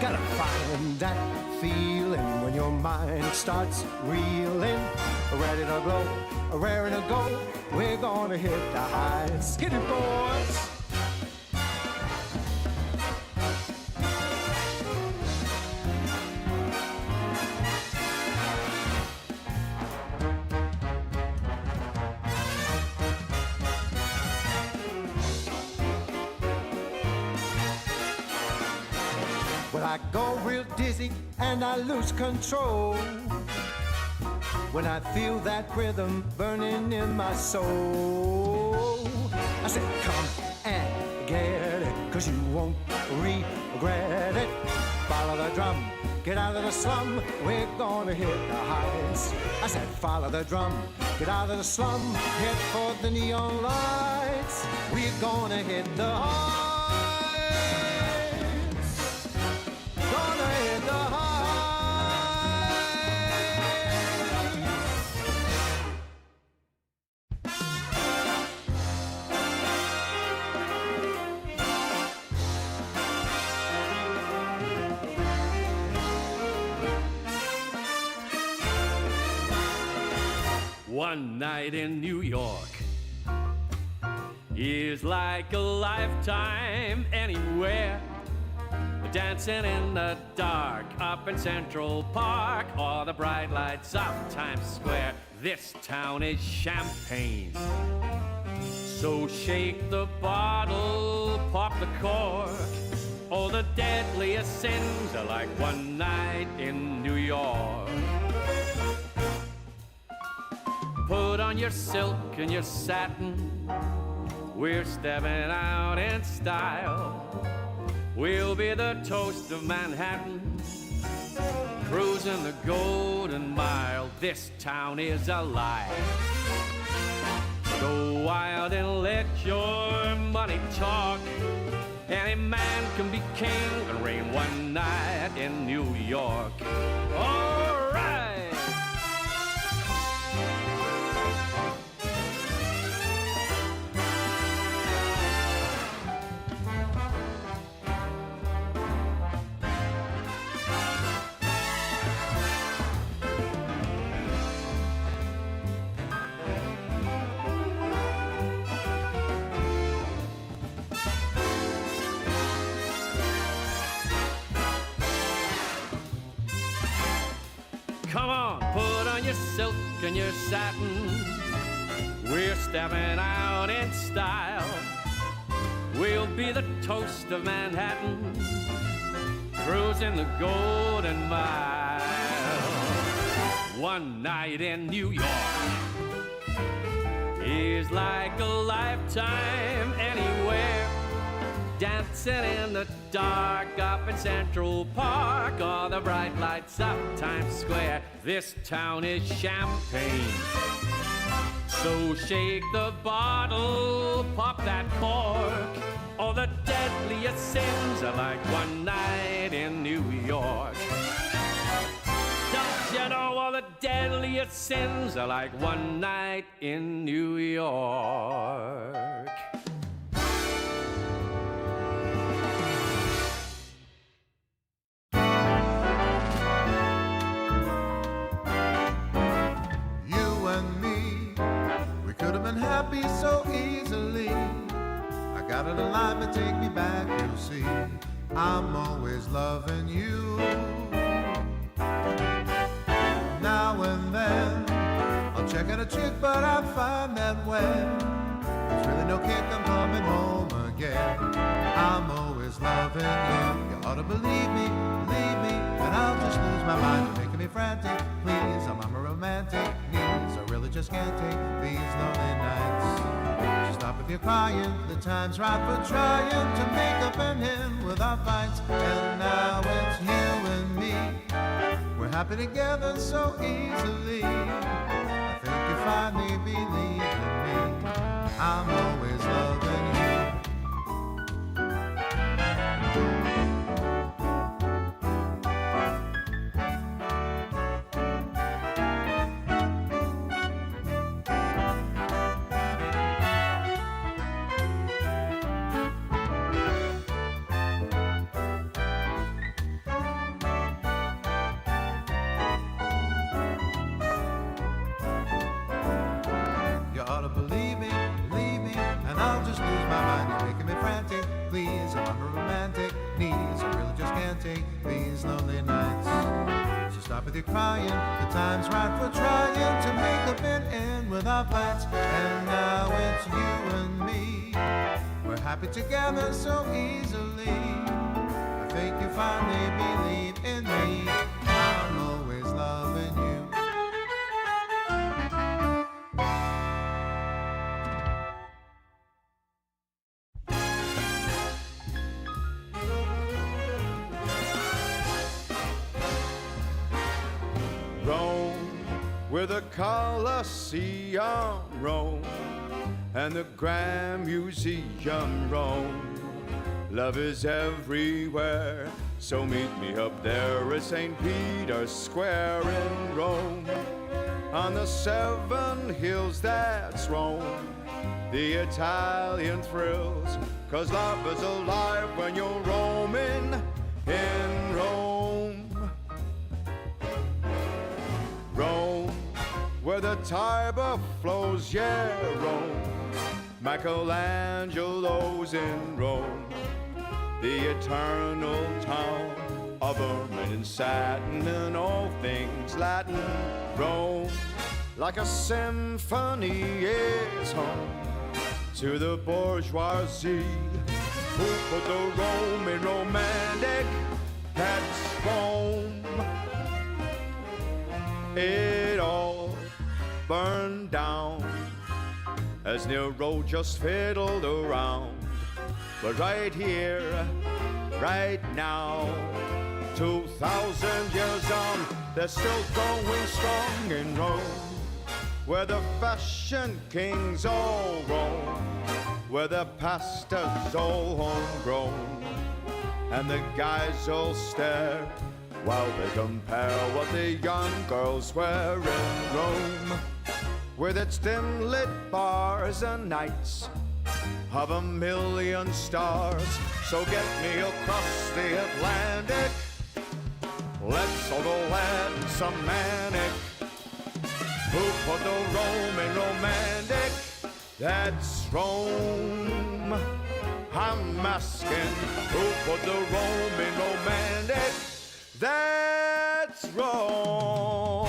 Gotta find that feeling when your mind starts reeling. Ready to blow, raring to go. We're gonna hit the heights. Hit it, boys. Well, I go real dizzy and I lose control when I feel that rhythm burning in my soul. I said, come and get it, 'cause you won't regret it. Follow the drum, get out of the slum, we're gonna hit the heights. I said, follow the drum, get out of the slum, head for the neon lights. We're gonna hit the heights. Gonna hit the heights. One night in New York is like a lifetime anywhere. Dancing in the dark up in Central Park or the bright lights of Times Square. This town is champagne, so shake the bottle, pop the cork. All the deadliest sins are like one night in New York. Put on your silk and your satin, we're stepping out in style. We'll be the toast of Manhattan, cruising the Golden Mile. This town is alive. Go wild and let your money talk. Any man can be king and reign one night in New York. All right. Come on, put on your silk and your satin. We're stepping out in style. We'll be the toast of Manhattan, cruising the Golden Mile. One night in New York is like a lifetime anywhere. Dancing in the dark up in Central Park or the bright lights of Times Square. This town is champagne, so shake the bottle, pop that cork. All the deadliest sins are like one night in New York. Don't you know all the deadliest sins are like one night in New York? Happy so easily. I got it alive to take me back, you see. I'm always loving you. Now and then I'll check out a chick, but I find that when there's really no kick, I'm coming home again. I'm always loving you. You ought to believe me, and I'll just lose my mind. You're making me frantic, please. I'm a romantic needs. I really just can't take these lonely nights. So stop if you're crying. The time's right for trying to make up and end with our fights. And now it's you and me. We're happy together so easily. I think you finally believe in me. I'm always loving you. take these lonely nights. So stop with your crying, the time's right for trying to make a fit in with our fights. And now it's you and me, we're happy together so easily. I think you finally believe in me, I'm always loving you. Rome, where the Colosseum roam, and the Grand Museum roam. Love is everywhere, so meet me up there at St. Peter's Square in Rome. On the 7 hills that's Rome, the Italian thrills, 'cause love is alive when you're roaming in Rome. Rome, where the Tiber flows, yeah, Rome. Michelangelo's in Rome, the eternal town of ermine and satin and all things Latin. Rome, like a symphony, is home to the bourgeoisie who put the Roman romantic, that's Rome. It all burned down as Nero just fiddled around. But right here, right now, 2,000 years on, they're still going strong in Rome, where the fashion kings all roam, where the pasta's all homegrown, and the guys all stare while they compare what the young girls wear in Rome, with its dim-lit bars and nights of 1,000,000 stars. So get me across the Atlantic, let's all go land some manic. Who put the Roman romantic, that's Rome. I'm asking, who put the Roman romantic, that's Rome.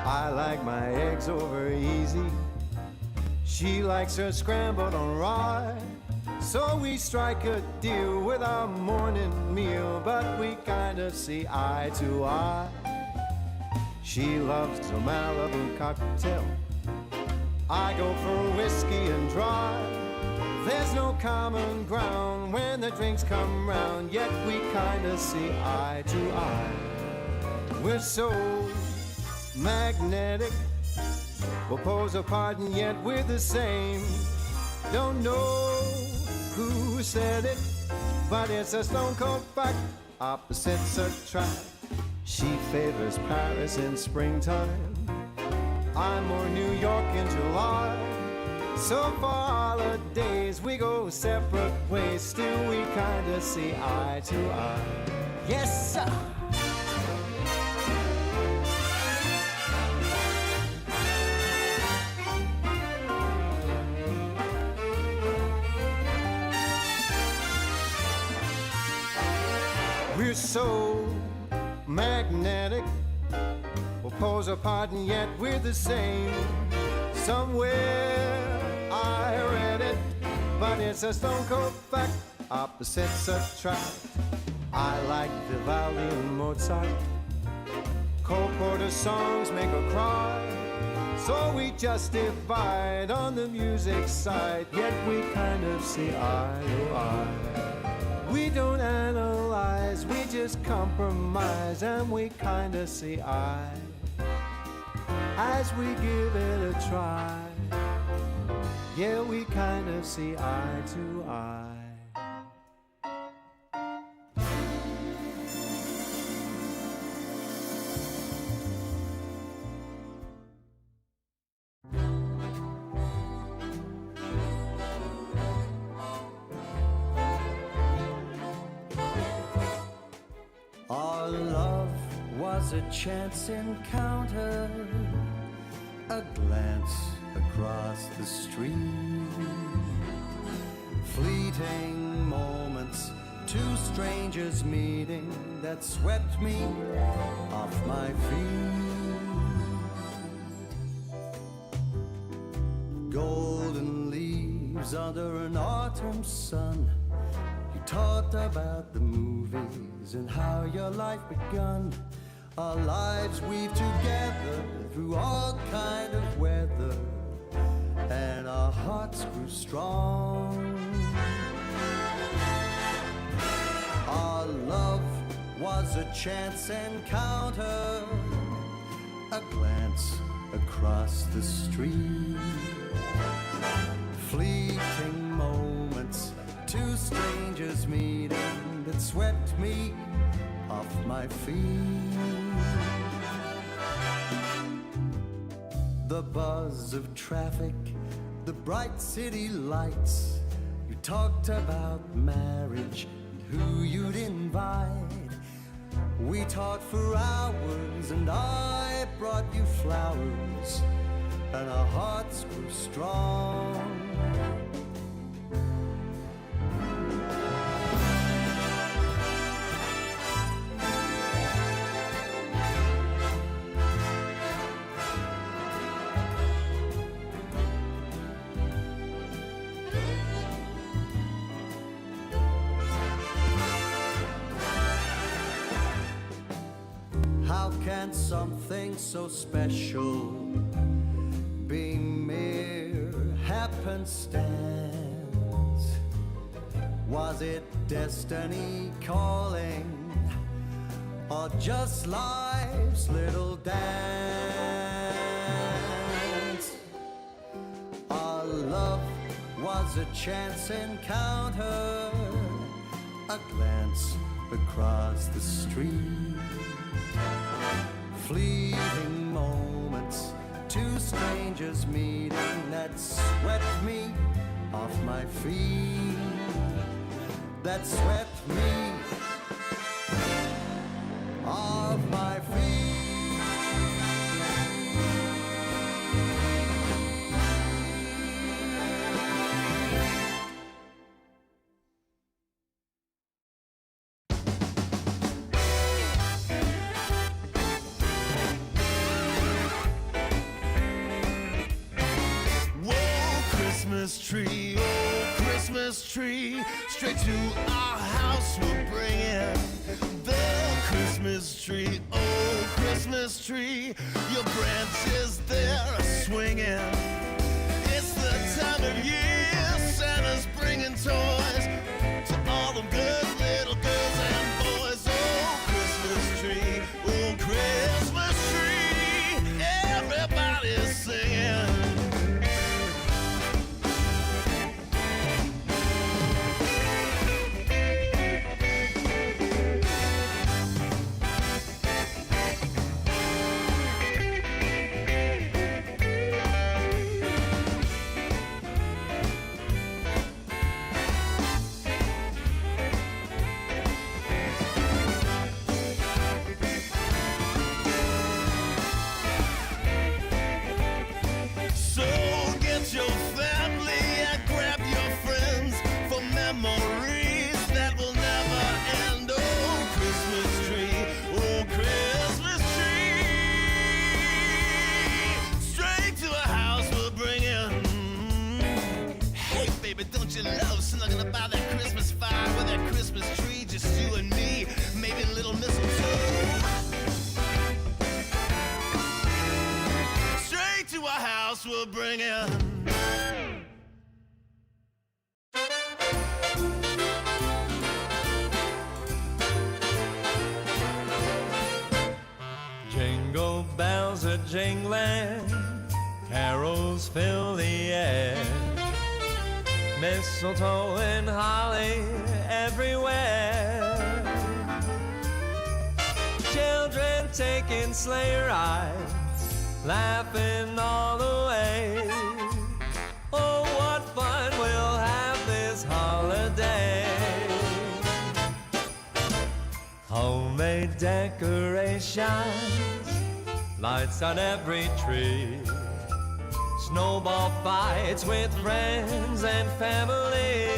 I like my eggs over easy. She likes her scrambled on rye. So we strike a deal with our morning meal, but we kind of see eye to eye. She loves a Malibu cocktail. I go for whiskey and dry. There's no common ground when the drinks come round, yet we kind of see eye to eye. We're so magnetic, we'll pose apart and yet we're the same. Don't know who said it, but it's a stone cold fact. Opposites attract. She favors Paris in springtime. I'm more New York in July. So for holidays we go separate ways, still we kinda see eye to eye. Yes, sir! We're so magnetic, we'll pose apart and yet we're the same. Somewhere I read it, but it's a stone cold fact. Opposites attract. I like Vivaldi and Mozart. Cole Porter songs make her cry. So we just divide on the music side, yet we kind of see eye to eye. We don't analyze, we just compromise, and we kinda see eye as we give it a try. Yeah, we kinda see eye to eye. Our love was a chance encounter, a glance across the street, fleeting moments, two strangers meeting that swept me off my feet. Golden leaves under an autumn sun. You talked about the movies and how your life begun. Our lives weave together through all kind of weather, and our hearts grew strong. Our love was a chance encounter, a glance across the street, fleeting moments, two strangers meeting that swept me off my feet. The buzz of traffic, the bright city lights. You talked about marriage and who you'd invite. We talked for hours and I brought you flowers, and our hearts grew strong. How can something so special be mere happenstance? Was it destiny calling, or just life's little dance? Our love was a chance encounter, a glance across the street, fleeting moments, two strangers meeting that swept me off my feet, that swept me off my feet. to our house we're bringing the Christmas tree. Oh, Christmas tree, your branches there are swinging. It's the time of year Santa's bringing toys to all the good little girls and boys. Oh, Christmas tree, oh, Christmas tree, everybody's singing. Don't you love snuggling about that Christmas fire with that Christmas tree, just you and me, maybe a little mistletoe. Straight to our house we'll bring in. Jingle bells are jingling, carols fill the air. Mistletoe and holly everywhere. Children taking sleigh rides, laughing all the way. Oh, what fun we'll have this holiday. Homemade decorations, lights on every tree. Snowball fights with friends and family.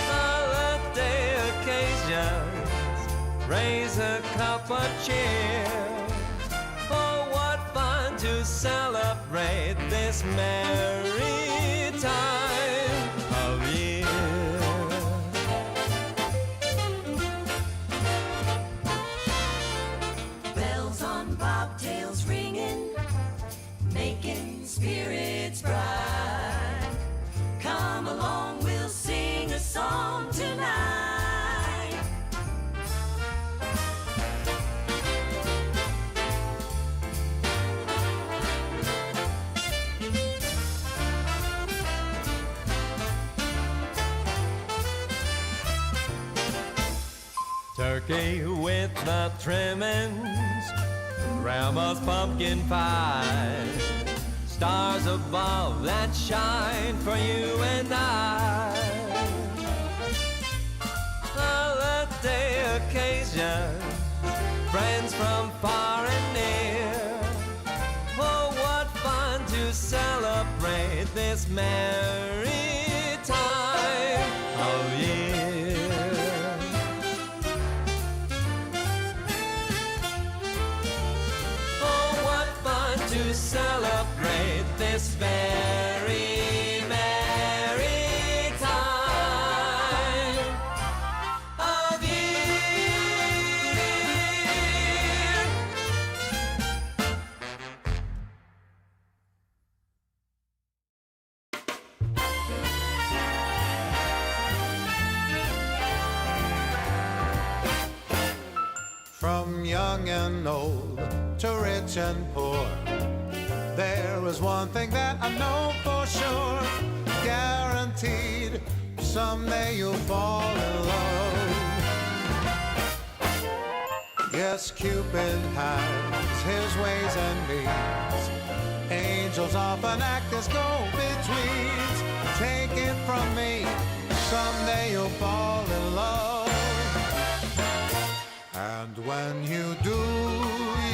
Holiday occasions, raise a cup of cheer. Oh, what fun to celebrate this merry time of year. Bells on bobtails ringing, making spirits bright. Come along, we'll sing a song tonight. Turkey with the trimmings, Grandma's pumpkin pie. Stars above that shine for you and I. Holiday occasion, friends from far and near. Oh, what fun to celebrate this merry time of year. Oh, what fun to celebrate this very merry time of year. From young and old to rich and poor, there is one thing that I know for sure, guaranteed, someday you'll fall in love. Yes, Cupid has his ways and means. Angels often act as go-betweens. Take it from me, someday you'll fall in love. And when you do,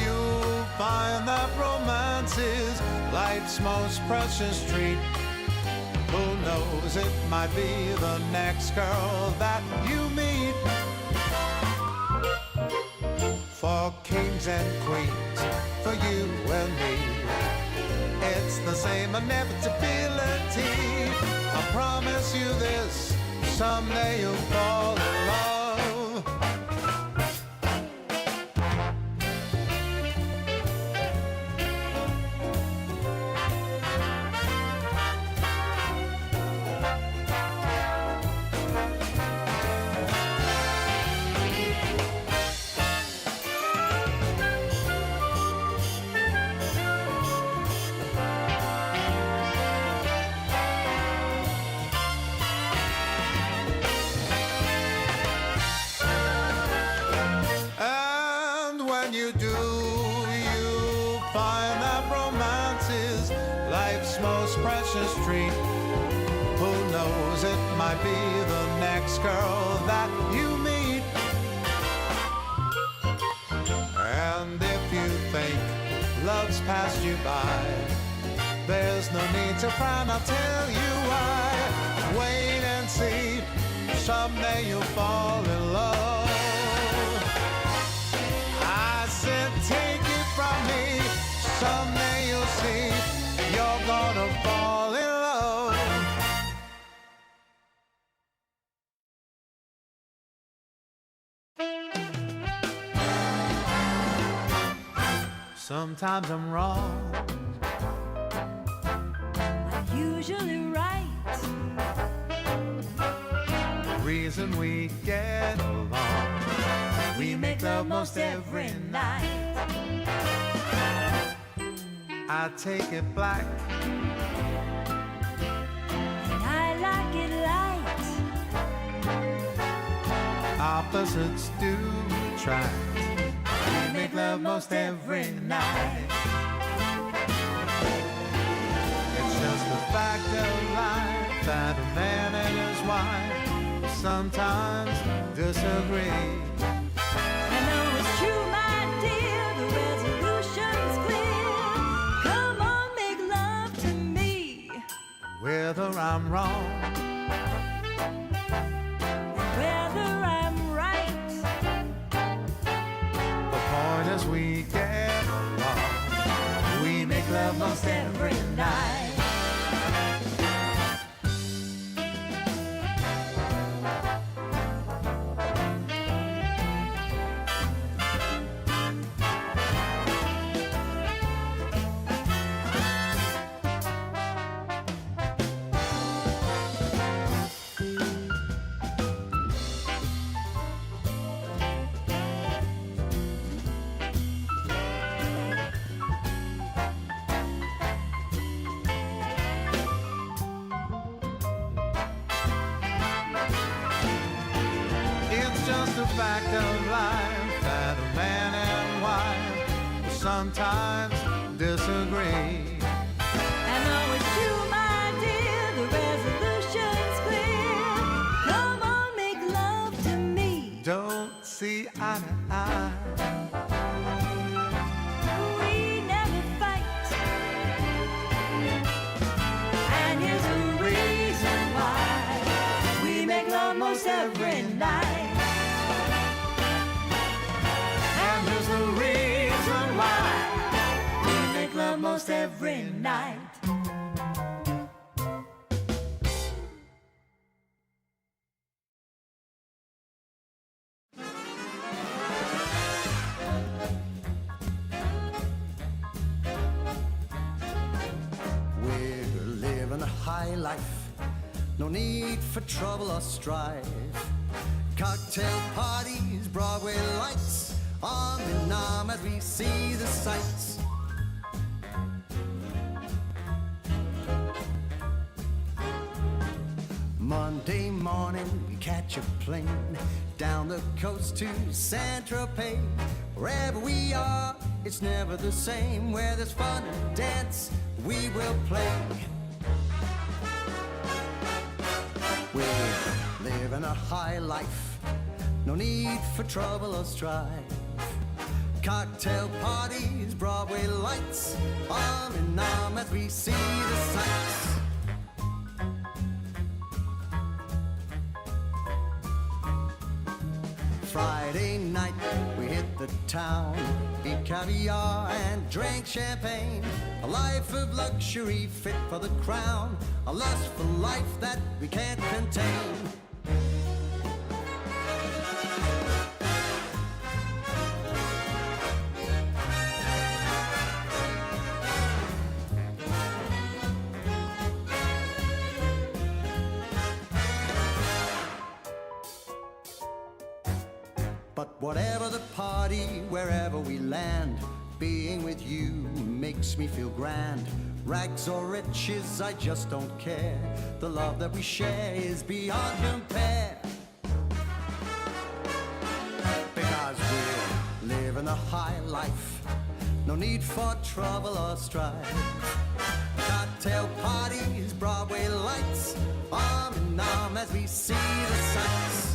you'll find that romance is life's most precious treat. Who knows, it might be the next girl that you meet. For kings and queens, for you and me, it's face the same inevitability. I promise you this, someday you'll fall in love. And when you do, you find that romance is life's most precious treat. Who knows, it might be the next girl that you meet. And if you think love's passed you by, there's no need to frown, I'll tell you why. Wait and see, someday you'll fall in love. I said take it from me, someday you'll see, you're gonna fall in love. Sometimes I'm wrong, Usually right. the reason we get along, we make love most every night. I take it black, And I like it light. opposites do attract. We make love most every night. It's just a fact of life that a man and his wife sometimes disagree. I know it's true, my dear, the resolution's clear. Come on, make love to me. Whether I'm wrong, Whether I'm right. the point is we get along. We make love most every night. It's just a fact of life that a man and wife sometimes disagree. I know it's true, my dear, the resolution's clear. Come on, make love to me. Don't see eye to eye. We never fight. And here's the reason why we make love most every night. And here's the reason why We make love most every night. We're living a high life, no need for trouble or strife. Cocktail parties, Broadway lights, arm in arm as we see the sights. Monday morning we catch a plane down the coast to Saint-Tropez. Wherever we are, it's never the same. Where there's fun and dance, we will play. We're living a high life, no need for trouble or strife. Cocktail parties, Broadway lights, arm in arm as we see the sights. Friday night, we hit the town, eat caviar and drank champagne. A life of luxury fit for the crown, a lust for life that we can't contain. But whatever the party, wherever we land, being with you makes me feel grand. Rags or riches, I just don't care. The love that we share is beyond compare. Because we're living a high life, no need for trouble or strife. Cocktail parties, Broadway lights, arm in arm as we see the sights.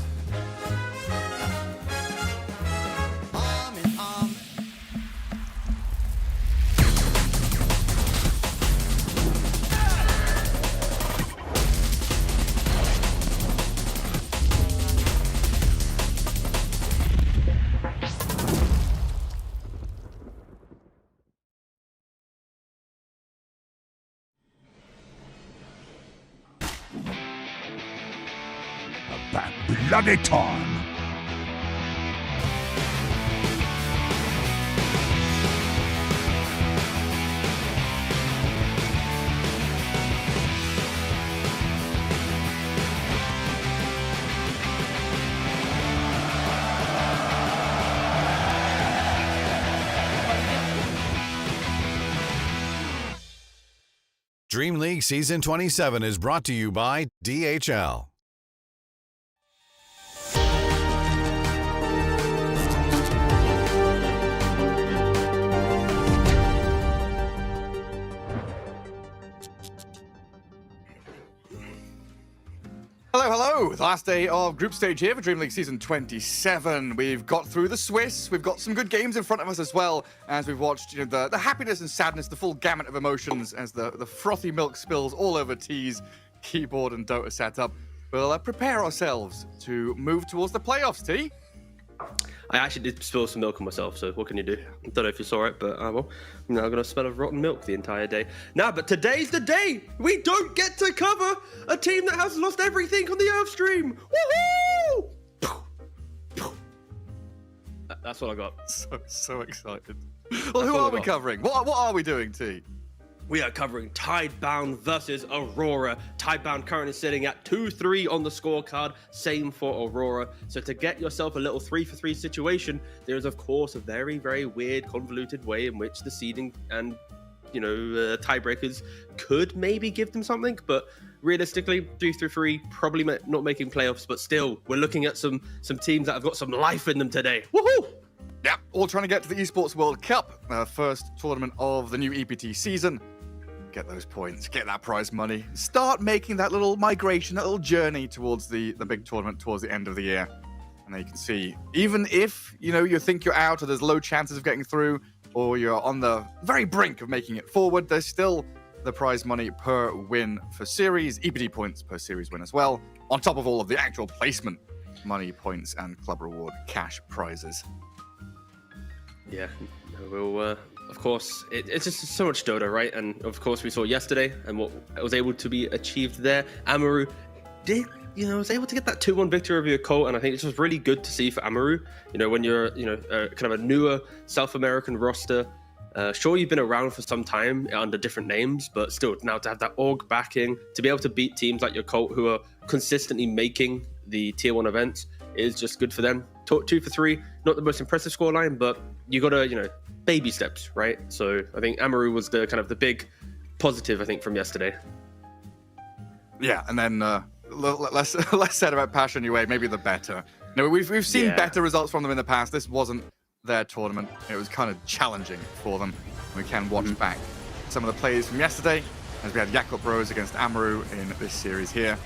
That bloody time. DreamLeague Season 27 is brought to you by DHL. Hello. The last day of group stage here for DreamLeague Season 27. We've got through the Swiss. We've got some good games in front of us as well as we've watched the happiness and sadness, the full gamut of emotions as the frothy milk spills all over T's keyboard and Dota setup. We'll prepare ourselves to move towards the playoffs, T. I actually did spill some milk on myself, so what can you do? I don't know if you saw it, but well, I'm now going to smell of rotten milk the entire day. Nah, but today's the day! We don't get to cover a team that has lost everything on the Earth stream! Woohoo! That's what I got. So excited. Well, who are we covering? What are we doing, T? We are covering Tidebound versus Aurora. Tidebound currently sitting at 2-3 on the scorecard. Same for Aurora. So to get yourself a little 3-for-3 situation, there is of course a very, very weird, convoluted way in which the seeding and tiebreakers could maybe give them something. But realistically, 3-3 probably not making playoffs. But still, we're looking at some teams that have got some life in them today. Woohoo! Yeah, all trying to get to the Esports World Cup, first tournament of the new EPT season. Get those points, get that prize money, start making that little migration, that little journey towards the big tournament towards the end of the year. And then you can see, even if, you think you're out or there's low chances of getting through, or you're on the very brink of making it forward, there's still the prize money per win for series, EPT points per series win as well, on top of all of the actual placement money, points, and club reward cash prizes. Yeah, we'll, of course, it's just so much Dota, right? And of course, we saw yesterday and what was able to be achieved there. Amaru was able to get that 2-1 victory over your Colt, and I think it's just really good to see for Amaru. When you're, kind of a newer South American roster, sure, you've been around for some time under different names, but still, now to have that org backing, to be able to beat teams like your Colt who are consistently making the Tier 1 events is just good for them. 2-for-3, not the most impressive scoreline, but you got to, baby steps, right? So I think Amaru was the kind of the big positive, I think, from yesterday. Yeah, and then less said about Passion UA, maybe the better. We've seen better results from them in the past. This wasn't their tournament. It was kind of challenging for them. We can watch back some of the plays from yesterday, as we had Yakult Bros against Amaru in this series here.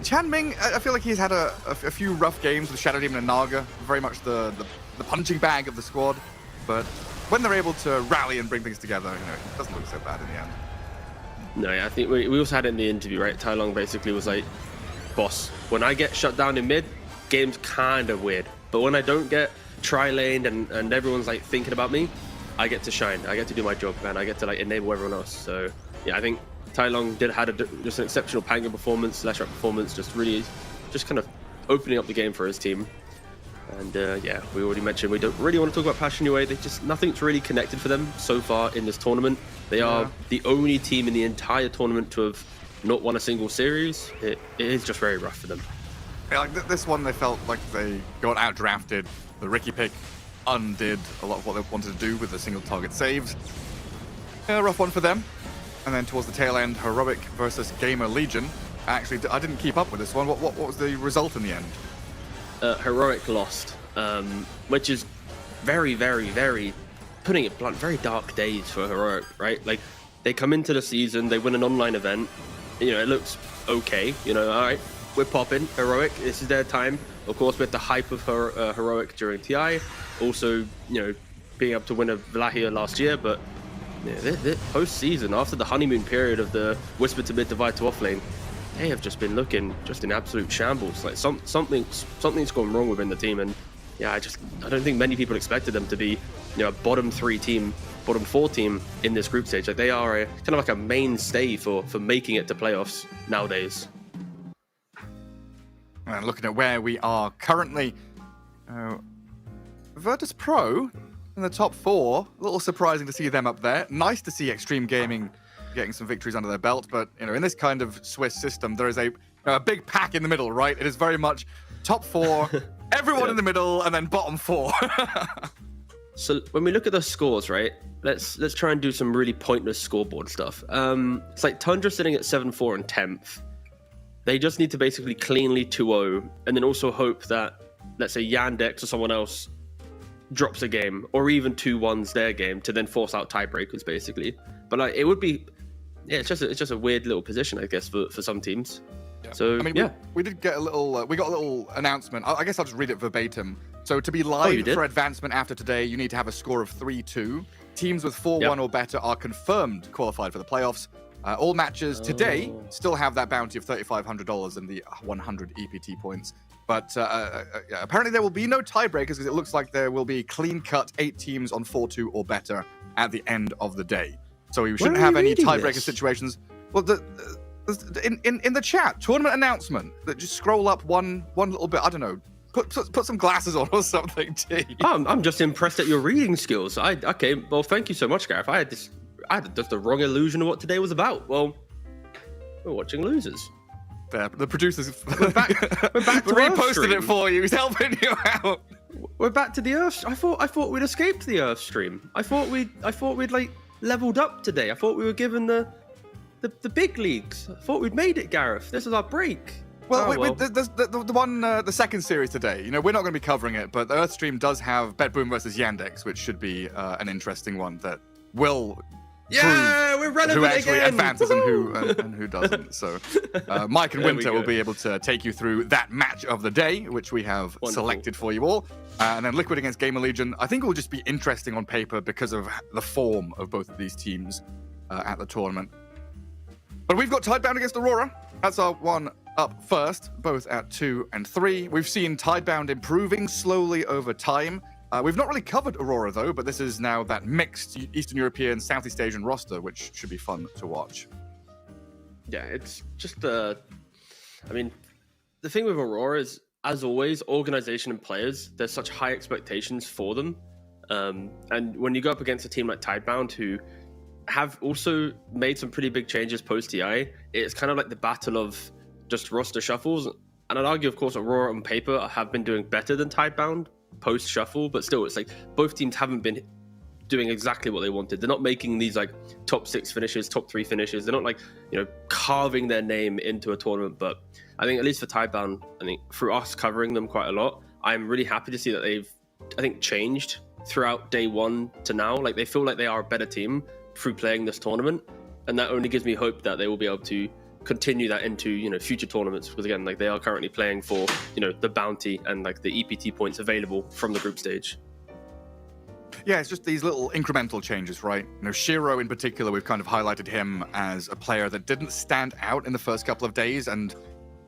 Chanming, I feel like he's had a few rough games with Shadow Demon and Naga, very much the punching bag of the squad, but when they're able to rally and bring things together, it doesn't look so bad in the end. No, yeah, I think we also had it in the interview, right? Tai Long basically was like, boss, when I get shut down in mid, game's kind of weird. But when I don't get tri-laned and everyone's like thinking about me, I get to shine. I get to do my job, and I get to like enable everyone else. So yeah, I think Tai Long just an exceptional Pango performance, slash up performance, just kind of opening up the game for his team. And yeah, we already mentioned we don't really want to talk about Passion UA. Nothing's really connected for them so far in this tournament. They are the only team in the entire tournament to have not won a single series. It is just very rough for them. Yeah, like this one, they felt like they got outdrafted. The Ricky pick undid a lot of what they wanted to do with the single target saves. Yeah, rough one for them. And then towards the tail end, Heroic versus GamerLegion. Actually, I didn't keep up with this one. What was the result in the end? Heroic lost, which is very, very, very, putting it blunt, very dark days for Heroic, right? Like, they come into the season, they win an online event, you know, it looks okay, you know, all right, we're popping, Heroic, this is their time. Of course, with the hype of Heroic during TI, also, you know, being able to win a Vlahia last year, but yeah, this post-season, after the honeymoon period of the Whisper to mid, divide to offlane, they have just been looking just in absolute shambles. Like something's gone wrong within the team, and yeah, I don't think many people expected them to be, you know, a bottom 4 team in this group stage. Like they are kind of like a mainstay for making it to playoffs nowadays. And looking at where we are currently, Virtus Pro in the top 4. A little surprising to see them up there. Nice to see Extreme Gaming getting some victories under their belt, but you know, in this kind of Swiss system, there is a big pack in the middle, right? It is very much top 4, everyone in the middle, and then bottom 4. So when we look at the scores, right? Let's try and do some really pointless scoreboard stuff. It's like Tundra sitting at 7-4 and 10th. They just need to basically cleanly 2-0, and then also hope that, let's say, Yandex or someone else drops a game, or even 2-1s their game to then force out tiebreakers, basically. But like, it would be. Yeah, it's just a weird little position, I guess, for some teams. Yeah. So I mean, we did get a little. We got a little announcement. I guess I'll just read it verbatim. So to be live for advancement after today, you need to have a score of 3-2. Teams with 4-1 or better are confirmed qualified for the playoffs. All matches today still have that bounty of $3,500 and the 100 EPT points. But apparently there will be no tiebreakers because it looks like there will be clean-cut 8 teams on 4-2 or better at the end of the day. So we shouldn't have any tiebreaker situations. Well, in the chat, tournament announcement, that just scroll up one little bit. I don't know. Put some glasses on or something, T. I'm just impressed at your reading skills. Okay, well, thank you so much, Gareth. I had just the wrong illusion of what today was about. Well, we're watching losers. The producers we're back to reposted it for you. He's helping you out. We're back to the Earth. I thought we'd escaped the Earth stream. I thought we'd like leveled up today. I thought we were given the big leagues. I thought we'd made it, Gareth. This is our break. Well, there's the second series today. You know, we're not going to be covering it, but the Earth stream does have BetBoom versus Yandex, which should be an interesting one that will we're relevant who actually again. advances and who doesn't. So Mike and Winter will be able to take you through that match of the day, which we have selected for you all. And then Liquid against GamerLegion, I think it will just be interesting on paper because of the form of both of these teams at the tournament. But we've got Tidebound against Aurora. That's our one up first, both at 2 and 3. We've seen Tidebound improving slowly over time. We've not really covered Aurora, though, but this is now that mixed Eastern European, Southeast Asian roster, which should be fun to watch. Yeah, it's just I mean, the thing with Aurora is, as always, organization and players, there's such high expectations for them. And when you go up against a team like Tidebound, who have also made some pretty big changes post-TI, it's kind of like the battle of just roster shuffles. And I'd argue, of course, Aurora on paper have been doing better than Tidebound post-shuffle, but still, it's like both teams haven't been doing exactly what they wanted. They're not making these like top 6 finishes, top 3 finishes. They're not like, you know, carving their name into a tournament. But I think at least for Tidebound, I think through us covering them quite a lot, I'm really happy to see that they've, I think, changed throughout day 1 to now. Like, they feel like they are a better team through playing this tournament, and that only gives me hope that they will be able to continue that into, you know, future tournaments, because again, like, they are currently playing for, you know, the bounty and like the EPT points available from the group stage. Yeah, it's just these little incremental changes, right? You know, Shiro in particular, we've kind of highlighted him as a player that didn't stand out in the first couple of days, and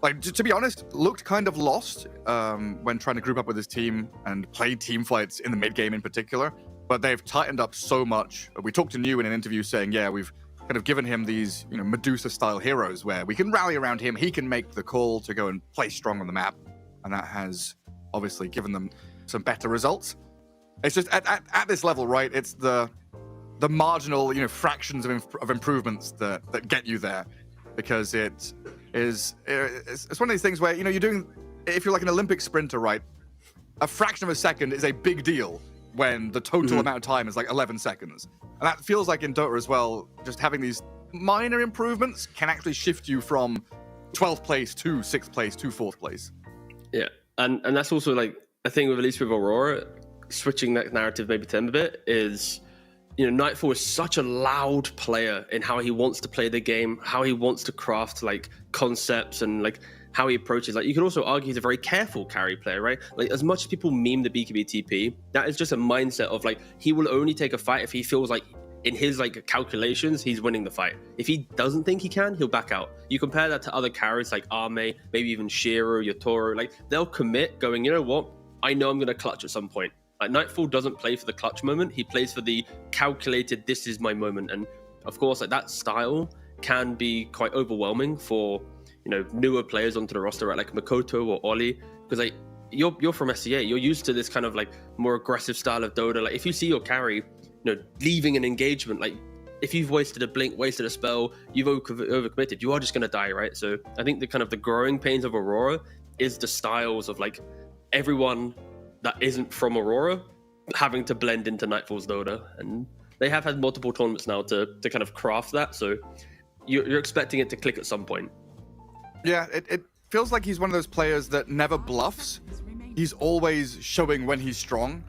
like, to be honest, looked kind of lost when trying to group up with his team and play team fights in the mid game in particular. But they've tightened up so much. We talked to New in an interview saying, yeah, we've kind of given him these, Medusa-style heroes where we can rally around him. He can make the call to go and play strong on the map, and that has obviously given them some better results. It's just at this level, right? It's the marginal, fractions of improvements that get you there, because it's one of these things where you're doing, if you're like an Olympic sprinter, right? A fraction of a second is a big deal when the total amount of time is like 11 seconds. And that feels like in Dota as well, just having these minor improvements can actually shift you from 12th place to 6th place to 4th place. Yeah, and that's also like a thing with, at least with Aurora, switching that narrative maybe to him a bit, is Nightfall is such a loud player in how he wants to play the game, how he wants to craft like concepts and like how he approaches. Like, you could also argue he's a very careful carry player, right? Like, as much as people meme the BKB TP, that is just a mindset of like, he will only take a fight if he feels like in his like calculations he's winning the fight. If he doesn't think he can, he'll back out. You compare that to other carries like Arme, maybe even Shiro, Yotoro, like they'll commit going, you know what, I know I'm gonna clutch at some point. Like, Nightfall doesn't play for the clutch moment, he plays for the calculated, this is my moment. And of course, like, that style can be quite overwhelming for newer players onto the roster, right? Like Makoto or Oli, because like you're from SCA, you're used to this kind of like more aggressive style of Dota. Like, if you see your carry leaving an engagement, like if you've wasted a blink, wasted a spell, you've overcommitted, you are just gonna die, right? So I think the growing pains of Aurora is the styles of like everyone that isn't from Aurora having to blend into Nightfall's Dota, and they have had multiple tournaments now to kind of craft that, so you're expecting it to click at some point. Yeah, it feels like he's one of those players that never bluffs. He's always showing when he's strong,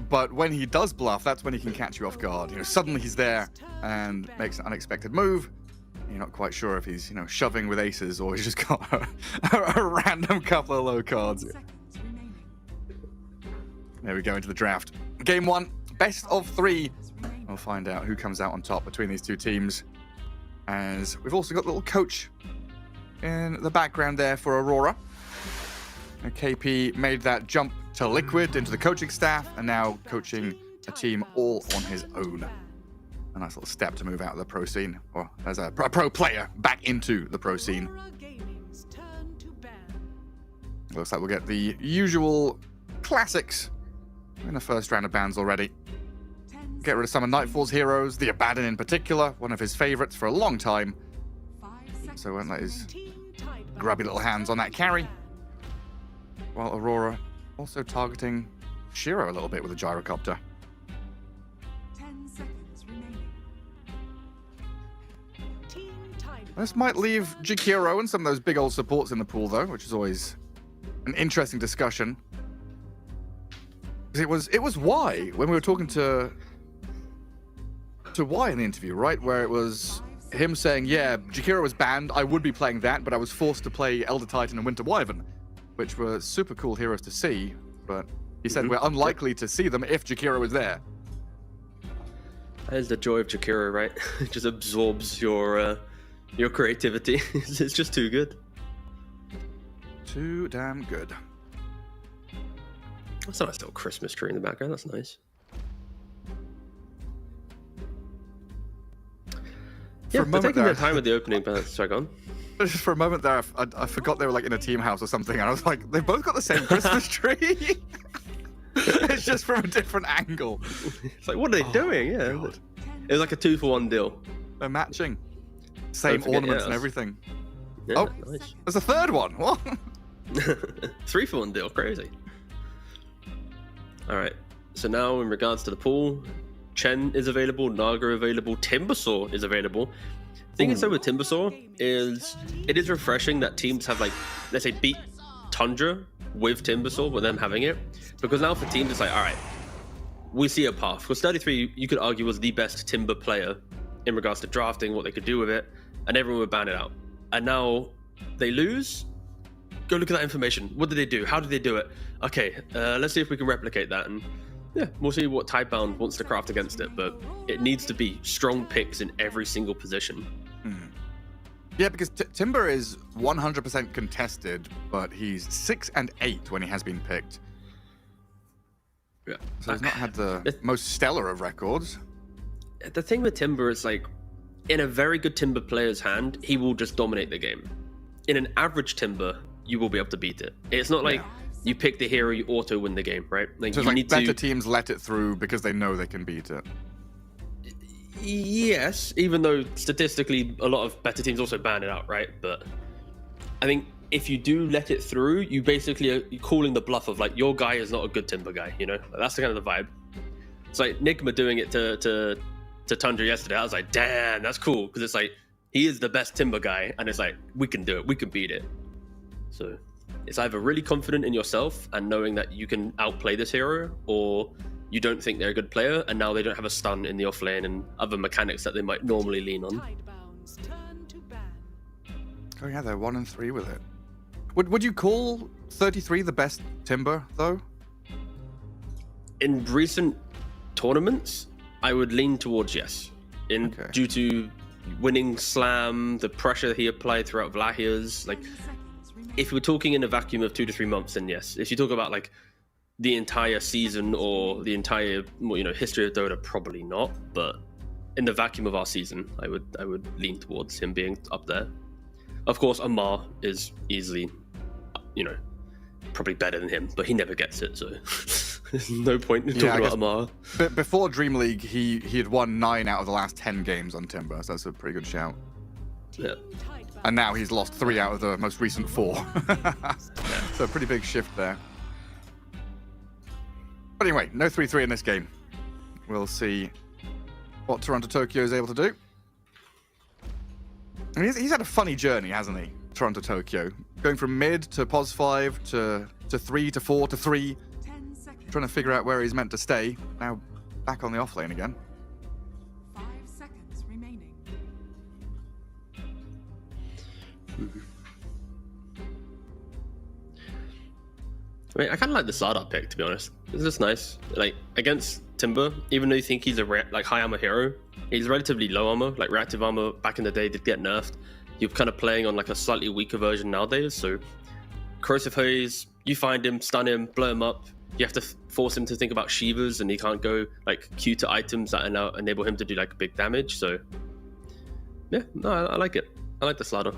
but when he does bluff, that's when he can catch you off guard. Suddenly he's there and makes an unexpected move. You're not quite sure if he's, shoving with aces or he's just got a random couple of low cards. There we go into the draft. Game 1, best of 3. We'll find out who comes out on top between these two teams. As we've also got a little coach in the background there for Aurora. And KP made that jump to Liquid into the coaching staff, and now coaching a team all on his own. A nice little step to move out of the pro scene, or as a pro player back into the pro scene. Looks like we'll get the usual classics in the first round of bans already. Get rid of some of Nightfall's heroes, the Abaddon in particular, one of his favorites for a long time. So won't let his grubby little hands on that carry. While Aurora also targeting Shiro a little bit with a gyrocopter. 10 seconds remaining. This might leave Jakiro and some of those big old supports in the pool though, which is always an interesting discussion. It was Y when we were talking to Y in the interview, right? Where it was him saying, yeah, Jakiro was banned, I would be playing that, but I was forced to play Elder Titan and Winter Wyvern, which were super cool heroes to see, but he said we're unlikely to see them if Jakiro was there. That is the joy of Jakiro, right? It just absorbs your creativity. It's just too good. Too damn good. That's a nice little Christmas tree in the background. That's nice. Yeah, they're taking their time with the opening, but sorry, go on. Just for a moment there, I forgot they were like in a team house or something, and I was like, they've both got the same Christmas tree. It's just from a different angle. It's like, what are they doing? Yeah, God. It was like a 2-for-1 deal. They're matching, same ornaments and everything. Yeah, oh, nice. There's a third one. What? 3-for-1 deal, crazy. All right, so now in regards to the pool, Chen is available, Naga available, Timbersaw is available. The thing is, though, with Timbersaw is it is refreshing that teams have, like, let's say, beat Tundra with Timbersaw, with them having it, because now for teams it's like, all right, we see a path. Because 33, you could argue, was the best Timber player in regards to drafting, what they could do with it, and everyone would ban it out. And now they lose. Go look at that information. What did they do? How did they do it? Okay, let's see if we can replicate that. And yeah, we'll see what Tidebound wants to craft against it, but it needs to be strong picks in every single position. Yeah, because Timber is 100% contested, but he's 6 and 8 when he has been picked. Yeah. So he's not had the most stellar of records. The thing with Timber is like, in a very good Timber player's hand, he will just dominate the game. In an average Timber, you will be able to beat it. It's not like you pick the hero, you auto win the game, right? Like, So you it's like need better to... teams let it through because they know they can beat it. Yes, even though statistically a lot of better teams also ban it out, right? But I think if you do let it through, you basically are calling the bluff of like, your guy is not a good Timber guy, you know? That's the kind of the vibe. It's like Nigma doing it to Tundra yesterday. I was like, damn, that's cool, because it's like he is the best Timber guy, and it's like we can do it, we can beat it. So it's either really confident in yourself and knowing that you can outplay this hero, or you don't think they're a good player and now they don't have a stun in the offlane and other mechanics that they might normally lean on. Oh yeah, they're 1 and 3 with it. Would you call 33 the best Timber though? In recent tournaments, I would lean towards yes. Due to winning Slam, the pressure he applied throughout Vlahia's, like if we're talking in a vacuum of 2 to 3 months, then yes. If you talk about like the entire season or the entire history of Dota, probably not. But in the vacuum of our season, I would lean towards him being up there. Of course, Amar is easily, probably better than him, but he never gets it, so there's no point in talking about Amar. Before DreamLeague, he had won 9 out of the last 10 games on Timber, so that's a pretty good shout. Yeah. And now he's lost 3 out of the most recent 4. So a pretty big shift there. But anyway, no 3-3 in this game. We'll see what Toronto Tokyo is able to do. I mean, he's had a funny journey, hasn't he? Toronto Tokyo. Going from mid to pos 5 to 3 to 4 to 3. Trying to figure out where he's meant to stay. Now back on the offlane again. 5 seconds remaining. I mean, I kind of like the Sardar pick, to be honest. It's just nice. Like, against Timber, even though you think he's a high armor hero, he's relatively low armor. Like, reactive armor back in the day did get nerfed. You're kind of playing on like a slightly weaker version nowadays. So, Corrosive Haze, you find him, stun him, blow him up. You have to force him to think about Shivas, and he can't go like Q to items that enable him to do like big damage. So, yeah, no, I like it. I like the Slardar.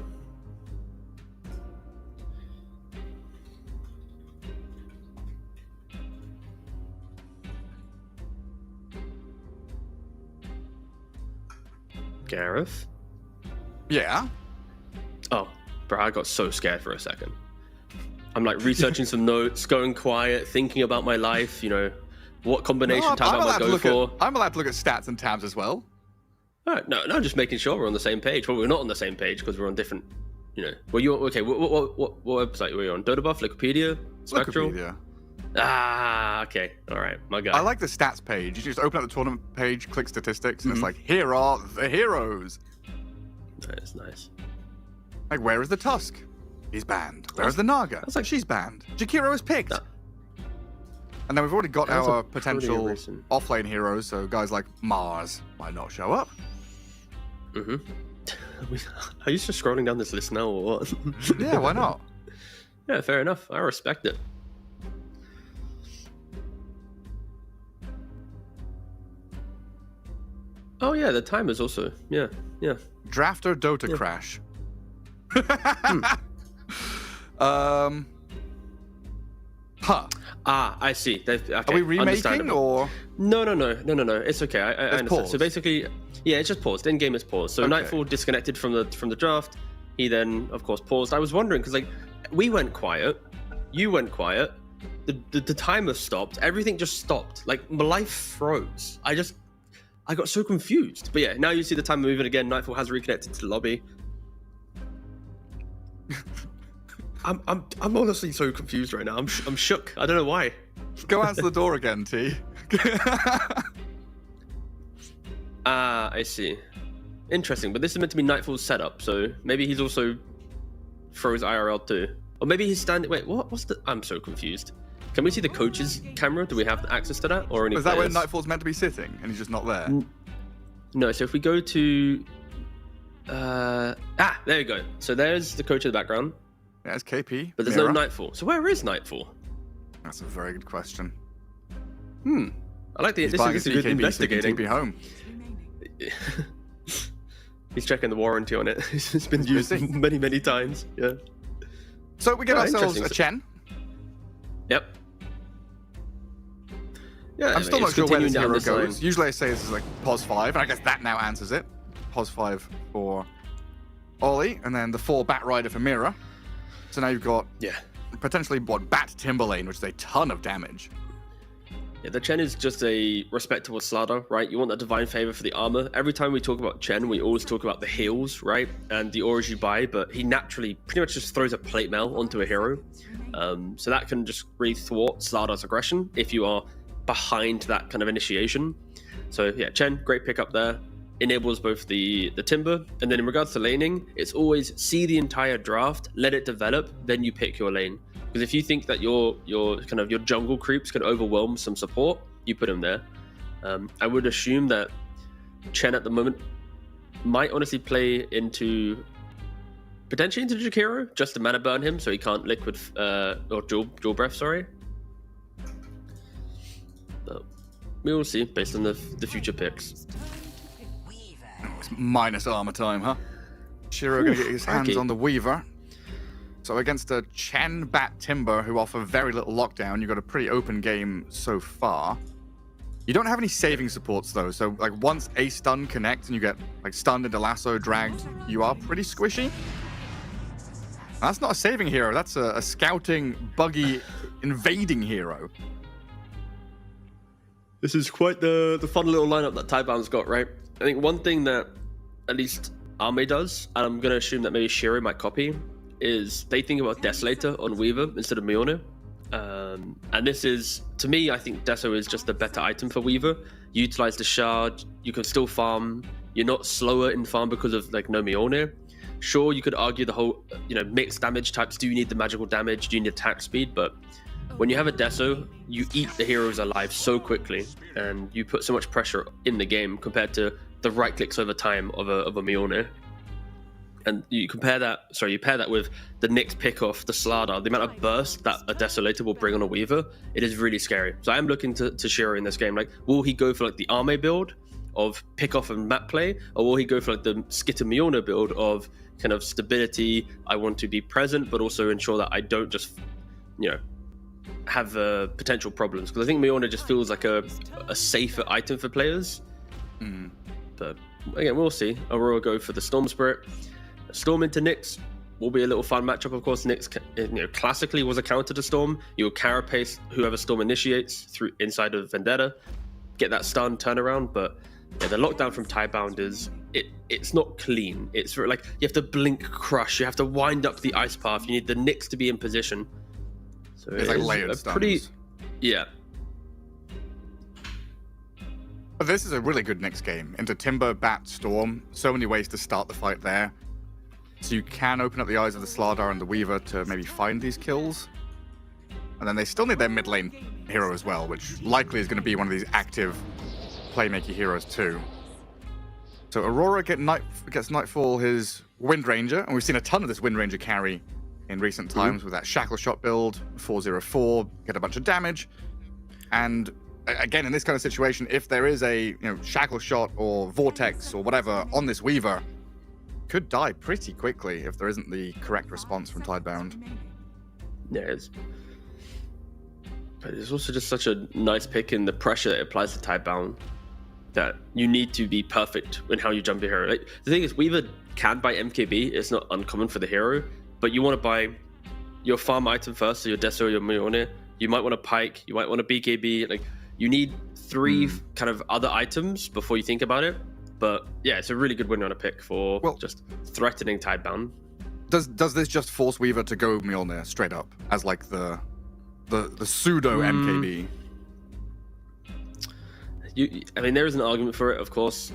Gareth? Yeah? Oh, bro, I got so scared for a second. I'm like researching some notes, going quiet, thinking about my life, what combination type I might go for. I'm allowed to look at stats and tabs as well. All right, no, just making sure we're on the same page. Well, we're not on the same page because we're on different, Well, okay, what website were you on? Dota Buff, Wikipedia, Spectral? Wikipedia. Ah, okay. All right, my guy. I like the stats page. You just open up the tournament page, click statistics, and it's like, here are the heroes. That's nice. Like, where is the Tusk? He's banned. Where is the Naga? That's like, she's banned. Jakiro is picked. And then we've already got our potential offlane heroes, so guys like Mars might not show up. Mm-hmm. Are you just scrolling down this list now, or what? Yeah, why not? Yeah, fair enough. I respect it. Oh yeah, the timers also. Yeah. Drafter Dota Crash. I see. Okay, are we remaking or? No. It's okay. I understand. Paused. So basically, yeah, it's just paused. In game, it's paused. So Nightfall disconnected from the draft. He then, of course, paused. I was wondering because like we went quiet, you went quiet, the timer stopped. Everything just stopped. Like my life froze. I got so confused. But yeah, now you see the timer moving again. Nightfall has reconnected to the lobby. I'm honestly so confused right now. I'm shook. I don't know why. Go answer the door again, T. I see. Interesting, but this is meant to be Nightfall's setup, so maybe he's also froze IRL too. Or maybe he's standing... Wait, what's the... I'm so confused. Can we see the coach's camera? Do we have access to that? Or any Is that where Nightfall's meant to be sitting and he's just not there? No, so if we go to There you go. So there's the coach in the background. Yeah, it's KP. But there's no Nightfall. So where is Nightfall? That's a very good question. I like the. He's This buying is a a good BKB so he can investigating. TP home. He's checking the warranty on it. It's been used busy. many times. Yeah. So we get ourselves a interesting. Chen. Yep. Yeah, I'm still not it's sure where this continuing down hero this line. goes. Usually I say this is like pos 5, and I guess that now answers it. Pos 5 for Ollie, and then the 4 Bat Rider for Mira. So now you've got potentially Bat Timberlane, which is a ton of damage. Yeah, the Chen is just a respectable Slardar, right? You want that Divine Favor for the armor. Every time we talk about Chen, we always talk about the heals, right? And the auras you buy, but he naturally pretty much just throws a plate mail onto a hero. So that can just really thwart Slardar's aggression if you are behind that kind of initiation. So yeah, Chen, great pickup there. Enables both the timber, and then in regards to laning, it's always see the entire draft, let it develop, then you pick your lane. Because if you think that your jungle creeps can overwhelm some support, you put him there. I would assume that Chen at the moment might honestly play into potentially into Jakiro just to mana burn him so he can't liquid or dual breath. Sorry. But we will see based on the future picks. It's minus armor time, huh? Shiro gonna get his hands on the Weaver. So against a Chen Bat Timber, who offer very little lockdown, you've got a pretty open game so far. You don't have any saving supports though, so like once a stun connects and you get like stunned into lasso, dragged, you are pretty squishy. That's not a saving hero, that's a scouting, buggy, invading hero. This is quite the fun little lineup that Tybound's got, right? I think one thing that at least Arme does, and I'm going to assume that maybe Shiro might copy, is they think about Desolator on Weaver instead of Mjolnir. And this is, to me, I think Deso is just a better item for Weaver. You utilize the shard, you can still farm, you're not slower in farm because of like no Mjolnir. Sure, you could argue the whole, mixed damage types, do you need the magical damage, do you need attack speed, but when you have a Deso, you eat the heroes alive so quickly, and you put so much pressure in the game compared to the right clicks over time of a Mjolnir. And you pair that with the Nyx pick off the Slardar, the amount of burst that a Desolator will bring on a Weaver, it is really scary. So I am looking to Shiro in this game. Like, will he go for like the Arme build of pick off and map play, or will he go for like the Skitter Mjolnir build of kind of stability? I want to be present, but also ensure that I don't just, have potential problems. Because I think Mjolnir just feels like a safer item for players. But again, we'll see. Aurora go for the Storm Spirit. Storm into Nyx will be a little fun matchup. Of course, Nyx, classically was a counter to Storm. You'll carapace whoever Storm initiates through inside of Vendetta, get that stun turnaround. But yeah, the lockdown from Tybound is it's not clean. It's like you have to blink crush. You have to wind up the ice path. You need the Nyx to be in position. So it's like layered stuns. Yeah. But this is a really good Nyx game. Into Timber, Bat, Storm. So many ways to start the fight there. So you can open up the eyes of the Slardar and the Weaver to maybe find these kills. And then they still need their mid lane hero as well, which likely is going to be one of these active playmaker heroes too. So Aurora gets Nightfall his Wind Ranger, and we've seen a ton of this Wind Ranger carry in recent times with that Shackle Shot build, 404, get a bunch of damage. And again, in this kind of situation, if there is a Shackle Shot or Vortex or whatever on this Weaver, could die pretty quickly if there isn't the correct response from Tidebound. Yeah, but it's also just such a nice pick in the pressure that it applies to Tidebound that you need to be perfect in how you jump your hero. Like, the thing is, Weaver can buy MKB, it's not uncommon for the hero, but you want to buy your farm item first, so your Deso, your Mjolnir. You might want a Pike, you might want a BKB. Like, you need 3 kind of other items before you think about it. But yeah, it's a really good winner on a pick for just threatening Tidebound. Does this just force Weaver to go Mjolnir straight up as like the pseudo MKB? I mean, there is an argument for it, of course.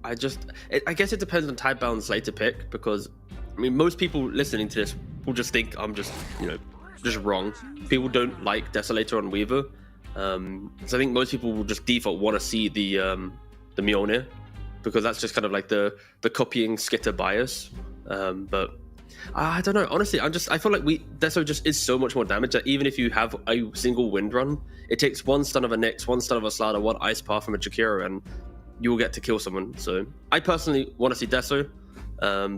I guess it depends on Tidebound's later pick, because I mean, most people listening to this will just think I'm just wrong. People don't like Desolator on Weaver, so I think most people will just default want to see the Mjolnir. because that's just kind of like the copying skitter bias. But I don't know. Honestly, I feel like Deso just is so much more damage that even if you have a single wind run, it takes one stun of a Nyx, one stun of a Slardar, one ice path from a Jakiro, and you will get to kill someone. So I personally want to see Deso.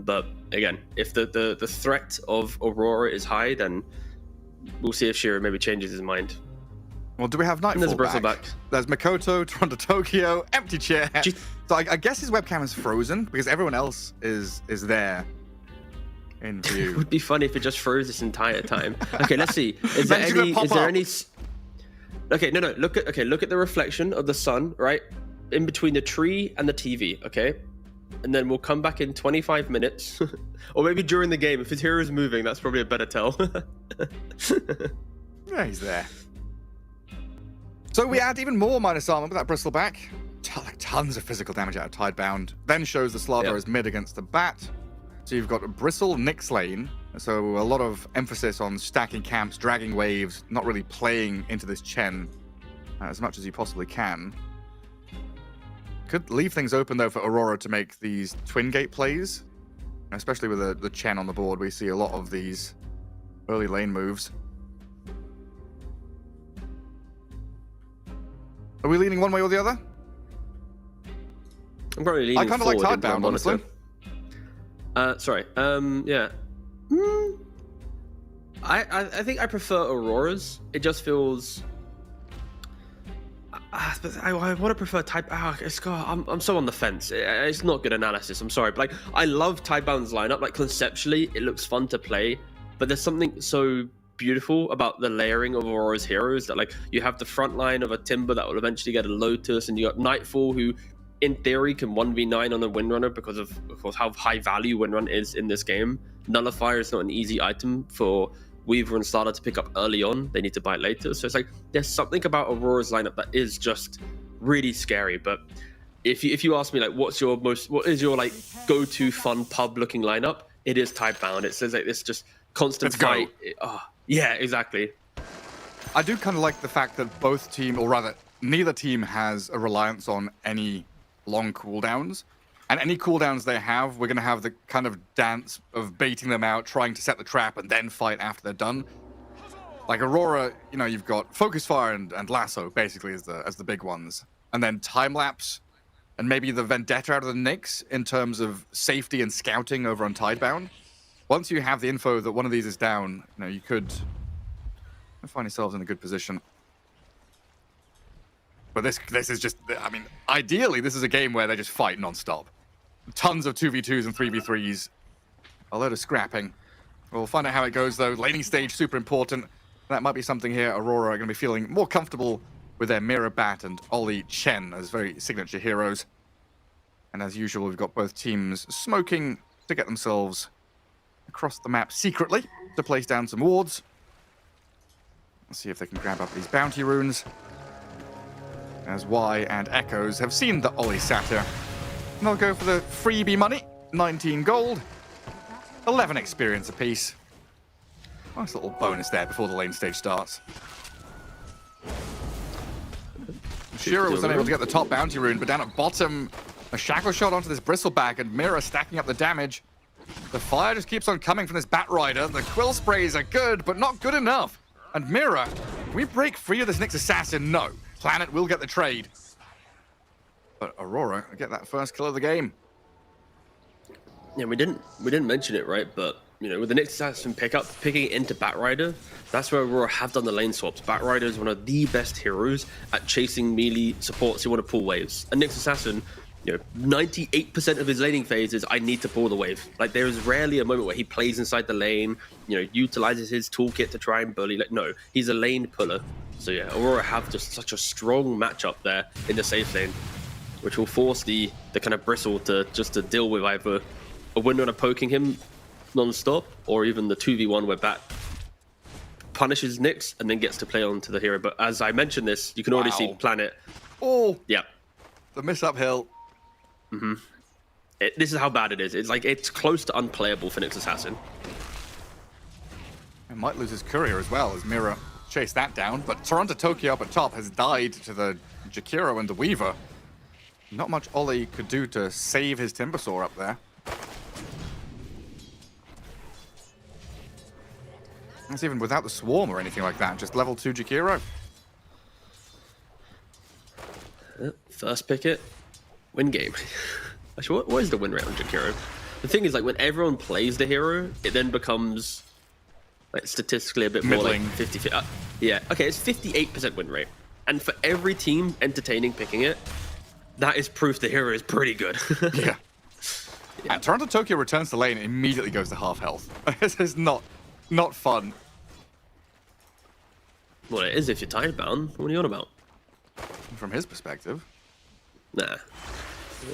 But again, if the threat of Aurora is high, then we'll see if Shiro maybe changes his mind. Well, do we have Nightfall There's a Bristle back. There's Makoto, Toronto, Tokyo, empty chair. So I guess his webcam is frozen because everyone else is there in view. It would be funny if it just froze this entire time. Okay, let's see. Is there any? Okay, no. Look at the reflection of the sun right in between the tree and the TV. Okay, and then we'll come back in 25 minutes, or maybe during the game if his hero is moving. That's probably a better tell. Yeah, he's there. So we add even more minus armor with that Bristle back. Tons of physical damage out of Tidebound. Then shows the Slardar as mid against the Bat. So you've got a Bristle Nyx lane. So a lot of emphasis on stacking camps, dragging waves, not really playing into this Chen as much as you possibly can. Could leave things open though for Aurora to make these twin gate plays. Especially with the Chen on the board, we see a lot of these early lane moves. Are we leaning one way or the other? I'm probably leaning I kind of like forward Tidebound, honestly. Sorry. Yeah. I think I prefer Aurora's. It just feels. I want to prefer Tide. I'm so on the fence. It's not good analysis. I'm sorry, but like I love Tidebound's lineup. Like conceptually, it looks fun to play, but there's something so beautiful about the layering of Aurora's heroes that like you have the front line of a Timber that will eventually get a Lotus, and you got Nightfall who in theory can 1v9 on a Windrunner because of course how high value Windrun is in this game. Nullifier is not an easy item for Weaver and Slardar to pick up early on. They need to buy it later. So it's like there's something about Aurora's lineup that is just really scary. But if you ask me like what is your like go-to fun pub looking lineup, it is Tidebound. It says like this just constant fight. Yeah, exactly. I do kind of like the fact that both team, or rather, neither team has a reliance on any long cooldowns. And any cooldowns they have, we're going to have the kind of dance of baiting them out, trying to set the trap, and then fight after they're done. Like Aurora, you know, you've got Focus Fire and Lasso, basically, as the big ones. And then Time Lapse, and maybe the Vendetta out of the Nyx in terms of safety and scouting over on Tidebound. Once you have the info that one of these is down, you know, you could find yourselves in a good position. But this is just, I mean, ideally, this is a game where they just fight non-stop. Tons of 2v2s and 3v3s. A load of scrapping. We'll find out how it goes, though. Laning stage, super important. That might be something here Aurora are going to be feeling more comfortable with their Mirror Bat and Ollie Chen as very signature heroes. And as usual, we've got both teams smoking to get themselves across the map secretly to place down some wards. Let's see if they can grab up these bounty runes. As Y and Echoes have seen the Ollie Satyr. And they'll go for the freebie money. 19 gold. 11 experience apiece. Nice little bonus there before the lane stage starts. Shiro was unable to get the top bounty rune, but down at bottom, a shackle shot onto this Bristleback, and Mira stacking up the damage. The fire just keeps on coming from this Bat Rider. The quill sprays are good, but not good enough. And Mira, can we break free of this Nyx Assassin? No. Planet will get the trade. But Aurora get that first kill of the game. Yeah, we didn't mention it, right? But you know, with the Nyx Assassin picking it into Bat Rider, that's where Aurora have done the lane swaps. Bat Rider is one of the best heroes at chasing melee supports who want to pull waves. And Nyx Assassin, you know, 98% of his laning phase is I need to pull the wave. Like there is rarely a moment where he plays inside the lane, you know, utilizes his toolkit to try and bully. Like, no, he's a lane puller. So yeah, Aurora have just such a strong matchup there in the safe lane, which will force the kind of Bristle to deal with either a Windrunner poking him non-stop, or even the 2v1 where Bat punishes Nyx and then gets to play onto the hero. But as I mentioned this, you can already see Planet. Oh, yeah, the miss uphill. Mm-hmm. This is how bad it is. It's like it's close to unplayable for Nyx Assassin. It might lose his courier as well as Mira chase that down, but Toronto Tokyo up at top has died to the Jakiro and the Weaver. Not much Ollie could do to save his Timbersaw up there. That's even without the swarm or anything like that. Just level 2 Jakiro. First picket, win game. Actually, what is the win rate on Jakiro? The thing is, like, when everyone plays the hero, it then becomes like statistically a bit more like 50. Yeah, okay, it's 58% win rate, and for every team entertaining picking it, that is proof the hero is pretty good. Yeah. And Toronto Tokyo returns to lane and immediately goes to half health. This is not fun. Well, it is if you're tidebound. What are you on about? From his perspective. Nah,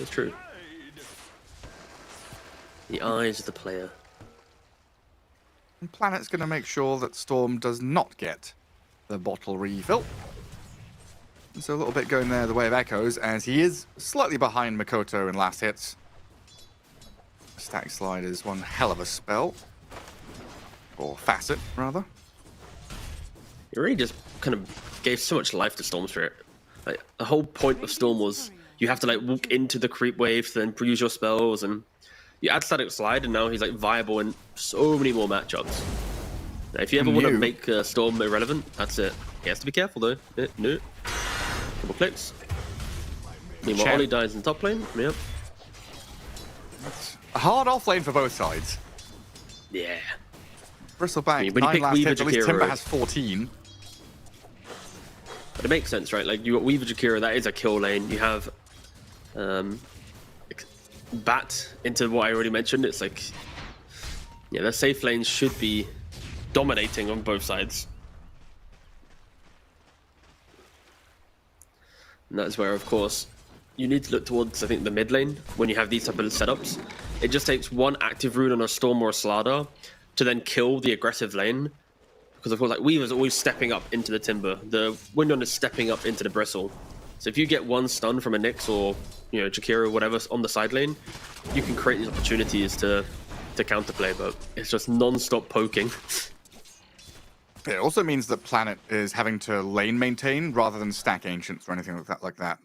it's true. The eyes of the player. And Planet's going to make sure that Storm does not get the bottle refill. So a little bit going there the way of Echoes, as he is slightly behind Makoto in last hits. Stack Slide is one hell of a spell. Or facet, rather. It really just kind of gave so much life to Storm Spirit. Like, the whole point of Storm was you have to like walk into the creep wave to then use your spells, and you add Static Slide, and now he's like viable in so many more matchups. Now, if you ever want to make Storm irrelevant, that's it. He has to be careful though. No. Couple clicks. Meanwhile, Ollie dies in top lane. Yep. A hard off lane for both sides. Yeah. Bristleback, when you 9 pick last Weaver hits, at least Jakiro, Timber has 14. But it makes sense, right? Like, you got Weaver Jakiro, that is a kill lane. You have Bat into what I already mentioned. It's like, yeah, the safe lanes should be dominating on both sides. And that's where, of course, you need to look towards, I think, the mid lane when you have these type of setups. It just takes one active rune on a Storm or a Slardar to then kill the aggressive lane. Because, of course, like, Weaver's always stepping up into the Timber. The Windon is stepping up into the Bristle. So if you get one stun from a Nyx or, you know, Jakiro or whatever on the side lane, you can create these opportunities to counterplay, but it's just non-stop poking. It also means that Planet is having to lane maintain rather than stack Ancients or anything like that.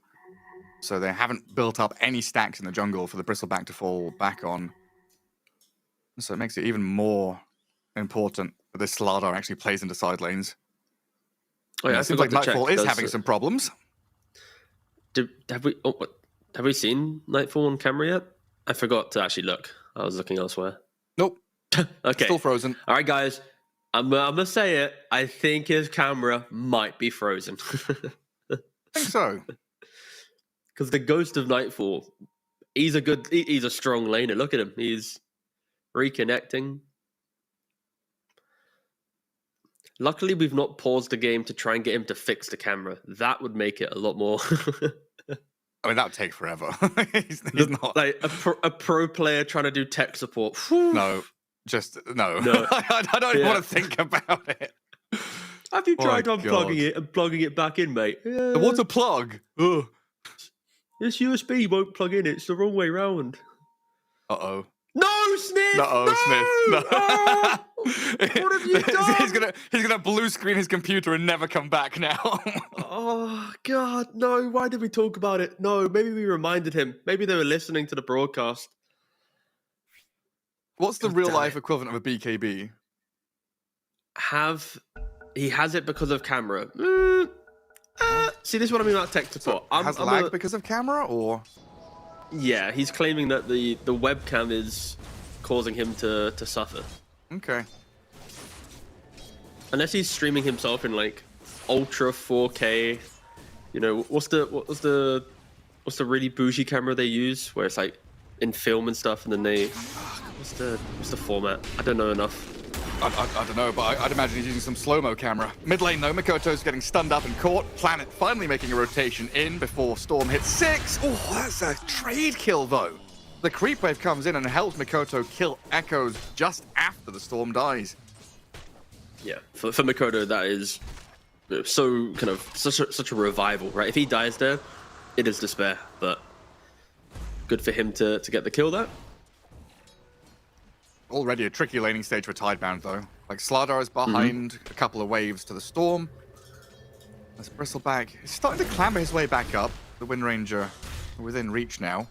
So they haven't built up any stacks in the jungle for the Bristleback to fall back on. So it makes it even more important that this Slardar actually plays into side lanes. Oh yeah, it seems like Nightfall is having some problems. Have we seen Nightfall on camera yet? I forgot to actually look. I was looking elsewhere. Nope. Okay. Still frozen. All right, guys. I'm gonna say it. I think his camera might be frozen. I think so. Because the Ghost of Nightfall, he's a strong laner. Look at him. He's reconnecting. Luckily, we've not paused the game to try and get him to fix the camera. That would make it a lot more. I mean, that would take forever. he's not like a pro player trying to do tech support. No, no. I don't even want to think about it. Have you tried unplugging it and plugging it back in, mate? Yeah. What's a plug? Ugh. This USB won't plug in. It's the wrong way round. Uh-oh. No, Smith! No! Oh! What have you done? He's gonna blue screen his computer and never come back now. Oh, God, no. Why did we talk about it? No, maybe we reminded him. Maybe they were listening to the broadcast. What's the real-life equivalent of a BKB? He has it because of camera. See, this is what I mean about tech support. So has lag because of camera, or? Yeah, he's claiming that the webcam is causing him to suffer. Okay. Unless he's streaming himself in like ultra 4K. You know, what's the really bougie camera they use where it's like in film and stuff, and then they what's the format? I don't know enough. I don't know, but I'd imagine he's using some slow-mo camera. Mid lane, though, Makoto's getting stunned up and caught. Planet finally making a rotation in before Storm hits 6. Oh, that's a trade kill, though. The creep wave comes in and helps Makoto kill Echoes just after the Storm dies. Yeah, for Makoto, that is so kind of such a revival, right? If he dies there, it is despair, but good for him to get the kill there. Already a tricky laning stage for Tidebound, though. Like, Slardar is behind a couple of waves to the Storm. As Bristleback is starting to clamber his way back up. The Wind Ranger within reach now.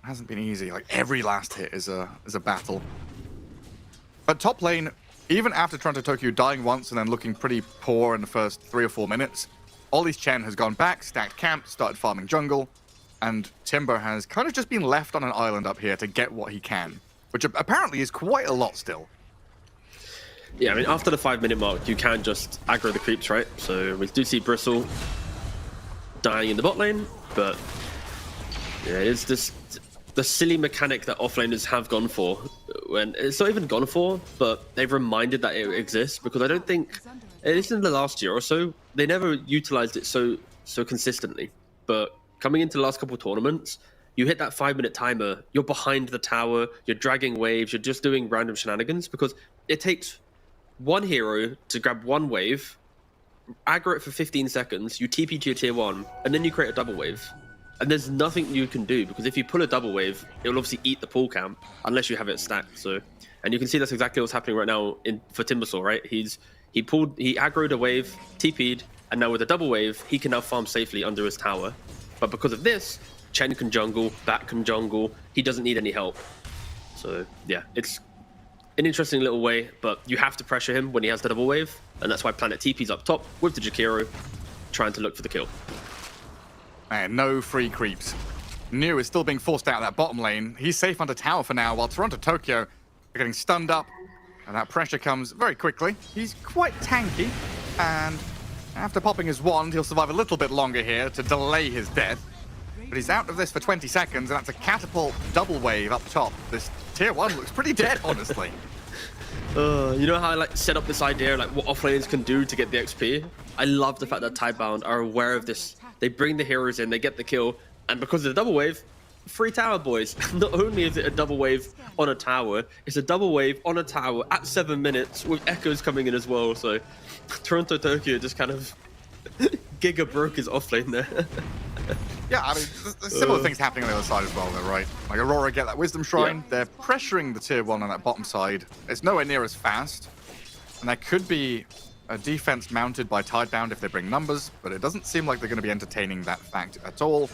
Hasn't been easy. Like every last hit is a battle. But top lane, even after Toronto Tokyo dying once and then looking pretty poor in the first 3 or 4 minutes, Ollie's Chen has gone back, stacked camp, started farming jungle, and Timber has kind of just been left on an island up here to get what he can, which apparently is quite a lot still. Yeah, I mean, after the 5-minute mark, you can just aggro the creeps, right? So we do see Bristle dying in the bot lane, but yeah, it's just the silly mechanic that offlaners have gone for. When it's not even gone for, but they've reminded that it exists, because I don't think, at least in the last year or so, they never utilized it so consistently. But coming into the last couple of tournaments, you hit that 5-minute timer, you're behind the tower, you're dragging waves, you're just doing random shenanigans, because it takes one hero to grab one wave, aggro it for 15 seconds, you TP to your tier 1, and then you create a double wave. And there's nothing you can do, because if you pull a double wave, it will obviously eat the pool camp unless you have it stacked. So, and you can see that's exactly what's happening right now for Timbersaw, right? He aggroed a wave, TP'd, and now with a double wave, he can now farm safely under his tower. But because of this, Chen can jungle, Bat can jungle, he doesn't need any help. So yeah, it's an interesting little way, but you have to pressure him when he has the double wave, and that's why Planet TP's up top with the Jakiro, trying to look for the kill. And no free creeps. New is still being forced out of that bottom lane. He's safe under tower for now, while Toronto Tokyo are getting stunned up, and that pressure comes very quickly. He's quite tanky, and after popping his wand, he'll survive a little bit longer here to delay his death. But he's out of this for 20 seconds, and that's a catapult double wave up top. This tier 1 looks pretty dead, honestly. You know how I like set up this idea, like what offlaners can do to get the XP? I love the fact that Tidebound are aware of this. They bring the heroes in, they get the kill, and because of the double wave, free tower, boys. Not only is it a double wave on a tower, it's a double wave on a tower at 7 minutes with echoes coming in as well. So Toronto Tokyo just kind of giga broke his offlane there. Yeah, I mean, there's similar things happening on the other side as well, though, right? Like Aurora get that Wisdom Shrine, they're pressuring the tier 1 on that bottom side. It's nowhere near as fast, and there could be a defense mounted by Tidebound if they bring numbers, but it doesn't seem like they're going to be entertaining that fact at all.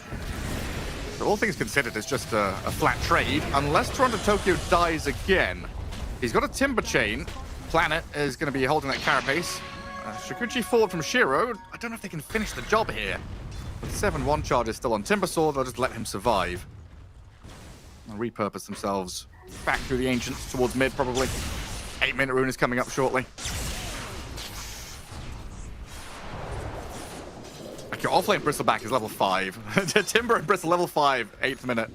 So all things considered, it's just a flat trade, unless Toronto Tokyo dies again. He's got a Timber Chain. Planet is going to be holding that carapace. Shikuchi forward from Shiro. I don't know if they can finish the job here. With 7-1 charges still on Timbersaw, they'll just let him survive. They'll repurpose themselves back through the Ancients towards mid, probably. 8-minute rune is coming up shortly. Your offlane Bristleback is level 5. Timber and Bristle level 5, 8th minute.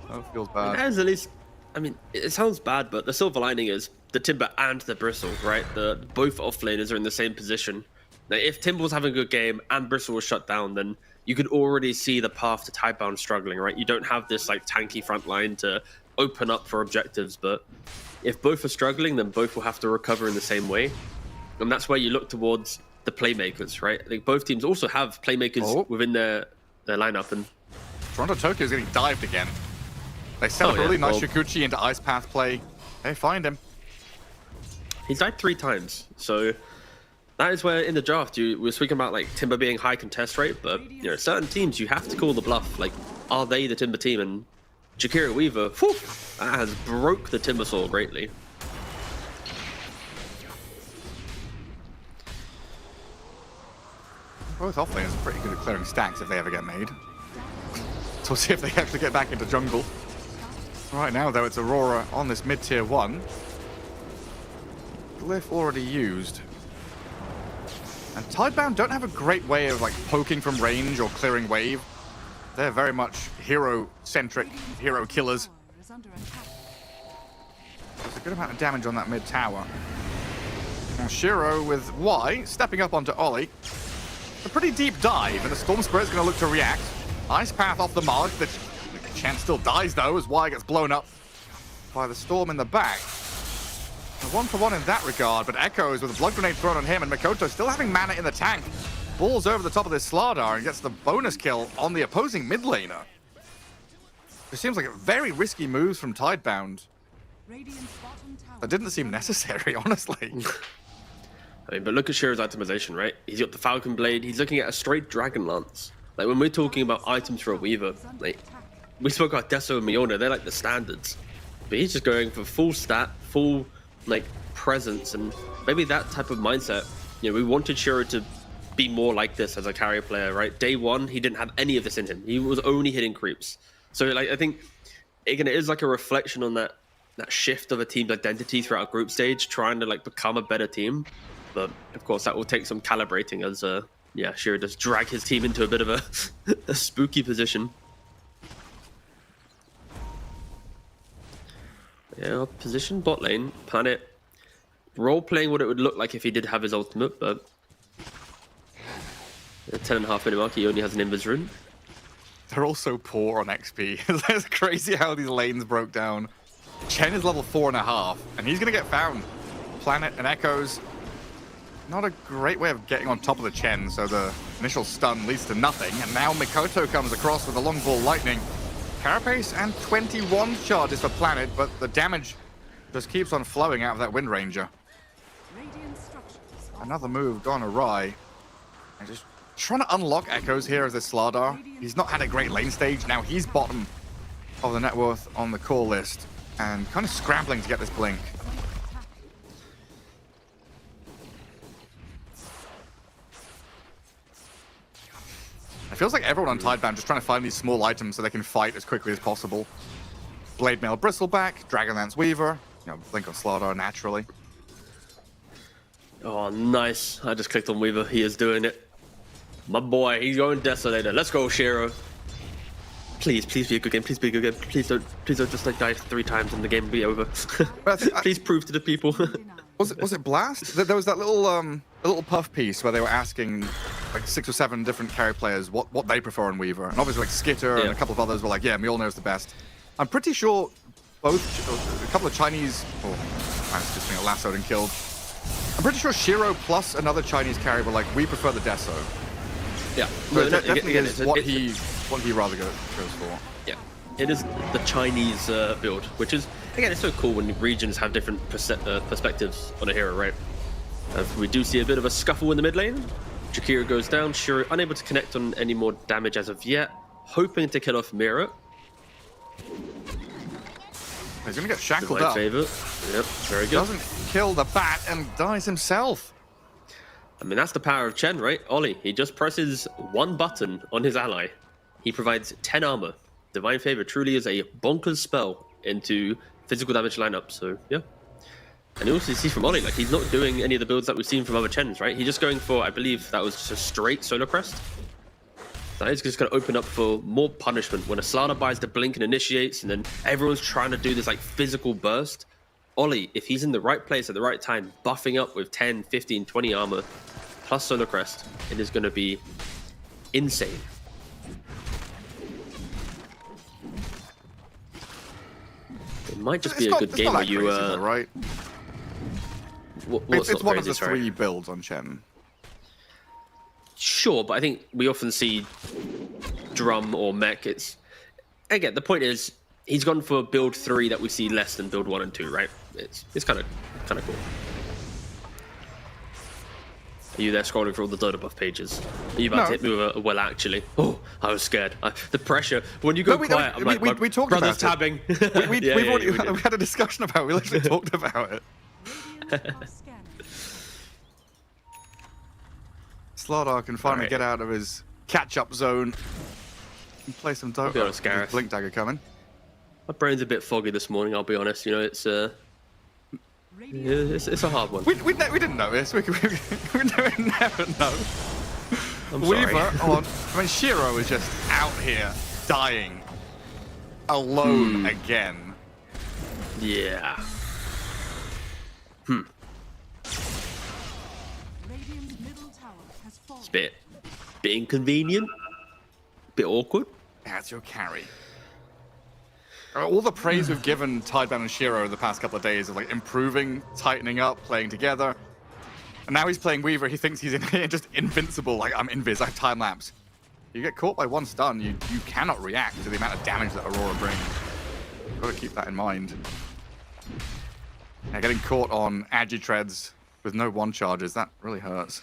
Oh, feels bad. That is at least, I mean, it sounds bad, but the silver lining is the Timber and the Bristle, right? Both offlaners are in the same position. Now, if Timber was having a good game and Bristle was shut down, then you could already see the path to Tidebound struggling, right? You don't have this like tanky front line to open up for objectives, but if both are struggling, then both will have to recover in the same way. And that's where you look towards the playmakers, right? I think both teams also have playmakers within their lineup, and Toronto Tokyo is getting dived again. They set up a really nice Shikuchi into Ice Path play. They find him. He's died 3 times, so that is where in the draft we're speaking about like Timber being high contest rate, but you know, certain teams you have to call the bluff. Like, are they the Timber team? And Jakiro Weaver, whew, that has broke the Timbersaw greatly. Both offlaners are pretty good at clearing stacks if they ever get made. So we'll see if they actually get back into jungle. Right now, though, it's Aurora on this mid-tier 1. Glyph already used. And Tidebound don't have a great way of like poking from range or clearing wave. They're very much hero-centric, hero killers. There's a good amount of damage on that mid-tower. Now Shiro with Y stepping up onto Ollie. A pretty deep dive, and the Storm Spirit's going to look to react. Ice Path off the mark. The chance still dies, though, as Y gets blown up by the Storm in the back. A 1-for-1 in that regard, but Echoes with a Blood Grenade thrown on him, and Makoto still having mana in the tank. Balls over the top of this Slardar and gets the bonus kill on the opposing mid laner. It seems like a very risky moves from Tidebound. That didn't seem necessary, honestly. I mean, but look at Shiro's itemization, right? He's got the Falcon Blade. He's looking at a straight Dragon Lance. Like when we're talking about items for a Weaver, like we spoke about Deso and Miona, they're like the standards. But he's just going for full stat, full like presence, and maybe that type of mindset. You know, we wanted Shiro to be more like this as a carry player, right? Day one, he didn't have any of this in him. He was only hitting creeps. So like I think again, it is like a reflection on that shift of a team's identity throughout a group stage, trying to like become a better team. But of course, that will take some calibrating as Shiro does drag his team into a bit of a spooky position. Yeah, position bot lane, Planet role playing what it would look like if he did have his ultimate, but at 10.5 minute mark, he only has an invis rune. They're all so poor on XP. It's crazy how these lanes broke down. Chen is level 4.5, and he's gonna get found. Planet and Echoes. Not a great way of getting on top of the Chen, so the initial stun leads to nothing, and now Mikoto comes across with a long ball lightning. Carapace and 21 charges for Planet, but the damage just keeps on flowing out of that Wind Ranger. Another move gone awry. And just trying to unlock Echoes here as a Slardar. He's not had a great lane stage. Now he's bottom of the net worth on the call list and kind of scrambling to get this blink. It feels like everyone on Tidebound just trying to find these small items so they can fight as quickly as possible. Blade Mail Bristleback, Dragonlance Weaver, you know, blink on Slardar naturally. Oh, nice. I just clicked on Weaver. He is doing it. My boy, he's going Desolator. Let's go, Shiro. Please be a good game. Please be a good game. Please don't just like die 3 times and the game be over. Please prove to the people. Was it Blast? There was that little puff piece where they were asking like 6 or 7 different carry players what they prefer in Weaver, and obviously like Skitter and a couple of others were like, yeah, Mjolnir is the best. I'm pretty sure a couple of Chinese, man's just being lassoed and killed. I'm pretty sure Shiro plus another Chinese carry were like, we prefer the Deso. Yeah, so it definitely is what he rather goes for. Yeah, it is the Chinese build, which is again, it's so cool when regions have different perspectives on a hero, right? We do see a bit of a scuffle in the mid lane. Jakiro goes down, Shiro unable to connect on any more damage as of yet, hoping to kill off Mira. He's gonna get shackled up. Favor. Yep, very good. Doesn't kill the bat and dies himself. I mean, that's the power of Chen, right? Ollie, he just presses one button on his ally. He provides 10 armor. Divine Favor truly is a bonkers spell into physical damage lineup, so yeah. And you also see from Ollie, like, he's not doing any of the builds that we've seen from other Chens, right? He's just going for, I believe that was just a straight Solar Crest. That is just going to open up for more punishment when a Slardar buys the blink and initiates, and then everyone's trying to do this, like, physical burst. Ollie, if he's in the right place at the right time, buffing up with 10, 15, 20 armor, plus Solar Crest, it is going to be insane. It might just be a good game where you... though, right? It's one of the 3 builds on Chen. Sure, but I think we often see Drum or Mech. It's again, the point is he's gone for build 3 that we see less than build 1 and 2, right? It's kind of cool. Are you there scrolling through all the Dota buff pages? Are you about to hit me with a well, actually? Oh, I was scared. The pressure. When you go quiet, I'm like, we talked brother's about tabbing. We had a discussion about it. We literally talked about it. Slardar can finally get out of his catch-up zone and play some Dota. Blink Dagger coming. My brain's a bit foggy this morning, I'll be honest. You know, it's a hard one. We didn't notice. We never know. I'm Weaver sorry. on. I mean, Shiro is just out here dying alone again. Yeah. It's a bit inconvenient, bit awkward. That's your carry. All the praise we've given Tidebound and Shiro the past couple of days of like improving, tightening up, playing together. And now he's playing Weaver, he thinks he's just invincible, like I'm invis, I have time lapse. You get caught by one stun, you cannot react to the amount of damage that Aurora brings. You've got to keep that in mind. Now, getting caught on Agitreads with no 1 charges, that really hurts.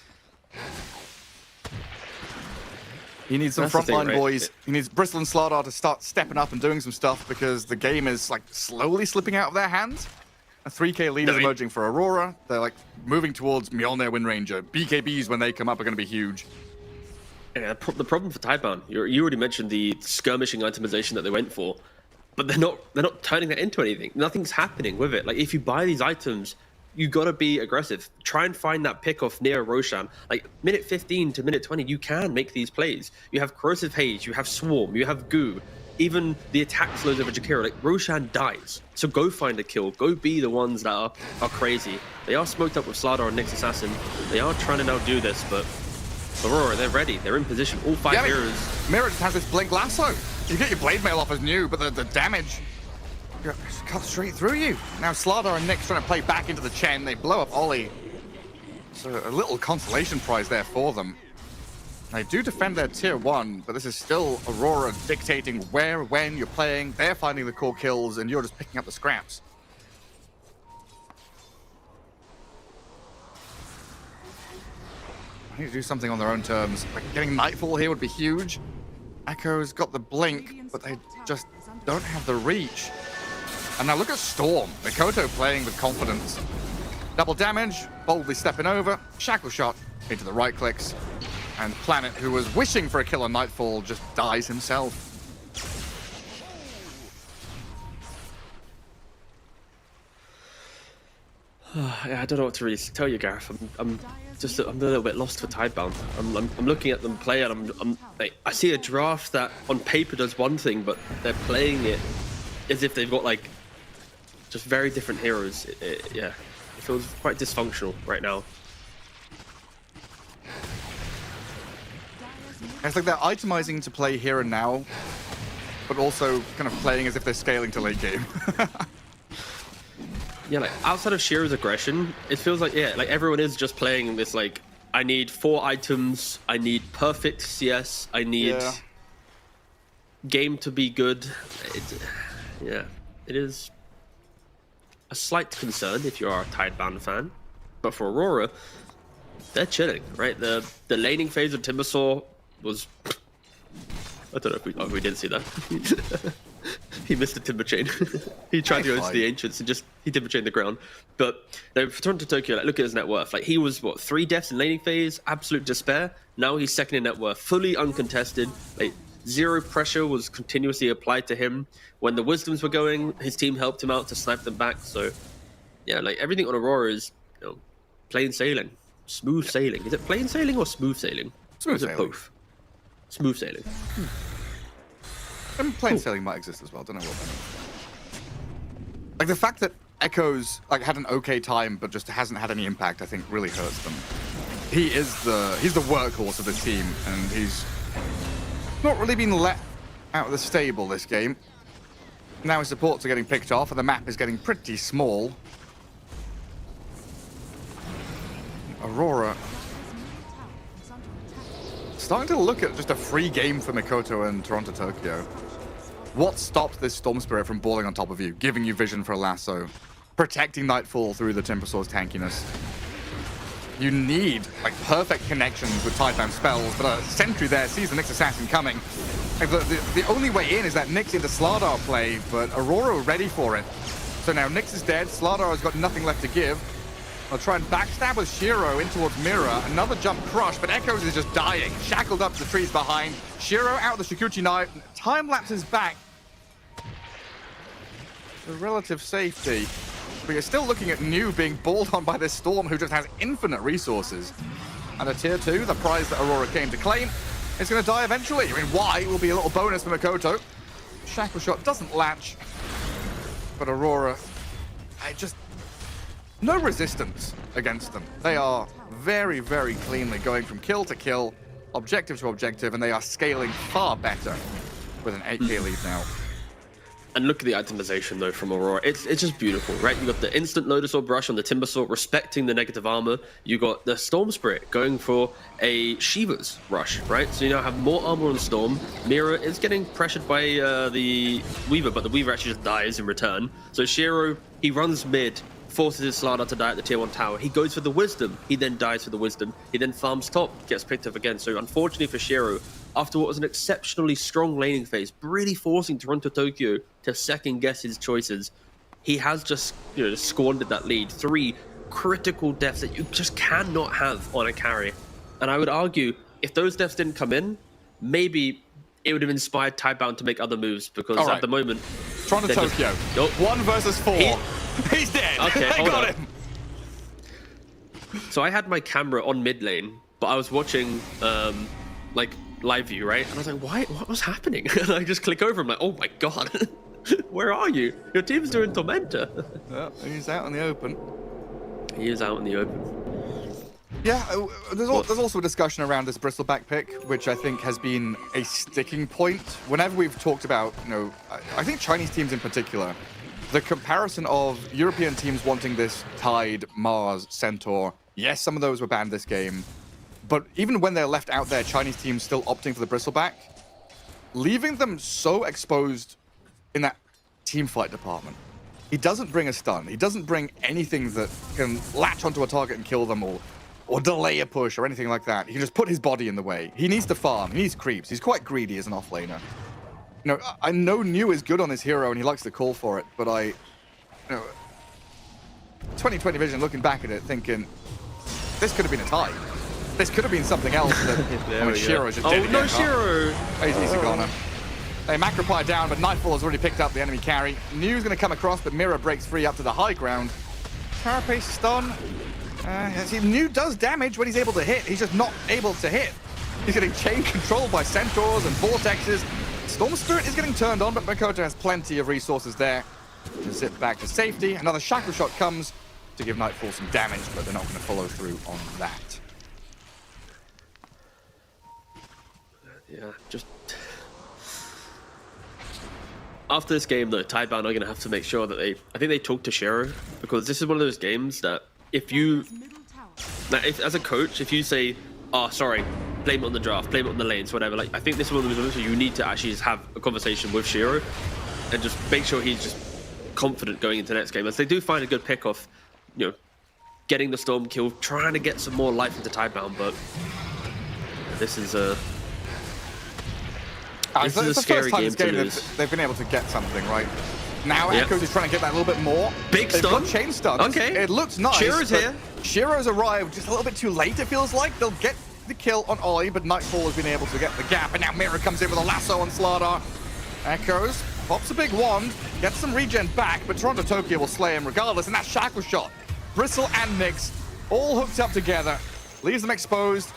He needs some That's the thing, frontline right? boys. He needs Bristol and Slardar to start stepping up and doing some stuff because the game is like slowly slipping out of their hands. A 3K lead is emerging for Aurora. They're like moving towards Mjolnir Wind Ranger. BKBs when they come up are going to be huge. Yeah, the problem for Tidebound, you already mentioned the skirmishing itemization that they went for, but they're not turning that into anything. Nothing's happening with it. Like if you buy these items, you gotta be aggressive. Try and find that pick off near Roshan. Like minute 15 to minute 20, you can make these plays. You have Corrosive Haze, you have Swarm, you have Goo. Even the attack slows over Jakiro. Like Roshan dies, so go find a kill. Go be the ones that are crazy. They are smoked up with Slardar and Nyx Assassin. They are trying to now do this, but Aurora, they're ready. They're in position. All 5 heroes. Mira just has this Blink Lasso. You get your Blade Mail off as new, but the damage cut straight through you. Now Slardar and Nyx trying to play back into the Chen. They blow up Ollie. So a little consolation prize there for them. They do defend their tier 1, but this is still Aurora dictating where, when you're playing. They're finding the core kills, and you're just picking up the scraps. I need to do something on their own terms. Like getting Nightfall here would be huge. Echo's got the blink, but they just don't have the reach. And now look at Storm. Mikoto playing with confidence. Double damage, boldly stepping over. Shackle shot into the right clicks. And Planet, who was wishing for a kill on Nightfall, just dies himself. Yeah, I don't know what to really tell you, Gareth. I'm a little bit lost for Tidebound. I'm looking at them play, and I see a draft that on paper does one thing, but they're playing it as if they've got like just very different heroes. Yeah, it feels quite dysfunctional right now. It's like they're itemizing to play here and now, but also kind of playing as if they're scaling to late game. Yeah, like outside of Shearer's aggression, it feels like like everyone is just playing this like I need 4 items, I need perfect CS, I need game to be good. It is a slight concern if you are a Tidebound fan, but for Aurora, they're chilling, right? The laning phase of Timbersaw was, I don't know if we didn't see that. He missed the timber chain. He tried to go into the ancients and he timber chained the ground. But no, for Toronto Tokyo, like, look at his net worth. Like he was 3 deaths in laning phase, absolute despair. Now he's second in net worth, fully uncontested. Like 0 pressure was continuously applied to him. When the wisdoms were going, his team helped him out to snipe them back. So yeah, like everything on Aurora is plain sailing, smooth sailing. Is it plain sailing or smooth sailing? Smooth sailing. Both. Smooth sailing. And plain sailing might exist as well. Don't know what that means. Like the fact that Echoes had an okay time, but just hasn't had any impact, I think really hurts them. He's the workhorse of the team, and he's not really been let out of the stable this game. Now his supports are getting picked off, and the map is getting pretty small. Aurora starting to look at just a free game for Mikoto and Toronto Tokyo. What stopped this Storm Spirit from balling on top of you, giving you vision for a lasso, protecting Nightfall through the Timbersaw's tankiness? You need perfect connections with Tidebound spells, but a sentry there sees the Nyx Assassin coming. The only way in is that Nyx into Slardar play, but Aurora ready for it. So now Nyx is dead, Slardar has got nothing left to give. I'll try and backstab with Shiro in towards Mira. Another jump crush, but Echoes is just dying. Shackled up to the trees behind. Shiro out with the Shikuchi knife. Time lapses back. The relative safety. But you're still looking at New being balled on by this Storm who just has infinite resources. And a tier 2, the prize that Aurora came to claim, is going to die eventually. I mean, Y will be a little bonus for Mikoto. Shackle shot doesn't latch. But Aurora, no resistance against them. They are very, very cleanly going from kill to kill, objective to objective, and they are scaling far better with an 8k lead now. And look at the itemization, though, from Aurora. It's just beautiful, right? You got the instant Lotus Orb Rush on the Timbersaw, respecting the negative armor. You got the Storm Spirit going for a Shiva's Rush, right? So you now have more armor on Storm. Mira is getting pressured by the Weaver, but the Weaver actually just dies in return. So Shiro, he runs mid, forces his Slardar to die at the tier 1 tower. He goes for the Wisdom. He then dies for the Wisdom. He then farms top, gets picked up again. So unfortunately for Shiro, after what was an exceptionally strong laning phase, really forcing Toronto Tokyo to second guess his choices. He has just, squandered that lead. 3 critical deaths that you just cannot have on a carry. And I would argue, if those deaths didn't come in, maybe it would have inspired Tidebound to make other moves, because at the moment... Toronto Tokyo. 1 versus 4. He's dead. Okay, they got him. So I had my camera on mid lane, but I was watching live view, right? And I was like, what was happening? And I just click over, I'm like, oh my god, where are you? Your team's doing Tormentor. Yeah, he's out in the open. He is out in the open. Yeah, there's also a discussion around this Bristleback pick, which I think has been a sticking point. Whenever we've talked about, I think Chinese teams in particular, the comparison of European teams wanting this Tide, Mars, Centaur. Yes, some of those were banned this game, but even when they're left out there, Chinese teams still opting for the Bristleback, leaving them so exposed in that team fight department. He doesn't bring a stun. He doesn't bring anything that can latch onto a target and kill them, or delay a push or anything like that. He can just put his body in the way. He needs to farm. He needs creeps. He's quite greedy as an offlaner. I know New is good on his hero and he likes to call for it, but 2020 vision, looking back at it, thinking this could have been a tie. This could have been something else. Shiro just did it. No, Shiro! He's easy corner. They Macropie down, but Nightfall has already picked up the enemy carry. New's going to come across, but Mirror breaks free up to the high ground. Carapace stun. See, New does damage when he's able to hit. He's just not able to hit. He's getting chain controlled by Centaurs and Vortexes. Storm Spirit is getting turned on, but Makoto has plenty of resources there to zip back to safety. Another Shackle Shot comes to give Nightfall some damage, but they're not going to follow through on that. Yeah, just... After this game, though, Tidebound are going to have to make sure that I think they talk to Shiro, because this is one of those games that if you... as a coach, if you say, oh, sorry, blame it on the draft, blame it on the lanes, whatever, I think this is one of those moments where you need to actually just have a conversation with Shiro and just make sure he's just confident going into the next game. As they do find a good pick off, getting the Storm kill, trying to get some more life into Tidebound, but this is a... This is a scary game to lose. They've been able to get something, right? Now Echoes is trying to get that a little bit more. Big They've stun. got chain stuns. Okay. It looks nice. Shiro's here. Shiro's arrived just a little bit too late, it feels like. They'll get the kill on Ollie, but Nightfall has been able to get the gap. And now Mirror comes in with a lasso on Slardar. Echoes pops a big wand, gets some regen back, but Toronto Tokyo will slay him regardless. And that Shackle Shot. Bristle and Nyx all hooked up together. Leaves them exposed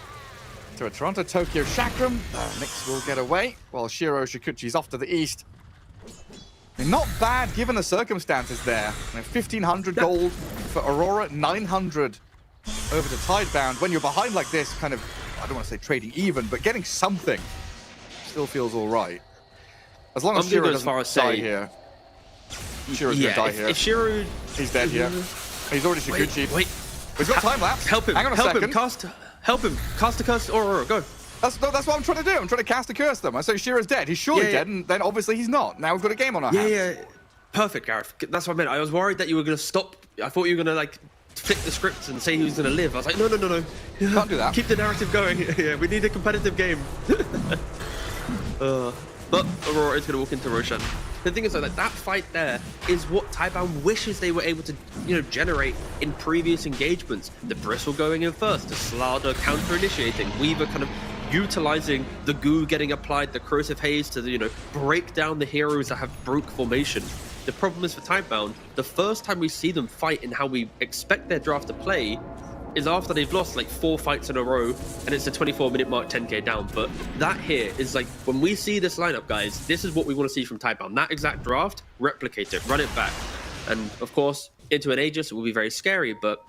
to a Toronto Tokyo Chakram. Nyx will get away while Shiro Shikuchi's off to the east. Not bad given the circumstances there. 1,500 gold for Aurora, 900 over to Tidebound. When you're behind like this, kind of, I don't want to say trading even, but getting something still feels all right. As long as Shiro doesn't die here. Shiro's going to die here. If Shiro... He's dead here. He's already Shikuchi. Wait. He's got time lapse. Help him. Hang on a second. Help him. Cast a curse. Aurora, go. That's what I'm trying to do. I'm trying to cast a curse them. I say Shiro's dead. He's surely dead, and then obviously he's not. Now we've got a game on our hands. Yeah. Perfect, Gareth. That's what I meant. I was worried that you were going to stop. I thought you were going to, flick the script and say he was going to live. I was like, no. Can't do that. Keep the narrative going. Yeah, we need a competitive game. But Aurora is going to walk into Roshan. The thing is, though, that fight there is what Tidebound wishes they were able to, generate in previous engagements. The Bristle going in first, the Slardar counter-initiating, Weaver kind of utilizing the goo getting applied, the corrosive haze to, break down the heroes that have broke formation. The problem is for Tidebound, the first time we see them fight in how we expect their draft to play is after they've lost 4 fights in a row and it's the 24-minute mark, 10k down. But that here is when we see this lineup, guys, this is what we want to see from Tidebound. That exact draft, replicate it, run it back. And of course, into an Aegis, it will be very scary, but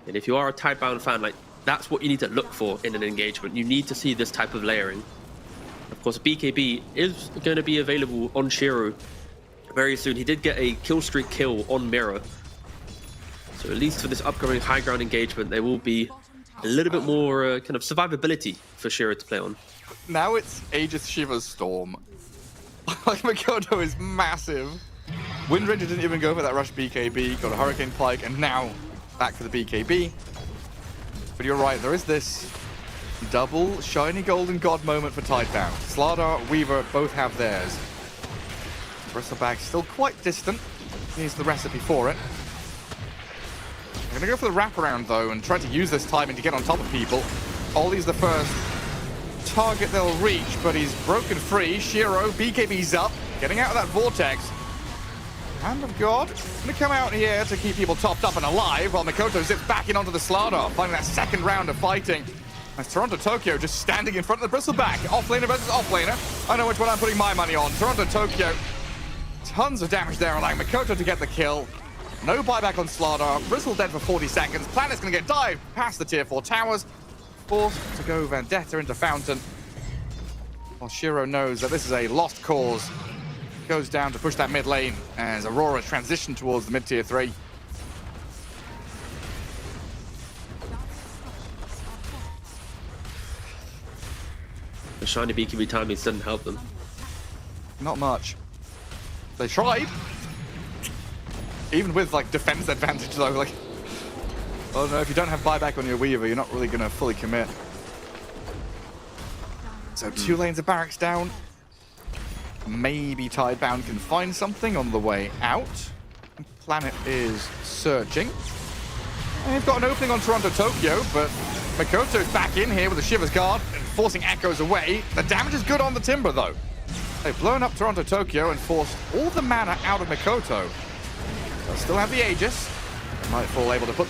if you are a Tidebound fan, that's what you need to look for in an engagement. You need to see this type of layering. Of course, BKB is going to be available on Shiro very soon. He did get a kill streak kill on Mirror. So at least for this upcoming high ground engagement, there will be a little bit more kind of survivability for Shiro to play on. Now it's Aegis Shiva's Storm. Makoto is massive. Windranger didn't even go for that rush BKB, got a Hurricane Pike, and now back for the BKB. But you're right, there is this Double shiny golden god moment for Tidebound. Slardar, Weaver both have theirs. Bristleback still quite distant. Here's the recipe for it. They're going to go for the wraparound, though, and try to use this timing to get on top of people. Ollie's the first target they'll reach, but he's broken free. Shiro, BKB's up, getting out of that vortex. Hand of God going to come out here to keep people topped up and alive, while Mikoto zips back in onto the Slardar, finding that second round of fighting. As Toronto Tokyo just standing in front of the Bristleback. Offlaner versus offlaner. I know which one I'm putting my money on. Toronto Tokyo. Tons of damage there, allowing Mikoto to get the kill. No buyback on Slardar. Bristle dead for 40 seconds. Planet's going to get dived past the tier 4 towers. Forced to go Vendetta into Fountain. While Shiro knows that this is a lost cause. Goes down to push that mid lane as Aurora transition towards the mid tier 3. The shiny BKB timings didn't help them. Not much. They tried. Even with like defense advantage though, like, oh no, if you don't have buyback on your Weaver, you're not really gonna fully commit. So 2 lanes of barracks down. Maybe Tidebound can find something on the way out. Planet is searching. And they've got an opening on Toronto Tokyo, but Mikoto's back in here with a Shiver's Guard and forcing Echoes away. The damage is good on the Timber though. They've blown up Toronto Tokyo and forced all the mana out of Mikoto. They'll still have the Aegis. Nightfall able to put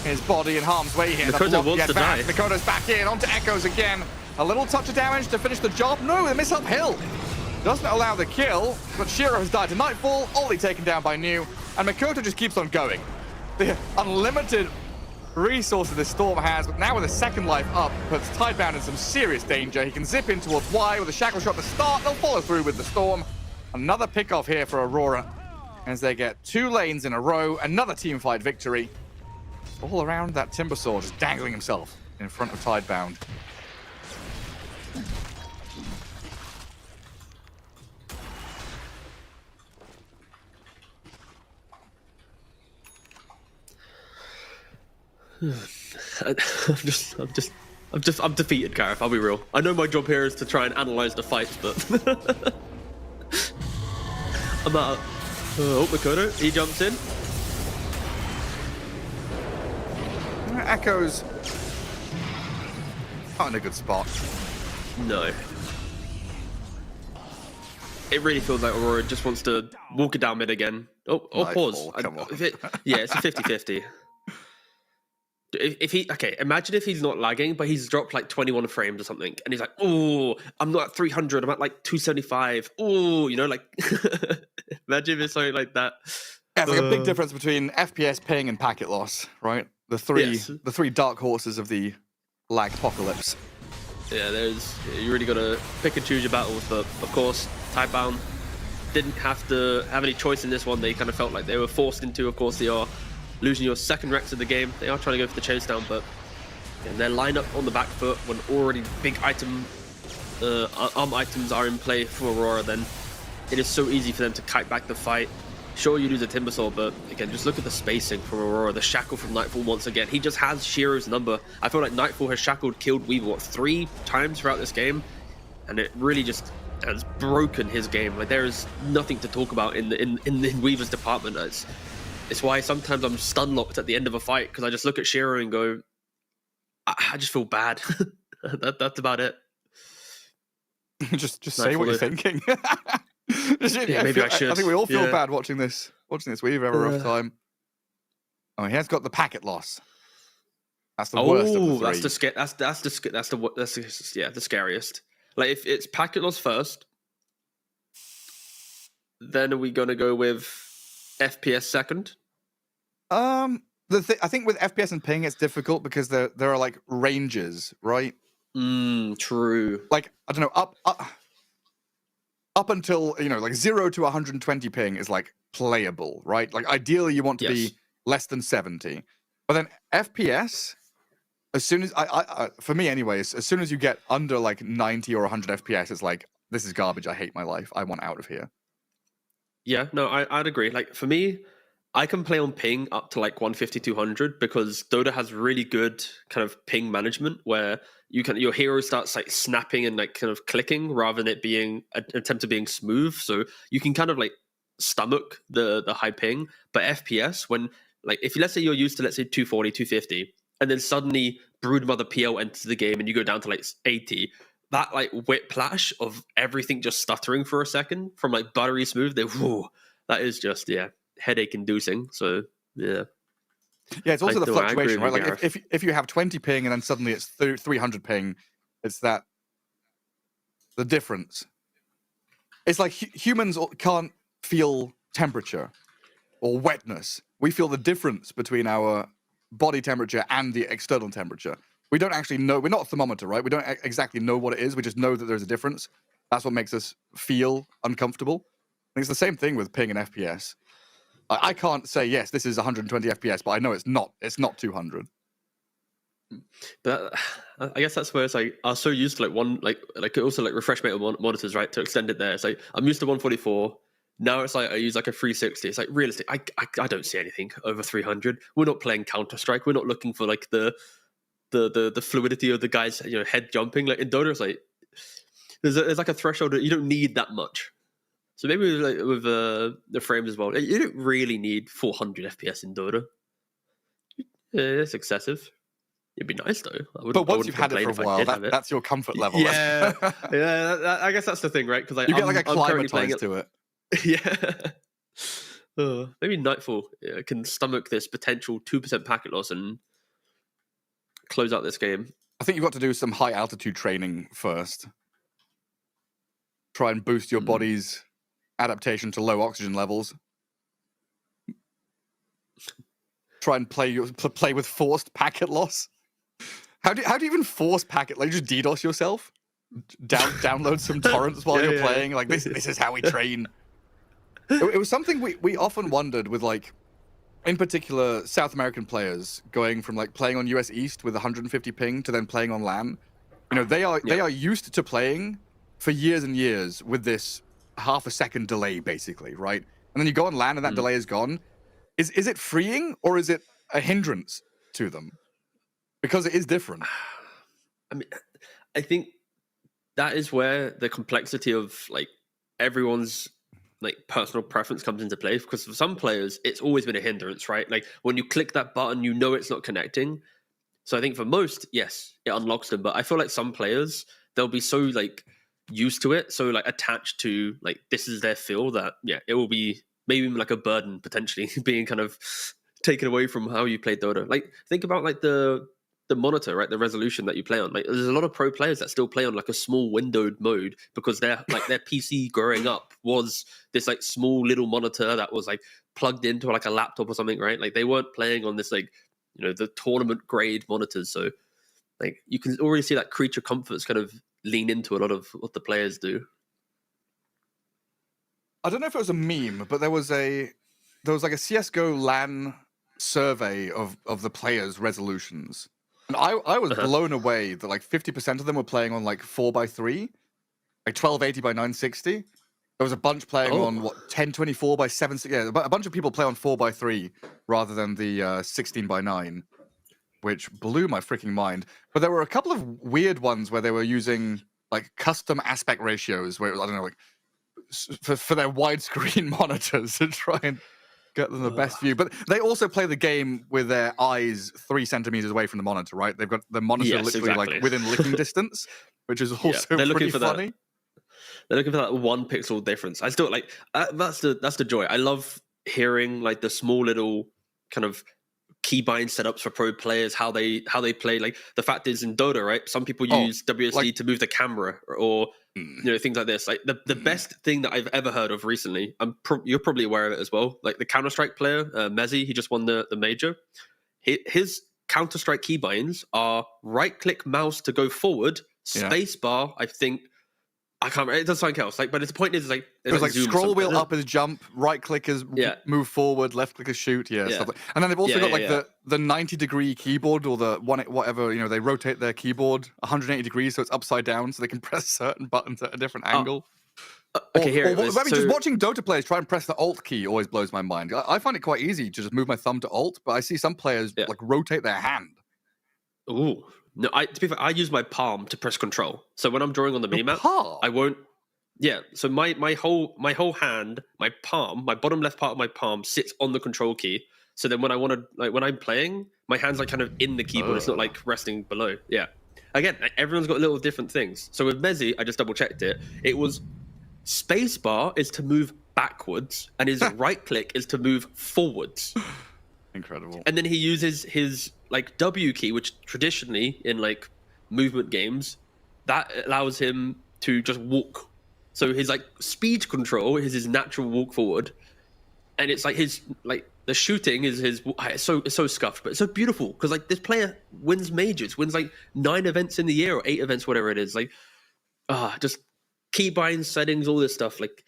his body in harm's way here. Mikoto wants to die. Mikoto's back in, onto Echoes again. A little touch of damage to finish the job. No, they miss uphill. Doesn't allow the kill, but Shiro has died to Nightfall. Ollie taken down by New, and Mikoto just keeps on going. The unlimited resources this Storm has, but now with a second life up, puts Tidebound in some serious danger. He can zip in towards Y with a shackle shot to start. They'll follow through with the Storm. Another pick-off here for Aurora as they get 2 lanes in a row. Another teamfight victory. All around that Timbersaw just dangling himself in front of Tidebound. I'm defeated, Gareth. I'll be real. I know my job here is to try and analyze the fights, but I'm out. Oh, Mikoto, he jumps in. Echoes not in a good spot. No. It really feels like Aurora just wants to walk it down mid again. Oh, pause. Come on. Yeah, it's a 50-50. If he imagine if he's not lagging, but he's dropped like 21 frames or something, and he's like, "Oh, I'm not at 300. I'm at like 275. Oh, you know, like imagine if it's something like that." Yeah, it's like a big difference between FPS ping and packet loss, right? The three dark horses of the lag apocalypse. Yeah, you really got to pick and choose your battles, but of course, Tidebound didn't have to have any choice in this one. They kind of felt like they were forced into. Of course, they are losing your second Rex of the game. They are trying to go for the chase down, but their lineup on the back foot when already big arm items are in play for Aurora, then it is so easy for them to kite back the fight. Sure, you lose a Timbersaw, but again, just look at the spacing from Aurora. The shackle from Nightfall once again. He just has Shiro's number. I feel like Nightfall has killed Weaver, 3 times throughout this game? And it really just has broken his game. Like, there is nothing to talk about in Weaver's department. It's why sometimes I'm stun locked at the end of a fight, because I just look at Shiro and go, I just feel bad. That's about it. just say what you're thinking. Maybe I should. I think we all feel bad watching this Weaver have a rough time. Oh, he has got the packet loss. That's the worst of the 3. That's the scariest. Like, if it's packet loss first, then are we gonna go with FPS second? I think with FPS and ping, it's difficult because there are like ranges, right? True. Like, I don't know, up until, you know, like 0 to 120 ping is like playable, right? Like, ideally you want to be less than 70, but then FPS, as soon as for me anyways, as soon as you get under like 90 or 100 FPS, it's like, this is garbage. I hate my life. I want out of here. Yeah, no, I'd agree. Like, for me, I can play on ping up to like 150, 200 because Dota has really good kind of ping management where your hero starts like snapping and like kind of clicking rather than it being an attempt of being smooth. So you can kind of like stomach the high ping. But FPS, when like if let's say you're used to let's say 240, 250, and then suddenly Broodmother PL enters the game and you go down to like 80, that like whiplash of everything just stuttering for a second from like buttery smooth, that is just headache inducing. So yeah. Yeah, it's also the I fluctuation, agree right? with Like if you have 20 ping and then suddenly it's 300 ping, it's the difference. It's like humans can't feel temperature or wetness. We feel the difference between our body temperature and the external temperature. We don't actually know. We're not a thermometer, right? We don't exactly know what it is. We just know that there's a difference. That's what makes us feel uncomfortable. I think it's the same thing with ping and FPS. I can't say yes, this is 120 FPS, but I know it's not. It's not 200. But I guess that's where it's like I was so used to like also like refresh rate on monitors, right? To extend it there, it's like I'm used to 144. Now it's like I use like a 360. It's like realistic. I don't see anything over 300. We're not playing Counter-Strike. We're not looking for like the fluidity of the guys, head jumping. Like in Dota, it's like there's like a threshold that you don't need that much. So maybe with the frames as well, you don't really need 400 FPS in Dota. Yeah, it's excessive. It'd be nice though. But once you've had it for a while, that's your comfort level. Yeah, yeah. I guess that's the thing, right? Because you get like acclimatized to it. Yeah. Maybe Nightfall can stomach this potential 2% packet loss and close out this game. I think you've got to do some high altitude training first. Try and boost your body's adaptation to low oxygen levels. Try and play with forced packet loss. How do you even force packet? Like just DDoS yourself? Download some torrents while you're playing. Like this is how we train. It was something we often wondered with like, in particular, South American players going from like playing on US East with 150 ping to then playing on LAN. They are used to playing for years and years with this half a second delay, basically, right? And then you go on LAN and that delay is gone. Is it freeing or is it a hindrance to them? Because it is different. I mean, I think that is where the complexity of like everyone's like personal preference comes into play. Because for some players, it's always been a hindrance, right? Like when you click that button, it's not connecting. So I think for most, yes, it unlocks them. But I feel like some players, they'll be so like used to it, so like attached to like this is their feel that it will be maybe like a burden potentially being kind of taken away from how you play Dota. Like think about like the monitor, right? The resolution that you play on. Like there's a lot of pro players that still play on like a small windowed mode because their PC growing up was this like small little monitor that was like plugged into like a laptop or something, right? Like they weren't playing on this like the tournament grade monitors. So like you can already see that creature comforts kind of lean into a lot of what the players do. I don't know if it was a meme, but there was like a CS:GO LAN survey of the players' resolutions. And I was blown away that like 50% of them were playing on like 4x3, like 1280 by 960. There was a bunch playing on 1024 by 760. Yeah, a bunch of people play on 4x3 rather than the 16x9, which blew my freaking mind. But there were a couple of weird ones where they were using like custom aspect ratios, where it was, I don't know, like for their widescreen monitors to try and get them the best view. But they also play the game with their eyes 3 centimeters away from the monitor, right? They've got the monitor literally like within licking distance, which is also pretty funny. They're looking for that 1 pixel difference. I still like that's the joy. I love hearing like the small little kind of keybind setups for pro players, how they play. Like the fact is in Dota, right? Some people use WSD to move the camera or things like this. Like the best thing that I've ever heard of recently, you're probably aware of it as well. Like the Counter-Strike player, Mezzi, he just won the major. His Counter-Strike keybinds are right-click mouse to go forward, space bar, I think. I can't remember. It does something else. Like, but the point is like it was like scroll wheel up is jump, right click is move forward, left click is shoot. Stuff like. And then they've also got like the 90-degree keyboard or the one whatever. They rotate their keyboard 180 degrees so it's upside down so they can press certain buttons at a different angle. Okay, here. Just watching Dota players try and press the Alt key always blows my mind. I find it quite easy to just move my thumb to Alt, but I see some players like rotate their hand. Ooh, No, to be fair, I use my palm to press control. So when I'm drawing on the minimap, palm? I won't. Yeah. So my whole hand, my palm, my bottom left part of my palm sits on the control key. So then when I want to, like when I'm playing, my hand's like kind of in the keyboard. It's not like resting below. Yeah. Again, everyone's got little different things. So with Mezzi, I just double checked it. It was spacebar is to move backwards, and his right click is to move forwards. Incredible. And then he uses his like W key, which traditionally in like movement games, that allows him to just walk. So his like speed control is his natural walk forward, and it's like his like the shooting is his. It's so scuffed, but it's so beautiful because like this player wins majors, wins like 9 events in the year or 8 events, whatever it is. Like, just keybind settings, all this stuff. Like,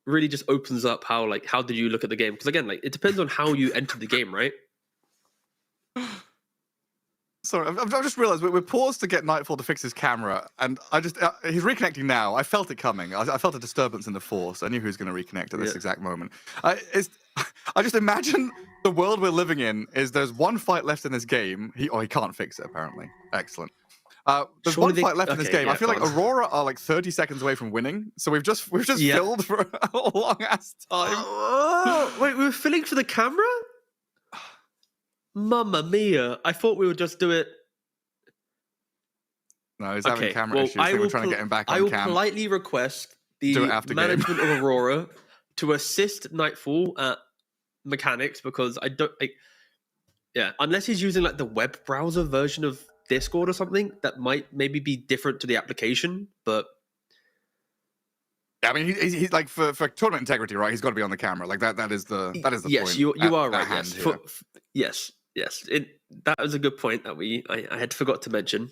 really just opens up how did you look at the game? Because again, like it depends on how you enter the game, right? Sorry, I've just realised we're paused to get Nightfall to fix his camera, and I just he's reconnecting now. I felt it coming. I felt a disturbance in the force. I knew he was going to reconnect at this exact moment. I just imagine the world we're living in is there's one fight left in this game. He can't fix it apparently. Excellent. There's one fight left in this game. I feel like Aurora are like 30 seconds away from winning, so we've just filled for a long ass time. Oh, wait, we were filling for the camera? Mamma mia! I thought we would just do it. No, he's having camera issues. So we're trying to get him back on I will cam. politely request the management of Aurora to assist Nightfall at mechanics because I don't like. Yeah, unless he's using like the web browser version of Discord or something, that might maybe be different to the application, but. Yeah, I mean, he's like for tournament integrity, right? He's got to be on the camera. Like that is the yes, point. Yes, you are right. Yes, yes. That was a good point that I had forgot to mention.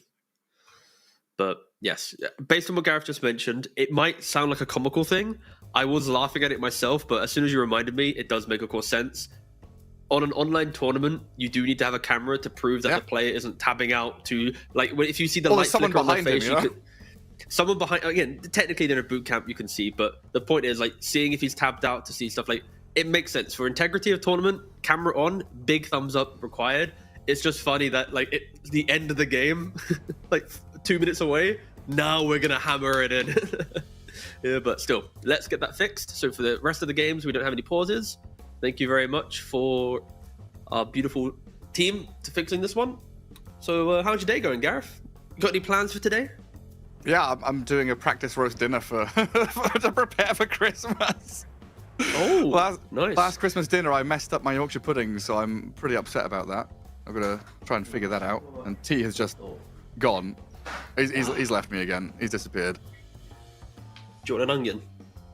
But yes, based on what Gareth just mentioned, it might sound like a comical thing. I was laughing at it myself, but as soon as you reminded me, it does make, of course, sense. On an online tournament, you do need to have a camera to prove that the player isn't tabbing out to like if you see the light flicker on their face, you could. Someone behind, again, technically they're in a boot camp, you can see, but the point is, like, seeing if he's tabbed out to see stuff, like, it makes sense. For integrity of tournament, camera on, big thumbs up required. It's just funny that, like, it's the end of the game, like, 2 minutes away, now we're going to hammer it in. Yeah, but still, let's get that fixed. So for the rest of the games, we don't have any pauses. Thank you very much for our beautiful team to fixing this one. So how's your day going, Gareth? Got any plans for today? Yeah, I'm doing a practice roast dinner to prepare for Christmas. Oh, nice. Last Christmas dinner, I messed up my Yorkshire pudding, so I'm pretty upset about that. I'm gonna try and figure that out. And T has just gone. He's left me again. He's disappeared. Do you want an onion?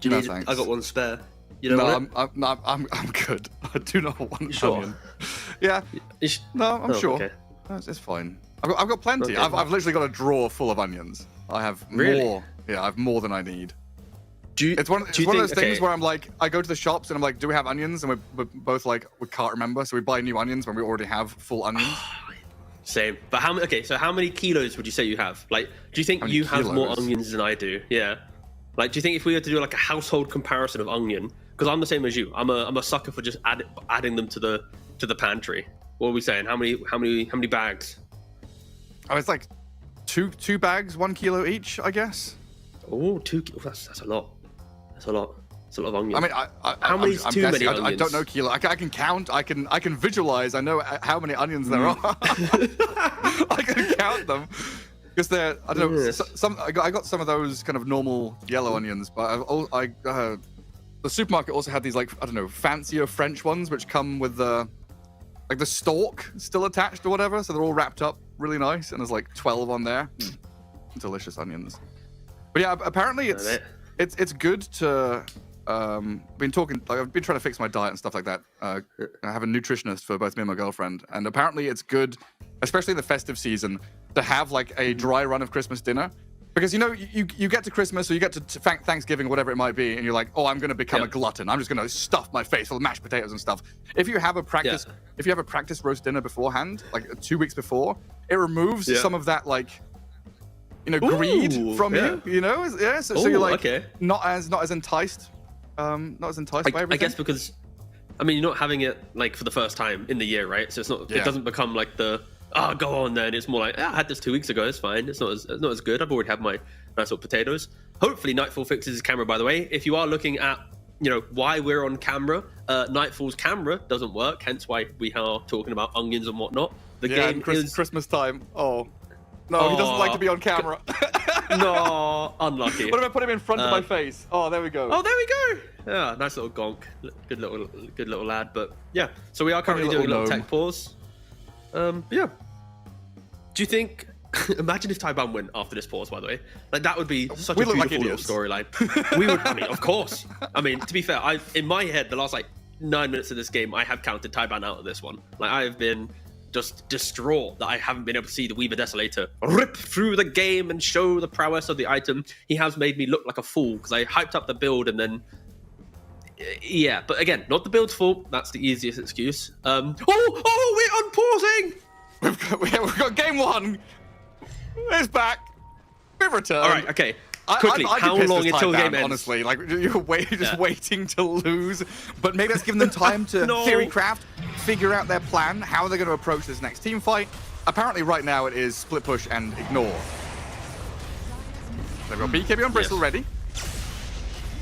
Do you no, need? thanks. I got one spare. You know I'm good. I do not want an sure? onion. Yeah. No, I'm sure. Okay. It's fine. I've got plenty. Okay. I've literally got a drawer full of onions. I have more. Yeah, I have more than I need. It's one of those things where I'm like, I go to the shops and I'm like, do we have onions? And we're both like, we can't remember, so we buy new onions when we already have full onions. Same. But how many? Okay, so how many kilos would you say you have? Like, do you think you have more onions than I do? Yeah. Like, do you think if we were to do like a household comparison of onion, because I'm the same as you, I'm a sucker for just adding them to the pantry. What are we saying? How many bags? Oh, it's like two bags, 1 kilo each, I guess. Oh, 2 kilos. That's a lot. That's a lot. It's a lot of onions. I mean, how many is too many onions? I don't know kilo. I can count. I can visualize. I know how many onions there are. I can count them because they're. I don't know. Some I got some of those kind of normal yellow onions, but the supermarket also had these like I don't know fancier French ones which come with the stalk still attached or whatever, so they're all wrapped up really nice, and there's like 12 on there. Delicious onions. But yeah, apparently it's good to I've been trying to fix my diet and stuff like that. I have a nutritionist for both me and my girlfriend, and apparently it's good, especially in the festive season, to have like a dry run of Christmas dinner. Because you get to Christmas or you get to Thanksgiving, whatever it might be, and you're like, oh, I'm going to become a glutton. I'm just going to stuff my face full of mashed potatoes and stuff. If you have a practice roast dinner beforehand, like 2 weeks before, it removes some of that like greed from you. You know, so you're like not as enticed, by everything. I guess because, I mean, you're not having it like for the first time in the year, right? So it's not. It doesn't become like the oh, go on then. It's more like, I had this 2 weeks ago. It's fine. It's not as good. I've already had my nice little potatoes. Hopefully, Nightfall fixes his camera, by the way. If you are looking at, why we're on camera, Nightfall's camera doesn't work, hence why we are talking about onions and whatnot. The game is Christmas time. Oh. No, he doesn't like to be on camera. No, unlucky. What if I put him in front of my face? Oh, there we go. Oh, there we go. Yeah, nice little gonk. Good little lad. But yeah, so we are currently doing a little tech pause. Yeah. Do you think? Imagine if Taiwan win after this pause. By the way, like that would be such a beautiful little storyline. We would. I mean, of course. I mean, to be fair, in my head, the last 9 minutes of this game, I have counted Taiwan out of this one. Like I have been just distraught that I haven't been able to see the Weaver Desolator rip through the game and show the prowess of the item. He has made me look like a fool because I hyped up the build and then, yeah. But again, not the build's fault. That's the easiest excuse. We're unpausing. We've got game 1. It's back. We've returned. All right. Okay. Quickly, how long until the game ends? Honestly, like you're waiting to lose, but maybe let's give them time to theory craft, figure out their plan, how they're going to approach this next team fight. Apparently, right now it is split push and ignore. They've got BKB on Bristle ready.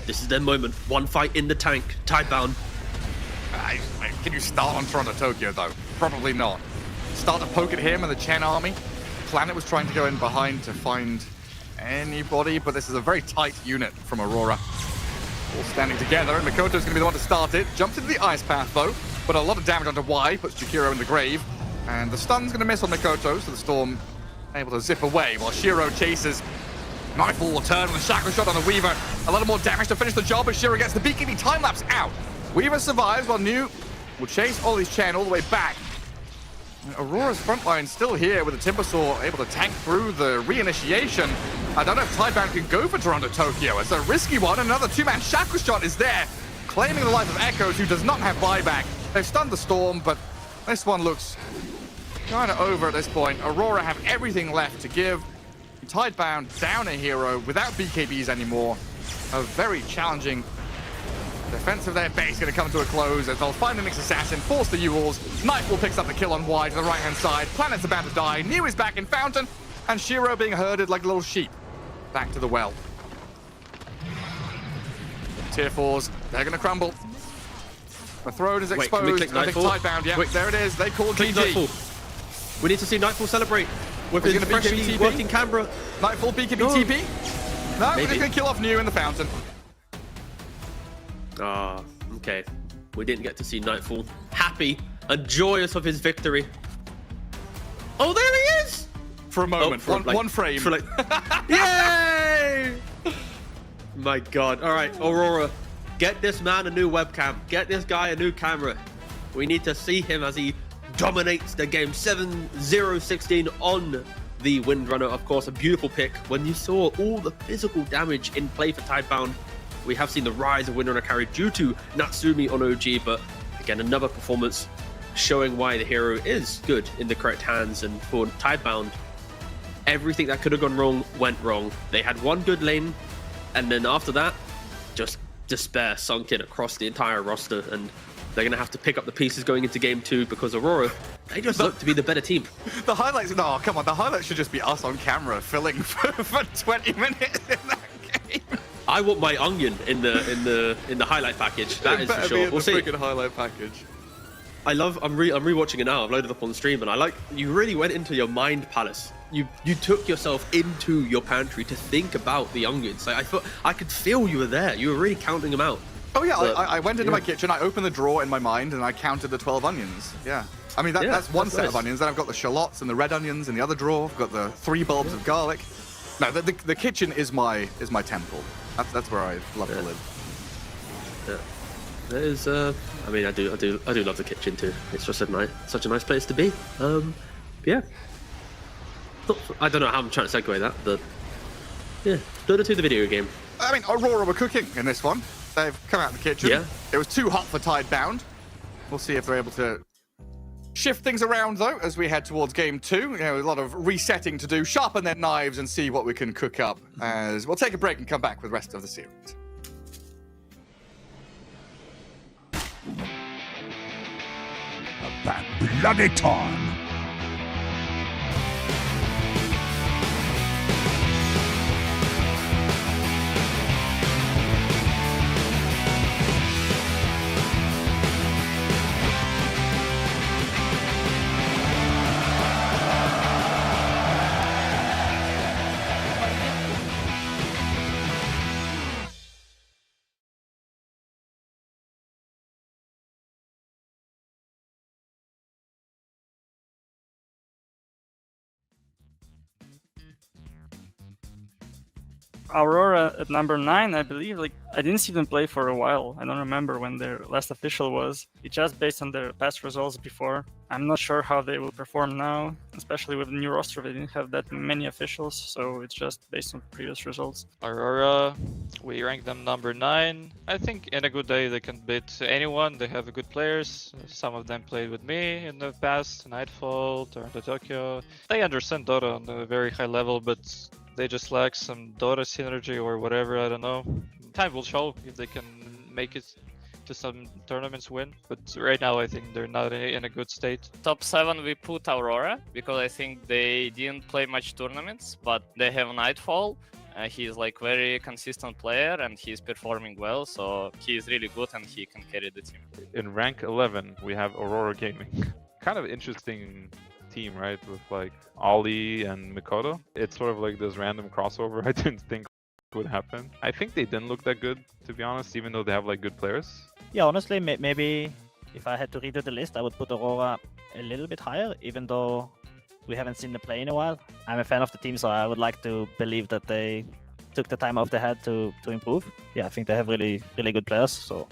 This is their moment. One fight in the tank. Tidebound. Can you start on Toronto Tokyo though? Probably not. Start to poke at him and the Chen army. Planet was trying to go in behind to find anybody, but this is a very tight unit from Aurora. All standing together, and Makoto's going to be the one to start it. Jumps into the ice path, though, but a lot of damage onto Y, puts Chikiro in the grave. And the stun's going to miss on Makoto, so the Storm able to zip away, while Shiro chases. Nightfall will turn with a shackle shot on the Weaver. A lot more damage to finish the job, but Shiro gets the BKB time-lapse out. Weaver survives, while New will chase Ollie's Chen all the way back. And Aurora's front line still here with the Timbersaw able to tank through the reinitiation. I don't know if Tidebound can go for Toronto Tokyo. It's a risky one. Another two-man shackle shot is there, claiming the life of Echoes, who does not have buyback. They've stunned the Storm, but this one looks kind of over at this point. Aurora have everything left to give. Tidebound down a hero without BKBs anymore. A very challenging defense of their base going to come to a close as they'll find the next assassin, force the U-Walls. Nightfall picks up the kill on Y to the right-hand side. Planet's about to die. New is back in Fountain, and Shiro being herded like a little sheep back to the well. Tier 4s, they're going to crumble. The throne is exposed. I think Tidebound, yeah, there it is. They call GG. Nightfall. We need to see Nightfall celebrate with his freshly working camera. Nightfall BKB TP? No, he's going to kill off New in the Fountain. Ah, okay. We didn't get to see Nightfall happy and joyous of his victory. Oh, there he is! For a moment, one frame. For yay! My God. All right, Aurora, get this man a new webcam. Get this guy a new camera. We need to see him as he dominates the game. 7-0-16 on the Windrunner. Of course, a beautiful pick. When you saw all the physical damage in play for Tidebound, we have seen the rise of Windrunner carry due to Natsumi on OG, but again, another performance showing why the hero is good in the correct hands. And for Tidebound, everything that could have gone wrong went wrong. They had one good lane, and then after that, just despair sunk in across the entire roster, and they're going to have to pick up the pieces going into game 2 because Aurora, they just look to be the better team. The highlights, no, come on, the highlights should just be us on camera filling for 20 minutes in that game. I want my onion in the highlight package. That is for sure. We'll see. Freaking highlight package. I'm rewatching it now. I've loaded up on stream, and you really went into your mind palace. You took yourself into your pantry to think about the onions. Like, I thought I could feel you were there. You were really counting them out. Oh yeah, I went into my kitchen. I opened the drawer in my mind, and I counted the 12 onions. Yeah. I mean that's one set of onions. Then I've got the shallots and the red onions in the other drawer. I've got the 3 bulbs of garlic. No, the kitchen is my temple. That's where I love to live. Yeah. There's I mean, I do love the kitchen too. It's just such a nice place to be. Yeah. I don't know how I'm trying to segue that, but yeah, Dota 2 the video game. I mean, Aurora were cooking in this one. They've come out of the kitchen. Yeah. It was too hot for Tidebound. We'll see if they're able to shift things around though as we head towards game 2. You know, a lot of resetting to do. Sharpen their knives and see what we can cook up. As we'll take a break and come back with the rest of the series. Bloody time. Aurora at number 9, I believe. Like, I didn't see them play for a while. I don't remember when their last official was. It's just based on their past results before. I'm not sure how they will perform now, especially with the new roster. They didn't have that many officials, so it's just based on previous results. Aurora, we rank them number 9. I think in a good day they can beat anyone. They have good players. Some of them played with me in the past, Nightfall, Toronto Tokyo. They understand Dota on a very high level, but they just lack some Dota synergy or whatever, I don't know. Time will show if they can make it to some tournaments win, but right now I think they're not in a good state. Top 7 we put Aurora, because I think they didn't play much tournaments, but they have Nightfall. He's like very consistent player and he's performing well, so he's really good and he can carry the team. In rank 11, we have Aurora Gaming. Kind of interesting team, right? With like Ollie and Mikoto. It's sort of like this random crossover I didn't think would happen. I think they didn't look that good, to be honest, even though they have like good players. Yeah, honestly, maybe if I had to redo the list, I would put Aurora a little bit higher, even though we haven't seen them play in a while. I'm a fan of the team, so I would like to believe that they took the time off they had to improve. Yeah, I think they have really good players, so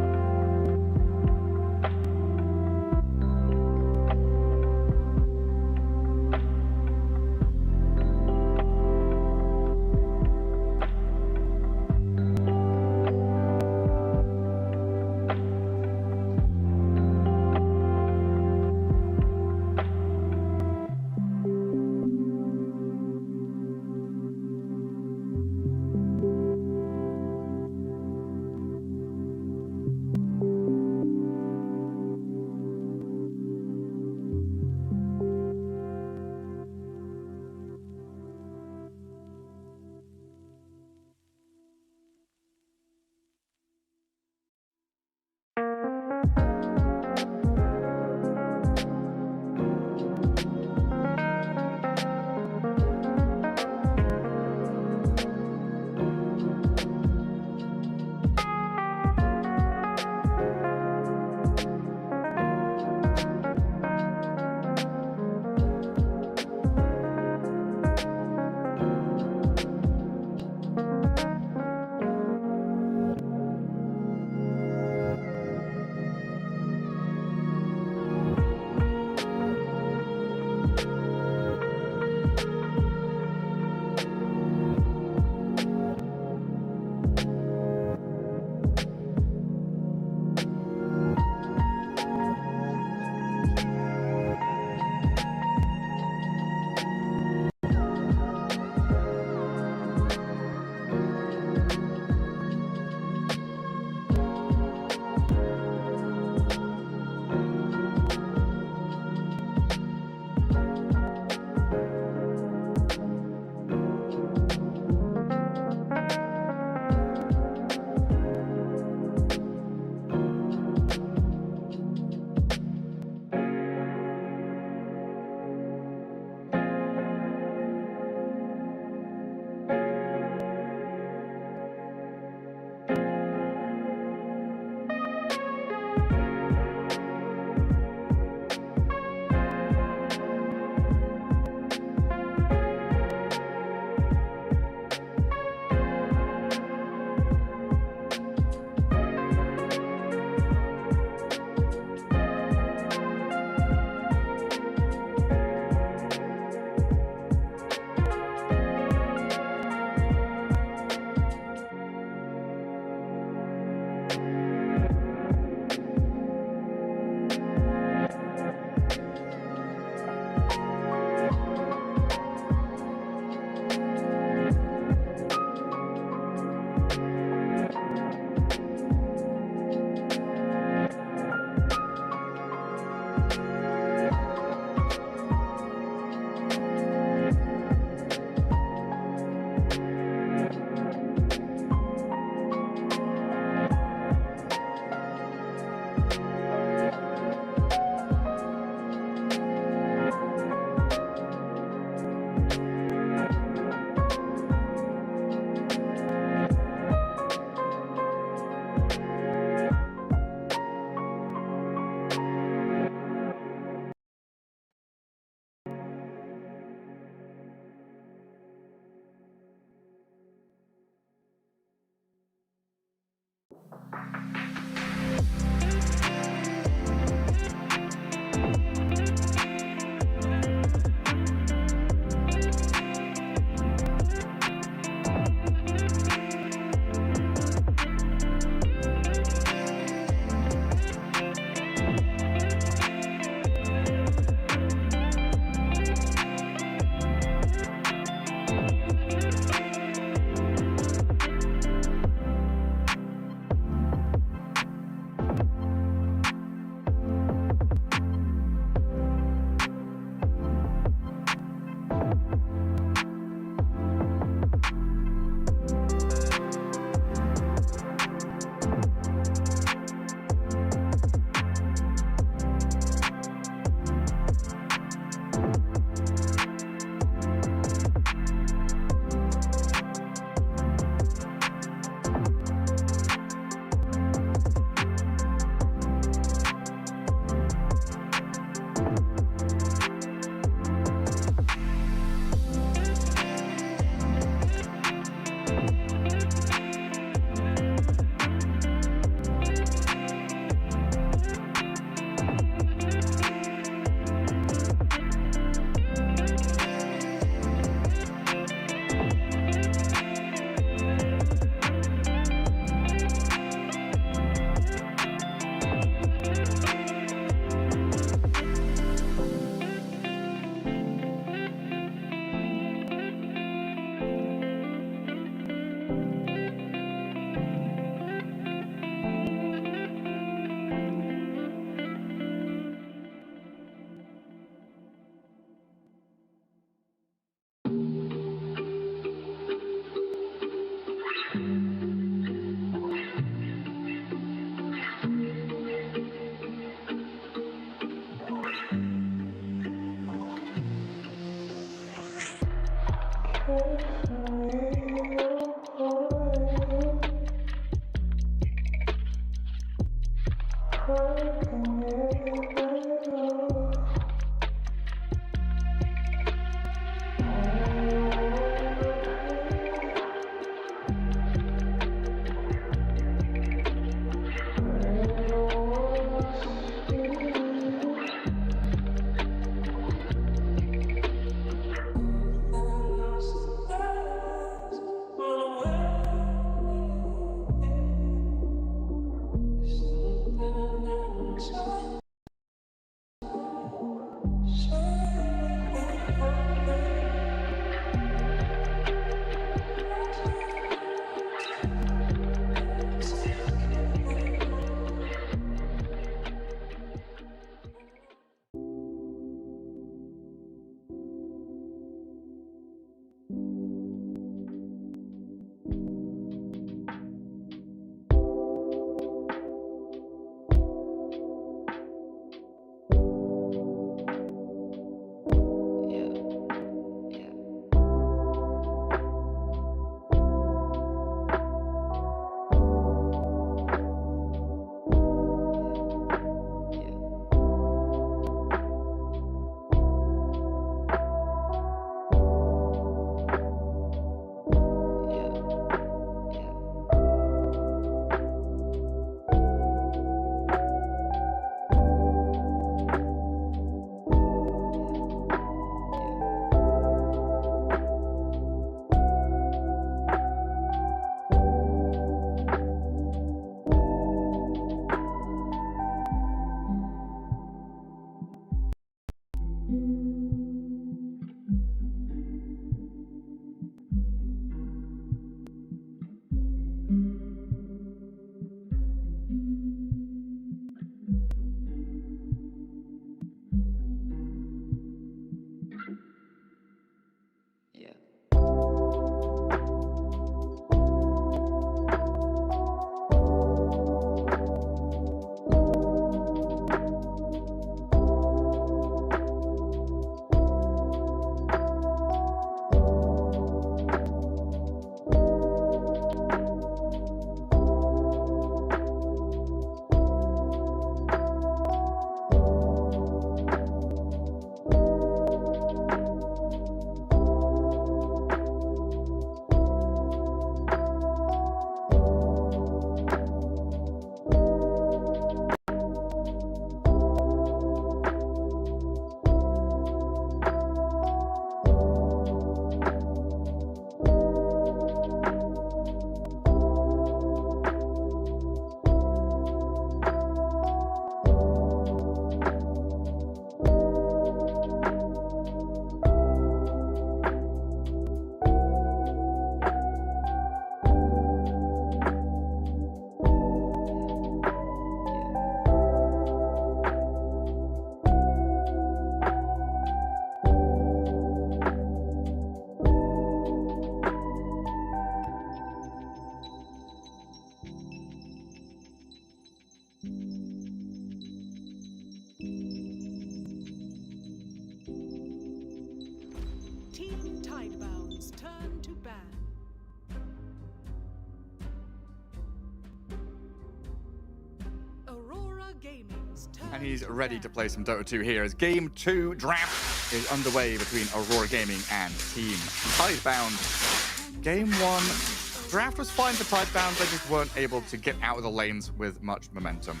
And he's ready to play some Dota 2 here as Game 2 draft is underway between Aurora Gaming and Team Tidebound. Game 1, draft was fine for Tidebound, they just weren't able to get out of the lanes with much momentum.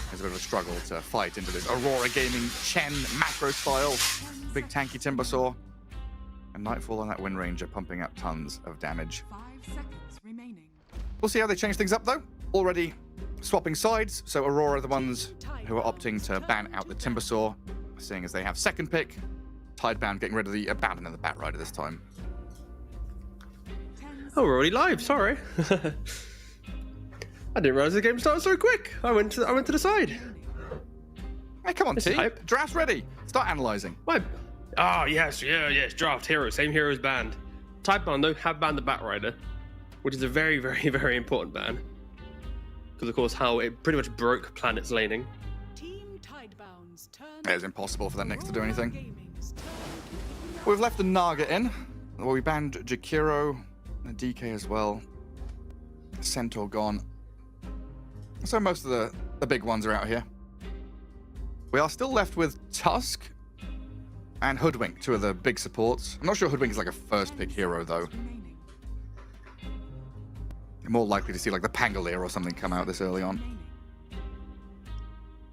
There's a bit of a struggle to fight into this Aurora Gaming Chen macro style. Big tanky Timbersaw. And Nightfall on that Wind Ranger pumping up tons of damage. 5 seconds remaining. We'll see how they change things up though. Already swapping sides, so Aurora are the ones who are opting to ban out the Timbersaw, seeing as they have second pick. Tidebound getting rid of the Abandon and the Batrider this time. Oh, we're already live, sorry. I didn't realize the game started so quick. I went to the side. Hey, come on, T. Draft's ready. Start analyzing. What? Oh, yes, draft hero. Same hero is banned. Tidebound, though, have banned the Batrider, which is a very, very, very important ban. Because, of course, how it pretty much broke Planet's laning. Team Tidebound's turn. It's impossible for that Nyx to do anything. We've left the Naga in. Well, we banned Jakiro and DK as well. Centaur gone. So most of the big ones are out here. We are still left with Tusk and Hoodwink, two of the big supports. I'm not sure Hoodwink is like a first pick hero though. You're more likely to see like the Pangolier or something come out this early on.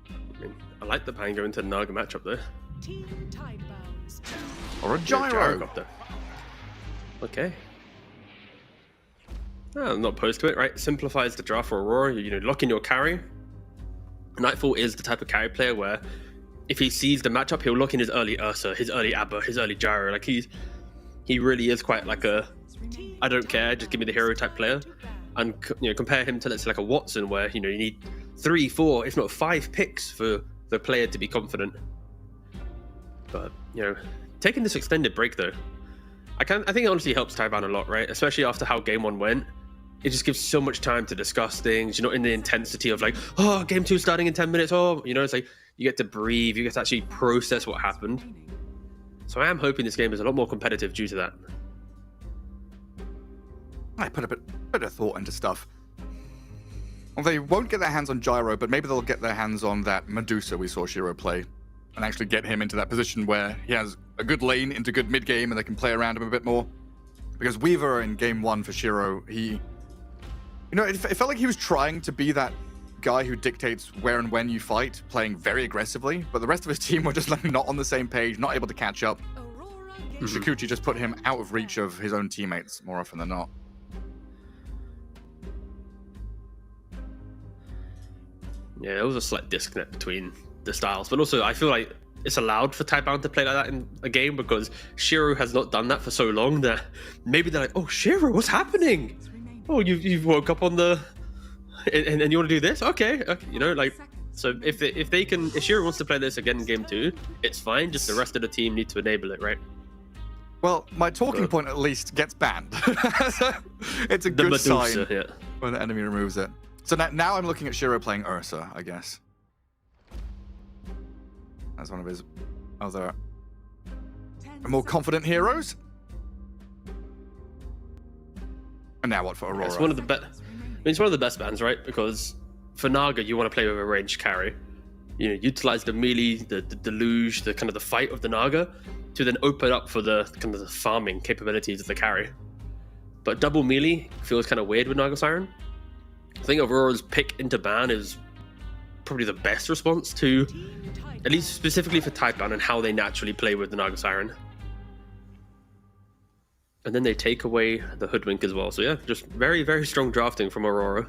I mean, I like the Pango into the Naga matchup though. Or a Gyro. Okay. Oh, I'm not opposed to it, right? Simplifies the draft for Aurora. You know, lock in your carry. Nightfall is the type of carry player where if he sees the matchup, he'll lock in his early Ursa, his early Abba, his early Gyro. Like he really is quite like a I don't care, just give me the hero type player. And you know, compare him to let's say like a Watson where you know you need 3, 4, if not 5 picks for the player to be confident. But you know, taking this extended break though, I think it honestly helps Taiwan a lot, right? Especially after how game 1 went. It just gives so much time to discuss things. You're not in the intensity of like, oh, game 2 starting in 10 minutes. Oh, you know, it's like you get to breathe. You get to actually process what happened. So I am hoping this game is a lot more competitive due to that. I put a bit of thought into stuff. Well, they won't get their hands on Gyro, but maybe they'll get their hands on that Medusa we saw Shiro play and actually get him into that position where he has a good lane into good mid game and they can play around him a bit more. Because Weaver in game 1 for Shiro, it felt like he was trying to be that guy who dictates where and when you fight, playing very aggressively, but the rest of his team were just like not on the same page, not able to catch up. Shikuchi just put him out of reach of his own teammates more often than not. Yeah, there was a slight disconnect between the styles, but also I feel like it's allowed for Taiwan to play like that in a game because Shiro has not done that for so long that maybe they're like, oh, Shiro, what's happening? Oh, you've woke up on the... And you want to do this? Okay. You know, like... So if Shiro wants to play this again in game 2, it's fine. Just the rest of the team need to enable it, right? Well, my talking point at least gets banned. It's a good sign when the enemy removes it. So now I'm looking at Shiro playing Ursa, I guess. As one of his other more confident heroes. And now what for Aurora? It's one of the best. I mean, it's one of the best bans, right? Because for Naga, you want to play with a ranged carry. You know, utilize the melee, the deluge, the kind of the fight of the Naga, to then open up for the kind of the farming capabilities of the carry. But double melee feels kind of weird with Naga Siren. I think Aurora's pick into ban is probably the best response to, at least specifically for Taipan and how they naturally play with the Naga Siren. And then they take away the Hoodwink as well. So yeah, just very, very strong drafting from Aurora.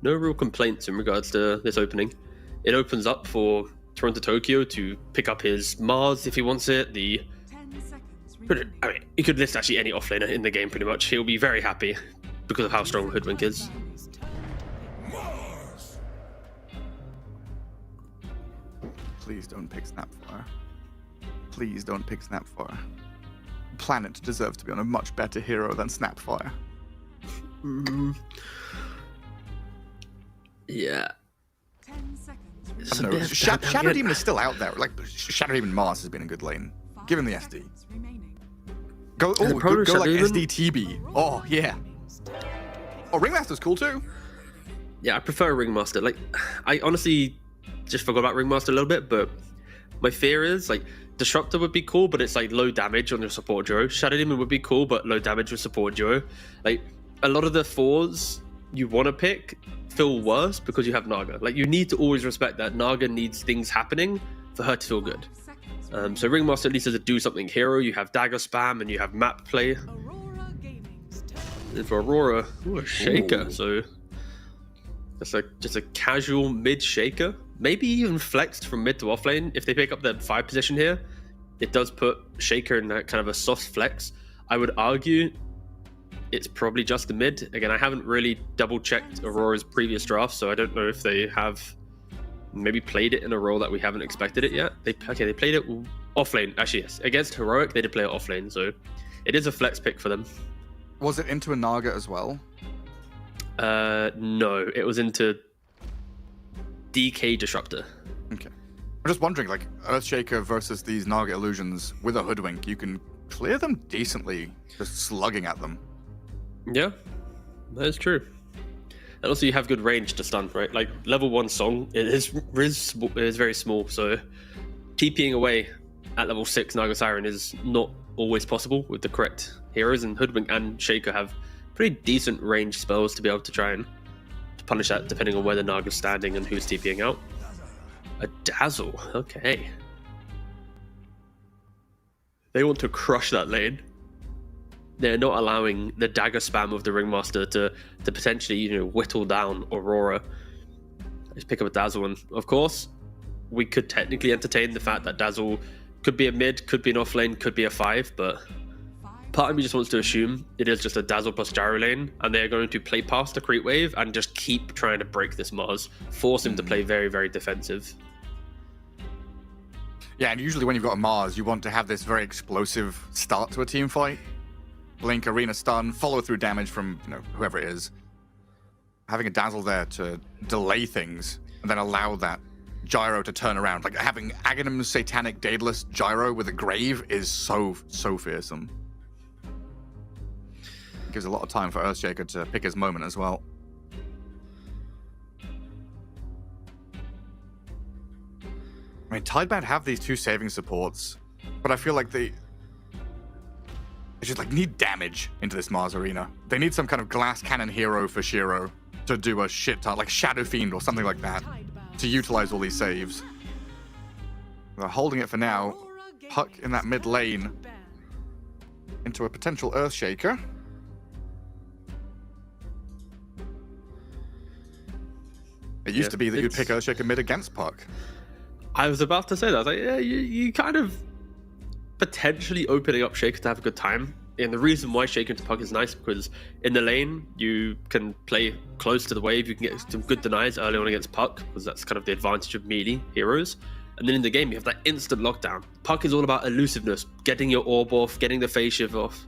No real complaints in regards to this opening. It opens up for Toronto Tokyo to pick up his Mars if he wants it. I mean, he could list actually any offlaner in the game pretty much. He'll be very happy because of how strong Hoodwink is. Please don't pick Snapfire. Please don't pick Snapfire. Planet deserves to be on a much better hero than Snapfire. Yeah. I don't know. Shadow Demon is still out there. Like Shadow Demon Mars has been a good lane. Give him the SD. Go like SDTB. Oh yeah. Oh, Ringmaster's cool too. Yeah, I prefer Ringmaster. Like, I honestly just forgot about Ringmaster a little bit, but my fear is like Disruptor would be cool, but it's like low damage on your support duo. Shadow Demon would be cool, but low damage with support duo. Like a lot of the 4s you want to pick feel worse because you have Naga. Like you need to always respect that Naga needs things happening for her to feel good. So Ringmaster at least is a do something hero. You have dagger spam and you have map play. And for Aurora, a shaker. Ooh. So that's like just a casual mid shaker. Maybe even flexed from mid to offlane. If they pick up the 5 position here, it does put shaker in that kind of a soft flex. I would argue it's probably just the mid. Again, I haven't really double checked Aurora's previous drafts, so I don't know if they have maybe played it in a role that we haven't expected it yet. They played it offlane. Actually, yes. Against Heroic, they did play it offlane, so it is a flex pick for them. Was it into a Naga as well? No, it was into DK Disruptor. Okay. I'm just wondering, like, Earthshaker versus these Naga illusions with a Hoodwink, you can clear them decently, just slugging at them. Yeah, that is true. And also you have good range to stun, right? Like level 1 Song, it is very small, so TPing away at level 6 Naga Siren is not always possible with the correct heroes, and Hoodwink and Shaker have pretty decent range spells to be able to try and punish that depending on where the Naga's standing and who's TPing out. A Dazzle, okay. They want to crush that lane. They're not allowing the dagger spam of the Ringmaster to potentially, whittle down Aurora. Let's pick up a Dazzle, and of course, we could technically entertain the fact that Dazzle could be a mid, could be an off lane, could be a 5, but part of me just wants to assume it is just a Dazzle plus Gyro lane, and they're going to play past the creep wave and just keep trying to break this Mars, force him to play very, very defensive. Yeah, and usually when you've got a Mars, you want to have this very explosive start to a team fight. Blink, arena stun, follow through damage from whoever it is. Having a Dazzle there to delay things and then allow that Gyro to turn around. Like having Aghanim's Satanic Daedalus Gyro with a Grave is so fearsome. It gives a lot of time for Earthshaker to pick his moment as well. I mean, Tideband have these 2 saving supports, but I feel like they just need damage into this Mars arena. They need some kind of glass cannon hero for Shiro to do a shit ton, like Shadow Fiend or something like that, to utilize all these saves. They're holding it for now. Puck in that mid lane into a potential Earthshaker. It used to be that you'd pick Earthshaker mid against Puck. I was about to say that. I was like, yeah, you kind of potentially opening up Shaker to have a good time. And the reason why Shaker into Puck is nice because in the lane, you can play close to the wave. You can get some good denies early on against Puck because that's kind of the advantage of melee heroes. And then in the game, you have that instant lockdown. Puck is all about elusiveness, getting your orb off, getting the phase shift off.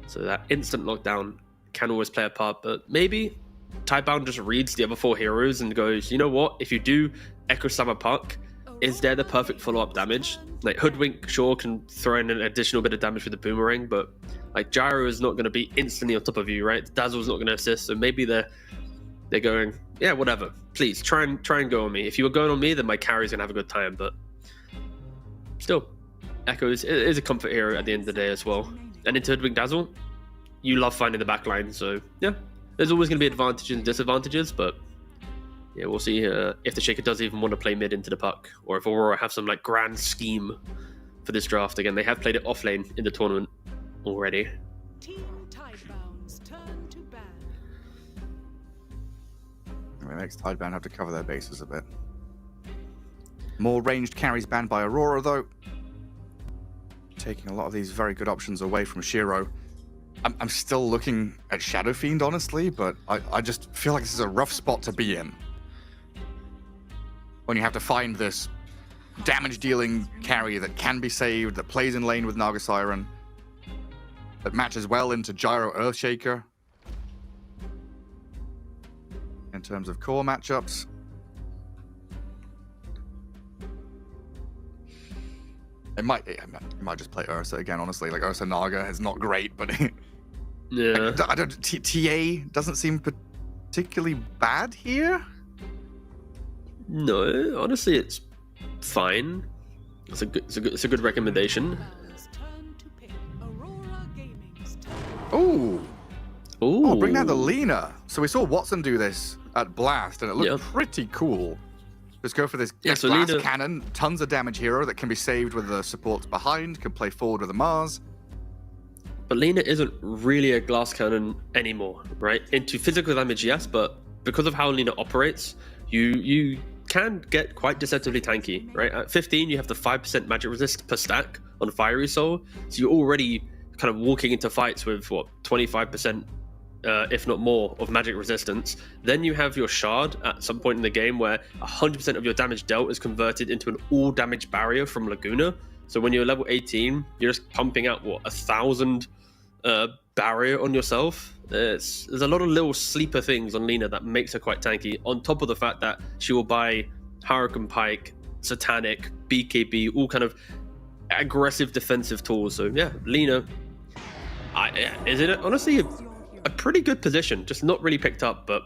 So that instant lockdown can always play a part, but maybe Tidebound just reads the other 4 heroes and goes, you know what, if you do Echo Slammer Puck, is there the perfect follow-up damage? Like Hoodwink, sure, can throw in an additional bit of damage with the Boomerang, but like Gyro is not going to be instantly on top of you, right? Dazzle's not going to assist, so maybe they're going, yeah, whatever. Please, try and go on me. If you were going on me, then my carry's going to have a good time, but still, Echo is a comfort hero at the end of the day as well. And into Hoodwink Dazzle, you love finding the back line, so yeah. There's always going to be advantages and disadvantages, but yeah, we'll see if the Shaker does even want to play mid into the Puck, or if Aurora have some like grand scheme for this draft. Again, they have played it off lane in the tournament already. Team Tidebound's turn to ban. It makes Tidebound have to cover their bases a bit. More ranged carries banned by Aurora, though. Taking a lot of these very good options away from Shiro. I'm still looking at Shadow Fiend, honestly, but I just feel like this is a rough spot to be in. When you have to find this damage-dealing carry that can be saved, that plays in lane with Naga Siren, that matches well into Gyro Earthshaker. In terms of core matchups. It might just play Ursa again, honestly. Like, Ursa Naga is not great, but yeah, TA doesn't seem particularly bad here. No, honestly, it's fine. It's a good recommendation. Oh, bring down the Lina. So we saw Watson do this at Blast, and it looked pretty cool. Just go for this glass cannon, tons of damage hero that can be saved with the supports behind, can play forward with the Mars. But Lina isn't really a glass cannon anymore, right? Into physical damage, yes, but because of how Lina operates, you can get quite deceptively tanky, right? At 15, you have the 5% magic resist per stack on Fiery Soul, so you're already kind of walking into fights with, 25%, if not more, of magic resistance. Then you have your Shard at some point in the game where 100% of your damage dealt is converted into an all damage barrier from Laguna. So when you're level 18, you're just pumping out, 1,000 barrier on yourself. There's a lot of little sleeper things on Lina that makes her quite tanky, on top of the fact that she will buy Hurricane Pike, Satanic, BKB, all kind of aggressive defensive tools. So yeah, Lina, is it honestly a pretty good position, just not really picked up, but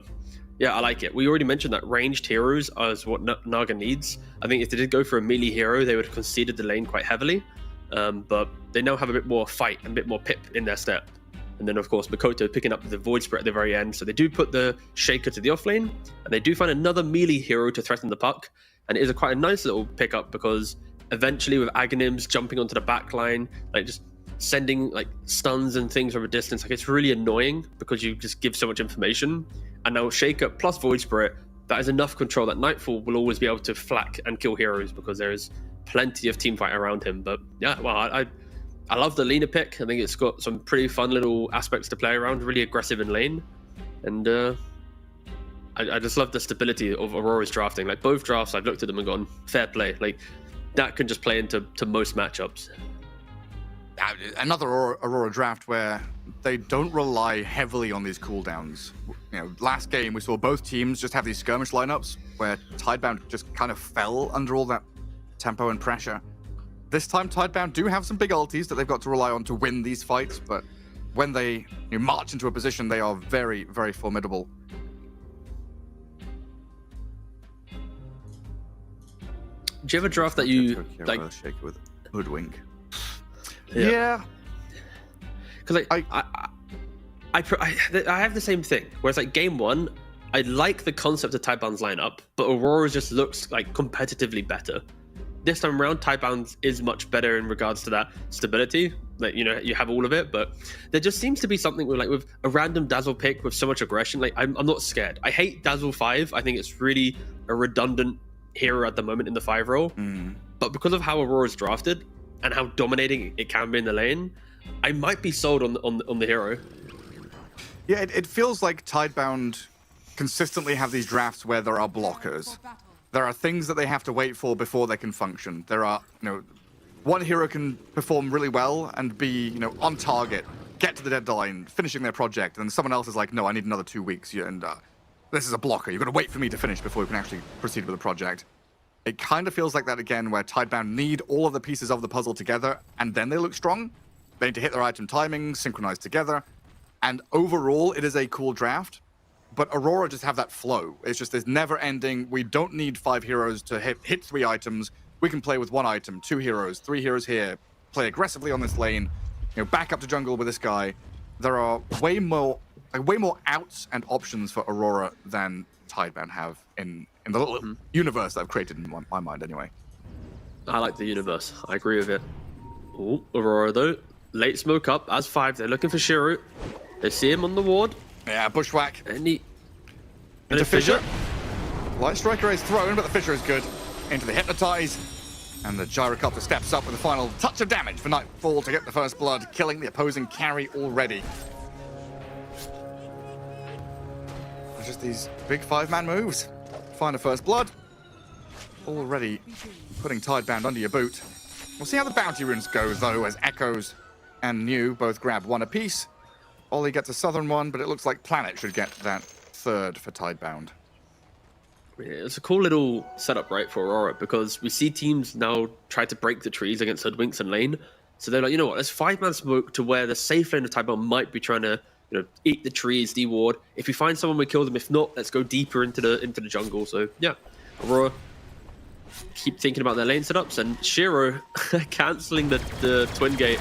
yeah, I like it. We already mentioned that ranged heroes is what Naga needs. I think if they did go for a melee hero, they would have conceded the lane quite heavily, but they now have a bit more fight and a bit more pip in their step. And then, of course, Mikoto picking up the Void Spirit at the very end. So they do put the Shaker to the offlane, and they do find another melee hero to threaten the puck. And it is quite a nice little pickup because eventually with Aghanims jumping onto the back line, like just sending like stuns and things from a distance, like it's really annoying because you just give so much information. And now Shaker plus Void Spirit, that is enough control that Nightfall will always be able to flak and kill heroes because there is plenty of teamfight around him. But yeah, well, I love the Lina pick. I think it's got some pretty fun little aspects to play around, really aggressive in lane. And I just love the stability of Aurora's drafting. Like both drafts, I've looked at them and gone, fair play. Like that can just play into most matchups. Another Aurora draft where they don't rely heavily on these cooldowns. You know, last game we saw both teams just have these skirmish lineups where Tidebound just kind of fell under all that tempo and pressure. This time, Tidebound do have some big ultis that they've got to rely on to win these fights, but when they march into a position, they are very, very formidable. Do you have a draft that you like? Shaker with Hoodwink. Yeah. Because like I have the same thing. Whereas like game one, I like the concept of Tidebound's lineup, but Aurora just looks like competitively better. This time around, Tidebound is much better in regards to that stability. Like, you know, you have all of it, but there just seems to be something with a random Dazzle pick with so much aggression. Like, I'm not scared. I hate Dazzle 5. I think it's really a redundant hero at the moment in the 5 role. But because of how Aurora's drafted and how dominating it can be in the lane, I might be sold on the hero. Yeah, it feels like Tidebound consistently have these drafts where there are blockers. There are things that they have to wait for before they can function. There are, one hero can perform really well and be, on target, get to the deadline, finishing their project, and someone else is like, no, I need another 2 weeks, and this is a blocker. You've got to wait for me to finish before we can actually proceed with the project. It kind of feels like that again, where Tidebound need all of the pieces of the puzzle together, and then they look strong. They need to hit their item timing, synchronize together, and overall, it is a cool draft. But Aurora just have that flow. It's just this never-ending. We don't need 5 heroes to hit 3 items. We can play with 1 item, 2 heroes, 3 heroes here. Play aggressively on this lane. Back up to jungle with this guy. There are way more outs and options for Aurora than Tidebound have in the little universe that I've created in my mind, anyway. I like the universe. I agree with it. Ooh, Aurora though, late smoke up as 5. They're looking for Shiro. They see him on the ward. Yeah, bushwhack. And into Fissure. Light Striker is thrown, but the Fissure is good. Into the Hypnotize. And the Gyrocopter steps up with a final touch of damage for Nightfall to get the first blood, killing the opposing carry already. Just these big 5-man moves. Find a first blood. Already putting Tidebound under your boot. We'll see how the bounty runes go, though, as Echoes and New both grab 1 apiece. Ollie gets a southern one, but it looks like Planet should get that 3rd for Tidebound. Yeah, it's a cool little setup, right, for Aurora, because we see teams now try to break the trees against Hoodwinks and lane. So they're like, you know what, let's 5-man smoke to where the safe lane of Tidebound might be trying to, eat the trees, deward. If we find someone, we kill them. If not, let's go deeper into the jungle. So yeah, Aurora keep thinking about their lane setups, and Shiro cancelling the twin gate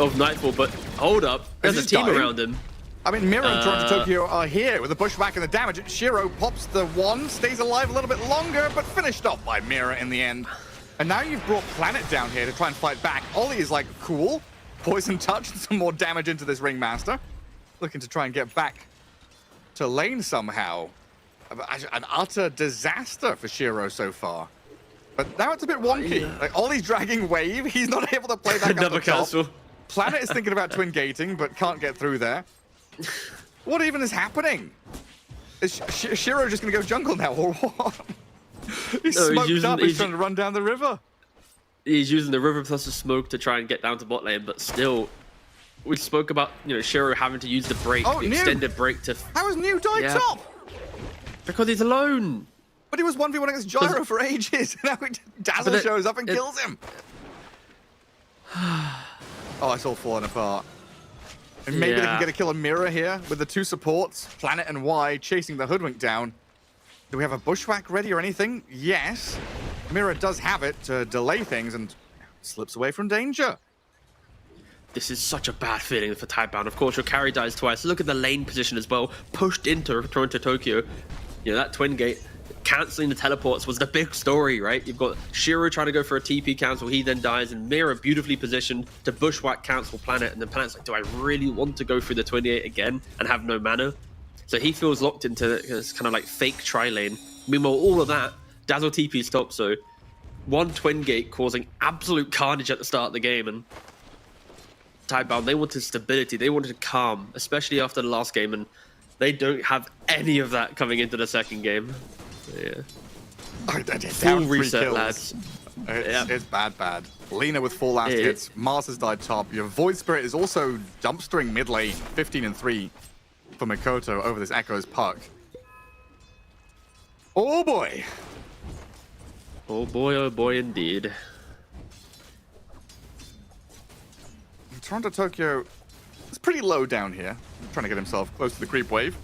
of Nightfall, but hold up, there's a team around him. I mean, Mira and Toronto Tokyo are here with the bushwhack and the damage. Shiro pops the 1, stays alive a little bit longer, but finished off by Mira in the end. And now you've brought Planet down here to try and fight back. Ollie is like, cool. Poison touch, some more damage into this Ringmaster. Looking to try and get back to lane somehow. An utter disaster for Shiro so far. But now it's a bit wonky. Like, Ollie's dragging wave. He's not able to play back up the top. Planet is thinking about twin gating, but can't get through there. What even is happening? Is Shiro just going to go jungle now, or what? He's smoked up. He's trying to run down the river. He's using the river plus the smoke to try and get down to bot lane, but still, we spoke about Shiro having to use the break, the extended break to. How is New died top? Because he's alone. But he was 1v1 against Gyro for ages. Now Dazzle shows up and kills him. Oh, it's all falling apart. And maybe they can get a kill on Mira here with the two supports, Planet and Y, chasing the Hoodwink down. Do we have a Bushwhack ready or anything? Yes. Mira does have it to delay things and slips away from danger. This is such a bad feeling for Tidebound. Of course, your carry dies twice. Look at the lane position as well. Pushed into Toronto Tokyo. You know, that twin gate, cancelling the teleports was the big story, right? You've got Shiro trying to go for a TP cancel. He then dies, and Mira beautifully positioned to Bushwhack cancel Planet. And then Planet's like, do I really want to go through the 28 again and have no mana? So he feels locked into this kind of like fake tri-lane. Meanwhile, all of that, Dazzle TP stops, so one twin gate causing absolute carnage at the start of the game, and Tidebound, they wanted stability, they wanted calm, especially after the last game, and they don't have any of that coming into the second game. Yeah. Full reset, lads. It's bad. Lena with 4 last hits. Mars has died top. Your Void Spirit is also dumpstering mid lane, 15-3 for Mikoto over this Echo's puck. Oh boy. Oh boy, indeed. Toronto Tokyo is pretty low down here. Trying to get himself close to the creep wave.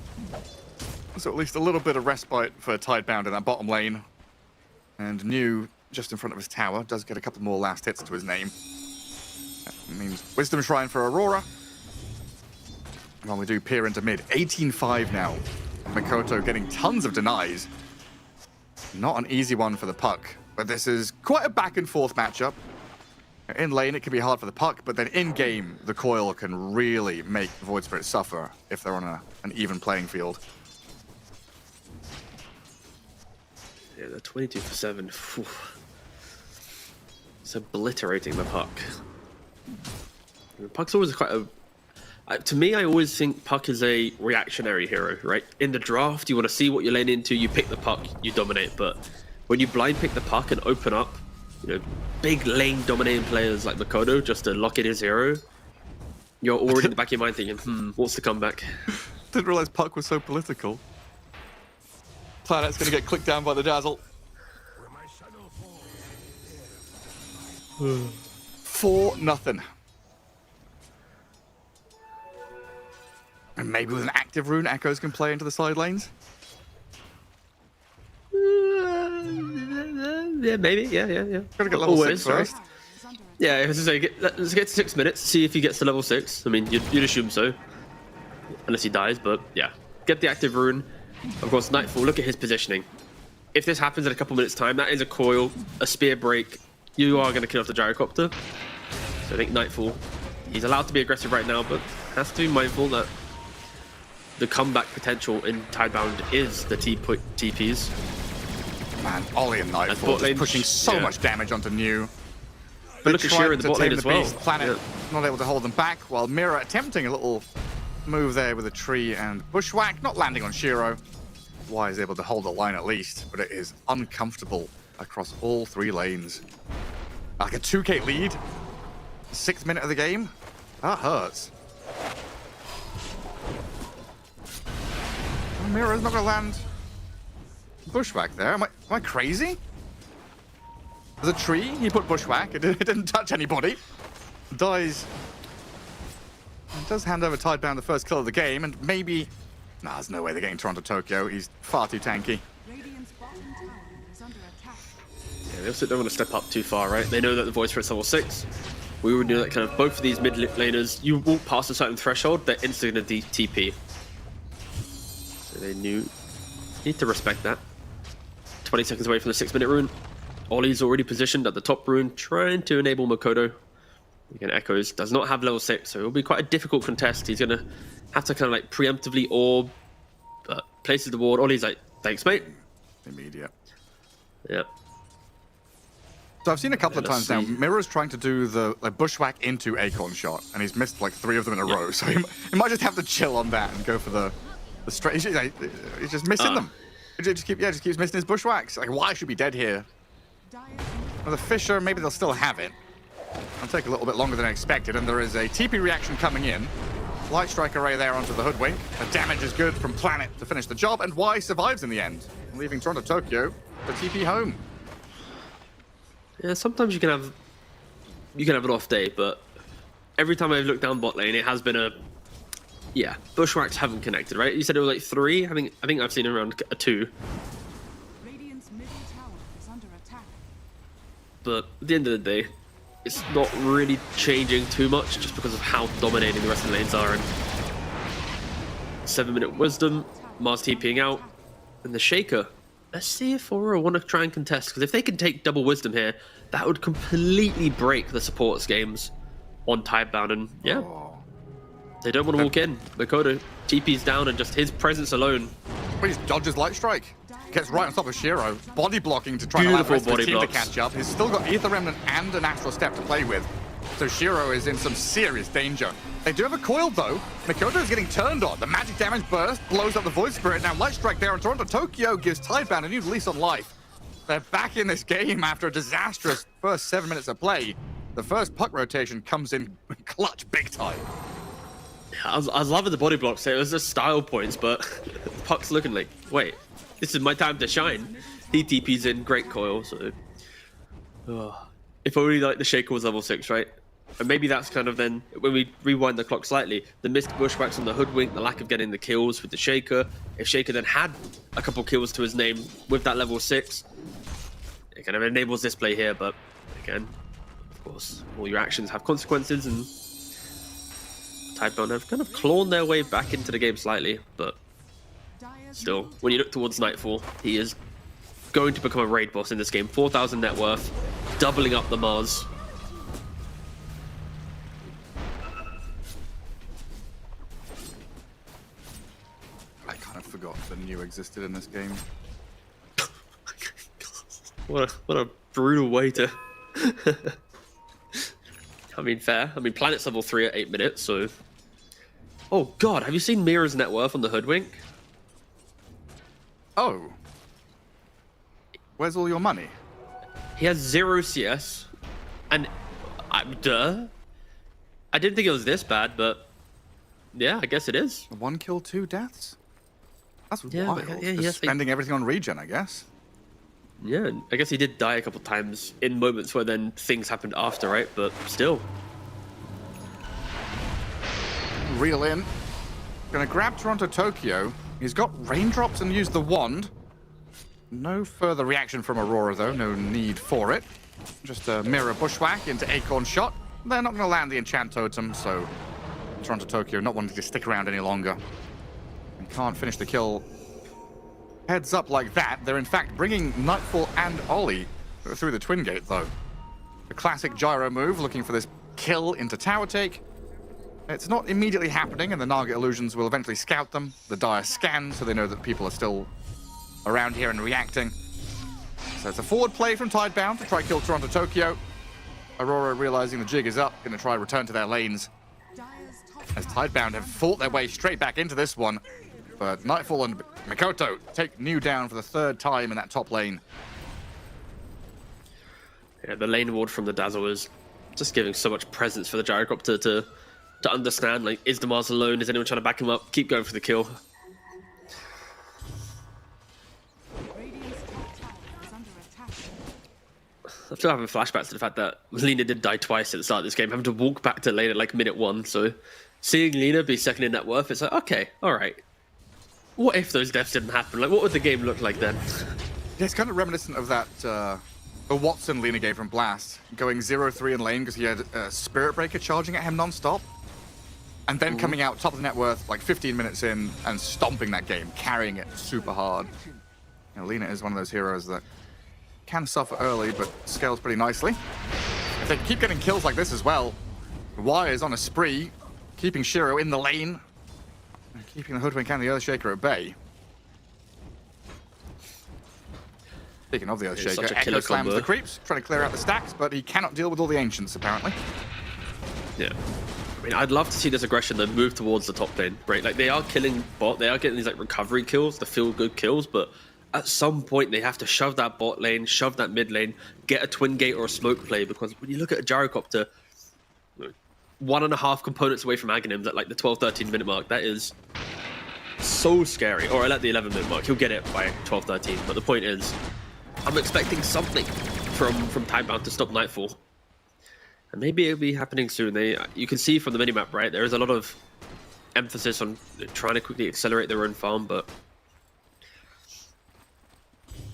So at least a little bit of respite for Tidebound in that bottom lane. And New, just in front of his tower, does get a couple more last hits to his name. That means Wisdom Shrine for Aurora. While we do peer into mid. 18-5 now. Mikoto getting tons of denies. Not an easy one for the puck. But this is quite a back and forth matchup. In lane, it can be hard for the puck, but then in game, the coil can really make the Void Spirit suffer if they're on an even playing field. Yeah, the 22-7. Phew. It's obliterating the puck. The puck's always quite a... to me, I always think puck is a reactionary hero, right? In the draft, you want to see what you're laying into, you pick the puck, you dominate, but when you blind pick the puck and open up, you know, big lane dominating players like Mikoto just to lock in his hero, you're already in the back of your mind thinking, what's the comeback? Didn't realize puck was so political. Planet's gonna get clicked down by the Dazzle. 4-0. And maybe with an active rune, Echoes can play into the side lanes? Yeah, maybe. Yeah. Gotta get level 6 first. Yeah, let's get to 6 minutes, see if he gets to level 6. I mean, you'd assume so. Unless he dies, but yeah. Get the active rune. Of course, Nightfall, look at his positioning. If this happens in a couple minutes' time, that is a coil, a spear break. You are going to kill off the gyrocopter. So I think Nightfall, he's allowed to be aggressive right now, but has to be mindful that the comeback potential in Tidebound is the TPs. Man, Ollie and Nightfall just pushing so much damage onto New. But look at Shiro in the bot lane as well. Planet not able to hold them back, while Mira attempting a little move there with a tree and Bushwhack, not landing on Shiro. Y is able to hold the line at least, but it is uncomfortable across all 3 lanes. Like a 2k lead, 6th minute of the game, that hurts. Oh, Mira's not gonna land Bushwhack there. Am I crazy? There's a tree, he put Bushwhack, it didn't touch anybody. Dies. It does hand over Tidebound the first kill of the game, and maybe... Nah, there's no way they're getting Toronto Tokyo. He's far too tanky. Yeah, they also don't want to step up too far, right? They know that the Void Spirit's level 6. We already know that kind of both of these mid laners, you walk past a certain threshold, they're instantly going to TP. So they need to respect that. 20 seconds away from the 6-minute rune. Ollie's already positioned at the top rune, trying to enable Mikoto. Again, Echoes does not have level 6, so it'll be quite a difficult contest. He's going to have to kind of like preemptively orb, places the ward. Ollie's like, thanks, mate. Immediate. Yeah. So I've seen a couple of times now, Mira's trying to do the Bushwhack into Acorn shot, and he's missed like 3 of them in a row. So he might just have to chill on that and go for the straight. He's just missing them. He just keeps missing his Bushwhacks. Like, why should be dead here? Well, the Fisher, maybe they'll still have it. It'll take a little bit longer than I expected, and there is a TP reaction coming in. Light Strike Array there onto the Hoodwink. The damage is good from Planet to finish the job, and Y survives in the end, leaving Toronto Tokyo to TP home. Yeah, sometimes you can have you can have an off day, but every time I've looked down bot lane, it has been a bushwhacks haven't connected, right? You said it was like 3. I think I've seen around a 2. Radiant's middle tower is under attack. But at the end of the day, it's not really changing too much just because of how dominating the rest of the lanes are. And 7-minute wisdom, Mars TPing out, and the Shaker. Let's see if Aurora want to try and contest, because if they can take double wisdom here, that would completely break the supports games on Tidebound. And yeah, they don't want to walk in. Mikoto TP's down, and just his presence alone. He just dodges Light Strike. Gets right on top of Shiro. Body blocking to try and allow the rest of the team to catch up. He's still got Ether Remnant and an Astral Step to play with. So Shiro is in some serious danger. They do have a coil though. Mikoto is getting turned on. The magic damage burst blows up the Void Spirit. Now Light Strike there on Toronto Tokyo gives Tidebound a new lease on life. They're back in this game after a disastrous first 7 minutes of play. The first puck rotation comes in clutch big time. I was loving the body blocks. It was just style points, but the puck's looking like, wait, this is my time to shine. He TP's in, great coil, so... if only like the Shaker was level 6, right? And maybe that's kind of then, when we rewind the clock slightly, the missed bushwhacks on the Hoodwink, the lack of getting the kills with the Shaker. If Shaker then had a couple kills to his name with that level 6, it kind of enables this play here, but again, of course, all your actions have consequences, and Tidebound have kind of clawed their way back into the game slightly, but still, when you look towards Nightfall, he is going to become a raid boss in this game. 4,000 net worth, doubling up the Mars. I kind of forgot the new existed in this game. What a brutal way to... I mean, fair. I mean, Planet's level 3 at 8 minutes, so... Oh god, have you seen Mira's net worth on the Hoodwink? Oh. Where's all your money? He has 0 CS, and... duh. I didn't think it was this bad, but... yeah, I guess it is. 1 kill, 2 deaths? That's Yeah, wild. but, yeah, he Just has, like- spending everything on regen, I guess. Yeah, I guess he did die a couple times in moments where then things happened after, right? But still. Reel in. Gonna grab Toronto Tokyo. He's got raindrops and used the wand. No further reaction from Aurora though, no need for it. Just a mirror bushwhack into Acorn shot. They're not gonna land the enchant totem, so Toronto Tokyo not wanting to stick around any longer. And can't finish the kill. Heads up like that. They're in fact bringing Nightfall and Ollie through the twin gate though. The classic gyro move, looking for this kill into tower take. It's not immediately happening, and the Naga illusions will eventually scout them. The Dire scan, so they know that people are still around here and reacting. So it's a forward play from Tidebound to try kill Toronto Tokyo. Aurora realizing the jig is up, going to try return to their lanes. As Tidebound have fought their way straight back into this one. But Nightfall and Mikoto take New down for the 3rd time in that top lane. Yeah, the lane ward from the Dazzle is just giving so much presence for the Gyrocopter to understand, like, is the Mars alone? Is anyone trying to back him up? Keep going for the kill. I'm still having flashbacks to the fact that Lina did die twice at the start of this game, having to walk back to lane at like minute 1. So seeing Lina be second in net worth, it's like, okay, all right. What if those deaths didn't happen? Like, what would the game look like then? Yeah, it's kind of reminiscent of that the Watson Lina game from Blast, going 0-3 in lane because he had Spirit Breaker charging at him non-stop. And then coming out top of the net worth like 15 minutes in and stomping that game, carrying it super hard. You know, Lina is one of those heroes that can suffer early, but scales pretty nicely. If they keep getting kills like this as well, Y is on a spree, keeping Shiro in the lane, and keeping the Hoodwink and the Earthshaker at bay. Speaking of the Earthshaker, Echo slams the creeps, trying to clear out the stacks, but he cannot deal with all the Ancients, apparently. Yeah. I mean, I'd love to see this aggression then move towards the top lane, right? Like, they are killing bot, they are getting these, like, recovery kills, the feel-good kills, but at some point they have to shove that bot lane, shove that mid lane, get a twin gate or a smoke play, because when you look at a Gyrocopter, 1.5 components away from Aghanims at, like, the 12-13 minute mark, that is so scary. Or at the 11 minute mark, he'll get it by 12-13, but the point is, I'm expecting something from Tidebound to stop Nightfall. And maybe it'll be happening soon. You can see from the minimap, right? There is a lot of emphasis on trying to quickly accelerate their own farm, but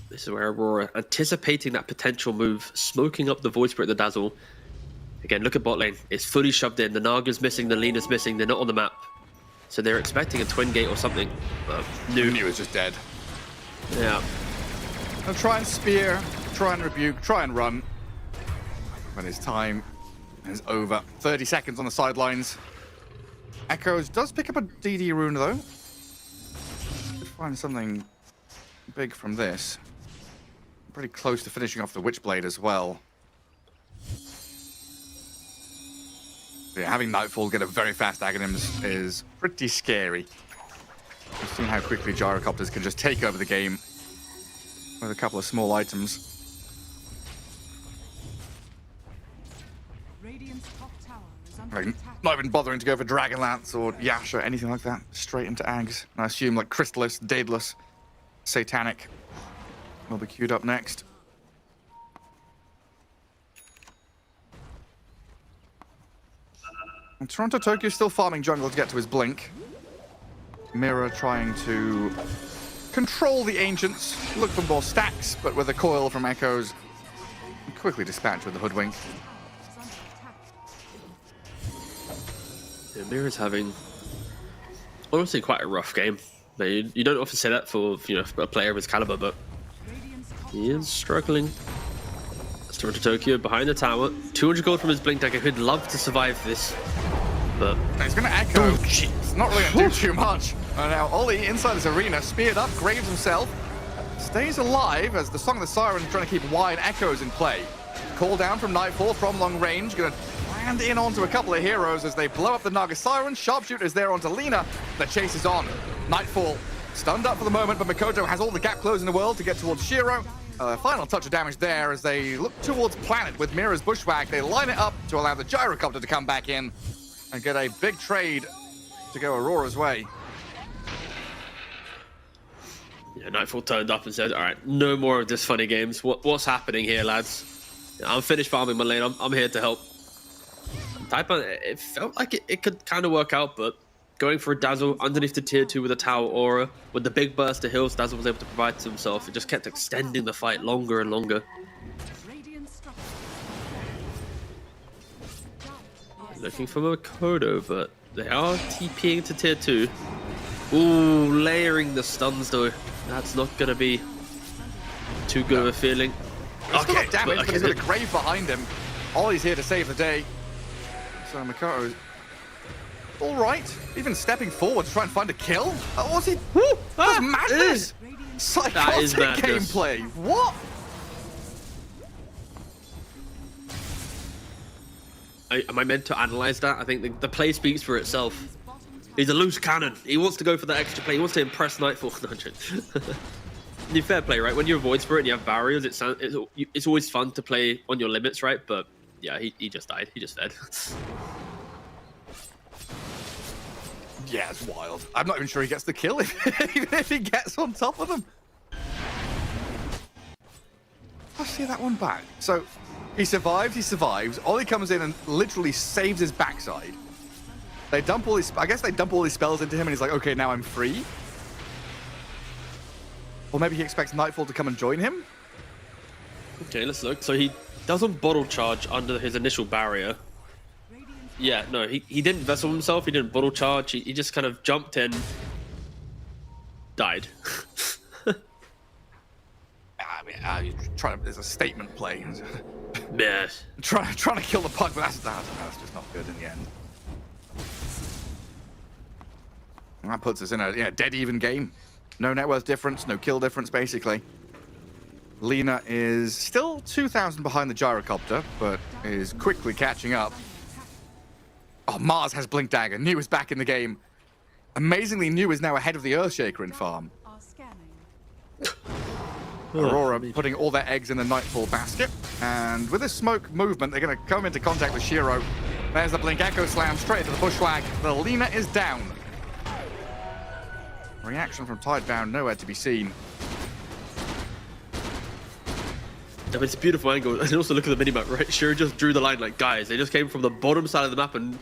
this is where Aurora, anticipating that potential move, smoking up the Void Spirit, the Dazzle. Again, look at bot lane. It's fully shoved in. The Naga's missing, the Lina's missing. They're not on the map. So they're expecting a twin gate or something. But New is just dead. Yeah. I'll try and spear, try and rebuke, try and run. But his time is over. 30 seconds on the sidelines. Echoes does pick up a DD rune though. Could find something big from this. Pretty close to finishing off the Witchblade as well. Yeah, having Nightfall get a very fast Aghanims is pretty scary. We've seen how quickly Gyrocopters can just take over the game with a couple of small items. Radiant's top tower is under Like, attack. not even bothering to go for Dragonlance or Yash or anything like that. Straight into Ags. And I assume like Crystallis, Daedalus, Satanic will be queued up next. And Toronto Tokyo still farming jungle to get to his blink. Mirror trying to control the Ancients, look for more stacks, but with a coil from Echoes, quickly dispatched with the Hoodwink. Yeah, Mirror's having honestly quite a rough game. You don't often say that for a player of his caliber, but he is struggling. That's Toronto Tokyo behind the tower. 200 gold from his blink dagger. He'd love to survive this, but he's going to echo. It's not really going to do too much. And now Ollie inside this arena, speared up, graves himself, stays alive as the Song of the Siren is trying to keep wide Echoes in play. Call down from Nightfall from long range, going to land in onto a couple of heroes as they blow up the Naga Siren. Sharpshooter's there onto Lina. The chase is on. Nightfall stunned up for the moment, but Mikoto has all the gap close in the world to get towards Shiro. Final touch of damage there as they look towards Planet with Mira's Bushwhack. They line it up to allow the Gyrocopter to come back in and get a big trade to go Aurora's way. yeah, Nightfall turned up and said, "All right, no more of this funny games. What's happening here, lads? I'm finished farming my lane. I'm here to help." Taipan, it felt like it could kind of work out, but going for a Dazzle underneath the tier 2 with a Tower Aura, with the big burst of heals Dazzle was able to provide to himself, it just kept extending the fight longer and longer. Looking for Makoto, but they are TPing to tier 2. Ooh, layering the stuns though. That's not going to be too good of a feeling. He's still got damage, but he's got a grave behind him. Ollie's here to save the day. So Makoto's all right, even stepping forward to try and find a kill. What's he? That's madness! Psychotic gameplay. What? Am I meant to analyze that? I think the play speaks for itself. He's a loose cannon. He wants to go for that extra play. He wants to impress Nightfall. Fair play, right? When you avoid Spirit and you have barriers, it's always fun to play on your limits, right? But yeah, he just died. He just fed. Yeah, it's wild. I'm not even sure he gets the kill even if he gets on top of them. I'll see that one back. So he survives. Ollie comes in and literally saves his backside. They dump all his, I guess they dump all his spells into him and he's like, okay, now I'm free. Or maybe he expects Nightfall to come and join him. Okay, let's look. So he doesn't bottle charge under his initial barrier. Yeah, no, he didn't vessel himself. He didn't bottle charge. He just kind of jumped in, died. I mean, there's a statement play. Yeah. Trying to kill the pug, but that's just not good in the end. And that puts us in a dead even game. No net worth difference, no kill difference, basically. Lina is still 2,000 behind the Gyrocopter, but is quickly catching up. Oh, Mars has Blink Dagger. New is back in the game. Amazingly, New is now ahead of the Earthshaker in farm. Aurora putting all their eggs in the Nightfall basket. And with this smoke movement, they're going to come into contact with Shiro. There's the Blink Echo Slam straight into the Bushwhack. The Lina is down. Reaction from Tidebound, nowhere to be seen. I mean, it's a beautiful angle. And also look at the minimap, right? Shiro just drew the line like, guys, they just came from the bottom side of the map and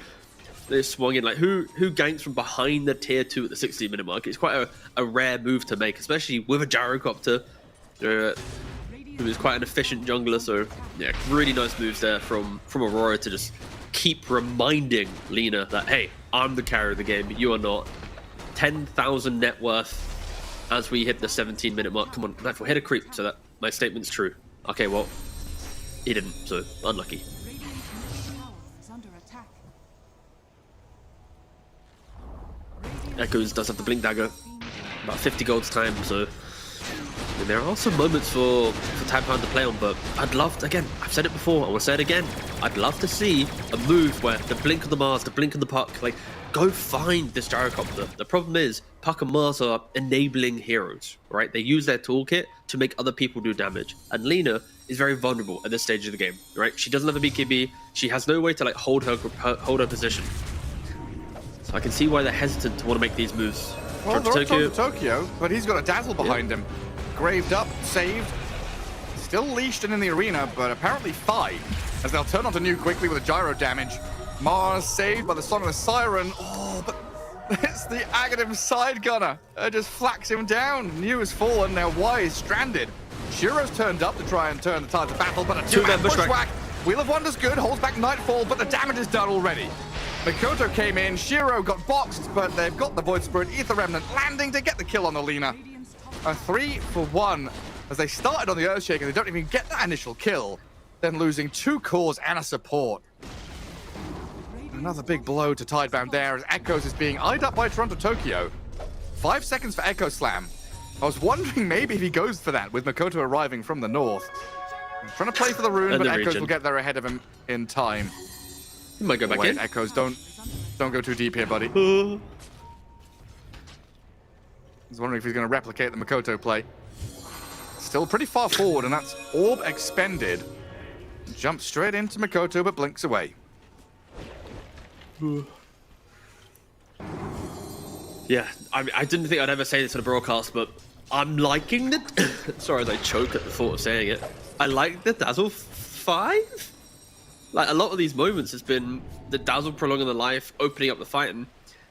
they swung in. Like, who ganks from behind the tier 2 at the 60-minute mark? It's quite a rare move to make, especially with a gyrocopter, who is quite an efficient jungler. So, yeah, really nice moves there from Aurora to just keep reminding Lina that, hey, I'm the carrier of the game, you are not. 10,000 net worth as we hit the 17-minute mark. Come on, Nightfall, hit a creep so that my statement's true. Okay, well, he didn't, so unlucky. Echoes does have the blink dagger, about 50 gold's time, so I mean, there are some moments for Taipan to play on, but I'd love to, again, I've said it before, I will say it again, I'd love to see a move where the blink of the Mars, the blink of the Puck, like, go find this gyrocopter. The problem is, Puck and Mars are enabling heroes, right? They use their toolkit to make other people do damage. And Lina is very vulnerable at this stage of the game, right? She doesn't have a BKB. She has no way to like hold her position. So I can see why they're hesitant to want to make these moves. Well, they're on Tokyo, but he's got a dazzle behind him. Graved up, saved. Still leashed and in the arena, but apparently 5. As they'll turn onto New quickly with a gyro damage. Mars saved by the Song of the Siren. Oh, but it's the Aghanim side gunner. Just flaks him down. New has fallen, now Y is stranded. Shiro's turned up to try and turn the tide of battle, but a 2-man bushwhack. Wheel of Wonder's good, holds back Nightfall, but the damage is done already. Mikoto came in, Shiro got boxed, but they've got the Void Spirit, Ether Remnant landing to get the kill on the Lina. A 3-for-1 as they started on the Earthshaker. They don't even get that initial kill, then losing 2 cores and a support. Another big blow to Tidebound there as Echoes is being eyed up by Toronto Tokyo. 5 seconds for Echo Slam. I was wondering maybe if he goes for that with Mikoto arriving from the north. Trying to play for the rune, but Echoes will get there ahead of him in time. He might go back in. Echoes, don't go too deep here, buddy. I was wondering if he's going to replicate the Mikoto play. Still pretty far forward, and that's Orb expended. Jumps straight into Mikoto, but blinks away. Yeah, I didn't think I'd ever say this on a broadcast, but I'm liking it. Sorry as I choke at the thought of saying it. I like the Dazzle 5. Like, a lot of these moments has been the Dazzle prolonging the life, opening up the fight, and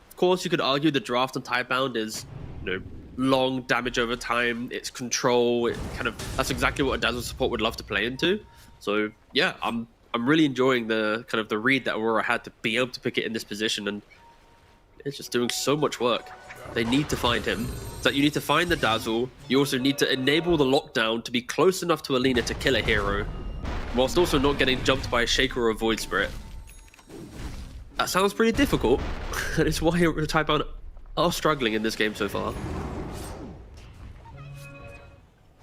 of course you could argue the draft on Tidebound is, you know, long damage over time, it's control, that's exactly what a Dazzle support would love to play into. So yeah, I'm really enjoying the kind of the read that Aurora had to be able to pick it in this position, and it's just doing so much work. They need to find him. It's like you need to find the Dazzle, you also need to enable the lockdown to be close enough to Alina to kill a hero, whilst also not getting jumped by a Shaker or a Void Spirit. That sounds pretty difficult, and it's why Taipan are struggling in this game so far.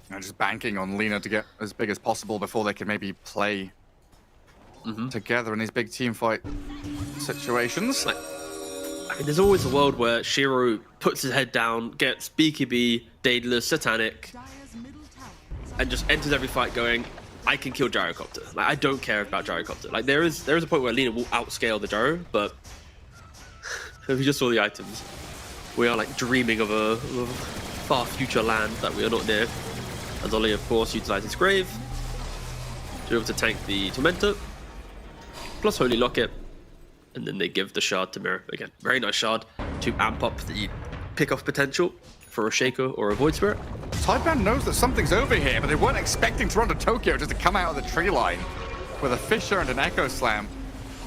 And just banking on Lina to get as big as possible before they can maybe play together in these big team fight situations. Like, I mean, there's always a world where Shiro puts his head down, gets BKB, Daedalus, Satanic, and just enters every fight going, I can kill Gyrocopter. Like, I don't care about Gyrocopter. Like, there is a point where Lina will outscale the Gyro, but we just saw the items. We are like dreaming of a far future land that we are not near. And Ollie, of course, utilizes Grave to be able to tank the Tormentor, plus Holy Locket, and then they give the Shard to Mirror. Again, very nice Shard to amp up the pick-off potential for a Shaker or a Void Spirit. Tidebound knows that something's over here, but they weren't expecting Toronto Tokyo just to come out of the tree line with a Fissure and an Echo Slam.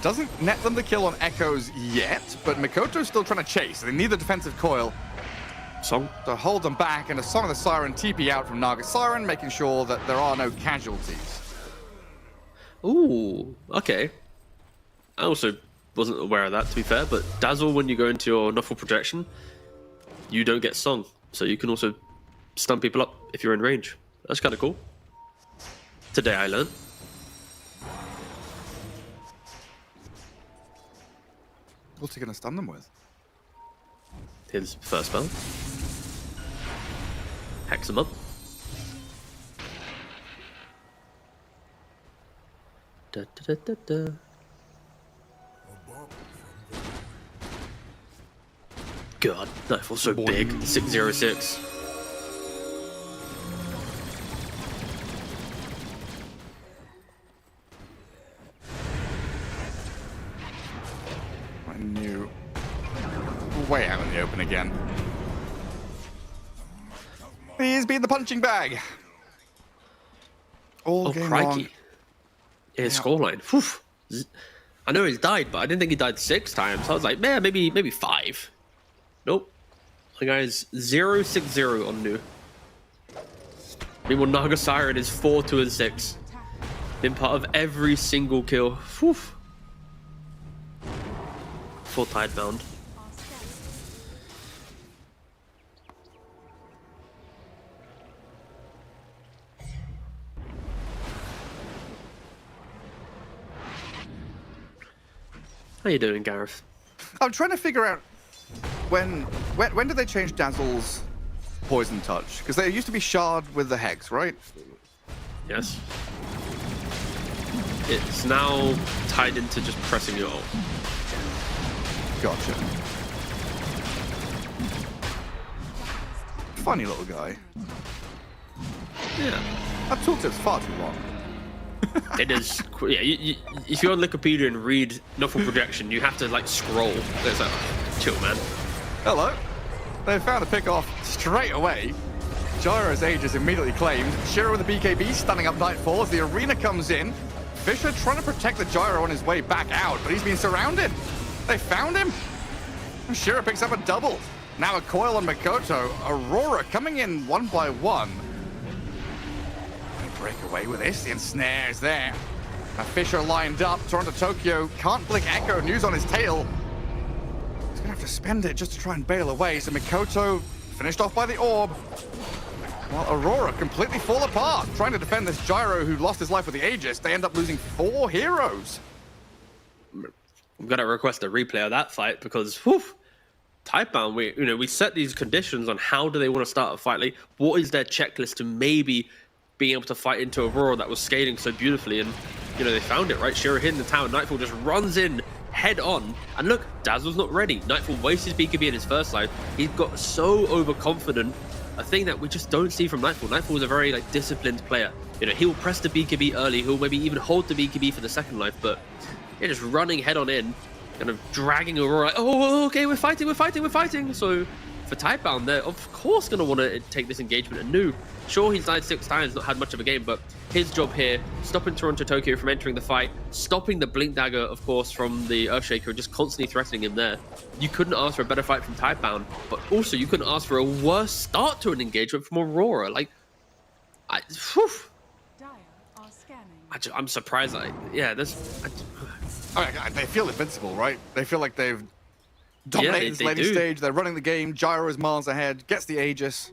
Doesn't net them the kill on Echoes yet, but Mikoto's still trying to chase. They need the defensive coil to hold them back, and a Song of the Siren TP out from Naga Siren, making sure that there are no casualties. Ooh, okay. I also wasn't aware of that, to be fair, but Dazzle, when you go into your Nuffle projection, you don't get Song, so you can also stun people up if you're in range. That's kind of cool. Today I learned. What's he going to stun them with? His first spell. Hex him up. Da, da, da, da, da. God, Nightfall's so big. 606. way out in the open again. He's been the punching bag. All game long. Yeah, scoreline. Whew. I know he's died, but I didn't think he died 6 times. I was like, man, maybe 5. Nope. The guy's 0-6-0 on new. Meanwhile, Naga Siren is 4-2-6. Been part of every single kill. Whew. Full Tidebound. How you doing, Gareth? I'm trying to figure out when did they change Dazzle's poison touch? Because they used to be shard with the hex, right? Yes. It's now tied into just pressing your ult. Gotcha. Funny little guy. Yeah. That tooltip's far too long. It is. Yeah, if you're on Wikipedia and read Nuffle Projection, you have to like scroll. There's like, chill, man. Hello. They found a pick off straight away. Gyro's age is immediately claimed. Shiro with the BKB stunning up Nightfall as the arena comes in. Fisher trying to protect the Gyro on his way back out, but he's been surrounded. They found him. Shiro picks up a double. Now a coil on Mikoto. Aurora coming in 1 by 1. Break away with this. The ensnares there. Now Fisher lined up. Toronto Tokyo can't blink Echo. News on his tail. He's gonna have to spend it just to try and bail away. So Mikoto finished off by the orb. While Aurora completely fall apart. Trying to defend this Gyro who lost his life with the Aegis. They end up losing 4 heroes. I'm gonna request a replay of that fight because whew, Tidebound, we set these conditions on how do they want to start a fight. Like, what is their checklist to maybe being able to fight into Aurora that was scaling so beautifully, and they found it, right? Shiro hitting the tower, Nightfall just runs in head on, and look, Dazzle's not ready. Nightfall wastes his BKB in his first life. He's got so overconfident, a thing that we just don't see from Nightfall. Nightfall is a very disciplined player. He will press the BKB early, he'll maybe even hold the BKB for the second life, but just running head on in, kind of dragging Aurora, like, oh, okay, we're fighting. So for Tidebound, they're of course going to want to take this engagement anew. Sure, he's died 6 times, not had much of a game, but his job here, stopping Toronto Tokyo from entering the fight, stopping the Blink Dagger, of course, from the Earthshaker, just constantly threatening him there. You couldn't ask for a better fight from Tidebound, but also you couldn't ask for a worse start to an engagement from Aurora. I'm surprised. They feel invincible, right? They feel like they've dominated this later stage. They're running the game. Gyro is miles ahead, gets the Aegis,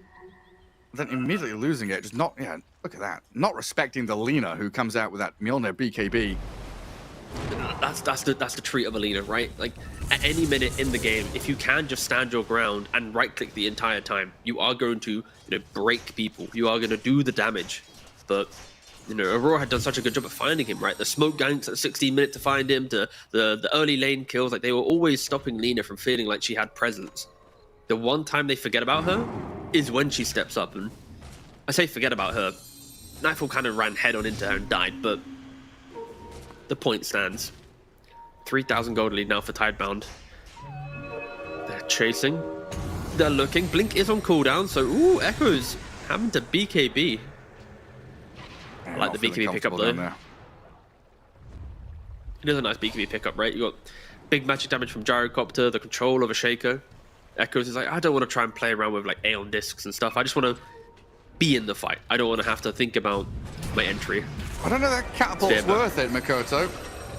then immediately losing it. Just look at that. Not respecting the Lina who comes out with that Mjolnir BKB. That's the treat of a Lina, right? Like, at any minute in the game, if you can just stand your ground and right-click the entire time, you are going to break people. You are going to do the damage. But Aurora had done such a good job at finding him, right? The smoke ganks at 16 minutes to find him, to the early lane kills, they were always stopping Lina from feeling like she had presence. The one time they forget about her is when she steps up, and I say forget about her. Nightfall kind of ran head on into her and died, but the point stands. 3,000 gold lead now for Tidebound. They're chasing. They're looking. Blink is on cooldown, so ooh, Echo's having to BKB. I like the BKB pickup though. It is a nice BKB pickup, right? You got big magic damage from Gyrocopter, the control of a Shaker. Echoes is like, I don't want to try and play around with Aeon discs and stuff. I just want to be in the fight. I don't want to have to think about my entry. I don't know that catapult's worth it, Mikoto.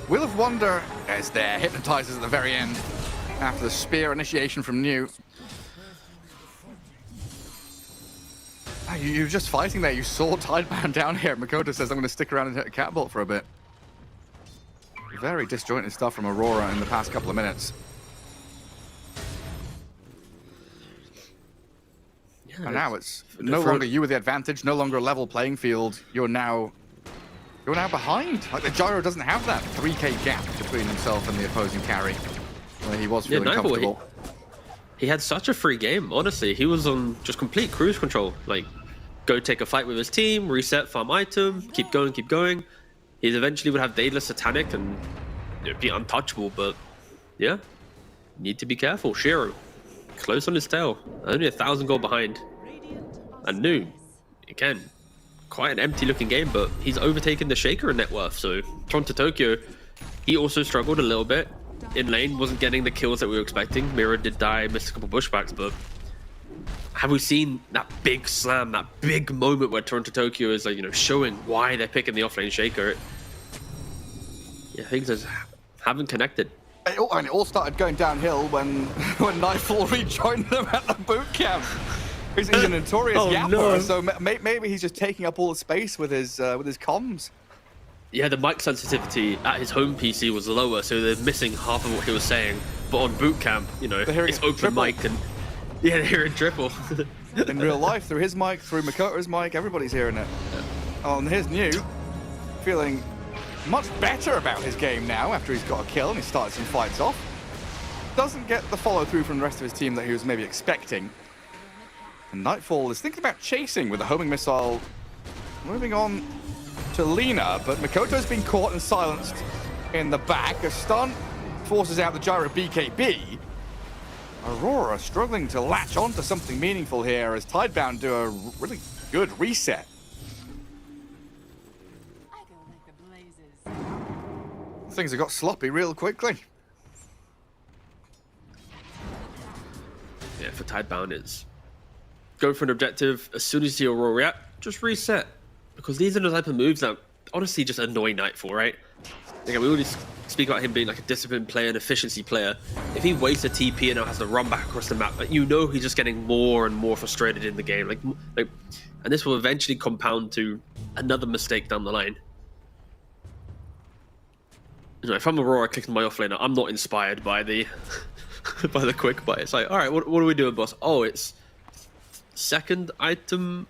Wheel of Wonder is there. Hypnotizes at the very end after the spear initiation from New. You're just fighting there. You saw Tidebound down here. Mikoto says, I'm going to stick around and hit a catapult for a bit. Very disjointed stuff from Aurora in the past couple of minutes. Yeah, and now it's no longer you with the advantage, no longer a level playing field. You're now behind. The Gyro doesn't have that 3k gap between himself and the opposing carry, where he was feeling comfortable. He had such a free game, honestly. He was on just complete cruise control. Go take a fight with his team, reset, farm item, keep going, keep going. He eventually would have Daedalus Satanic and be untouchable, but yeah, need to be careful. Shiro close on his tail. Only 1,000 gold behind. And new, again, quite an empty looking game, but he's overtaken the Shaker in net worth. So Toronto Tokyo, he also struggled a little bit. In lane, wasn't getting the kills that we were expecting. Mira did die, missed a couple pushbacks, but have we seen that big slam, that big moment where Toronto Tokyo is like, you know, showing why they're picking the offlane Shaker? Yeah, things just haven't connected. It all started going downhill when Nightfall rejoined them at the boot camp. He's a notorious yapper, no. so maybe he's just taking up all the space with his comms. Yeah, the mic sensitivity at his home PC was lower, so they're missing half of what he was saying. But on boot camp, you know, it's open triple. mic and yeah, they're hearing triple. In real life, through his mic, through Makoto's mic, everybody's hearing it. Oh, and here's New, feeling much better about his game now after he's got a kill and he started some fights off. Doesn't get the follow through from the rest of his team that he was maybe expecting. And Nightfall is thinking about chasing with a homing missile, moving on to Lina, but Makoto's been caught and silenced in the back. A stun forces out the gyro BKB. Aurora struggling to latch onto something meaningful here as Tidebound do a really good reset. Things have got sloppy real quickly. Yeah, for Tidebound, it's go for an objective. As soon as you see Aurora react, just reset. Because these are the type of moves that honestly just annoy Nightfall, right? Again, we always speak about him being like a disciplined player, an efficiency player. If he wastes a TP and now has to run back across the map, like, you know he's just getting more and more frustrated in the game. Like, and this will eventually compound to another mistake down the line. You know, if I'm Aurora clicking my offlaner, I'm not inspired by the by the quick buy. It's like, all right, what are we doing, boss? Oh, it's second item.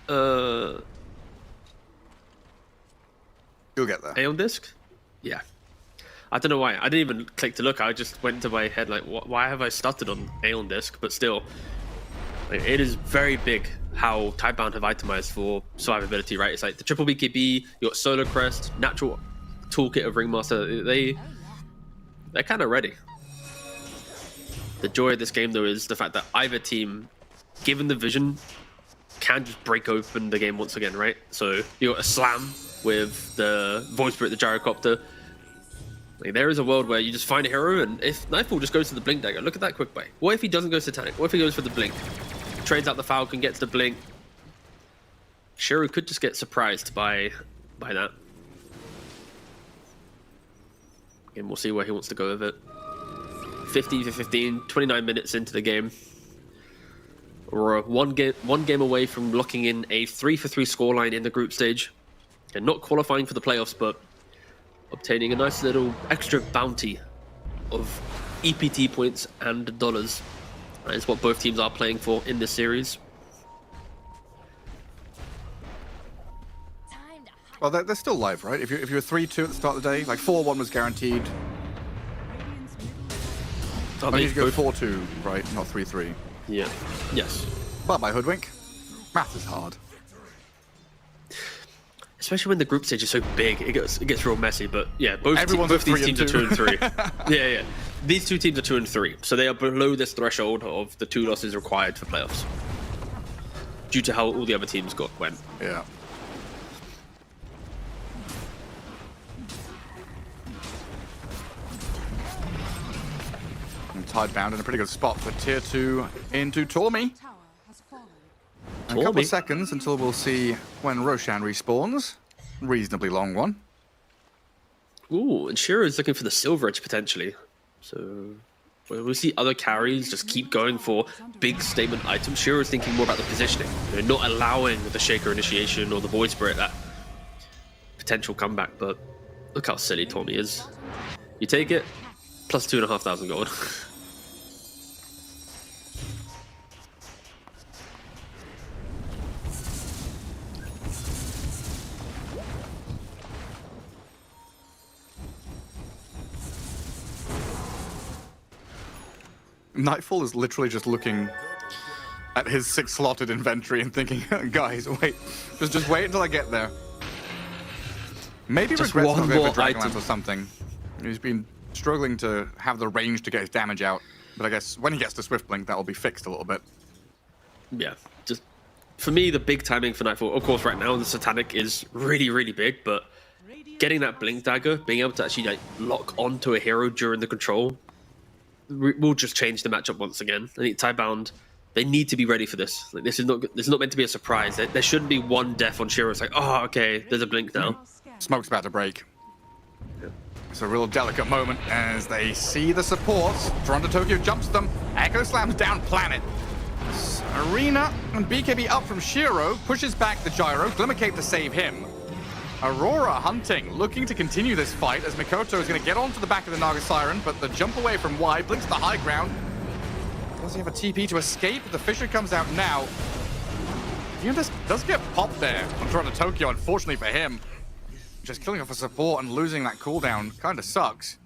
You'll get there. Aeon disc? Yeah. I don't know why. I didn't even click to look. I just went into my head like, why have I started on Aeon disc? But still, like, it is very big how Tidebound have itemized for survivability, right? It's like the triple BKB, you got Solar Crest, natural toolkit of Ringmaster. They're kind of ready. The joy of this game, though, is the fact that either team, given the vision, can just break open the game once again, right? So you got a slam with the Void Spirit, the Gyrocopter. Like, there is a world where you just find a hero, and if Nightfall just goes to the Blink dagger, look at that quick buy. What if he doesn't go Satanic? What if he goes for the Blink? Trades out the Falcon, gets the Blink. Shiru could just get surprised by that. Again, we'll see where he wants to go with it. 15 for 15, 29 minutes into the game. We're one game away from locking in a 3-for-3 scoreline in the group stage. And not qualifying for the playoffs, but obtaining a nice little extra bounty of EPT points and dollars. That is what both teams are playing for in this series. Well, they're still live, right? If you're 3-2 at the start of the day, like 4-1 was guaranteed. I need to go 4-2, right? Not 3-3. Yeah. Yes. Well, my hoodwink. Math is hard. Especially when the group stage is so big, it gets real messy. But yeah, both these teams are 2 and 3. Yeah. These two teams are 2 and 3, so they are below this threshold of the 2 losses required for playoffs, due to how all the other teams went. Yeah. And Tidebound in a pretty good spot for tier 2 into Tormy. A couple of seconds until we'll see when Roshan respawns. Reasonably long one. Ooh, and Shiro is looking for the Silver Edge potentially. So we'll see other carries just keep going for big statement items. Shiro is thinking more about the positioning, you know, not allowing the Shaker initiation or the Void Spirit that potential comeback. But look how silly Tommy is. You take it, plus 2,500 gold. Nightfall is literally just looking at his 6-slotted inventory and thinking, guys, wait, just wait until I get there. Maybe just regrets not going for Dragonlance or something. He's been struggling to have the range to get his damage out. But I guess when he gets to Swift Blink, that will be fixed a little bit. Yeah, just for me, the big timing for Nightfall, of course, right now, the Satanic is really, really big, but getting that Blink Dagger, being able to actually like lock onto a hero during the control will just change the matchup once again. I think Tidebound, they need to be ready for this. Like, this is not meant to be a surprise. There shouldn't be one death on Shiro. It's like, oh, okay, there's a Blink now. Smoke's about to break. It's a real delicate moment as they see the supports. Toronto Tokyo jumps them. Echo slams down Planet. Arena and BKB up from Shiro, pushes back the gyro. Glimmercape to save him. Aurora hunting, looking to continue this fight as Mikoto is going to get onto the back of the Naga Siren, but the jump away from Y blinks the high ground. Does he have a TP to escape? The Fisher comes out now. This does get popped there on Toronto Tokyo, unfortunately for him. Just killing off a support and losing that cooldown kind of sucks.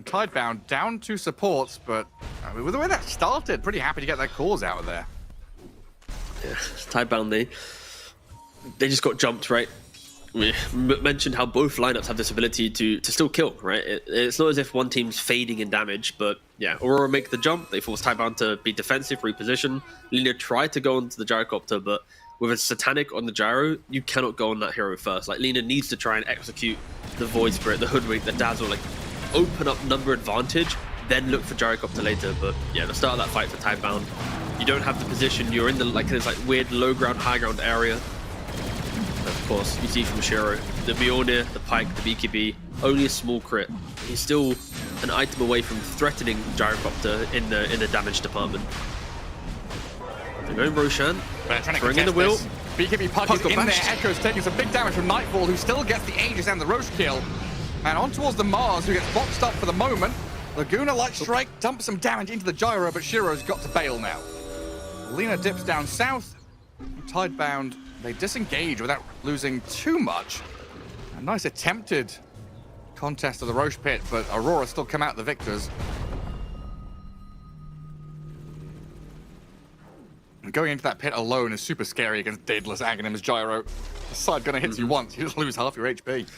Tidebound down 2 supports, but with the way that started, pretty happy to get that cause out of there. Yeah, Tidebound, they just got jumped, right? We mentioned how both lineups have this ability to still kill, right? It's not as if one team's fading in damage, but yeah, Aurora make the jump. They force Tidebound to be defensive, reposition. Lina tried to go onto the gyrocopter, but with a Satanic on the gyro, you cannot go on that hero first. Like, Lina needs to try and execute the Void Spirit, the Hoodwink, the Dazzle, like open up number advantage, then look for gyrocopter later. But yeah, the start of that fight for Tidebound, you don't have the position. You're in the this like weird low ground, high ground area. Of course, you see from Shiro, the Mjolnir, the Pike, the BKB, only a small crit. He's still an item away from threatening Gyrocopter in the damage department. They're going Roshan, throwing in the wheel. BKB Puck is in there, Echo's taking some big damage from Nightfall, who still gets the Aegis and the Roche kill. And on towards the Mars, who gets boxed up for the moment. Laguna Light Strike dumps some damage into the Gyro, but Shiro's got to bail now. Lina dips down south, Tidebound. They disengage without losing too much. A nice attempted contest of the Roche Pit, but Aurora still come out the victors. And going into that pit alone is super scary against Daedalus Aghanim's Gyro. The side gunner hits you once, you just lose half your HP.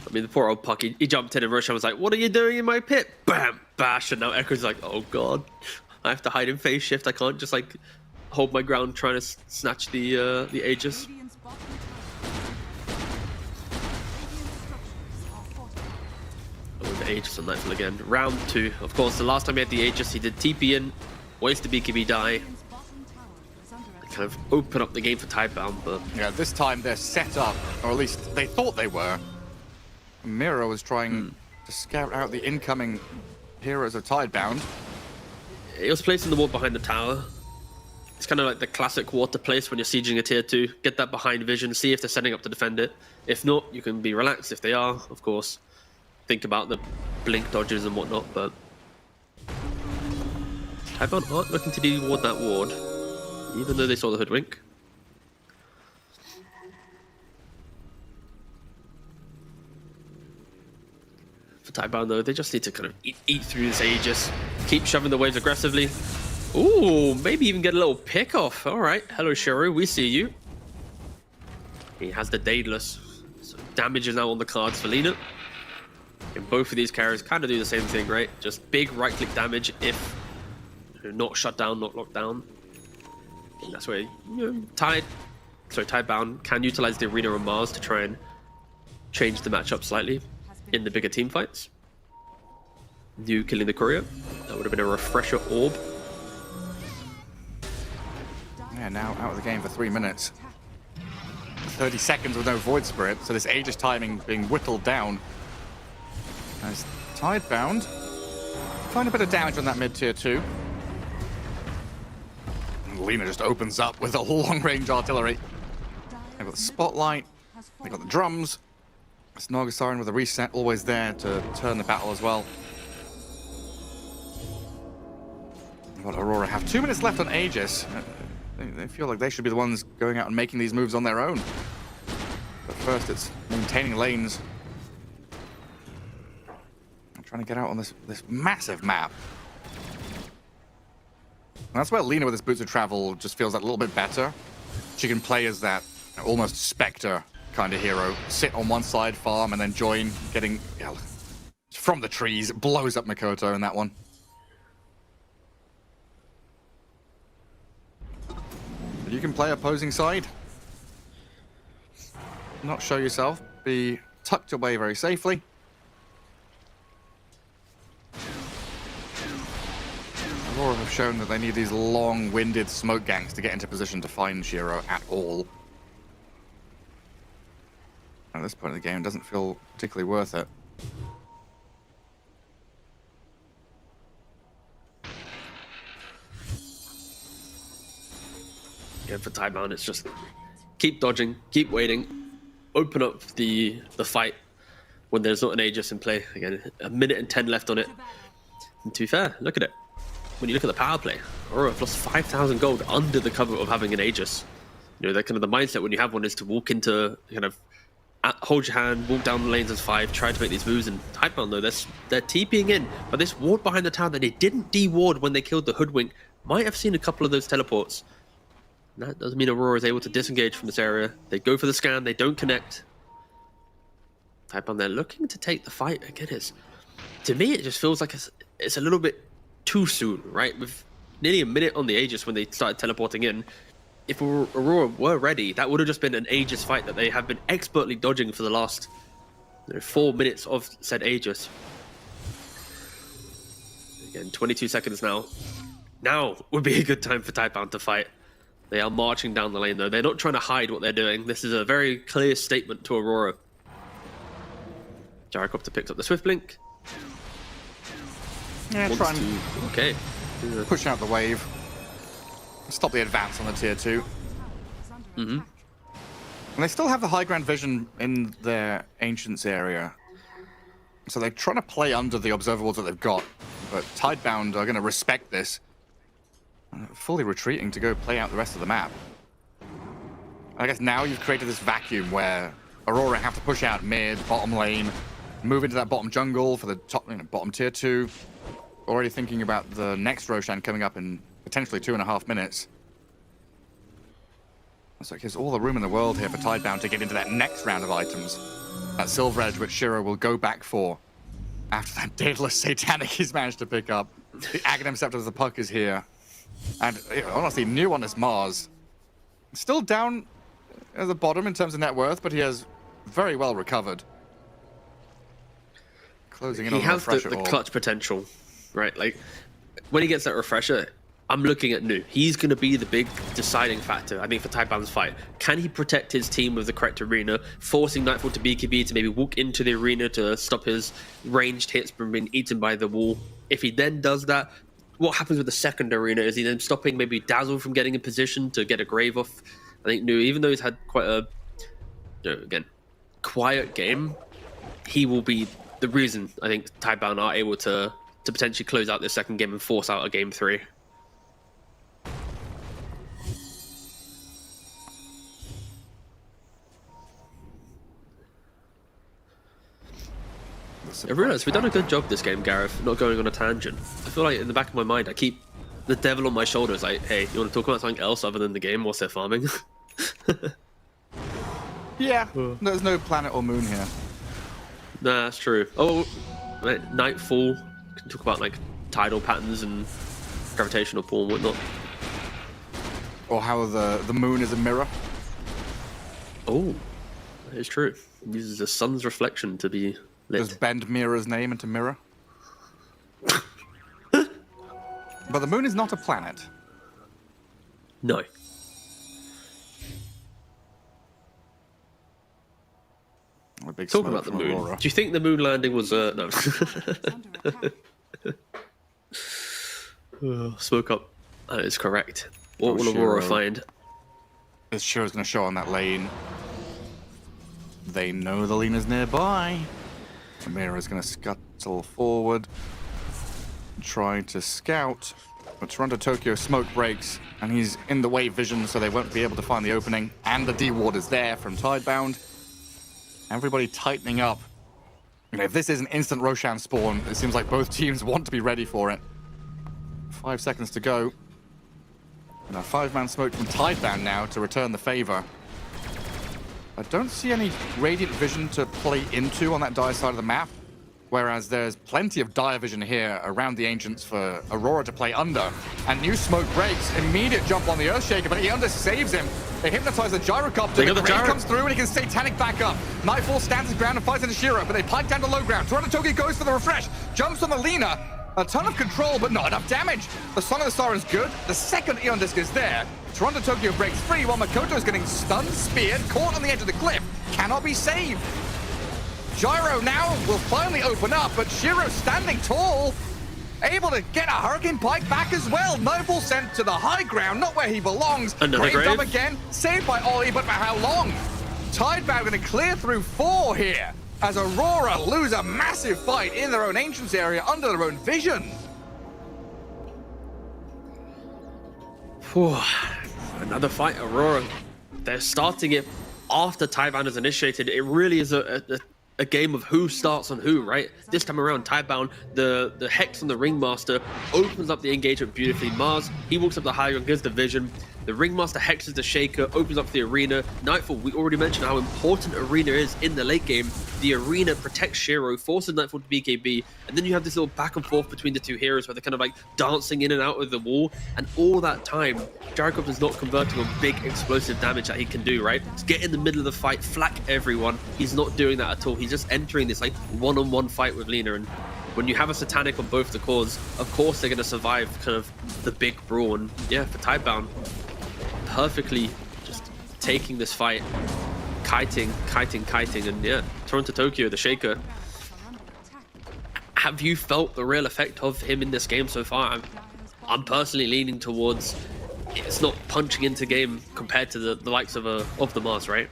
I mean, the poor old Puck, he jumped in and Roshan was like, what are you doing in my pit? Bam! Bash! And now Echo's like, oh god. I have to hide in phase shift. I can't just like hold my ground trying to snatch the Aegis. Oh, the Aegis on Nightfall again. Round 2. Of course, the last time he had the Aegis, he did TP in, wasted BKB die. They kind of open up the game for Tidebound, but yeah, this time they're set up, or at least they thought they were. Mira was trying to scout out the incoming heroes of Tidebound. He was placing the ward behind the tower. It's kind of like the classic water place when you're sieging a tier 2. Get that behind vision, see if they're setting up to defend it. If not, you can be relaxed. If they are, of course, think about the blink dodges and whatnot, but Tidebound aren't looking to de-ward that ward, even though they saw the Hoodwink. For Tidebound though, they just need to kind of eat through this Aegis, keep shoving the waves aggressively. Ooh, maybe even get a little pick off. All right, hello Shiro, we see you. He has the Daedalus, so damage is now on the cards for Lina. And both of these carriers kind of do the same thing, right? Just big right-click damage if not shut down, not locked down. And that's where Tidebound can utilize the Arena on Mars to try and change the matchup slightly in the bigger team fights. New killing the courier. That would have been a refresher orb. Yeah, now out of the game for 3 minutes. 30 seconds with no Void Spirit, so this Aegis timing being whittled down. As Tidebound find a bit of damage on that mid-tier 2. And Lina just opens up with a long-range artillery. They've got the Spotlight, they've got the drums. It's Naga Siren with a reset, always there to turn the battle as well. What Aurora have 2 minutes left on Aegis. They feel like they should be the ones going out and making these moves on their own. But first, it's maintaining lanes. I'm trying to get out on this massive map. And that's where Lina with his Boots of Travel just feels that little bit better. She can play as that almost Spectre kind of hero. Sit on one side, farm, and then join, getting from the trees, blows up Mikoto in that one. But you can play opposing side. Not show yourself. Be tucked away very safely. Aurora have shown that they need these long-winded smoke gangs to get into position to find Shiro at all. At this point in the game, it doesn't feel particularly worth it. Yeah, for Taiwan, it's just keep dodging, keep waiting, open up the fight when there's not an Aegis in play. Again, 1 minute and 10 left on it. And to be fair, look at it. When you look at the power play, Aurora have lost 5,000 gold under the cover of having an Aegis. You know, that kind of the mindset when you have one is to walk into, kind of, hold your hand, walk down the lanes as 5, try to make these moves. And Taiwan, though, they're TPing in, but this ward behind the tower that they didn't de-ward when they killed the Hoodwink might have seen a couple of those teleports. And that doesn't mean Aurora is able to disengage from this area. They go for the scan, they don't connect. Taiwan, they're looking to take the fight. Again, to me, it just feels like it's a little bit too soon, right? With nearly a minute on the Aegis when they started teleporting in. If Aurora were ready, that would have just been an Aegis fight that they have been expertly dodging for the last 4 minutes of said Aegis. Again, 22 seconds now. Now would be a good time for Taiwan to fight. They are marching down the lane, though. They're not trying to hide what they're doing. This is a very clear statement to Aurora. Gyrocopter picks up the Swift Blink. Yeah, try and okay. Push out the wave. Stop the advance on the tier 2. Mm-hmm. And they still have the high ground vision in their Ancients area. So they're trying to play under the observables that they've got. But Tidebound are going to respect this. Fully retreating to go play out the rest of the map. I guess now you've created this vacuum where Aurora have to push out mid, bottom lane, move into that bottom jungle for the top, bottom tier 2. Already thinking about the next Roshan coming up in potentially 2.5 minutes. Looks like there's all the room in the world here for Tidebound to get into that next round of items. That Silver Edge, which Shiro will go back for after that Daedalus Satanic he's managed to pick up. The Aghanim Scepter of the Puck is here. And honestly, new on this Mars. Still down at the bottom in terms of net worth, but he has very well recovered. Closing in on the refresher. He has the clutch potential, right? Like, when he gets that refresher, I'm looking at Nu. He's going to be the big deciding factor, I think, for Taiban's fight. Can he protect his team with the correct arena, forcing Nightfall to BKB to maybe walk into the arena to stop his ranged hits from being eaten by the wall? If he then does that, what happens with the second arena? Is he then stopping maybe Dazzle from getting in position to get a grave off? I think Nu, even though he's had quite a, again, quiet game, he will be the reason I think Taiban are able to potentially close out this second game and force out a game 3. I realised we've done a good job this game, Gareth, not going on a tangent. I feel like in the back of my mind, I keep the devil on my shoulders, like, hey, you want to talk about something else other than the game whilst they're farming? Yeah, there's no planet or moon here. Nah, that's true. Oh, right, Nightfall. We can talk about, like, tidal patterns and gravitational pull and whatnot. Or how the moon is a mirror. Oh, that is true. It uses the sun's reflection to be lit. Does bend Mira's name into mirror? But the moon is not a planet. No. Talking about the moon. Aurora. Do you think the moon landing was no? Smoke up. That is correct. What will Aurora find? This Shiro's going to show on that lane. They know the lane is nearby. Mira's going to scuttle forward, try to scout. But Toronto Tokyo smoke breaks, and he's in the wave vision, so they won't be able to find the opening. And the D-Ward is there from Tidebound. Everybody tightening up. If this is an instant Roshan spawn, it seems like both teams want to be ready for it. 5 seconds to go. And a 5-man smoke from Tidebound now to return the favor. I don't see any Radiant Vision to play into on that dire side of the map. Whereas there's plenty of dire vision here around the Ancients for Aurora to play under. And new smoke breaks, immediate jump on the Earthshaker, but he under saves him. They hypnotize the Gyrocopter, the Grave comes through and he can Satanic back up. Nightfall stands his ground and fights into Shiro, but they pike down to low ground. Toronto Tokyo goes for the refresh, jumps on the Lina. A ton of control, but not enough damage. The Song of the Siren's good. The second Eon Disc is there. Toronto Tokyo breaks free while Makoto is getting stunned, speared, caught on the edge of the cliff. Cannot be saved. Gyro now will finally open up, but Shiro standing tall, able to get a Hurricane Pike back as well. Nightfall sent to the high ground, not where he belongs. Another grave. Up again, saved by Ollie, but for how long? Tidebound going to clear through 4 here, as Aurora lose a massive fight in their own Ancients area under their own vision. Another fight, Aurora. They're starting it after Tidebound is initiated. It really is a game of who starts on who, right? This time around, Tidebound, the Hex on the Ringmaster opens up the engagement beautifully. Mars, he walks up the high ground, gives the vision. The Ringmaster hexes the Shaker, opens up the arena. Nightfall, we already mentioned how important arena is in the late game. The arena protects Shiro, forces Nightfall to BKB, and then you have this little back and forth between the two heroes where they're kind of like dancing in and out of the wall, and all that time, Gyrocopter's not converting on big explosive damage that he can do, right? Just get in the middle of the fight, flak everyone. He's not doing that at all. He's just entering this like one-on-one fight with Lina, and when you have a Satanic on both the cores, of course they're going to survive kind of the big brawl. And yeah, for Tidebound, perfectly just taking this fight, kiting, and yeah, Toronto Tokyo, the Shaker. Have you felt the real effect of him in this game so far? I'm personally leaning towards it's not punching into game compared to the likes of the Mars, right?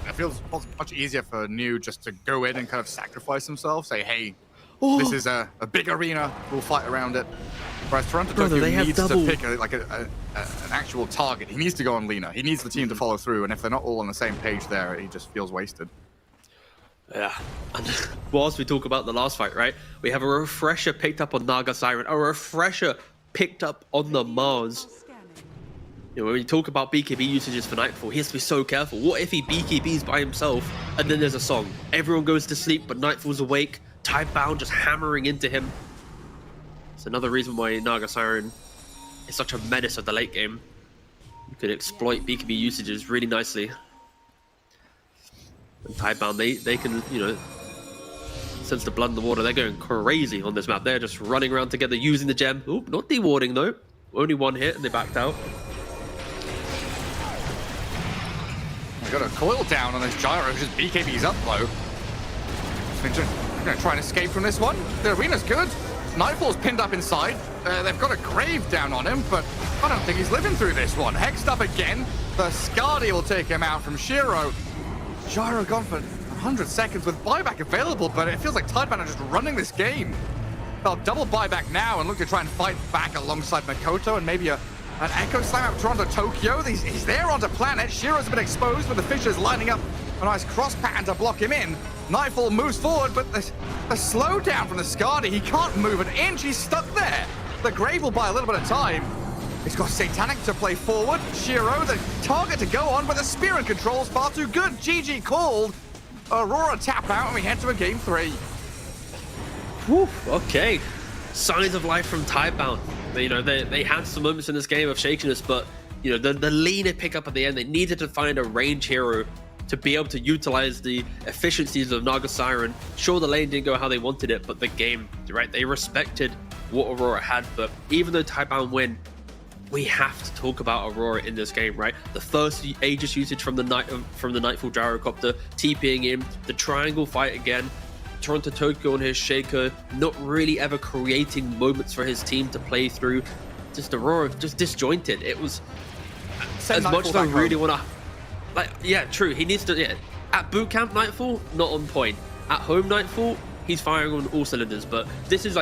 It feels much easier for New just to go in and kind of sacrifice himself, say, hey, this is a big arena, we'll fight around it. Whereas Toronto Tokyo needs to pick an actual target. He needs to go on Lina. He needs the team to follow through, and if they're not all on the same page there, he just feels wasted. Yeah, and whilst we talk about the last fight, right, we have a refresher picked up on Naga Siren, a refresher picked up on the Mars. You know, when you talk about BKB usages for Nightfall, he has to be so careful. What if he BKBs by himself and then there's a song? Everyone goes to sleep, but Nightfall's awake. Tidebound just hammering into him. It's another reason why Naga Siren is such a menace at the late game. You can exploit BKB usages really nicely. And Tidebound, they can, you know, sense the blood in the water. They're going crazy on this map. They're just running around together using the gem. Oop, not dewarding though. Only one hit and they backed out. Got a coil down on those gyros, just BKB's up low. They're going to try and escape from this one. The arena's good. Nightfall's pinned up inside. They've got a grave down on him, but I don't think he's living through this one. Hexed up again. The Skadi will take him out from Shiro. Gyro gone for 100 seconds with buyback available, but it feels like Tidebound are just running this game. They'll double buyback now and look to try and fight back alongside Makoto and maybe an Echo Slam out of Toronto Tokyo. He's there onto Planet. Shiro's been exposed with the Fissures lining up a nice cross pattern to block him in. Nightfall moves forward, but the slowdown from the Skadi, he can't move an inch. He's stuck there. The Grave will buy a little bit of time. He's got Satanic to play forward. Shiro, the target to go on, but the Spear and control's far too good. GG called. Aurora tap out, and we head to a game 3. Whew, okay. Signs of life from Tidebound. You know, they had some moments in this game of shakiness, but you know, the Lina pickup at the end, they needed to find a range hero to be able to utilize the efficiencies of Naga Siren. Sure, the lane didn't go how they wanted it, but the game, right? They respected what Aurora had. But even though Tidebound win, we have to talk about Aurora in this game, right? The first Aegis usage from the Nightfall Gyrocopter, TPing in, the triangle fight again. Toronto Tokyo on his Shaker, not really ever creating moments for his team to play through. Just Aurora, just disjointed. It was as much as I really want to. Like, yeah, true. He needs to. Yeah, at boot camp Nightfall, not on point. At home Nightfall, he's firing on all cylinders. But this is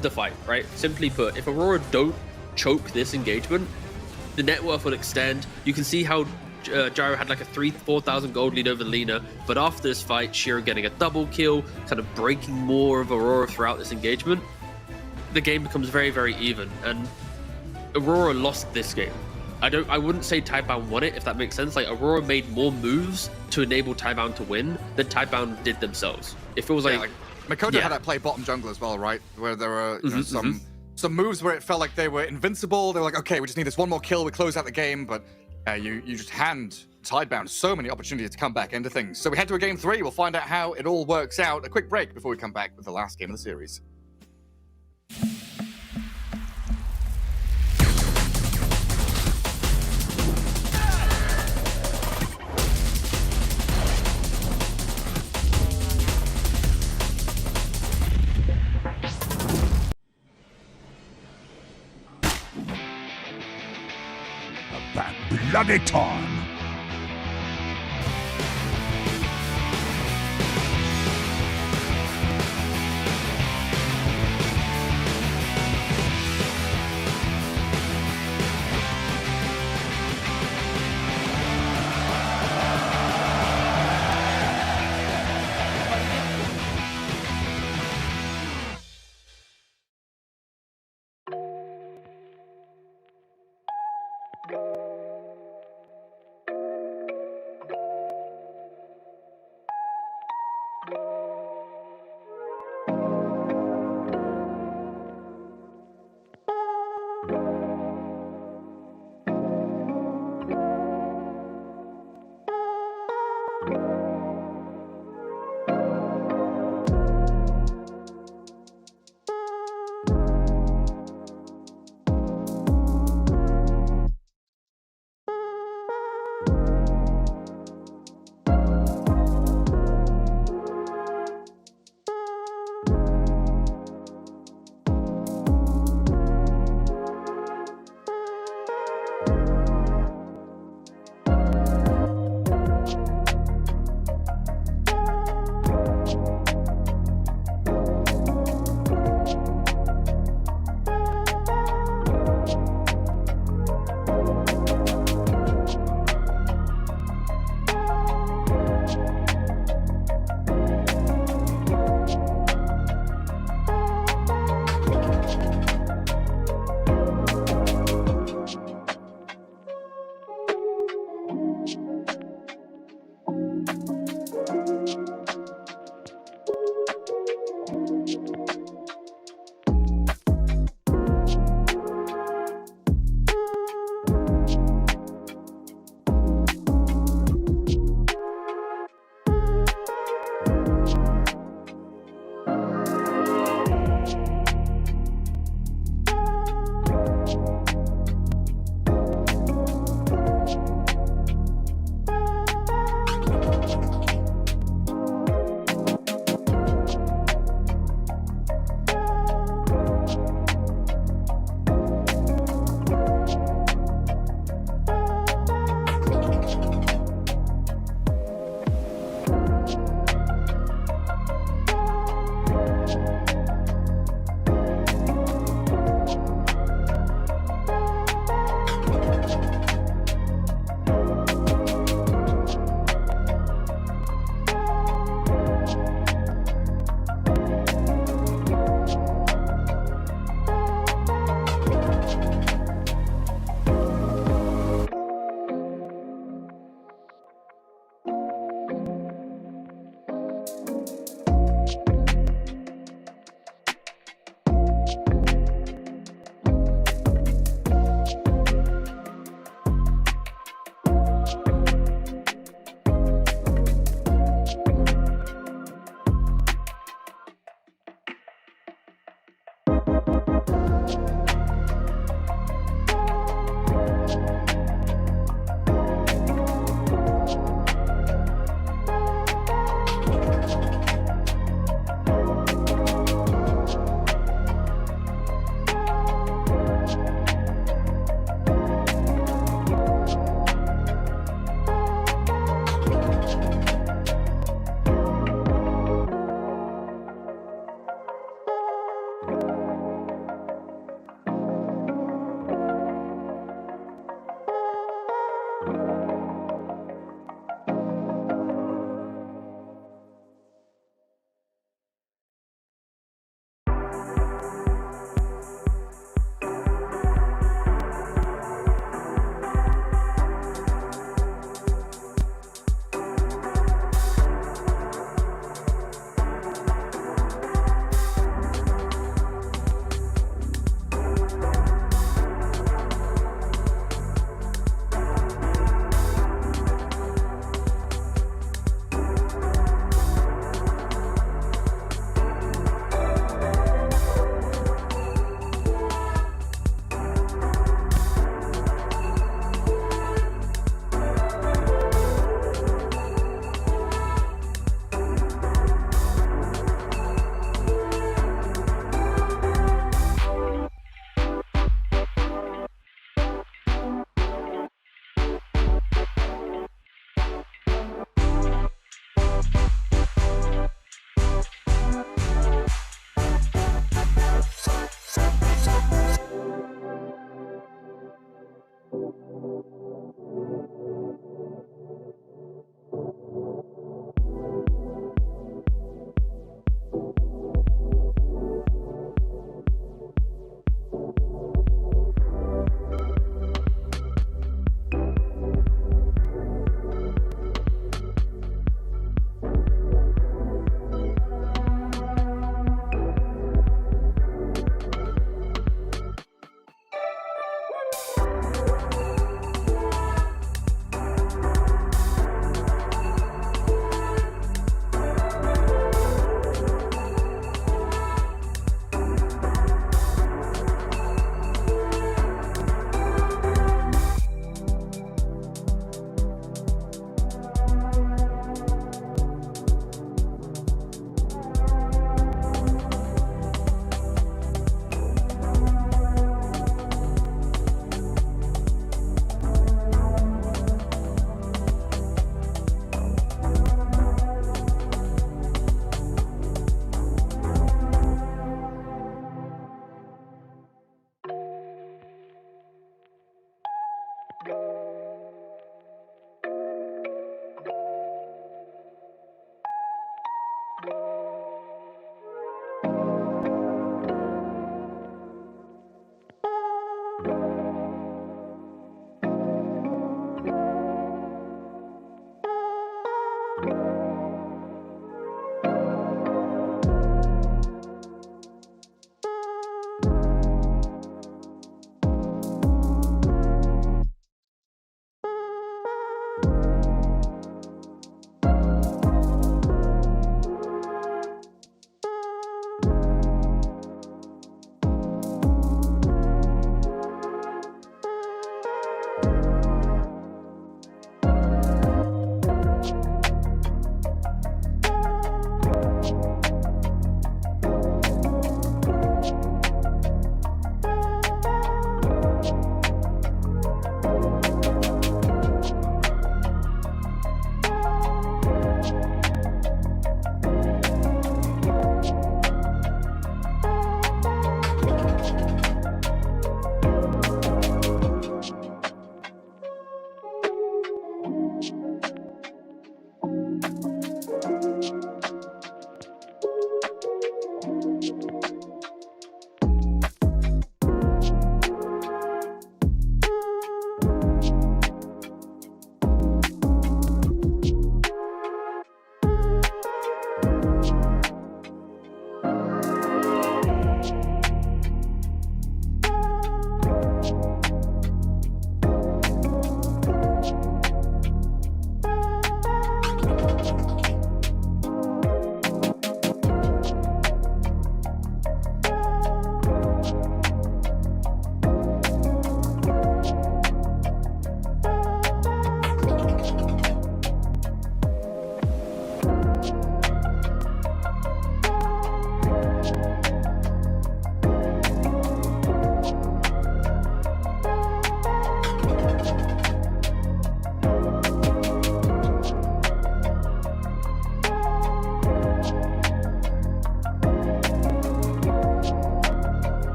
the fight, right? Simply put, if Aurora don't choke this engagement, the net worth will extend. You can see how Gyro had like a 4,000 gold lead over Lina, but after this fight, Shiro getting a double kill, kind of breaking more of Aurora throughout this engagement, the game becomes very, very even, and Aurora lost this game. I wouldn't say Tidebound won it, if that makes sense. Like, Aurora made more moves to enable Tidebound to win than Tidebound did themselves. It feels Yeah, like Mikoto yeah. had that play bottom jungle as well, right? Where there were you know, Mhm, some moves where it felt like they were invincible. They were like, okay, we just need this one more kill, we close out the game, but you just hand Tidebound so many opportunities to come back into things. So we head to a game 3, we'll find out how it all works out. A quick break before we come back with the last game of the series. Bloody time.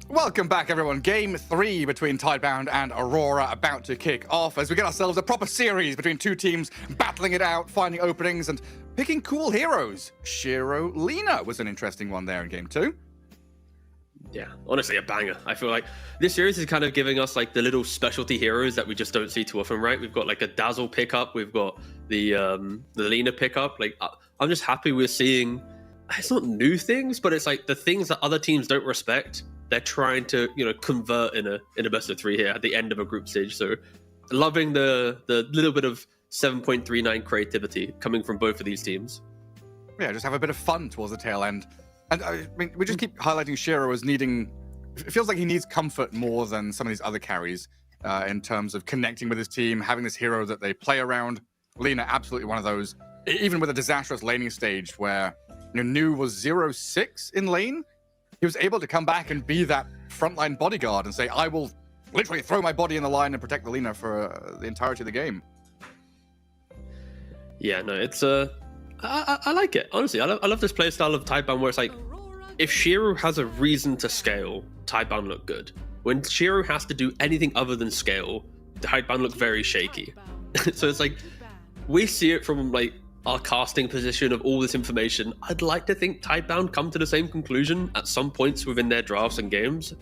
Welcome back, everyone. Game 3 between Tidebound and Aurora about to kick off as we get ourselves a proper series between two teams battling it out, finding openings, and picking cool heroes. Shiro Lina was an interesting one there in Game 2. Yeah, honestly, a banger. I feel like this series is kind of giving us like the little specialty heroes that we just don't see too often, right? We've got like a Dazzle pickup, we've got the Lina pickup. Like, I'm just happy we're seeing. It's not new things, but it's like the things that other teams don't respect. They're trying to, convert in a best of 3 here at the end of a group stage. So, loving the little bit of 7.39 creativity coming from both of these teams. Yeah, just have a bit of fun towards the tail end. And I mean, we just keep highlighting Shiro as needing. It feels like he needs comfort more than some of these other carries in terms of connecting with his team, having this hero that they play around. Lina, absolutely one of those. Even with a disastrous laning stage where Nu was 0-6 in lane, he was able to come back and be that frontline bodyguard and say, I will literally throw my body in the line and protect the Lina for the entirety of the game. Yeah, no, it's I like it. Honestly, I love this playstyle of Tidebound where it's like, if Shiro has a reason to scale, Tidebound look good. When Shiro has to do anything other than scale, Tidebound look very shaky. So it's like, we see it from like our casting position of all this information. I'd like to think Tidebound come to the same conclusion at some points within their drafts and games.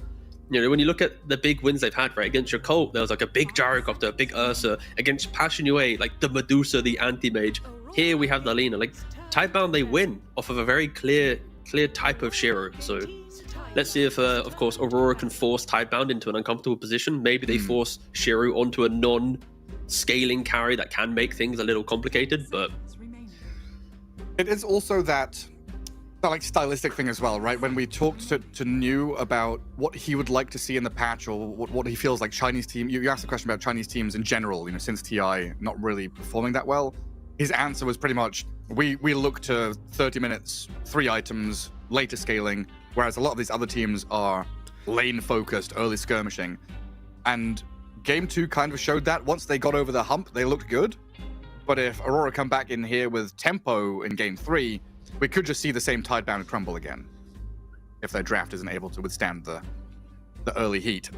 When you look at the big wins they've had, right, against your Colt, there was like a big Gyrocopter, a big Ursa, against Passion UA, like the Medusa, the anti-mage. Here we have the Lina. Like, Tidebound, they win off of a very clear type of Shiro. So let's see if, of course, Aurora can force Tidebound into an uncomfortable position. Maybe they force Shiru onto a non-scaling carry that can make things a little complicated, but... It is also that like stylistic thing as well, right? When we talked to New about what he would like to see in the patch, or what he feels like Chinese team, you asked the question about Chinese teams in general, you know, since TI not really performing that well. His answer was pretty much, we look to 30 minutes, 3 items, later scaling, whereas a lot of these other teams are lane focused, early skirmishing. And game 2 kind of showed that. Once they got over the hump, they looked good. But if Aurora come back in here with tempo in game 3, we could just see the same Tidebound crumble again if their draft isn't able to withstand the early heat.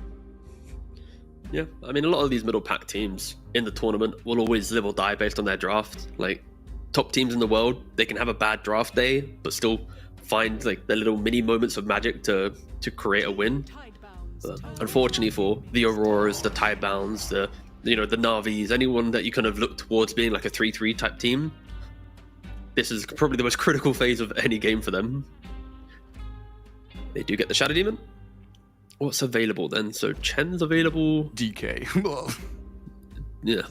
Yeah, I mean, a lot of these middle pack teams in the tournament will always live or die based on their draft. Like, top teams in the world, they can have a bad draft day, but still find like the little mini moments of magic to create a win. But unfortunately for the Auroras, the Tidebounds, the Navis, anyone that you kind of look towards being like a 3-3 type team, this is probably the most critical phase of any game for them. They do get the Shadow Demon. What's available then? So Chen's available. DK. Yeah.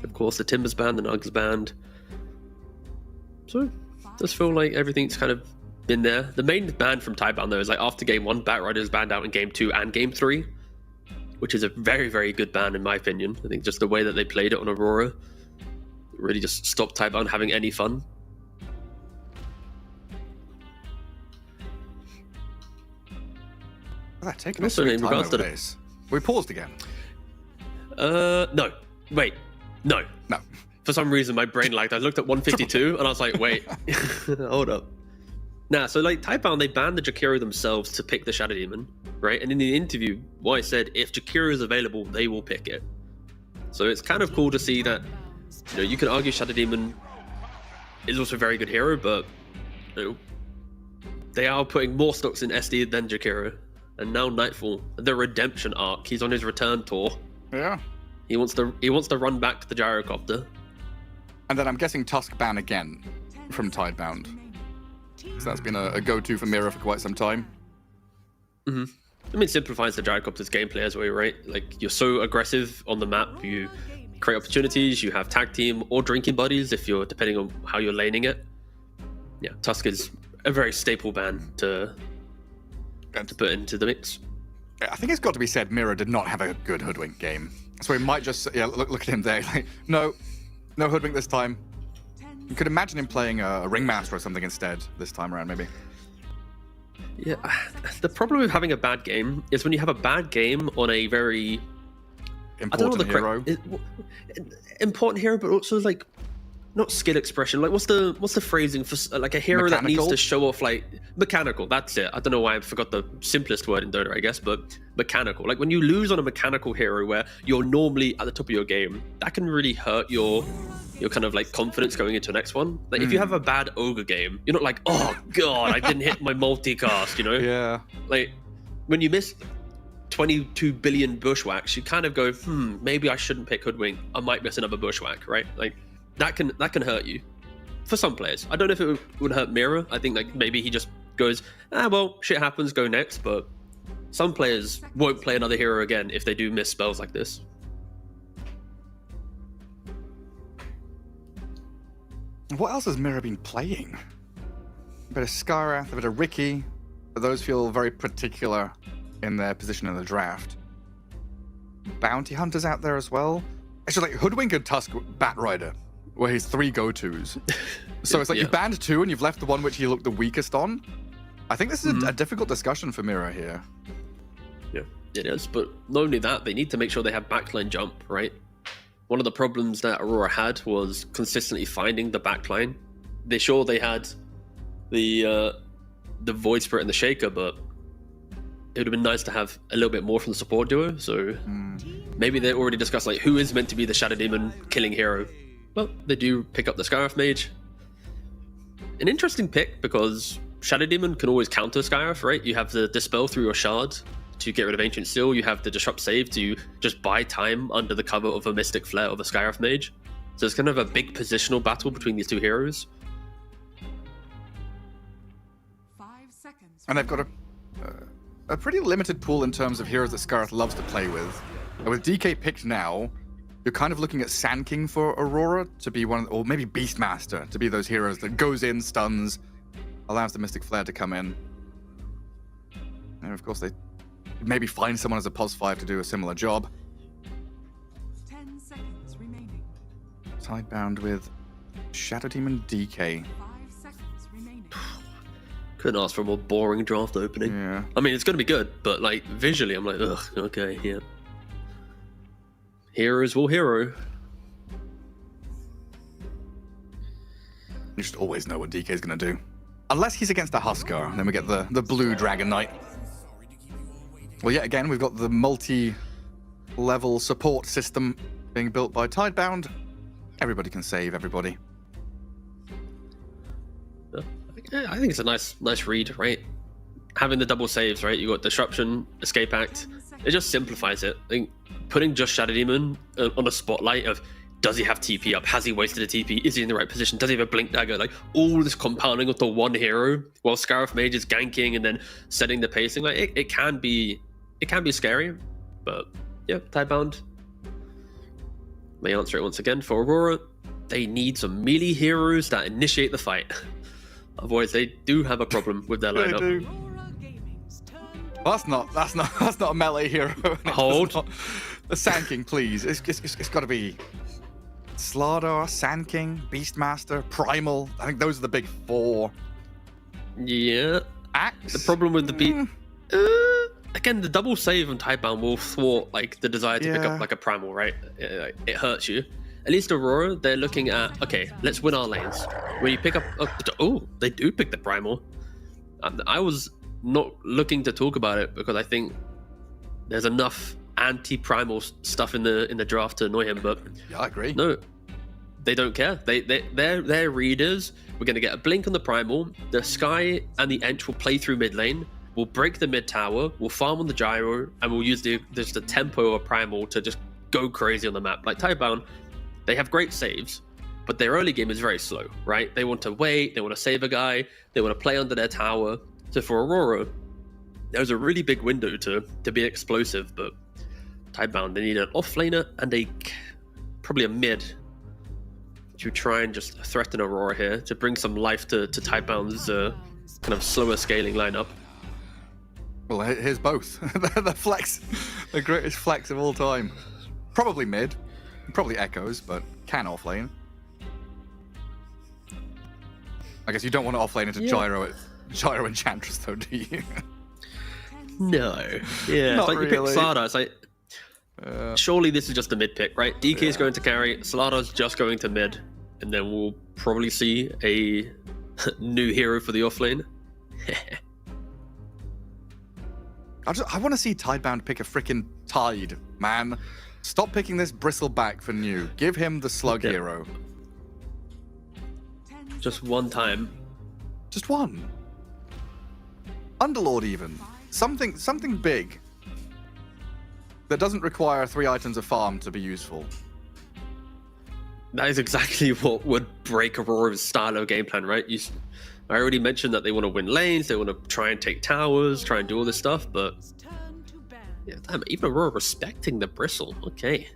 Of course, the Timbers band, the Nugs band. So it does feel like everything's kind of been there. The main ban from Tidebound though is like after game 1, Batrider is banned out in game 2 and game 3, which is a very, very good ban in my opinion. I think just the way that they played it on Aurora really just stopped Tidebound having any fun. That taking us in regards to this. We paused again. No. Wait. No. For some reason, my brain lagged. I looked at 152 and I was like, wait, hold up. Nah, so like Tidebound, they banned the Jakiro themselves to pick the Shadow Demon, right? And in the interview, I said, if Jakiro is available, they will pick it. So it's kind of cool to see that, you know, you can argue Shadow Demon is also a very good hero, but you know, they are putting more stocks in SD than Jakiro. And now Nightfall, the redemption arc. He's on his return tour. Yeah. He wants to run back to the gyrocopter. And then I'm guessing Tusk ban again from Tidebound. So that's been a go-to for Mira for quite some time. Mm-hmm. I mean, it simplifies the gyrocopter's gameplay as well, right? Like, you're so aggressive on the map, you create opportunities, you have tag team or drinking buddies if you're, depending on how you're laning it. Yeah, Tusk is a very staple ban to put into the mix. I think it's got to be said, Mira did not have a good Hoodwink game. So we might just, look at him there. Like, no Hoodwink this time. You could imagine him playing a Ringmaster or something instead this time around, maybe. Yeah, the problem with having a bad game is when you have a bad game on a very important hero. Important hero, but also like not skill expression. Like what's the phrasing for like a hero that needs to show off like mechanical? That's it. I don't know why I forgot the simplest word in Dota, I guess, but mechanical. Like when you lose on a mechanical hero where you're normally at the top of your game, that can really hurt your kind of like confidence going into the next one. Like if you have a bad ogre game, you're not like, oh god, I didn't hit my multicast, you know? Yeah. Like when you miss 22 billion bushwhacks, you kind of go, maybe I shouldn't pick Hoodwink. I might miss another bushwhack, right? Like that can hurt you. For some players. I don't know if it would hurt Mira. I think like maybe he just goes, well, shit happens, go next. But some players won't play another hero again if they do miss spells like this. What else has Mira been playing? A bit of Skywrath, a bit of Ricky. Those feel very particular in their position in the draft. Bounty Hunters out there as well. Actually, like Hoodwink and Tusk Batrider were his 3 go-tos. So it's like you've banned 2 and you've left the one which he looked the weakest on. I think this is a difficult discussion for Mira here. Yeah, it is. But not only that, they need to make sure they have backline jump, right? One of the problems that Aurora had was consistently finding the backline. They had the Void Spirit and the Shaker, but it would have been nice to have a little bit more from the support duo. So maybe they already discussed like who is meant to be the Shadow Demon killing hero. Well, they do pick up the Skywrath Mage. An interesting pick because Shadow Demon can always counter Skywrath, right? You have the Dispel through your shard to get rid of Ancient Seal. You have the Disrupt Save to just buy time under the cover of a Mystic Flare of a Skywrath Mage. So it's kind of a big positional battle between these 2 heroes. 5 seconds. And they've got a pretty limited pool in terms of heroes that Scarth loves to play with. And with DK picked now, you're kind of looking at Sand King for Aurora to be one, or maybe Beastmaster to be those heroes that goes in, stuns, allows the Mystic Flare to come in. And of course, they maybe find someone as a +5 to do a similar job. 10 seconds remaining. Tidebound with Shadow Demon DK. 5 seconds remaining. Couldn't ask for a more boring draft opening. Yeah. I mean, it's going to be good, but like visually, I'm like, ugh, okay, yeah. Heroes will hero. You just always know what DK is going to do. Unless he's against a Huskar, then we get the blue Dragon Knight. Well, yet again, we've got the multi-level support system being built by Tidebound. Everybody can save everybody. Yeah, I think it's a nice read, right? Having the double saves, right? You got Disruption, Escape Act. It just simplifies it. I think putting just Shadow Demon on a spotlight of, does he have TP up? Has he wasted a TP? Is he in the right position? Does he have a Blink Dagger? Like all this compounding onto one hero while Scarif Mage is ganking and then setting the pacing. Like it can be scary, but yeah, Tidebound. May answer it once again for Aurora. They need some melee heroes that initiate the fight. Otherwise, they do have a problem with their lineup. They do. Well, that's not a melee hero. Hold. The Sand King, please. It's got to be Slardar, Sand King, Beastmaster, Primal. I think those are the big 4. Yeah. Axe. The problem with the beat. Again, the double save on Tidebound will thwart like the desire to pick up like a Primal, right? It hurts you. At least Aurora, they're looking at, okay, let's win our lanes. When you pick up, oh, they do pick the Primal. I was not looking to talk about it because I think there's enough anti-Primal stuff in the draft to annoy him, but yeah, I agree. No, they don't care. They're readers. We're going to get a blink on the Primal. The Sky and the Ench will play through mid lane. We'll break the mid tower. We'll farm on the gyro, and we'll use the tempo of Primal to just go crazy on the map. Like Tidebound, they have great saves, but their early game is very slow, right? They want to wait. They want to save a guy. They want to play under their tower. So for Aurora, there's a really big window to be explosive, but Tidebound, they need an offlaner and probably a mid to try and just threaten Aurora here to bring some life to Tidebound's kind of slower scaling lineup. Well, here's both. the greatest flex of all time. Probably mid, probably Echoes, but can offlane. I guess you don't want to offlane into Gyro Enchantress, though, do you? No. Yeah, Not it's like really. you pick Slardar. It's like, surely this is just a mid pick, right? DK is going to carry, Slardar's just going to mid, and then we'll probably see a new hero for the offlane. I want to see Tidebound pick a freaking Tide, man. Stop picking this Bristleback for new. Give him the Slug hero. Just one time. Just one. Underlord even. Something big. That doesn't require 3 items of farm to be useful. That is exactly what would break Aurora's style of game plan, right? I already mentioned that they want to win lanes, they want to try and take towers, try and do all this stuff, but yeah, damn, even Aurora respecting the bristle. Okay.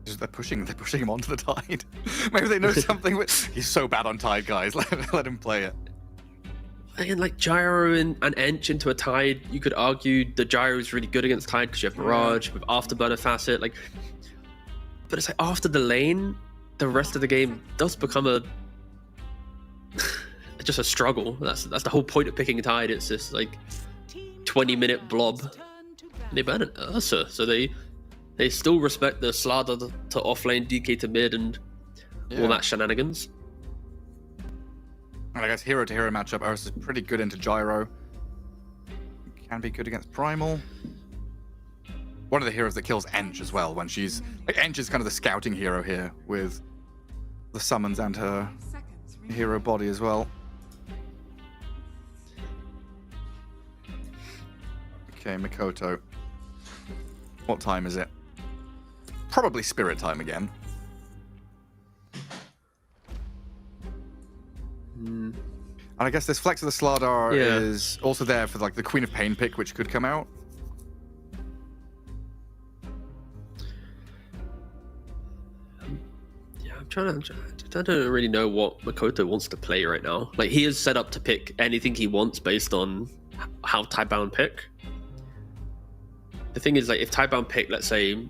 They're pushing him onto the Tide. Maybe they know something. He's so bad on Tide, guys. Let him play it. And like Gyro and Ench into a Tide, you could argue the Gyro is really good against Tide because you have Barrage with Afterburner Facet. Like, but it's like after the lane, the rest of the game does become just a struggle. That's the whole point of picking a Tide. It's this like 20-minute blob. And they ban an Ursa, so they still respect the Slardar to offlane, DK to mid, and all that shenanigans. And I guess hero to hero matchup, Ursa's pretty good into Gyro. Can be good against Primal. One of the heroes that kills Ench as well, when she's like Ench is kind of the scouting hero here with the summons and her hero body as well. Okay, Mikoto. What time is it? Probably spirit time again. And I guess this Flex of the Slardar Yeah. is also there for like the Queen of Pain pick, which could come out. Yeah, I don't really know what Makoto wants to play right now. Like, he is set up to pick anything he wants based on how Tidebound pick. The thing is, like, if Tidebound pick, let's say,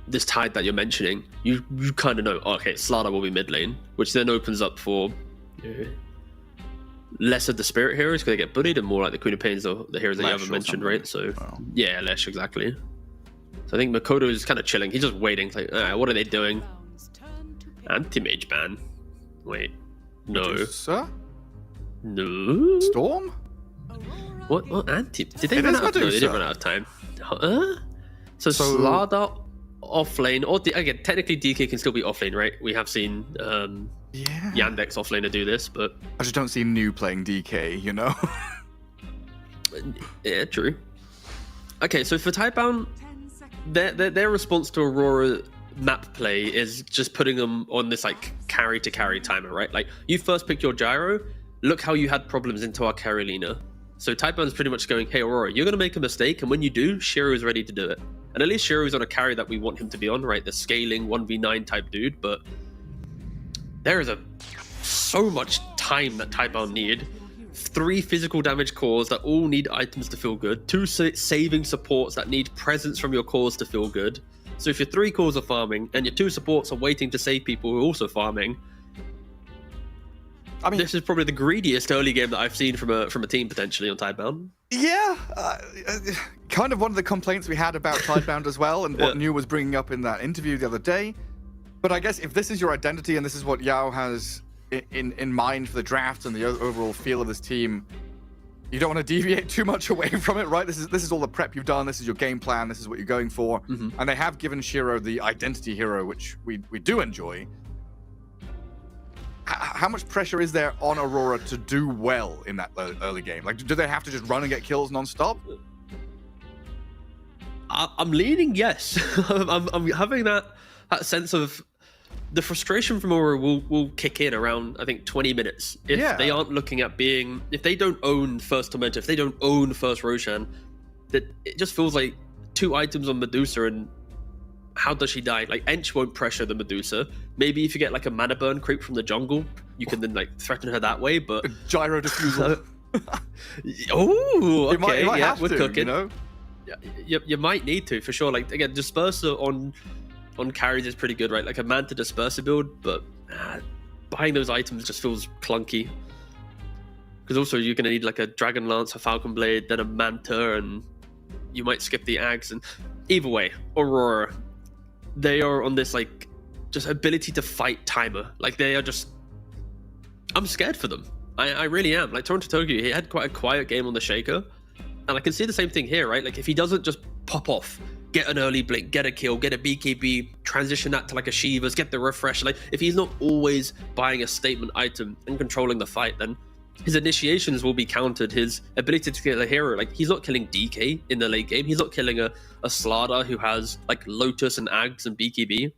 this Tide that you're mentioning, you kind of know, oh, okay, Slardar will be mid lane, which then opens up for less of the spirit heroes because they get bullied, and more like the Queen of Pains or the heroes that you haven't mentioned, right? So, yeah, Lesh, exactly. So I think Makoto is kind of chilling. He's just waiting. Like, what are they doing? Anti-mage ban. Wait. No. Sir? No. Storm? What anti? Did they It run is out of? No, they Medusa. didn't run out of time. So Slardar off lane, or again, technically DK can still be off lane, right? We have seen Yandex off laner do this, but I just don't see New playing DK, you know? yeah, true. Okay, so for Tidebound, their response to Aurora map play is just putting them on this like carry to carry timer, right? Like, you first pick your gyro, look how you had problems into our Carolina. So Tidebound's pretty much going, hey Aurora, you're gonna make a mistake, and when you do, Shiro's ready to do it. And at least Shiro's on a carry that we want him to be on, right? The scaling 1v9 type dude, but there is so much time that Tidebound need. 3 physical damage cores that all need items to feel good, 2 saving supports that need presence from your cores to feel good. So if your 3 cores are farming and your 2 supports are waiting to save people who are also farming, I mean, this is probably the greediest early game that I've seen from a team potentially on Tidebound. Yeah, kind of one of the complaints we had about Tidebound as well, and what New was bringing up in that interview the other day. But I guess if this is your identity and this is what Yao has in mind for the draft and the overall feel of this team, you don't want to deviate too much away from it, right? This is all the prep you've done. This is your game plan. This is what you're going for. And they have given Shiro the identity hero, which we do enjoy. How much pressure is there on Aurora to do well in that early game? Like, do they have to just run and get kills non-stop? I'm leaning yes. I'm having that sense of the frustration from Aurora will kick in around, I think, 20 minutes. If they aren't looking at being, if they don't own first Tormentor, if they don't own first Roshan, that it just feels like 2 items on Medusa, and how does she die? Like, Ench won't pressure the Medusa. Maybe if you get like a mana burn creep from the jungle, you can then like threaten her that way, but gyro diffusal. Oh, okay, it might yeah, have we're to, cooking. You know? You might need to, for sure. Like, again, Disperser on carries is pretty good, right? Like a Manta Disperser build, but buying those items just feels clunky. Because also you're going to need like a Dragon Lance, a Falcon Blade, then a Manta, and you might skip the Ags. And either way, Aurora, they are on this like just ability to fight timer. Like, they are just, I'm scared for them. I really am. Like, Toronto Tokyo, he had quite a quiet game on the Shaker, and I can see the same thing here, right? Like, if he doesn't just pop off, get an early blink, get a kill, get a BKB, transition that to like a Shivas, get the refresh. Like, if he's not always buying a statement item and controlling the fight, then his initiations will be countered. His ability to kill a hero, like, he's not killing DK in the late game. He's not killing a Slardar who has like Lotus and Ags and BKB.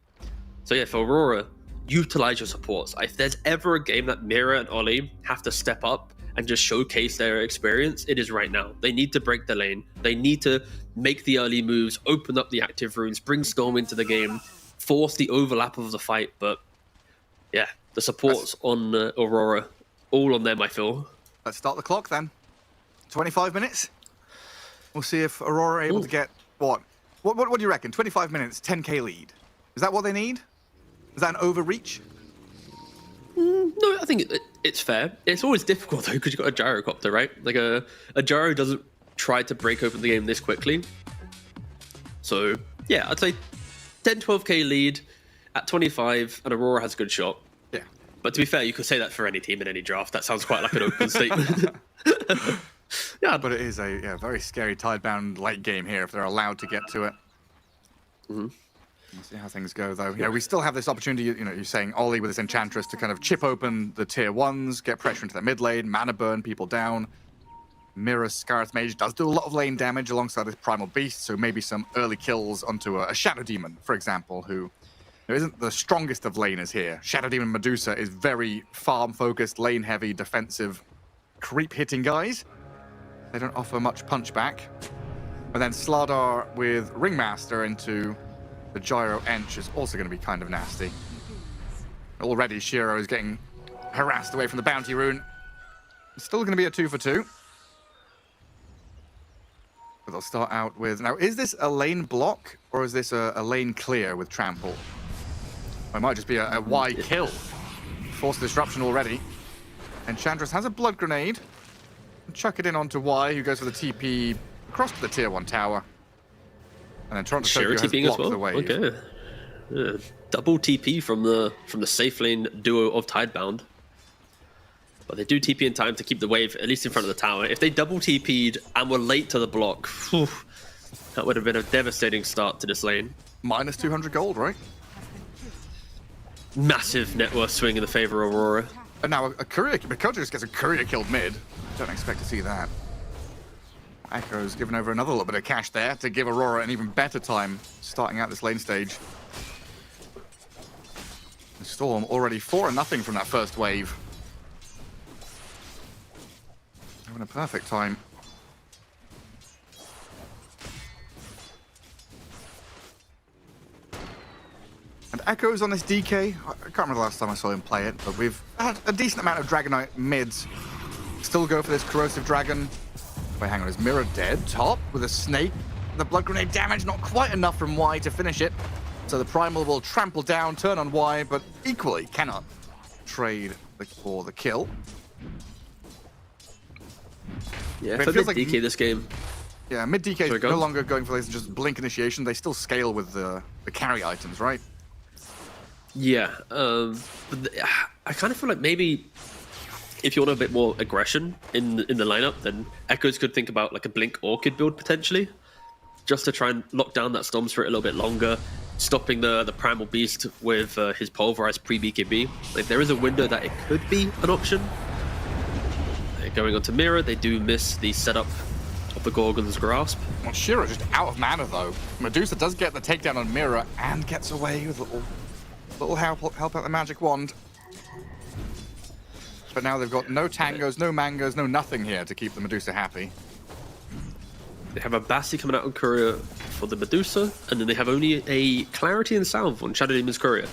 So yeah, for Aurora, utilize your supports. If there's ever a game that Mira and Ollie have to step up and just showcase their experience, it is right now. They need to break the lane. They need to make the early moves, open up the active runes, bring Storm into the game, force the overlap of the fight. But yeah, the supports on Aurora, all on them, I feel. Let's start the clock then. 25 minutes. We'll see if Aurora are able to get what do you reckon? 25 minutes, 10k lead. Is that what they need? Is that an overreach? No, I think it's fair. It's always difficult though, because you've got a gyrocopter, right? Like a gyro doesn't try to break open the game this quickly. So yeah, I'd say 10-12k lead at 25, and Aurora has a good shot. Yeah. But to be fair, you could say that for any team in any draft. That sounds quite like an open statement. Yeah, but it is a very scary Tidebound late game here if they're allowed to get to it. We'll see how things go, though. We still have this opportunity, you're saying Ollie with his Enchantress to kind of chip open the tier 1s, get pressure into the mid lane, mana burn people down. Mira's Scarlet Mage does do a lot of lane damage alongside his Primal Beast, so maybe some early kills onto a Shadow Demon, for example, who isn't the strongest of laners here. Shadow Demon Medusa is very farm-focused, lane-heavy, defensive. creep-hitting guys. They don't offer much punch back. And then Slardar with Ringmaster into the Gyro Ench is also going to be kind of nasty. Already Shiro is getting harassed away from the bounty rune. Still going to be a 2 for 2. But they'll start out with... Now, is this a lane block, or is this a lane clear with Trample? Or it might just be a Y kill. Force disruption already. And Chandras has a blood grenade. Chuck it in onto Y, who goes for the TP across to the tier 1 tower. And then Toronto Tokyo has blocked the wave. Okay. Yeah. Double TP from the safe lane duo of Tidebound. But they do TP in time to keep the wave at least in front of the tower. If they double TP'd and were late to the block, whew, that would have been a devastating start to this lane. Minus 200 gold, right? Massive net worth swing in the favor of Aurora. And now a courier, Mikoto just gets a courier killed mid. Don't expect to see that. Echo's given over another little bit of cash there to give Aurora an even better time starting out this lane stage. The Storm already 4-0 from that first wave. Having a perfect time. And Echo's on this DK. I can't remember the last time I saw him play it, but we've had a decent amount of Dragonite mids. Still go for this Corrosive Dragon. Wait, hang on, is Mirror dead? Top with a snake. The blood grenade damage not quite enough from Y to finish it. So the Primal will trample down, turn on Y, but equally cannot trade for the kill. Yeah, for mid DK this game. Yeah, mid DK is no longer going for this just blink initiation. They still scale with the carry items, right? Yeah, but I kind of feel like maybe if you want a bit more aggression in the lineup, then Echoes could think about like a Blink Orchid build potentially, just to try and lock down that Storm Spirit a little bit longer, stopping the Primal Beast with his Pulverized pre-BKB. Like there is a window that it could be an option. Going on to Mirror, they do miss the setup of the Gorgon's Grasp. Well, Shiro just out of mana though. Medusa does get the takedown on Mirror and gets away with a little help out the magic wand. But now they've got no tangos, no mangoes, no nothing here to keep the Medusa happy. They have a Bassi coming out on Courier for the Medusa, and then they have only a Clarity and Salve on Shadow Demon's Courier.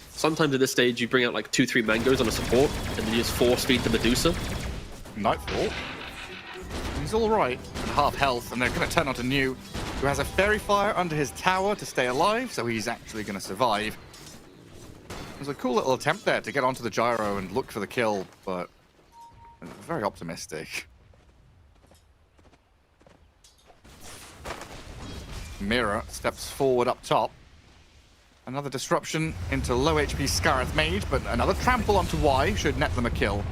Sometimes at this stage you bring out like 2-3 mangoes on a support, and then you just force feed the Medusa. Nightfall. He's all right at half health, and they're going to turn on to New, who has a Fairy Fire under his tower to stay alive, so he's actually going to survive. There's a cool little attempt there to get onto the Gyro and look for the kill, but very optimistic. Mirror steps forward up top. Another disruption into low HP Scarith Mage, but another trample onto Y should net them a kill.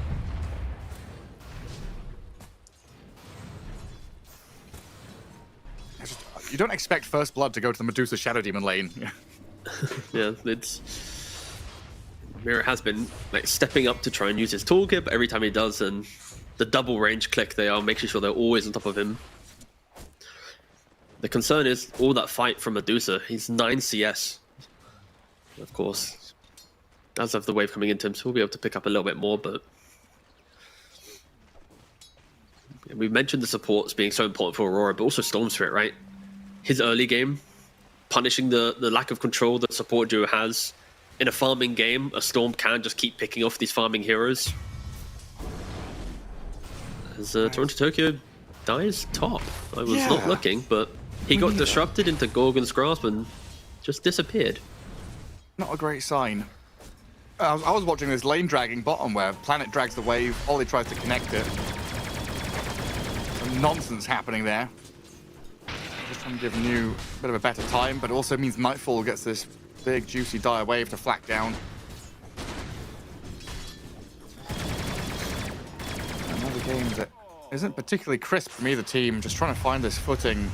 You don't expect First Blood to go to the Medusa Shadow Demon lane. Yeah, Mirror has been like stepping up to try and use his toolkit, but every time he does, and the double range click, they are making sure they're always on top of him. The concern is all that fight from Medusa. He's 9 CS. Of course, does have the wave coming into him, so we'll be able to pick up a little bit more, but we mentioned the supports being so important for Aurora, but also Storm Spirit, right? His early game, punishing the lack of control that support duo has. In a farming game, a Storm can just keep picking off these farming heroes. As Toronto Tokyo dies top. I was not looking, but he got disrupted into Gorgon's Grasp and just disappeared. Not a great sign. I was watching this lane dragging bottom where Planet drags the wave, Ollie tries to connect it. Some nonsense happening there. Just trying to give New a bit of a better time, but it also means Nightfall gets this big, juicy dire wave to flak down. Another game that isn't particularly crisp from either team, just trying to find this footing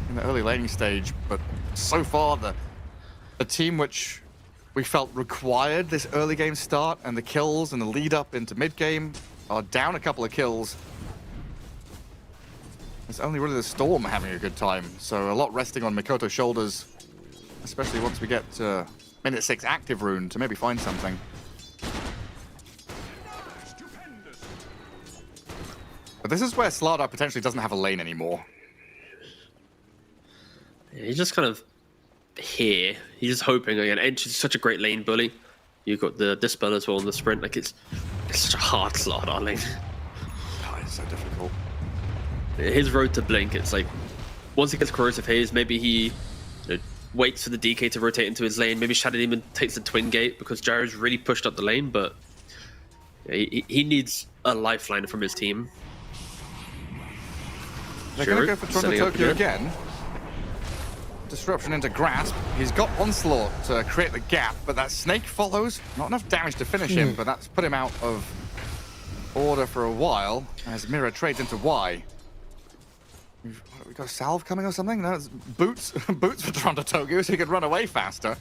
in the early laning stage, but so far the team which we felt required this early game start and the kills and the lead up into mid game are down a couple of kills. It's only really the Storm having a good time, so a lot resting on Mikoto's shoulders, especially once we get to minute 6 active rune to maybe find something. this is where Slardar potentially doesn't have a lane anymore. Yeah, he's just kind of here. He's just hoping again. Enchi's such a great lane bully. You've got the Dispel as well in the sprint. Like it's such a hard Slardar lane. Oh, it's so difficult. His road to Blink, it's like once he gets Corrosive Haze, maybe he waits for the DK to rotate into his lane. Maybe Shadow Demon takes the Twin Gate because Gyro's really pushed up the lane, but he needs a lifeline from his team. They're going to go for Toronto Tokyo again. Disruption into Grasp. He's got Onslaught to create the gap, but that Snake follows. Not enough damage to finish him, but that's put him out of order for a while as Mira trades into Y. We got a salve coming or something? No, it's boots. Boots for Toronto Tokyo so he could run away faster.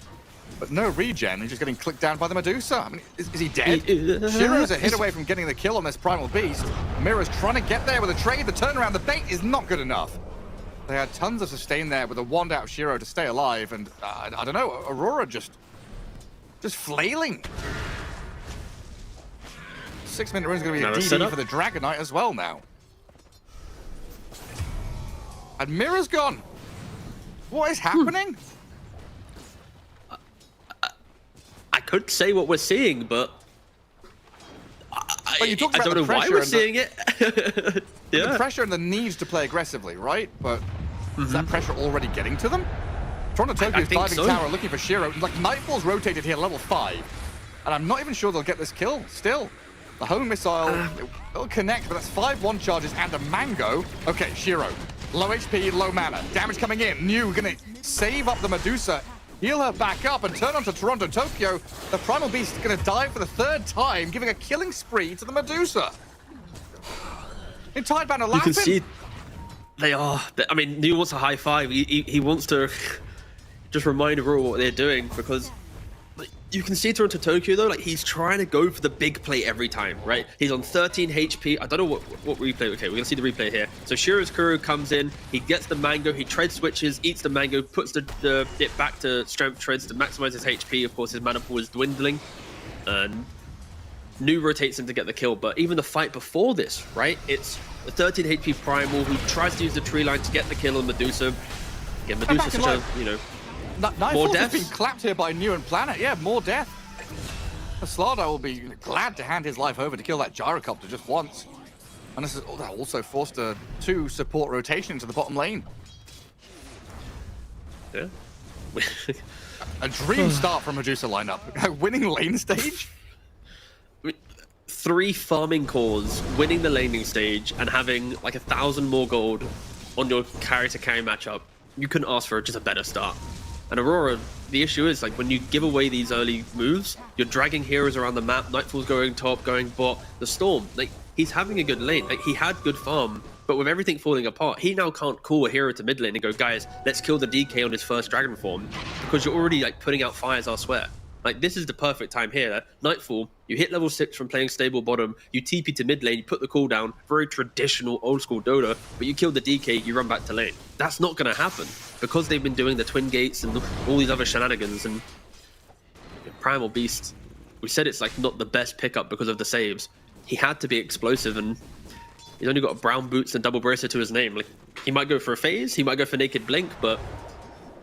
But no regen, he's just getting clicked down by the Medusa. I mean, is he dead? Shiro's a hit away from getting the kill on this Primal Beast. Mira's trying to get there with a trade. The turnaround, the bait is not good enough. They had tons of sustain there with a wand out of Shiro to stay alive, and I don't know, Aurora just flailing. 6-minute run is going to be a DD for the Dragon Knight as well now. And Mira's gone. What is happening? I could say what we're seeing, but you talked I about don't know why we're seeing it. The pressure and the need to play aggressively, right? But is that pressure already getting to them? Toronto Tokyo's diving tower looking for Shiro. Like, Nightfall's rotated here, level 5. And I'm not even sure they'll get this kill still. The home missile, it'll connect, but that's 5 1 charges and a mango. Okay, Shiro. Low HP, low mana. Damage coming in. New gonna save up the Medusa, heal her back up, and turn onto Toronto Tokyo. The Primal Beast is gonna die for the 3rd time, giving a killing spree to the Medusa. Entire band are laughing. You can see they are. I mean, New wants a high five. He wants to just remind Aurora what they're doing, because you can see Toronto Tokyo though, like he's trying to go for the big play every time, right? He's on 13 HP. I don't know what replay. Okay, we're gonna see the replay here. So Shiro's Kuro comes in, he gets the mango, he tread switches, eats the mango, puts the it back to strength treads to maximize his HP. Of course, his mana pool is dwindling, and New rotates him to get the kill. But even the fight before this, right? It's a 13 HP Primal who tries to use the tree line to get the kill on Medusa. Again, Medusa's such a, you know, more death. Has been clapped here by New and Planet. Yeah, more death. Slardar will be glad to hand his life over to kill that gyrocopter just once. And this is also forced a 2 support rotation into the bottom lane. Yeah. A dream start from Medusa lineup. Winning lane stage. 3 farming cores, winning the laning stage, and having like 1,000 more gold on your carry to carry matchup. You couldn't ask for just a better start. And Aurora, the issue is, like, when you give away these early moves, you're dragging heroes around the map. Nightfall's going top, going bot. The Storm, like, he's having a good lane. Like, he had good farm, but with everything falling apart, he now can't call a hero to mid lane and go, guys, let's kill the DK on his first dragon form, because you're already, like, putting out fires elsewhere. Like, this is the perfect time here. Nightfall, you hit level 6 from playing stable bottom, you TP to mid lane, you put the cooldown, very traditional old school Dota, but you kill the DK, you run back to lane. That's not going to happen, because they've been doing the Twin Gates and all these other shenanigans. And Primal Beast, we said it's like not the best pickup because of the saves. He had to be explosive, and he's only got brown boots and double bracer to his name. Like, he might go for a phase, he might go for naked blink, but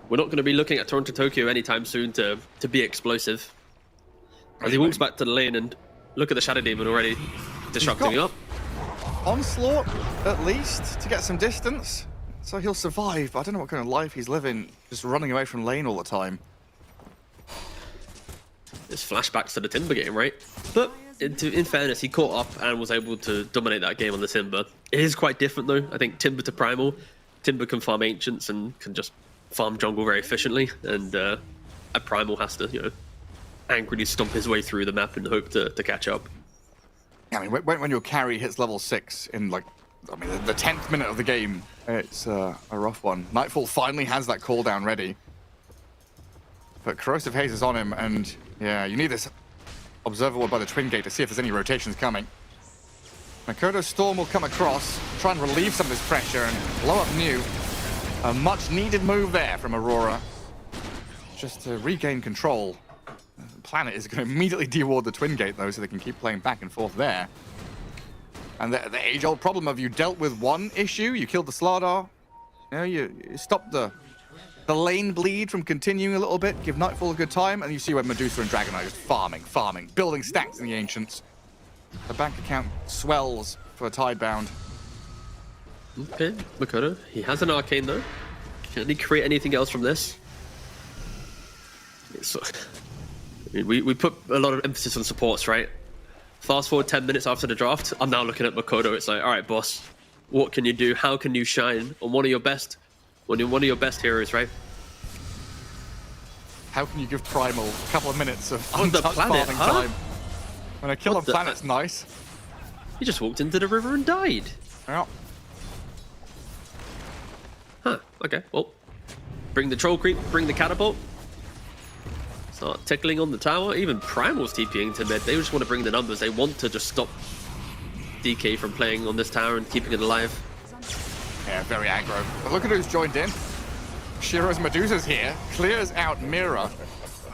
we're not going to be looking at Toronto Tokyo anytime soon to be explosive. As he walks back to the lane, and look at the Shadow Demon already disrupting up. Onslaught, at least, to get some distance. So he'll survive. I don't know what kind of life he's living, just running away from lane all the time. It's flashbacks to the Timber game, right? But in fairness, he caught up and was able to dominate that game on the Timber. It is quite different though. I think Timber to Primal. Timber can farm Ancients and can just farm jungle very efficiently, and a Primal has to, you know, angrily stomp his way through the map and hope to catch up. Yeah, I mean, when your carry hits level 6 in, like, I mean, the 10th minute of the game, it's a rough one. Nightfall finally has that cooldown ready. But Corrosive Haze is on him, and yeah, you need this Observer Ward by the Twin Gate to see if there's any rotations coming. Makoto's Storm will come across, try and relieve some of this pressure and blow up New. A much needed move there from Aurora, just to regain control. Planet is going to immediately deward the Twin Gate though, so they can keep playing back and forth there. And the age-old problem of you dealt with one issue, you killed the Slardar, you know, you stopped the lane bleed from continuing a little bit, give Nightfall a good time, and you see where Medusa and Dragon are just farming, building stacks in the Ancients. The bank account swells for Tidebound. Okay, Makoto. He has an arcane though. Can he create anything else from this? So, we put a lot of emphasis on supports, right? Fast forward 10 minutes after the draft, I'm now looking at Makoto. It's like, all right, boss, what can you do? How can you shine on one of your best heroes, right? How can you give Primal a couple of minutes of On the untouched planet, farming huh? time? When a kill on planet's nice. He just walked into the river and died. Yeah. Huh, okay, well. Bring the troll creep, bring the catapult. Start tickling on the tower. Even Primal's TPing to mid. They just want to bring the numbers. They want to just stop DK from playing on this tower and keeping it alive. Yeah, very aggro. But look at who's joined in. Shiro's Medusa's here. Clears out Mira.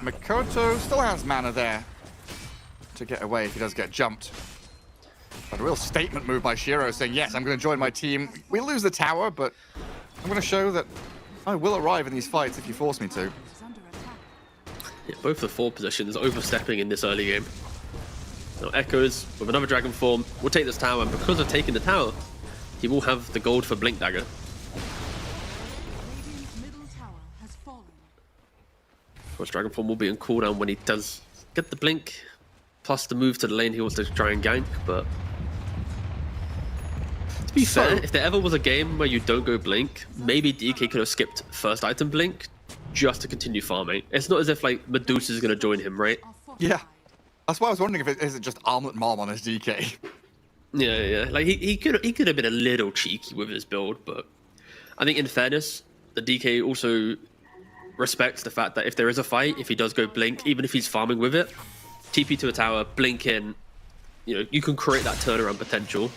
Makoto still has mana there to get away if he does get jumped. But a real statement move by Shiro saying, yes, I'm going to join my team. We lose the tower, but I'm going to show that I will arrive in these fights if you force me to. Yeah, both the forward positions overstepping in this early game. Now Echoes with another dragon form will take this tower, and because of taking the tower, he will have the gold for Blink Dagger. Of course, dragon form will be on cooldown when he does get the blink, plus the move to the lane he wants to try and gank. But to be fair, if there ever was a game where you don't go blink, maybe DK could have skipped first item blink just to continue farming. It's not as if like Medusa is going to join him, right? Yeah. That's why I was wondering if is it just Armlet Mom on his DK. Yeah. Like he could have been a little cheeky with his build, but I think in fairness, the DK also respects the fact that if there is a fight, if he does go blink, even if he's farming with it, TP to a tower, blink in, you know, you can create that turnaround potential.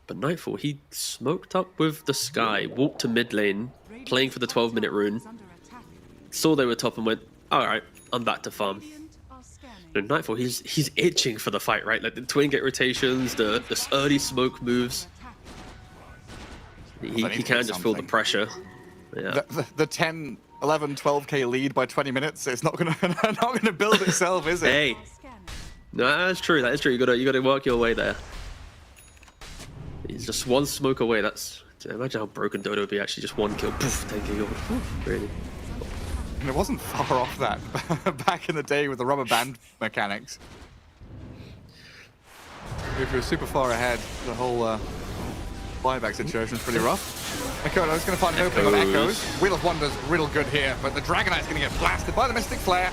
But Nightfall, he smoked up with the Sky, walked to mid lane, playing for the 12-minute rune, saw they were top and went, all right, I'm back to farm. And Nightfall, he's itching for the fight, right? Like the twin gate rotations, the early smoke moves. He can't just feel the pressure. Yeah. The 10, 11, 12k lead by 20 minutes, it's not gonna build itself, is it? Hey. No, that's true. That is true. You gotta work your way there. He's just one smoke away. That's imagine how broken Dota would be. Actually, just one kill, poof, 10k gold. Really. And it wasn't far off that back in the day with the rubber band mechanics. If you're super far ahead, the whole buyback situation is pretty rough. Makoto's going to find an opening on Echoes. Wheel of Wonder's real good here, but the Dragonite's going to get blasted by the Mystic Flare.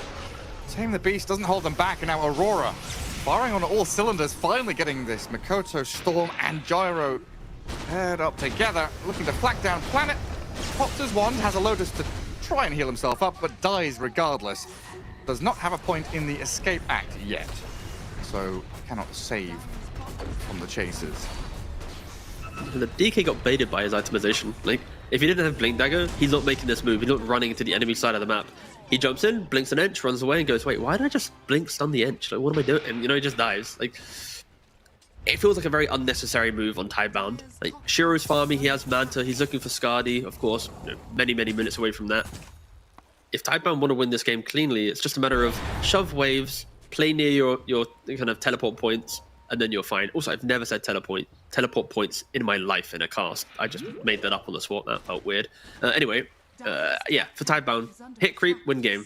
Tame the Beast doesn't hold them back, and now Aurora, firing on all cylinders, finally getting this. Makoto, Storm, and Gyro paired up together, looking to flag down Planet. Pops his wand, has a Lotus to try and heal himself up, but dies regardless. Does not have a point in the escape act yet, so cannot save from the chasers. The DK got baited by his itemization. Like, if he didn't have Blink Dagger, he's not making this move. He's not running into the enemy side of the map. He jumps in, blinks an inch, runs away, and goes, wait, why did I just blink stun the inch? Like, what am I doing? And, you know, he just dies. Like, it feels like a very unnecessary move on Tidebound. Like, Shiro's farming, he has Manta, he's looking for Skadi, of course, you know, many minutes away from that. If Tidebound want to win this game cleanly, it's just a matter of shove waves, play near your kind of teleport points, and then you're fine. Also, I've never said teleport points in my life in a cast. I just made that up on the spot. That felt weird. Anyway, yeah, for Tidebound, hit creep, win game.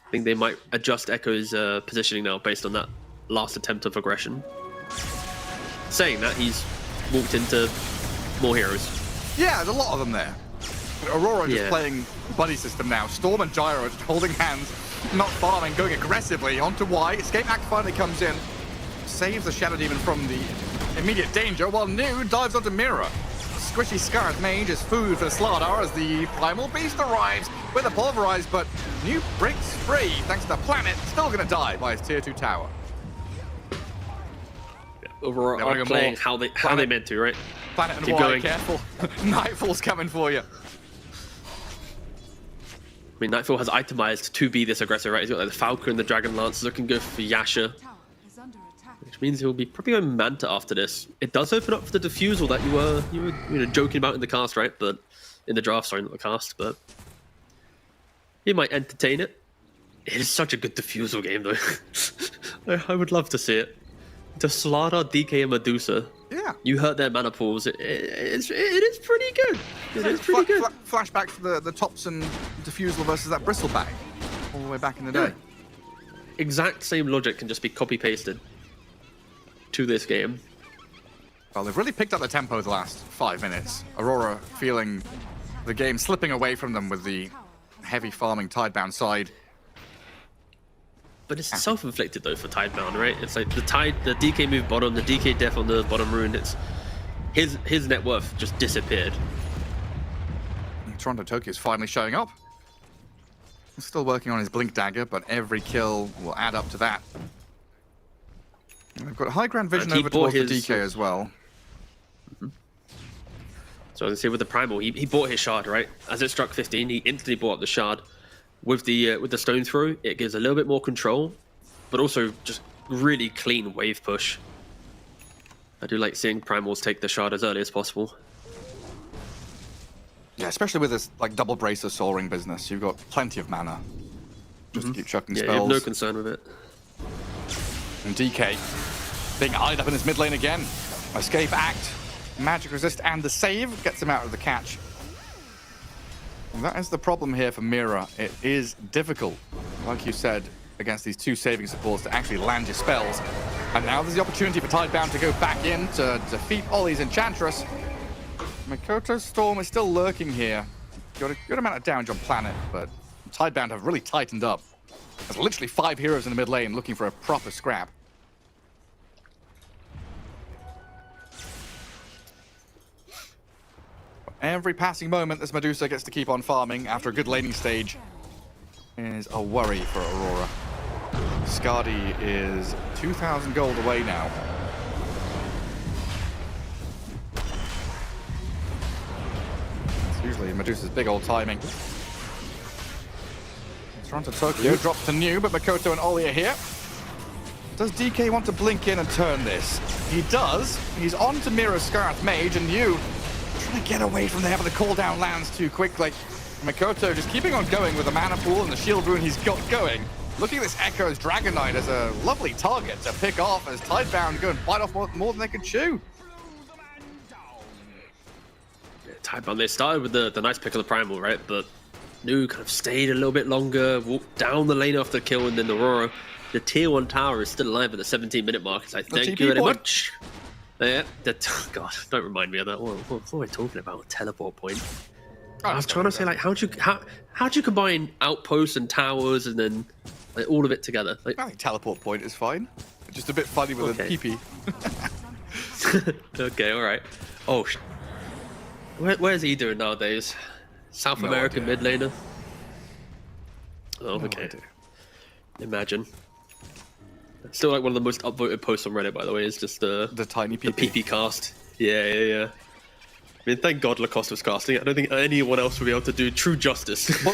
I think they might adjust Echo's positioning now based on that last attempt of aggression. Saying that, he's walked into more heroes. Yeah, there's a lot of them there. Aurora just playing buddy system now. Storm and Gyro just holding hands, not farming, going aggressively onto Y. Escape Act finally comes in, saves the Shadow Demon from the immediate danger, while New dives onto Mira. Squishy Scarlet Mage is food for the Slardar as the Primal Beast arrives with a Pulverize, but New breaks free thanks to the Planet, still gonna die by his tier 2 tower. Aurora are playing how they meant to, right? Planet and Keep Y, going. careful. Nightfall's coming for you. I mean, Nightfall has itemized to be this aggressive, right? He's got like the Falcon, the Dragon Lance, looking good for Yasha. which means he'll be probably going Manta after this. It does open up for the defusal that you were joking about in the cast, right? But in the draft, sorry, not the cast, but he might entertain it. It is such a good defusal game, though. I would love to see it. The Slardar, DK, and Medusa. Yeah. You hurt their mana pools. It is pretty good. It is pretty good. Flashback to the Thompson defusal versus that Bristleback all the way back in the day. Exact same logic can just be copy-pasted to this game. Well, they've really picked up the tempo the last 5 minutes. Aurora feeling the game slipping away from them with the heavy farming Tidebound side. But it's self-inflicted though for Tidebound, right? It's like the DK move bottom, the DK death on the bottom rune. It's his net worth just disappeared. Toronto Tokyo's finally showing up. He's still working on his Blink Dagger, but every kill will add up to that. And they've got high ground vision over towards the DK as well. So I can see with the Primal, he bought his shard, right? As it struck 15, he instantly bought up the shard. With the stone throw, it gives a little bit more control, but also just really clean wave push. I do like seeing Primals take the shard as early as possible. Yeah, especially with this like double bracer soaring business, you've got plenty of mana. Just to keep chucking spells. You have no concern with it. And DK being eyed up in his mid lane again. Escape act, magic resist, and the save gets him out of the catch. And that is the problem here for Mira. It is difficult, like you said, against these two saving supports to actually land your spells. And now there's the opportunity for Tidebound to go back in to defeat Ollie's Enchantress. Mikoto's Storm is still lurking here. Got a good amount of damage on Planet, but Tidebound have really tightened up. There's literally 5 heroes in the mid lane looking for a proper scrap. Every passing moment this Medusa gets to keep on farming after a good laning stage is a worry for Aurora. Skadi is 2,000 gold away now. It's usually Medusa's big old timing. Toronto Tokyo drops to new, but Mikoto and Ollie are here. Does DK want to blink in and turn this? He does. He's on to Mira Scarth Mage, and you trying to get away from there, but the cooldown lands too quickly. Mikoto just keeping on going with the mana pool and the shield rune he's got going. Looking at this Echo's Dragon Knight as a lovely target to pick off as Tidebound go and bite off more than they could chew. Yeah, Tidebound, they started with the nice pick of the Primal, right? But Nu kind of stayed a little bit longer, walked down the lane after the kill, and then Aurora. The tier 1 tower is still alive at the 17-minute mark. So thank you very much. Yeah, God, don't remind me of that. What am I talking about? Teleport point. I was trying to say, like, how'd you combine outposts and towers and then like all of it together? Like, I think teleport point is fine. Just a bit funny with a PP. Okay, all right. Oh, where's he doing nowadays? South American mid laner. Oh, okay. Imagine. Still like one of the most upvoted posts on Reddit, by the way, is just the tiny PP. The PP cast. Yeah. I mean, thank God Lacoste was casting it. I don't think anyone else would be able to do true justice. I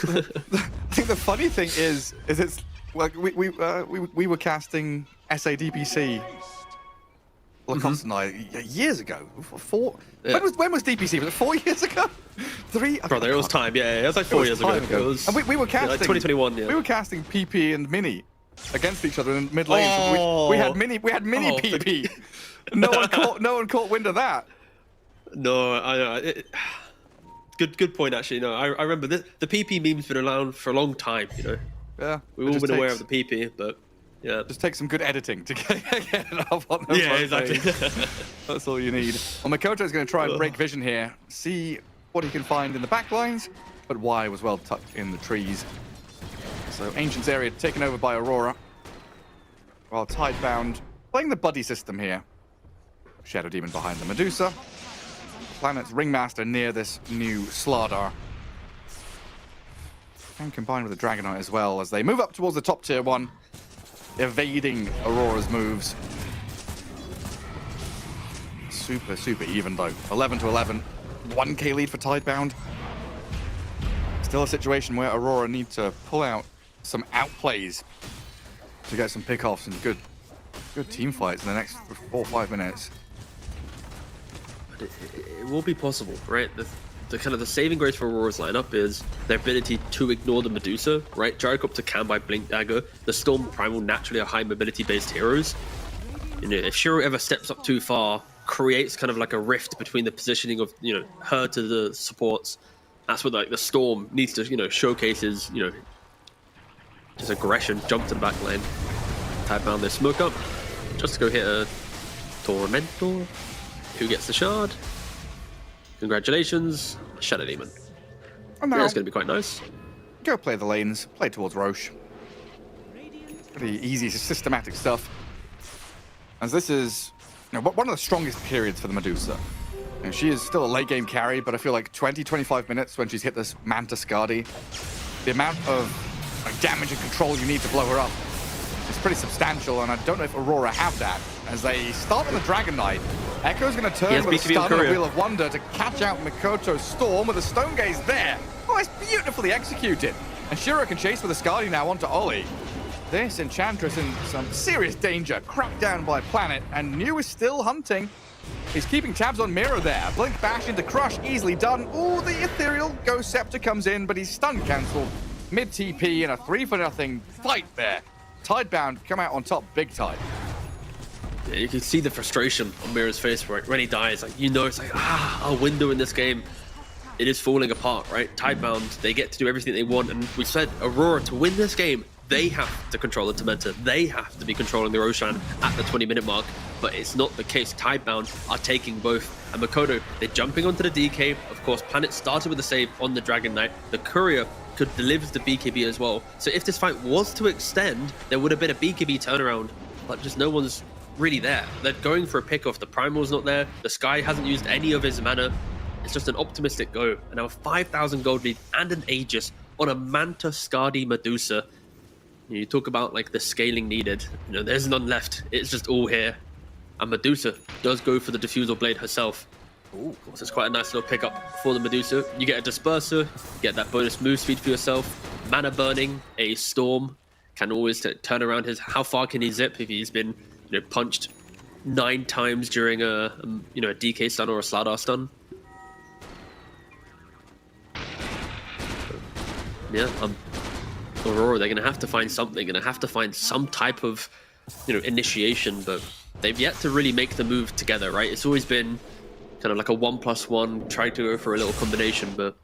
think the funny thing is it's like we were casting SADPC, Lacoste and I years ago. Yeah. When was DPC? Was it 4 years ago? 3? Brother, it was time. Yeah, it was like 4 years ago. It was, and we were casting like 2021. Yeah. We were casting PP and Mini against each other in mid lane. So we had mini PP. No one caught wind of that. No, I know. Good point, actually. No, I remember the PP meme's been around for a long time. You know. Yeah. We've all been aware of the PP, but yeah. Just take some good editing to get it up on the Yeah, exactly. That's all you need. Well, Makoto's going to try and break vision here, see what he can find in the back lines, but Y was well tucked in the trees. So Ancient's area taken over by Aurora, while Tidebound playing the buddy system here. Shadow Demon behind the Medusa. Planet's Ringmaster near this new Slardar. And combined with the Dragon Knight as well as they move up towards the top tier 1, evading Aurora's moves. Super even though. 11 to 11. 1k lead for Tidebound. Still a situation where Aurora need to pull out some outplays to get some pickoffs and good good team fights in the next 4 or 5 minutes. But it will be possible, right? The kind of the saving grace for Aurora's lineup is their ability to ignore the Medusa, right? Gyrocopter can by Blink Dagger. The Storm Primal naturally are high mobility based heroes. You know, if Shiro ever steps up too far, creates kind of like a rift between the positioning of, you know, her to the supports. That's what like the Storm needs to, you know, showcase his, you know, just aggression, jump to the back lane, type down their smoke up, just to go hit a Tormentor, who gets the shard. Congratulations, Shadow Demon. And now, yeah, it's going to be quite nice. Go play the lanes, play towards Roche. Pretty easy, systematic stuff. As this is, you know, one of the strongest periods for the Medusa. You know, she is still a late game carry, but I feel like 20-25 minutes when she's hit this Manta Skadi, the amount of like, damage and control you need to blow her up is pretty substantial, and I don't know if Aurora have that. As they start on the Dragon Knight, Echo's going to turn with a stun on a Wheel of Wonder to catch out Mikoto's Storm with a Stone Gaze there. Oh, it's beautifully executed. And Shiro can chase with a Skadi now onto Ollie. This Enchantress in some serious danger, cracked down by Planet, and New is still hunting. He's keeping tabs on Mira there. Blink bash into Crush, easily done. Oh, the Ethereal Ghost Scepter comes in, but he's stun cancelled. Mid TP in a 3-for-0 fight there. Tidebound come out on top big time. Yeah, you can see the frustration on Mira's face when he dies. Like, you know, it's like, our window in this game, it is falling apart, right? Tidebound, they get to do everything they want, and we said Aurora, to win this game, they have to control the Tormentor. They have to be controlling the Roshan at the 20-minute mark, but it's not the case. Tidebound are taking both. And Mikoto, they're jumping onto the DK. Of course, Planet started with a save on the Dragon Knight. The Courier could deliver the BKB as well. So if this fight was to extend, there would have been a BKB turnaround, but just no one's really there. They're going for a pickoff. The Primal's not there. The Sky hasn't used any of his mana. It's just an optimistic go. And now a 5,000 gold lead and an Aegis on a Manta Skadi Medusa. You talk about like the scaling needed. You know, there's none left. It's just all here. And Medusa does go for the Diffusal Blade herself. Ooh, of course, it's quite a nice little pickup for the Medusa. You get a Disperser, get that bonus move speed for yourself. Mana burning, a Storm can always turn around his. How far can he zip if he's been, you know, punched 9 times during a you know, a DK stun or a Slardar stun? Yeah, Aurora, they're going to have to find something, going to have to find some type of, you know, initiation, but they've yet to really make the move together, right? It's always been kind of like a 1+1, trying to go for a little combination, but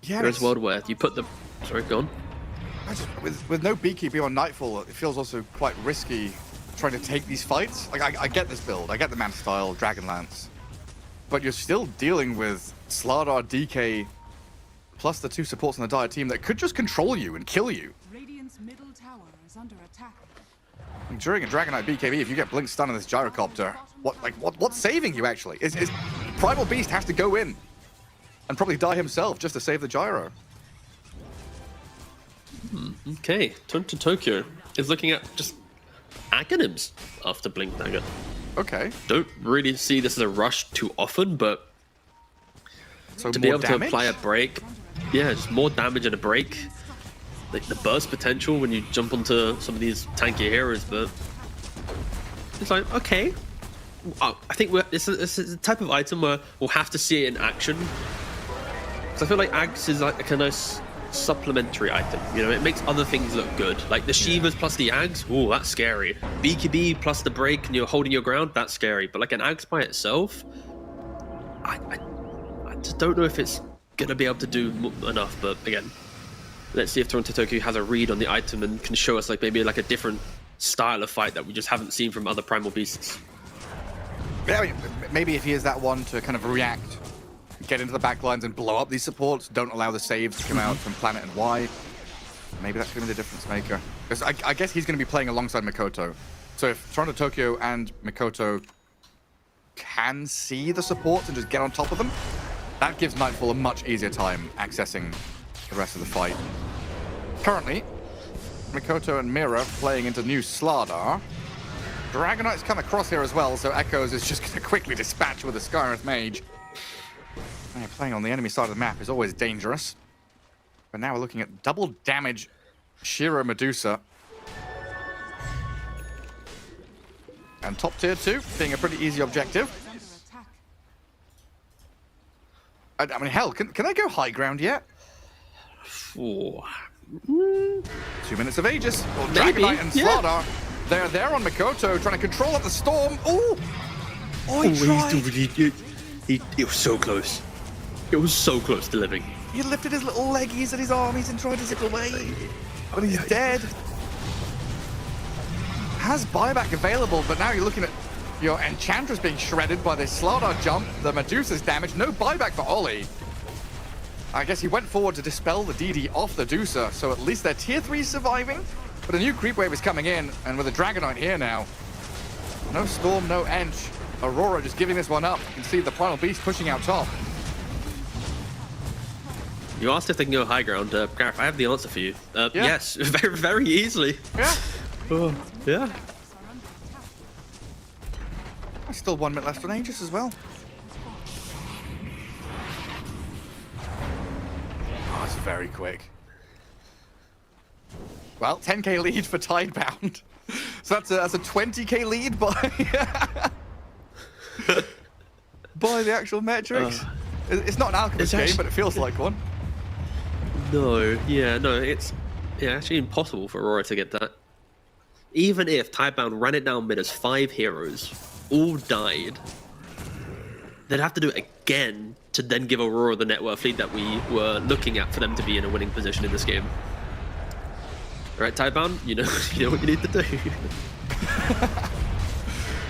yeah, there's a world where you put the... Sorry, go on. With no BKB on Nightfall, it feels also quite risky trying to take these fights. Like, I get this build, I get the Manta style, Dragonlance, but you're still dealing with Slardar, DK, plus the 2 supports on the Dire team that could just control you and kill you. Radiant's middle tower is under attack. During a Dragon Knight BKB, if you get Blink stun on this Gyrocopter, what's saving you actually? Is Primal Beast has to go in and probably die himself just to save the Gyro. Okay, turn to Tokyo is looking at just Aghanims after Blink Dagger. Okay. Don't really see this as a rush too often, but so to be able damage? to apply a break, yeah, just more damage and a break. Like the burst potential when you jump onto some of these tanky heroes, but it's like, okay. I think this is a type of item where we'll have to see it in action. Because I feel like Ags is like a nice supplementary item. You know, it makes other things look good. Like the Shivas plus the Ags, ooh, that's scary. BKB plus the break and you're holding your ground, that's scary. But like an Ags by itself, I just don't know if it's gonna be able to do enough. But again, let's see if Toronto Tokyo has a read on the item and can show us like maybe like a different style of fight that we just haven't seen from other Primal Beasts. Yeah, I mean, maybe if he is that one to kind of react, get into the backlines and blow up these supports, don't allow the saves to come out from Planet and Y. Maybe that's going to be the difference maker. Because I guess he's going to be playing alongside Mikoto. So if Toronto Tokyo and Mikoto can see the supports and just get on top of them, that gives Nightfall a much easier time accessing the rest of the fight. Currently, Mikoto and Mira playing into new Slardar. Dragon Knight's come across here as well, so Echoes is just going to quickly dispatch with a Skyreth Mage. Yeah, playing on the enemy side of the map is always dangerous. But now we're looking at double damage Shiro Medusa. And top tier 2 being a pretty easy objective. I mean, hell, can I go high ground yet? 4. 2 minutes of Aegis. Well, Dragonite and Slardar, they're there on Mikoto, trying to control up the storm. Ooh! Oh, he tried. It was so close. It was so close to living. He lifted his little leggies and his armies and tried to zip away. But he's dead. Has buyback available, but now you're looking at your Enchantress being shredded by this Slardar jump. The Medusa's damage. No buyback for Ollie. I guess he went forward to dispel the DD off the Dusa, so at least they're tier 3 surviving. But a new creep wave is coming in, and with a Dragonite here now. No Storm, no Ench. Aurora just giving this one up. You can see the Primal Beast pushing out top. You asked if they can go high ground. Gareth, I have the answer for you. Yes, very, very easily. Yeah. Oh, yeah. There's still 1 minute left on Aegis as well. Oh, it's very quick. Well, 10k lead for Tidebound. So that's a 20k lead by by the actual metrics. It's not an Alchemist game, but it feels like one. No, it's actually impossible for Aurora to get that. Even if Tidebound ran it down mid as 5 heroes, all died, they'd have to do it again to then give Aurora the net worth lead that we were looking at for them to be in a winning position in this game. Alright, Tidebound, you know what you need to do.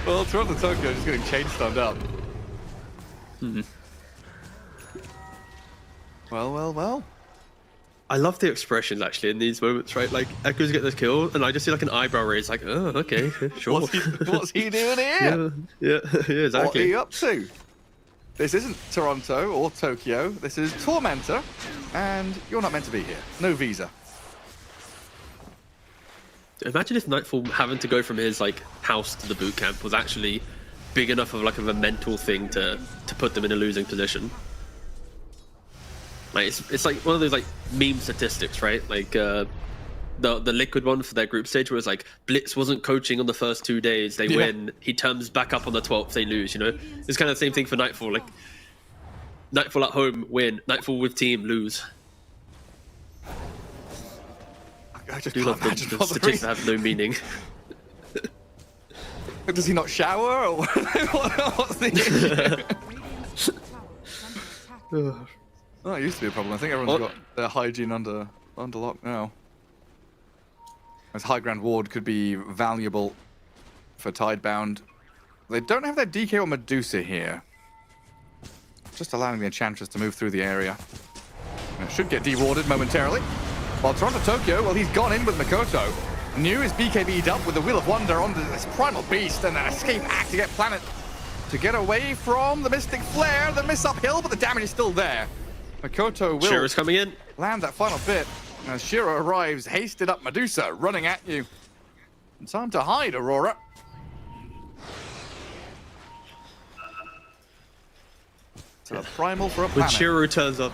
Well, Toronto Tokyo just getting chain stunned up. Well. I love the expressions actually in these moments, right? Like Echoes get this kill, and I just see like an eyebrow raise, like, oh, okay, sure. What's he doing here? Yeah, exactly. What are you up to? This isn't Toronto or Tokyo. This is Tormentor, and you're not meant to be here. No visa. Imagine if Nightfall having to go from his like house to the boot camp was actually big enough of a mental thing to put them in a losing position. Like it's like one of those like meme statistics, right? Like the Liquid one for their group stage, where it's like Blitz wasn't coaching on the first 2 days, they win. He turns back up on the 12th, they lose. You know, it's kind of the same thing for Nightfall. Like Nightfall at home, win. Nightfall with team, lose. I just do can't love imagine the statistics that have no meaning. Does he not shower, or what's the issue? Oh, it used to be a problem. I think everyone's got their hygiene under lock now. As high ground ward could be valuable for Tidebound. They don't have their DK or Medusa here. Just allowing the Enchantress to move through the area. And it should get dewarded momentarily. While Toronto Tokyo, well, he's gone in with Mikoto. New is BKB'd up with the Wheel of Wonder onto this Primal Beast, and an escape act to get Planet to get away from the Mystic Flare. The miss uphill, but the damage is still there. Mikoto will Shiro's coming in. Land that final bit. As Shiro arrives, hasted up Medusa, running at you. And time to hide, Aurora. So a primal for a When planet. Shiro turns up.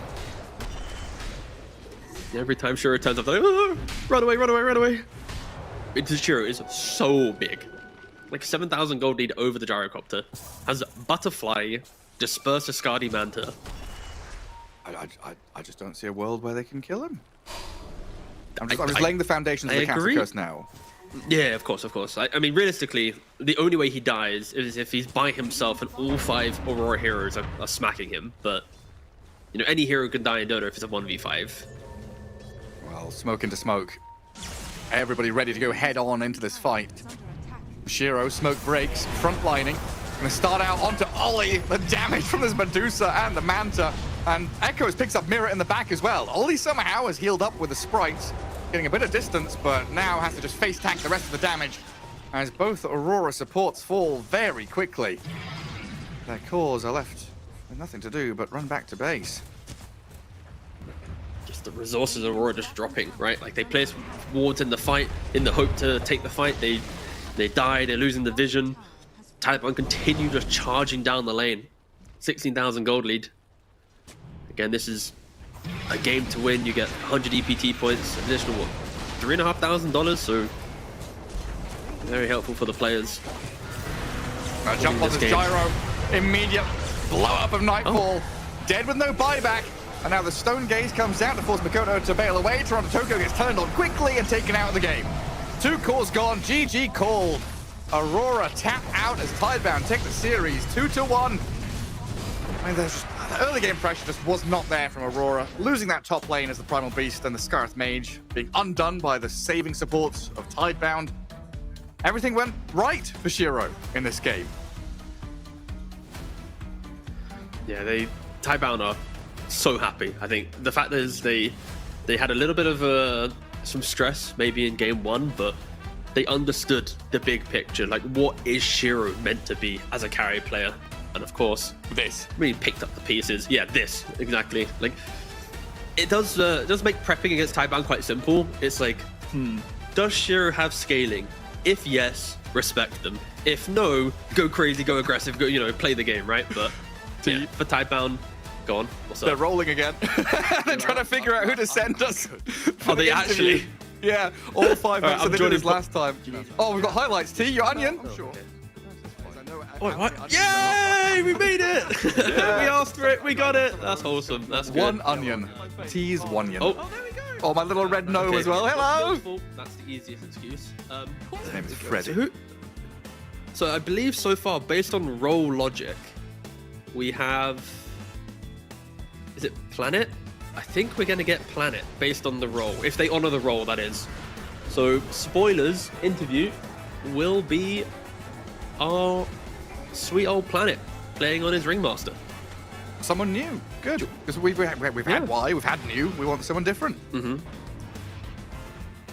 Every time Shiro turns up, they're like, oh, run away, run away, run away. Shiro is so big. Like 7,000 gold lead over the gyrocopter. Has Butterfly, Disperse a Skadi Manta. I just don't see a world where they can kill him. I'm just laying the foundations of the Castle Curse now. Yeah, of course, of course. I mean, realistically, the only way he dies is if he's by himself and all 5 Aurora heroes are smacking him. But, you know, any hero can die in Dota if it's a 1v5. Well, smoke into smoke. Everybody ready to go head on into this fight. Shiro, smoke breaks, front lining. Gonna start out onto Ollie. The damage from this Medusa and the Manta. And Echoes picks up Mirror in the back as well. Ollie somehow has healed up with the sprites, getting a bit of distance, but now has to just face tank the rest of the damage as both Aurora supports fall very quickly. Their cores are left with nothing to do but run back to base. Just the resources of Aurora just dropping, right? Like they place wards in the fight in the hope to take the fight. They die, they're losing the vision. Tidebound continue just charging down the lane. 16,000 gold lead. Again, this is a game to win. You get 100 EPT points, additional what, $3,500, so very helpful for the players. Jump on this gyro. Immediate blow up of Nightfall. Dead with no buyback. And now the Stone Gaze comes down to force Mikoto to bail away. Toronto Tokyo gets turned on quickly and taken out of the game. 2 cores gone. GG called. Aurora tap out as Tidebound take the series 2-1. I mean, there's just, the early game pressure just was not there from Aurora. Losing that top lane as the Primal Beast and the Scarth Mage being undone by the saving supports of Tidebound. Everything went right for Shiro in this game. Yeah, Tidebound are so happy. I think the fact is they had a little bit of some stress maybe in game 1, but they understood the big picture. Like, what is Shiro meant to be as a carry player? And of course, this really picked up the pieces. Yeah, this exactly. Like, it does make prepping against Tidebound quite simple. It's like, does Shiro have scaling? If yes, respect them. If no, go crazy, go aggressive, go, play the game, right? But yeah, for Tidebound, go on. What's up? They're rolling again. They're trying to figure out who to send us. Are they actually? Yeah, all 5 minutes I'm they did this joining- last time. Oh, we've got highlights. T, your onion. I'm sure. Wait, what? Yay! We made it! We asked for it. We got it. That's awesome. That's good. One onion. T's one onion. Oh, there we go. Oh, my little red no as well. Hello. That's the easiest excuse. His name is Freddy. So I believe so far, based on role logic, we have. Is it Planet? I think we're going to get Planet based on the role. If they honor the role, that is. So, spoilers, interview will be our sweet old Planet playing on his Ringmaster. Someone new. Good. Because we've had Y, we've had new. We want someone different. Mm-hmm.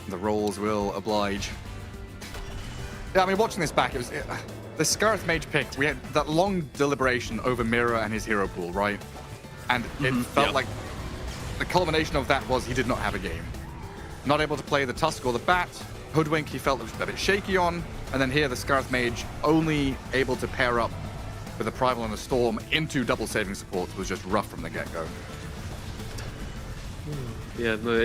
The roles will oblige. Yeah, I mean, watching this back, it was the Scarth Mage picked. We had that long deliberation over Mira and his hero pool, right? And it felt like the culmination of that was he did not have a game. Not able to play the Tusk or the Bat. Hoodwink he felt a bit shaky on. And then here the Scarth Mage only able to pair up with a Primal and a Storm into double saving supports was just rough from the get-go. Yeah, no,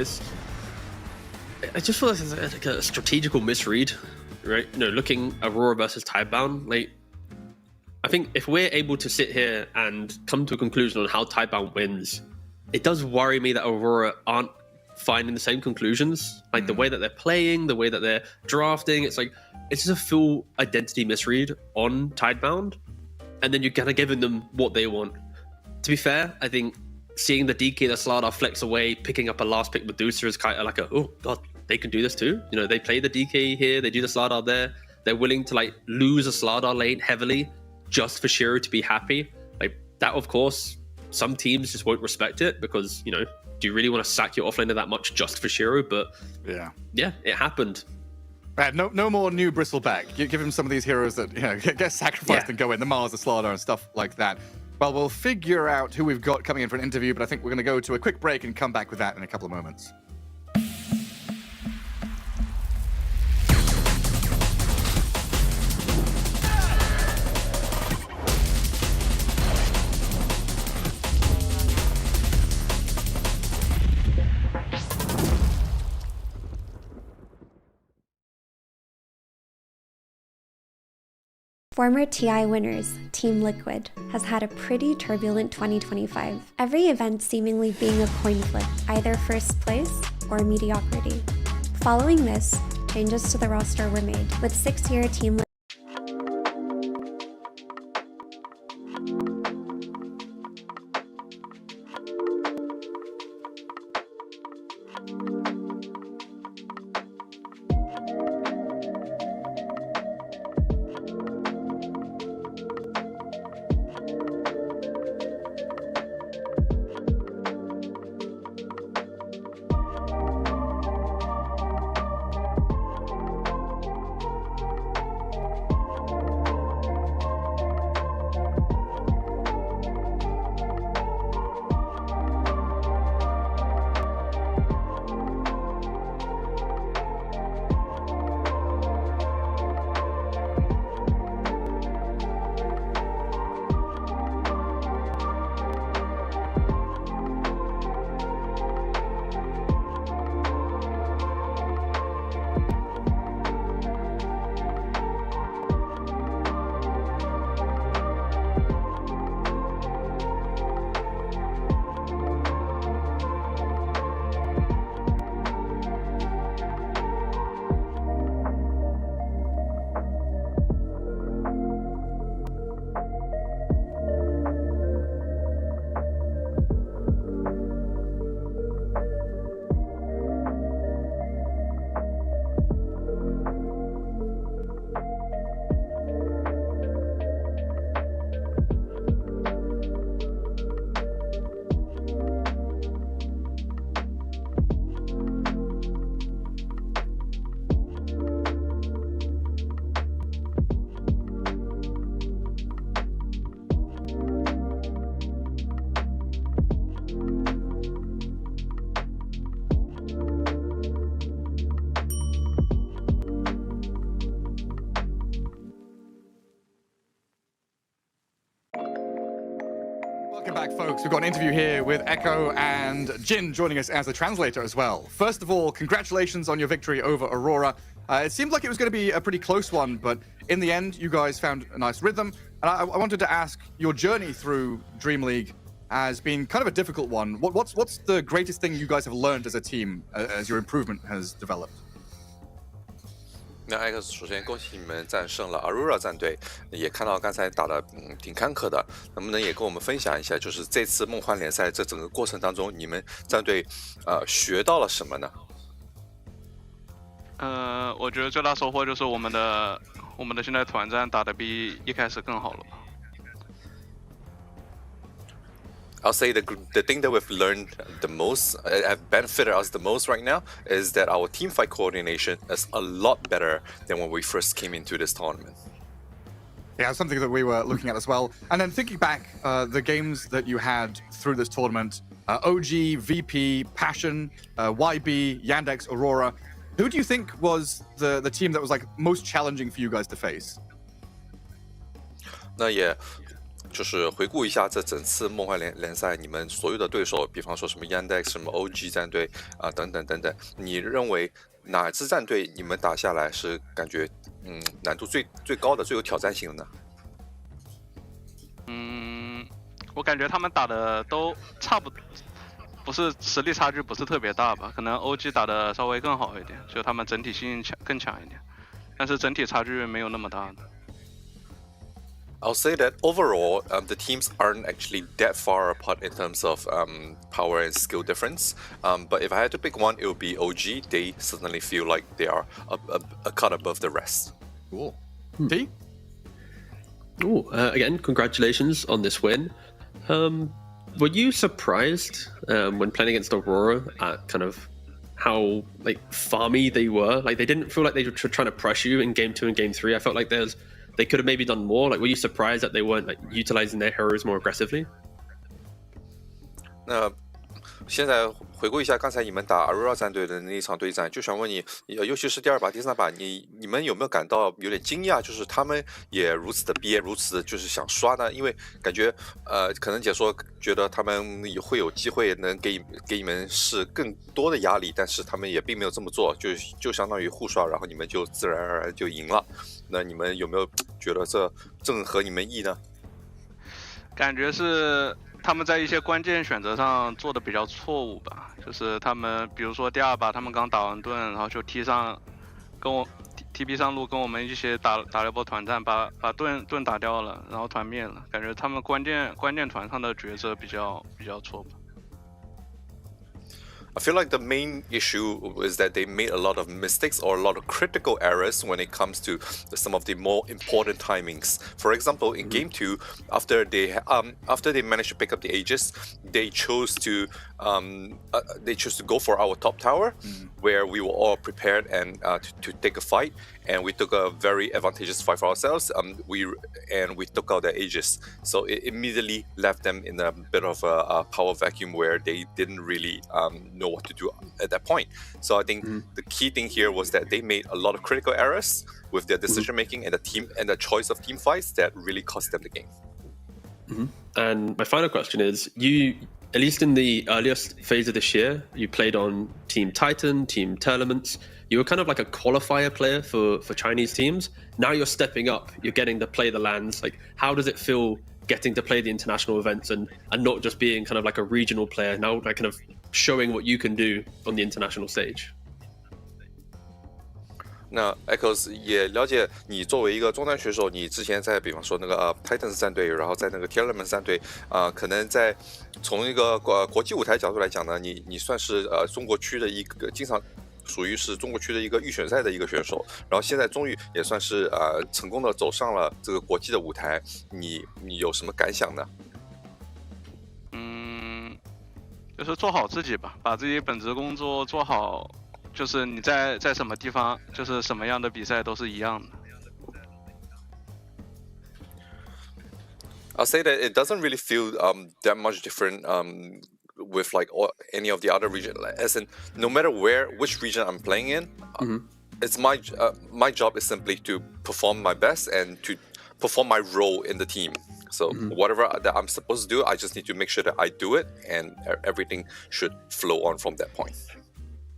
I just feel like it's like a strategical misread, right? Looking Aurora versus Tidebound, like, I think if we're able to sit here and come to a conclusion on how Tidebound wins, it does worry me that Aurora aren't finding the same conclusions. Like the way that they're playing, the way that they're drafting, it's just a full identity misread on Tidebound. And then you're kind of giving them what they want. To be fair, I think seeing the DK, the Slardar flex away, picking up a last pick Medusa is kind of like oh god, they can do this too. They play the DK here, they do the Slardar there. They're willing to lose a Slardar lane heavily just for Shiro to be happy. Like that, of course, some teams just won't respect it because, do you really want to sack your offlaner that much just for Shiro? But yeah, it happened. No more new Bristleback. Give him some of these heroes that get sacrificed and go in, the Mars, the Slardar, and stuff like that. Well, we'll figure out who we've got coming in for an interview, but I think we're going to go to a quick break and come back with that in a couple of moments. Former TI winners, Team Liquid, has had a pretty turbulent 2025. Every event seemingly being a coin flip, either first place or mediocrity. Following this, changes to the roster were made, with 6-year Team Liquid folks. We've got an interview here with Echo and Jin joining us as a translator as well. First of all, congratulations on your victory over Aurora. It seemed like it was going to be a pretty close one, but in the end, you guys found a nice rhythm. And I wanted to ask, your journey through DreamLeague has been kind of a difficult one. What's the greatest thing you guys have learned as a team as your improvement has developed? 那 X 首先恭喜你们战胜了 Aurora 战队，也看到刚才打的挺坎坷的，能不能也跟我们分享一下，就是这次梦幻联赛这整个过程当中，你们战队学到了什么呢？我觉得最大收获就是我们的现在团战打得比一开始更好了。I'll say the thing that we've learned the most, have benefited us the most right now, is that our team fight coordination is a lot better than when we first came into this tournament. Yeah, something that we were looking at as well. And then thinking back, the games that you had through this tournament, OG, VP, Passion, YB, Yandex, Aurora, who do you think was the team that was like most challenging for you guys to face? 那也就是回顾一下这整次梦幻联赛，你们所有的对手，比方说什么 Yandex、什么 OG 战队等等等等，你认为哪支战队你们打下来是感觉难度最高的、最有挑战性的呢？我感觉他们打的都差不多，不是实力差距不是特别大吧？可能 OG 打的稍微更好一点，就他们整体性更强一点，但是整体差距没有那么大的。I'll say that overall, the teams aren't actually that far apart in terms of power and skill difference. But if I had to pick one, it would be OG. They certainly feel like they are a cut above the rest. Cool. D? Again, congratulations on this win. Were you surprised when playing against Aurora at kind of how farmy they were? Like they didn't feel like they were trying to press you in game 2 and game 3. I felt like they could have maybe done more. Like, were you surprised that they weren't utilizing their heroes more aggressively? 那现在回顾一下刚才你们打 Aurora 战队的那一场对战，就想问你，尤其是第2把、第3把，你们有没有感到有点惊讶？就是他们也如此的憋，如此的就是想刷呢？因为感觉可能解说觉得他们会有机会能给你们是更多的压力，但是他们也并没有这么做，就相当于互刷，然后你们就自然而然就赢了。那你们有没有觉得这正合你们意呢？感觉是他们在一些关键选择上做的比较错误吧，就是他们比如说第2把他们刚打完盾，然后就TP 上路跟我们一起打了一波团战，把盾打掉了，然后团灭了，感觉他们关键团上的抉择比较错吧。I feel like the main issue is that they made a lot of mistakes or a lot of critical errors when it comes to some of the more important timings. For example, in Game 2, after they managed to pick up the Aegis, they chose to go for our top tower, where we were all prepared and to take a fight, and we took a very advantageous fight for ourselves. We took out the Aegis, so it immediately left them in a bit of a power vacuum where they didn't really know what to do at that point. So I think the key thing here was that they made a lot of critical errors with their decision making and the choice of team fights that really cost them the game. And my final question is, you, at least in the earliest phase of this year, you played on Team Titan, Team Tournaments. You were kind of like a qualifier player for Chinese teams. Now you're stepping up, you're getting to play the lands. Like, how does it feel getting to play the international events and not just being kind of like a regional player, now like kind of showing what you can do on the international stage? 那 Echoes 也了解你作为一个中端选手，你之前在比方说那个Titans 战队，然后在那个 Tournament 战队可能在从一个国际舞台角度来讲呢，你算是中国区的一个经常属于是中国区的一个预选赛的一个选手，然后现在终于也算是成功的走上了这个国际的舞台，你有什么感想呢？就是做好自己吧，把自己本职工作做好，就是你在什么地方，就是什么样的比赛都是一样的。I'll say that it doesn't really feel that much different with like any of the other region. As in, no matter which region I'm playing in, it's my job is simply to perform my best and to perform my role in the team. So whatever that I'm supposed to do, I just need to make sure that I do it, and everything should flow on from that point.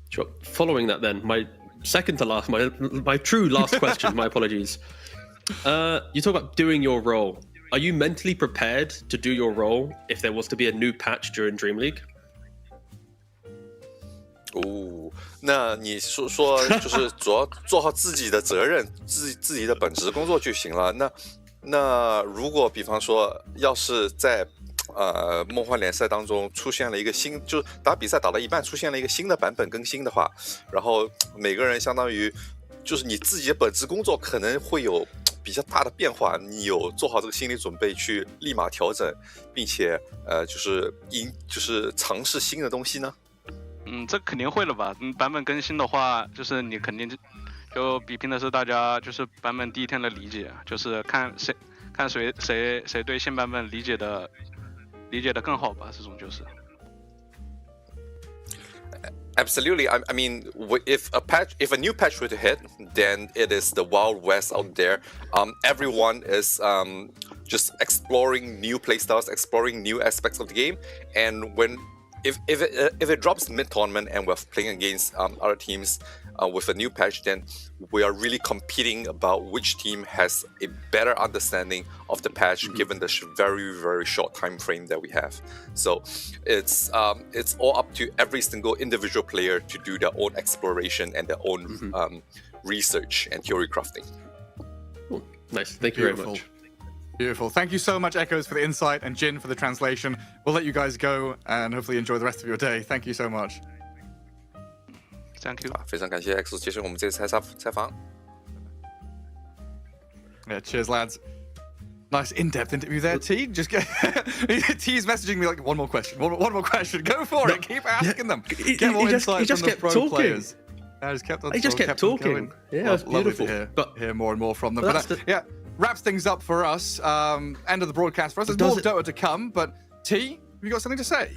Sure. Following that, then, my second to last, my true last question. My apologies. You talk about doing your role. Are you mentally prepared to do your role if there was to be a new patch during DreamLeague? 哦，那你说就是主要做好自己的责任，自己的本职工作就行了。那如果比方说，要是在梦幻联赛当中出现了一个就打比赛打到一半出现了一个新的版本更新的话，然后每个人相当于就是你自己的本职工作可能会有比较大的变化，你有做好这个心理准备去立马调整，并且就是尝试新的东西呢？这肯定会了吧？版本更新的话，就是你肯定就比拼的是大家就是版本第一天的理解，就是看谁对新版本理解的更好吧，这种就是。Absolutely. I mean, if a new patch were to hit, then it is the Wild West out there. Everyone is just exploring new playstyles, exploring new aspects of the game, and if it drops mid-tournament and we're playing against other teams with a new patch, then we are really competing about which team has a better understanding of the patch given the very, very short time frame that we have. So it's all up to every single individual player to do their own exploration and their own research and theory crafting. Nice. Thank you very much. Beautiful. Thank you so much, Echoes, for the insight, and Jin for the translation. We'll let you guys go and hopefully enjoy the rest of your day. Thank you so much. Thank you. 非常感谢 X 接受我们这次采访。Yeah, cheers, lads. Nice in-depth interview there, T. Just T's messaging me like one more question. One more question. Go for it. Keep asking them. Get more insight from the pro players. I just kept on. He just kept talking. Yeah, it's beautiful. To hear more and more from them. But yeah. Wraps things up for us. End of the broadcast for us. There's more Dota to come, but T, have you got something to say?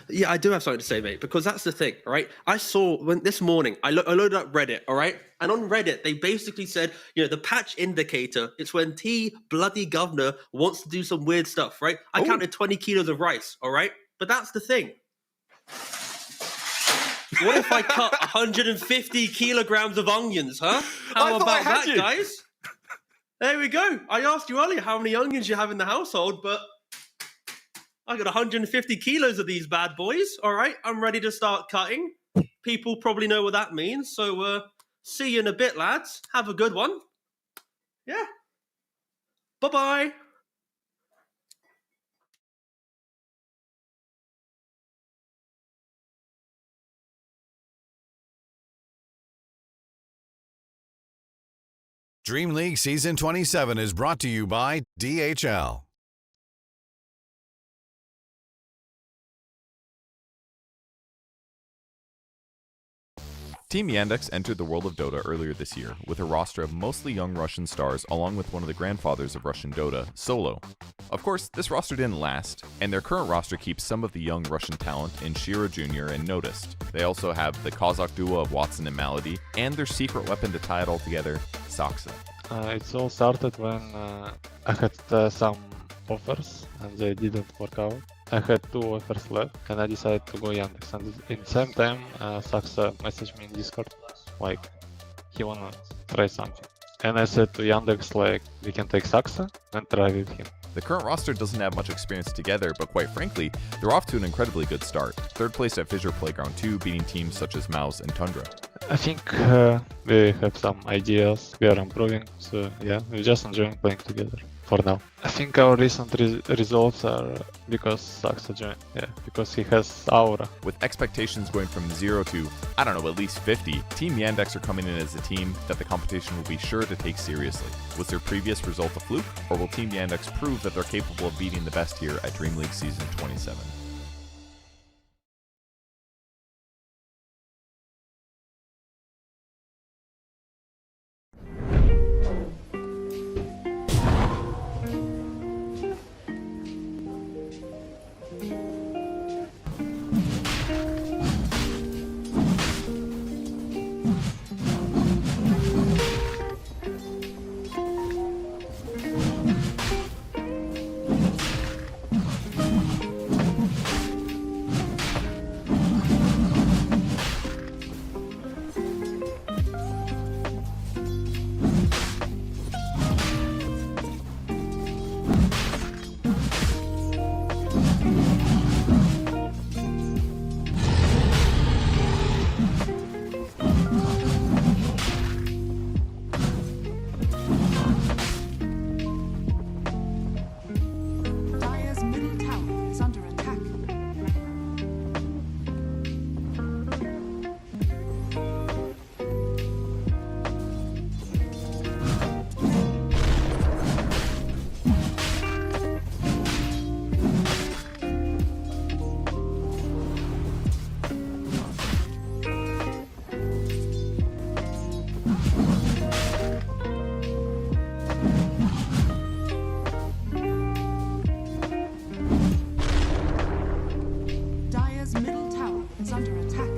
Yeah, I do have something to say, mate, because that's the thing, all right? I saw this morning, I loaded up Reddit, all right? And on Reddit, they basically said, the patch indicator, it's when T bloody governor wants to do some weird stuff, right? I counted 20 kilos of rice, all right? But that's the thing. What if I cut 150 kilograms of onions, huh? How about that, guys? There we go. I asked you earlier how many onions you have in the household, but I got 150 kilos of these bad boys. All right, I'm ready to start cutting. People probably know what that means. So see you in a bit, lads. Have a good one. Yeah. Bye-bye. DreamLeague Season 27 is brought to you by DHL. Team Yandex entered the world of Dota earlier this year with a roster of mostly young Russian stars along with one of the grandfathers of Russian Dota, Solo. Of course, this roster didn't last, and their current roster keeps some of the young Russian talent in Shiro Jr. and Noticed. They also have the Kazakh duo of Watson and Malady, and their secret weapon to tie it all together, Saksa. It all started when I had some offers and they didn't work out. I had 2 offers left and I decided to go Yandex, and in the same time Saksa messaged me in Discord like he wanna try something, and I said to Yandex like we can take Saksa and try with him. The current roster doesn't have much experience together, but quite frankly, they're off to an incredibly good start. 3rd place at Fissure Playground 2, beating teams such as Mouse and Tundra. I think we have some ideas, we are improving, so yeah, we're just enjoying playing together for now. I think our recent results are because Saksa joined, because he has aura. With expectations going from 0 to, I don't know, at least 50, Team Yandex are coming in as a team that the competition will be sure to take seriously. Was their previous result a fluke, or will Team Yandex prove that they're capable of beating the best here at DreamLeague Season 27? is under attack.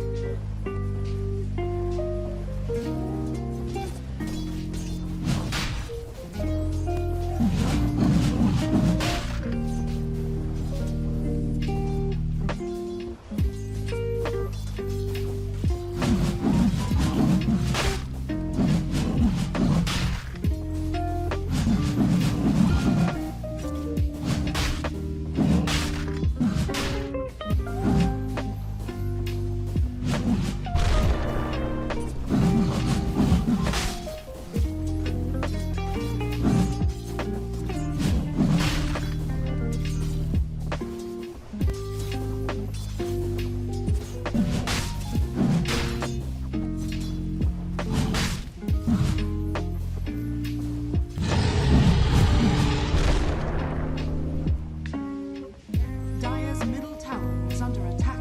Dire's middle tower is under attack.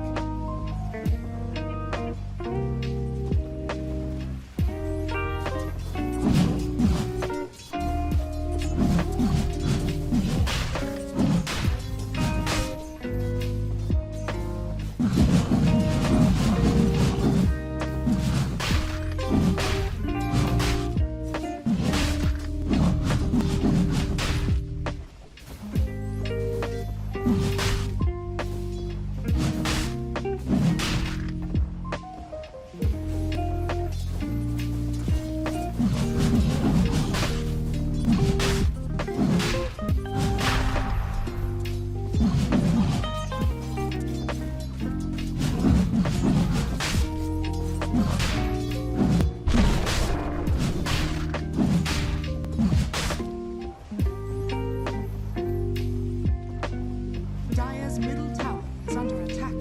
Dire's middle tower is under attack.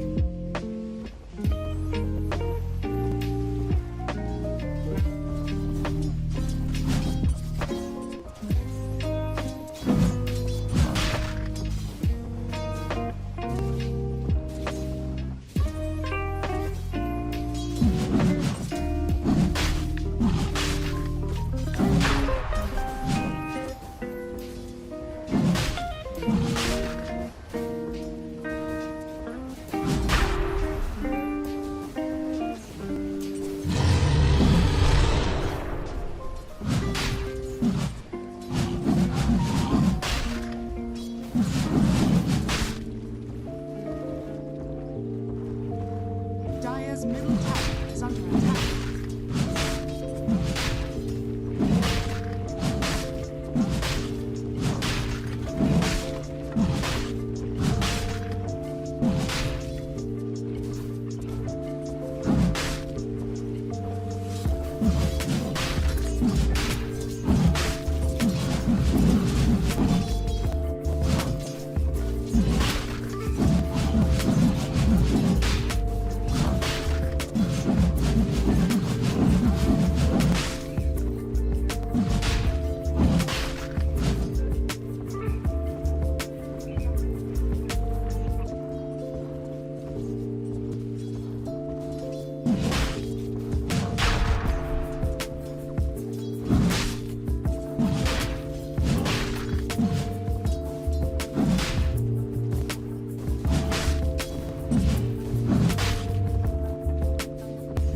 Dire's middle tower is under attack.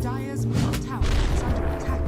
Dire's middle tower is under attack.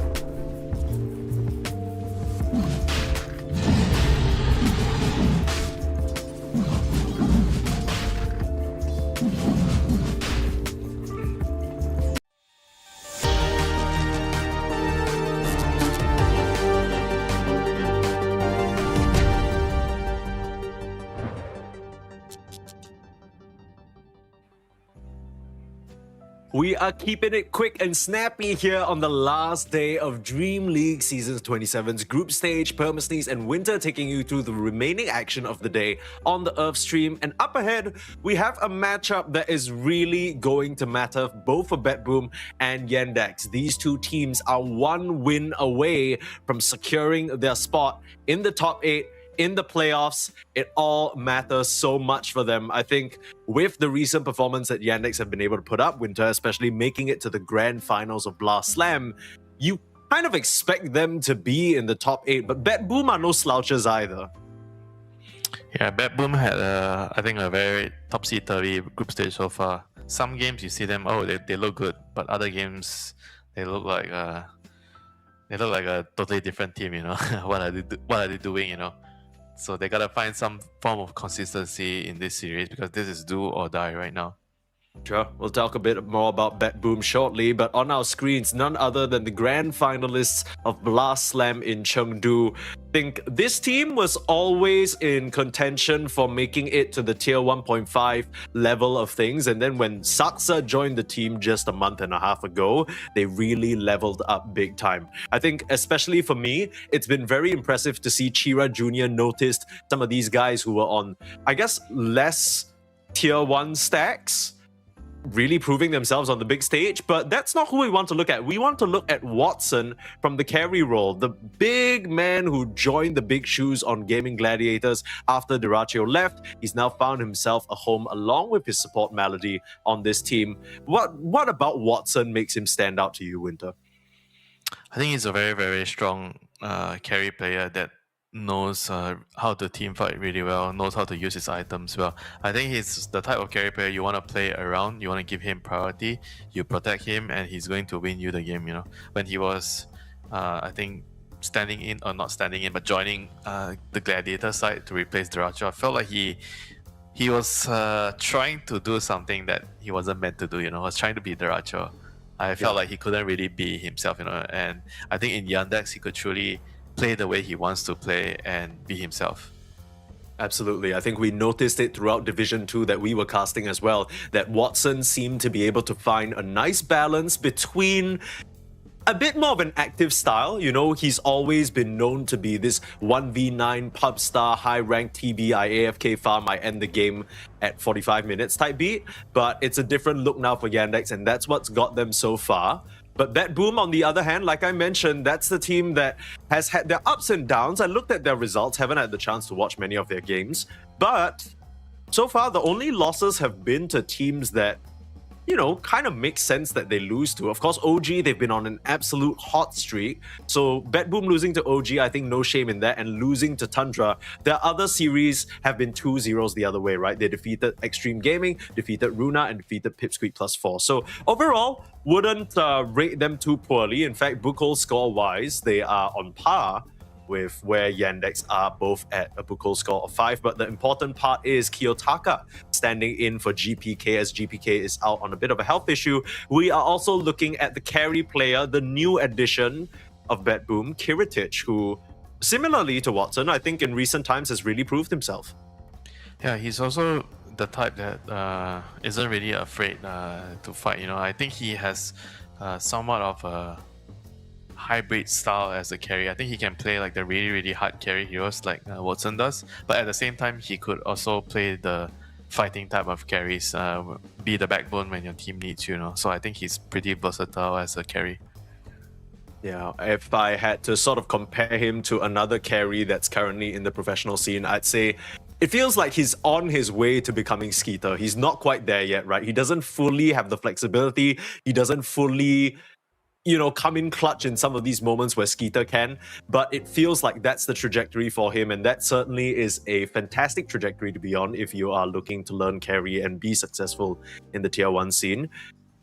We are keeping it quick and snappy here on the last day of Dream League Season 27's group stage. Permasneeze and Winter taking you through the remaining action of the day on the Earth stream. And up ahead, we have a matchup that is really going to matter both for BetBoom and Yandex. These two teams are one win away from securing their spot in the top 8 in the playoffs. It all matters so much for them. I think with the recent performance that Yandex have been able to put up, Winter especially making it to the grand finals of Blast Slam, you kind of expect them to be in the top 8, but BetBoom are no slouches either. Yeah, BetBoom had, I think, a very topsy-turvy group stage so far. some games you see them, oh, they look good, but other games they look like a totally different team. You know, what are they doing? You know, so they gotta find some form of consistency in this series because this is do or die right now. Sure, we'll talk a bit more about Bet Boom shortly, but on our screens, none other than the grand finalists of Blast Slam in Chengdu. I think this team was always in contention for making it to the tier 1.5 level of things, and then when Saksa joined the team just a month and a half ago, they really leveled up big time. I think especially for me, it's been very impressive to see Chira Jr. noticed some of these guys who were on, I guess, less tier 1 stacks, really proving themselves on the big stage, but that's not who we want to look at. We want to look at Watson from the carry role, the big man who joined the big shoes on Gaming Gladiators after Dyrachyo left. He's now found himself a home along with his support Melody on this team. What about Watson makes him stand out to you, Winter? I think he's a very, very strong carry player that knows how to team fight really well, knows how to use his items well. I think he's the type of carry player you want to play around, you want to give him priority, you protect him, and he's going to win you the game, you know. When he was, I think, standing in, or not standing in, but joining the Gladiator side to replace Dyrachyo, I felt like he was trying to do something that he wasn't meant to do, you know, was trying to be Dyrachyo. I felt like he couldn't really be himself, you know, and I think in Yandex he could truly play the way he wants to play and be himself. Absolutely. I think we noticed it throughout Division 2 that we were casting as well, that Watson seemed to be able to find a nice balance between a bit more of an active style. You know, he's always been known to be this 1v9 pub star, high-ranked TBI AFK farm, I end the game at 45 minutes type beat, but it's a different look now for Yandex, and that's what's got them so far. But Bet Boom, on the other hand, like I mentioned, that's the team that has had their ups and downs. I looked at their results, haven't had the chance to watch many of their games, but so far the only losses have been to teams that, you know, kind of makes sense that they lose to. Of course, OG, they've been on an absolute hot streak. So Bet Boom losing to OG, I think no shame in that, and losing to Tundra. Their other series have been 2-0s the other way, right? They defeated Extreme Gaming, defeated Runa, and defeated Pipsqueak +4. So overall, wouldn't rate them too poorly. In fact, Bukol score-wise, they are on par with where Yandex are, both at a Bukol score of 5. But the important part is Kiyotaka standing in for GPK, as GPK is out on a bit of a health issue. We are also looking at the carry player, the new addition of Bet Boom, Kiritich, who, similarly to Watson, I think in recent times has really proved himself. Yeah, he's also the type that isn't really afraid to fight. You know, I think he has somewhat of a hybrid style as a carry. I think he can play like the really, really hard carry heroes like Watson does, but at the same time, he could also play the fighting type of carries, be the backbone when your team needs you, you know. So I think he's pretty versatile as a carry. Yeah, if I had to sort of compare him to another carry that's currently in the professional scene, I'd say it feels like he's on his way to becoming Skeeter. He's not quite there yet, right? He doesn't fully have the flexibility. He doesn't fully, you know, come in clutch in some of these moments where Skeeter can, but it feels like that's the trajectory for him, and that certainly is a fantastic trajectory to be on if you are looking to learn carry and be successful in the tier 1 scene.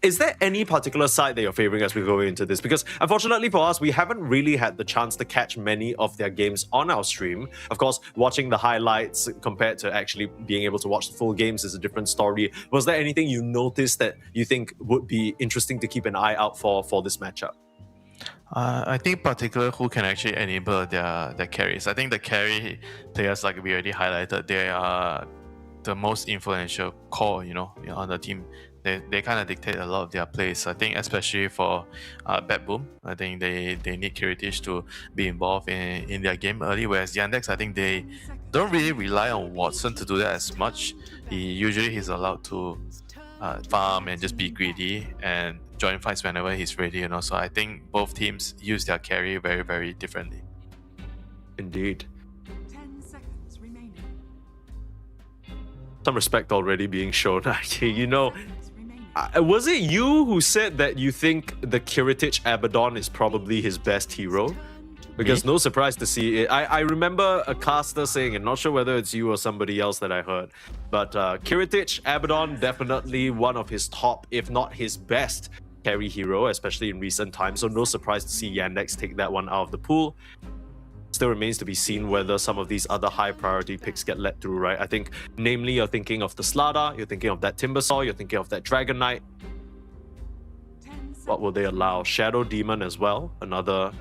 Is there any particular side that you're favoring as we go into this? Because unfortunately for us, we haven't really had the chance to catch many of their games on our stream. Of course, watching the highlights compared to actually being able to watch the full games is a different story. Was there anything you noticed that you think would be interesting to keep an eye out for this matchup? I think particular who can actually enable their carries. I think the carry players, like we already highlighted, they are the most influential core, you know, on the team. They kind of dictate a lot of their plays. I think especially for Bet Boom, I think they need Kiritich to be involved in their game early, whereas Yandex, I think they don't really rely on Watson to do that as much. He's allowed to farm and just be greedy and join fights whenever he's ready, you know. So I think both teams use their carry very, very differently. Indeed. 10 seconds remaining. Some respect already being shown. You know, was it you who said that you think the Kiritich Abaddon is probably his best hero? Because no surprise to see it. I remember a caster saying, and not sure whether it's you or somebody else that I heard, but Kiritich, Abaddon, definitely one of his top, if not his best carry hero, especially in recent times. So no surprise to see Yandex take that one out of the pool. Still remains to be seen whether some of these other high priority picks get let through, right? I think, namely, you're thinking of the Slada, you're thinking of that Timbersaw, you're thinking of that Dragon Knight. What will they allow? Shadow Demon as well, another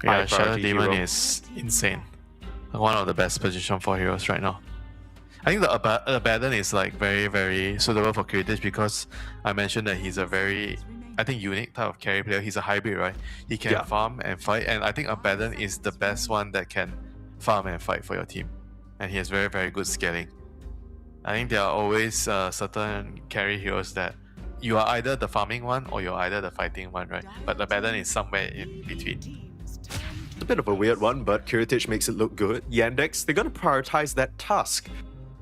high Shadow priority Demon hero. is insane. One of the best position for heroes right now. I think the Abaddon is like very, very suitable for Kiritich because I mentioned that he's a very, I think, unique type of carry player. He's a hybrid, right? He can farm and fight, and I think Abaddon is the best one that can farm and fight for your team. And he has very, very good scaling. I think there are always certain carry heroes that you are either the farming one or you're either the fighting one, right? But Abaddon is somewhere in between. It's a bit of a weird one, but Kiritich makes it look good. Yandex, they're going to prioritize that Tusk.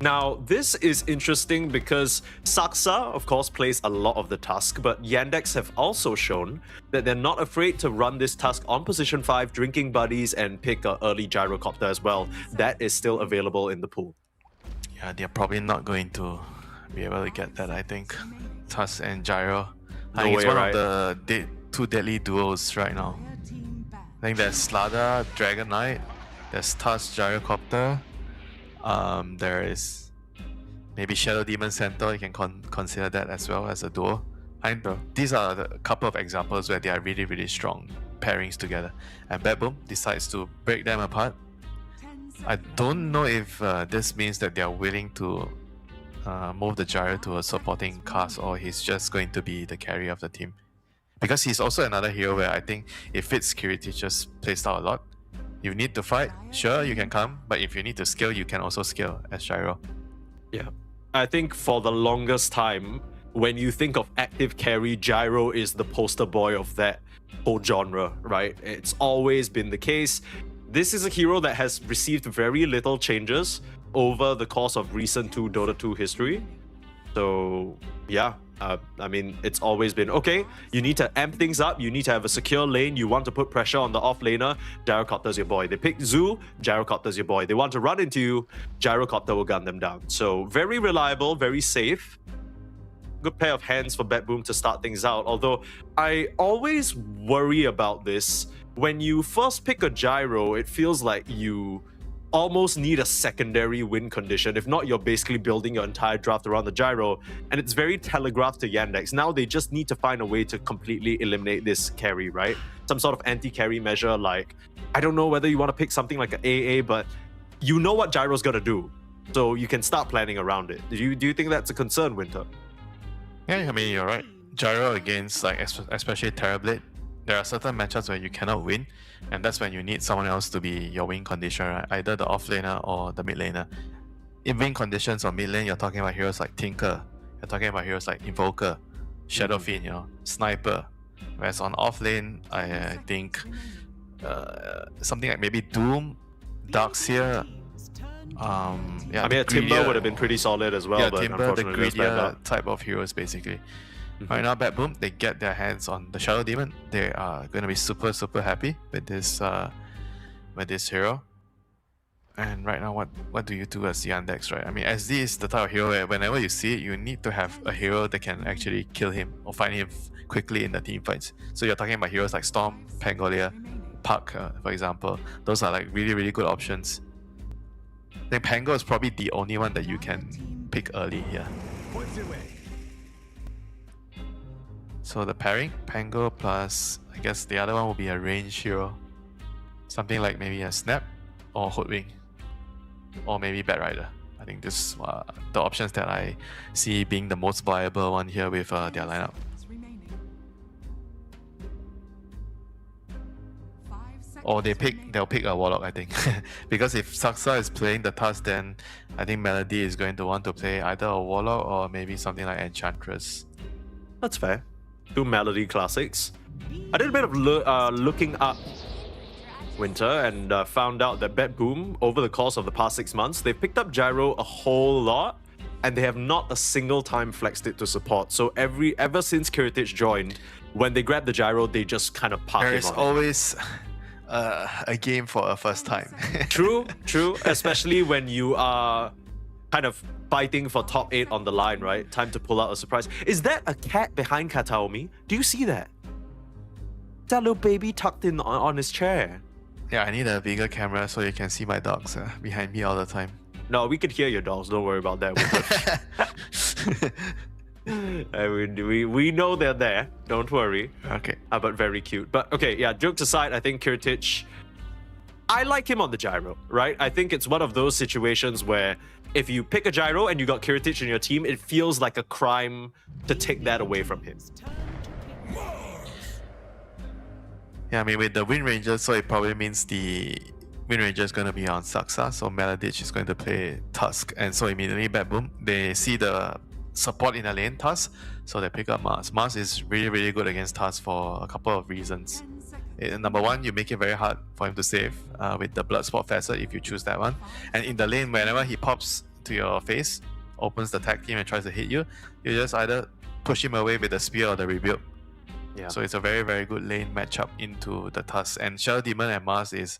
Now, this is interesting because Saksa, of course, plays a lot of the Tusk, but Yandex have also shown that they're not afraid to run this Tusk on position 5, drinking buddies, and pick an early Gyrocopter as well. That is still available in the pool. Yeah, they're probably not going to be able to get that, I think. Tusk and Gyro. I think it's one of the two deadly duos right now. I think there's Slada, Dragon Knight, there's Tusk, Gyrocopter. There is maybe Shadow Demon Centaur. You can consider that as well as a duo. These are a couple of examples where they are really, really strong pairings together. And Bad Boom decides to break them apart. I don't know if this means that they are willing to move the Gyro to a supporting cast, or he's just going to be the carry of the team. Because he's also another hero where I think it fits Kiritich's playstyle a lot. You need to fight, sure, you can come, but if you need to scale, you can also scale as Gyro. Yeah. I think for the longest time, when you think of active carry, Gyro is the poster boy of that whole genre, right? It's always been the case. This is a hero that has received very little changes over the course of recent Dota 2 history. So, yeah. I mean, it's always been, okay, you need to amp things up, you need to have a secure lane, you want to put pressure on the off laner, Gyrocopter's your boy. They pick Zoo, Gyrocopter's your boy. They want to run into you, Gyrocopter will gun them down. So very reliable, very safe. Good pair of hands for Bad Boom to start things out. Although I always worry about this. When you first pick a Gyro, it feels like you almost need a secondary win condition. If not, you're basically building your entire draft around the Gyro, and it's very telegraphed to Yandex. Now they just need to find a way to completely eliminate this carry, right? Some sort of anti-carry measure, like, I don't know whether you want to pick something like an AA, but you know what Gyro's gonna do, so you can start planning around it. Do you think that's a concern, Winter? Yeah, I mean, you're right. Gyro against, like, especially Terrorblade, there are certain matchups where you cannot win, and that's when you need someone else to be your win condition, right? Either the off laner or the mid laner. In win conditions on mid lane, you're talking about heroes like Tinker, you're talking about heroes like Invoker, Shadow Fiend, Sniper. Whereas on off lane, I think something like maybe Doom, Darkseer. Yeah, I mean, Timber would have been pretty solid as well. Yeah, but Timber, the unfortunately, greedier type of heroes, basically. Right now, Bad Boom, they get their hands on the Shadow Demon. They are going to be super, super happy with this hero. And right now, what do you do as Yandex, right? I mean, SD is the type of hero where whenever you see it, you need to have a hero that can actually kill him or find him quickly in the team fights. So you're talking about heroes like Storm, Pangolia, Puck, for example. Those are like really, really good options. I think Pango is probably the only one that you can pick early here. So the pairing, Pango plus, I guess the other one will be a range hero. Something like maybe a Snap or Hoodwing. Or maybe Bat Rider. I think this the options that I see being the most viable one here with their lineup. Or they'll pick a Warlock, I think. Because if Saksa is playing the Tusk, then I think Melody is going to want to play either a Warlock or maybe something like Enchantress. That's fair. Two Melody classics. I did a bit of looking up Winter and found out that Bad Boom, over the course of the past 6 months, they've picked up Gyro a whole lot, and they have not a single time flexed it to support. So ever since Kiritich joined, when they grab the Gyro, they just kind of park him on. There's always a game for a first time. True, especially when you are kind of fighting for top 8 on the line, right? Time to pull out a surprise. Is that a cat behind Kataomi? Do you see that? That little baby tucked in on his chair. Yeah, I need a bigger camera so you can see my dogs behind me all the time. No, we could hear your dogs. Don't worry about that. We know they're there. Don't worry. Okay. But very cute. But okay, yeah, jokes aside, I think Kirtich, I like him on the gyro, right? I think it's one of those situations where if you pick a gyro and you got Kirtich in your team, it feels like a crime to take that away from him. Yeah, I mean, with the Wind Ranger, so it probably means the Wind Ranger is going to be on Saksa, so Meladich is going to play Tusk, and so immediately, bad boom, they see the support in the lane, Tusk, so they pick up Mars. Mars is really, really good against Tusk for a couple of reasons. Number one, you make it very hard for him to save with the Bloodsport Facet if you choose that one. And in the lane, whenever he pops to your face, opens the tag team and tries to hit you, you just either push him away with the Spear or the Rebuild. Yeah. So it's a very, very good lane matchup into the Tusk. And Shadow Demon and Mars is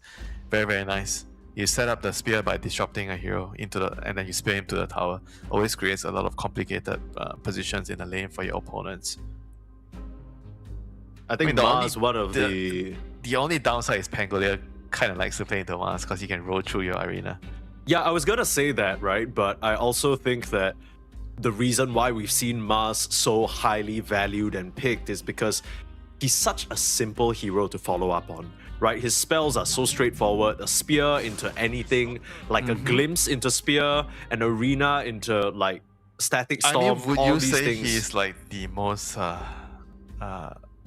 very, very nice. You set up the spear by disrupting a hero and then you spear him to the tower. Always creates a lot of complicated positions in the lane for your opponents. I think Mars, one of the only downside is Pangolier kind of likes to play into Mars because he can roll through your arena. Yeah, I was gonna say that, right? But I also think that the reason why we've seen Mars so highly valued and picked is because he's such a simple hero to follow up on, right? His spells are so straightforward. A spear into anything, like a glimpse into spear, an arena into like static storm. I mean, would all you these say things. he's like the most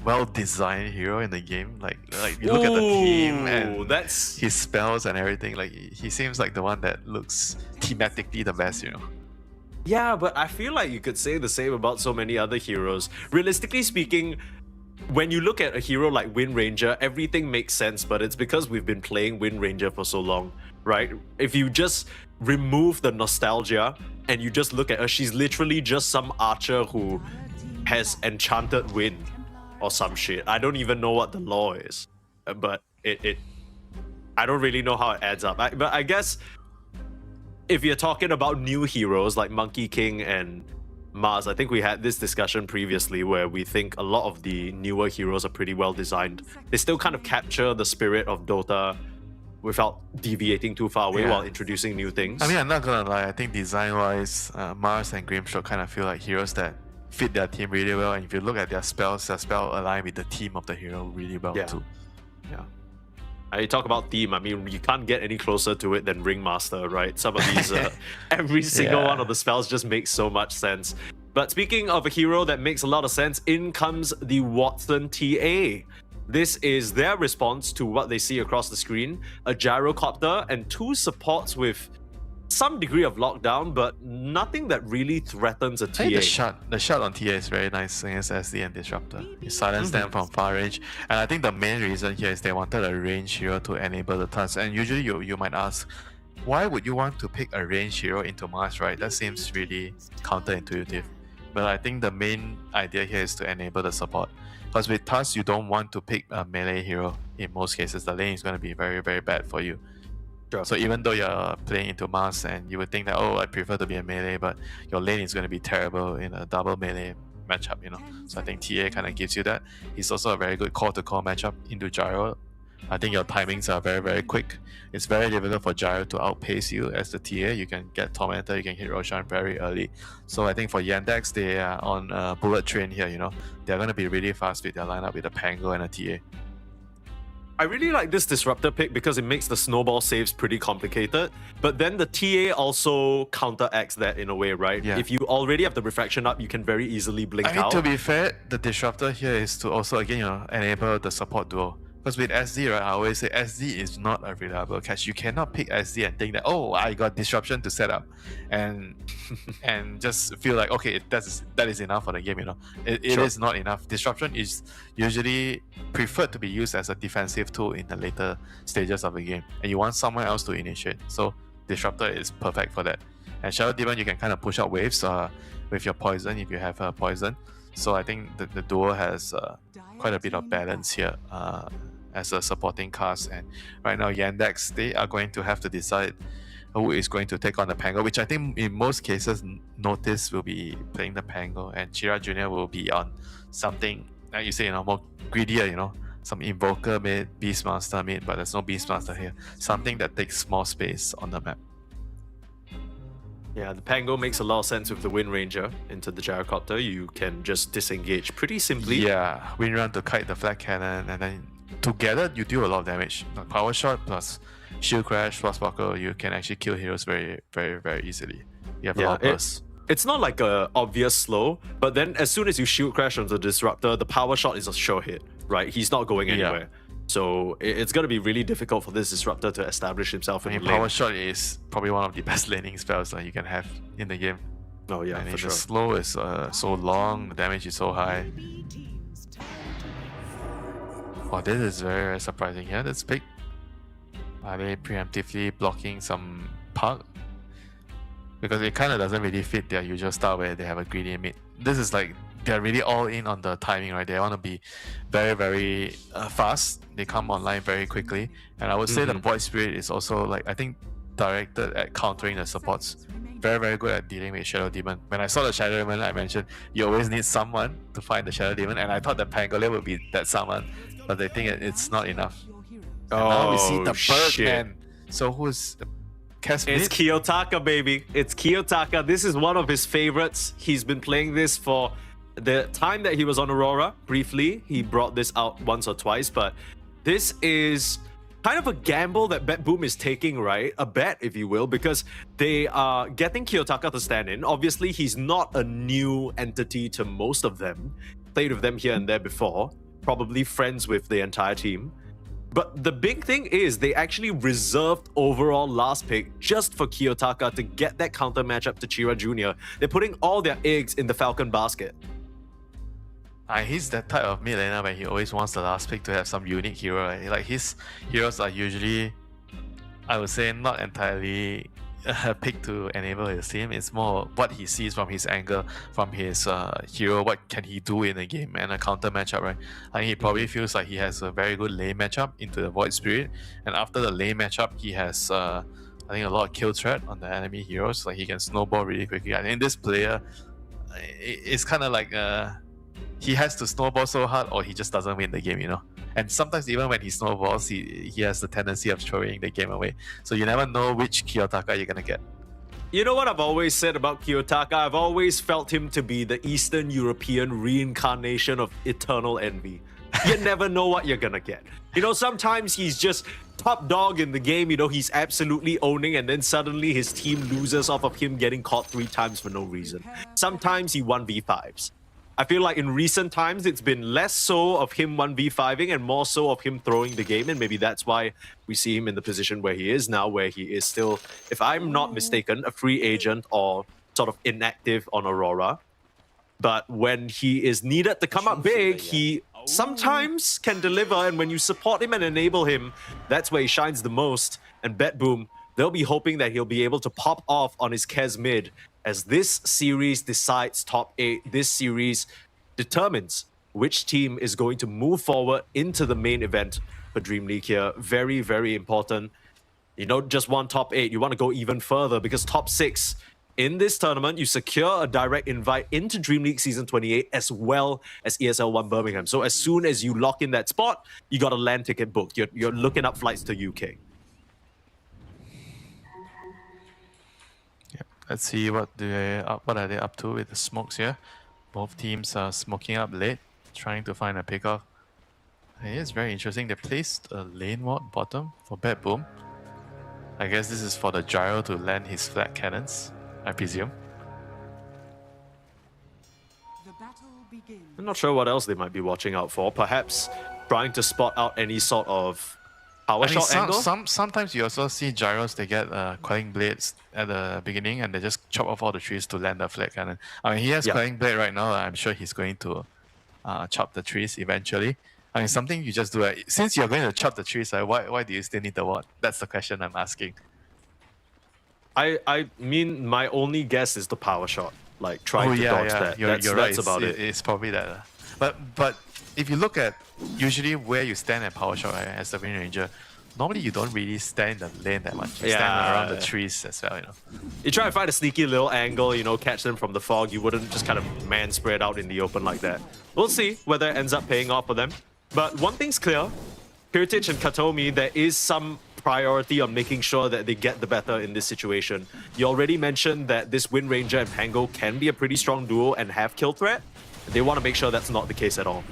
well-designed hero in the game? Like you look at the team and his spells and everything. Like he seems like the one that looks thematically the best, you know. Yeah, but I feel like you could say the same about so many other heroes. Realistically speaking, when you look at a hero like Wind Ranger, everything makes sense, but it's because we've been playing Wind Ranger for so long, right? If you just remove the nostalgia and you just look at her, she's literally just some archer who has enchanted wind or some shit. I don't even know what the law is, but I don't really know how it adds up. But I guess if you're talking about new heroes like Monkey King and Mars, I think we had this discussion previously where we think a lot of the newer heroes are pretty well designed. They still kind of capture the spirit of Dota without deviating too far away while introducing new things. I mean, I'm not gonna lie, I think design-wise, Mars and Grimstroke kind of feel like heroes that fit their team really well, and if you look at their spells align with the theme of the hero really well too. Yeah. You talk about theme, I mean, you can't get any closer to it than Ringmaster, right? Some of these, every single one of the spells just makes so much sense. But speaking of a hero that makes a lot of sense, in comes the Watson TA. This is their response to what they see across the screen, a gyrocopter and 2 supports with some degree of lockdown, but nothing that really threatens a TA. I think the shot on TA is very nice against SD and Disruptor. You silence them from far range, and I think the main reason here is they wanted a range hero to enable the Tusk. And usually you might ask, why would you want to pick a range hero into Mars, right? That seems really counterintuitive. But I think the main idea here is to enable the support. Because with Tusk, you don't want to pick a melee hero in most cases. The lane is going to be very, very bad for you. Sure. So even though you're playing into Mars and you would think that, oh, I prefer to be a melee, but your lane is going to be terrible in a double melee matchup, you know. So I think TA kind of gives you that. He's also a very good core-to-core matchup into Gyro. I think your timings are very, very quick. It's very difficult for Gyro to outpace you as the TA. You can get Tormentor, you can hit Roshan very early. So I think for Yandex, they are on a bullet train here, you know. They're going to be really fast with their lineup with a Pango and a TA. I really like this Disruptor pick because it makes the snowball saves pretty complicated, but then the TA also counteracts that in a way, right? Yeah. If you already have the refraction up, you can very easily blink out. To be fair, the Disruptor here is to also, again, you know, enable the support duo. Because with SD, right, I always say SD is not a reliable catch. You cannot pick SD and think that, oh, I got disruption to set up, and and just feel like, okay, that is enough for the game, you know. It is not enough. Disruption is usually preferred to be used as a defensive tool in the later stages of the game, and you want someone else to initiate. So Disruptor is perfect for that. And Shadow Demon, you can kind of push out waves with your poison if you have poison. So I think the duo has quite a bit of balance here. as a supporting cast. And right now, Yandex, they are going to have to decide who is going to take on the Pango, which I think in most cases, Notice will be playing the Pango, and Chira Jr. will be on something, like you say, you know, more greedier, some Invoker mid, Beastmaster mid, but there's no Beastmaster here. Something that takes more space on the map. Yeah, the Pango makes a lot of sense with the Wind Ranger into the Gyrocopter. You can just disengage pretty simply. Yeah, Wind Run to kite the Flat Cannon, and then together you do a lot of damage. Like Power Shot plus Shield Crash plus Buckle, you can actually kill heroes very, very, very easily. You have a lot of bursts. It's not like a obvious slow, but then as soon as you Shield Crash onto the Disruptor, the Power Shot is a sure hit, right? He's not going anywhere. So it's going to be really difficult for this Disruptor to establish himself in the lane. Power Shot is probably one of the best laning spells that you can have in the game. Oh yeah, for sure. The slow is so long, the damage is so high. Oh, this is very, very surprising. Yeah, that's big. Are they preemptively blocking some park? Because it kind of doesn't really fit their usual style where they have a greedy mid. This is like, they're really all in on the timing, right? They want to be very, very fast. They come online very quickly. And I would say that Void Spirit is also, like, I think, directed at countering the supports. Very, very good at dealing with Shadow Demon. When I saw the Shadow Demon, I mentioned you always need someone to find the Shadow Demon, and I thought that Pangolier would be that someone, but they think it's not enough. And now we see the Birdman. So who's It's Kiyotaka, baby. It's Kiyotaka. This is one of his favorites. He's been playing this for the time that he was on Aurora. Briefly, he brought this out once or twice, but this is kind of a gamble that BetBoom is taking, right? A bet, if you will, because they are getting Kiyotaka to stand in. Obviously, he's not a new entity to most of them. Played with them here and there before. Probably friends with the entire team. But the big thing is they actually reserved overall last pick just for Kiyotaka to get that counter matchup to Chira Jr. They're putting all their eggs in the Falcon basket. He's that type of mid laner where he always wants the last pick to have some unique hero. Right? Like his heroes are usually, I would say, not entirely picked to enable his team. It's more what he sees from his angle, from his hero, what can he do in a game and a counter matchup, right? I think he probably feels like he has a very good lane matchup into the Void Spirit, and after the lane matchup, he has I think a lot of kill threat on the enemy heroes. Like he can snowball really quickly. I think this player, it's kind of like he has to snowball so hard, or he just doesn't win the game, And sometimes even when he snowballs, he has the tendency of throwing the game away. So you never know which Kiyotaka you're gonna get. You know what I've always said about Kiyotaka? I've always felt him to be the Eastern European reincarnation of Eternal Envy. You never know what you're gonna get. Sometimes he's just top dog in the game, he's absolutely owning, and then suddenly his team loses off of him getting caught 3 times for no reason. Sometimes he 1v5s. I feel like in recent times, it's been less so of him 1v5ing and more so of him throwing the game. And maybe that's why we see him in the position where he is now, where he is still, if I'm not mistaken, a free agent or sort of inactive on Aurora. But when he is needed to come up big, he sometimes can deliver. And when you support him and enable him, that's where he shines the most. And BetBoom, they'll be hoping that he'll be able to pop off on his Kez mid. As this series decides top 8, this series determines which team is going to move forward into the main event for DreamLeague here. Very, very important. You don't just want top 8, you want to go even further because top 6 in this tournament, you secure a direct invite into DreamLeague Season 28 as well as ESL 1 Birmingham. So as soon as you lock in that spot, you got a land ticket booked. You're looking up flights to UK. Let's see what are they up to with the smokes here. Both teams are smoking up late, trying to find a pickoff. It is very interesting. They placed a lane ward bottom for BetBoom. I guess this is for the Gyro to land his flat cannons, I presume. I'm not sure what else they might be watching out for. Perhaps trying to spot out any sort of power shot angle? Sometimes you also see Gyros, they get Quelling Blades at the beginning and they just chop off all the trees to land the flat cannon. I mean, he has Quelling Blade right now. I'm sure he's going to chop the trees eventually. I mean, something you just do. Since you're going to chop the trees, why do you still need the ward? That's the question I'm asking. I mean, my only guess is the power shot. Like, trying to dodge that. You're right. That's about it. It's probably that. But if you look at usually where you stand at power shot, right, as the Wind Ranger, normally you don't really stand in the lane that much. You stand around the trees as well, you know. You try to find a sneaky little angle, you know, catch them from the fog. You wouldn't just kind of man spread out in the open like that. We'll see whether it ends up paying off for them. But one thing's clear, Heritage and Katomi, there is some priority on making sure that they get the better in this situation. You already mentioned that this Wind Ranger and Pango can be a pretty strong duo and have kill threat. They want to make sure that's not the case at all.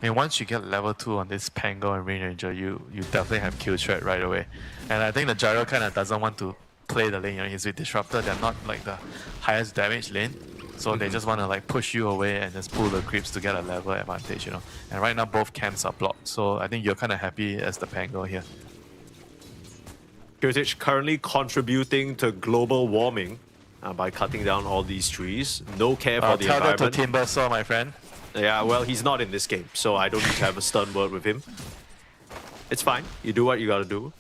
I mean, once you get level 2 on this Pango and Wind Ranger, you definitely have kill threat right away. And I think the Gyro kind of doesn't want to play the lane, you know, he's with Disruptor, they're not like the highest damage lane. So they just want to like push you away and just pull the creeps to get a level advantage, you know. And right now both camps are blocked, so I think you're kind of happy as the Pango here. Heritage currently contributing to global warming by cutting down all these trees. No care for the tell environment. that to Timbersaw, my friend. Yeah, well, he's not in this game, so I don't need to have a stern word with him. It's fine. You do what you gotta do.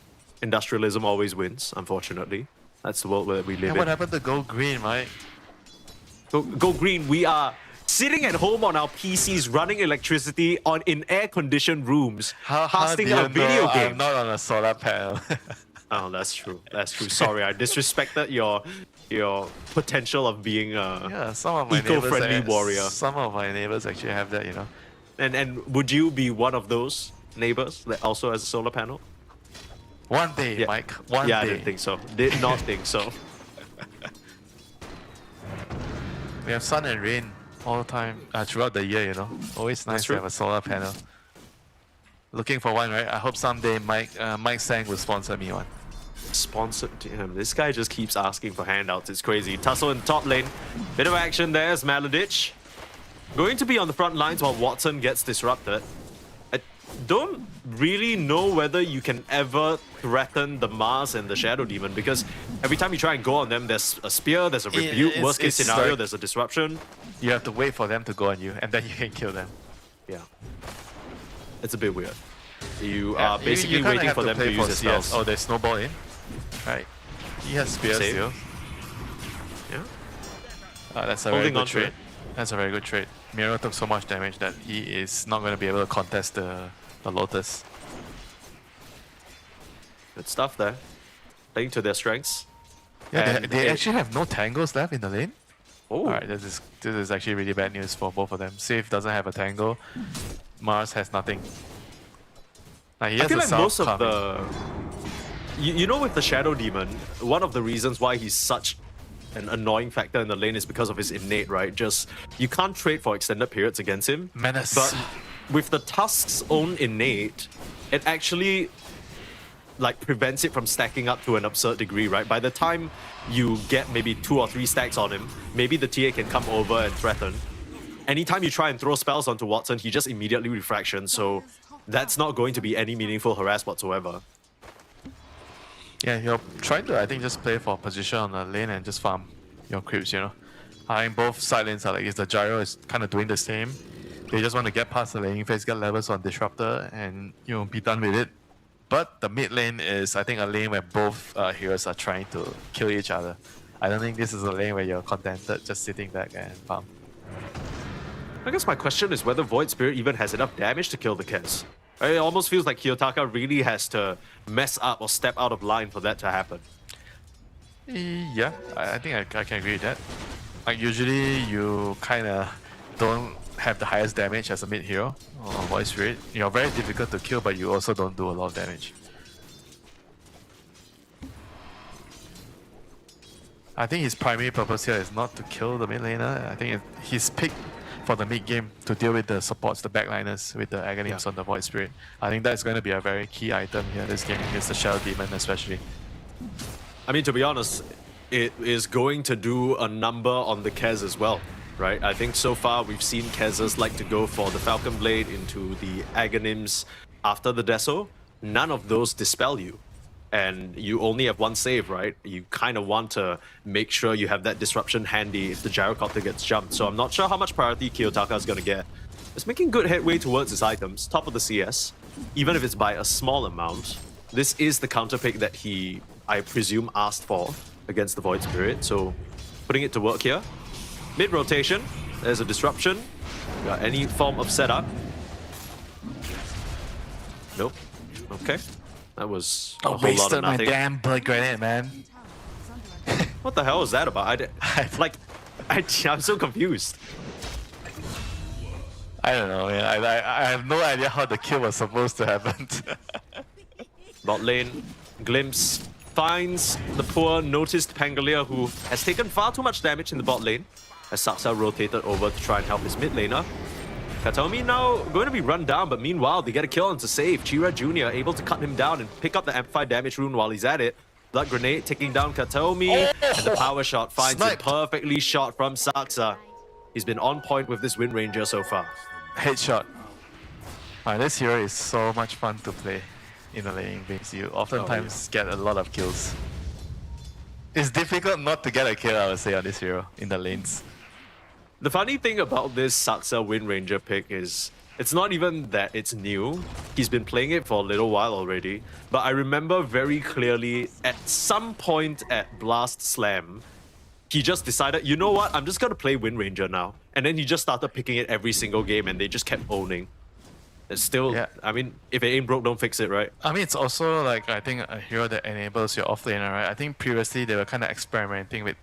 Industrialism always wins, unfortunately. That's the world where we live And in. what happened to Go Green, right? Go Green, we are sitting at home on our PCs running electricity in air-conditioned rooms, casting a video game. I'm not on a solar panel. Oh, that's true. That's true. Sorry, I disrespected your potential of being a some of my eco-friendly neighbors, warrior. Some of my neighbors actually have that, you know. And would you be one of those neighbors that also has a solar panel? One day, Mike. One yeah, day. I didn't think so. Did not think so. We have sun and rain all the time, throughout the year, you know. Always nice to have a solar panel. Looking for one, right? I hope someday Mike Sang will sponsor me one. Sponsored? Damn, this guy just keeps asking for handouts. It's crazy. Tussle in top lane. Bit of action there as Maladich going to be on the front lines while Watson gets disrupted. I don't really know whether you can ever threaten the Mars and the Shadow Demon, because every time you try and go on them, there's a spear, there's a rebuke, worst case scenario, like, there's a disruption. You have to wait for them to go on you, and then you can kill them. Yeah. It's a bit weird. You are basically kinda waiting have for them to use for their CS. spells. Oh, they snowball in. Right. He has spears Save. still. Yeah. That's a Holding very on good to trade. it. That's a very good trade. Miro took so much damage that he is not going to be able to contest the Lotus. Good stuff there. Playing to their strengths. Yeah, And they actually have no tangles left in the lane. Oh. Alright, this is actually really bad news for both of them. Save doesn't have a tangle. Mars has nothing. He I has feel a like South most of coming. the... You know, with the Shadow Demon, one of the reasons why he's such an annoying factor in the lane is because of his innate, right? Just, you can't trade for extended periods against him. Menace. But with the Tusk's own innate, it actually like prevents it from stacking up to an absurd degree, right? By the time you get maybe 2 or 3 stacks on him, maybe the TA can come over and threaten. Anytime you try and throw spells onto Watson, he just immediately refractions, so that's not going to be any meaningful harass whatsoever. Yeah, you're trying to, I think, just play for position on the lane and just farm your creeps, you know. I think both side lanes are like this. The Gyro is kind of doing the same. They just want to get past the laning phase, get levels on Disruptor, and, you know, be done with it. But the mid lane is, I think, a lane where both heroes are trying to kill each other. I don't think this is a lane where you're contented just sitting back and farm. I guess my question is whether Void Spirit even has enough damage to kill the Kez. It almost feels like Kiyotaka really has to mess up or step out of line for that to happen. Yeah, I think I can agree with that. Like, usually you kind of don't have the highest damage as a mid hero or Void Spirit. You're very difficult to kill, but you also don't do a lot of damage. I think his primary purpose here is not to kill the mid laner. I think he's picked for the mid game to deal with the supports, the backliners with the Aghanim's on the Void Spirit. I think that's going to be a very key item here this game against the Shadow Demon especially. I mean, to be honest, it is going to do a number on the Kez as well, right? I think so far we've seen Kezers like to go for the Falcon Blade into the Aghanims after the Deso. None of those dispel you. And you only have one save, right? You kind of want to make sure you have that disruption handy if the Gyrocopter gets jumped. So I'm not sure how much priority Kiyotaka is going to get. It's making good headway towards his items, top of the CS, even if it's by a small amount. This is the counter pick that he, I presume, asked for. against the Void Spirit, so putting it to work here. Mid rotation, there's a disruption. Got any form of setup? Nope. Okay. That was a whole lot of wasted my nothing. damn blood grenade, man. What the hell is that about? I'm so confused. I don't know, man. I have no idea how the kill was supposed to happen. Bot lane, Glimpse finds the poor noticed Pangolier, who has taken far too much damage in the bot lane, as Saksa rotated over to try and help his mid laner. Kataomi now going to be run down, but meanwhile they get a kill onto save. Chira Jr. able to cut him down and pick up the amplified damage rune while he's at it. Blood Grenade taking down Kataomi, and the power shot finds it perfectly shot from Saksa. He's been on point with this Wind Ranger so far. Headshot. This hero is so much fun to play in the laning phase. You oftentimes get a lot of kills. It's difficult not to get a kill, I would say, on this hero in the lanes. The funny thing about this Saksa Wind Ranger pick is it's not even that it's new. He's been playing it for a little while already. But I remember very clearly at some point at Blast Slam, he just decided, you know what, I'm just going to play Wind Ranger now. And then he just started picking it every single game and they just kept owning. It's still, I mean, if it ain't broke, don't fix it, right? I mean, it's also like, I think, a hero that enables your offlaner, right? I think previously they were kind of experimenting with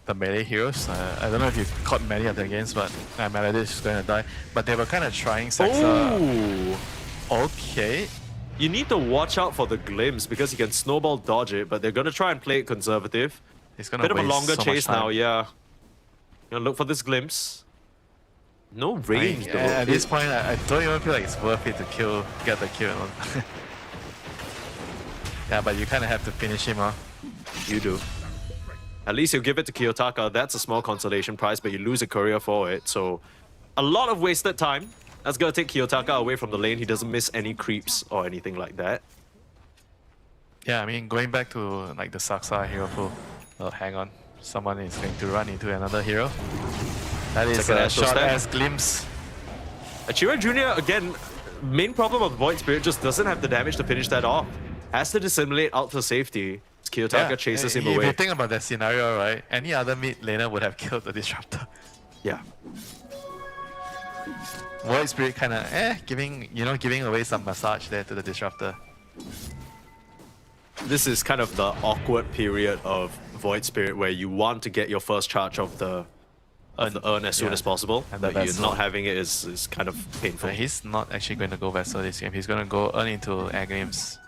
the melee heroes. I don't know if you've caught many of their games, but Melody is going to die. But they were kind of trying Saksa. Ooh. Okay. You need to watch out for the Glimpse because he can snowball dodge it, but they're going to try and play it conservative. He's going to Bit of a waste longer so chase much time. now, yeah. Gonna look for this Glimpse. No range though. At this point, I don't even feel like it's worth it to get the kill. Yeah, but you kind of have to finish him off. You do. At least you give it to Kiyotaka. That's a small consolation prize, but you lose a courier for it. So a lot of wasted time. That's gonna take Kiyotaka away from the lane. He doesn't miss any creeps or anything like that. Yeah, I mean, going back to like the Saksa hero pool. Oh, hang on. Someone is going to run into another hero. That is a short ass glimpse. Chira Jr. again, main problem of Void Spirit just doesn't have the damage to finish that off. Has to dissimulate out for safety. Kiyotaka chases him away. If you think about that scenario, right, any other mid laner would have killed the Disruptor. Yeah. Void Spirit kind of giving away some massage there to the Disruptor. This is kind of the awkward period of Void Spirit where you want to get your first charge of the urn as soon as possible, And but the you vessel. not having it is kind of painful. He's not actually going to go Vessel this game. He's going to go Earn into Air Games.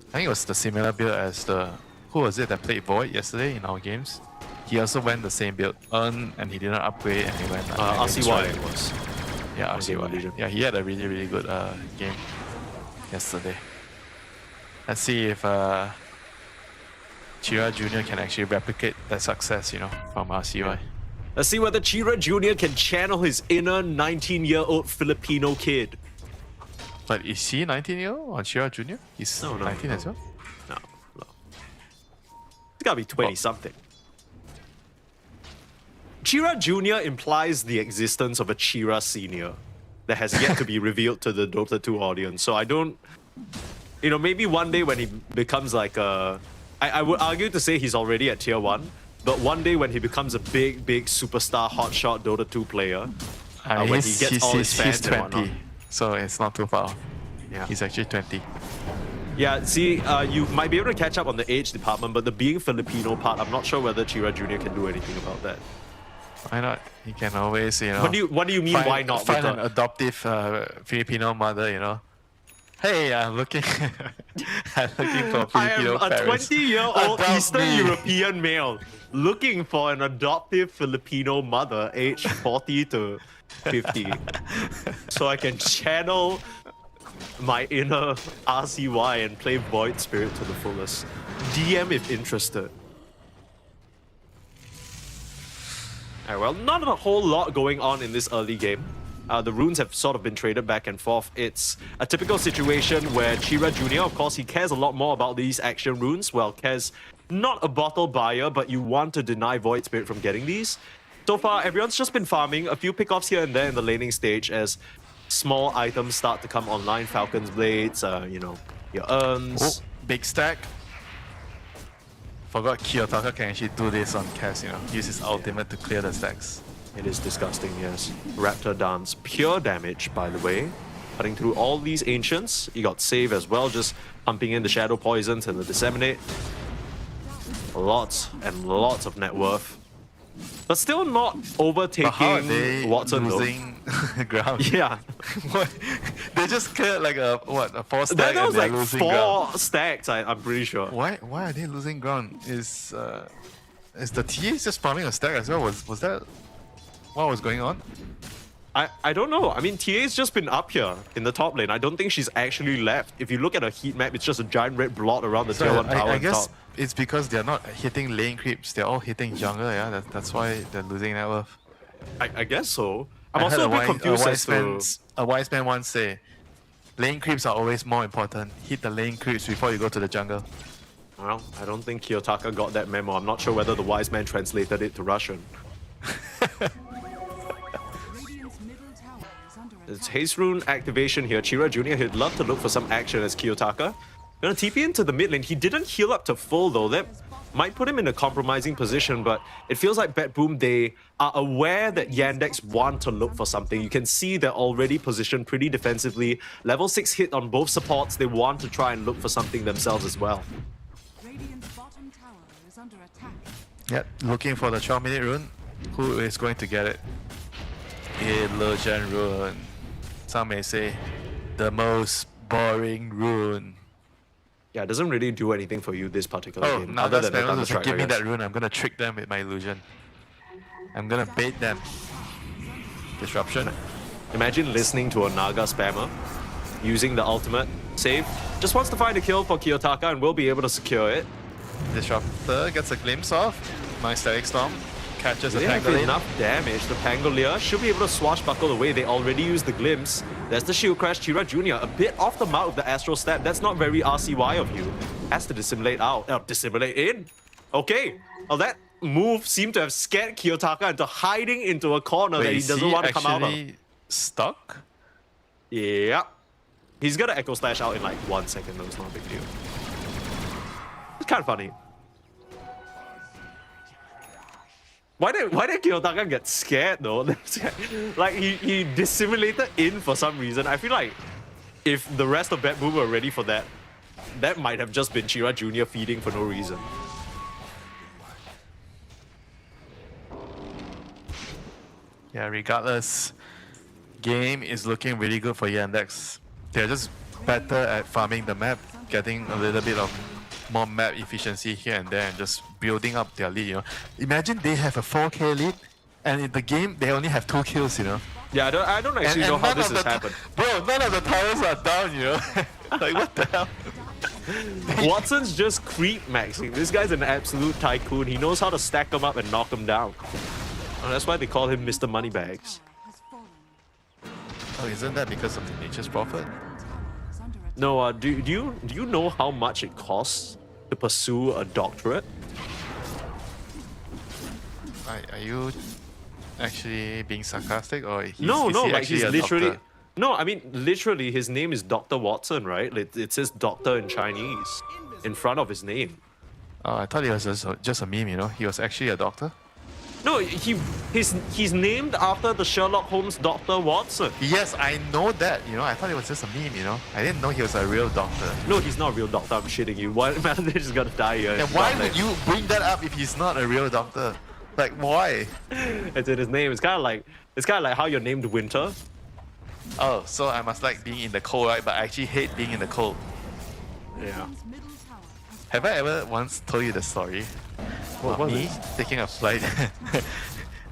I think it was the similar build as the... Who was it that played Void yesterday in our games? He also went the same build. Earn, and he did not upgrade, and he went... RCY it was. Yeah, RCY. Yeah, he had a really, really good game yesterday. Let's see if Chira Jr. can actually replicate that success, from RCY. Yeah. Let's see whether Chira Jr. can channel his inner 19-year-old Filipino kid. But is he 19-year-old on Chira Jr.? He's 19 as well? No. He's gotta be 20-something. Chira Jr. implies the existence of a Chira Senior that has yet to be revealed to the Dota 2 audience. So I don't... maybe one day when he becomes like a... I would argue to say he's already at tier 1, but one day when he becomes a big, big superstar hotshot Dota 2 player, when he gets all his fans he's and 20, whatnot. so it's not too far. Yeah. He's actually 20. Yeah, see, you might be able to catch up on the age department, but the being Filipino part, I'm not sure whether Chira Jr. can do anything about that. Why not? He can always, What do you mean, why not? Find an adoptive Filipino mother, Hey, I'm looking for a Filipino I am a parents. 20-year-old Adopt Eastern me. European male looking for an adoptive Filipino mother aged 40 to 50 so I can channel my inner RCY and play Void Spirit to the fullest. DM if interested. Alright, well, not a whole lot going on in this early game. The runes have sort of been traded back and forth. It's a typical situation where Chira Jr., of course, he cares a lot more about these action runes. Well, cares not a bottle buyer, but you want to deny Void Spirit from getting these. So far, everyone's just been farming a few pickoffs here and there in the laning stage as small items start to come online. Falcon's Blades, your urns. Oh, big stack. Forgot Kiyotaka can actually do this on Cass, you know, use his ultimate to clear the stacks. It is disgusting, yes. Raptor Dance, pure damage, by the way. Cutting through all these Ancients. He got save as well, just pumping in the Shadow Poisons and the Disseminate. Lots and lots of net worth. But still not overtaking But how are they Watson, losing ground? Yeah. What? They just cleared like a 4 stack That and was they're like losing 4 ground. stacks, I'm pretty sure. Why are they losing ground? Is the TA just farming a stack as well? Was that what was going on? I don't know. I mean, TA's just been up here in the top lane. I don't think she's actually left. If you look at her heat map, it's just a giant red blot around the tier 1 tower I on guess top. it's because they're not hitting lane creeps. They're all hitting jungle. Yeah, that's why they're losing net worth. I guess so. I'm I heard also a bit a confused wise as to... a wise man once say, lane creeps are always more important. Hit the lane creeps before you go to the jungle. Well, I don't think Kiyotaka got that memo. I'm not sure whether the wise man translated it to Russian. It's Haze Rune activation here. Chira Jr. He'd love to look for some action as Kiyotaka. Gonna TP into the mid lane. He didn't heal up to full though. That might put him in a compromising position, but it feels like Bet Boom, they are aware that Yandex want to look for something. You can see they're already positioned pretty defensively. Level 6 hit on both supports. They want to try and look for something themselves as well. Radiant's bottom tower is under attack. Yep, looking for the 12-minute rune. Who is going to get it? Illusion rune. Some may say the most boring rune. Yeah, it doesn't really do anything for you this particular Oh, game. now other that's than the Spammers Thunderstrike, give me I guess. that rune. I'm gonna trick them with my illusion. I'm gonna bait them. Disruption. Imagine listening to a Naga spammer using the ultimate save. Just wants to find a kill for Kiyotaka and will be able to secure it. Disruptor gets a glimpse of my Static Storm. Catches a They have Pangolin. enough damage. The Pangolier should be able to swashbuckle away. They already used the glimpse. There's the shield crash. Chira Jr. a bit off the mark with the Astral Stab. That's not very RCY of you. Has to dissimulate out. Dissimulate in. Okay. Well, that move seemed to have scared Kiyotaka into hiding into a corner that he Wait, doesn't want to come out of. actually stuck? Yeah. He's gonna Echo Slash out in like 1 second though. It's not a big deal. It's kind of funny. Why did Kiyotaka get scared though? Like he dissimulated in for some reason. I feel like if the rest of Bet Boom were ready for that, that might have just been Chira Jr. feeding for no reason. Yeah, regardless, game is looking really good for Yandex. They're just better at farming the map, getting a little bit of more map efficiency here and there, and just building up their lead. You know, imagine they have a 4K lead, and in the game they only have 2 kills. You know. Yeah, I don't actually know how this has happened. Bro, none of the towers are down. You know, like what the hell? Watson's just creep maxing. This guy's an absolute tycoon. He knows how to stack them up and knock them down. And that's why they call him Mr. Moneybags. Oh, isn't that because of the Nature's Prophet? No, do you know how much it costs to pursue a doctorate? Are you actually being sarcastic, or No, like actually he's a literally... doctor? No, I mean, literally, his name is Dr. Watson, right? It says doctor in Chinese in front of his name. Oh, I thought it was just a meme, you know? He was actually a doctor? No, he's named after the Sherlock Holmes Dr. Watson. Yes, I know that, you know? I thought it was just a meme, you know? I didn't know he was a real doctor. No, he's not a real doctor, I'm shitting you. Why Maladin is gonna die here? And why would you bring that up if he's not a real doctor? Like, why? It's in his name. It's kind of like how you're named Winter. Oh, so I must like being in the cold, right? But I actually hate being in the cold. Yeah. Have I ever once told you the story? What was me it? taking a flight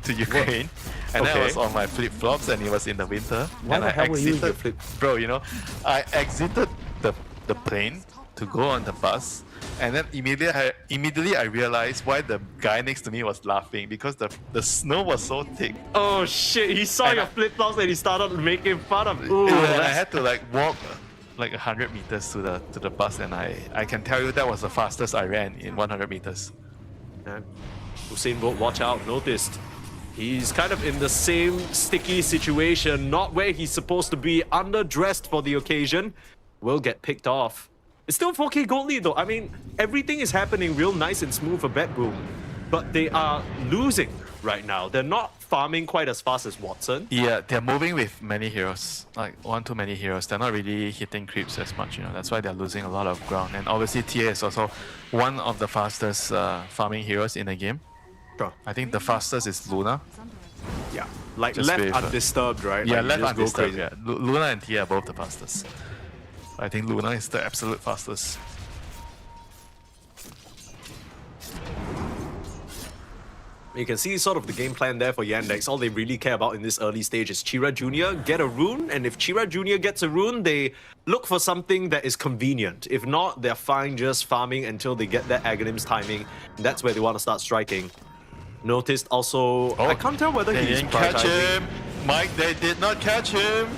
to Ukraine, and then I was on my flip-flops, and it was in the winter. Why and the I hell were you in your exited, bro? You know, I exited the plane to go on the bus, and then immediately I realized why the guy next to me was laughing, because the snow was so thick. Oh shit! He saw your flip-flops and he started making fun of. Ooh, and I had to like walk like 100 meters to the bus, and I can tell you that was the fastest I ran in 100 meters. And Usain Bolt, watch out, noticed. He's kind of in the same sticky situation, not where he's supposed to be, underdressed for the occasion. Will get picked off. It's still 4K gold lead though. I mean, everything is happening real nice and smooth for BetBoom, but they are losing right now. They're not farming quite as fast as Watson. Yeah, they're moving with many heroes, like one too many heroes. They're not really hitting creeps as much, you know. That's why they're losing a lot of ground. And obviously, TA is also one of the fastest farming heroes in the game. Sure. I think the fastest is Luna. Yeah, like Just left with, undisturbed, right? Yeah, like, left just go undisturbed. crazy. Yeah, Luna and Tia are both the fastest. I think Luna is the absolute fastest. You can see sort of the game plan there for Yandex. All they really care about in this early stage is Chira Jr. get a rune, and if Chira Jr. gets a rune, they look for something that is convenient. If not, they're fine just farming until they get that Aghanim's timing. And that's where they want to start striking. Noticed also, I can't tell whether They he's didn't catch prioritizing. him! Mike, they did not catch him!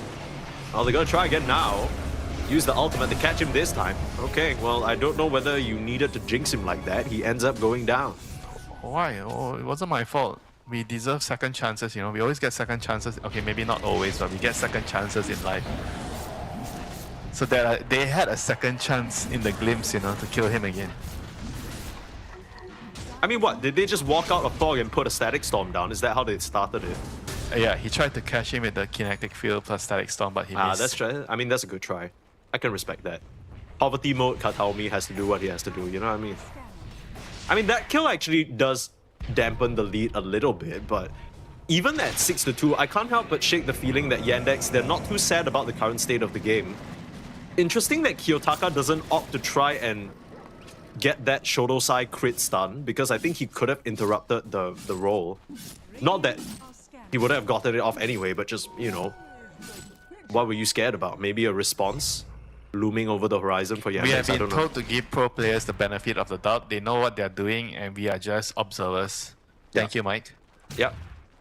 Oh, they're gonna try again now. Use the ultimate to catch him this time. Okay, well, I don't know whether you needed to jinx him like that. He ends up going down. Why? Oh, it wasn't my fault. We deserve second chances, you know. We always get second chances. Okay, maybe not always, but we get second chances in life. So that they had a second chance in the glimpse, you know, to kill him again. I mean, what? Did they just walk out of fog and put a static storm down? Is that how they started it? Yeah, he tried to catch him with the kinetic field plus static storm, but he missed. That's try. I mean, that's a good try. I can respect that. Poverty mode, Kataomi has to do what he has to do, you know what I mean? I mean, that kill actually does dampen the lead a little bit, but even at 6-2, I can't help but shake the feeling that Yandex, they're not too sad about the current state of the game. Interesting that Kiyotaka doesn't opt to try and get that Shodosai crit stun, because I think he could have interrupted the roll. Not that he would have gotten it off anyway, but just, you know, what were you scared about? Maybe a response looming over the horizon for Yandex? We have I been don't know. told to give pro players the benefit of the doubt. They know what they're doing, and we are just observers. Thank you, Mike. Yep.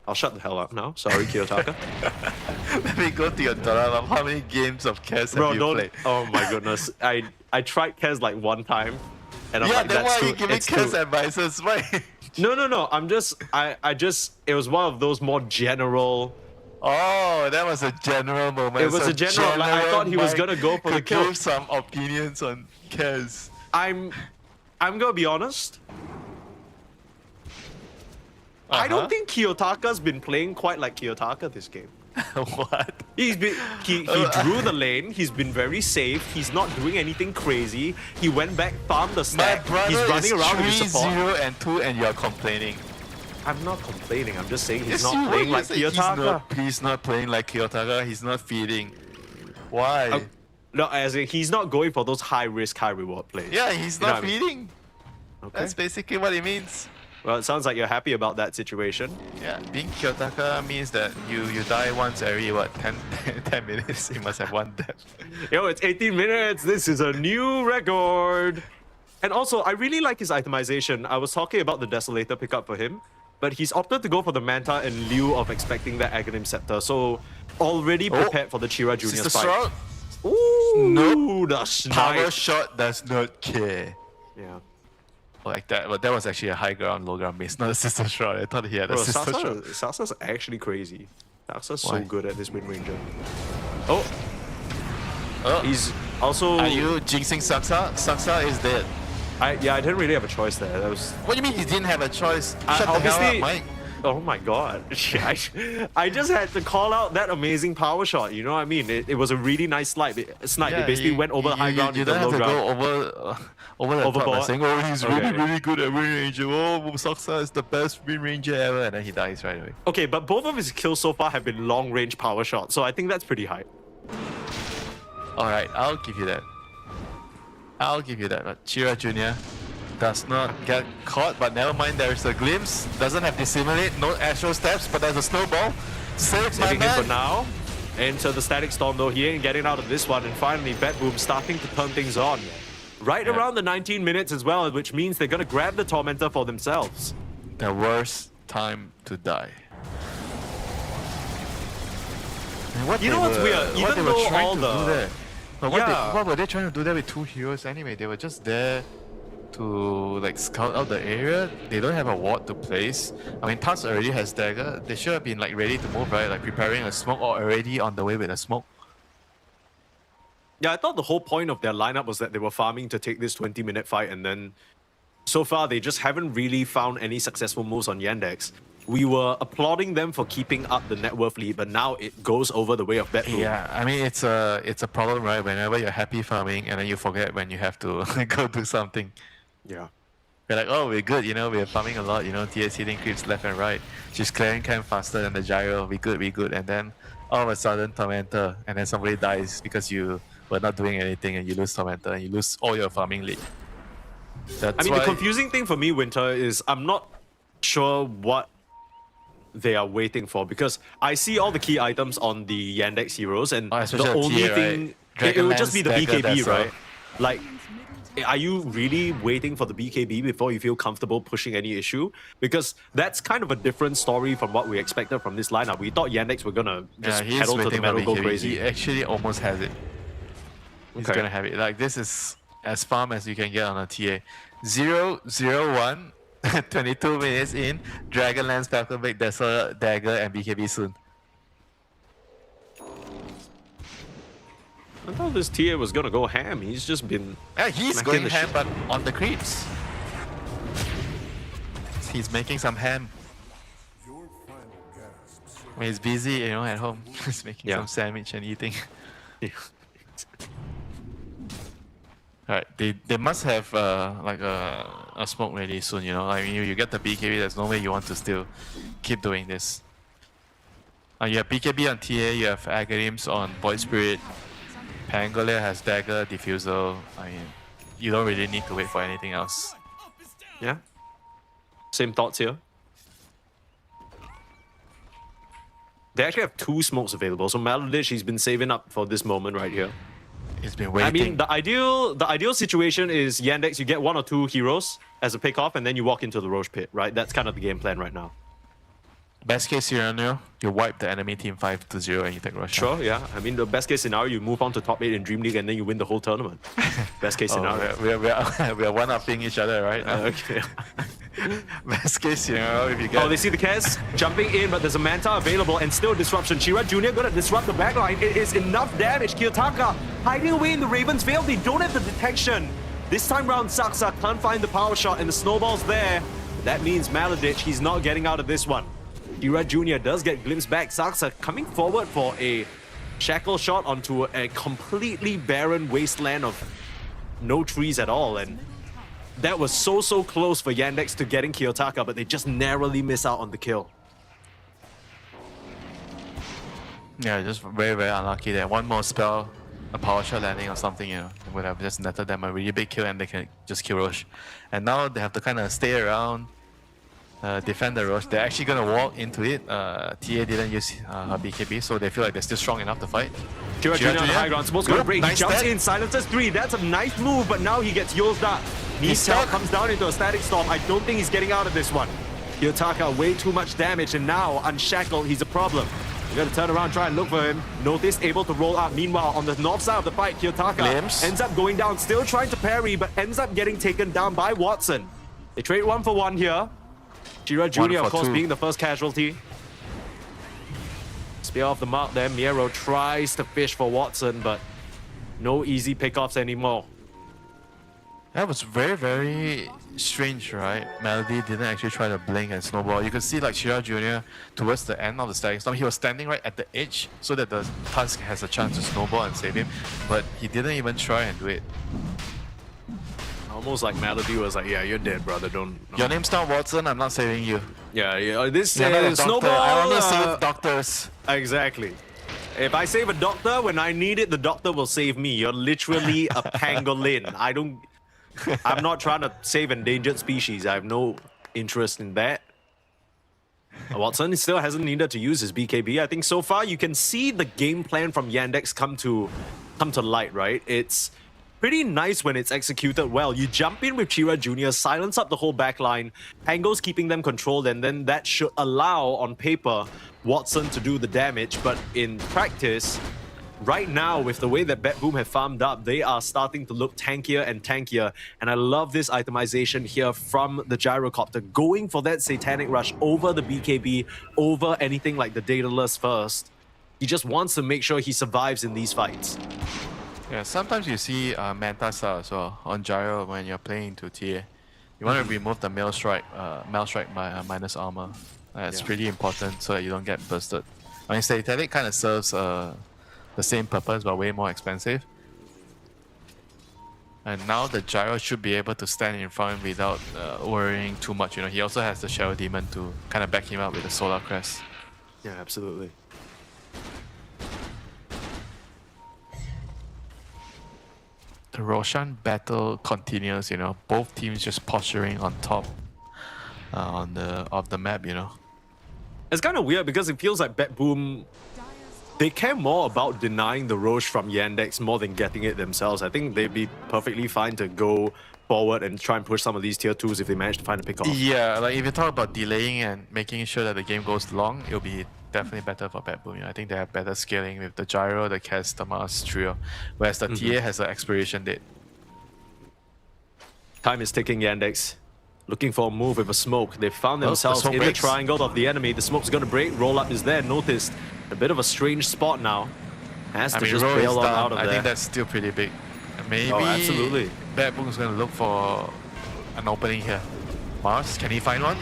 I'll shut the hell up now. Sorry, Kiyotaka. Let me go to your Dota. How many games of Kez Bro, have you don't. played? Oh my goodness. I tried Kez like one time, and I'm Yeah, like, then that's why are you too, giving it's Kez too. advices? Why? No. I just. It was one of those more general. Oh, that was a general moment. It was So a general. Like, I thought he was Mike gonna go for the could kill. give some opinions on Kez. I'm gonna be honest. I don't think Kiyotaka's been playing quite like Kiyotaka this game. What? He drew the lane. He's been very safe. He's not doing anything crazy. He went back, farmed the My stack. brother He's running is around with his support. 3-0-2 and you're complaining. I'm not complaining. I'm just saying he's Yes, you not playing are. like Yes, Kiyotaka. He's not playing like Kiyotaka. He's not feeding. Why? No, as in he's not going for those high risk, high reward plays. Yeah, he's You know not what I mean? feeding. Okay. That's basically what it means. Well, it sounds like you're happy about that situation. Yeah, being Kiyotaka means that you die once every, what, 10 minutes? You must have one death. Yo, it's 18 minutes. This is a new record. And also, I really like his itemization. I was talking about the Desolator pickup for him, but he's opted to go for the Manta in lieu of expecting that Aghanim Scepter. So, already prepared for the Chira Junior Sister spike. Shroud? Ooh, No. the Power snipe. shot does not care. Yeah. Like that, but that was actually a high ground, low ground base, not a Sister Shroud. I thought he had a Bro, Sister Shroud. Sasa's actually crazy. Sasa's so Why? good at this Wind Ranger. Oh, Oh, he's also. are you jinxing Saksa? Saksa is dead. I didn't really have a choice there. That was. What do you mean he didn't have a choice? I- Shut the hell up, obviously- Mike. Oh my god. I just had to call out that amazing power shot, you know what I mean? It was a really nice snipe. It basically went over high ground You into don't low have to ground. go over the top by Overboard? saying, oh, he's really, Okay. really good at Wind Ranger. Oh, Saksa is the best Wind Ranger ever. And then he dies right away. Okay, but both of his kills so far have been long range power shots, so I think that's pretty high. Alright, I'll give you that. I'll give you that. But Chira Jr. does not get caught, but never mind, there's a glimpse. Doesn't have dissimulate, no astral steps, but there's a snowball. Saves my Saving him man. for now. Into the Static Storm though, he ain't getting out of this one, and finally BetBoom starting to turn things on. Right around the 19 minutes as well, which means they're gonna grab the Tormentor for themselves. The worst time to die. And what You know they what's were- weird? what Even they were though trying all to the- do there. But Yeah. what were they trying to do there with two heroes anyway? They were just there to like scout out the area. They don't have a ward to place. I mean, Tusk already has dagger. They should have been like ready to move, right? Like preparing a smoke or already on the way with a smoke. Yeah, I thought the whole point of their lineup was that they were farming to take this 20-minute fight, and then so far they just haven't really found any successful moves on Yandex. We were applauding them for keeping up the net worth lead, but now it goes over the way of Bet Boom. Yeah, I mean it's a problem, right? Whenever you're happy farming and then you forget when you have to go do something. Yeah. We're like, oh, we're good, you know, we're farming a lot, you know, TS hitting creeps left and right. She's clearing camp faster than the gyro, we good. And then all of a sudden, Tormentor, and then somebody dies because you were not doing anything and you lose Tormentor and you lose all your farming lead. I mean, the confusing thing for me, Winter, is I'm not sure what they are waiting for, because I see all the key items on the Yandex heroes, and the only thing... Right? It would just be the BKB, right? Like, are you really waiting for the BKB before you feel comfortable pushing any issue? Because that's kind of a different story from what we expected from this lineup. We thought Yandex were gonna just pedal to the metal, go crazy. He actually almost has it. He's gonna have it. Like, this is as farm as you can get on a TA. 0-0-1, 22 minutes in, Dragonlance, Falconbake, Desert, Dagger, and BKB soon. I thought this TA was gonna go ham. He's just been... Yeah, he's going ham, but on the creeps. He's making some ham. I mean, he's busy, you know, at home. He's making some sandwich and eating. Alright, they must have like a smoke ready soon, you know. I mean, you get the BKB, there's no way you want to still keep doing this. You have BKB on TA, you have Agarims on Void Spirit. Pangolier has Dagger, Diffusal. I mean, you don't really need to wait for anything else. Yeah. Same thoughts here. They actually have 2 smokes available, so Maladish, he's been saving up for this moment right here. He's been waiting. I mean, the ideal situation is Yandex, you get 1 or 2 heroes as a pick-off, and then you walk into the Roche pit, right? That's kind of the game plan right now. Best case scenario, you wipe the enemy team 5-0 and you take Russia. Sure, yeah. I mean, the best case scenario, you move on to top 8 in DreamLeague and then you win the whole tournament. Best case scenario. We're one-upping each other, right? Okay. Best case scenario, if you get... Oh, they see the Kez jumping in, but there's a Manta available and still disruption. Shira Jr. gonna disrupt the backline. It is enough damage. Kiyotaka hiding away in the Raven's Veil. They don't have the detection. This time round, Saksa can't find the power shot and the snowball's there. That means Maladich, he's not getting out of this one. Shira Jr. does get glimpsed back. Saksa coming forward for a shackle shot onto a completely barren wasteland of no trees at all. And that was so close for Yandex to getting Kiyotaka, but they just narrowly miss out on the kill. Yeah, just very unlucky there. One more spell, a power shot landing or something, you know, would have just netted them a really big kill and they can just kill Roche. And now they have to kind of stay around, defend the Roche. They're actually going to walk into it. TA didn't use her BKB, so they feel like they're still strong enough to fight. Shira Jr. on the high ground, Smoke's gonna break. He jumps in, silences 3. That's a nice move, but now he gets used up. Nistel comes down into a static storm. I don't think he's getting out of this one. Kiyotaka, way too much damage, and now unshackled, he's a problem. You gotta turn around, try and look for him. Notice able to roll up. Meanwhile, on the north side of the fight, Kiyotaka ends up going down, still trying to parry, but ends up getting taken down by Watson. They trade 1 for 1 here. Shira Jr., of course, being the first casualty. Spear off the mark there. Miero tries to fish for Watson, but no easy pickoffs anymore. That was very strange, right? Melody didn't actually try to blink and snowball. You could see like Shira Jr. towards the end of the static storm, he was standing right at the edge so that the Tusk has a chance to snowball and save him, but he didn't even try and do it. Almost like Melody was like, yeah, you're dead, brother, don't... Your name's not Watson, I'm not saving you. Yeah, this is snowball... I only save doctors. Exactly. If I save a doctor, when I need it, the doctor will save me. You're literally a pangolin. I'm not trying to save endangered species. I have no interest in that. Watson still hasn't needed to use his BKB. I think so far you can see the game plan from Yandex come to light, right? It's pretty nice when it's executed well. You jump in with Shira Jr., silence up the whole backline, Ango's keeping them controlled, and then that should allow, on paper, Watson to do the damage. But in practice, right now, with the way that Bet Boom have farmed up, they are starting to look tankier and tankier. And I love this itemization here from the Gyrocopter, going for that Satanic Rush over the BKB, over anything like the Daedalus first. He just wants to make sure he survives in these fights. Yeah, sometimes you see Manta style as well on gyro when you're playing into TA. You want to remove the mail strike by minus armor. It's pretty important so that you don't get bursted. I mean, Satanic kind of serves the same purpose but way more expensive. And now the gyro should be able to stand in front without worrying too much. You know, he also has the Shadow Demon to kind of back him up with the Solar Crest. Yeah, absolutely. The Roshan battle continues, you know, both teams just posturing on top of the map, you know. It's kind of weird because it feels like Bet Boom, they care more about denying the Roche from Yandex more than getting it themselves. I think they'd be perfectly fine to go forward and try and push some of these tier 2s if they manage to find a pick off. Yeah, like if you talk about delaying and making sure that the game goes long, it'll be definitely better for Bet Boom. You know, I think they have better scaling with the gyro, the Kaz, the Mars trio, whereas the TA has an expiration date. Time is ticking, Yandex. Looking for a move with a smoke. They found themselves in the triangle of the enemy. The smoke's gonna break. Roll up is there. Noticed a bit of a strange spot now. Has to just bail on out of there. I think that's still pretty big. Maybe absolutely. Bet Boom's gonna look for an opening here. Mars, can he find one?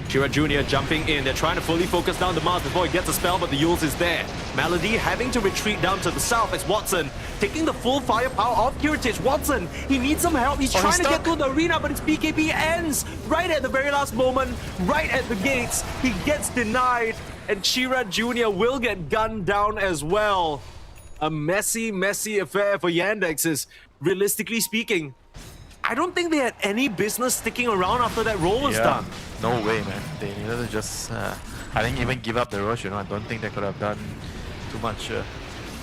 Shira Jr. jumping in. They're trying to fully focus down the Mars before he gets a spell, but the Yules is there. Melody having to retreat down to the south as Watson taking the full firepower of Kiritich. Watson, he needs some help. He's trying to get to the arena, but his BKB ends right at the very last moment, right at the gates. He gets denied, and Shira Jr. will get gunned down as well. A messy, messy affair for Yandex. Realistically speaking, I don't think they had any business sticking around after that roll was done. No way, man. They needed to just, I think, even give up the rush, you know. I don't think they could have done too much. I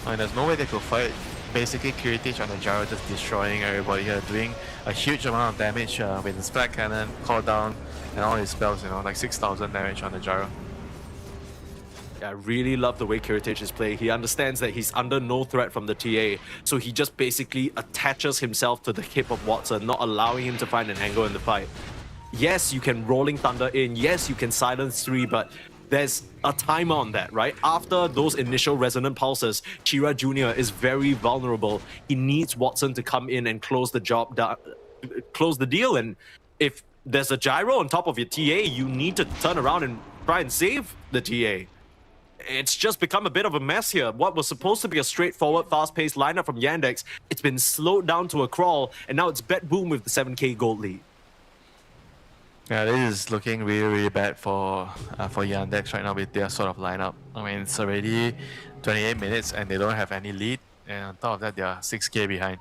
mean, there's no way they could fight. Basically, Kiritich on the gyro just destroying everybody here, doing a huge amount of damage with his flat cannon, call down, and all his spells, you know, like 6,000 damage on the gyro. I really love the way Kiritich is playing. He understands that he's under no threat from the TA, so he just basically attaches himself to the hip of Watson, not allowing him to find an angle in the fight. Yes, you can Rolling Thunder in. Yes, you can silence 3, but there's a timer on that, right? After those initial resonant pulses, Shira Jr. is very vulnerable. He needs Watson to come in and close the job down, close the deal. And if there's a gyro on top of your TA, you need to turn around and try and save the TA. It's just become a bit of a mess here. What was supposed to be a straightforward, fast-paced lineup from Yandex, it's been slowed down to a crawl, and now it's Bet Boom with the 7k gold lead. Yeah, this is looking really, really bad for Yandex right now with their sort of lineup. I mean, it's already 28 minutes and they don't have any lead, and on top of that, they are 6k behind.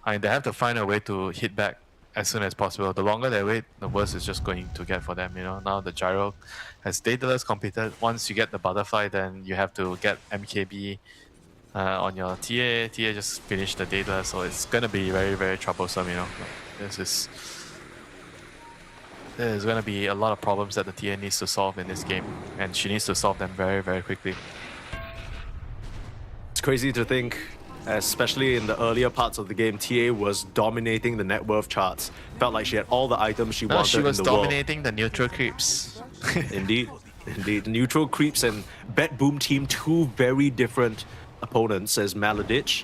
I mean, they have to find a way to hit back as soon as possible. The longer they wait, the worse it's just going to get for them, you know. Now the gyro has Daedalus completed. Once you get the butterfly, then you have to get MKB on your TA. TA just finished the Daedalus, so it's gonna be very, very troublesome, you know. There's gonna be a lot of problems that the TA needs to solve in this game, and she needs to solve them very, very quickly. It's crazy to think, especially in the earlier parts of the game, TA was dominating the net worth charts. Felt like she had all the items she wanted in the world. She was dominating the neutral creeps. Indeed, indeed. Neutral creeps and Bet Boom team, two very different opponents, says Maladich.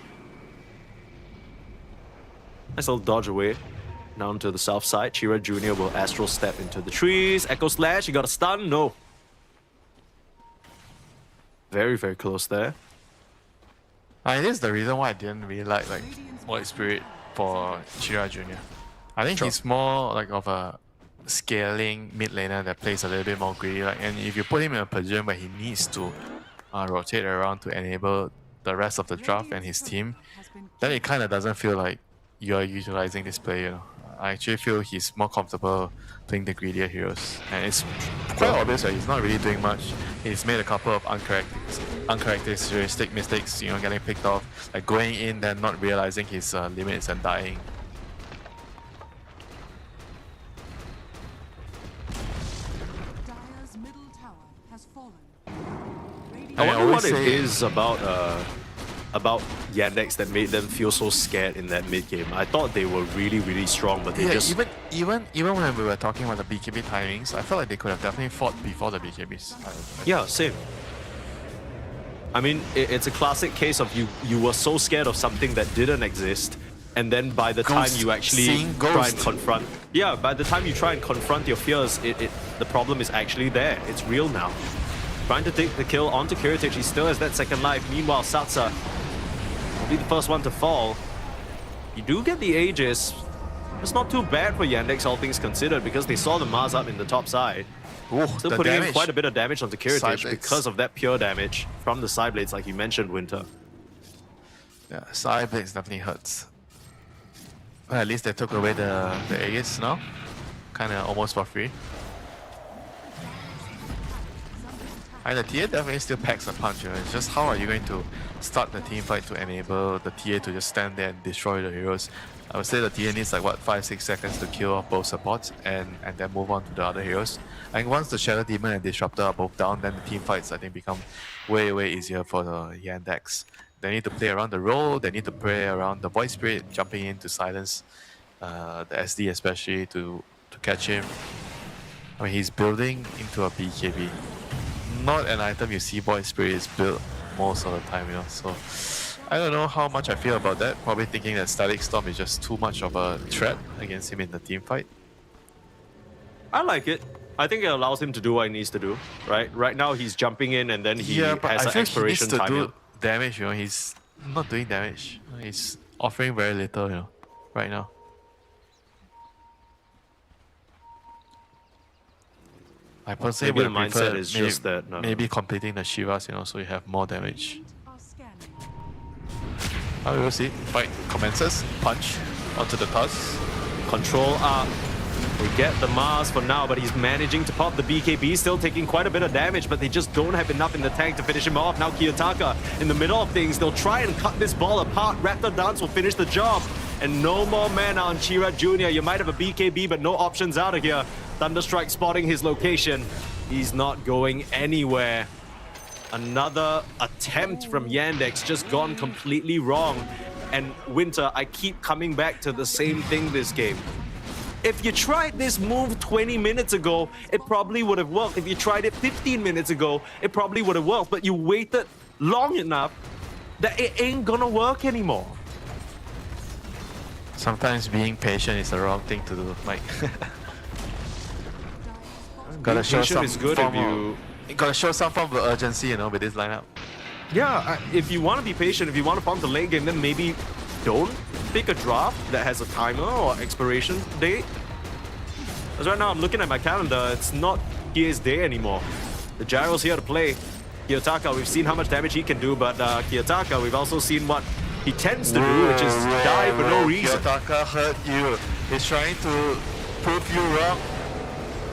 Nice little dodge away. Down to the south side, Shira Jr. will Astral Step into the trees. Echo Slash, he got a stun? No. Very, very close there. This is the reason why I didn't really like Void Spirit for Shira Jr. I think he's more like of a scaling mid laner that plays a little bit more greedy. And if you put him in a position where he needs to rotate around to enable the rest of the draft and his team, then it kind of doesn't feel like you're utilizing this player, you know. I actually feel he's more comfortable playing the greedier heroes. And it's quite obvious that he's not really doing much. He's made a couple of uncharacteristic mistakes, you know, getting picked off. Like going in, then not realizing his limits and dying. Dire's middle tower has fallen. I wonder what it is about Yandex that made them feel so scared in that mid game. I thought they were really, really strong, but they just... Even when we were talking about the BKB timings, I felt like they could have definitely fought before the BKBs. Yeah, same. I mean, it's a classic case of you were so scared of something that didn't exist, and then by the time you actually try and confront, by the time you try and confront your fears, the problem is actually there. It's real now. Trying to take the kill onto Kiritich, he still has that second life. Meanwhile, Satsa will be the first one to fall. You do get the Aegis. It's not too bad for Yandex, all things considered, because they saw the Mars up in the top side. Still putting in quite a bit of damage onto Kiritich because of that pure damage from the side blades, like you mentioned, Winter. Yeah, side blades definitely hurts. Well, at least they took away the Aegis now. Kinda almost for free. And the TA definitely still packs a punch. It's just how are you going to start the team fight to enable the TA to just stand there and destroy the heroes? I would say the TA needs like what, 5-6 seconds to kill off both supports and then move on to the other heroes. I think once the Shadow Demon and Disruptor are both down, then the team fights I think become way easier for the Yandex. They need to play around the roll, they need to play around the Void Spirit, jumping in to silence the SD especially to catch him. I mean, he's building into a BKB. Not an item you see Void Spirit is built most of the time, so I don't know how much I feel about that. Probably thinking that Static Storm is just too much of a threat against him in the team fight. I like it. I think it allows him to do what he needs to do, right? Right now he's jumping in and then he but has I an feel expiration he needs to time. do damage, he's not doing damage. He's offering very little, right now. I personally Maybe would the mindset prefer is just that. maybe completing the Shivas, so you have more damage. We will see. Fight commences. Punch onto the Tusk. Control up. They get the Mars for now, but he's managing to pop the BKB, still taking quite a bit of damage, but they just don't have enough in the tank to finish him off. Now Kiyotaka in the middle of things. They'll try and cut this ball apart. Raptor Dance will finish the job. And no more mana on Chira Jr. You might have a BKB, but no options out of here. Thunderstrike spotting his location. He's not going anywhere. Another attempt from Yandex just gone completely wrong. And Winter, I keep coming back to the same thing this game. If you tried this move 20 minutes ago, it probably would have worked. If you tried it 15 minutes ago, it probably would have worked. But you waited long enough that it ain't gonna work anymore. Sometimes being patient is the wrong thing to do, Mike. Gotta show some is good form if you... Gotta show some form of urgency, with this lineup. Yeah, if you want to be patient, if you want to farm the late game, then maybe don't pick a draft that has a timer or expiration date. Because right now I'm looking at my calendar, it's not TA's day anymore. The Gyro's here to play. Kiyotaka, we've seen how much damage he can do, but Kiyotaka, we've also seen what he tends to do, which is die for no reason. Kiyotaka hurt you. He's trying to prove you wrong.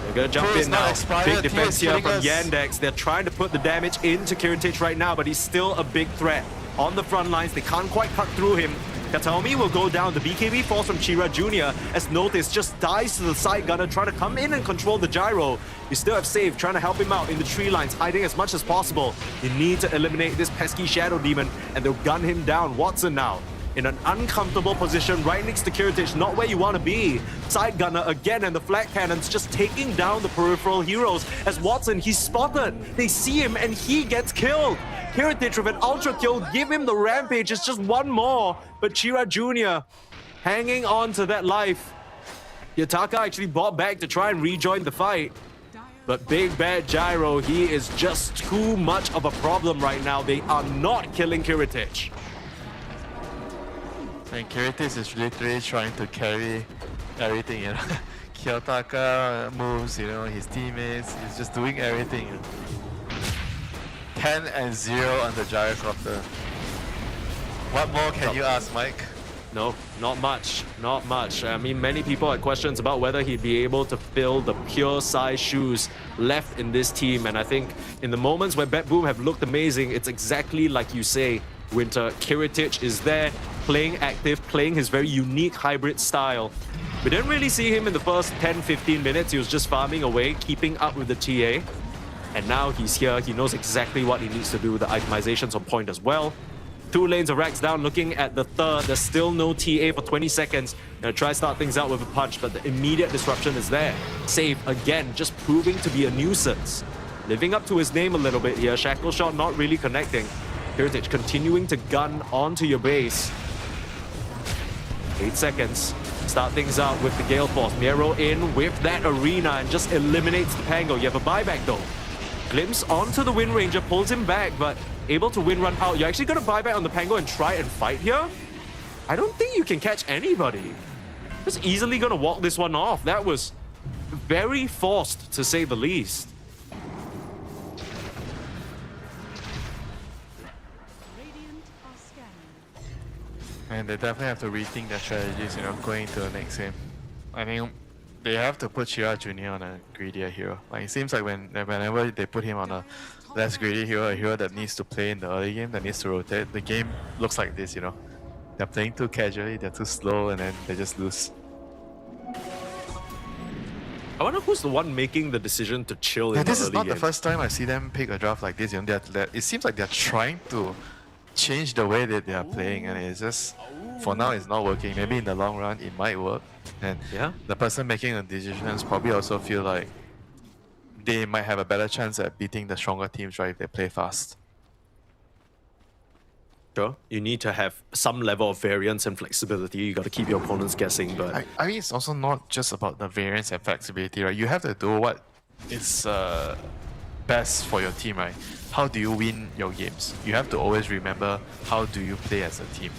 They're gonna jump in now. Big defense here from Yandex. They're trying to put the damage into Kiritich right now, but he's still a big threat. On the front lines, they can't quite cut through him. Kataomi will go down. The BKB falls from Chira Jr. as Notice just dies to the side gunner, trying to come in and control the gyro. You still have Save trying to help him out in the tree lines, hiding as much as possible. You need to eliminate this pesky Shadow Demon, and they'll gun him down. Watson now in an uncomfortable position right next to Kiritich, not where you want to be. Side gunner again, and the flat cannons just taking down the peripheral heroes. As Watson, he's spotted. They see him and he gets killed. Kiritich with an ultra kill, give him the rampage. It's just one more, but Chira Jr. hanging on to that life. Yataka actually bought back to try and rejoin the fight. But Big Bad Gyro, he is just too much of a problem right now. They are not killing Kiritich. And Kiritich is literally trying to carry everything, Kiyotaka moves, his teammates, he's just doing everything. 10-0 on the Gyrocopter. What more can you ask, Mike? No, not much. Not much. I mean, many people had questions about whether he'd be able to fill the pure size shoes left in this team. And I think in the moments where Bet Boom have looked amazing, it's exactly like you say, Winter. Kiritich is there, playing active, playing his very unique hybrid style. We didn't really see him in the first 10-15 minutes. He was just farming away, keeping up with the TA. And now he's here. He knows exactly what he needs to do. The itemization's on point as well. 2 lanes of racks down, looking at the third. There's still no TA for 20 seconds. Gonna try to start things out with a punch, but the immediate disruption is there. Save again, just proving to be a nuisance. Living up to his name a little bit here. Shackle shot not really connecting. Kiritich continuing to gun onto your base. 8 seconds. Start things out with the Gale Force. Miro in with that arena and just eliminates the Pango. You have a buyback though. Glimpse onto the Wind Ranger, pulls him back, but able to win run out. You're actually going to buy back on the Pango and try and fight here? I don't think you can catch anybody. Just easily going to walk this one off. That was very forced, to say the least. And they definitely have to rethink their strategies, going into the next game. I mean, they have to put Shira Jr. on a greedier hero. Like, it seems like whenever they put him on a less greedy hero, a hero that needs to play in the early game, that needs to rotate, the game looks like this, They're playing too casually, they're too slow, and then they just lose. I wonder who's the one making the decision to chill in the early game. This is not the first time I see them pick a draft like this. It seems like they're trying to change the way that they are playing, and it's just, for now, it's not working. Maybe in the long run, it might work. And the person making the decisions probably also feel like they might have a better chance at beating the stronger teams, right, if they play fast. Sure, you need to have some level of variance and flexibility. You got to keep your opponents guessing, but I mean, it's also not just about the variance and flexibility, right? You have to do what is best for your team, right? How do you win your games? You have to always remember, how do you play as a team?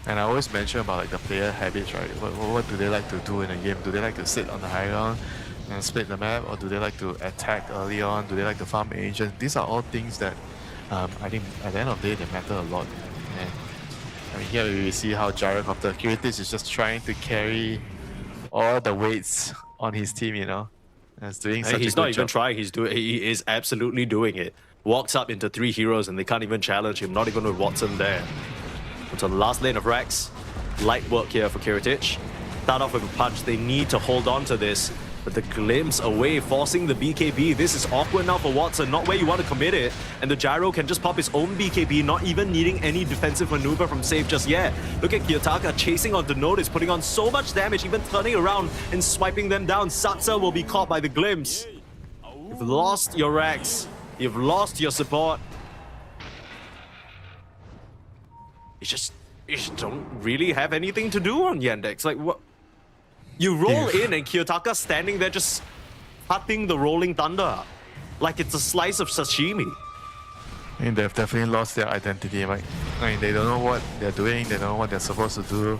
And I always mention about the player habits, right? What do they like to do in a game? Do they like to sit on the high ground and split the map, or do they like to attack early on? Do they like to farm agents? These are all things that I think at the end of the day they matter a lot. And I mean, here we see how Gyrocopter Kiritich is just trying to carry all the weights on his team, And it's doing such a good job. He's not even trying. He is absolutely doing it. Walks up into 3 heroes and they can't even challenge him. Not even with Watson there. It's on the last lane of Rax. Light work here for Kiritich. Start off with a punch. They need to hold on to this. But the glimpse away, forcing the BKB. This is awkward now for Watson, not where you want to commit it. And the Gyro can just pop his own BKB, not even needing any defensive maneuver from Save just yet. Look at Kiyotaka chasing onto Notice, putting on so much damage, even turning around and swiping them down. Satsa will be caught by the glimpse. You've lost your Rax. You've lost your support. You just don't really have anything to do on Yandex. Like, what? You roll in and Kiyotaka standing there just cutting the Rolling Thunder like it's a slice of sashimi. I mean, they've definitely lost their identity, right? I mean, they don't know what they're doing, they don't know what they're supposed to do,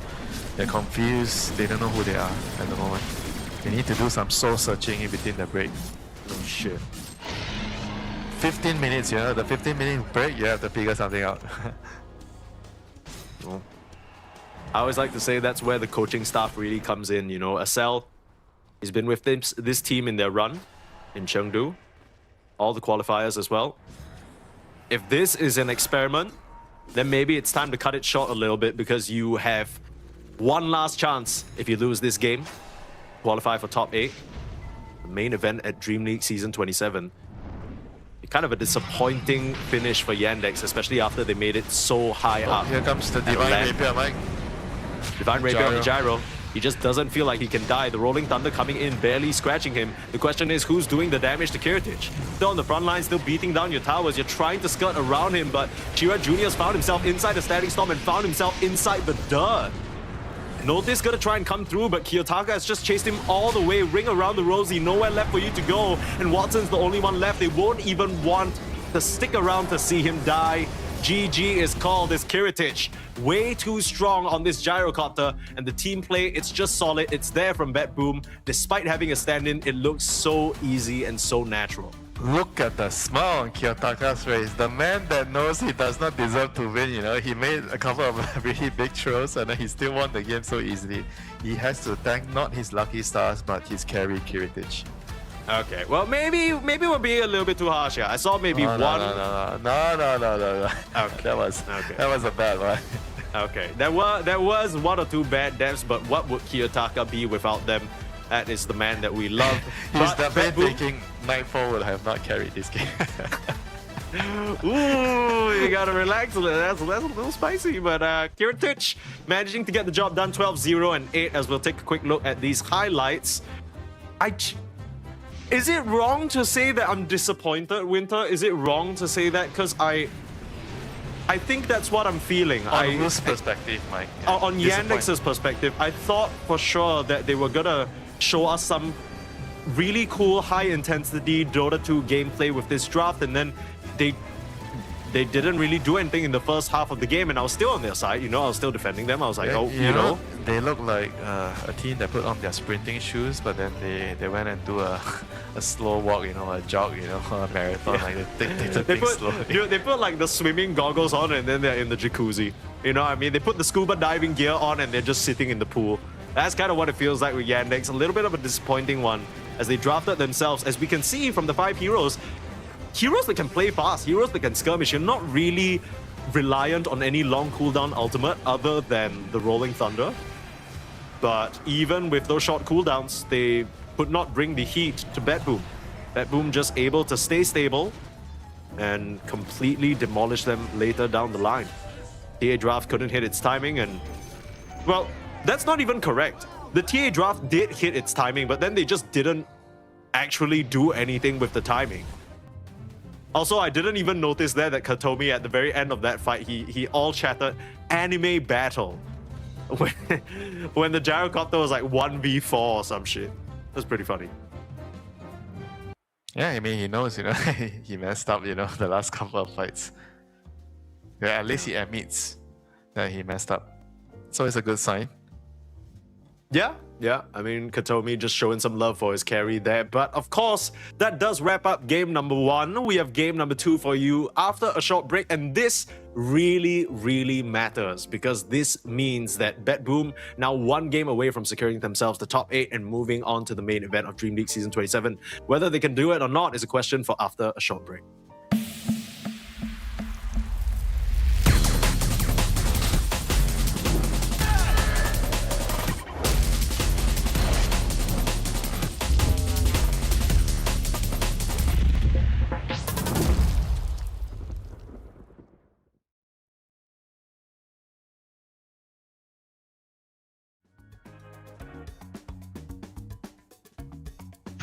they're confused, they don't know who they are at the moment. They need to do some soul searching in between the break. Oh shit. 15 minutes, the 15-minute break, you have to figure something out. Well, I always like to say that's where the coaching staff really comes in. Acel, he's been with this team in their run in Chengdu, all the qualifiers as well. If this is an experiment, then maybe it's time to cut it short a little bit, because you have one last chance if you lose this game. Qualify for top 8, the main event at DreamLeague Season 27. Kind of a disappointing finish for Yandex, especially after they made it so high up. Here comes the Divine Rapier, Mike. Divine Rapier on the Gyro. He just doesn't feel like he can die. The Rolling Thunder coming in, barely scratching him. The question is, who's doing the damage to Kiritich? Still on the front line, still beating down your towers. You're trying to skirt around him, but Shira Jr.'s found himself inside the Static Storm and found himself inside the dirt. Notice gonna try and come through, but Kiyotaka has just chased him all the way, ring around the rosy, nowhere left for you to go, and Watson's the only one left. They won't even want to stick around to see him die. GG is called as Kiritich. Way too strong on this Gyrocopter, and the team play, it's just solid. It's there from Bet Boom. Despite having a stand-in, it looks so easy and so natural. Look at the smile on Kiyotaka's face. The man that knows he does not deserve to win, He made a couple of really big throws and then he still won the game so easily. He has to thank not his lucky stars, but his carry, Kiritich. Okay, well, maybe we're being a little bit too harsh here. I saw maybe one... No. Okay. That was a bad one. Okay, there was 1 or 2 bad deaths, but what would Kiyotaka be without them? That is the man that we love. He's definitely thinking Nightfall would have not carried this game. Ooh, you gotta relax a little. That's a little spicy, but Kiritich managing to get the job done, 12-0 and 8. As we'll take a quick look at these highlights. Is it wrong to say that I'm disappointed, Winter? Is it wrong to say that? Because I think that's what I'm feeling. On whose perspective, Mike? On Yandex's perspective, I thought for sure that they were gonna show us some really cool high-intensity Dota 2 gameplay with this draft, and then they didn't really do anything in the first half of the game, and I was still on their side. You know, I was still defending them. I was like, you know, they look like a team that put on their sprinting shoes, but then they went and do a slow walk, you know, a jog, you know, a marathon. Yeah. Like they took things slowly. Dude, they put like the swimming goggles on, and then they're in the jacuzzi. You know what I mean? They put the scuba diving gear on, and they're just sitting in the pool. That's kind of what it feels like with Yandex. A little bit of a disappointing one as they drafted themselves. As we can see from the 5 heroes that can play fast, heroes that can skirmish. You're not really reliant on any long cooldown ultimate other than the Rolling Thunder. But even with those short cooldowns, they could not bring the heat to BetBoom. BetBoom just able to stay stable and completely demolish them later down the line. TA draft couldn't hit its timing, and well, that's not even correct. The TA draft did hit its timing, but then they just didn't actually do anything with the timing. Also, I didn't even notice there that Katomi at the very end of that fight, he all chatted anime battle when the gyrocopter was like 1v4 or some shit. That's pretty funny. Yeah, I mean, he knows, you know, he messed up, you know, the last couple of fights. Yeah, at least he admits that he messed up. So it's a good sign. Yeah. I mean, Katomi just showing some love for his carry there. But of course, that does wrap up game number 1. We have game number 2 for you after a short break. And this really, really matters because this means that BetBoom now 1 game away from securing themselves the top 8 and moving on to the main event of Dream League Season 27. Whether they can do it or not is a question for after a short break.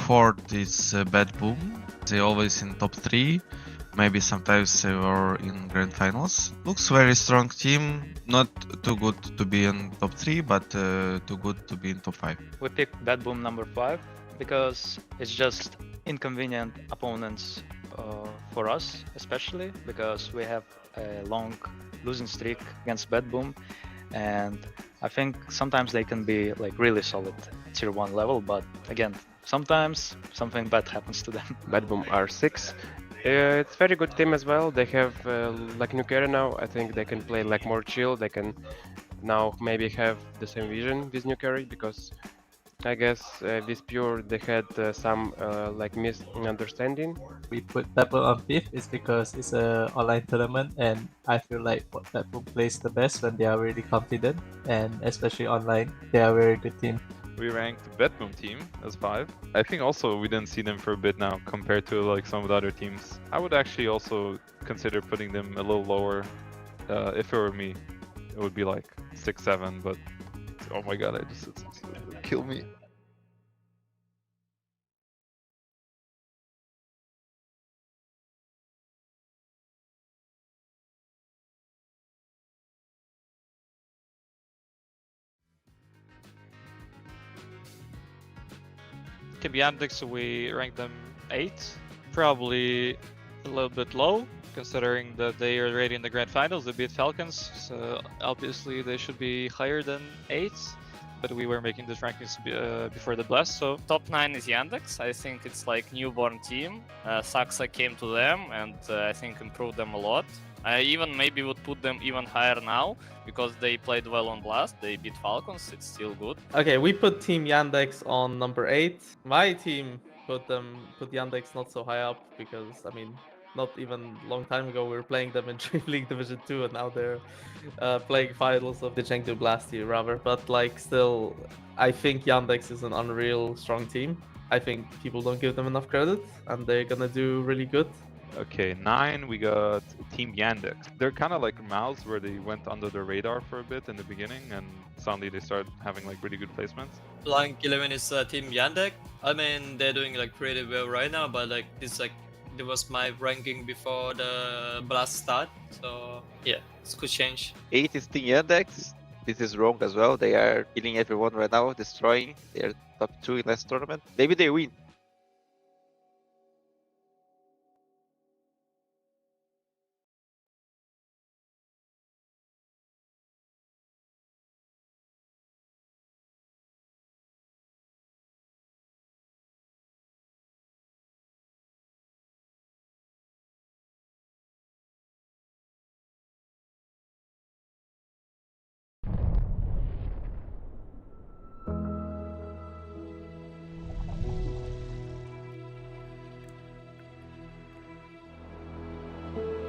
For this BetBoom, they always in top 3. Maybe sometimes they were in grand finals. Looks very strong team. Not too good to be in top 3, but too good to be in top 5. We picked BetBoom number 5 because it's just inconvenient opponents for us, especially because we have a long losing streak against BetBoom, and I think sometimes they can be like really solid tier 1 level, but again, sometimes something bad happens to them. BetBoom R6. It's very good team as well. They have like new carry now. I think they can play like more chill. They can now maybe have the same vision with new carry because I guess with Pure they had some like misunderstanding. We put BetBoom on 5th is because it's an online tournament and I feel like BetBoom plays the best when they are really confident, and especially online, they are a very good team. We ranked the BetBoom team as 5. I think also we didn't see them for a bit now compared to like some of the other teams. I would actually also consider putting them a little lower. If it were me, it would be like 6, 7, but oh my god, it's kill me. Yandex, we ranked them 8, probably a little bit low considering that they are already in the grand finals. They beat Falcons, so obviously they should be higher than 8, but we were making these rankings before the blast. So top 9 is Yandex. I think it's like newborn team. Saxa came to them and I think improved them a lot. I even maybe would put them even higher now because they played well on Blast. They beat Falcons. It's still good. Okay, we put Team Yandex on number 8. My team put Yandex not so high up because I mean, not even long time ago we were playing them in DreamLeague Division 2 and now they're playing finals of the Chengdu Blast here, rather. But like still, I think Yandex is an unreal strong team. I think people don't give them enough credit and they're gonna do really good. Okay, 9, we got Team Yandex. They're kind of like Mouse, where they went under the radar for a bit in the beginning, and suddenly they started having like pretty good placements. Blank 11 is Team Yandex. I mean, they're doing like pretty well right now, but like this it was my ranking before the blast start, so yeah, it could change. 8 is Team Yandex. This is wrong as well. They are killing everyone right now, destroying. They are top 2 in last tournament. Maybe they win.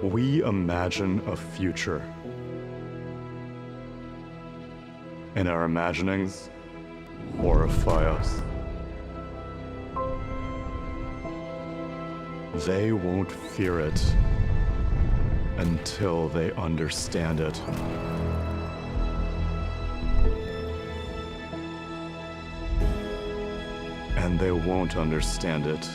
We imagine a future. And our imaginings horrify us. They won't fear it until they understand it. And they won't understand it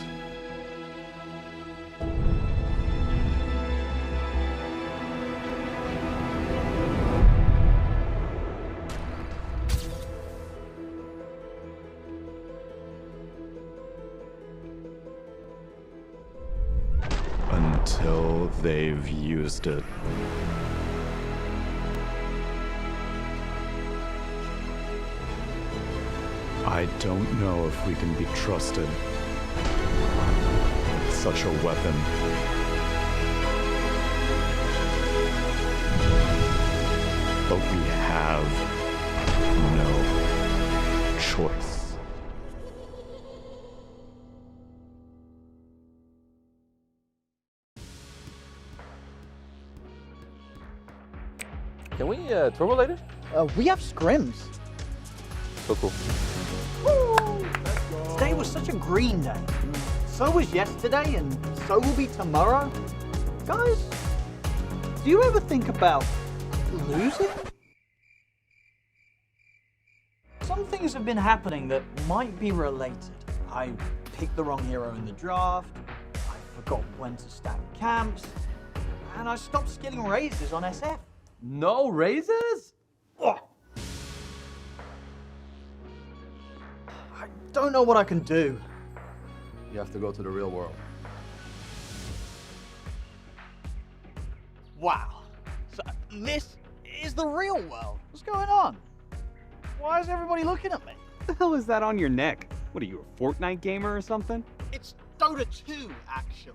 until they've used it. I don't know if we can be trusted with such a weapon. But we have no choice. Can we turbo later? We have scrims. So cool. Today was such a green day. So was yesterday, and so will be tomorrow. Guys, do you ever think about losing? Some things have been happening that might be related. I picked the wrong hero in the draft, I forgot when to stack camps, and I stopped skilling raises on SF. No raises? Oh. I don't know what I can do. You have to go to the real world. Wow. So this is the real world. What's going on? Why is everybody looking at me? What the hell is that on your neck? What are you, a Fortnite gamer or something? It's Dota 2, actually.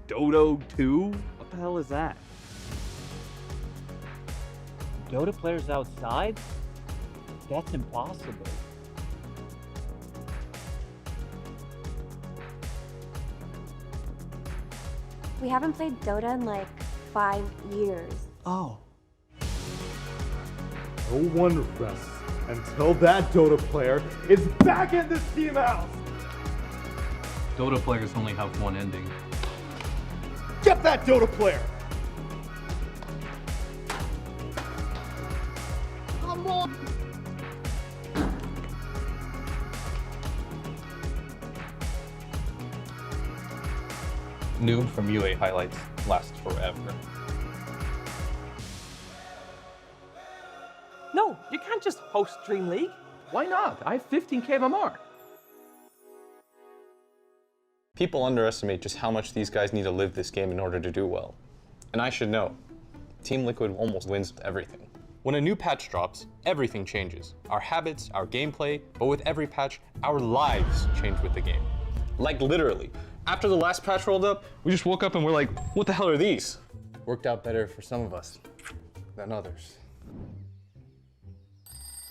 Dota 2? What the hell is that? Dota players outside? That's impossible. We haven't played Dota in like 5 years. Oh. No one rests until that Dota player is back in this team house! Dota players only have one ending. Get that Dota player! Come on! Noob from UA highlights last forever. No, you can't just host DreamLeague. Why not? I have 15k MMR. People underestimate just how much these guys need to live this game in order to do well. And I should know, Team Liquid almost wins with everything. When a new patch drops, everything changes. Our habits, our gameplay, but with every patch, our lives change with the game. Like literally. After the last patch rolled up, we just woke up and we're like, what the hell are these? Worked out better for some of us than others.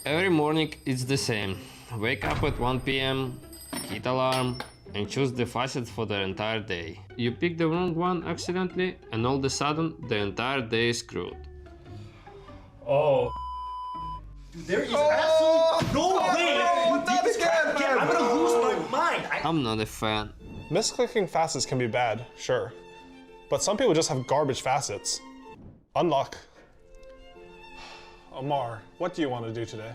Every morning it's the same. Wake up at 1 PM, hit alarm, and choose the facet for the entire day. You pick the wrong one accidentally, and all of a sudden, the entire day is screwed. Oh. There is absolutely no way! I'm I'm gonna lose my mind! I'm not a fan. Misclicking facets can be bad, sure. But some people just have garbage facets. Unluck. Amar, what do you want to do today?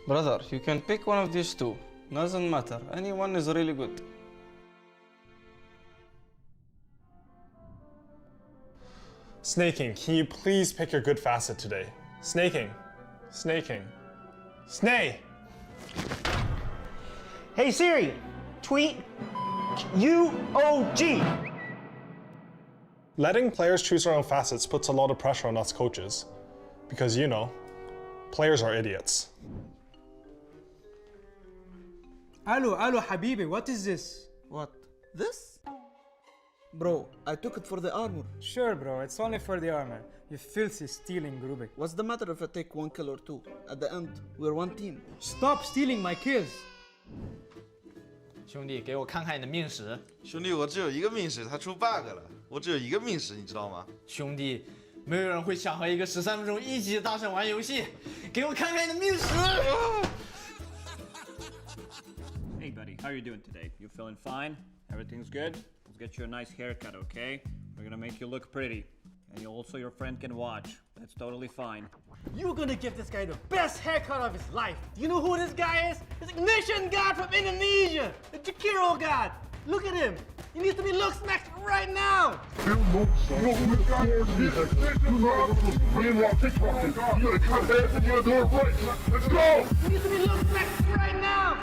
Brother, you can pick one of these two. Doesn't matter. Anyone is really good. Snaking, can you please pick your good facet today? Snaking. Snaking. Snay! Hey Siri, tweet UOG. Letting players choose their own facets puts a lot of pressure on us coaches. Because, you know, players are idiots. Hello, Habibi, what is this? What? This? Bro, I took it for the armor. Sure, bro, it's only for the armor. You filthy stealing Rubik. What's the matter if I take one kill or two? At the end, we're one team. Stop stealing my kills. 兄弟，给我看看你的命使。兄弟，我只有一个命使，它出 bug 了。我只有一个命使，你知道吗？兄弟，没有人会想和一个13分钟一级的大神玩游戏。给我看看你的命使。Hey buddy, how you doing today? You feeling fine? Everything's good? Let's get you a nice haircut, okay? We're gonna make you look pretty. And also your friend can watch. That's totally fine. You're gonna give this guy the best haircut of his life. Do you know who this guy is? This ignition god from Indonesia, the Jakiro god. Look at him. He needs to be look smacked right now. Let's go. He needs to be look smacked right now.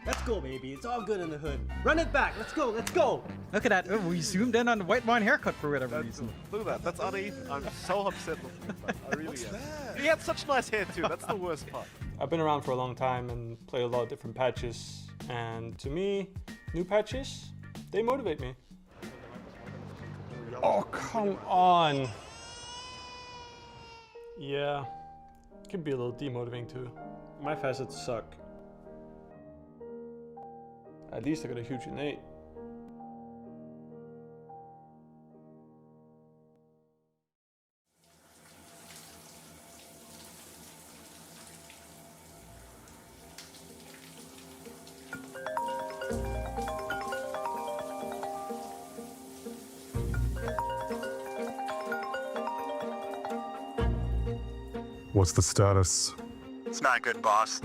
Let's go, baby. It's all good in the hood. Run it back. Let's go. Let's go. Look at that. We zoomed in on the white wine haircut for whatever reason. Look at that. That's uneven. I'm so upset with him. I really am. He had such nice hair too. That's the worst part. I've been around for a long time and played a lot of different patches. And to me, new patches, they motivate me. Oh, come on. Yeah, it can be a little demotivating too. My facets suck. At least I got a huge innate. What's the status? It's not good, boss.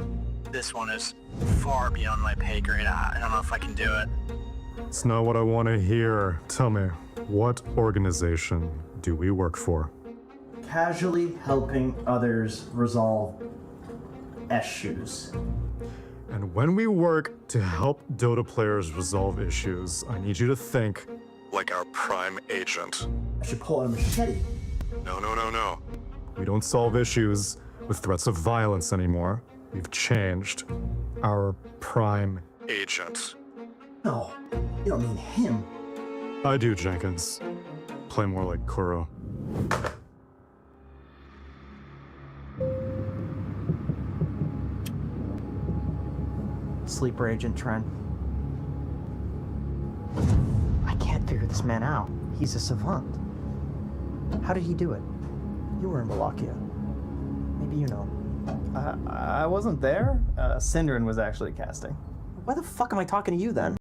This one is far beyond my pay grade. I don't know if I can do it. It's not what I want to hear. Tell me, what organization do we work for? Casually helping others resolve issues. And when we work to help Dota players resolve issues, I need you to think like our prime agent. I should pull out a machete. No. We don't solve issues with threats of violence anymore. We've changed. Our prime agent. No, you don't mean him. I do, Jenkins. Play more like Kuro. Sleeper agent Trent. I can't figure this man out. He's a savant. How did he do it? You were in Wallachia. Maybe you know. I wasn't there. Synderen was actually casting. Why the fuck am I talking to you then?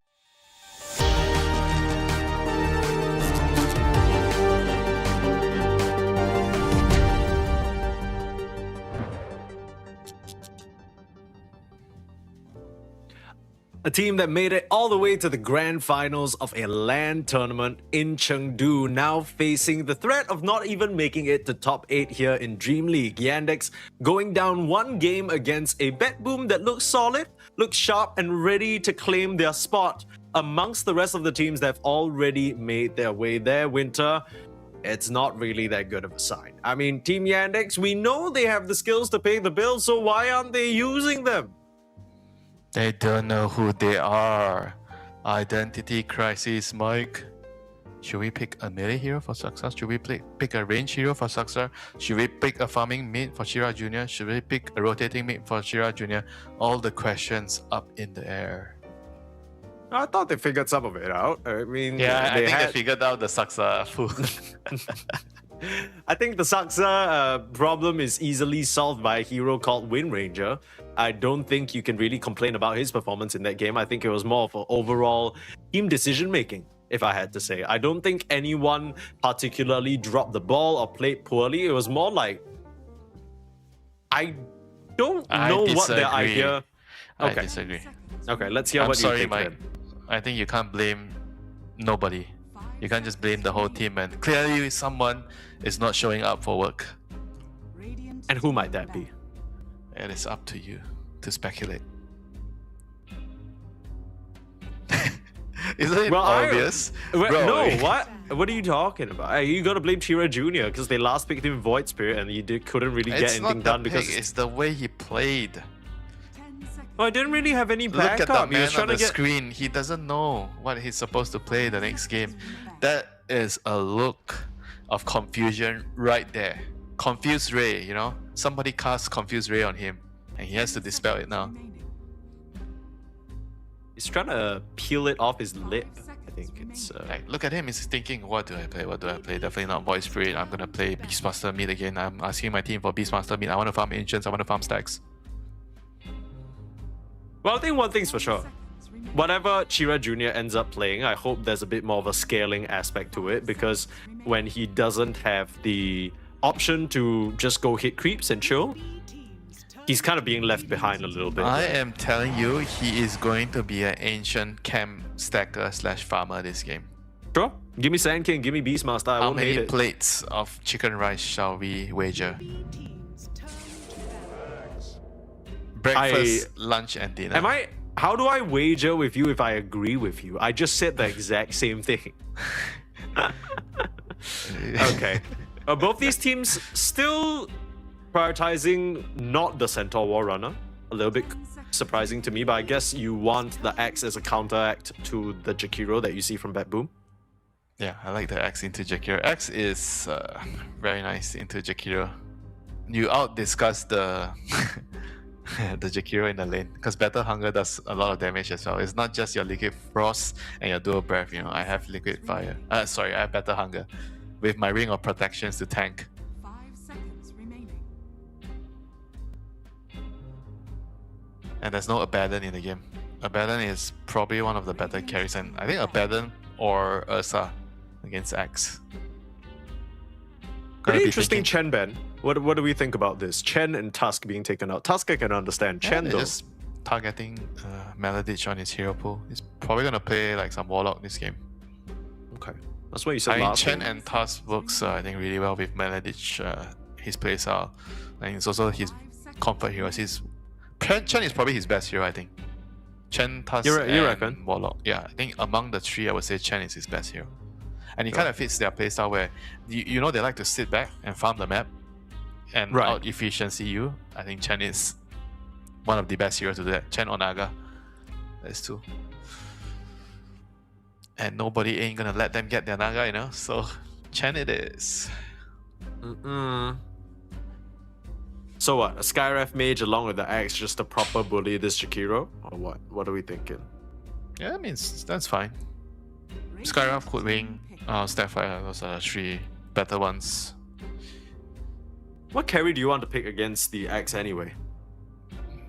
A team that made it all the way to the grand finals of a LAN tournament in Chengdu, now facing the threat of not even making it to top 8 here in DreamLeague. Yandex going down one game against a bet boom that looks solid, looks sharp and ready to claim their spot amongst the rest of the teams that have already made their way there. Winter, it's not really that good of a sign. I mean, Team Yandex, we know they have the skills to pay the bills, so why aren't they using them? They don't know who they are. Identity crisis, Mike. Should we pick a melee hero for success? Should we pick a range hero for success? Should we pick a farming mid for Shira Jr.? Should we pick a rotating mid for Shira Jr.? All the questions up in the air. I thought they figured some of it out. I mean, yeah, I think they figured out the Saksa fool. I think the Saksa problem is easily solved by a hero called Wind Ranger. I don't think you can really complain about his performance in that game. I think it was more of an overall team decision making, if I had to say. I don't think anyone particularly dropped the ball or played poorly. It was more like, I don't know what their idea. I disagree. Okay, let's hear what you think then. I think you can't blame nobody. You can't just blame the whole team, and clearly someone is not showing up for work. And who might that be? It is up to you to speculate. Isn't it obvious? No, what? What are you talking about? You gotta blame Chira Jr. because they last picked him in Void Spirit and he couldn't really get anything done because it's the way he played. Oh, I didn't really have any backup. Look at the man on the screen. He doesn't know what he's supposed to play the next game. That is a look of confusion right there. Confused Ray, you know? Somebody cast Confused Ray on him and he has to dispel it now. He's trying to peel it off his lip. I think it's like, look at him. He's thinking, what do I play? What do I play? Definitely not Void Spirit. I'm gonna play Beastmaster mid again. I'm asking my team for Beastmaster mid. I want to farm Ancients. I want to farm stacks. Well, I think one thing's for sure. Whatever Chira Jr. ends up playing, I hope there's a bit more of a scaling aspect to it, because when he doesn't have the option to just go hit creeps and chill, he's kind of being left behind a little bit. I am telling you, he is going to be an ancient camp stacker / farmer this game. Sure. Give me Sand King, give me Beastmaster. I won't hate it. How many plates of chicken rice shall we wager? Breakfast, lunch, and dinner. How do I wager with you if I agree with you? I just said the exact same thing. Okay. Both these teams still prioritizing not the Centaur War Runner. A little bit surprising to me, but I guess you want the Axe as a counteract to the Jakiro that you see from Bat Boom. Yeah, I like the Axe into Jakiro. Axe is very nice into Jakiro. You out-discuss the the Jakiro in the lane, because Battle Hunger does a lot of damage as well. It's not just your Liquid Frost and your Dual Breath, you know. I have Liquid Fire. I have Battle Hunger with my Ring of Protections to tank. 5 seconds remaining. And there's no Abaddon in the game. Abaddon is probably one of the better carries, and I think Abaddon or Ursa against Axe. Pretty interesting Chen ban. What do we think about this? Chen and Tusk being taken out. Tusk I can understand. Chen though. Just targeting Melodich on his hero pool. He's probably gonna play like some Warlock this game. Okay, that's what you said last Chen game. and Tusk works I think really well with Melodich. His playstyle, and it's also his comfort heroes. Chen is probably his best hero, I think. Chen, Tusk, you and reckon? Warlock. Yeah, I think among the three, I would say Chen is his best hero. And it kind of fits their playstyle where you know they like to sit back and farm the map and out efficiency you. I think Chen is one of the best heroes to do that. Chen or Naga. That's two. And nobody ain't gonna let them get their Naga, you know? So Chen it is. So what? A Skyref mage along with the Axe just to proper bully this Jakiro? Or what? What are we thinking? Yeah, I mean, that's fine. Skyref, Hoodwing, Starfire, those are three better ones. What carry do you want to pick against the Axe anyway?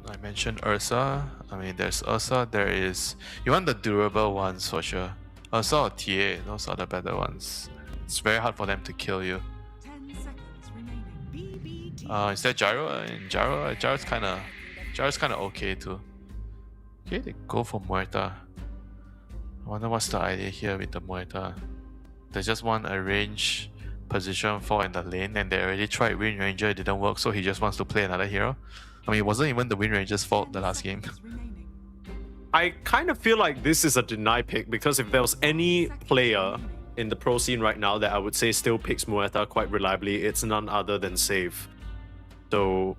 I mentioned Ursa. I mean, there's Ursa, there is... You want the durable ones for sure. Ursa or TA, those are the better ones. It's very hard for them to kill you. 10 seconds remaining. Is there Gyro? And Gyro's kind of okay too. Okay, they go for Muerta. I wonder what's the idea here with the Muerta. They just want a range position for in the lane, and they already tried Wind Ranger, it didn't work, so he just wants to play another hero. I mean, it wasn't even the Wind Ranger's fault the last game. I kind of feel like this is a deny pick, because if there was any player in the pro scene right now that I would say still picks Muerta quite reliably, it's none other than Save. So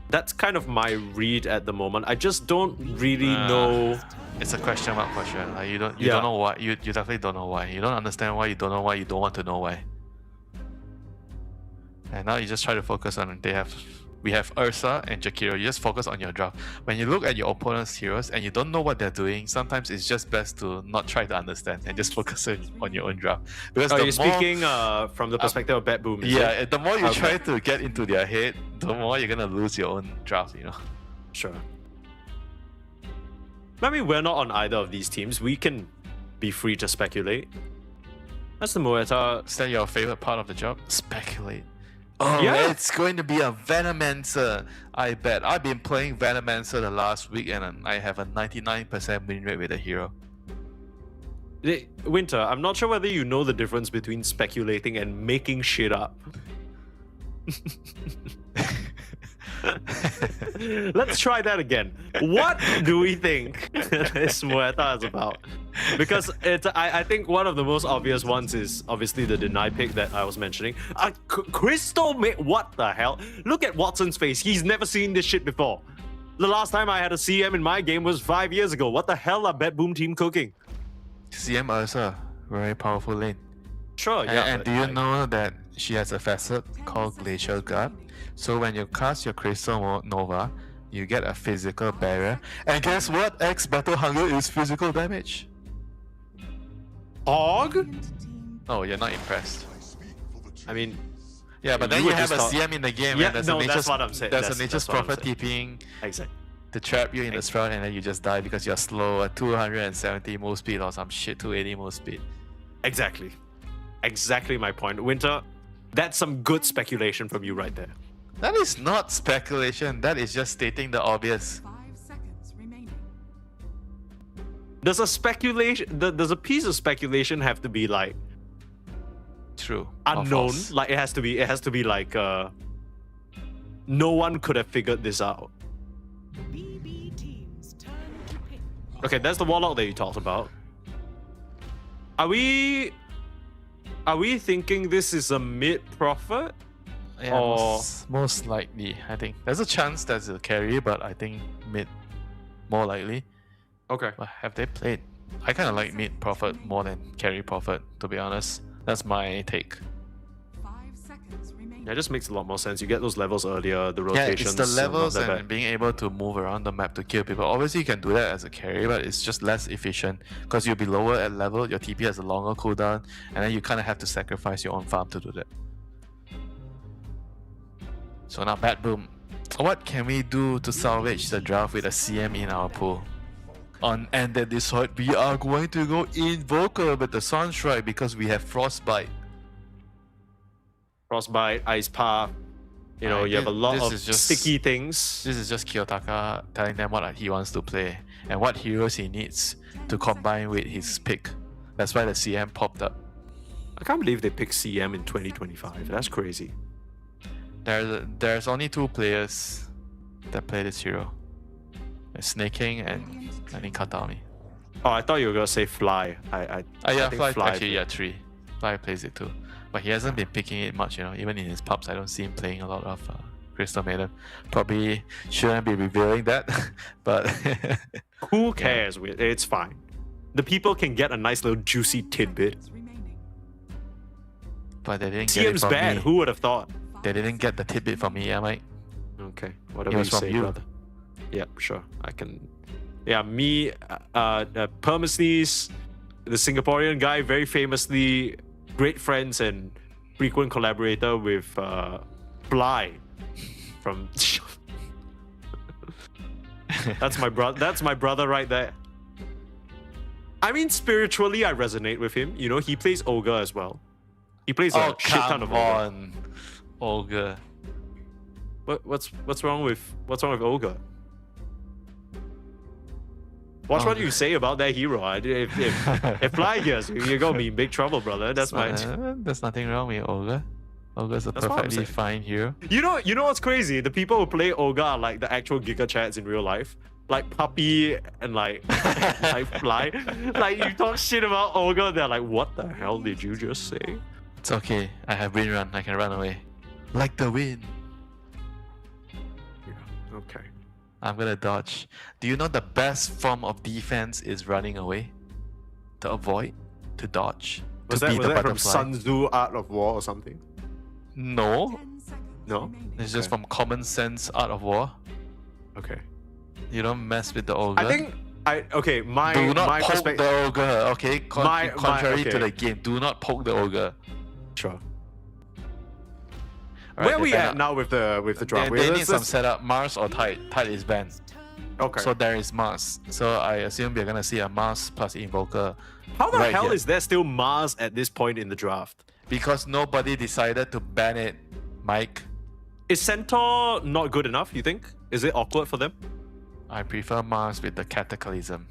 that's kind of my read at the moment. I just don't really know. It's a question mark for sure. Like you don't know why. You definitely don't know why. You don't understand why. You don't know why. You don't want to know why. And now you just try to focus on we have Ursa and Jakiro. You just focus on your draft. When you look at your opponent's heroes and you don't know what they're doing, sometimes it's just best to not try to understand and just focus on your own draft. Because you're speaking from the perspective of Bat Boom. The more you try to get into their head, the more you're gonna lose your own draft, you know. Sure. I mean, we're not on either of these teams. We can be free to speculate. That's the Muerta. Is that your favorite part of the job? Speculate. Oh, Yeah. it's going to be a Venomancer. I bet. I've been playing Venomancer the last week and I have a 99% win rate with the hero. Winter, I'm not sure whether you know the difference between speculating and making shit up. Let's try that again. What do we think this Muerta is about? Because I think one of the most obvious ones is obviously the deny pick that I was mentioning. Crystal, what the hell? Look at Watson's face. He's never seen this shit before. The last time I had a CM in my game was 5 years ago. What the hell are Bet Boom team cooking? CM Ursa, very powerful lane. Sure, yeah. And do you know that she has a facet called Glacial Guard? So when you cast your Crystal Nova, you get a physical barrier. And guess what? X Battle Hunger is physical damage. Og? Oh, you're not impressed. I mean, yeah, but then you have a CM in the game, yeah, and there's no, a Nature's, that's what I'm saying. There's a Nature's Prophet TPing to trap you in the shroud, and then you just die because you're slow at 270 move speed or some shit, 280 move speed. Exactly. Exactly my point. Winter, that's some good speculation from you right there. That is not speculation, that is just stating the obvious. 5 seconds remaining. Does a piece of speculation have to be like true, unknown? Like it has to be like no one could have figured this out. BB teams turn to pick. Okay, that's the Warlock that you talked about. Are we thinking this is a mid prophet? Yeah, or most likely, I think. There's a chance that's a carry, but I think mid more likely. Okay. But have they played? I kind of like mid prophet more than carry prophet, to be honest. That's my take. 5 seconds remaining. Yeah, it just makes a lot more sense. You get those levels earlier, the Yeah, rotations. it's the levels not that and bad. being able to move around the map to kill people. Obviously, you can do that as a carry, but it's just less efficient because you'll be lower at level, your TP has a longer cooldown, and then you kind of have to sacrifice your own farm to do that. So now, Bat Boom, what can we do to salvage the draft with a CM in our pool? On Ended Discord, we are going to go Invoker with the Sunstrike because we have Frostbite. Frostbite, Ice Path. You know, you have a lot of sticky things. This is just Kiyotaka telling them what he wants to play and what heroes he needs to combine with his pick. That's why the CM popped up. I can't believe they picked CM in 2025. That's crazy. There's only 2 players that play this hero. There's Snake King and I think Katami. Oh, I thought you were gonna say Fly. I Yeah, think Fly actually, yeah, 3. Fly plays it too. But he hasn't been picking it much, you know. Even in his pubs, I don't see him playing a lot of Crystal Maiden. Probably shouldn't be revealing that, but who cares? It's fine. The people can get a nice little juicy tidbit. But they didn't get it CM's from bad. me. Who would have thought? They didn't get the tidbit from me, yeah, Mike. Okay, It whatever was you from say, you. brother. Yeah, sure. I can. Yeah, me, Permasneeze, the Singaporean guy, very famously great friends and frequent collaborator with Fly from. That's my brother. That's my brother right there. I mean, spiritually, I resonate with him. You know, he plays Ogre as well. He plays a shit ton of Ogre. Ogre. What's wrong with Ogre? Watch what you say about that hero. If Fly hears you, you're gonna be in big trouble, brother. That's my. There's nothing wrong with Ogre. Ogre's a That's what I'm perfectly saying. fine hero. You know what's crazy? The people who play Ogre are like the actual Giga Chats in real life. Like Puppy and like Fly. Like you talk shit about Ogre, they're like, what the hell did you just say? It's okay. I have wind run. I can run away. Like the wind. Yeah, okay. I'm gonna dodge. Do you know the best form of defense is running away? To avoid? To dodge? Was to that be the from butterfly? Sun Tzu Art of War or something? No. No? It's just from common sense art of war. Okay. You don't mess with the ogre. I think my do not my poke perspective. the ogre, okay? Contrary to okay. the game, do not poke the ogre. Sure. Where are we at now with the draft? They need some setup. Mars or Tide. Tide is banned. Okay. So there is Mars. So I assume we're gonna see a Mars plus Invoker. How the right hell here. is there still Mars at this point in the draft? Because nobody decided to ban it, Mike. Is Centaur not good enough, you think? Is it awkward for them? I prefer Mars with the Cataclysm.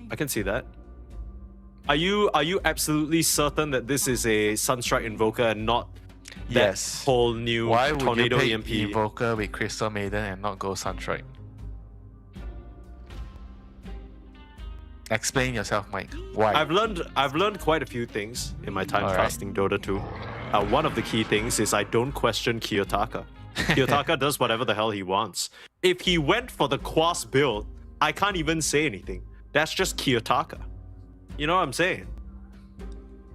I can see that. Are you absolutely certain that this is a Sunstrike Invoker and not that Yes. whole new Why would Tornado you pick EMP? Invoker with Crystal Maiden and not go Sunstrike? Explain yourself, Mike. Why? I've learned quite a few things in my time Alright. casting Dota 2. One of the key things is I don't question Kiyotaka. Kiyotaka does whatever the hell he wants. If he went for the Quas build, I can't even say anything. That's just Kiyotaka. You know what I'm saying?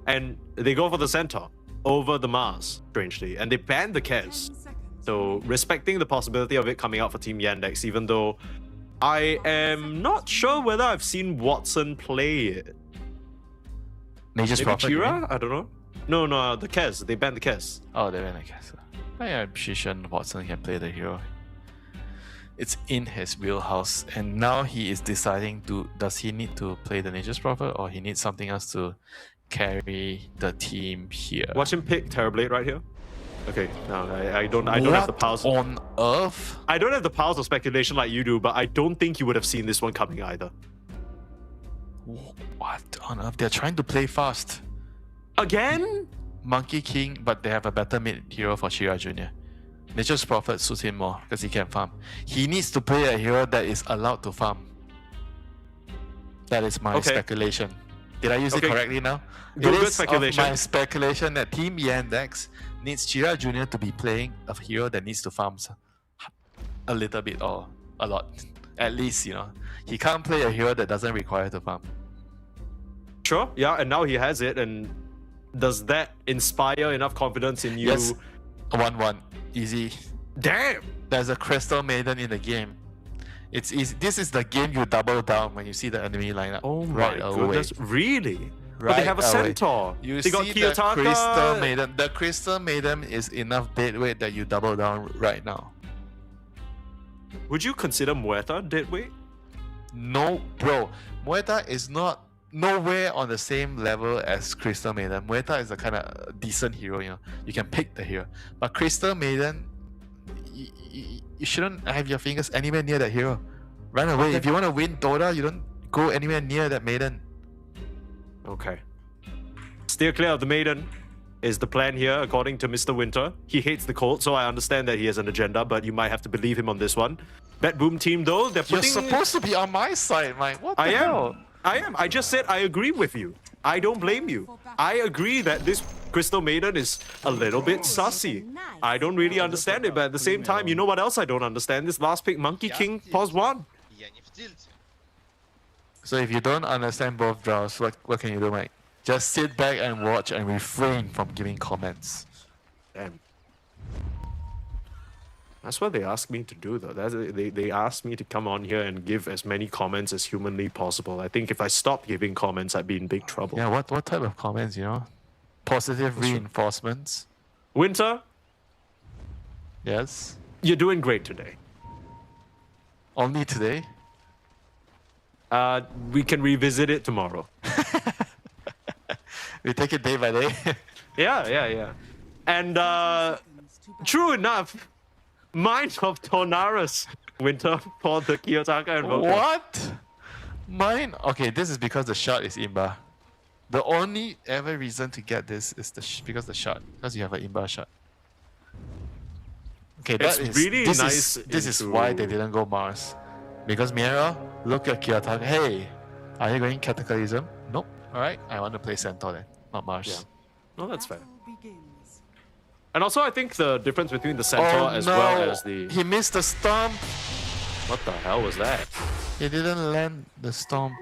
And they go for the Centaur over the Mars, strangely, and they banned the Kez. So respecting the possibility of it coming out for Team Yandex, even though I am not sure whether I've seen Watson play it. Nature's Maybe Prophet, you mean? Kira? I don't know. No, the Kez. They banned the Kez. Oh, they banned the Kez. I'm sure Watson can play the hero. It's in his wheelhouse, and now he is deciding does he need to play the Nature's Prophet or he needs something else to carry the team here. Watch him pick Terrorblade right here. Okay, no, I don't have the powers. On earth? I don't have the powers of speculation like you do, but I don't think you would have seen this one coming either. What on earth? They're trying to play fast. Again? Monkey King, but they have a better mid hero for Shira Jr. Nature's Prophet suits him more because he can farm. He needs to play a hero that is allowed to farm. That is my speculation. Did I use it correctly now? Good speculation. My speculation that Team Yandex needs Shira Jr. to be playing a hero that needs to farm a little bit or a lot. At least, you know. He can't play a hero that doesn't require to farm. Sure, yeah, and now he has it, and does that inspire enough confidence in you? Yes. 1-1. Easy. Damn! There's a Crystal Maiden in the game. It's easy. This is the game you double down when you see the enemy lineup. Oh my goodness, really? But they have a Centaur. You they see got Kiyotaka. the Crystal Maiden. The Crystal Maiden is enough dead weight that you double down right now. Would you consider Muerta dead weight? No, bro. Muerta is not nowhere on the same level as Crystal Maiden. Muerta is a kind of decent hero, you know. You can pick the hero. But Crystal Maiden, you shouldn't have your fingers anywhere near that hero. Run away. If you want to win Dota, you don't go anywhere near that Maiden. Okay. Steer clear of the Maiden is the plan here, according to Mr. Winter. He hates the Colt, so I understand that he has an agenda, but you might have to believe him on this one. Bet Boom team, though, they're putting... You're supposed to be on my side, Mike. What the hell? I am. I just said I agree with you. I don't blame you. I agree that this Crystal Maiden is a little bit sussy. I don't really understand it, but at the same time, you know what else I don't understand? This last pick, Monkey King, pause 1. So if you don't understand both draws, what can you do, Mike? Just sit back and watch and refrain from giving comments. Damn. That's what they asked me to do, though. They asked me to come on here and give as many comments as humanly possible. I think if I stopped giving comments, I'd be in big trouble. Yeah, what type of comments, you know? Positive reinforcements? Winter? Yes? You're doing great today. Only today? We can revisit it tomorrow. We take it day by day? Yeah. And true enough, Mind of Tornaris, Winter, for the Kiyotaka and Vocal. What? Mine? Okay, this is because the shot is Imba. The only ever reason to get this is because the shot. Because you have an Imba shot. Okay, It's that is really this nice. This is why they didn't go Mars. Because Miera, look at Kiyotaka. Hey, are you going Cataclysm? Nope. Alright, I want to play Centaur then, not Mars. Yeah. No, that's fair. And also, I think the difference between the Centaur as well as the... He missed the stomp! What the hell was that? He didn't land the stomp.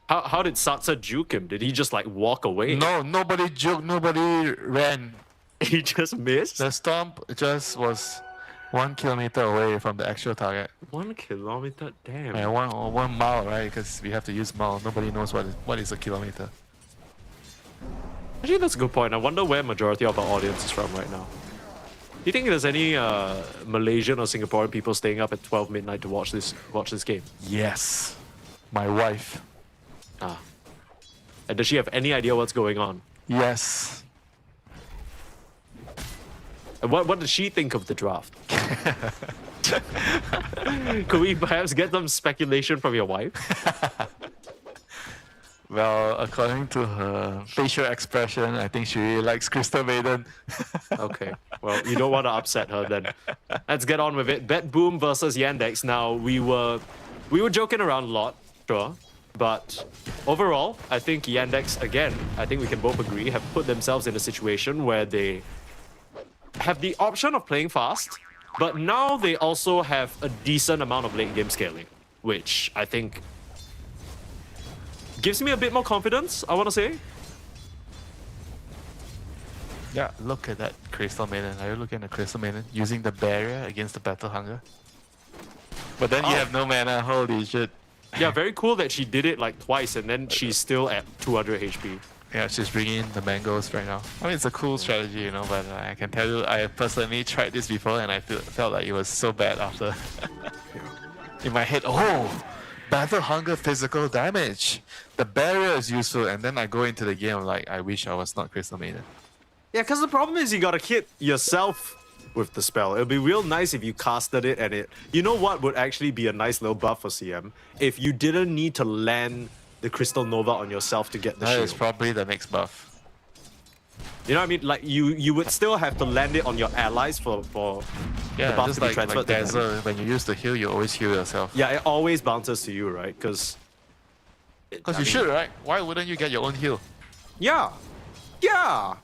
How did Satsa juke him? Did he just like walk away? No, nobody juked, nobody ran. He just missed? The stomp just was 1 kilometer away from the actual target. 1 kilometer? Damn. And 1 mile, right? Because we have to use mile. Nobody knows what is a kilometer. Actually, that's a good point. I wonder where majority of our audience is from right now. Do you think there's any Malaysian or Singaporean people staying up at 12 midnight to watch this game? Yes. My wife. Ah. And does she have any idea what's going on? Yes. And what does she think of the draft? Could we perhaps get some speculation from your wife? Well, according to her facial expression, I think she really likes Crystal Maiden. Okay, well, you don't want to upset her then. Let's get on with it. Bet Boom versus Yandex. Now, we were joking around a lot, sure. But overall, I think Yandex, again, I think we can both agree, have put themselves in a situation where they have the option of playing fast, but now they also have a decent amount of late game scaling, which I think gives me a bit more confidence, I want to say. Yeah, look at that Crystal Maiden. Are you looking at Crystal Maiden using the barrier against the Battle Hunger? But then you have no mana, holy shit. Yeah, very cool that she did it like twice and then she's still at 200 HP. Yeah, she's bringing in the mangoes right now. I mean, it's a cool strategy, you know, but I can tell you, I personally tried this before and I felt like it was so bad after. In my head, oh, Battle Hunger physical damage. The barrier is useful, and then I go into the game like, I wish I was not Crystal Maiden. Yeah, because the problem is you gotta hit yourself with the spell. It'd be real nice if you casted it and it... You know what would actually be a nice little buff for CM? If you didn't need to land the Crystal Nova on yourself to get the shield. That is probably the next buff. You know what I mean? Like, you would still have to land it on your allies for yeah, the buff just to be like transferred to them. Dazzle, when you use the heal, you always heal yourself. Yeah, it always bounces to you, right? Because you should, right? Why wouldn't you get your own heal? Yeah. Yeah.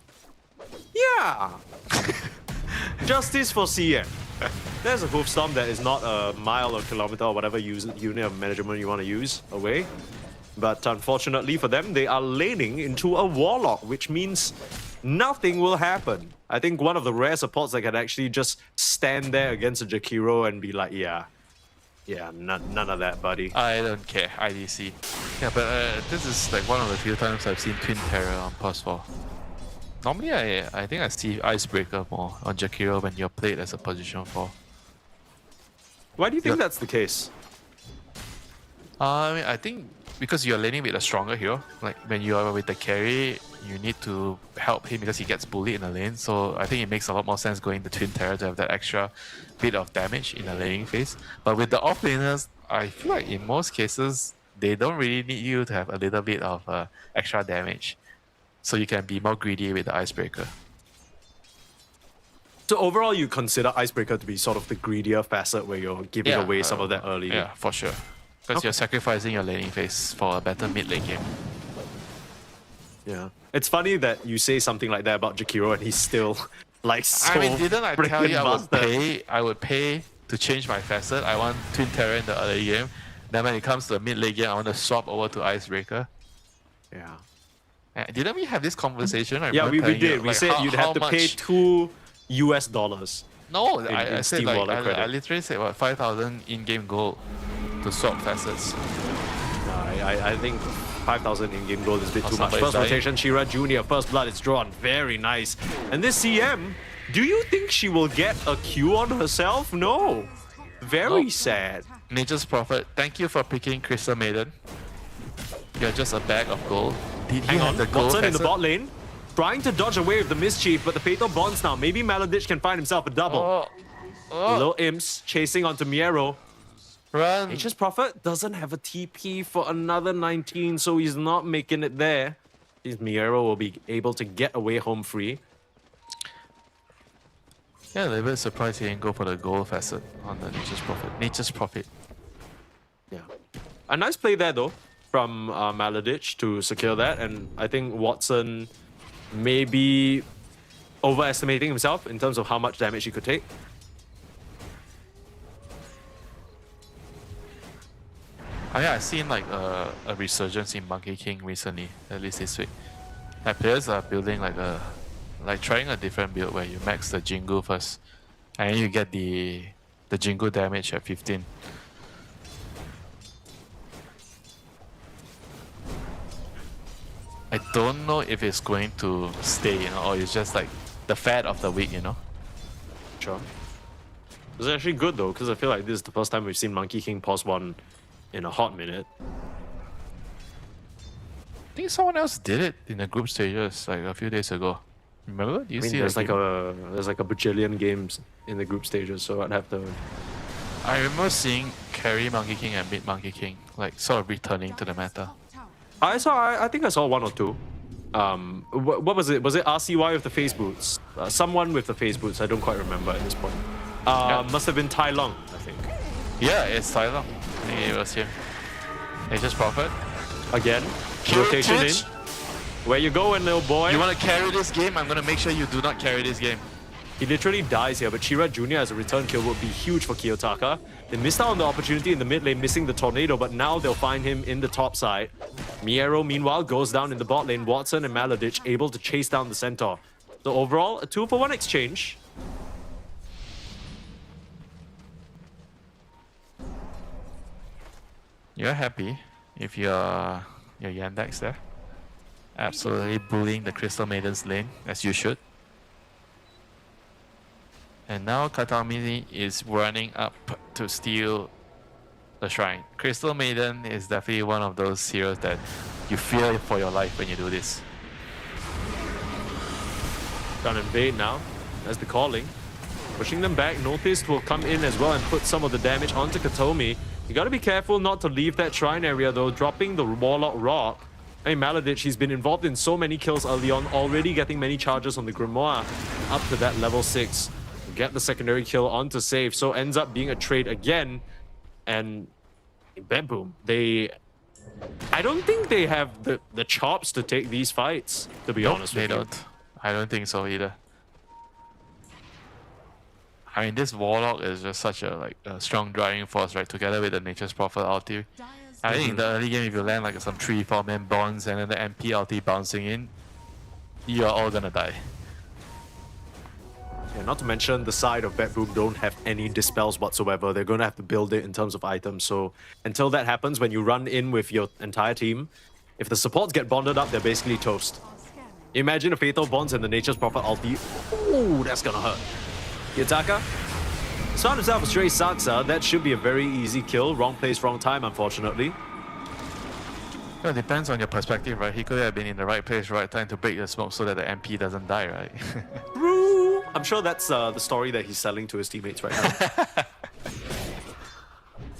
Yeah. Justice for CM. There's a hoofstorm that is not a mile or kilometer or whatever unit of measurement you want to use away. But unfortunately for them, they are laning into a Warlock, which means nothing will happen. I think one of the rare supports that can actually just stand there against a Jakiro and be like, yeah, none of that, buddy. I don't care, IDC. Yeah, but this is like one of the few times I've seen Twin Terror on Pulse 4. Normally, I think I see Icebreaker more on Jakiro when you're played as a position 4. Why do you think that's the case? I mean, I think because you're laning with a stronger hero. Like when you are with the carry, you need to help him because he gets bullied in the lane. So I think it makes a lot more sense going to Twin Terror to have that extra bit of damage in the laning phase. But with the offlaners, I feel like in most cases, they don't really need you to have a little bit of extra damage. So you can be more greedy with the Icebreaker. So overall, you consider Icebreaker to be sort of the greedier facet where you're giving away some of that early. Yeah, for sure. Because you're sacrificing your laning phase for a better mid lane game. Yeah. It's funny that you say something like that about Jakiro and he's still like so I mean, didn't I tell you busted. I would pay to change my facet? I want Twin Terror in the early game. Then when it comes to the mid lane game, I want to swap over to Icebreaker. Yeah. Didn't we have this conversation? Yeah, we did. We said you'd have to pay $2 US. No, I said like, I literally said what, 5,000 in-game gold to swap facets. I think 5,000 in-game gold is a bit too much. Somebody's First dying. rotation, Shira Jr. First blood is drawn. Very nice. And this CM, do you think she will get a Q on herself? No. Very sad. Nature's Prophet, thank you for picking Crystal Maiden. You're just a bag of gold. Did he have the gold Watson in the facet? bot lane, trying to dodge away with the mischief, but the Fatal Bonds now. Maybe Maladich can find himself a double. Little Imps chasing onto Miero. Run. Nature's Prophet doesn't have a TP for another 19, so he's not making it there. His Miero will be able to get away home free. Yeah, a little bit surprised he didn't go for the gold facet on the Nature's Prophet. Nature's Prophet. Yeah. A nice play there though from Maladich to secure that, and I think Watson maybe overestimating himself in terms of how much damage he could take. I've seen like a resurgence in Monkey King recently, at least this week. Like players are building like trying a different build where you max the Jingu first, and then you get the Jingu damage at 15. I don't know if it's going to stay, you know, or it's just like the fad of the week, you know. Sure. It's actually good though, because I feel like this is the first time we've seen Monkey King pause one in a hot minute. I think someone else did it in the group stages like a few days ago. Remember? Do you see there's that game? there's like a bajillion games in the group stages, so I'd have to. I remember seeing carry Monkey King and mid Monkey King like sort of returning to the meta. I think I saw one or two. What was it? Was it RCY with the face boots? Someone with the face boots. I don't quite remember at this point. Must have been Tai Long, I think. Yeah, it's Tai Long. I think it was him. Nature's Prophet. Again, rotation in. Where you going, little boy? You want to carry this game? I'm gonna make sure you do not carry this game. He literally dies here, but Chira Jr. as a return kill would be huge for Kiyotaka. They missed out on the opportunity in the mid lane, missing the tornado, but now they'll find him in the top side. Miero, meanwhile, goes down in the bot lane. Watson and Maladich able to chase down the Centaur. So overall, a 2-for-1 exchange. You're happy if you're Yandex there. Absolutely bullying the Crystal Maiden's lane, as you should. And now Katami is running up to steal the shrine. Crystal Maiden is definitely one of those heroes that you fear for your life when you do this. Gonna invade now. That's the calling. Pushing them back. Noticed will come in as well and put some of the damage onto Katomi. You gotta be careful not to leave that shrine area though, dropping the Warlock Rock. Hey, Maladich, he's been involved in so many kills early on, already getting many charges on the Grimoire up to that level 6. Get the secondary kill onto save, so ends up being a trade again. And Bad Boom, I don't think they have the chops to take these fights, to be honest with you. They don't. I don't think so either. I mean, this Warlock is just such a strong driving force, right? Together with the Nature's Prophet ulti. I think in the early game, if you land like some 3-4 man bonds and then the MP ulti bouncing in, you're all gonna die. Yeah, not to mention the side of Bad Boom don't have any dispels whatsoever. They're going to have to build it in terms of items. So until that happens, when you run in with your entire team, if the supports get bonded up, they're basically toast. Imagine a Fatal Bonds and the Nature's Prophet ulti. Ooh, that's gonna hurt. Yataka found himself a stray Saksa. That should be a very easy kill. Wrong place, wrong time, unfortunately. Well, it depends on your perspective, right? He could have been in the right place, right time to break the smoke so that the MP doesn't die, right? I'm sure that's the story that he's selling to his teammates right now.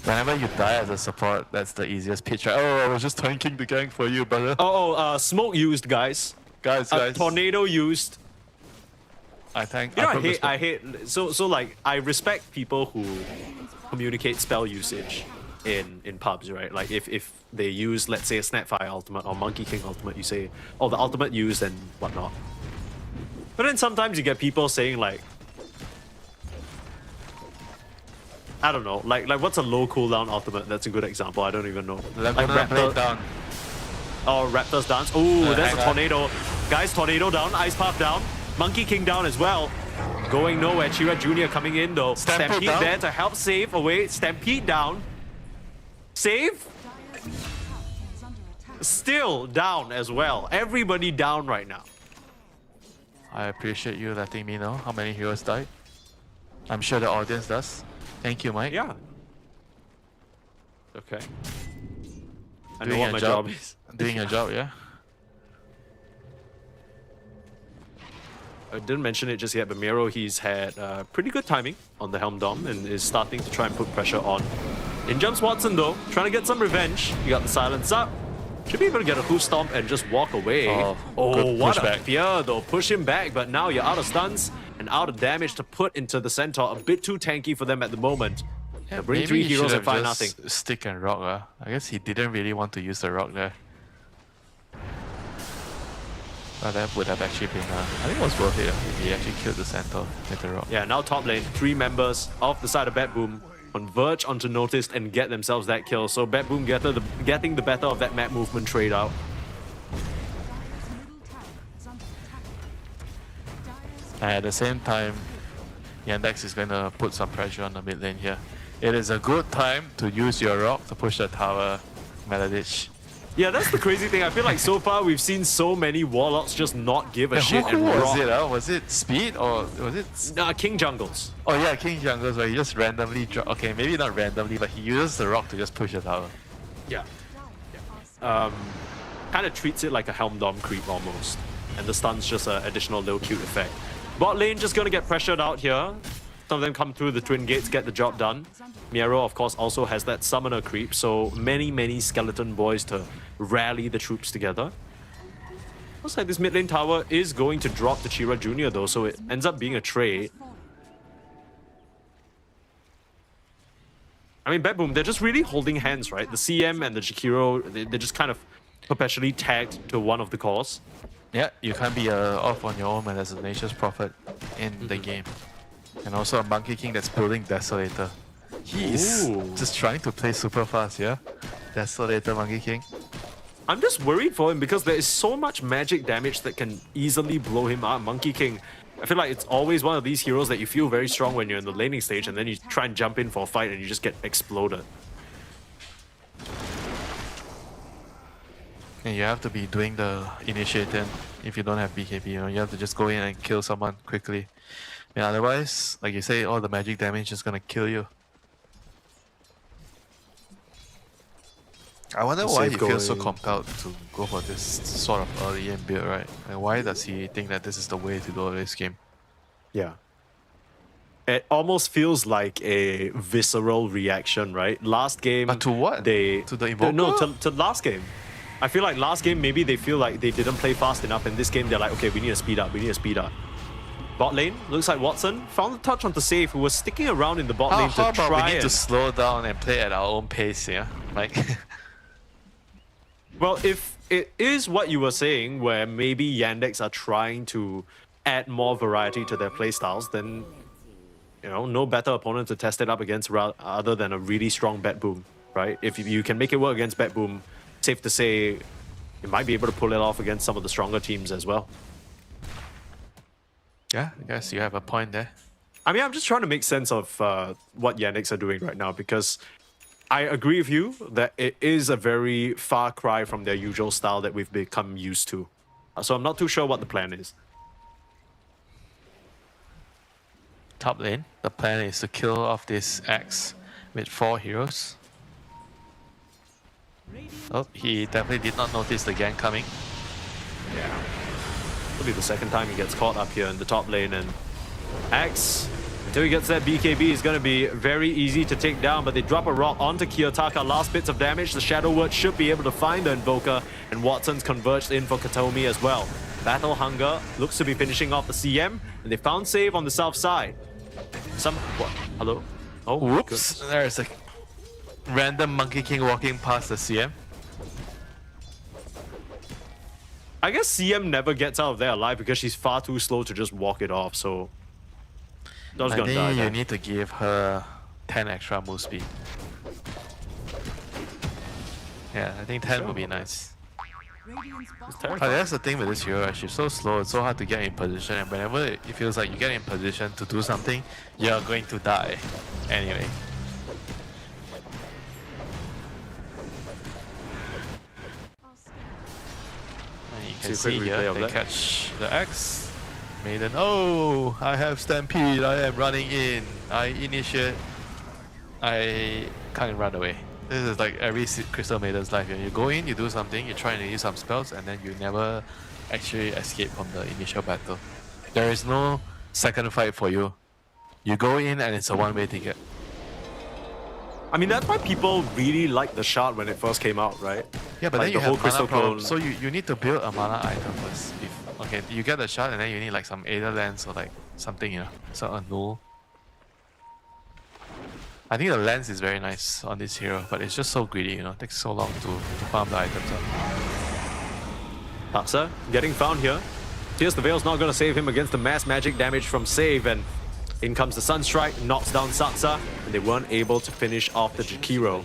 Whenever you die as a support, that's the easiest pitch, right? Oh, I was just tanking the gang for you, brother. Smoke used, guys. Guys. Tornado used. I think. You know, I hate. So like, I respect people who communicate spell usage in pubs, right? Like if they use, let's say, a Snapfire ultimate or Monkey King ultimate, you say, oh, the ultimate used and whatnot. But then sometimes you get people saying like, I don't know, like what's a low cooldown ultimate? That's a good example. I don't even know. Like Raptor down. Oh, Raptor's dance. Oh, there's a tornado. Guys, tornado down, Ice Path down, Monkey King down as well. Going nowhere. Chira Jr. coming in though. Stampede there to help save away. Stampede down. Save. Still down as well. Everybody down right now. I appreciate you letting me know how many heroes died. I'm sure the audience does. Thank you, Mike. Yeah. Okay. I know what my job is. Doing your job, yeah. I didn't mention it just yet, but Miro, he's had pretty good timing on the Helm Dom and is starting to try and put pressure on. In jumps Watson though, trying to get some revenge. He got the silence up. Should be able to get a hoof stomp and just walk away. Oh, what a fear though. Push him back, but now you're out of stuns and out of damage to put into the Centaur. A bit too tanky for them at the moment. Yeah, bring 3 heroes and find nothing. Stick and rock. I guess he didn't really want to use the rock there. But that would have actually been, I think it was worth it if he actually killed the Centaur with the rock. Yeah, now top lane, 3 members off the side of Bad Boom converge onto Noticed and get themselves that kill. So Bad Boom getting the better of that map movement trade out. And at the same time, Yandex is going to put some pressure on the mid lane here. It is a good time to use your rock to push the tower, Maladich. Yeah, that's the crazy thing. I feel like so far we've seen so many warlocks just not give a shit Who and was rock. it? Was it Speed or was it? King Jungles. Oh yeah, King Jungles, where he just randomly okay, maybe not randomly, but he uses the rock to just push the tower. Yeah. Kind of treats it like a Helm Dom creep almost. And the stun's just an additional little cute effect. Bot lane just gonna get pressured out here. Some of them come through the twin gates, get the job done. Miero, of course, also has that summoner creep, so many skeleton boys to rally the troops together. Looks like this mid lane tower is going to drop to Chira Jr. though, so it ends up being a trade. I mean, Bad Boom, they're just really holding hands, right? The CM and the Jakiro, they're just kind of perpetually tagged to one of the cores. Yeah, you can't be off on your own when there's a Nature's Prophet in the game. And also a Monkey King that's building Desolator. He's just trying to play super fast, yeah? Desolator Monkey King. I'm just worried for him because there is so much magic damage that can easily blow him out. Monkey King, I feel like it's always one of these heroes that you feel very strong when you're in the laning stage and then you try and jump in for a fight and you just get exploded. And you have to be doing the initiating if you don't have BKB, you know, you have to just go in and kill someone quickly. Yeah, otherwise, like you say, all the magic damage is gonna kill you. I wonder why he feels so compelled to go for this sort of early game build, right? And why does he think that this is the way to go this game? Yeah. It almost feels like a visceral reaction, right? Last game... But to what? To the Invoker? No, to last game. I feel like last game, maybe they feel like they didn't play fast enough. And this game, they're like, okay, we need to speed up. Bot lane, looks like Watson found the touch onto Save, who was sticking around in the bot lane to how about try we need to slow down and play at our own pace, yeah? Like... Well, if it is what you were saying, where maybe Yandex are trying to add more variety to their playstyles, then, you know, no better opponent to test it up against other than a really strong Bat Boom, right? If you can make it work against Bat Boom, safe to say you might be able to pull it off against some of the stronger teams as well. Yeah, I guess you have a point there. I mean, I'm just trying to make sense of what Yandex are doing right now, because I agree with you that it is a very far cry from their usual style that we've become used to. So I'm not too sure what the plan is. Top lane, the plan is to kill off this Axe with 4 heroes. Oh, he definitely did not notice the gang coming. Yeah. It'll be the second time he gets caught up here in the top lane, and Axe, until he gets that BKB, is going to be very easy to take down, but they drop a rock onto Kiyotaka. Last bits of damage. The Shadow Word should be able to find the Invoker, and Watson's converged in for Katomi as well. Battle Hunger looks to be finishing off the CM, and they found Save on the south side. What? Hello? Oh, whoops. There's a random Monkey King walking past the CM. I guess CM never gets out of there alive because she's far too slow to just walk it off, so... I think you need to give her 10 extra move speed. Yeah, I think 10 would be nice. But that's the thing with this hero, she's so slow, it's so hard to get in position, and whenever it feels like you get in position to do something, you're going to die anyway. And you can see here, they catch the Axe. Maiden, oh, I have Stampede, I am running in, I initiate, I can't run away. This is like every Crystal Maiden's life. You go in, you do something, you try and use some spells, and then you never actually escape from the initial battle. There is no second fight for you. You go in and it's a one-way ticket. I mean, that's why people really liked the shard when it first came out, right? Yeah, but like then you the whole have crystal mana problem. clone. So you need to build a mana item first. Okay, you get the shard and then you need like some Aether Lens or like something, you know, so a null. I think the lens is very nice on this hero, but it's just so greedy, you know, it takes so long to farm the items up. Tatsa getting found here. Tears the Veil's not going to save him against the mass magic damage from Save, and in comes the Sunstrike, knocks down Satsa, and they weren't able to finish off the Jakiro.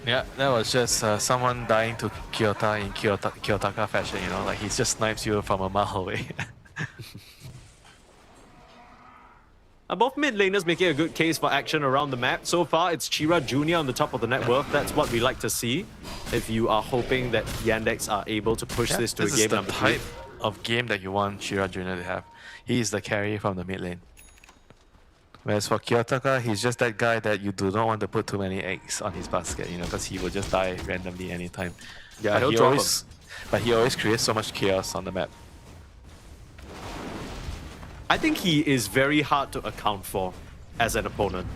Yeah, that was just someone dying to Kiyota in Kiyotaka fashion, you know, like he just snipes you from a mile away. Both mid laners making a good case for action around the map. So far, it's Chira Jr. on the top of the net worth. That's what we like to see. if you are hoping that Yandex are able to push this to a game number 3. This is the type of game that you want Shira Jr. to have. He is the carry from the mid lane. Whereas for Kiyotaka, he's just that guy that you do not want to put too many eggs on his basket, you know, because he will just die randomly anytime. Yeah, but he always creates so much chaos on the map. I think he is very hard to account for as an opponent.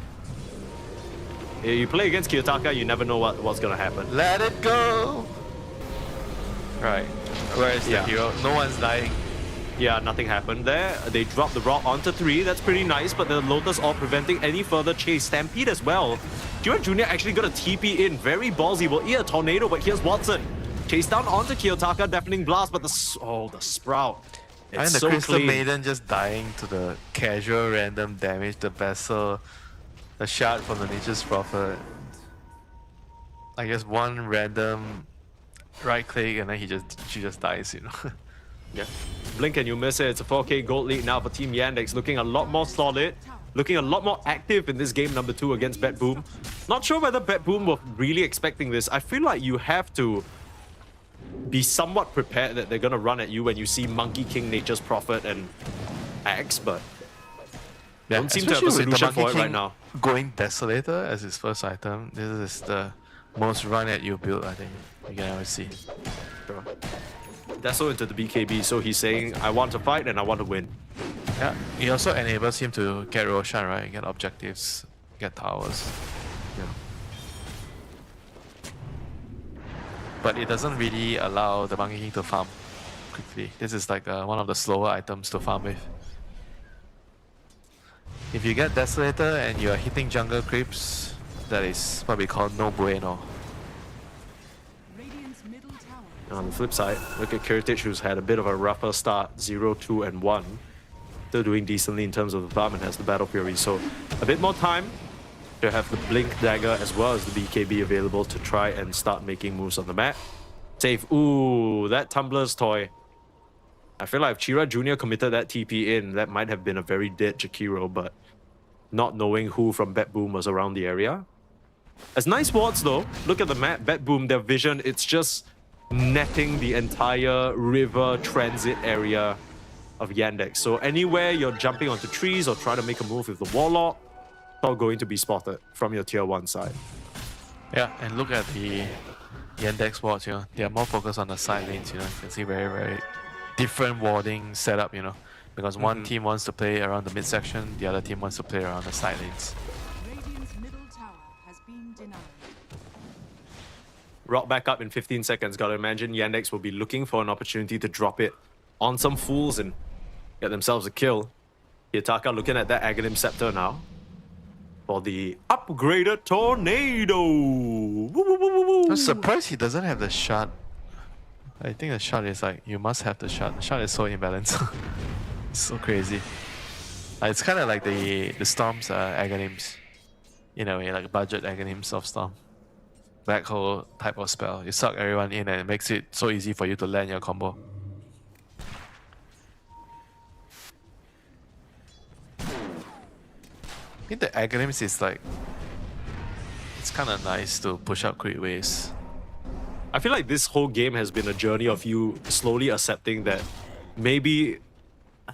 You play against Kiyotaka, you never know what's gonna happen. Let it go! Right. Whereas the hero, no one's dying. Yeah, nothing happened there. They dropped the rock onto 3. That's pretty nice, but the Lotus all preventing any further chase. Stampede as well. Shira Jr. actually got a TP in. Very ballsy. Will eat a tornado, but here's Watson. Chase down onto Kiyotaka, deafening blast, but the Sprout. It's The so Crystal clean. Maiden just dying to the casual random damage, the Vessel, the shard from the Nature's Prophet. I guess one random right click and then she just dies, you know. Yeah. Blink and you miss it. It's a 4K gold lead now for Team Yandex, looking a lot more solid, looking a lot more active in this game number 2 against Bet Boom. Not sure whether Bet Boom were really expecting this. I feel like you have to be somewhat prepared that they're gonna run at you when you see Monkey King, Nature's Prophet, and Axe, but don't seem to have a solution for it right now. Going Desolator as his first item, this is the most run at you build I think you can ever see. Sure. Deso into the BKB, so he's saying, I want to fight and I want to win. Yeah, it also enables him to get Roshan, right? Get objectives, get towers. Yeah. But it doesn't really allow the Monkey King to farm quickly. This is like one of the slower items to farm with. If you get Desolator and you are hitting jungle creeps, that is what we call no bueno. On the flip side, look at Kiritich, who's had a bit of a rougher start, 0, 2, and 1. Still doing decently in terms of the farm and has the Battle Fury, so a bit more time to have the Blink Dagger as well as the BKB available to try and start making moves on the map. Save, ooh, that Tumblr's toy. I feel like if Shira Jr. committed that TP in, that might have been a very dead Jakiro, but not knowing who from Bet Boom was around the area. As nice wards though, look at the map, Bet Boom, their vision, it's just netting the entire river transit area of Yandex. So anywhere you're jumping onto trees or trying to make a move with the Warlock, it's all going to be spotted from your tier 1 side. Yeah, and look at the Yandex wards, you know, they are more focused on the side lanes, you know, you can see very, very different warding setup, you know, because one team wants to play around the midsection, the other team wants to play around the side lanes. Radiant's middle tower has been denied. Rock back up in 15 seconds. Gotta imagine Yandex will be looking for an opportunity to drop it on some fools and get themselves a kill. Kiyotaka looking at that Aghanim Scepter now for the upgraded Tornado. Woo, woo, woo, woo, woo. I'm surprised he doesn't have the shot. I think the shot is like, you must have the shot. The shot is so imbalanced. It's so crazy. It's kind of like the Storm's Aghanims. In a way, like budget Aghanims of Storm. Black hole type of spell. You suck everyone in and it makes it so easy for you to land your combo. I think the Aghanims is like, it's kind of nice to push out crit waves. I feel like this whole game has been a journey of you slowly accepting that maybe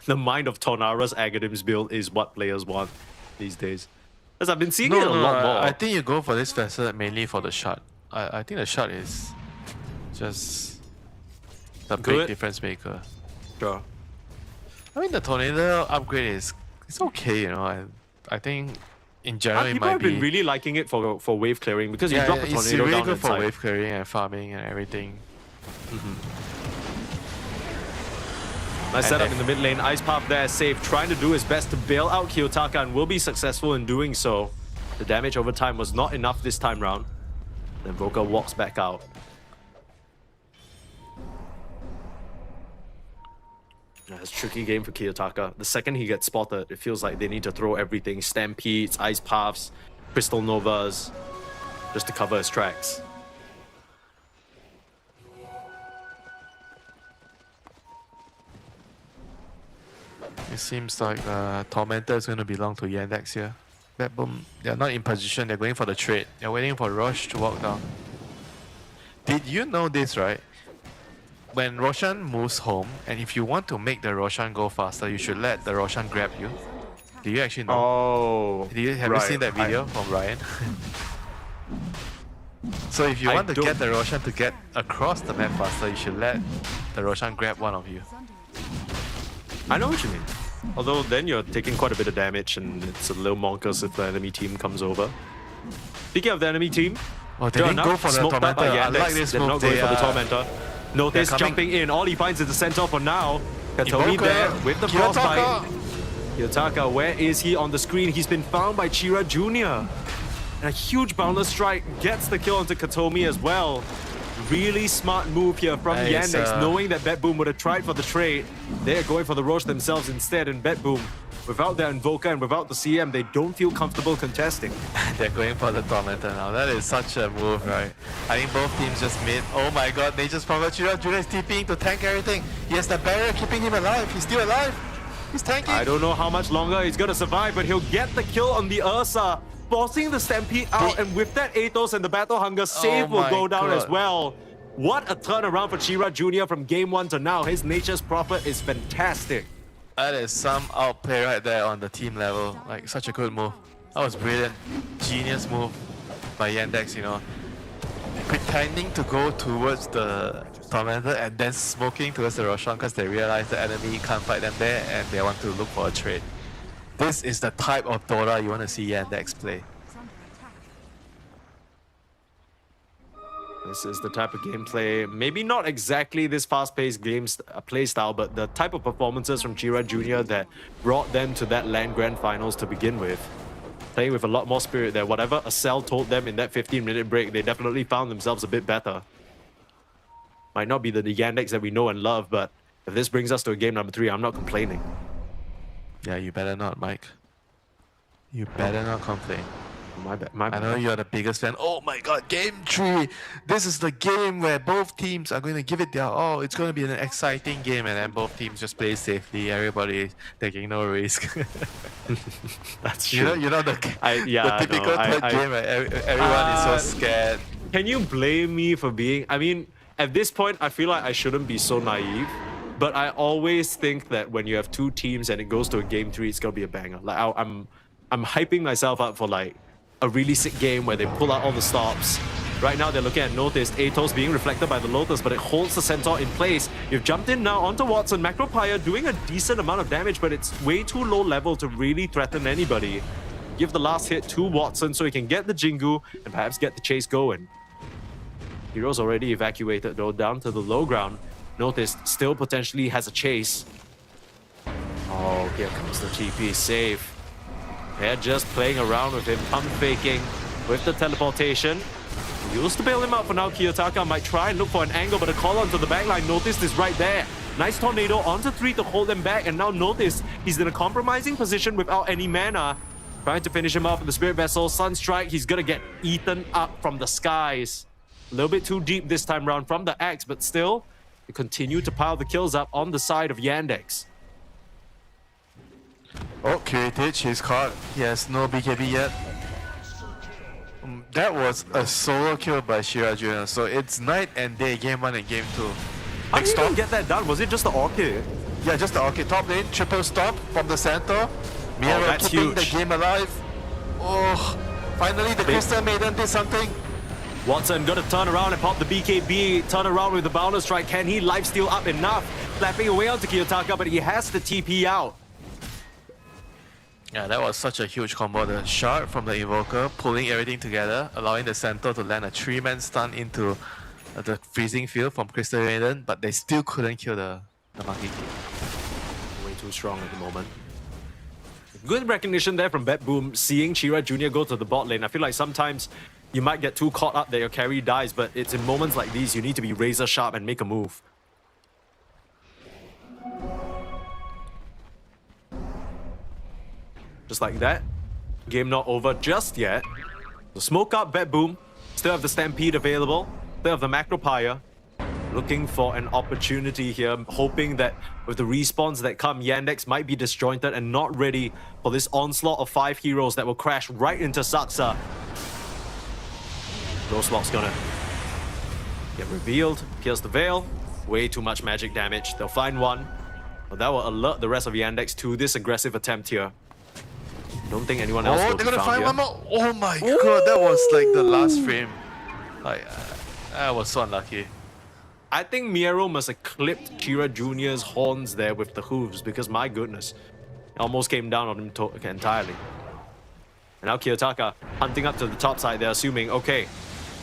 the mind of Tornara's Aghanims build is what players want these days. Because I've been seeing it a lot more. I think you go for this vessel mainly for the shot. I think the shot is just the big difference maker. Sure. I mean the tornado upgrade it's okay, you know. I think in general it people might have been really liking it for wave clearing because you drop a tornado it's really down good inside. for wave clearing and farming and everything. Nice setup in the mid lane. Ice Path there safe, trying to do his best to bail out Kiyotaka and will be successful in doing so. The damage over time was not enough this time round. Then Voka walks back out. It's a tricky game for Kiyotaka. The second he gets spotted, it feels like they need to throw everything. Stampedes, Ice Paths, Crystal Novas, just to cover his tracks. It seems like Tormentor is going to belong to Yandex here. Boom. They're not in position, they're going for the trade. They're waiting for Roche to walk down. Did you know this, right? When Roshan moves home, and if you want to make the Roshan go faster, you should let the Roshan grab you. Do you actually know? Oh, Have you seen that video from Ryan? So if you want to get the Roshan to get across the map faster, you should let the Roshan grab one of you. I know what you mean. Although then you're taking quite a bit of damage and it's a little monkus if the enemy team comes over. Speaking of the enemy team, they didn't go for the Tormentor. I like this They're move. not going for the Tormentor. Notice jumping in. All he finds is the center for now. Katomi there with the frostbite. Kiyotaka, where is he on the screen? He's been found by Chira Jr. And a huge boundless strike gets the kill onto Katomi as well. Really smart move here from Yandex, knowing that Bet Boom would have tried for the trade. They're going for the Roche themselves instead, and Bet Boom, without their Invoker and without the CM, they don't feel comfortable contesting. They're going for the Tormentor now. That is such a move, right? I think both teams just made. Oh my god, they just found Chira Jr. is TPing to tank everything. He has the barrier keeping him alive. He's still alive. He's tanking. I don't know how much longer he's gonna survive, but he'll get the kill on the Ursa, forcing the Stampede out, and with that Athos and the Battle Hunger, save will go down as well. What a turnaround for Chira Jr. from game 1 to now. His Nature's Prophet is fantastic. That is some outplay right there on the team level. Like, such a good move. That was brilliant. Genius move by Yandex, you know. Pretending to go towards the Tormentor and then smoking towards the Roshan because they realize the enemy can't fight them there and they want to look for a trade. This is the type of Dota you want to see Yandex play. This is the type of gameplay, maybe not exactly this fast-paced play style, but the type of performances from Chira Jr. that brought them to that LAN Grand Finals to begin with. Playing with a lot more spirit there. Whatever Acel told them in that 15-minute break, they definitely found themselves a bit better. Might not be the Yandex that we know and love, but if this brings us to a game number 3, I'm not complaining. Yeah, you better not, Mike. You better not complain. My bad. I know you're the biggest fan. Oh my god, game 3! This is the game where both teams are going to give it their all. It's going to be an exciting game, and then both teams just play safely. Everybody taking no risk. That's true. You know the typical third game where everyone is so scared. Can you blame me for being... I mean, at this point, I feel like I shouldn't be so naive. But I always think that when you have two teams and it goes to a game 3, it's going to be a banger. Like, I'm hyping myself up for like a really sick game where they pull out all the stops. Right now, they're looking at Noticed. Athos being reflected by the Lotus, but it holds the Centaur in place. You've jumped in now onto Watson. Macropire doing a decent amount of damage, but it's way too low level to really threaten anybody. Give the last hit to Watson so he can get the Jingu and perhaps get the chase going. Heroes already evacuated though, down to the low ground. Noticed still potentially has a chase. Oh, here comes the TP save. They're just playing around with him, pump faking with the teleportation. Used to bail him out for now. Kiyotaka might try and look for an angle, but a call onto the backline. Noticed is right there. Nice tornado onto 3 to hold them back, and now Noticed he's in a compromising position without any mana. Trying to finish him off with the Spirit Vessel. Sunstrike, he's gonna get eaten up from the skies. A little bit too deep this time round from the axe, but still, they continue to pile the kills up on the side of Yandex. Oh, Kiritich, he's caught. He has no BKB yet. That was a solo kill by Chira Jr. So it's night and day, game 1 and game 2. How did you even get that done? Was it just the Orchid? Yeah, just the Orchid. Top lane, triple stop from the center. Mira keeping the game alive. Oh, finally the Crystal Maiden did something. Watson gonna turn around and pop the BKB, turn around with the Boundless Strike. Can he lifesteal up enough? Flapping away onto Kiyotaka, but he has the TP out. Yeah, that was such a huge combo. The shard from the Invoker, pulling everything together, allowing the Centaur to land a 3-man stun into the freezing field from Crystal Maiden, but they still couldn't kill the Monkey King. Way too strong at the moment. Good recognition there from Bet Boom, seeing Chira Jr. go to the bot lane. I feel like sometimes you might get too caught up that your carry dies, but it's in moments like these you need to be razor sharp and make a move. Just like that. Game not over just yet. So smoke up Bet Boom. Still have the Stampede available. Still have the Macropire. Looking for an opportunity here, hoping that with the respawns that come, Yandex might be disjointed and not ready for this onslaught of 5 heroes that will crash right into Saksa. No slot's gonna Get revealed, pierce the veil. Way too much magic damage. They'll find one. But that will alert the rest of Yandex to this aggressive attempt here. Don't think anyone else will they're be gonna found find here. one more. Oh my god, that was like the last frame. Like, I was so unlucky. I think Miero must have clipped Chira Jr.'s horns there with the hooves because my goodness, it almost came down on him entirely. And now Kiyotaka hunting up to the top side. They're assuming, okay,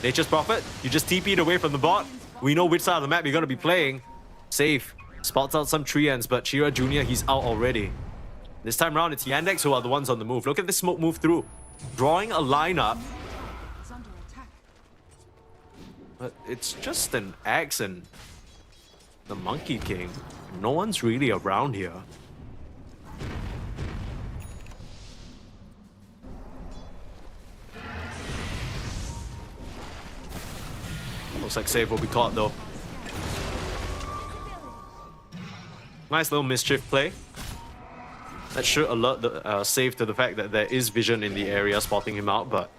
Nature's Prophet, you just TP'd away from the bot. We know which side of the map you're going to be playing. Safe. Spots out some tree ends, but Chira Jr., he's out already. This time around, it's Yandex who are the ones on the move. Look at this smoke move through. Drawing a lineup. But it's just an Axe and the Monkey King. No one's really around here. Looks like save will be caught though. Nice little mischief play. That should alert the save to the fact that there is vision in the area spotting him out, but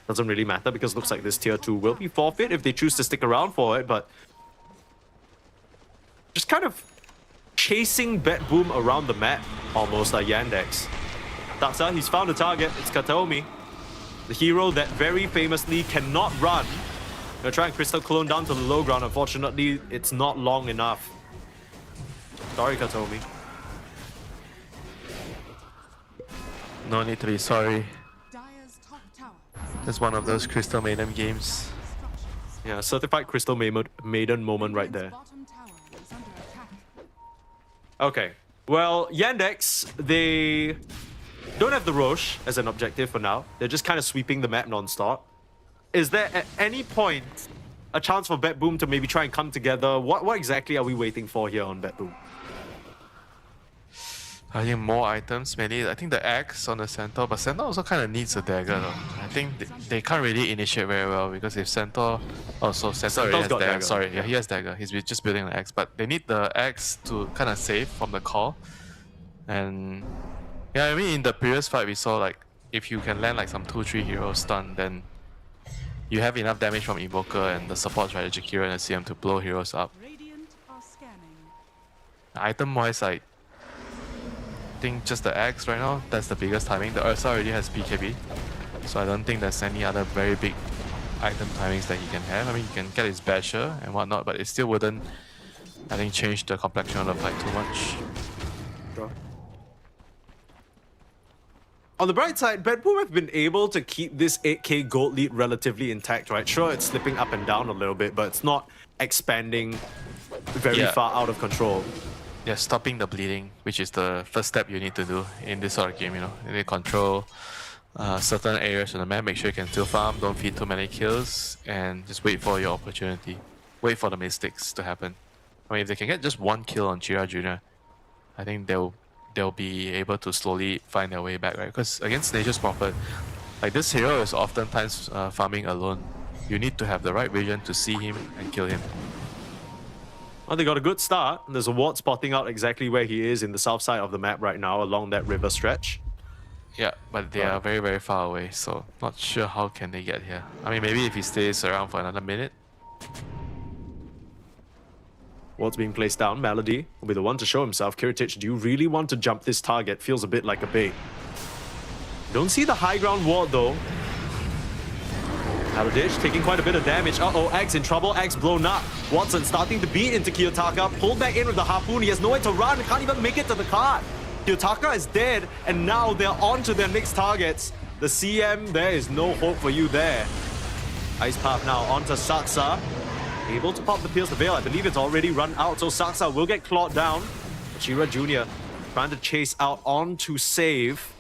doesn't really matter because it looks like this tier 2 will be forfeit if they choose to stick around for it, but just kind of chasing Bet Boom around the map almost like Yandex. Daksa, he's found a target. It's Kataomi, the hero that very famously cannot run. Gonna try and Crystal Clone down to the low ground. Unfortunately, it's not long enough. Sorry, Kataomi. No need to be sorry. It's one of those Crystal Maiden games. Yeah, certified Crystal Maiden moment right there. Okay, well, Yandex, they don't have the Roche as an objective for now. They're just kind of sweeping the map non-stop. Is there at any point a chance for Bet Boom to maybe try and come together? What exactly are we waiting for here on Bet Boom? I think more items, mainly. I think the axe on the Centaur, but Centaur also kind of needs a dagger though. I think they can't really initiate very well because if Centaur... Oh, so Centaur already has dagger. Sorry, yeah, he has dagger. He's just building the axe, but they need the axe to kind of save from the call. And yeah, I mean in the previous fight we saw like if you can land like some 2-3 hero stun, then you have enough damage from Evoker and the support strategy Jakiro and the CM to blow heroes up. Item-wise, I think just the axe right now, that's the biggest timing. The Ursa already has BKB, so I don't think there's any other very big item timings that he can have. I mean, he can get his Basher and whatnot, but it still wouldn't, I think, change the complexion of the fight too much. Sure. On the bright side, Bet Boom have been able to keep this 8k gold lead relatively intact, right? Sure, it's slipping up and down a little bit, but it's not expanding very far out of control. Yeah, stopping the bleeding, which is the first step you need to do in this sort of game, you know. You need to control certain areas of the map, make sure you can still farm, don't feed too many kills, and just wait for your opportunity. Wait for the mistakes to happen. I mean, if they can get just one kill on Chira Jr., I think they'll be able to slowly find their way back, right? Because against Nature's Prophet, like this hero is oftentimes farming alone. You need to have the right vision to see him and kill him. Well, they got a good start. There's a ward spotting out exactly where he is in the south side of the map right now along that river stretch. Yeah, but they are very, very far away, so not sure how can they get here. I mean, maybe if he stays around for another minute. Ward's being placed down. Melody will be the one to show himself. Kiritich, do you really want to jump this target? Feels a bit like a bait. Don't see the high ground ward though. Melodich taking quite a bit of damage. Uh-oh, Axe in trouble. Axe blown up. Watson starting to beat into Kiyotaka. Pulled back in with the harpoon. He has nowhere to run. Can't even make it to the cart. Kiyotaka is dead, and now they're on to their next targets. The CM, there is no hope for you there. Ice Path now onto Saksa. Able to pop the Pierce the Veil. I believe it's already run out, so Saksa will get clawed down. Chira Jr. trying to chase out on to save.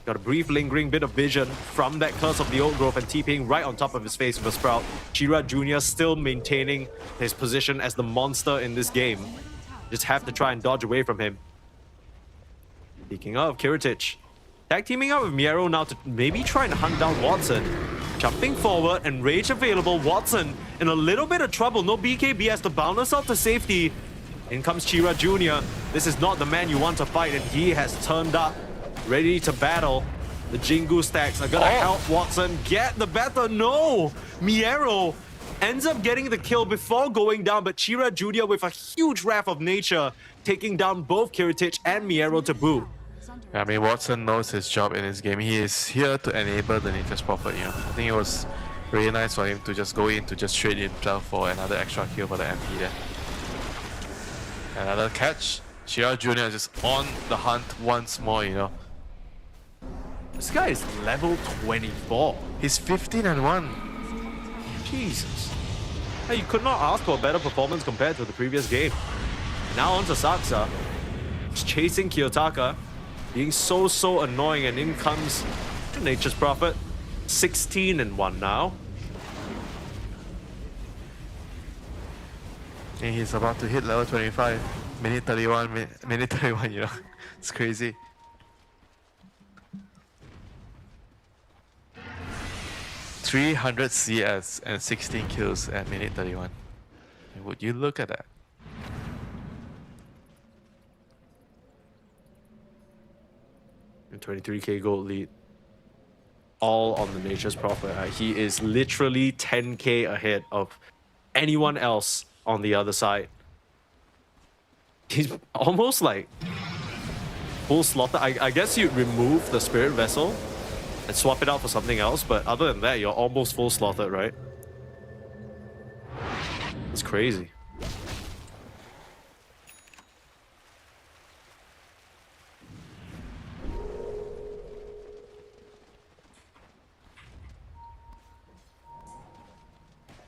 Got a brief lingering bit of vision from that Curse of the Old Growth and TPing right on top of his face with a Sprout. Chira Jr. still maintaining his position as the monster in this game. Just have to try and dodge away from him. Speaking of, Kiritich tag teaming up with Miero now to maybe try and hunt down Watson. Jumping forward and rage available. Watson in a little bit of trouble. No BKB has to bound herself to safety. In comes Chira Jr. This is not the man you want to fight, and he has turned up, ready to battle. The Jingu stacks are gonna help Watson get the better. No! Miero ends up getting the kill before going down, but Chira Jr. with a huge wrath of nature, taking down both Kiritich and Miero to boot. I mean, Watson knows his job in this game. He is here to enable the Nature's Prophet, you know. I think it was really nice for him to just go in to just trade himself for another extra kill for the MP there. Another catch. Chira Jr. is just on the hunt once more, you know. This guy is level 24. He's 15 and 1. Jesus. Hey, you could not ask for a better performance compared to the previous game. Now on to Saksa. He's chasing Kiyotaka. Being so annoying, and in comes Nature's Prophet. 16 and 1 now. And he's about to hit level 25. Minute 31, minute 31, you know. It's crazy. .300 CS and 16 kills at minute 31. Would you look at that? And 23k gold lead. All on the Nature's Prophet. He is literally 10k ahead of anyone else on the other side. He's almost like full slaughter. I guess you'd remove the Spirit Vessel and swap it out for something else, but other than that, you're almost full slaughtered, right? It's crazy.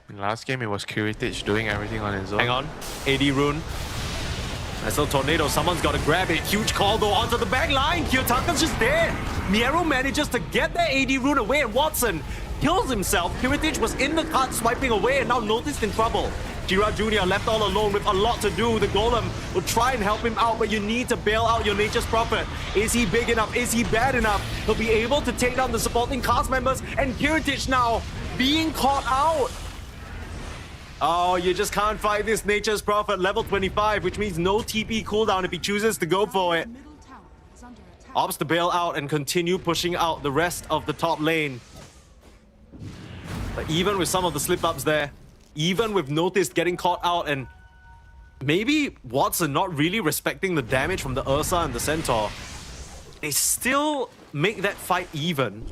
In last game, it was Kiritich doing everything on his own. Hang on. AD rune. Nice little tornado. Someone's got to grab it. Huge call though onto the back line. Kiyotaka's just there. Miero manages to get that AD rune away, and Watson kills himself. Kiritich was in the cart swiping away and now noticed in trouble. Chira Jr. left all alone with a lot to do. The Golem will try and help him out, but you need to bail out your Nature's Prophet. Is he big enough? Is he bad enough? He'll be able to take down the supporting cast members, and Kiritich now being caught out. Oh, you just can't fight this Nature's Prophet level 25, which means no TP cooldown if he chooses to go for it. Opts to bail out and continue pushing out the rest of the top lane. But even with some of the slip-ups there, even with Notice getting caught out, and maybe Watson not really respecting the damage from the Ursa and the Centaur, they still make that fight even.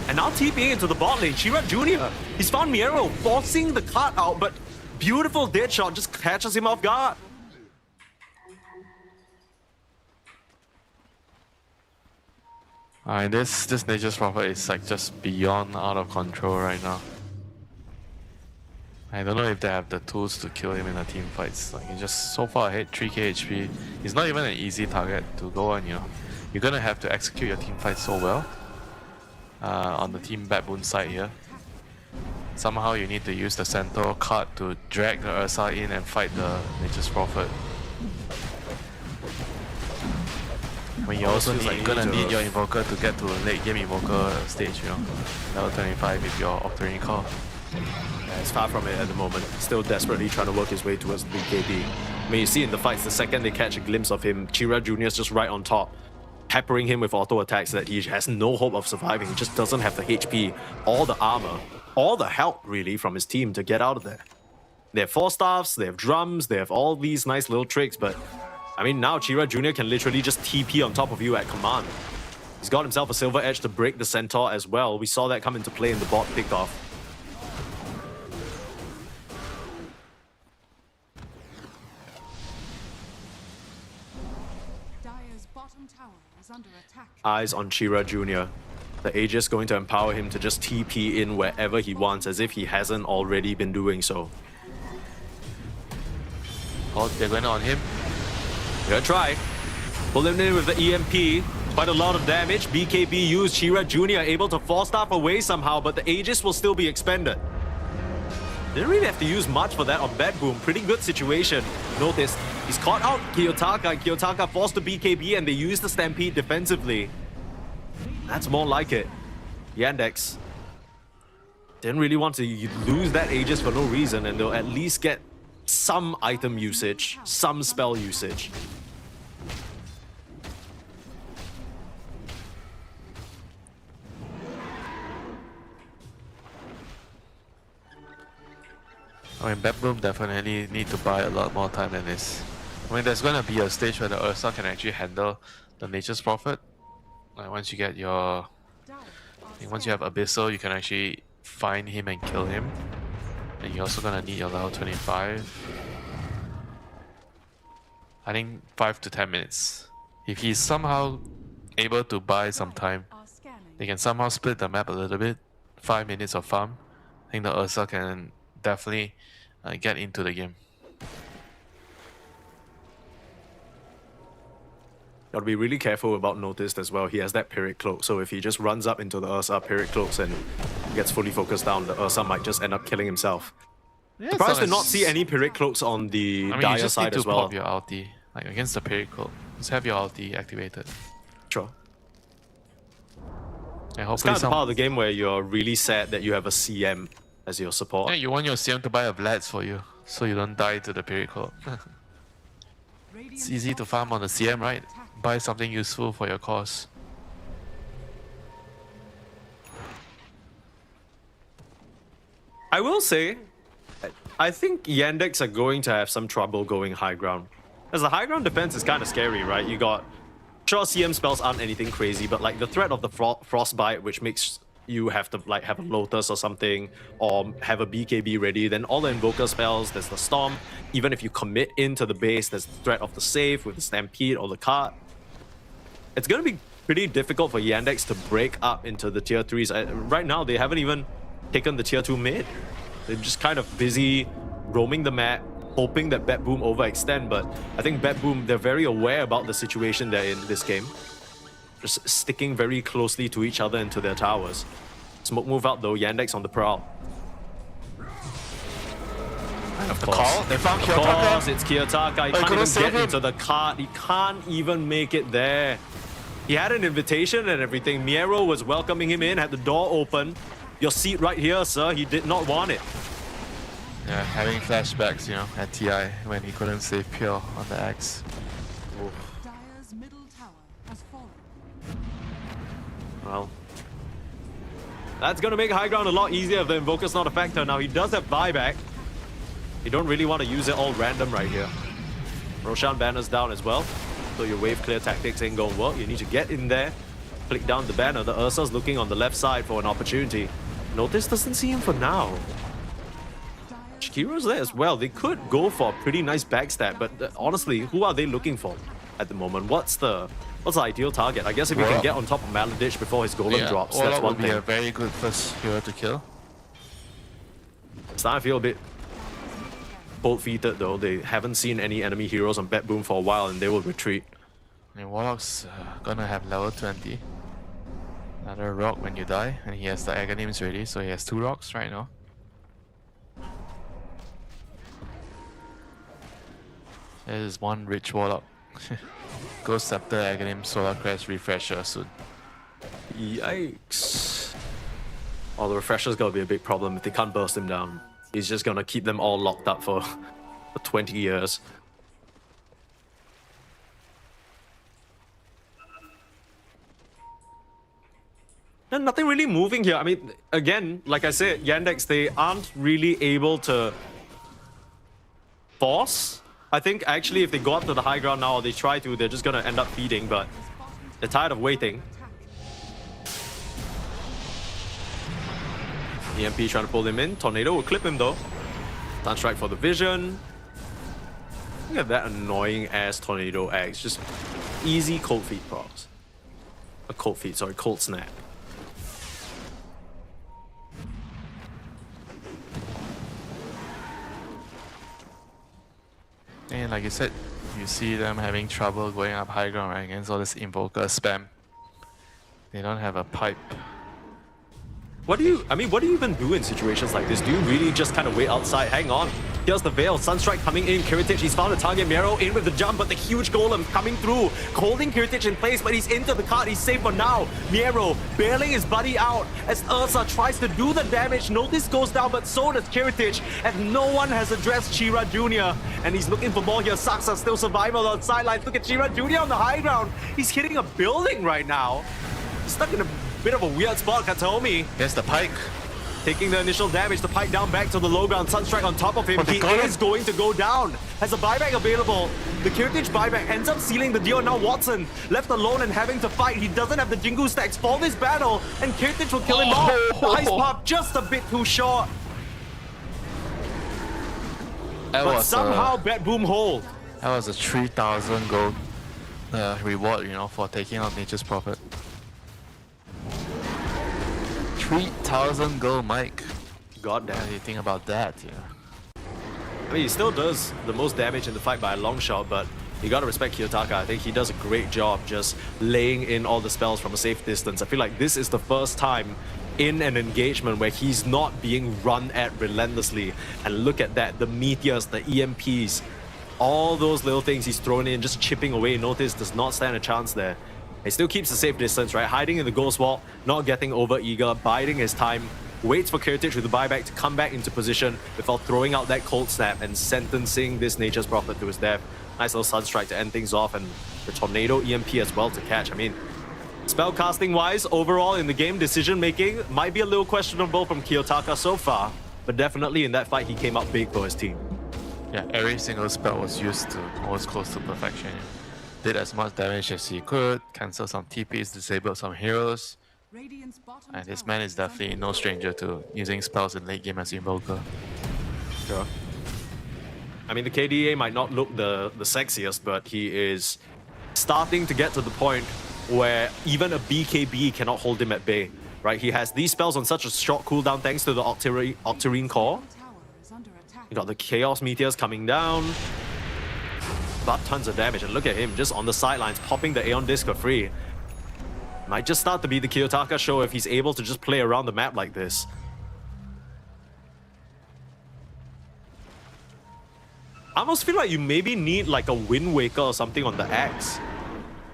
And now TPing into the bot lane, Chira Jr. He's found Miero forcing the cart out, but beautiful dead shot just catches him off guard. This Nature's Prophet is like just beyond out of control right now. I don't know if they have the tools to kill him in the team fights. Like, he's just so far ahead, 3k HP. He's not even an easy target to go on, you know. You're gonna have to execute your team fight so well. On the team backbone side here. Somehow you need to use the Centaur card to drag the Ursa in and fight the Nature's Prophet. When you also gonna need your Invoker to get to late game Invoker stage, you know. Level 25 if you're Octarine Core. Yeah, it's far from it at the moment. Still desperately trying to work his way towards the BKB. I mean, you see in the fights, the second they catch a glimpse of him, Chira Jr. is just right on top, peppering him with auto attacks that he has no hope of surviving. He just doesn't have the HP, or the armor, or the help really from his team to get out of there. They have 4 staffs, they have drums, they have all these nice little tricks, but I mean now Chira Jr. can literally just TP on top of you at command. He's got himself a Silver Edge to break the Centaur as well. We saw that come into play in the bot pickoff. Eyes on Chira Jr. The Aegis going to empower him to just TP in wherever he wants, as if he hasn't already been doing so. Oh, they're going on him. Gonna try. Pull him in with the EMP. Quite a lot of damage. BKB used. Chira Jr. able to force staff away somehow, but the Aegis will still be expended. Didn't really have to use much for that on Bad Boom. Pretty good situation. Notice, he's caught out Kiyotaka, and Kiyotaka forced the BKB, and they use the Stampede defensively. That's more like it. Yandex didn't really want to lose that Aegis for no reason, and they'll at least get some item usage, some spell usage. I mean, Bad Boom definitely need to buy a lot more time than this. I mean, there's going to be a stage where the Ursa can actually handle the Nature's Prophet. Like once you get your... once you have Abyssal, you can actually find him and kill him. And you're also going to need your level 25. I think 5 to 10 minutes. If he's somehow able to buy some time, they can somehow split the map a little bit. 5 minutes of farm. I think the Ursa can definitely get into the game. Gotta be really careful about Noticed as well. He has that Pyrrhic Cloak, so if he just runs up into the Ursa, Pyrrhic Cloaks, and gets fully focused down, the Ursa might just end up killing himself. Yeah, surprised to not see any Pyrrhic Cloaks on the Dire side as well. You just need to pop your ulti, like against the Pyrrhic Cloak. Just have your ulti activated. Sure. And It's hopefully kind of the part of the game where you're really sad that you have a CM as your support. Yeah, you want your CM to buy a Vlad's for you, so you don't die to the Pyrrhic Cloak. It's easy to farm on the CM, right? Buy something useful for your cause. I will say, I think Yandex are going to have some trouble going high ground. As the high ground defense is kind of scary, right? You got... Sure, CM spells aren't anything crazy, but like the threat of the Frostbite, which makes you have to like have a Lotus or something, or have a BKB ready, then all the Invoker spells, there's the Storm. Even if you commit into the base, there's the threat of the save with the Stampede or the card. It's going to be pretty difficult for Yandex to break up into the tier 3s. Right now, they haven't even taken the tier 2 mid. They're just kind of busy roaming the map, hoping that Bat Boom overextend, but I think Bat Boom, they're very aware about the situation they're in this game. Just sticking very closely to each other into their towers. Smoke move out though, Yandex on the prowl. Of course. They found Of Kiyotaka. course, it's Kiyotaka. He can't even get into the cart. He can't even make it there. He had an invitation and everything. Miero was welcoming him in, had the door open. Your seat right here, sir. He did not want it. Yeah, having flashbacks, you know, at TI when he couldn't save Pure on the Axe. Dire's middle tower has fallen. Well, that's going to make high ground a lot easier if the Invoker's not a factor. Now, he does have buyback. You don't really want to use it all random right here. Roshan banner's down as well, so your wave clear tactics ain't going to work. You need to get in there, click down the banner. The Ursa's looking on the left side for an opportunity. Notice doesn't see him for now. Shakiro's there as well. They could go for a pretty nice backstab, but honestly, who are they looking for at the moment? What's the ideal target? I guess if he can get on top of Maladich before his golem drops, that's one would be thing. a very good first hero to kill. Starting to feel a bit cold-feet though. They haven't seen any enemy heroes on Bat Boom for a while and they will retreat. I mean, Warlock's gonna have level 20. Another rock when you die, and he has the Aghanims ready, so he has 2 rocks right now. There's one rich Warlock. Ghost Scepter, Aghanim, Solar Crest, Refresher soon. Yikes. Oh, the Refresher's gonna be a big problem if they can't burst him down. He's just gonna keep them all locked up for 20 years. And nothing really moving here. I mean, again, like I said, Yandex, they aren't really able to force. I think actually if they go up to the high ground now or they try to, they're just gonna end up feeding, but they're tired of waiting. EMP trying to pull him in. Tornado will clip him though. Sunstrike for the vision. Look at that annoying ass Tornado Axe. Just easy cold feet procs. Cold snap. And like you said, you see them having trouble going up high ground right against all this Invoker spam. They don't have a pipe. What do you even do in situations like this? Do you really just kind of wait outside? Hang on. Here's the Veil. Sunstrike coming in. Kiritich, he's found a target. Miero in with the jump, but the huge golem coming through. Holding Kiritich in place, but he's into the cart. He's safe for now. Miero bailing his buddy out as Ursa tries to do the damage. Notice goes down, but so does Kiritich, as no one has addressed Chira Jr. And he's looking for more here. Saksa still survival on the sidelines. Look at Chira Jr. on the high ground. He's hitting a building right now. He's stuck in a bit of a weird spot, Katomi. Here's the pike. taking the initial damage. The pike down back to the low ground. Sunstrike on top of him. He is going to go down. Has a buyback available. The Kiritich buyback ends up sealing the deal. Now Watson left alone and having to fight. He doesn't have the Jingu stacks for this battle, and Kiritich will kill him off. The ice pop just a bit too short. But somehow Bet Boom hold. That was a 3,000 gold reward, you know, for taking out Nature's Prophet. 3,000 gold, Mike. God damn. What do you think about that? Yeah. I mean, he still does the most damage in the fight by a long shot, but you gotta respect Kiyotaka. I think he does a great job just laying in all the spells from a safe distance. I feel like this is the first time in an engagement where he's not being run at relentlessly. And look at that, the meteors, the EMPs, all those little things he's thrown in, just chipping away. Notice does not stand a chance there. He still keeps a safe distance, right? Hiding in the ghost wall, not getting over eager, biding his time, waits for Kiritich with the buyback to come back into position before throwing out that cold snap and sentencing this Nature's Prophet to his death. Nice little Sunstrike to end things off, and the Tornado EMP as well to catch. I mean, spellcasting wise, overall in the game, decision making might be a little questionable from Kiyotaka so far, but definitely in that fight he came out big for his team. Yeah, every single spell was used to almost close to perfection. Did as much damage as he could, cancelled some TPs, disabled some heroes. And this man is definitely no stranger to using spells in late game as Invoker. Sure. I mean, the KDA might not look the sexiest, but he is starting to get to the point where even a BKB cannot hold him at bay, right? He has these spells on such a short cooldown thanks to the Octarine core. You got the Chaos Meteors coming down, but tons of damage, and look at him just on the sidelines popping the Aeon Disc for free. Might just start to be the Kiyotaka show if he's able to just play around the map like this. I almost feel like you maybe need like a Wind Waker or something on the axe.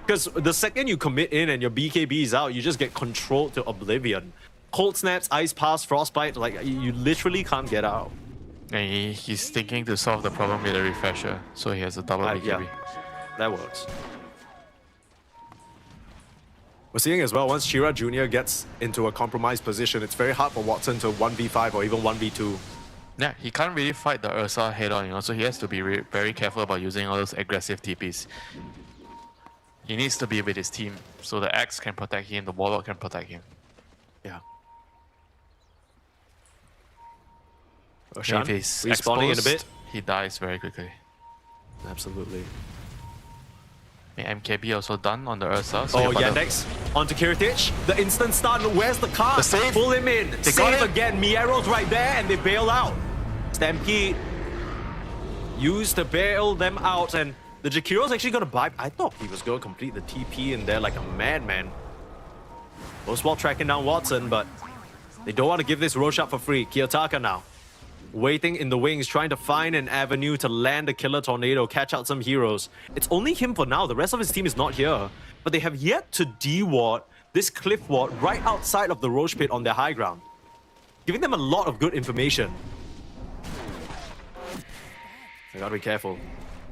Because the second you commit in and your BKB is out, you just get controlled to oblivion. Cold Snaps, Ice Pass, Frostbite, like you literally can't get out. And he's thinking to solve the problem with a refresher, so he has a double BKB. Yeah, that works. We're seeing as well, once Shira Jr. gets into a compromised position, it's very hard for Watson to 1v5 or even 1v2. Yeah, he can't really fight the Ursa head-on, you know, so he has to be very careful about using all those aggressive TPs. He needs to be with his team, so the Axe can protect him, the Warlock can protect him. Yeah. If he's respawning in a bit. He dies very quickly. Absolutely. MKB also done on the Ursa. So Yandex onto Kiritich. The instant stun. Where's the card? The save. Pull him in. They Save again. Miero's right there and they bail out. Stampede used to bail them out, and the Jakiro's actually going to buy. I thought he was going to complete the TP in there like a madman. Most while tracking down Watson, but they don't want to give this Rosh up for free. Kiyotaka now waiting in the wings, trying to find an avenue to land a killer tornado, catch out some heroes. It's only him for now. The rest of his team is not here, but they have yet to de-ward this cliff ward right outside of the Roche pit on their high ground, giving them a lot of good information. They gotta be careful.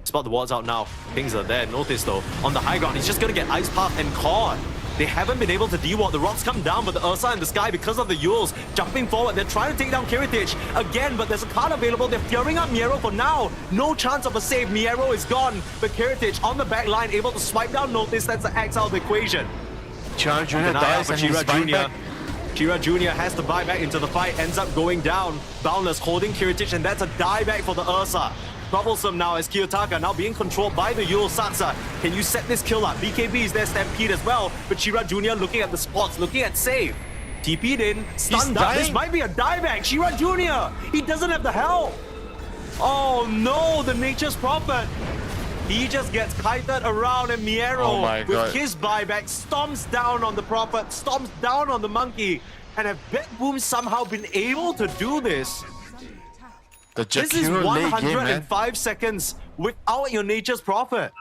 Spot the wards out now. Pings are there. Notice though, on the high ground, he's just gonna get Ice Path and caught. They haven't been able to de-ward. The rocks come down, but the Ursa in the sky because of the Yules. Jumping forward, they're trying to take down Kiritich again, but there's a card available. They're fearing up Miero for now. No chance of a save. Miero is gone, but Kiritich on the back line, able to swipe down Notice. That's the X out of the equation. Shira Jr. dies and Shira Jr. Shira Jr. has to buy back into the fight, ends up going down. Boundless holding Kiritich, and that's a dieback for the Ursa. Troublesome now as Kiyotaka now being controlled by the Yule Saksa. Can you set this kill up? BKB is there, Stampede as well, but Shira Jr. looking at the spots, looking at save. TP'd in, stunned up. This might be a dieback. Shira Jr. He doesn't have the help. Oh no, the Nature's Prophet. He just gets kited around, and Miero with his buyback stomps down on the Prophet, stomps down on the Monkey, and have Bet Boom somehow been able to do this? This is 105 seconds without your Nature's Prophet.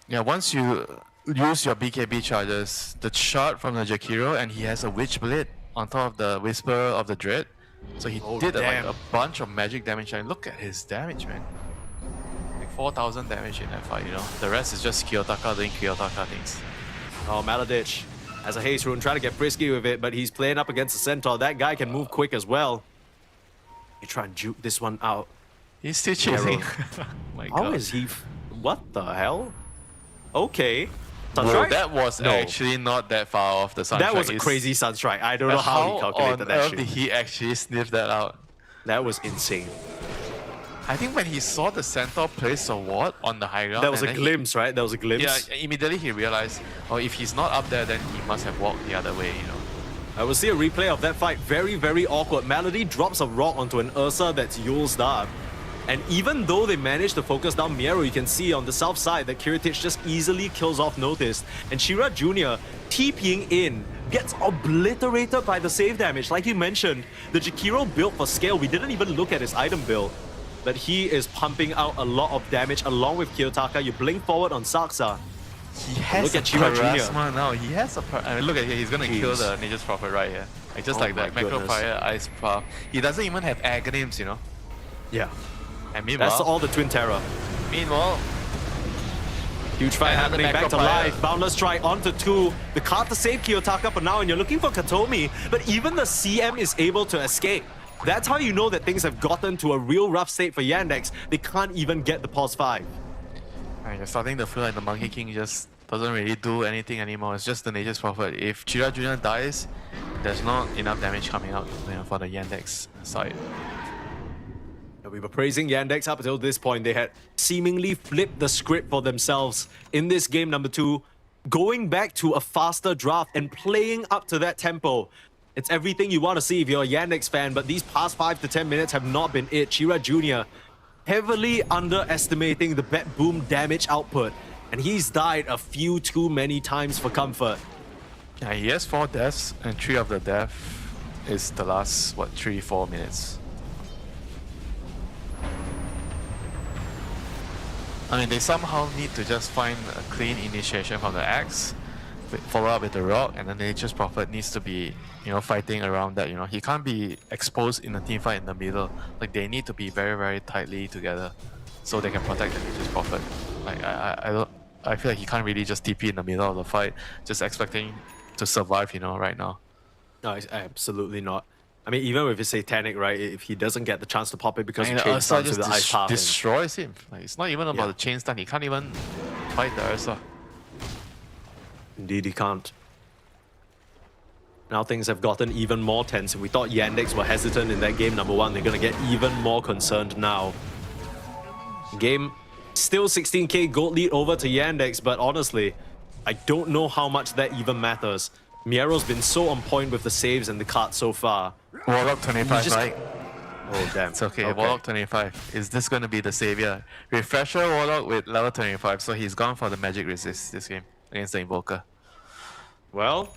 Yeah, once you use your BKB charges, the shot from the Jakiro, and he has a Witch Blade on top of the Whisper of the Dread. So he did like a bunch of magic damage, and look at his damage, man. Like 4,000 damage in that fight, you know. The rest is just Kiyotaka doing Kiyotaka things. Oh, Maladich As a haste rune, try to get frisky with it, but he's playing up against the Centaur. That guy can move quick as well. You try and juke this one out. He's still chasing. My How God. is he? What the hell? Okay. Bro, Sunstrike? that was No. actually not that far off the Sunstrike. That was a crazy Sunstrike. I don't know how he calculated that How shit. did he actually sniff that out? That was insane. I think when he saw the Centaur place a ward on the high ground, That was and a then glimpse, right? That was a glimpse. Yeah, immediately he realized, oh, if he's not up there, then he must have walked the other way, you know. I will see a replay of that fight. Very, very awkward. Melody drops a rock onto an Ursa that's Yule's up. And even though they managed to focus down Miero, you can see on the south side that Kiritich just easily kills off Notice. And Shira Jr. TPing in gets obliterated by the save damage. Like you mentioned, the Jakiro built for scale. We didn't even look at his item build. But he is pumping out a lot of damage along with Kiyotaka. You blink forward on Saksa. He has Look a at Shira Jr. charisma now. He has a... I mean, look at here. He's going to kill the Nature's Prophet right here. Like, just Oh like that. my Macro goodness. Fire, Ice Puff. He doesn't even have Aghanims, you know. Yeah. And meanwhile... That's all the Twin Terror. Meanwhile... Huge fight Another happening, back to Macro-Fire. life. Boundless Strike onto 2. The card to save Kiyotaka for now, and you're looking for Katomi, but even the CM is able to escape. That's how you know that things have gotten to a real rough state for Yandex. They can't even get the pause 5. And you're starting to feel like the Monkey King just doesn't really do anything anymore. It's just the Nature's Prophet. If Chira Jr. dies, there's not enough damage coming out, you know, for the Yandex side. We were praising Yandex up until this point. They had seemingly flipped the script for themselves in this game number 2, going back to a faster draft and playing up to that tempo. It's everything you want to see if you're a Yandex fan, but these past 5 to 10 minutes have not been it. Chira Jr. heavily underestimating the Bet Boom damage output, and he's died a few too many times for comfort. Yeah, he has 4 deaths, and 3 of the death is the last, what, 3-4 minutes. I mean, they somehow need to just find a clean initiation from the axe, follow up with the rock, and the Nature's Prophet needs to be, you know, fighting around that, you know. He can't be exposed in a team fight in the middle. Like, they need to be very, very tightly together so they can protect the Nature's Prophet. Like, I feel like he can't really just TP in the middle of the fight, just expecting to survive, you know, right now. No, absolutely not. I mean, even with his Satanic, right, if he doesn't get the chance to pop it because And of chain Ursa stun to just the ice path. destroys him. Like, it's not even about the chain stun. He can't even fight the Ursa. Indeed, he can't. Now things have gotten even more tense. If we thought Yandex were hesitant in that game number 1, they're going to get even more concerned now. Game still 16k gold lead over to Yandex, but honestly, I don't know how much that even matters. Miero's been so on point with the saves and the cards so far. Warlock 25, right? Oh, damn. It's okay. Warlock 25. Is this going to be the savior? Refresher Warlock with level 25, so he's gone for the magic resist this game against the Invoker. Well,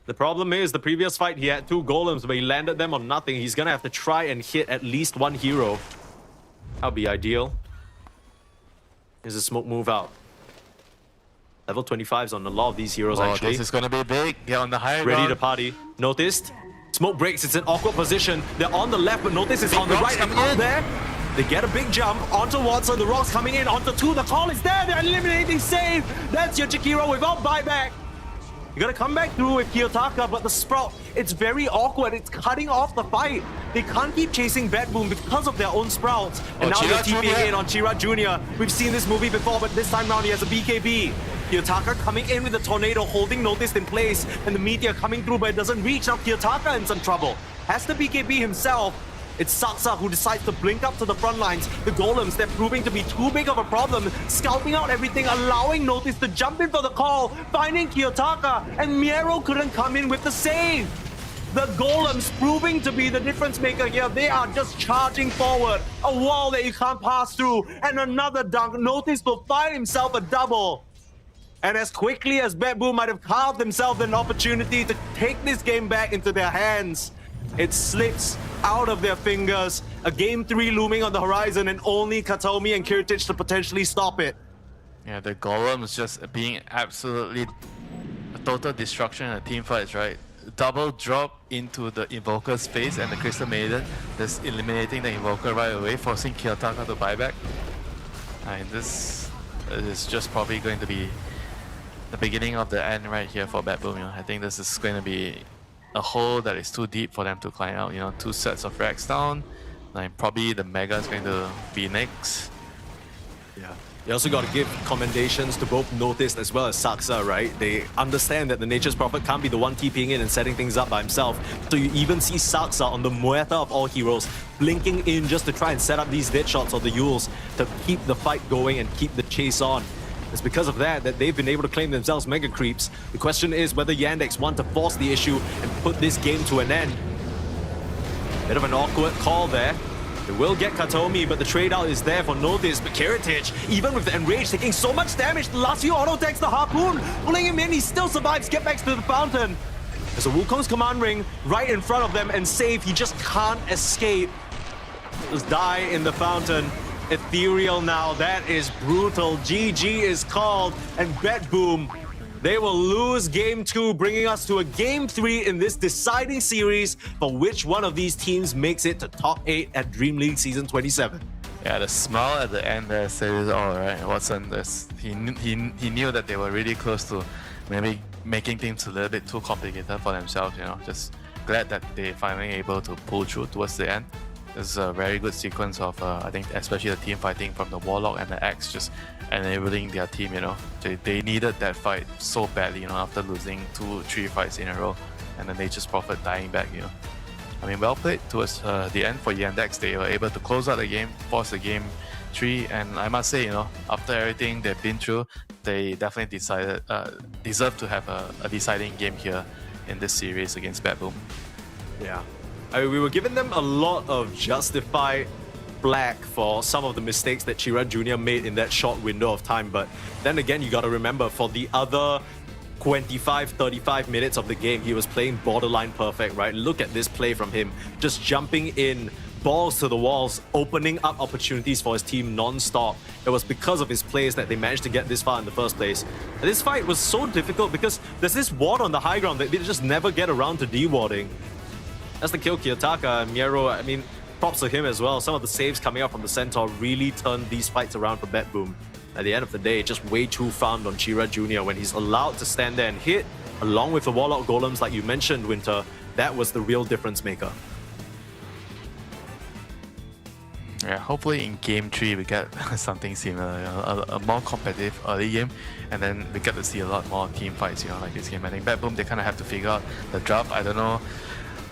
the problem is the previous fight he had 2 golems, but he landed them on nothing. He's going to have to try and hit at least 1 hero. That'll be ideal. Here's a smoke move out. Level 25s on a lot of these heroes, Oh, actually. this is going to be big. Get on the high Ready ground. to party. Noticed. Smoke breaks. It's an awkward position. They're on the left, but Notice is Big on the rocks right. And coming out in. there, they get a big jump onto Watson. The rocks coming in onto 2. The call is there. They're eliminating save. That's your Jakiro without buyback. You gotta come back through with Kiyotaka, but the Sprout, it's very awkward. It's cutting off the fight. They can't keep chasing Bat Boom because of their own Sprouts. And now they're Chira TPing Jr. in on Chira Jr. We've seen this movie before, but this time round he has a BKB. Kiyotaka coming in with the Tornado, holding Notice in place, and the Meteor coming through, but it doesn't reach. Now Kiyotaka in some trouble. Has the BKB himself. It's Saksa who decides to blink up to the front lines. The Golems, they're proving to be too big of a problem, scouting out everything, allowing Notice to jump in for the call, finding Kiyotaka, and Miero couldn't come in with the save. The Golems proving to be the difference maker here. They are just charging forward. A wall that you can't pass through, and another dunk. Notice will find himself a double. And as quickly as Bet Boom might have carved themselves an opportunity to take this game back into their hands, it slips out of their fingers. A game 3 looming on the horizon, and only Katomi and Kiritich to potentially stop it. Yeah, the Golems just being absolutely a total destruction in the team fights, right? Double drop into the Invoker's face and the Crystal Maiden, just eliminating the Invoker right away, forcing Kiyotaka to buy back. And this is just probably going to be the beginning of the end right here for Bad Boom. I think this is going to be a hole that is too deep for them to climb out. 2 sets of racks down. Like probably the Mega is going to be next. Yeah. You also got to give commendations to both Noticed as well as Saksa, right? They understand that the Nature's Prophet can't be the one TPing in and setting things up by himself. So you even see Saksa on the Muerta of all heroes blinking in just to try and set up these dead shots or the Yules to keep the fight going and keep the chase on. It's because of that they've been able to claim themselves Mega Creeps. The question is whether Yandex want to force the issue and put this game to an end. Bit of an awkward call there. They will get Katomi, but the trade-out is there for Notice. But Kiritich, even with the Enrage taking so much damage, the last few auto-attacks, the Harpoon, pulling him in, he still survives. Get back to the fountain. There's a Wukong's command ring right in front of them and safe. He just can't escape. Just die in the fountain. Ethereal now, that is brutal. GG is called, and Bet Boom, they will lose Game 2, bringing us to a Game 3 in this deciding series for which one of these teams makes it to top 8 at DreamLeague Season 27. Yeah, the smile at the end there says it all, right? Watson, he knew that they were really close to maybe making things a little bit too complicated for themselves, Just glad that they finally able to pull through towards the end. This is a very good sequence of, I think, especially the team fighting from the Warlock and the Axe, just enabling their team, They needed that fight so badly, after losing 2-3 fights in a row, and the Nature's Prophet dying back, I mean, well played towards the end for Yandex. They were able to close out the game, force the Game 3, and I must say, after everything they've been through, they definitely deserve to have a deciding game here in this series against Bad Boom. Yeah. We were giving them a lot of justified flack for some of the mistakes that Chira Jr. made in that short window of time, but then again, you got to remember, for the other 25-35 minutes of the game, he was playing borderline perfect, right? Look at this play from him, just jumping in, balls to the walls, opening up opportunities for his team non-stop. It was because of his plays that they managed to get this far in the first place. And this fight was so difficult because there's this ward on the high ground that they just never get around to de-warding. That's the kill Kiyotaka. Miero, I mean, props to him as well. Some of the saves coming out from the Centaur really turned these fights around for Bet Boom. At the end of the day, just way too found on Chira Jr. when he's allowed to stand there and hit, along with the Warlock Golems like you mentioned, Winter. That was the real difference maker. Yeah, hopefully in Game 3 we get something similar, a more competitive early game, and then we get to see a lot more team fights, like this game. I think Bet Boom, they kind of have to figure out the draft. I don't know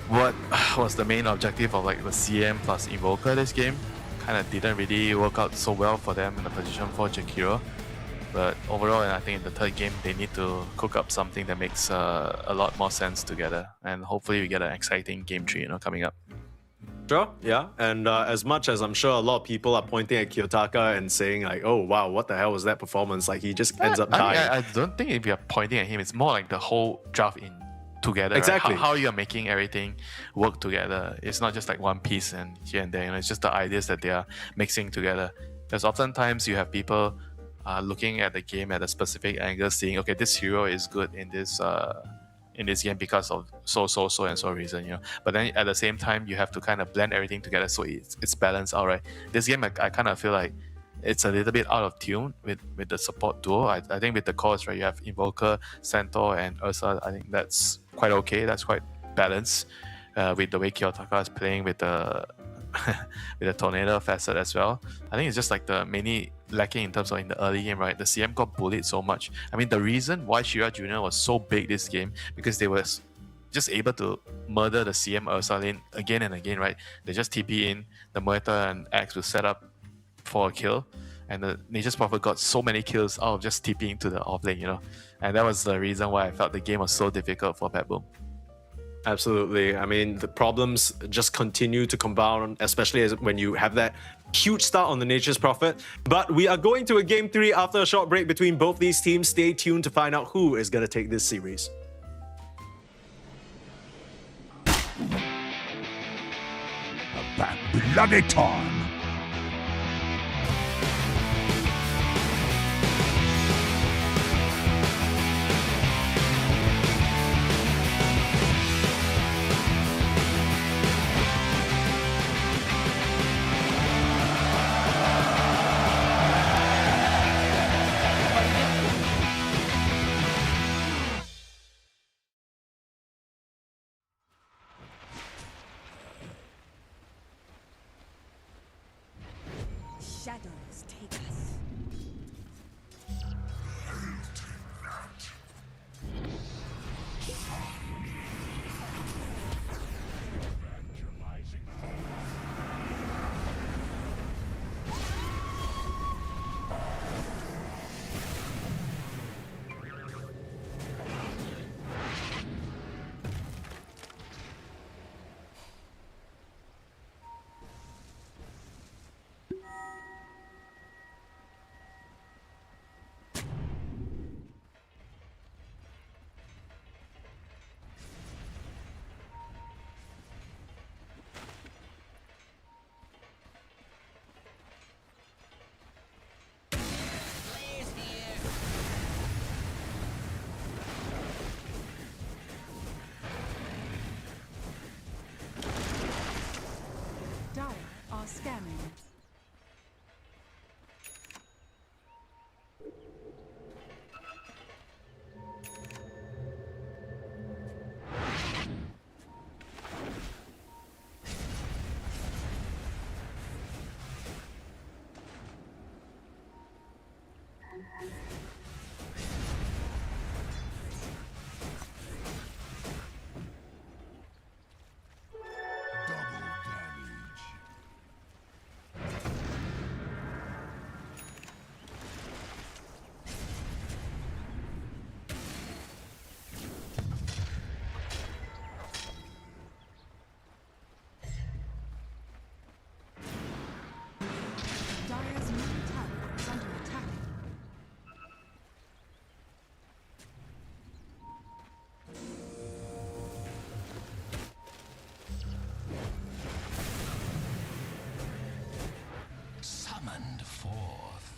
what was the main objective of like the CM plus Invoker this game. Kind of didn't really work out so well for them in the position for Jakiro. But overall, I think in the third game, they need to cook up something that makes a lot more sense together. And hopefully we get an exciting Game 3 coming up. Sure, yeah. And as much as I'm sure a lot of people are pointing at Kiyotaka and saying like, oh wow, what the hell was that performance? Like he just ends up dying. I don't think if you're pointing at him, it's more like the whole draft in together. Exactly. Right? How you're making everything work together. It's not just like one piece and here and there. It's just the ideas that they are mixing together. Because oftentimes you have people looking at the game at a specific angle, seeing, okay, this hero is good in this game because of so and so reason, But then at the same time, you have to kind of blend everything together so it's balanced out, right? This game, I kind of feel like it's a little bit out of tune with the support duo. I think with the cores, right, you have Invoker, Centaur, and Ursa. I think that's quite okay. That's quite balanced with the way Kiyotaka is playing with the with the Tornado facet as well. I think it's just like the mainly lacking in terms of in the early game, right? The CM got bullied so much. I mean, the reason why Chira Jr. was so big this game, because they were just able to murder the CM Ursa lane again and again, right? They just TP in, the Muerta and Axe will set up for a kill, and the Nature's Prophet got so many kills out of just TPing to the off lane, And that was the reason why I felt the game was so difficult for Bad Boom. Absolutely. I mean, the problems just continue to compound, especially when you have that huge start on the Nature's Prophet. But we are going to a Game 3 after a short break between both these teams. Stay tuned to find out who is going to take this series. About bloody time. take us. Dire are scanning. Dire's main tower is under attack. Summoned forth.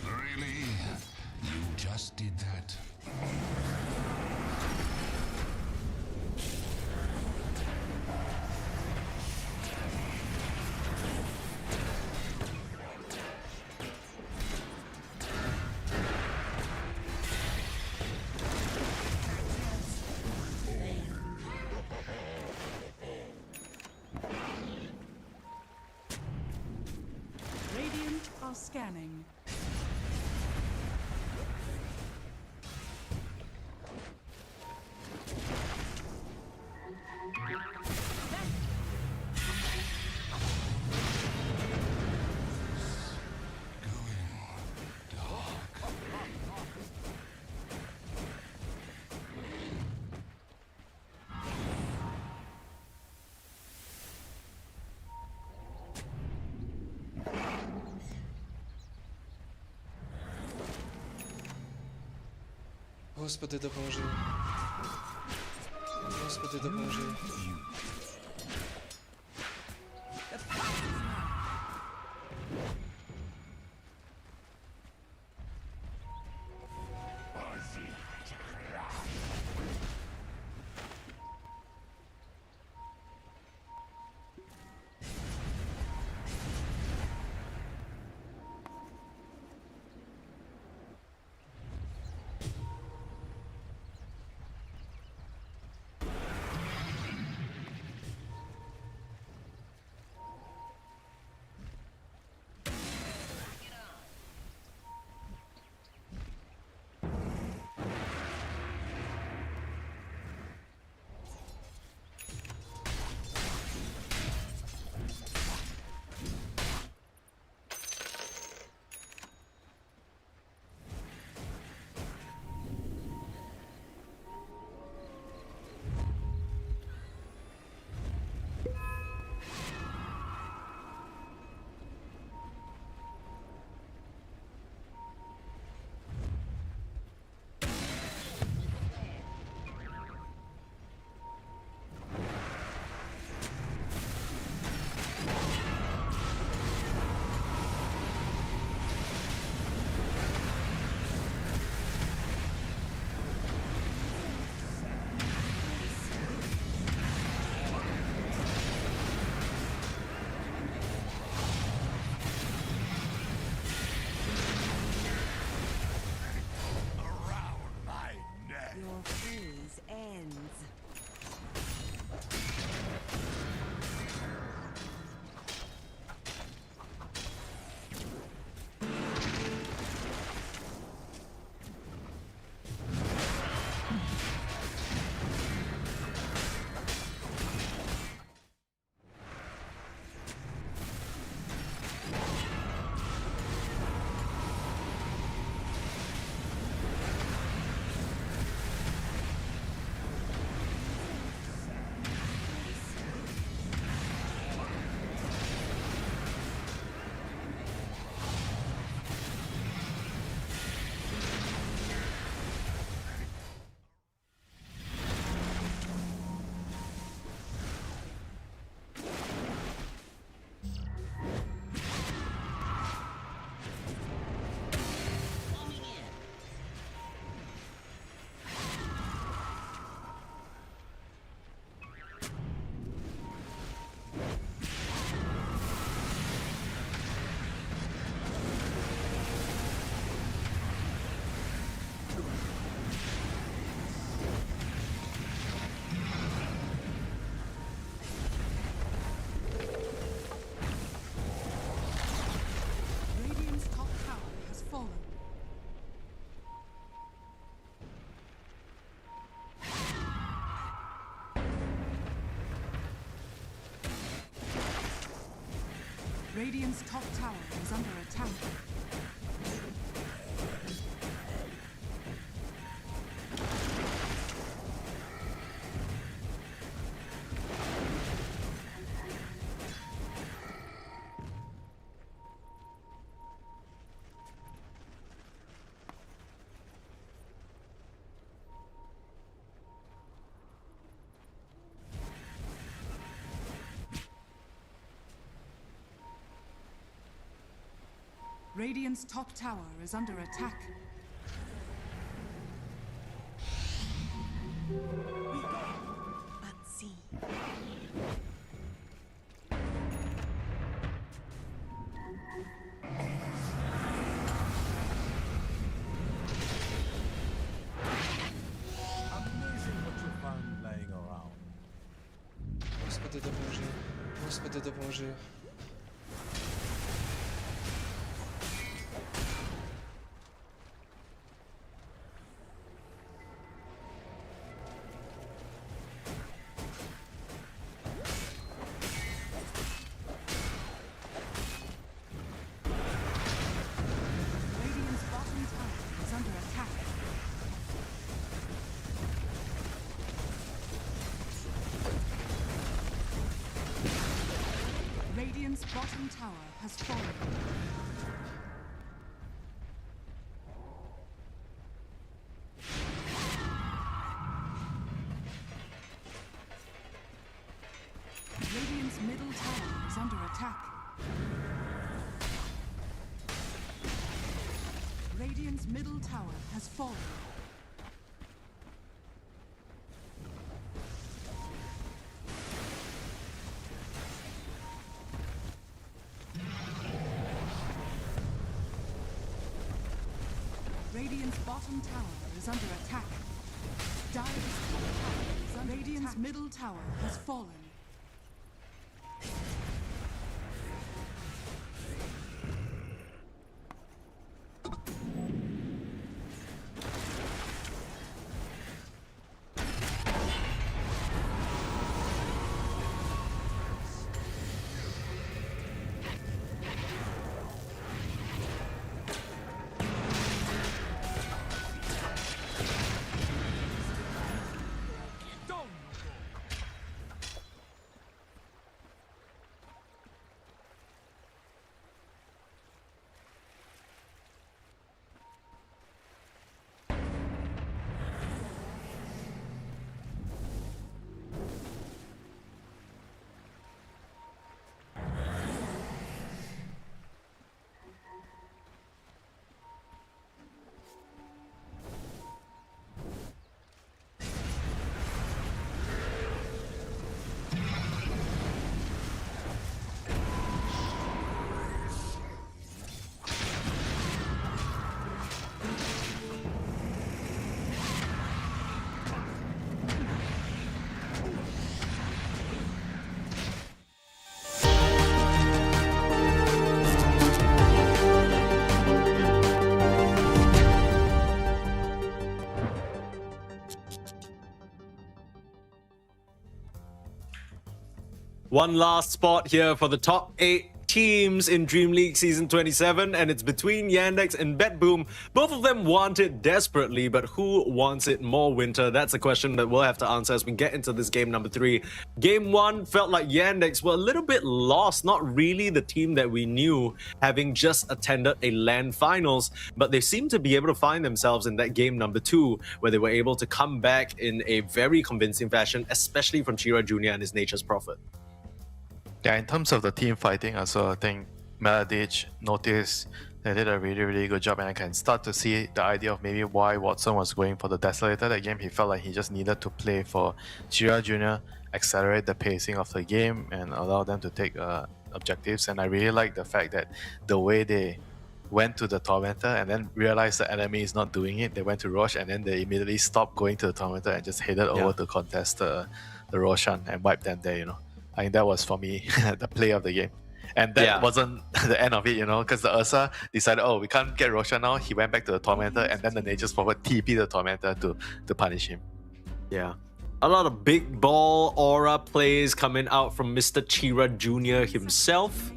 Really? You just did that? Radiant are scanning. Господи, допоможи. Господи, допоможи. Radiant's top tower is under attack. Radiant's top tower is under attack. Unseen. Amazing what you found laying around. Господи, допоможи. Господи, допоможи. Radiant's bottom tower is under attack. Radiant's bottom tower has fallen. Radiant's middle tower is under attack. Radiant's middle tower has fallen. Radiant's bottom tower is under attack. Dire's top tower is under Radiant's middle tower has fallen. One last spot here for the top 8 teams in Dream League Season 27, and it's between Yandex and BetBoom. Both of them want it desperately, but who wants it more, Winter? That's a question that we'll have to answer as we get into this game number 3. Game 1 felt like Yandex were a little bit lost, not really the team that we knew, having just attended a LAN finals, but they seemed to be able to find themselves in that game number 2, where they were able to come back in a very convincing fashion, especially from Chira Jr. and his Nature's Prophet. Yeah, in terms of the team fighting, also I think Melodic noticed they did a really good job, and I can start to see the idea of maybe why Watson was going for the Desolator that game. He felt like he just needed to play for Chira Jr., accelerate the pacing of the game and allow them to take objectives. And I really like the fact that the way they went to the Tormentor and then realized the enemy is not doing it, they went to Rosh and then they immediately stopped going to the Tormentor and just headed over to contest the Roshan and wipe them there, you know. I think that was, for me, the play of the game. And that wasn't the end of it, you know, because the Ursa decided, oh, we can't get Roshan now. He went back to the Tormentor, and then the Nature's Prophet TP the Tormentor to punish him. Yeah. A lot of big ball aura plays coming out from Mr. Chira Jr. himself.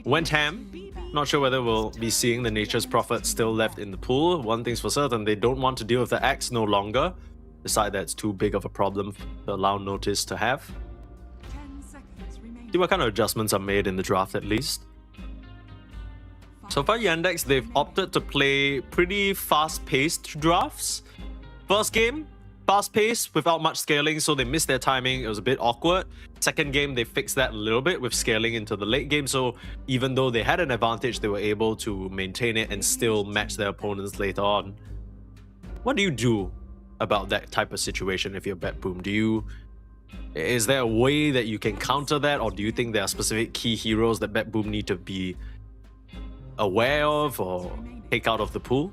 went ham. Not sure whether we'll be seeing the Nature's Prophet still left in the pool. One thing's for certain, they don't want to deal with the axe no longer. Decide that it's too big of a problem to allow Notice to have. See what kind of adjustments are made in the draft at least. So far Yandex, they've opted to play pretty fast-paced drafts. First game, fast-paced without much scaling, so they missed their timing. It was a bit awkward. Second game, they fixed that a little bit with scaling into the late game, so even though they had an advantage, they were able to maintain it and still match their opponents later on. What do you do about that type of situation if you're BetBoom? Is there a way that you can counter that, or do you think there are specific key heroes that BetBoom need to be aware of or take out of the pool?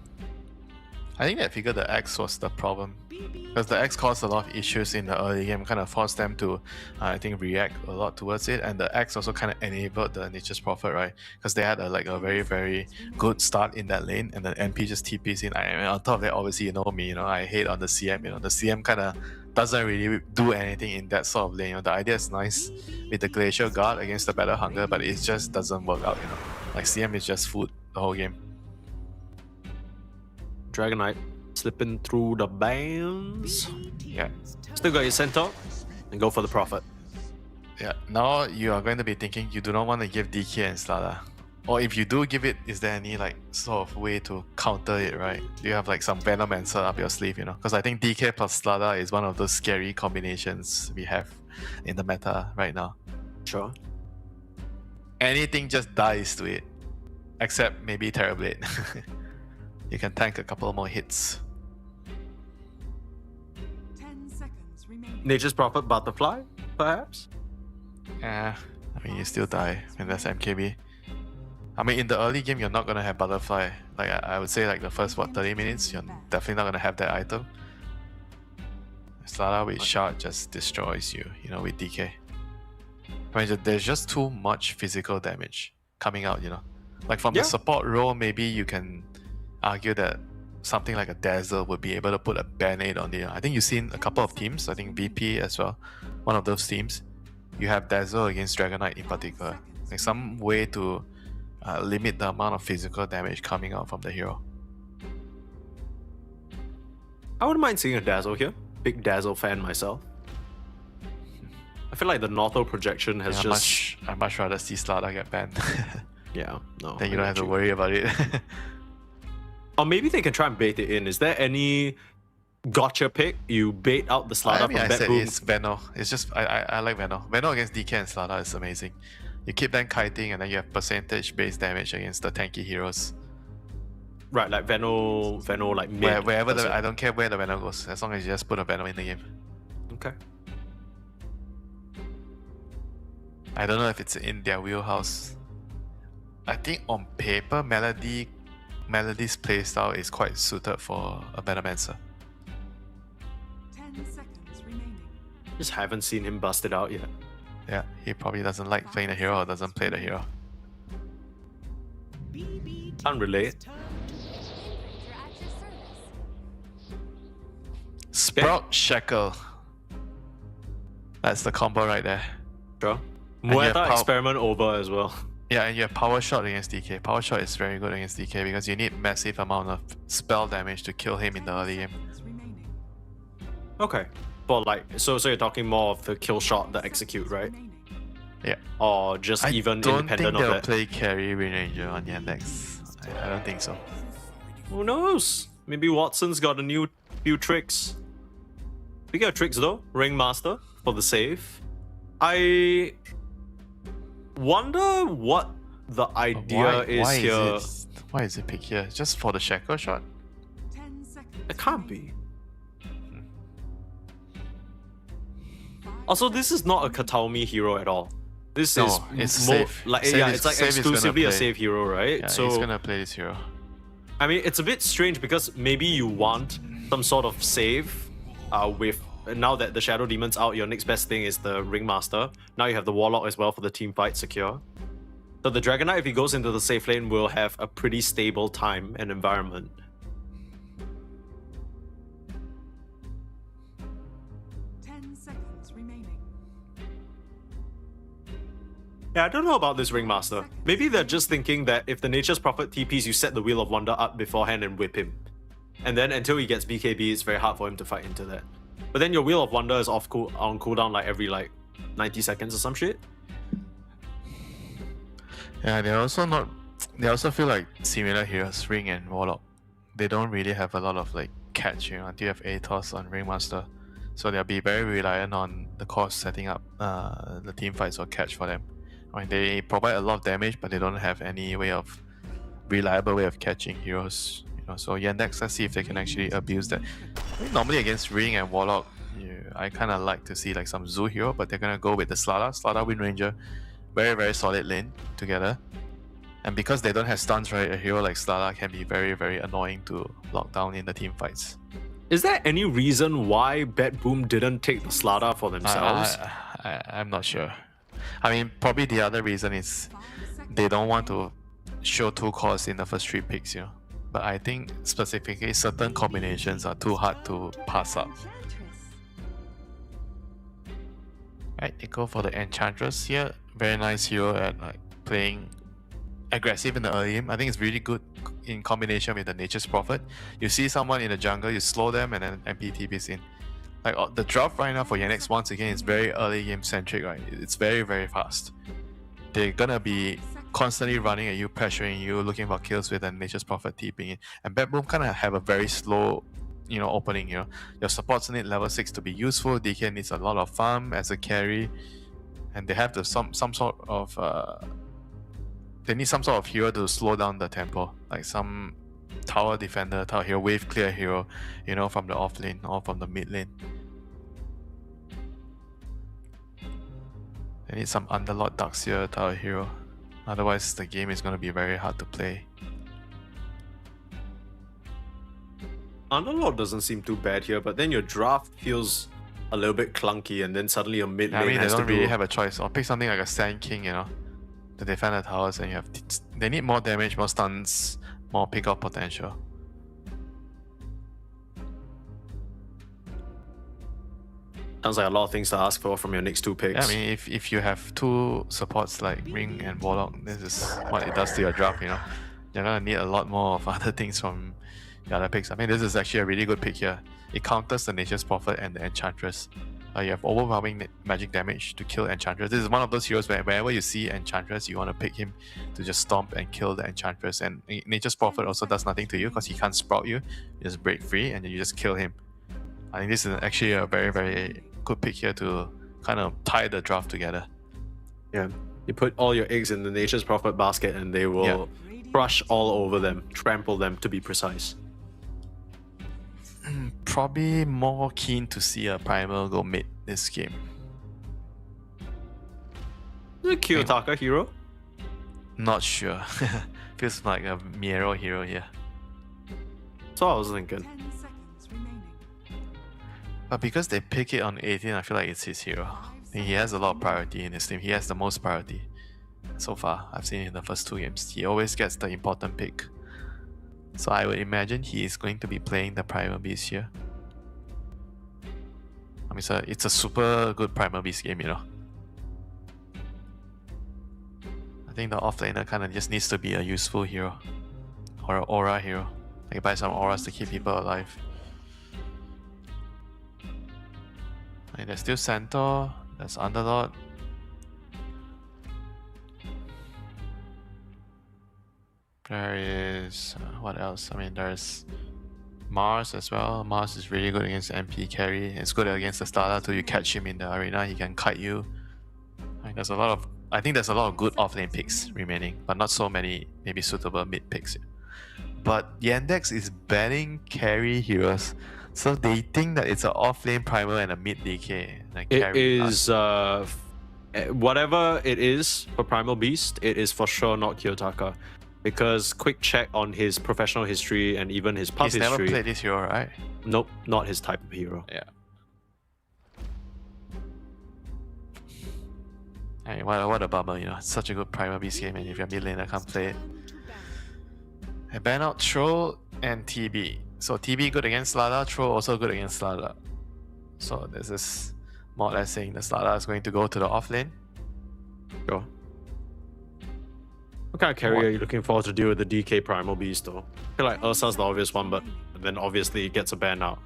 I think I figured the X was the problem. Because the X caused a lot of issues in the early game, kind of forced them to, I think, react a lot towards it. And the X also kind of enabled the Nature's Prophet, right? Because they had a very, very good start in that lane, and the MP just TPs in. I mean, on top of that, obviously, you know me, I hate on the CM. The CM kind of doesn't really do anything in that sort of lane. The idea is nice with the Glacial Guard against the Battle Hunger, but it just doesn't work out. Like CM is just food the whole game. Dragonite slipping through the bands. Yeah. Still got your Centaur and go for the Prophet. Yeah. Now you are going to be thinking you do not want to give DK and Slada. Or if you do give it, is there any sort of way to counter it, right? Do you have some Venomancer up your sleeve, Because I think DK plus Slada is one of those scary combinations we have in the meta right now. Sure. Anything just dies to it. Except maybe Terrorblade. You can tank a couple more hits. 10 seconds remaining. Nature's Prophet Butterfly, perhaps? I mean, you still die when there's MKB. I mean, in the early game, you're not going to have Butterfly. I would say the first, 30 minutes, you're definitely not going to have that item. Slada with Shard just destroys you, with DK. I mean, there's just too much physical damage coming out, From the support role, maybe you can argue that something like a Dazzle would be able to put a band-aid on it. I think you've seen a couple of teams, I think VP as well, one of those teams. You have Dazzle against Dragonite in particular. Some way to limit the amount of physical damage coming out from the hero. I wouldn't mind seeing a Dazzle here. Big Dazzle fan myself. I feel like the Northel projection has I'd much rather see Slada get banned. Yeah, no. Then you don't have to worry about it. Or maybe they can try and bait it in. Is there any gotcha pick? You bait out the Slada from I said BetBoom? it's Veno. It's just, I like Veno. Veno against DK and Slada is amazing. You keep them kiting and then you have percentage-based damage against the tanky heroes. Right, like Veno like mid. Wherever I don't care where the Veno goes, as long as you just put a Veno in the game. Okay. I don't know if it's in their wheelhouse. I think on paper, Melody's playstyle is quite suited for a Venomancer. 10 seconds remaining. Just haven't seen him bust it out yet. Yeah, he probably doesn't like playing the hero or doesn't play the hero. Can't relate. Sprout Shackle. That's the combo right there. Sure. Muerta experiment over as well. Yeah, and you have Power Shot against DK. Power Shot is very good against DK because you need massive amount of spell damage to kill him in the early game. Okay. But so you're talking more of the kill shot, the execute, right? Yeah. Or just even independent of that? I don't think they'll play carry Ranger on Yandex. I don't think so. Who knows? Maybe Watson's got a few tricks. Speaking of tricks though, Ringmaster for the save. I wonder what the idea is here. Why is it picked here? Just for the Shackle shot? It can't be. Also, this is not a Kataomi hero at all. This is it's safe. It's like exclusively a save hero, right? Yeah, so he's gonna play this hero. I mean, it's a bit strange because maybe you want some sort of save with now that the Shadow Demon's out, your next best thing is the Ringmaster. Now you have the Warlock as well for the team fight secure. So the Dragonite, if he goes into the safe lane, will have a pretty stable time and environment. Yeah, I don't know about this Ringmaster. Maybe they're just thinking that if the Nature's Prophet TPs, you set the Wheel of Wonder up beforehand and whip him. And then until he gets BKB, it's very hard for him to fight into that. But then your Wheel of Wonder is on cooldown like every 90 seconds or some shit. Yeah, they also feel like similar heroes, Ring and Warlock. They don't really have a lot of catch, until you have ATOS on Ringmaster. So they'll be very reliant on the cost setting up the team fights or catch for them. They provide a lot of damage, but they don't have any reliable way of catching heroes. So Yandex, let's see if they can actually abuse that. Normally against Ring and Warlock, I kind of like to see some Zoo hero, but they're gonna go with the Slada, Wind Ranger, very very solid lane together. And because they don't have stuns, right, a hero like Slada can be very very annoying to lock down in the team fights. Is there any reason why Bet Boom didn't take the Slada for themselves? I'm not sure. I mean, probably the other reason is they don't want to show 2 cores in the first 3 picks, But I think specifically certain combinations are too hard to pass up. Right, they go for the Enchantress here. Very nice hero at playing aggressive in the early game. I think it's really good in combination with the Nature's Prophet. You see someone in the jungle, you slow them and then MP TPs in. The draft right now for Yandex once again is very early game centric, right? It's very very fast. They're gonna be constantly running at you, pressuring you, looking for kills with the Nature's Prophet TPing in. And Bad Boom kind of have a very slow opening. Your supports need level 6 to be useful. DK needs a lot of farm as a carry, and they have some sort of they need some sort of hero to slow down the tempo, like some tower defender, tower hero, wave clear hero, from the off lane or from the mid lane. They need some Underlord Darkseer tower hero, otherwise the game is going to be very hard to play. Underlord doesn't seem too bad here, but then your draft feels a little bit clunky, and then suddenly your mid lane they don't really have a choice. Or pick something like a Sand King, to defend the towers, and they need more damage, more stuns, more pick-up potential. Sounds like a lot of things to ask for from your next 2 picks. Yeah, I mean, if you have 2 supports like Ring and Warlock, this is what it does to your draft. You're gonna need a lot more of other things from the other picks. I mean, this is actually a really good pick here. It counters the Nature's Prophet and the Enchantress. You have overwhelming magic damage to kill Enchantress. This is one of those heroes where wherever you see Enchantress, you want to pick him to just stomp and kill the Enchantress. And Nature's Prophet also does nothing to you because he can't sprout you. You just break free and then you just kill him. I think this is actually a very, very good pick here to kind of tie the draft together. Yeah, you put all your eggs in the Nature's Prophet basket and they will crush all over them, trample them to be precise. Probably more keen to see a Primal go mid this game. Is it Kiyotaka hero? Not sure. Feels like a Miero hero here. That's what I was thinking. But because they pick it on 18, I feel like it's his hero. He has a lot of priority in his team. He has the most priority so far. I've seen in the first 2 games. He always gets the important pick. So I would imagine he is going to be playing the Primal Beast here. I mean, it's a super good Primal Beast game, I think the offlaner kind of just needs to be a useful hero. Or an aura hero. Like buy some auras to keep people alive. And there's still Centaur, there's Underlord. There is... what else? I mean, there's Mars as well. Mars is really good against MP carry. It's good against the Stala till you catch him in the arena. He can kite you. I think there's a lot of good offlane picks remaining, but not so many maybe suitable mid picks. But Yandex is banning carry heroes. So they think that it's an offlane primal and a mid DK. It is whatever it is for Primal Beast, it is for sure not Kiyotaka. Because quick check on his professional history and even his pub history. He's never played this hero, right? Nope, not his type of hero. Yeah. Hey, what a bummer, It's such a good Primal Beast game, and if your mid laner can't play it. I ban out Troll and TB. So TB good against Slada, Troll also good against Slada. So this is more or less saying the Slada is going to go to the off lane. Sure. What kind of carry are you looking for to deal with the DK Primal Beast though? I feel like Ursa's the obvious one, but then obviously it gets a ban out.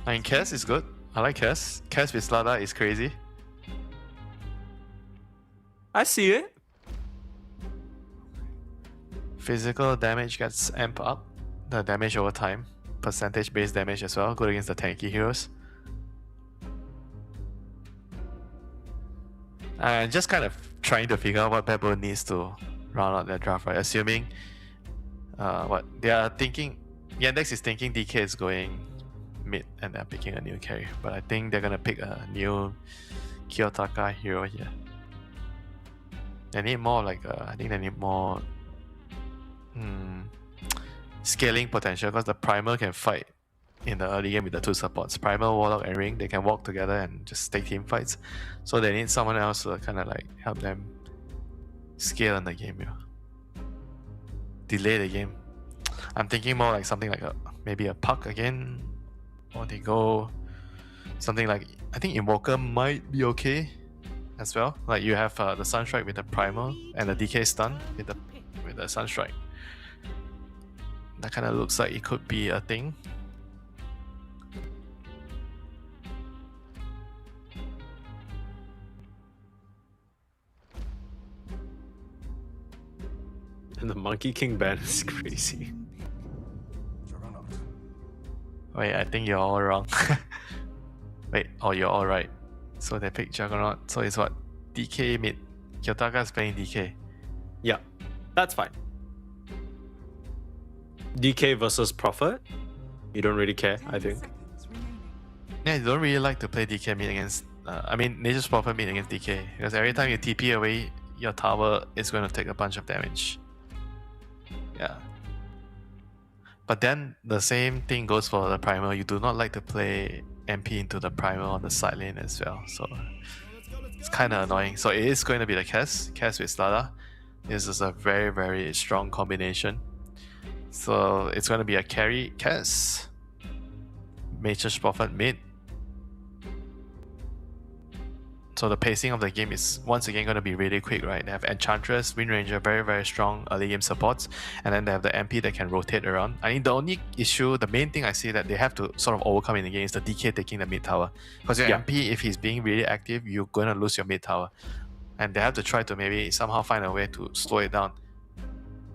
I mean, Cass is good. I like Cass. Cass with Slada is crazy. I see it. Physical damage gets amped up. The damage over time. Percentage based damage as well. Good against the tanky heroes. And just kind of trying to figure out what Pebble needs to round out their draft, right? Assuming what they are thinking, Yandex is thinking DK is going mid and they're picking a new carry, but I think they're gonna pick a new Kiyotaka hero here. They need more like I think they need more scaling potential because the Primal can fight in the early game with the two supports. Primal, Warlock and Ring, they can walk together and just take team fights. So they need someone else to kind of like help them scale in the game, you know. Delay the game. I'm thinking more like something like maybe a Puck again. Or they go something like, I think Invoker might be okay as well. Like you have the Sunstrike with the Primal and the DK stun with the Sunstrike. That kind of looks like it could be a thing. And the Monkey King ban is crazy. Wait, I think you're all wrong. Wait, oh, you're all right. So they picked Juggernaut. So it's what? DK mid. Kiyotaka's playing DK. Yeah, that's fine. DK versus Prophet? You don't really care, I think. Yeah, you don't really like to play DK mid against... I mean, Nature's Prophet mid against DK. Because every time you TP away your tower, it's going to take a bunch of damage. Yeah. But then the same thing goes for the Primal. You do not like to play MP into the Primal on the side lane as well. So it's kind of annoying. So it is going to be the Cass with Slada. This is a very, very strong combination. So it's going to be a carry Cass, Nature's Prophet mid. So the pacing of the game is once again going to be really quick, right? They have Enchantress, Wind Ranger, very, very strong early game supports. And then they have the MP that can rotate around. I mean, the only issue, the main thing I see that they have to sort of overcome in the game is the DK taking the mid tower. Because your MP, if he's being really active, you're going to lose your mid tower. And they have to try to maybe somehow find a way to slow it down.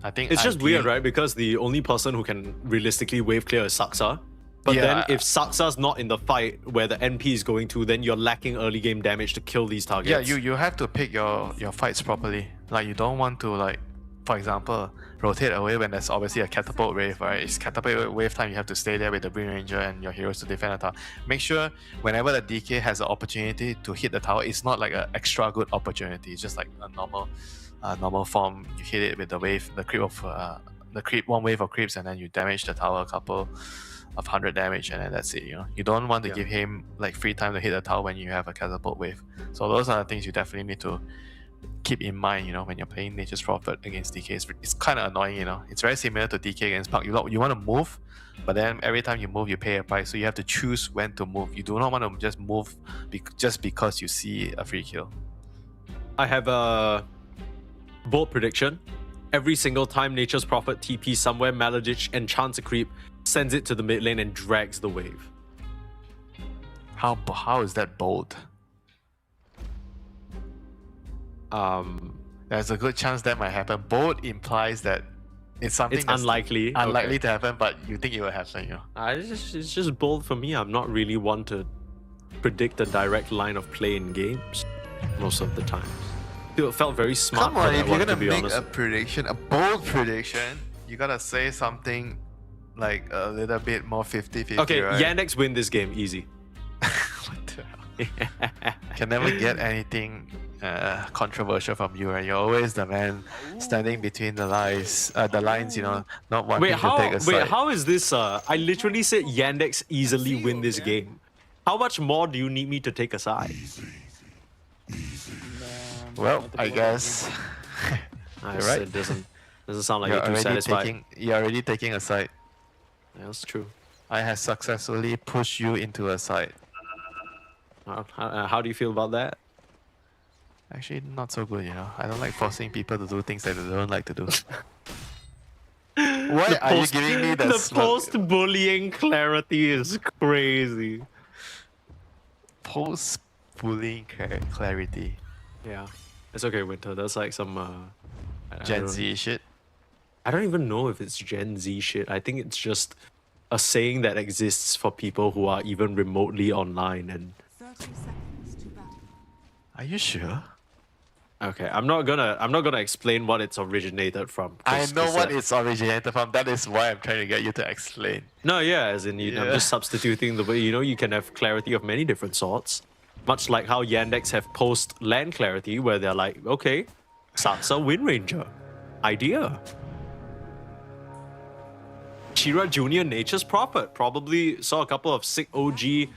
I think it's just weird, right? Because the only person who can realistically wave clear is Saksa. But then if Saksa's not in the fight where the NP is going to, then you're lacking early game damage to kill these targets. Yeah, you have to pick your fights properly. Like you don't want to, like, for example, rotate away when there's obviously a catapult wave, right? It's catapult wave time, you have to stay there with the Wind Ranger and your heroes to defend the tower. Make sure whenever the DK has the opportunity to hit the tower, it's not like an extra good opportunity. It's just like a normal form. You hit it with the wave, the creep, one wave of creeps, and then you damage the tower a couple of 100 damage, and then that's it. You know, you don't want to give him like free time to hit the tower when you have a catapult wave. So those are the things you definitely need to keep in mind, you know, when you're playing Nature's Prophet against DK. It's kind of annoying, you know. It's very similar to DK against Puck. You want to move, but then every time you move, you pay a price. So you have to choose when to move. You do not want to just move just because you see a free kill. I have a bold prediction. Every single time Nature's Prophet TP somewhere, Maladich enchants a creep, sends it to the mid lane and drags the wave. How is that bold? There's a good chance that might happen. Bold implies that it's something it's unlikely to happen, but you think it will happen, you know. It's just bold for me. I'm not really one to predict a direct line of play in games most of the time. It felt very smart. Come on, if you're gonna make a prediction, a bold prediction, you gotta say something like a little bit more 50-50. Okay, right? Yandex win this game easy. What the hell? Can never get anything controversial from you, right? You're always the man standing between the lines, you know, not wanting to take a side. Wait, how is this? I literally said Yandex easily win this game. How much more do you need me to take a side? Well, I guess you're right. It doesn't sound like you're too satisfied. You're already taking a side. Yeah, that's true. I have successfully pushed you into a side. How do you feel about that? Actually, not so good, you know. I don't like forcing people to do things that they don't like to do. Why are you giving me that The post-bullying clarity is crazy. Post-bullying clarity. Yeah. It's okay, Winter. That's like some... Gen Z shit? I don't even know if it's Gen Z shit. I think it's just a saying that exists for people who are even remotely online and... 30 seconds to battle. Are you sure? Okay, I'm not gonna explain what it's originated from. I know what it's originated from. That is why I'm trying to get you to explain. No, yeah, as in I'm just substituting the way, you can have clarity of many different sorts. Much like how Yandex have post-land clarity where they're like, okay, Satsa Wind Ranger. Idea. Chira Jr. Nature's Prophet. Probably saw a couple of sick OG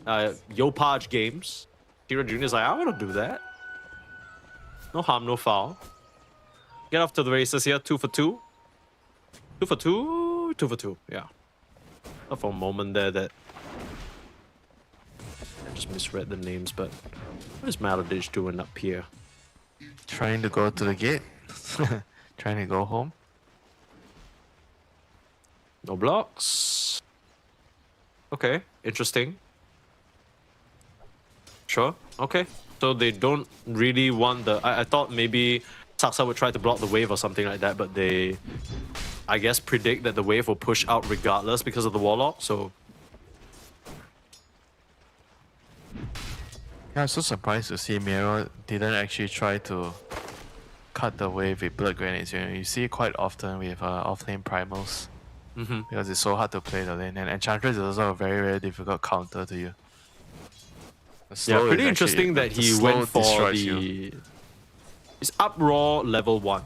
Yopaj games. Chira Jr. is like, I want to do that. No harm, no foul. Get off to the races here. 2 for 2. 2 for 2. 2 for 2. Yeah. Not for a moment there that I just misread the names, but what is Maladich doing up here? Trying to go to the gate. Trying to go home. No blocks. Okay, interesting. Sure, okay. So they don't really want the... I thought maybe Saksa would try to block the wave or something like that, but they, I guess, predict that the wave will push out regardless because of the Warlock, so... Yeah, I'm so surprised to see Miro didn't actually try to cut the wave with blood grenades. You see it quite often with offlane primals. Because it's so hard to play the lane, and Enchantress is also a very, very difficult counter to you. Yeah, pretty interesting that he went for the... It's up raw level 1,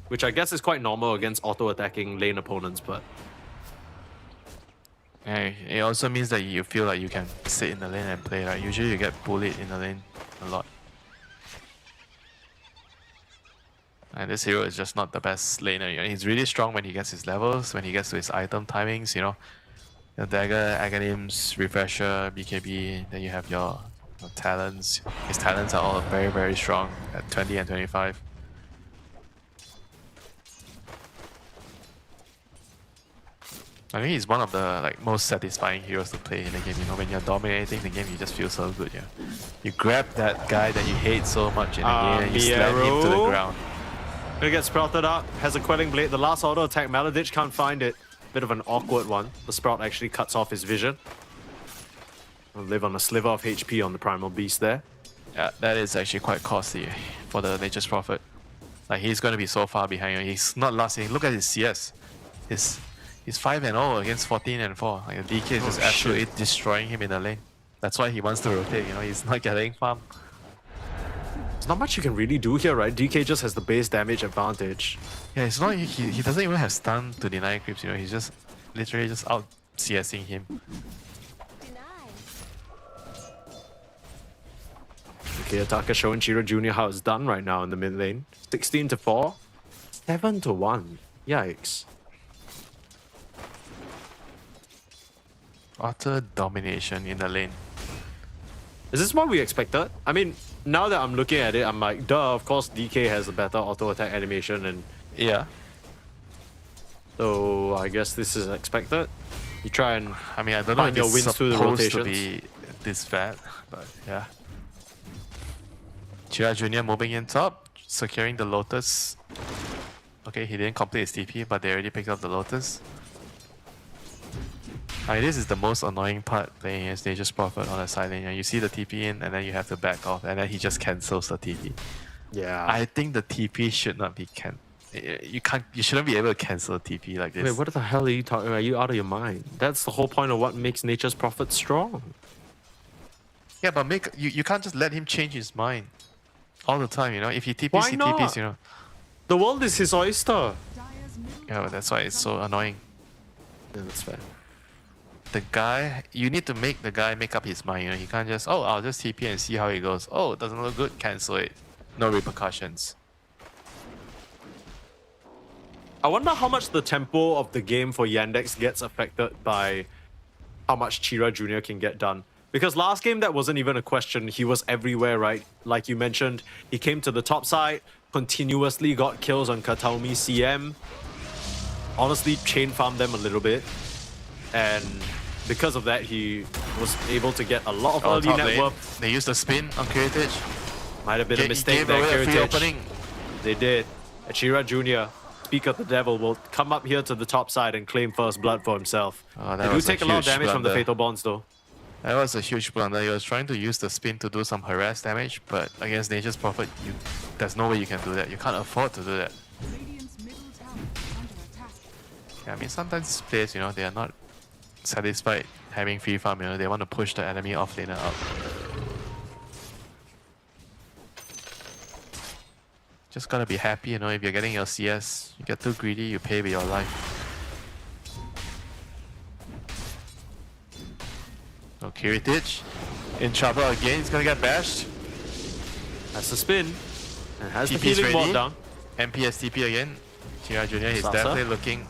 which I guess is quite normal against auto-attacking lane opponents, but... Yeah, it also means that you feel like you can sit in the lane and play, right? Usually you get bullied in the lane a lot. And this hero is just not the best laner. He's really strong when he gets his levels, when he gets to his item timings, The Dagger, Aghanims, Refresher, BKB, then you have your talents. His talents are all very, very strong at 20 and 25. I think he's one of the most satisfying heroes to play in the game. When you're dominating the game, you just feel so good. You grab that guy that you hate so much in the game and you slam him to the ground. Gonna get sprouted up, has a Quelling Blade. The last auto attack, Maladich can't find it. Bit of an awkward one. The Sprout actually cuts off his vision. Will live on a sliver of HP on the Primal Beast there. Yeah, that is actually quite costly for the Nature's Prophet. He's gonna be so far behind you. He's not lasting. Look at his CS. He's 5-0 against 14-4. The DK is just absolutely destroying him in the lane. That's why he wants to rotate. He's not getting farm. There's not much you can really do here, right? DK just has the base damage advantage. Yeah, it's not. He doesn't even have stun to deny creeps. He's just literally just out CSing him. Okay, Ataka showing Chiro Jr. how it's done right now in the mid lane. 16-4, 7-1. Yikes. Utter domination in the lane. Is this what we expected? I mean, now that I'm looking at it, I'm like, duh, of course DK has a better auto attack animation and... Yeah. So I guess this is expected. You try and I don't know if your it's wins through the supposed rotations. to be this bad, but yeah. Chira Jr. moving in top, securing the Lotus. Okay, he didn't complete his TP, but they already picked up the Lotus. This is the most annoying part playing against Nature's Prophet on the side lane. You see the TP in, and then you have to back off, and then he just cancels the TP. Yeah. I think the TP should not be you shouldn't be able to cancel TP like this. Wait, what the hell are you talking about? Are you out of your mind? That's the whole point of what makes Nature's Prophet strong. Yeah, but you can't just let him change his mind all the time, If he TPs, Why he not? TPs, The world is his oyster. Yeah, but that's why it's so annoying. Yeah, that's fair. You need to make the guy make up his mind, He can't just, I'll just TP and see how it goes. Oh, it doesn't look good, cancel it. No repercussions. I wonder how much the tempo of the game for Yandex gets affected by how much Chira Jr. can get done. Because last game, that wasn't even a question. He was everywhere, right? Like you mentioned, he came to the top side, continuously got kills on Kataomi CM. Honestly, chain farmed them a little bit. And because of that, he was able to get a lot of early net worth. They used the spin on Kiritich. Might have been a mistake there, Kiritich. They did. Achira Jr., speak of the devil, will come up here to the top side and claim first blood for himself. They do take a lot of damage from the Fatal Bonds though. That was a huge blunder. He was trying to use the spin to do some harass damage, but against Nature's Prophet, there's no way you can do that. You can't afford to do that. Yeah, I mean, sometimes players, you know, they are not satisfied having free farm, you know, they want to push the enemy offlaner out. Just gotta be happy, you know, if you're getting your CS, you get too greedy, you pay with your life. So Kiritich in trouble again, he's gonna get bashed. That's the spin. And has the TP's healing ward down. MPS TP again. Chira Jr. he's definitely looking.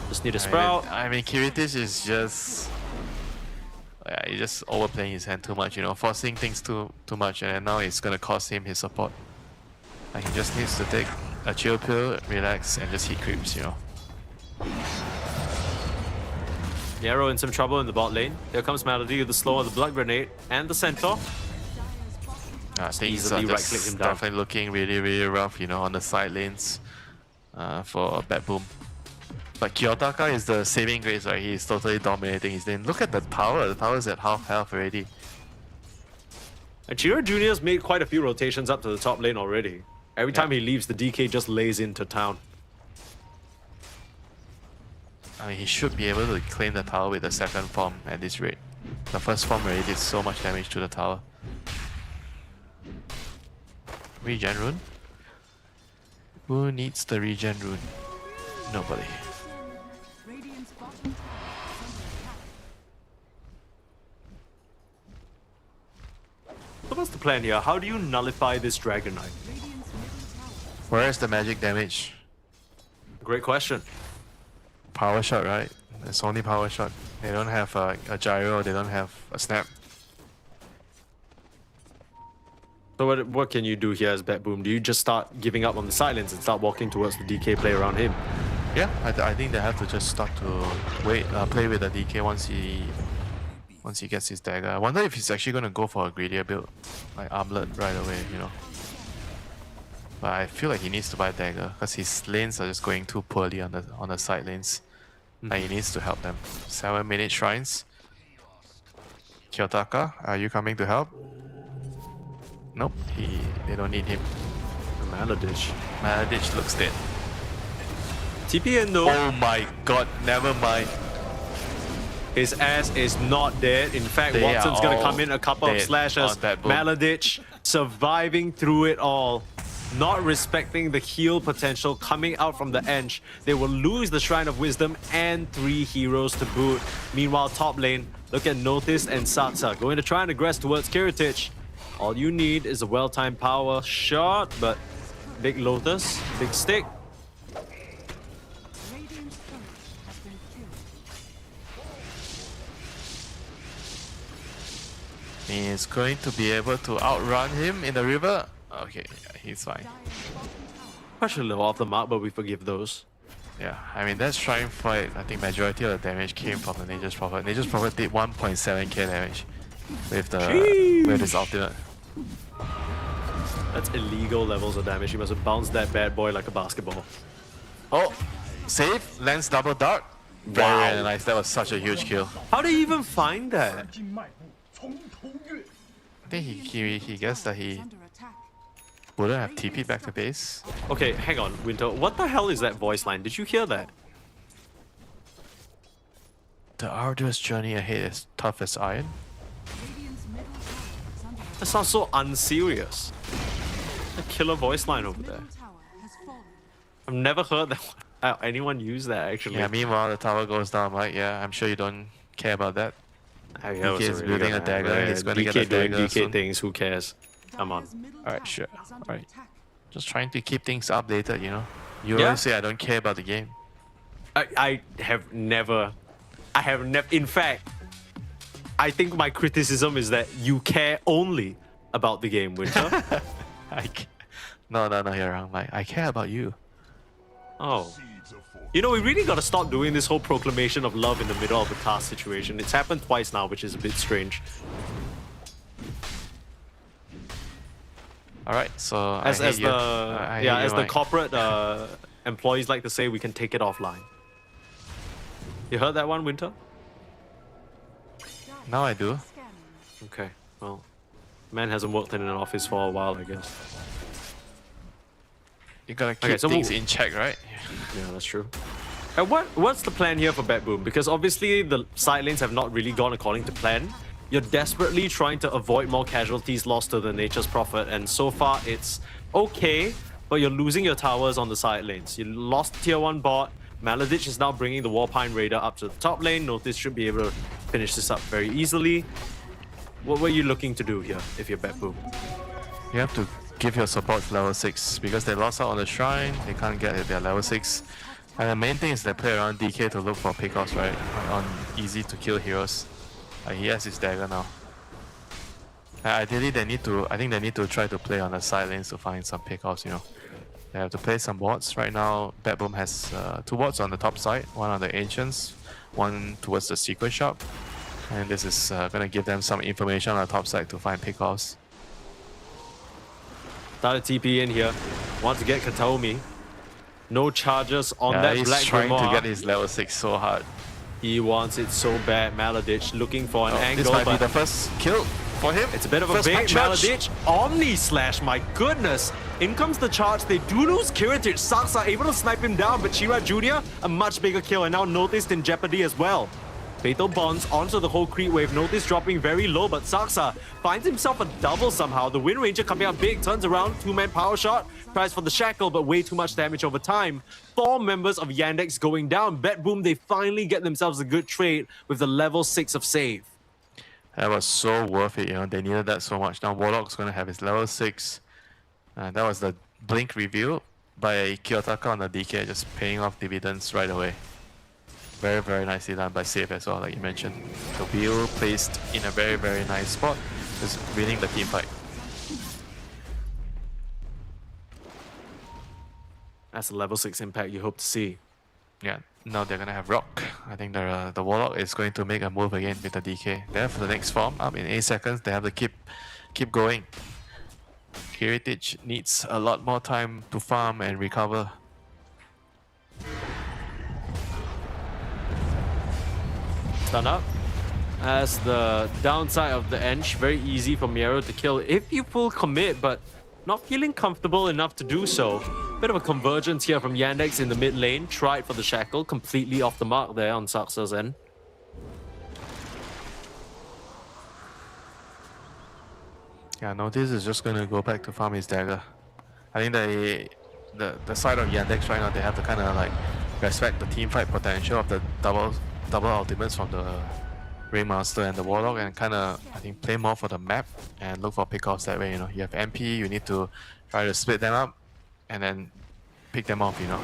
Just need a sprout. I mean Kiritich is just... Yeah, he's just overplaying his hand too much, you know, forcing things too much, and now it's gonna cost him his support. Like he just needs to take a chill pill, relax, and just hit creeps, you know. Yarrow in some trouble in the bot lane. Here comes Melody with the slow of the blood grenade and the centaur. Things are just definitely looking really rough, you know, on the side lanes for Bad Boom. But Kiyotaka is the saving grace, right? He's totally dominating his lane. Look at the tower. The tower's at half health already. And Chira Jr.'s made quite a few rotations up to the top lane already. Every time he leaves, the DK just lays into town. I mean, he should be able to claim the tower with the second form at this rate. The first form already did so much damage to the tower. Regen rune? Who needs the regen rune? Nobody. So what's the plan here? How do you nullify this Dragon Knight? Where is the magic damage? Great question. Power shot, right? It's only power shot. They don't have a gyro, they don't have a snap. So what can you do here as Bad Boom? Do you just start giving up on the silence and start walking towards the DK play around him? Yeah, I think they have to just start to play with the DK once he gets his dagger. I wonder if he's actually gonna go for a greedier build, like armlet right away, you know. But I feel like he needs to buy dagger because his lanes are just going too poorly on the side lanes. And he needs to help them. 7-minute shrines. Kiyotaka, are you coming to help? Nope, they don't need him. Maladich looks dead. TPN though. Oh my god, never mind. His ass is not dead. In fact, Watson's gonna come in a couple of slashes. Maladich surviving through it all. Not respecting the heal potential coming out from the Ench. They will lose the Shrine of Wisdom and 3 heroes to boot. Meanwhile, top lane, look at Notice and Satsa going to try and aggress towards Kiritich. All you need is a well-timed power shot, but big Lotus, big stick. He's going to be able to outrun him in the river. Okay, yeah, he's fine. Actually a little off the mark, but we forgive those. Yeah, I mean that Shrine fight, I think majority of the damage came from the Nature's Prophet. Nature's Prophet did 1.7k damage with his ultimate. That's illegal levels of damage. He must have bounced that bad boy like a basketball. Oh, save, lands double dart. Very nice, that was such a huge kill. How did he even find that? I think he guessed that he wouldn't have TP'd back to base. Okay, hang on, Winter. What the hell is that voice line? Did you hear that? The arduous journey ahead is tough as iron. That sounds so unserious. A killer voice line over there. I've never heard that anyone use that actually. Yeah, meanwhile the tower goes down, right? Yeah, I'm sure you don't care about that. DK is building a dagger, he's going to get a dagger DK soon. things, who cares? Come on. Alright, sure. Alright. Just trying to keep things updated, you know? You always say I don't care about the game. I have never... in fact, I think my criticism is that you care only about the game, Winter. No, you're wrong. Like, I care about you. Oh. You know, we really got to stop doing this whole proclamation of love in the middle of a task situation. It's happened twice now, which is a bit strange. Alright, so As I hate you. as the corporate employees like to say, we can take it offline. You heard that one, Winter? Now I do. Okay, well, man hasn't worked in an office for a while, I guess. You gotta keep things in check, right? Yeah, that's true. And what's the plan here for Batboom? Because obviously the side lanes have not really gone according to plan. You're desperately trying to avoid more casualties lost to the Nature's Prophet, and so far it's okay, but you're losing your towers on the side lanes. You lost tier 1 bot. Maladich is now bringing the Warpine Raider up to the top lane. Notice should be able to finish this up very easily. What were you looking to do here if you're Batboom? You have to give your support level 6 because they lost out on the shrine, they can't get their level 6. And the main thing is they play around DK to look for pickoffs, right? On easy to kill heroes. He has his dagger now. Ideally, I think they need to try to play on the side lanes to find some pickoffs, you know. They have to play some wards. Right now, Batboom has 2 wards on the top side, one on the Ancients, one towards the Secret Shop. And this is going to give them some information on the top side to find pickoffs. Started TP in here. Want to get Kataomi. No charges on that Black He's trying Grimoire. to get his level 6 so hard. He wants it so bad. Maladich looking for an angle. This might be the first kill for him. It's a bit of a First bait. match. Maladich, Omni Slash, my goodness. In comes the charge. They do lose Kiritich. Saks are able to snipe him down, but Chira Jr., a much bigger kill, and now Noticed in jeopardy as well. Fatal Bonds onto the whole creep wave. Notice dropping very low, but Saksa finds himself a double somehow. The Wind Ranger coming out big, turns around, 2-man power shot, tries for the shackle, but way too much damage over time. 4 members of Yandex going down. Batboom, they finally get themselves a good trade with the level 6 of save. That was so worth it, you know, they needed that so much. Now Warlock's going to have his level 6. That was the blink reveal by Kiyotaka on the DK, just paying off dividends right away. Very, very nicely done by Save as well, like you mentioned. The wheel placed in a very, very nice spot, just winning the team fight. That's a level 6 impact you hope to see. Yeah, now they're gonna have Rock. I think the Warlock is going to make a move again with the DK. There for the next farm, up in 8 seconds, they have to keep going. Heritage needs a lot more time to farm and recover. Stun up. As the downside of the Ench, very easy for Miero to kill if you full commit, but not feeling comfortable enough to do so. Bit of a convergence here from Yandex in the mid lane. Tried for the shackle, completely off the mark there on Saksa's end. Yeah, Notice is just gonna go back to farm his dagger. I think the side of Yandex right now, they have to kind of like respect the team fight potential of the double ultimates from the Ringmaster and the Warlock, and kind of, I think, play more for the map and look for pickoffs that way, you know. You have MP, you need to try to split them up and then pick them off, you know.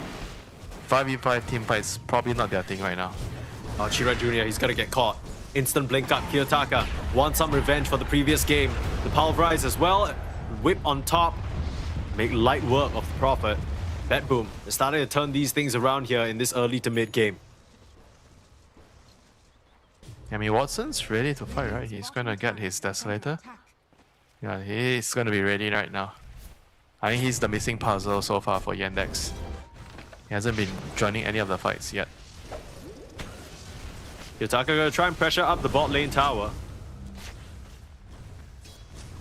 5v5 team fights, probably not their thing right now. Oh, Chira Jr., he's got to get caught. Instant blink up. Kiyotaka wants some revenge for the previous game. The Pulverize as well. Whip on top. Make light work of the Prophet. Batboom is starting to turn these things around here in this early to mid game. I mean, Watson's ready to fight, right? He's gonna get his Desolator. Yeah, he's gonna be ready right now. I think he's the missing puzzle so far for Yandex. He hasn't been joining any of the fights yet. Kiyotaka gonna try and pressure up the bot lane tower.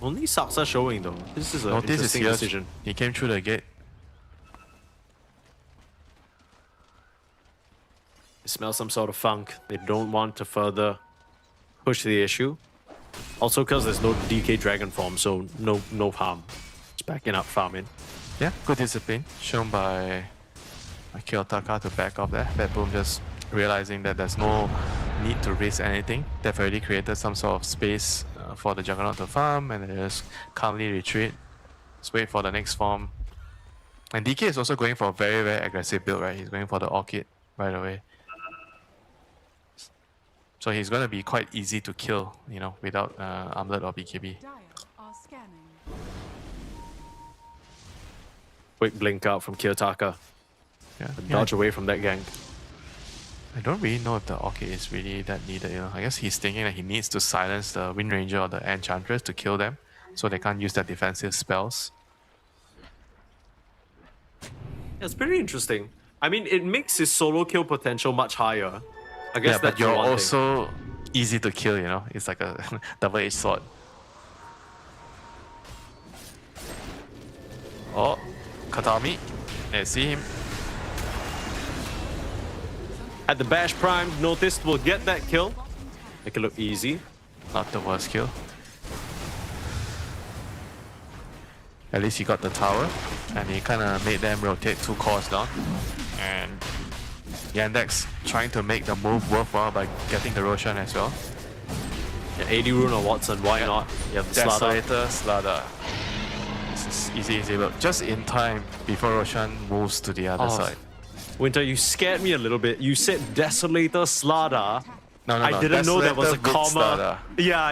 Only Saksa showing though. This is an interesting decision. He came through the gate. They smell some sort of funk. They don't want to further push the issue. Also because there's no DK Dragon form, so no harm. It's backing up farming. Yeah, good discipline shown by Kiyotaka to back off there. Batboom just realizing that there's no need to risk anything. They've already created some sort of space for the Juggernaut to farm, and they just calmly retreat. Just wait for the next form. And DK is also going for a very, very aggressive build, right? He's going for the Orchid right away. So he's going to be quite easy to kill, you know, without armlet or BKB. Dire are scanning. Quick blink out from Kiyotaka. Yeah. Dodge away from that gank. I don't really know if the Orchid is really that needed, you know. I guess he's thinking that he needs to silence the Wind Ranger or the Enchantress to kill them, so they can't use their defensive spells. It's pretty interesting. I mean, it makes his solo kill potential much higher. I guess Yeah, that's but you're the one thing. also easy to kill, you know. It's like a double-edged sword. Oh, Katami. Let's see him. At the bash prime, Noticed will get that kill. Make it look easy. Not the worst kill. At least he got the tower, and he kind of made them rotate 2 cores down. And Yandex trying to make the move worthwhile by getting the Roshan as well. Yeah, 80 rune on Watson, why not? You have the Slaughter. Desolator, Slaughter. This is easy, but just in time before Roshan moves to the other side. Winter, you scared me a little bit. You said Desolator Slaughter. No, I didn't know there was a Desolator with comma. Slaughter. Yeah,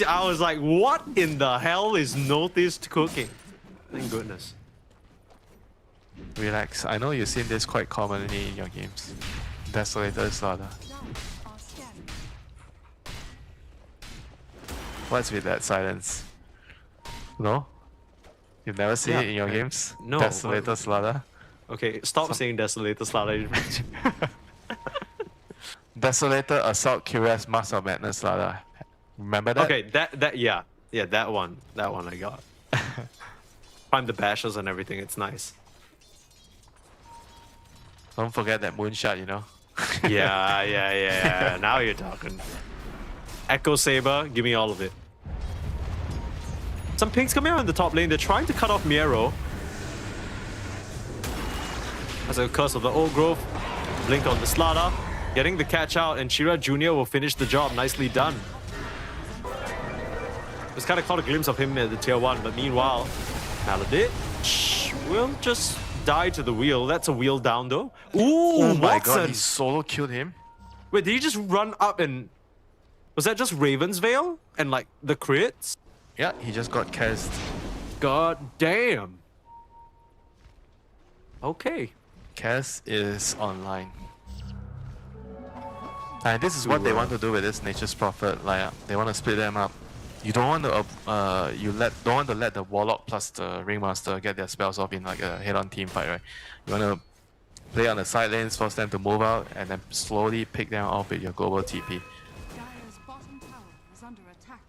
I was like, what in the hell is Noticed cooking? Thank goodness. Relax. I know you've seen this quite commonly in your games. Desolator Slaughter. What's with that silence? No? You've never seen it in your games? No. Desolator Slaughter? Okay, stop saying Desolator Slaughter. Desolator Assault Curious Mask of Madness Slaughter. Remember that? Okay, yeah, that one I got. Find the bashes and everything, it's nice. Don't forget that moonshot, you know? Yeah. Now you're talking. Echo Saber, give me all of it. Some pinks coming out in the top lane. They're trying to cut off Miero. As a curse of the old growth. Blink on the Slaughter. Getting the catch out, and Shira Jr. will finish the job. Nicely done. Just kind of caught a glimpse of him at the tier 1, but meanwhile, Maladit will just die to the wheel. That's a wheel down though. Ooh, oh my Watson. god, he solo killed him. Wait, did he just run up and... Was that just Raven's Veil? And like the crits? Yeah, he just got cast. God damn. Okay. Cass is online. And this is what they want to do with this Nature's Prophet. Like, they want to split them up. You don't want to don't want to let the Warlock plus the Ringmaster get their spells off in like a head-on team fight, right? You want to play on the side lanes, force them to move out, and then slowly pick them off with your global TP. Dire's bottom tower is under attack.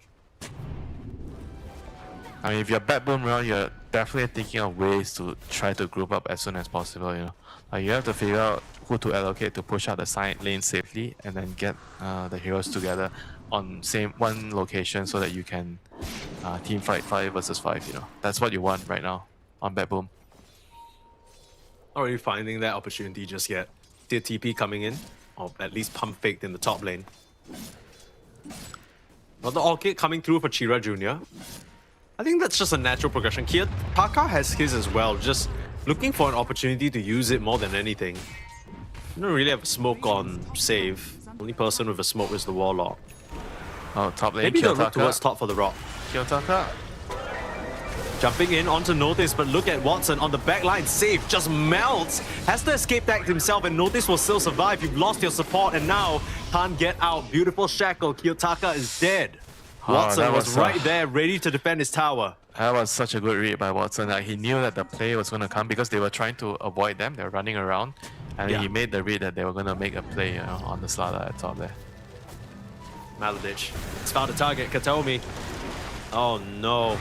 I mean, if you're Backbone Realm, you're definitely thinking of ways to try to group up as soon as possible, you know. Like, you have to figure out who to allocate to push out the side lane safely, and then get the heroes together on one location so that you can team fight 5 versus 5, you know. That's what you want right now on Backbone. Not really finding that opportunity just yet. See a TP coming in, or at least pump faked in the top lane. Not the Orchid coming through for Chira Jr. I think that's just a natural progression. Kiyotaka has his as well, just looking for an opportunity to use it more than anything. You don't really have a smoke on save. Only person with a smoke is the Warlock. Oh, top lane, Maybe they'll look Kiyotaka. towards top for the rock. Kiyotaka. Jumping in onto Notice, but look at Watson on the back line. Save just melts. Has to escape that himself, and Notice will still survive. You've lost your support, and now can't get out. Beautiful shackle. Kiyotaka is dead. Watson was right there, ready to defend his tower. That was such a good read by Watson. Like, he knew that the play was going to come because they were trying to avoid them. They were running around, and he made the read that they were going to make a play, you know, on the Slaughter at top there. Maladich. It's found a target, Katomi. Oh no.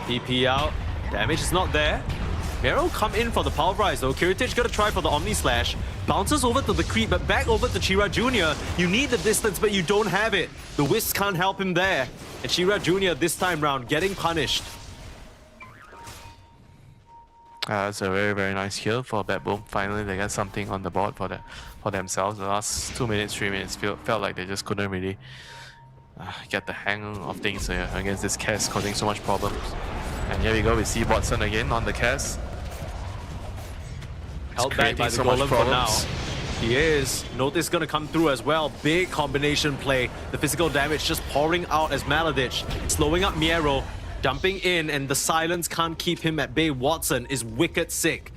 PP out. Damage is not there. Mero come in for the pulverize though. Kiritich gonna try for the Omni Slash. Bounces over to the creep, but back over to Chira Jr. You need the distance, but you don't have it. The Wisps can't help him there. And Chira Jr. this time round getting punished. That's a very, very nice kill for Backbone. Finally, they got something on the board for themselves. The last 2 minutes, 3 minutes felt like they just couldn't really get the hang of things against this Cass, causing so much problems. And here we go, we see Watson again on the Cass. Held back by the Golem for now. He is. Notice gonna come through as well. Big combination play. The physical damage just pouring out as Maladich, slowing up Miero, jumping in, and the silence can't keep him at bay. Watson is wicked sick.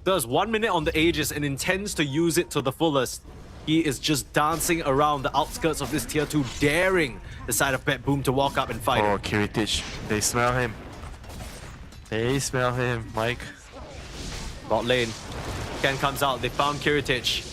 Does 1 minute on the Aegis and intends to use it to the fullest. He is just dancing around the outskirts of this tier 2, daring the side of Bet Boom to walk up and fight him. Kiritich. They smell him. They smell him, Mike. Bot lane. Ken comes out. They found Kiritich.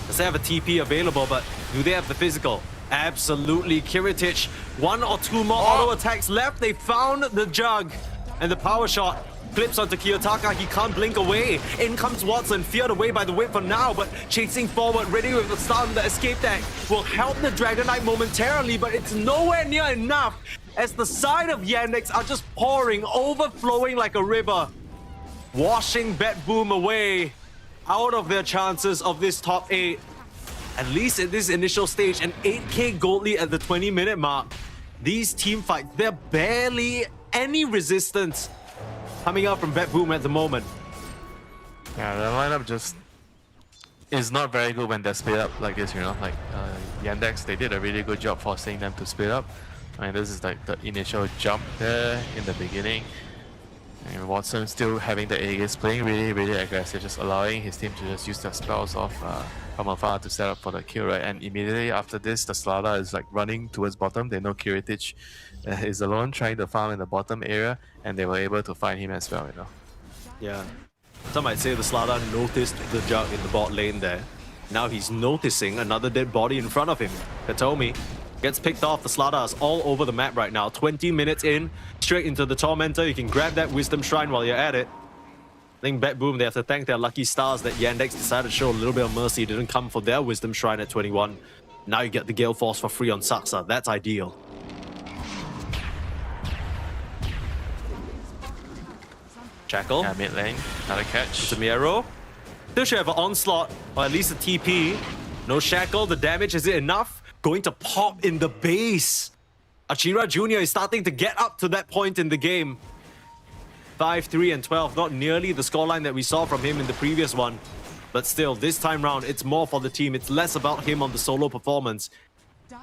Does they have a TP available, but do they have the physical? Absolutely. Kiritich, 1 or 2 more auto attacks left. They found the jug. And the power shot flips onto Kiyotaka. He can't blink away. In comes Watson, feared away by the whip for now, but chasing forward, ready with the stun. The escape deck will help the Dragon Knight momentarily, but it's nowhere near enough as the side of Yandex are just pouring, overflowing like a river, washing Bet Boom away out of their chances of this top 8. At least at this initial stage, an 8k gold lead at the 20-minute mark. These team fights, they're barely any resistance coming out from Bet Boom at the moment. Yeah, the lineup just is not very good when they're split up like this, you know. Like Yandex, they did a really good job forcing them to split up. I mean, this is like the initial jump there in the beginning. And Watson still having the Aegis, playing really aggressive, just allowing his team to just use their spells off from afar to set up for the kill, right? And immediately after this, the Slada is like running towards bottom. They know Kiritich is alone trying to farm in the bottom area, and they were able to find him as well, you know. Yeah. Some might say the Slada noticed the jug in the bot lane there. Now he's noticing another dead body in front of him. Katomi gets picked off. The Slada is all over the map right now. 20 minutes in, straight into the Tormentor. You can grab that Wisdom Shrine while you're at it. I think Bet Boom, they have to thank their lucky stars that Yandex decided to show a little bit of mercy. Didn't come for their Wisdom Shrine at 21. Now you get the Gale Force for free on Saksa. That's ideal. Jackal. Yeah, mid lane. Another catch. Miero. Still should have an onslaught, or at least a TP. No Shackle. The damage, is it enough? Going to pop in the base. Achira Jr. is starting to get up to that point in the game. 5, 3, and 12. Not nearly the scoreline that we saw from him in the previous one. But still, this time round, it's more for the team. It's less about him on the solo performance.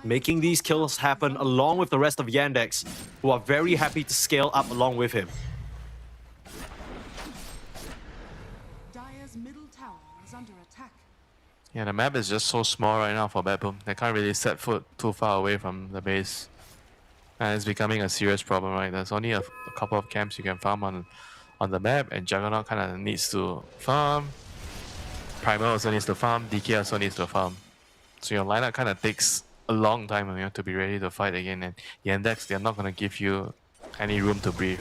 Making these kills happen along with the rest of Yandex, who are very happy to scale up along with him. Dire's middle tower is under attack. Yeah, the map is just so small right now for Bet Boom. They can't really set foot too far away from the base. And it's becoming a serious problem, right? There's only a couple of camps you can farm on the map, and Juggernaut kind of needs to farm. Primal also needs to farm, DK also needs to farm. So your lineup kind of takes a long time, you know, to be ready to fight again. And Yandex, they're not going to give you any room to breathe.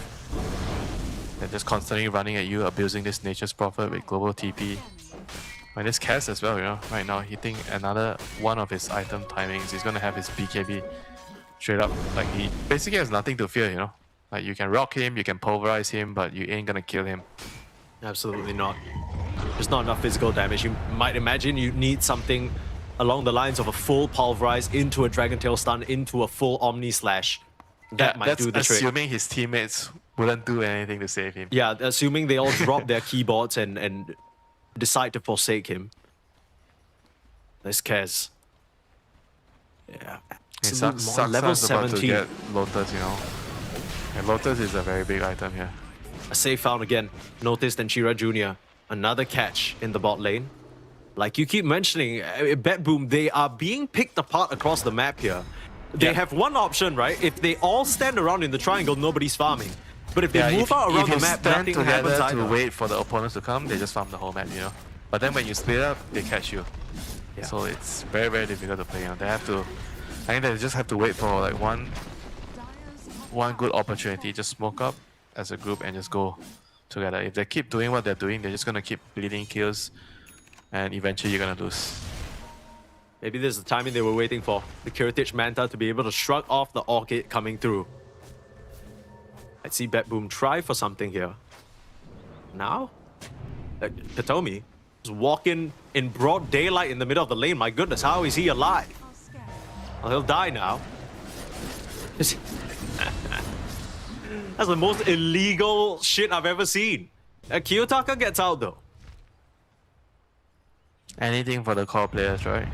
They're just constantly running at you, abusing this Nature's Prophet with global TP. And this Cass as well, you know, right now hitting another one of his item timings. He's going to have his BKB straight up. Like, he basically has nothing to fear, you know. Like, you can rock him, you can pulverize him, but you ain't going to kill him. Absolutely not. There's not enough physical damage. You might imagine you need something along the lines of a full pulverize into a Dragon Tail stun into a full Omni Slash. That might do the trick. That's assuming his teammates wouldn't do anything to save him. Yeah, assuming they all drop their keyboards and decide to forsake him. This Kez. Yeah. Level 17. To get Lotus, you know. And Lotus is a very big item here. A save found again. Noticed and Shira Jr. Another catch in the bot lane. Like you keep mentioning, Bet Boom, they are being picked apart across the map here. They have one option, right? If they all stand around in the triangle, nobody's farming. But if they move out around the map, nothing happens either. To wait for the opponents to come, they just farm the whole map, you know. But then when you split up, they catch you. Yeah. So it's very difficult to play. You know? They have to. I think they just have to wait for like one good opportunity, just smoke up as a group and just go together. If they keep doing what they're doing, they're just gonna keep bleeding kills, and eventually you're gonna lose. Maybe this is the timing they were waiting for. The Kiritich Manta to be able to shrug off the Orchid coming through. I'd see Bet Boom try for something here. Now? Katomi is walking in broad daylight in the middle of the lane. My goodness, how is he alive? Well, he'll die now. That's the most illegal shit I've ever seen. Kiyotaka gets out though. Anything for the core players, right?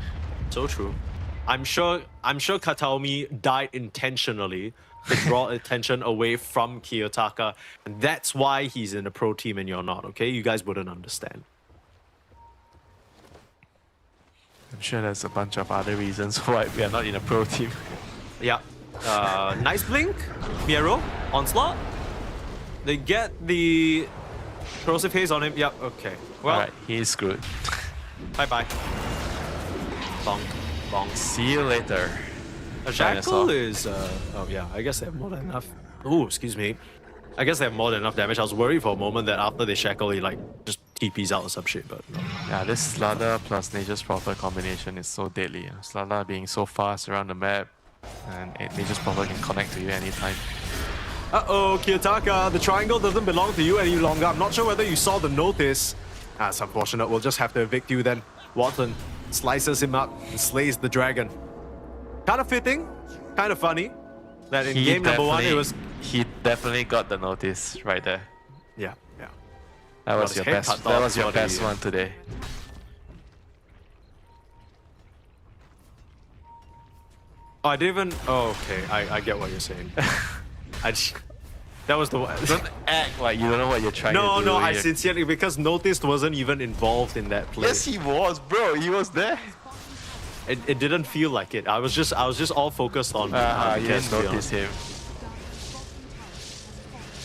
So true. I'm sure Kataomi died intentionally to draw attention away from Kiyotaka, and that's why he's in a pro team and you're not, okay? You guys wouldn't understand. I'm sure there's a bunch of other reasons why we are not in a pro team. Yeah. Nice blink. Miero, onslaught. They get the corrosive haze on him. Yep, okay. Well, alright, he's screwed. Bye-bye. Bonk. Bonk. See you later. A Jackal is... oh yeah, I guess they have more than enough. Oh, excuse me. I guess they have more than enough damage. I was worried for a moment that after they shackle, he like just TPs out or some shit, but no. Yeah, this Slada plus Nature's Prophet combination is so deadly. Slada being so fast around the map, and Nature's Prophet can connect to you anytime. Uh-oh, Kiyotaka, the triangle doesn't belong to you any longer. I'm not sure whether you saw the notice. That's unfortunate. We'll just have to evict you then. Watson slices him up and slays the dragon. Kind of fitting, kind of funny that in game number 1 it was... He definitely got the notice right there. Yeah, yeah. That was your best. That was your best one today. Oh, I didn't even... Oh, okay. I get what you're saying. That was the one. Don't act like you don't know what you're trying to do. No, I sincerely... Because Noticed wasn't even involved in that play. Yes, he was, bro. He was there. It didn't feel like it. I was just all focused on... you didn't notice him.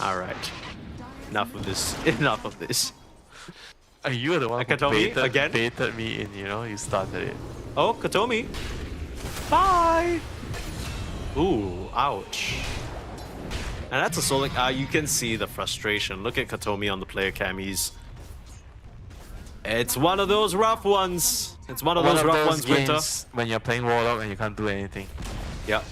Alright. Enough of this. Enough of this. You were the one who again? baited me in, you know? You started it. Oh, Katomi. Bye! Ooh, ouch. And that's a solid... you can see the frustration. Look at Katomi on the player cam. It's one of those rough ones. It's one of those rough ones, Winter. When you're playing Warlock and you can't do anything. Yeah.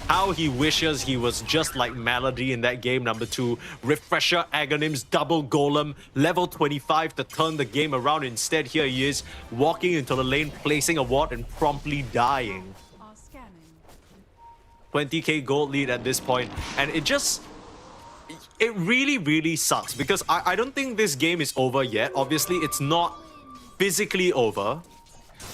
How he wishes he was just like Melody in that game number 2. Refresher Aghonim's double golem, level 25 to turn the game around. Instead, here he is, walking into the lane, placing a ward and promptly dying. 20k gold lead at this point, and it really, really sucks because I don't think this game is over yet. Obviously, it's not physically over,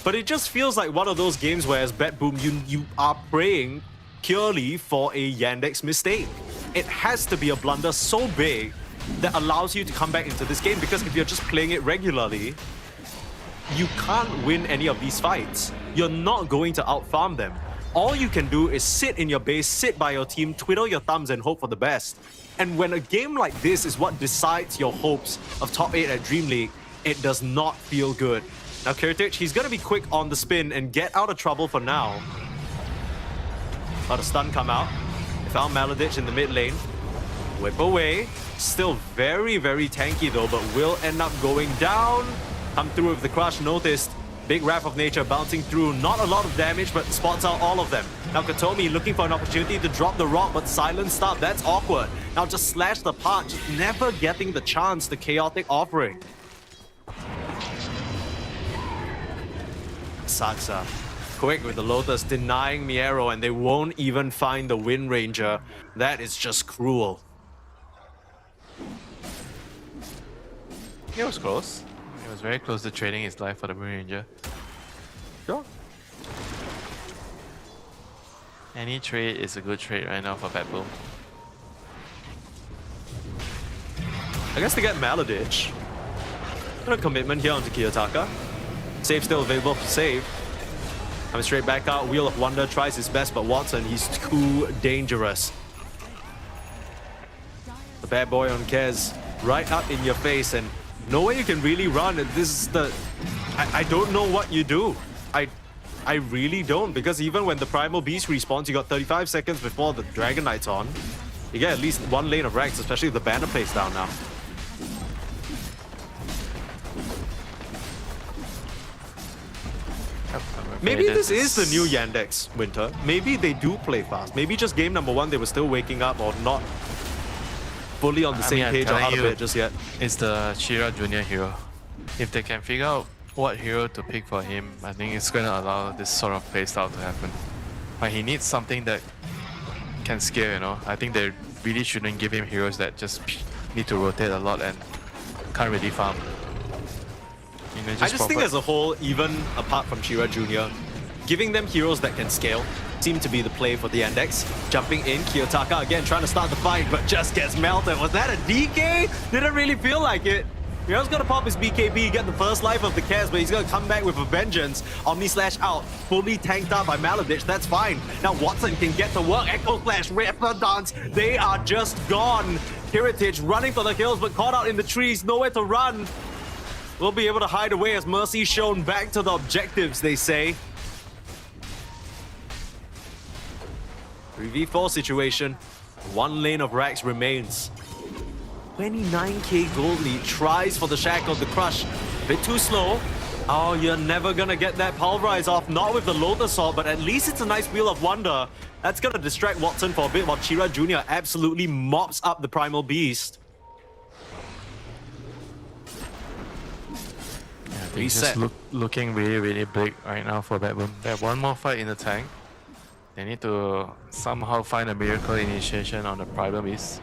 but it just feels like one of those games where as Bad Boom, you are praying purely for a Yandex mistake. It has to be a blunder so big that allows you to come back into this game, because if you're just playing it regularly, you can't win any of these fights. You're not going to outfarm them. All you can do is sit in your base, sit by your team, twiddle your thumbs and hope for the best. And when a game like this is what decides your hopes of top 8 at DreamLeague, it does not feel good. Now Kiritich, he's gonna be quick on the spin and get out of trouble for now. Let a stun come out. They found Maladich in the mid lane. Whip away. Still very, very tanky though, but will end up going down. Come through with the crush, noticed. Big Wrath of Nature bouncing through. Not a lot of damage, but spots out all of them. Now Katomi looking for an opportunity to drop the rock, but silent start. That's awkward. Now just slash the part, just never getting the chance, the chaotic offering. Saksa quick with the Lotus, denying Miero, and they won't even find the Wind Ranger. That is just cruel. It was close. It was very close to trading his life for the Wind Ranger. Sure. Any trade is a good trade right now for Bad Boom. I guess they get Maladich. What a commitment here onto Kiyotaka. Save still available for save. Coming straight back out. Wheel of Wonder tries his best, but Watson, he's too dangerous. The bad boy on Kez, right up in your face, and no way you can really run. This is the... I don't know what you do. I really don't, because even when the Primal Beast respawns, you got 35 seconds before the Dragon Knight's on. You get at least one lane of Rex, especially if the banner plays down now. Maybe this is the new Yandex, Winter. Maybe they do play fast. Maybe just game number 1, they were still waking up or not fully on the same page or out of it just yet. It's the Shira Junior hero. If they can figure out what hero to pick for him, I think it's going to allow this sort of playstyle to happen. But he needs something that can scale, you know. I think they really shouldn't give him heroes that just need to rotate a lot and can't really farm. He I just think as a whole, even apart from Chira Jr., giving them heroes that can scale seemed to be the play for the Yandex. Jumping in, Kiyotaka again trying to start the fight, but just gets melted. Was that a DK? Didn't really feel like it. Hero's gonna pop his BKB, get the first life of the Kaz, but he's gonna come back with a vengeance. Omni Slash out, fully tanked up by Maladich, that's fine. Now Watson can get to work, Echo Slash, Raptor Dance, they are just gone. Heritage running for the kills, but caught out in the trees, nowhere to run. We'll be able to hide away as Mercy's shown back to the objectives, they say. 3v4 situation, one lane of racks remains. 29k gold lead, tries for the shackle, the crush. A bit too slow. Oh, you're never gonna get that pulverize off, not with the Lotus Sword, but at least it's a nice Wheel of Wonder. That's gonna distract Watson for a bit while Chira Jr. absolutely mops up the Primal Beast. Yeah, he's just looking really, really big right now for Bad Boom. They have one more fight in the tank. They need to somehow find a miracle initiation on the Primal Beast.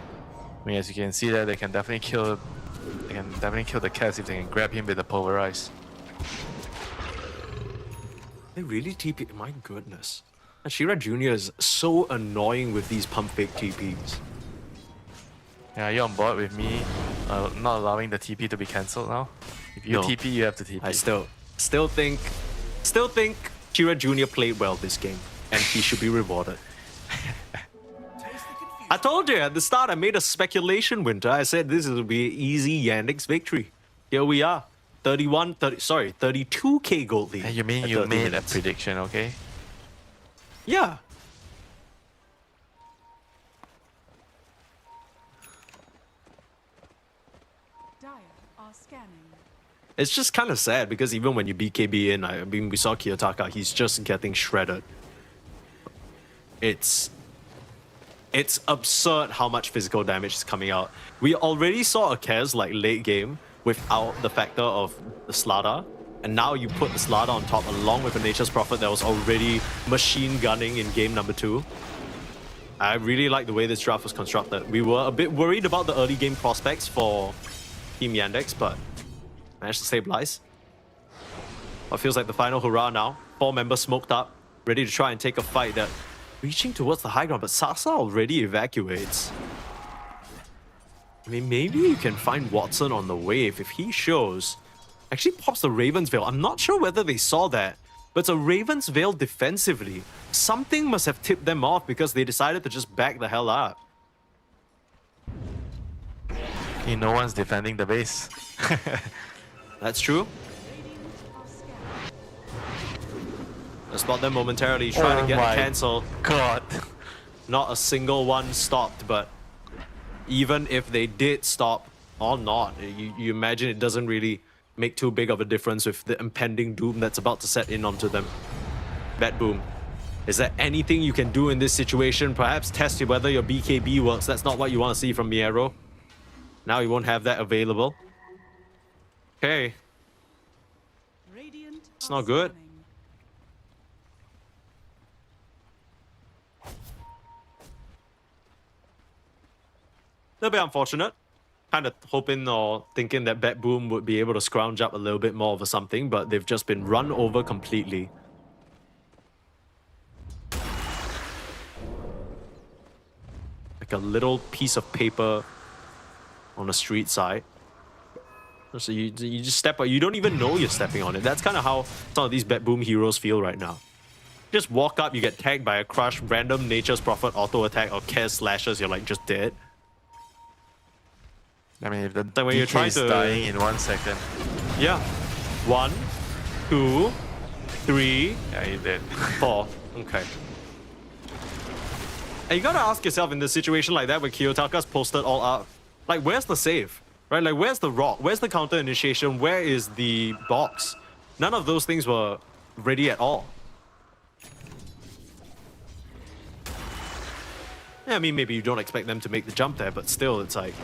I mean, as you can see there, they can definitely kill the Kaz if they can grab him with the pulverize. They really TP. My goodness. Shira Jr. is so annoying with these pump fake TPs. Yeah, are you on board with me not allowing the TP to be cancelled now? If you TP, you have to TP. I still think Shira Jr. played well this game, and he should be rewarded. I told you at the start, I made a speculation, Winter. I said this will be an easy Yandex victory. Here we are. 32k gold lead. And you mean you made a prediction, okay? Yeah. Dire are scanning. It's just kind of sad because even when you BKB in, I mean, we saw Kiyotaka, he's just getting shredded. It's absurd how much physical damage is coming out. We already saw a Kaz like late game without the factor of the Slada, and now you put the Slada on top along with a Nature's Prophet that was already machine gunning in game number 2. I really like the way this draft was constructed. We were a bit worried about the early game prospects for Team Yandex, but managed to stabilize. What feels like the final hurrah now. 4 members smoked up, ready to try and take a fight that reaching towards the high ground, but Sasa already evacuates. I mean, maybe you can find Watson on the wave if he shows. Actually pops the Raven's Veil. I'm not sure whether they saw that, but it's a Raven's Veil defensively. Something must have tipped them off because they decided to just back the hell up. Okay, no one's defending the base. That's true. I spot them momentarily, trying to get a cancel. God. Not a single one stopped, but even if they did stop or not, you imagine it doesn't really make too big of a difference with the impending doom that's about to set in onto them. Bad Boom. Is there anything you can do in this situation? Perhaps test whether your BKB works. That's not what you want to see from Miero. Now you won't have that available. Okay. It's not good. A little bit unfortunate. Kind of hoping or thinking that Bad Boom would be able to scrounge up a little bit more of something, but they've just been run over completely. Like a little piece of paper on a street side. So you just step out, you don't even know you're stepping on it. That's kind of how some of these Bad Boom heroes feel right now. Just walk up, you get tagged by a crush, random Nature's Prophet auto attack or Kaz slashes, you're like just dead. I mean, if the when you're trying to dying in 1 second. Yeah. 1, 2, 3. Yeah, you did. 4. Okay. And you gotta ask yourself in this situation like that where Kiyotaka's posted all out, like where's the save? Right? Like where's the rock? Where's the counter initiation? Where is the box? None of those things were ready at all. Yeah, I mean, maybe you don't expect them to make the jump there, but still, it's like,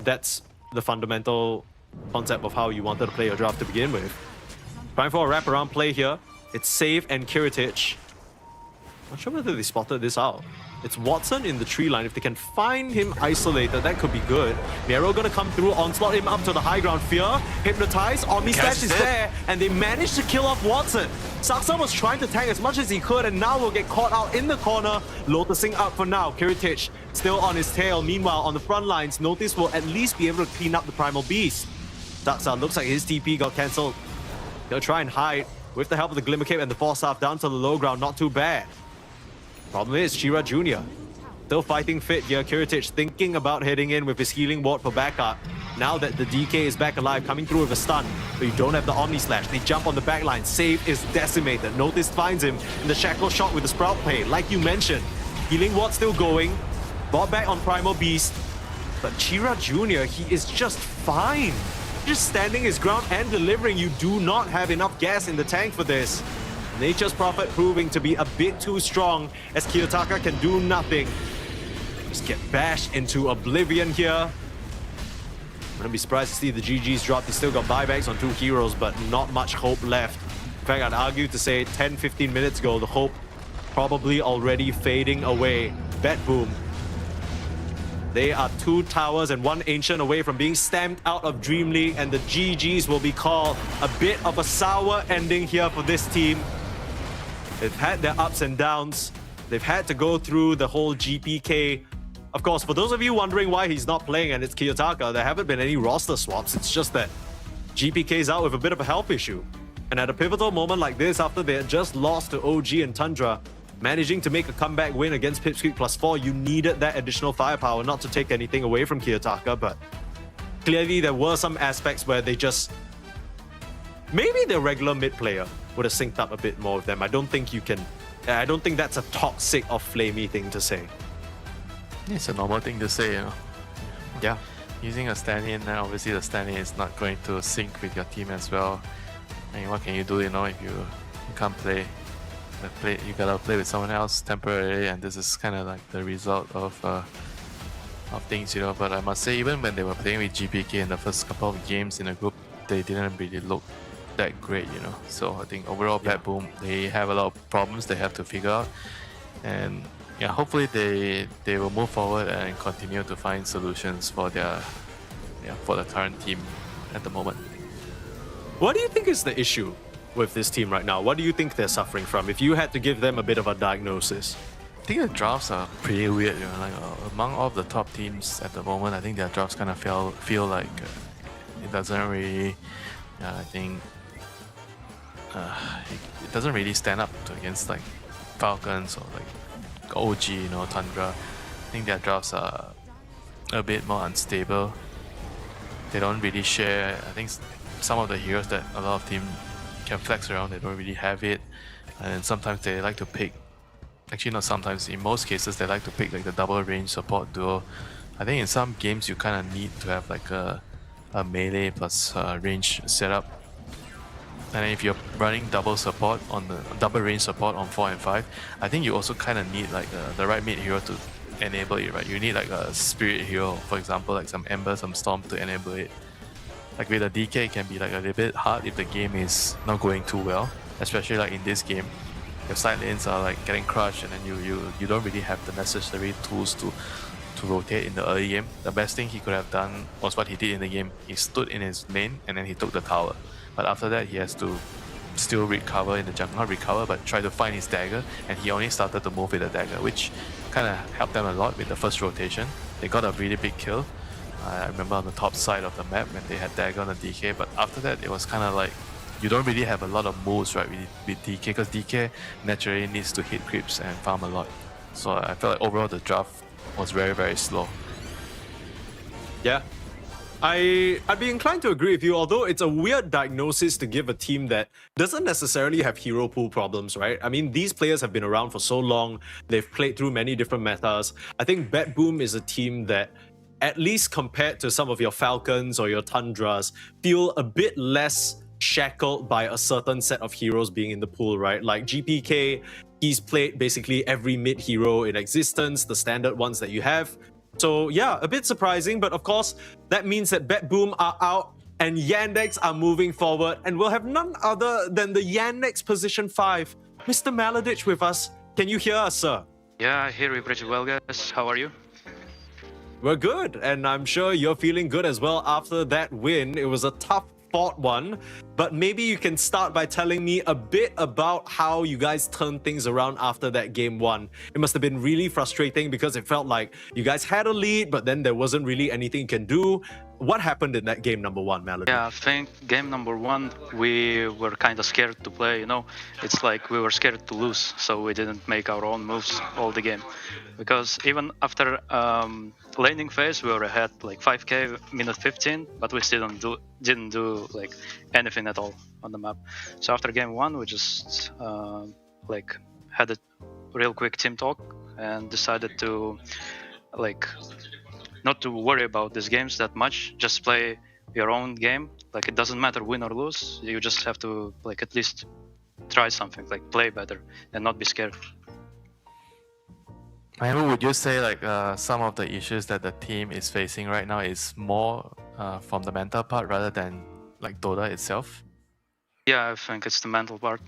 that's the fundamental concept of how you wanted to play your draft to begin with. Trying for a wraparound play here. It's save and Kiritich. Not sure whether they spotted this out. It's Watson in the tree line. If they can find him isolated, that could be good. Nero gonna come through, onslaught him up to the high ground. Fear, hypnotize, Omni Slash is there, and they managed to kill off Watson. Saksa was trying to tank as much as he could, and now will get caught out in the corner. Lotusing up for now. Kiritich still on his tail. Meanwhile, on the front lines, Notice will at least be able to clean up the Primal Beast. Darksa looks like his TP got cancelled. He'll try and hide with the help of the Glimmer Cape and the Force Staff down to the low ground. Not too bad. Problem is, Shira Jr. still fighting fit here. Kiritich thinking about heading in with his healing ward for backup. Now that the DK is back alive, coming through with a stun, but you don't have the Omni Slash. They jump on the backline. Save is decimated. Notice finds him in the Shackle shot with the Sprout Play. Like you mentioned, healing ward still going. Brought back on Primal Beast. But Shira Jr., he is just fine. Just standing his ground and delivering. You do not have enough gas in the tank for this. Nature's Prophet proving to be a bit too strong as Kiyotaka can do nothing. Just get bashed into oblivion here. Wouldn't be surprised to see the GGs drop. They still got buybacks on 2 heroes, but not much hope left. In fact, I'd argue to say 10-15 minutes ago, the hope probably already fading away. Bet Boom. They are 2 towers and 1 ancient away from being stamped out of DreamLeague, and the GGs will be called. A bit of a sour ending here for this team. They've had their ups and downs. They've had to go through the whole GPK. Of course, for those of you wondering why he's not playing and it's Kiyotaka, there haven't been any roster swaps. It's just that GPK's out with a bit of a health issue. And at a pivotal moment like this, after they had just lost to OG and Tundra, managing to make a comeback win against Pipsqueak +4, you needed that additional firepower, not to take anything away from Kiyotaka, but clearly there were some aspects where they just... Maybe their regular mid player would have synced up a bit more with them. I don't think you can... I don't think that's a toxic or flamey thing to say. It's a normal thing to say, you know. Yeah. Using a stand-in, then obviously the stand-in is not going to sync with your team as well. I mean, what can you do, you know, if you can't play? You gotta play with someone else temporarily, and this is kind of like the result of things, you know. But I must say, even when they were playing with GPK in the first couple of games in the group, they didn't really look that great, you know. So I think overall, Bad Boom, they have a lot of problems they have to figure out, and yeah, hopefully they will move forward and continue to find solutions for their for the current team at the moment. What do you think is the issue with this team right now? What do you think they're suffering from? If you had to give them a bit of a diagnosis. I think the drafts are pretty weird, you know. Like among all the top teams at the moment, I think their drafts kind of feel like it doesn't really. I think it doesn't really stand up against like Falcons or like OG, you know, Tundra. I think their drafts are a bit more unstable. They don't really share. I think some of the heroes that a lot of teams can flex around, they don't really have it, and sometimes they like to pick, actually not sometimes, in most cases they like to pick like the double range support duo. I think in some games you kind of need to have like a melee plus range setup, and then if you're running double range support on 4 and 5, I think you also kind of need like the right mid hero to enable it, right? You need like a spirit hero, for example, like some Ember, some Storm to enable it. Like with a DK, it can be like a little bit hard if the game is not going too well, especially like in this game. Your side lanes are like getting crushed, and then you don't really have the necessary tools to rotate in the early game. The best thing he could have done was what he did in the game. He stood in his lane and then he took the tower. But after that, he has to still recover in the jungle, not recover, but try to find his dagger, and he only started to move with the dagger, which kind of helped them a lot with the first rotation. They got a really big kill. I remember on the top side of the map when they had dagger on the DK, but after that it was kind of like you don't really have a lot of moves, right, with DK, because DK naturally needs to hit creeps and farm a lot. So I felt like overall the draft was very, very slow. Yeah. I'd be inclined to agree with you, although it's a weird diagnosis to give a team that doesn't necessarily have hero pool problems, right? I mean, these players have been around for so long, they've played through many different metas. I think Bet Boom is a team that, at least compared to some of your Falcons or your Tundras, feel a bit less shackled by a certain set of heroes being in the pool, right? Like GPK, he's played basically every mid hero in existence, the standard ones that you have. So yeah, a bit surprising, but of course, that means that Bet Boom are out and Yandex are moving forward, and we'll have none other than the Yandex position 5, Mr. Maladich, with us. Can you hear us, sir? Yeah, I hear you pretty well, guys. How are you? We're good, and I'm sure you're feeling good as well after that win. It was a tough fought one, but maybe you can start by telling me a bit about how you guys turned things around after that game one. It must have been really frustrating because it felt like you guys had a lead, but then there wasn't really anything you can do. What happened in that game number one, Melody? Yeah, I think game number one, we were kind of scared to play, you know. It's like we were scared to lose, so we didn't make our own moves all the game. Because even after laning phase, we were ahead like 5k, minute 15, but we still didn't do like anything at all on the map. So after game one, we just like had a real quick team talk and decided to like not to worry about these games that much, just play your own game. Like it doesn't matter win or lose, you just have to like at least try something, like play better and not be scared. And would you say like some of the issues that the team is facing right now is more from the mental part rather than like Dota itself? Yeah, I think it's the mental part.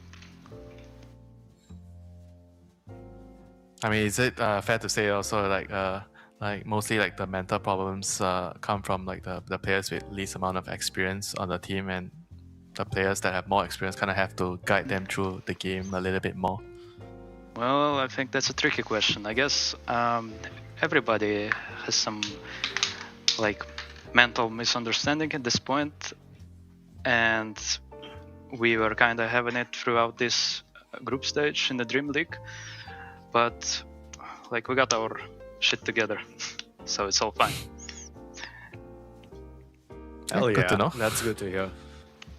I mean, is it fair to say also like mostly like the mental problems come from like the players with least amount of experience on the team, and the players that have more experience kind of have to guide them through the game a little bit more? Well, I think that's a tricky question. I guess everybody has some like mental misunderstanding at this point, and we were kind of having it throughout this group stage in the DreamLeague, but like we got our shit together, so it's all fine. Hell yeah, good to know. That's good to hear.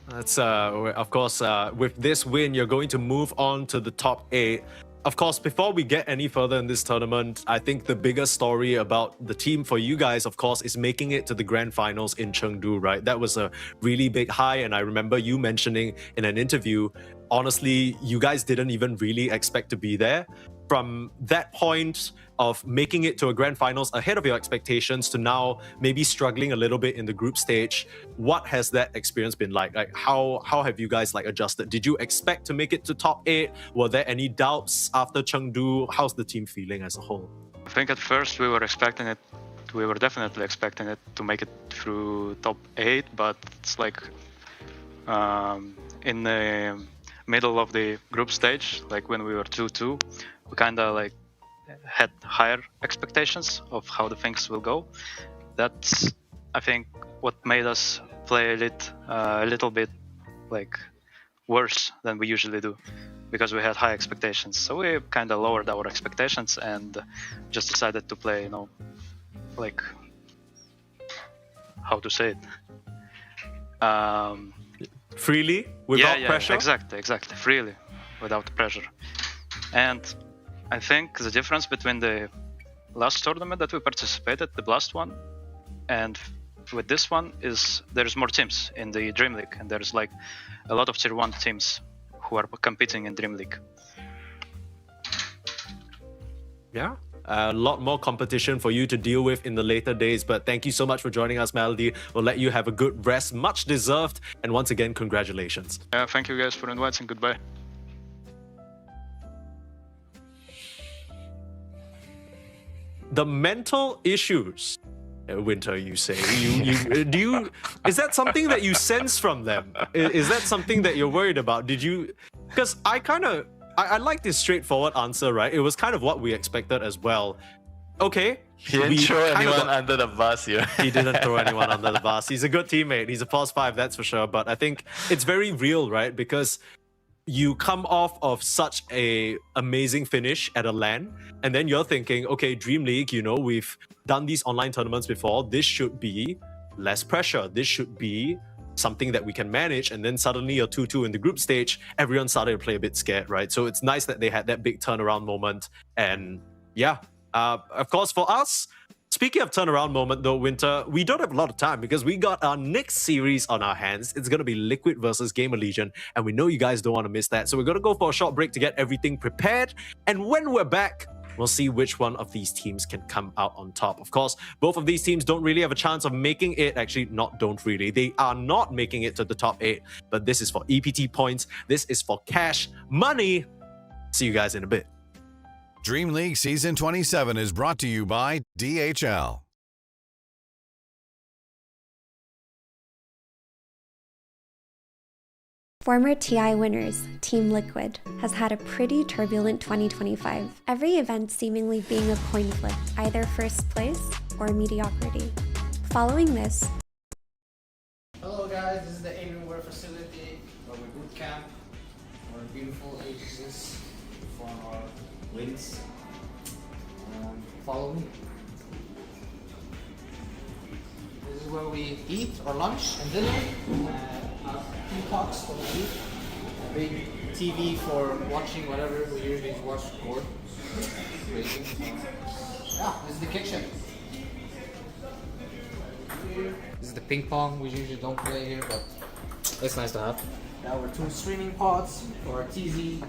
That's of course with this win, you're going to move on to the top 8. Of course, before we get any further in this tournament, I think the biggest story about the team for you guys, of course, is making it to the grand finals in Chengdu, right? That was a really big high, and I remember you mentioning in an interview, honestly, you guys didn't even really expect to be there. From that point of making it to a grand finals ahead of your expectations to now maybe struggling a little bit in the group stage, what has that experience been like? Like how have you guys like adjusted? Did you expect to make it to top 8? Were there any doubts after Chengdu? How's the team feeling as a whole? I think at first we were expecting it, we were definitely expecting it to make it through top 8, but it's like in the middle of the group stage, like when we were 2-2, we kind of like had higher expectations of how the things will go. That's, I think, what made us play a little bit like worse than we usually do, because we had high expectations. So we kind of lowered our expectations and just decided to play, you know, like, how to say it? Freely, without pressure? Exactly, freely, without pressure. And I think the difference between the last tournament that we participated, the last one, and with this one is there's more teams in the DreamLeague, and there's like a lot of tier 1 teams who are competing in DreamLeague. Yeah, a lot more competition for you to deal with in the later days, but thank you so much for joining us, Melody. We'll let you have a good rest, much deserved, and once again, congratulations. Yeah, thank you guys for inviting. Goodbye. The mental issues, Winter, you say, is that something that you sense from them? Is that something that you're worried about? Did you, because I like this straightforward answer, right? It was kind of what we expected as well. Okay. He didn't throw anyone under the bus here. He didn't throw anyone under the bus. He's a good teammate. He's a plus 5, that's for sure. But I think it's very real, right? Because you come off of such a amazing finish at a LAN, and then you're thinking, okay, DreamLeague, you know, we've done these online tournaments before. This should be less pressure. This should be something that we can manage. And then suddenly you're 2-2 in the group stage. Everyone started to play a bit scared, right? So it's nice that they had that big turnaround moment. And yeah, of course, for us, speaking of turnaround moment though, Winter, we don't have a lot of time because we got our next series on our hands. It's going to be Liquid versus GamerLegion, and we know you guys don't want to miss that. So we're going to go for a short break to get everything prepared. And when we're back, we'll see which one of these teams can come out on top. Of course, both of these teams don't really have a chance of making it. Actually, don't really. They are not making it to the top 8. But this is for EPT points. This is for cash money. See you guys in a bit. Dream League Season 27 is brought to you by DHL. Former TI winners, Team Liquid, has had a pretty turbulent 2025. Every event seemingly being a coin flip, either first place or mediocrity. Following this, Hello guys, this is the Everywhere facility where we boot camp our beautiful agencies for our wins. Follow me. This is where we eat our lunch and dinner. Our peacocks for the week. A big TV for watching whatever we usually watch record. Yeah, this is the kitchen. This is the ping pong. We usually don't play here, but it's nice to have. Now we're 2 streaming pods for our TZ,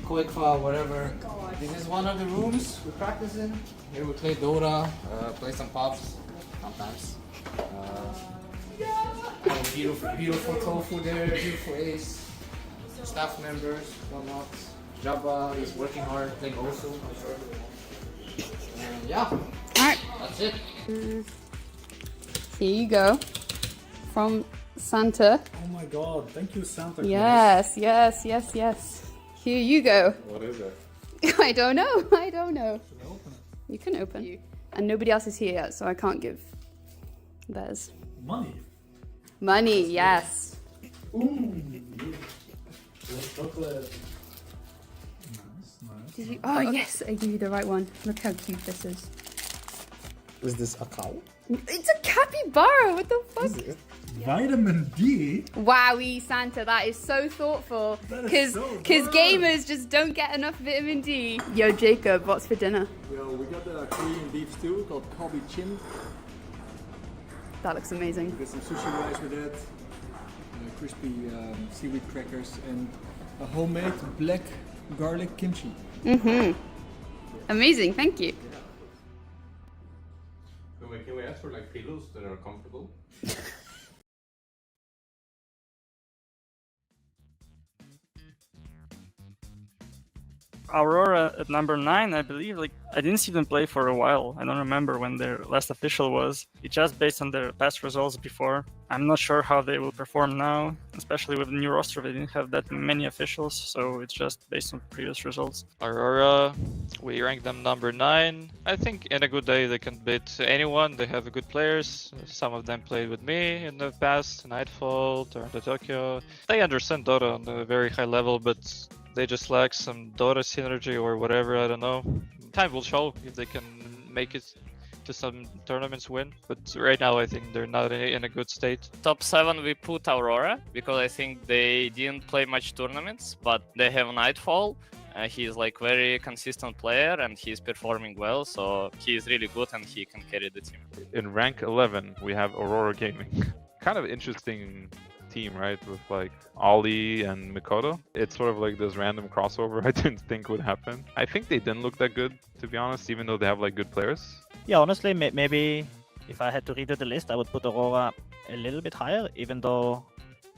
quick file, whatever. This is one of the rooms we practice in. Here we play Dota, play some pubs, sometimes. Beautiful Tofu there, beautiful Ace, staff members, whatnot. Jabba is working hard, playing also, I'm sure. Yeah, Alright. that's it. Here you go. From Santa. Oh my god, thank you, Santa Claus. Yes, yes, yes, yes. Here you go. What is it? I don't know. I don't know. Should I open it? You can open. And nobody else is here yet, so I can't give theirs. Money. Money, yes. Ooh. Chocolate. Nice. Did you? Oh, yes, I gave you the right one. Look how cute this is. Is this a cow? It's a capybara. What the fuck? Vitamin D? Wowie, Santa, that is so thoughtful. Because gamers just don't get enough vitamin D. Yo, Jacob, what's for dinner? Well, we got a Korean beef stew called Kobe Chin. That looks amazing. We got some sushi rice with it, crispy seaweed crackers, and a homemade black garlic kimchi. Mm-hmm. Amazing, thank you. Can we ask for like pillows that are comfortable? Aurora at number 9, I believe. Like, I didn't see them play for a while. I don't remember when their last official was. It's just based on their past results before. I'm not sure how they will perform now, especially with the new roster. They didn't have that many officials, so it's just based on previous results. Aurora, we ranked them number 9. I think in a good day they can beat anyone. They have good players. Some of them played with me in the past, Nightfall, Toronto Tokyo. They understand Dota on a very high level, but they just lack some Dota synergy or whatever, I don't know. Time will show if they can make it to some tournaments win, but right now I think they're not in a good state. Top 7 we put Aurora, because I think they didn't play much tournaments, but they have Nightfall. He's like very consistent player and he's performing well, so he's really good and he can carry the team. In rank 11 we have Aurora Gaming. Kind of interesting team, right, with like Ollie and Mikoto. It's sort of like this random crossover I didn't think would happen. I think they didn't look that good, to be honest, even though they have like good players. Yeah, honestly, maybe if I had to redo the list, I would put Aurora a little bit higher, even though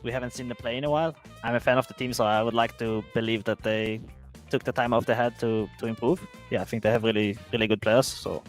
we haven't seen them play in a while. I'm a fan of the team, so I would like to believe that they took the time off they had to improve. Yeah, I think they have really good players, so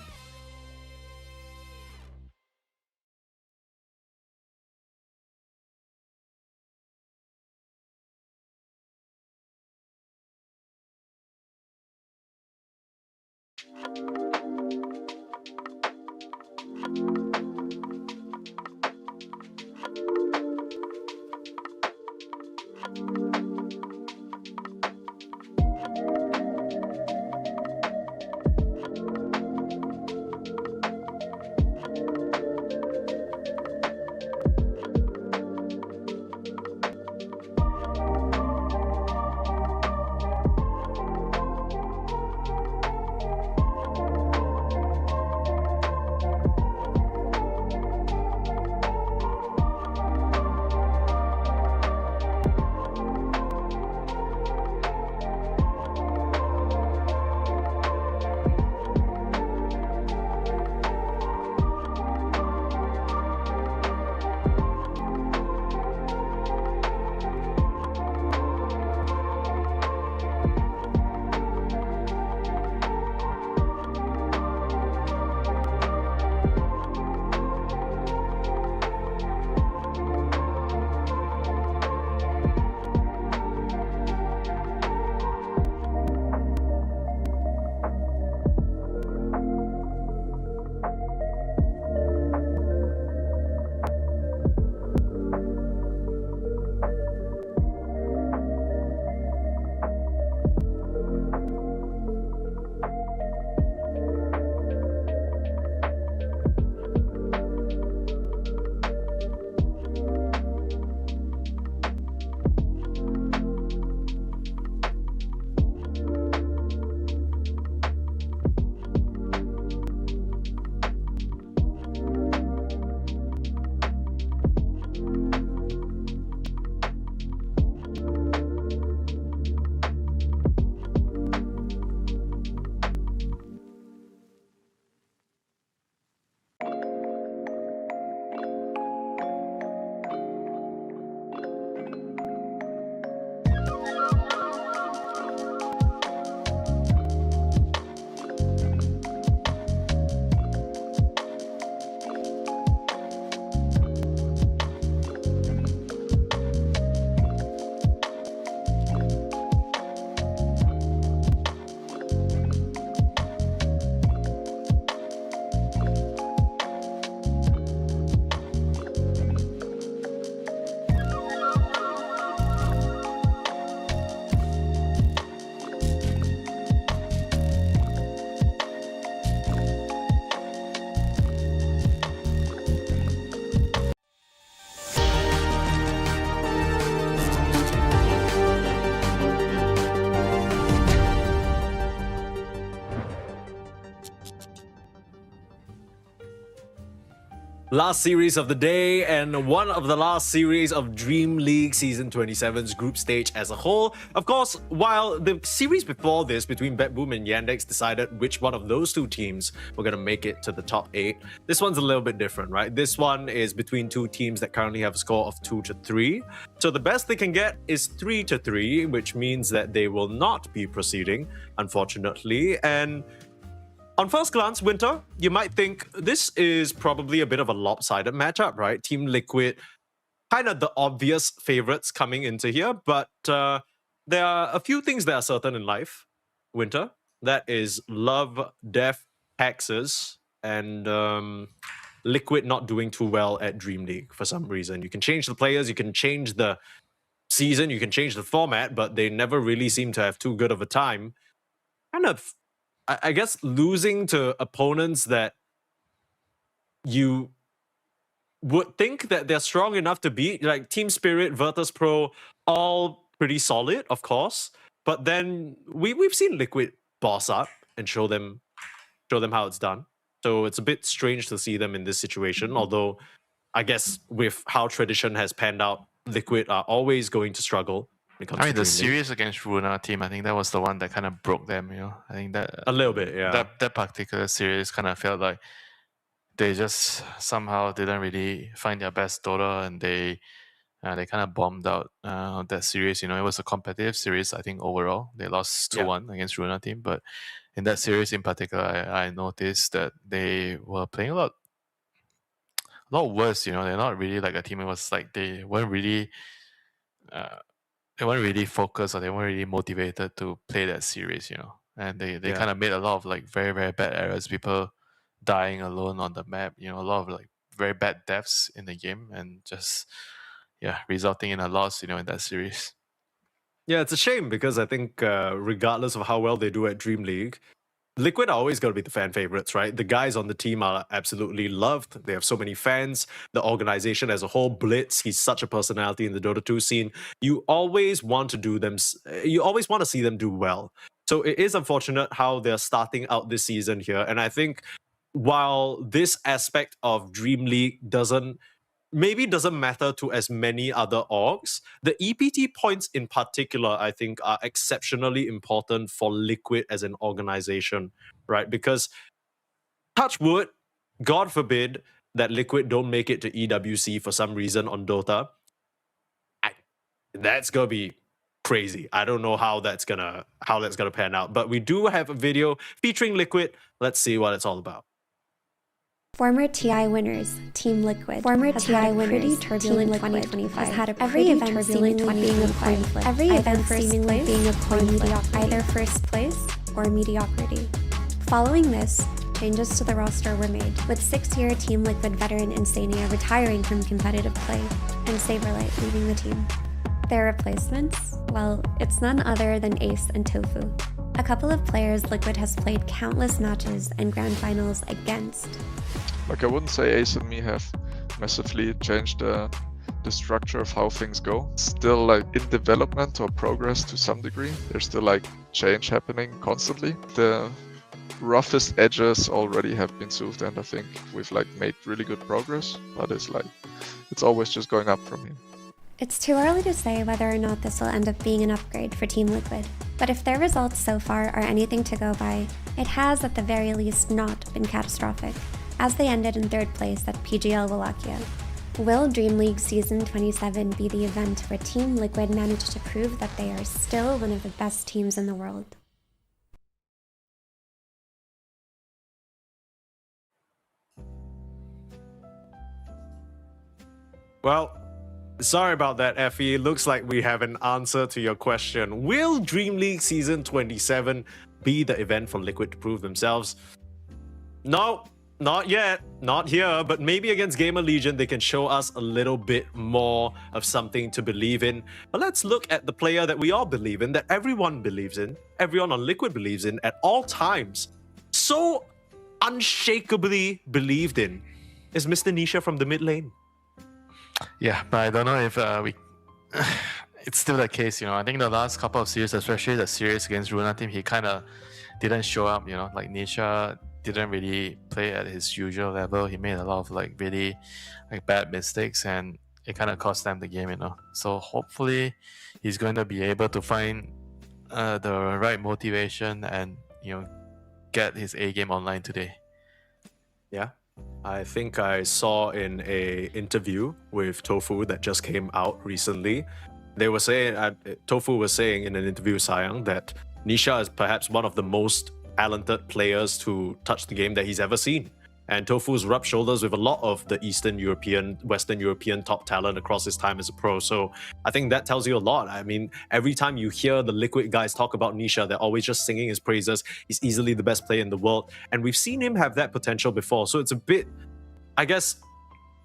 Last series of the day and one of the last series of DreamLeague Season 27's group stage as a whole. Of course, while the series before this between BetBoom and Yandex decided which one of those two teams were going to make it to the top 8, this one's a little bit different, right? This one is between two teams that currently have a score of 2-3. So the best they can get is 3-3, which means that they will not be proceeding, unfortunately. And on first glance, Winter, you might think this is probably a bit of a lopsided matchup, right? Team Liquid, kind of the obvious favorites coming into here, but there are a few things that are certain in life, Winter. That is love, death, taxes, and Liquid not doing too well at DreamLeague for some reason. You can change the players, you can change the season, you can change the format, but they never really seem to have too good of a time. Kind of, I guess, losing to opponents that you would think that they're strong enough to beat, like Team Spirit, Virtus Pro, all pretty solid, of course. But then we've seen Liquid boss up and show them how it's done. So it's a bit strange to see them in this situation. Although, I guess with how tradition has panned out, Liquid are always going to struggle. I mean, the series against Runa team, I think that was the one that kind of broke them, you know. I think that a little bit, yeah. That particular series kind of felt like they just somehow didn't really find their best Dota, and they kind of bombed out that series. You know, it was a competitive series. I think overall they lost 2-1 against Runa team, but in that series in particular, I noticed that they were playing a lot worse. You know, they're not really like a team. It was like they weren't really focused, or they weren't really motivated to play that series, you know. And they kind of made a lot of like very, very bad errors, people dying alone on the map, you know, a lot of like very bad deaths in the game, and just resulting in a loss, you know, in that series. Yeah, it's a shame because I think regardless of how well they do at DreamLeague, Liquid are always going to be the fan favorites, right? The guys on the team are absolutely loved. They have so many fans. The organization as a whole, Blitz, he's such a personality in the Dota 2 scene. You always want to see them do well. So it is unfortunate how they're starting out this season here. And I think while this aspect of DreamLeague doesn't matter to as many other orgs, the EPT points in particular, I think, are exceptionally important for Liquid as an organization, right? Because, touch wood, God forbid that Liquid don't make it to EWC for some reason on Dota. That's gonna be crazy. I don't know how that's gonna pan out, but we do have a video featuring Liquid. Let's see what it's all about. Former TI winners, Team Liquid. Former TI winners, turbulent 2025. Has had every event seemingly being a coin flip. Every event seemingly being a coin flip, either first place or mediocrity. Following this, changes to the roster were made, with 6-year Team Liquid veteran Insania retiring from competitive play and Saberlight leaving the team. Their replacements? Well, it's none other than Ace and Tofu. A couple of players Liquid has played countless matches and grand finals against. Like, I wouldn't say Ace and me have massively changed the structure of how things go. Still like in development or progress to some degree. There's still like change happening constantly. The roughest edges already have been soothed, and I think we've like made really good progress, but it's always just going up from here. It's too early to say whether or not this will end up being an upgrade for Team Liquid, but if their results so far are anything to go by, it has at the very least not been catastrophic, as they ended in 3rd place at PGL Wallachia. Will DreamLeague Season 27 be the event where Team Liquid managed to prove that they are still one of the best teams in the world? Well, sorry about that, Effie. Looks like we have an answer to your question. Will DreamLeague Season 27 be the event for Liquid to prove themselves? No, not yet. Not here, but maybe against GamerLegion they can show us a little bit more of something to believe in. But let's look at the player that we all believe in, that everyone believes in, everyone on Liquid believes in at all times. So unshakably believed in is Mr. Nisha from the mid lane. Yeah, but I don't know if it's still the case, you know. I think the last couple of series, especially the series against Runa team, he kind of didn't show up, you know. Like Nisha didn't really play at his usual level. He made a lot of like really like bad mistakes, and it kind of cost them the game, you know. So hopefully he's going to be able to find the right motivation and, you know, get his A game online today. Yeah, I think I saw in a interview with Tofu that just came out recently, they were saying, Tofu was saying in an interview with Sayang that Nisha is perhaps one of the most talented players to touch the game that he's ever seen. And Tofu's rubbed shoulders with a lot of the Eastern European, Western European top talent across his time as a pro. So I think that tells you a lot. I mean, every time you hear the Liquid guys talk about Nisha, they're always just singing his praises. He's easily the best player in the world. And we've seen him have that potential before. So it's a bit, I guess,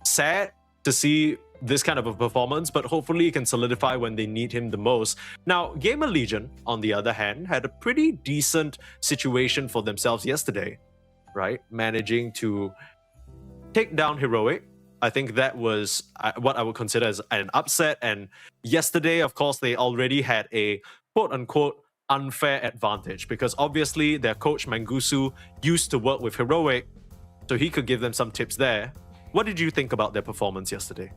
sad to see this kind of a performance, but hopefully he can solidify when they need him the most. Now, GamerLegion, on the other hand, had a pretty decent situation for themselves yesterday, right? Managing to take down Heroic. I think that was what I would consider as an upset. And yesterday, of course, they already had a quote-unquote unfair advantage because obviously their coach Mangusu used to work with Heroic, so he could give them some tips there. What did you think about their performance yesterday?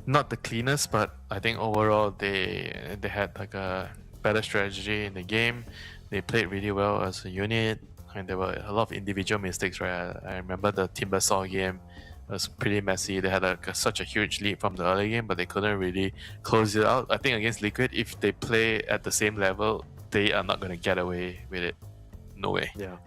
Not the cleanest, but I think overall they had like a better strategy in the game. They played really well as a unit, and there were a lot of individual mistakes, right? I remember the Timbersaw game was pretty messy. They had such a huge lead from the early game, but they couldn't really close it out. I think against Liquid, if they play at the same level, they are not going to get away with it. No way. Yeah.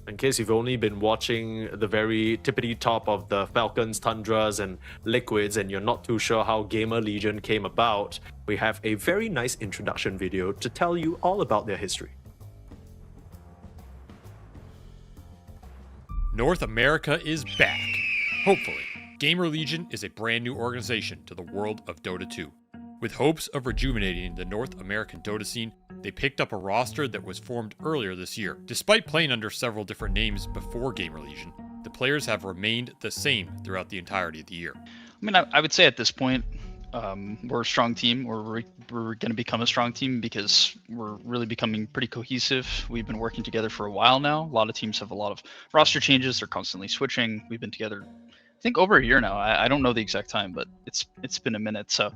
In case you've only been watching the very tippity top of the Falcons, Tundras, and Liquids, and you're not too sure how GamerLegion came about, we have a very nice introduction video to tell you all about their history. North America is back. Hopefully. GamerLegion is a brand new organization to the world of Dota 2. With hopes of rejuvenating the North American Dota scene, they picked up a roster that was formed earlier this year. Despite playing under several different names before GamerLegion, the players have remained the same throughout the entirety of the year. I mean, I would say at this point, we're a strong team, or we're going to become a strong team because we're really becoming pretty cohesive. We've been working together for a while now. A lot of teams have a lot of roster changes. They're constantly switching. We've been together, I think, over a year now. I don't know the exact time, but it's been a minute. So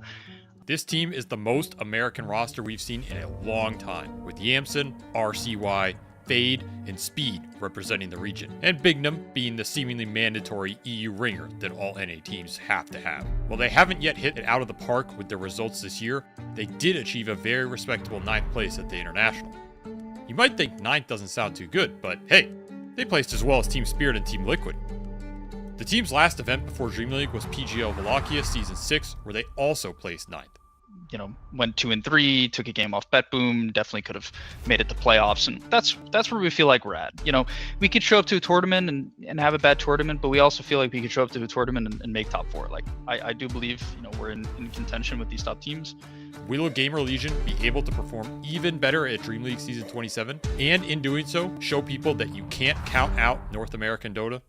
this team is the most American roster we've seen in a long time, with Yamson, RCY, Fade, and Speed representing the region, and Bignum being the seemingly mandatory EU ringer that all NA teams have to have. While they haven't yet hit it out of the park with their results this year, they did achieve a very respectable 9th place at the International. You might think 9th doesn't sound too good, but hey, they placed as well as Team Spirit and Team Liquid. The team's last event before DreamLeague was PGL Wallachia Season 6, where they also placed 9th. You know, went 2-3, took a game off BetBoom, definitely could have made it to playoffs, and that's where we feel like we're at. You know, we could show up to a tournament and have a bad tournament, but we also feel like we could show up to a tournament and make top 4. Like, I do believe, you know, we're in contention with these top teams. Will GamerLegion be able to perform even better at DreamLeague Season 27, and in doing so, show people that you can't count out North American Dota?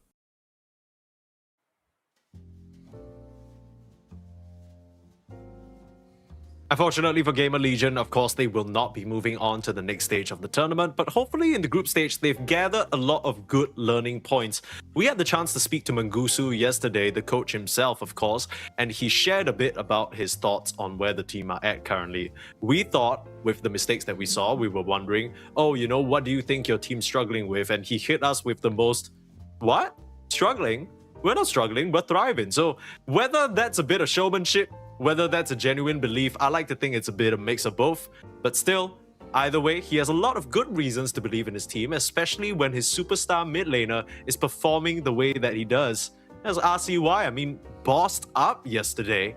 Unfortunately for GamerLegion, of course, they will not be moving on to the next stage of the tournament, but hopefully in the group stage, they've gathered a lot of good learning points. We had the chance to speak to Mangusu yesterday, the coach himself, of course, and he shared a bit about his thoughts on where the team are at currently. We thought, with the mistakes that we saw, we were wondering, oh, you know, what do you think your team's struggling with? And he hit us with the most, what? Struggling? We're not struggling, we're thriving. So whether that's a bit of showmanship, whether that's a genuine belief, I like to think it's a bit of mix of both. But still, either way, he has a lot of good reasons to believe in his team, especially when his superstar mid laner is performing the way that he does. As RCY, I mean, bossed up yesterday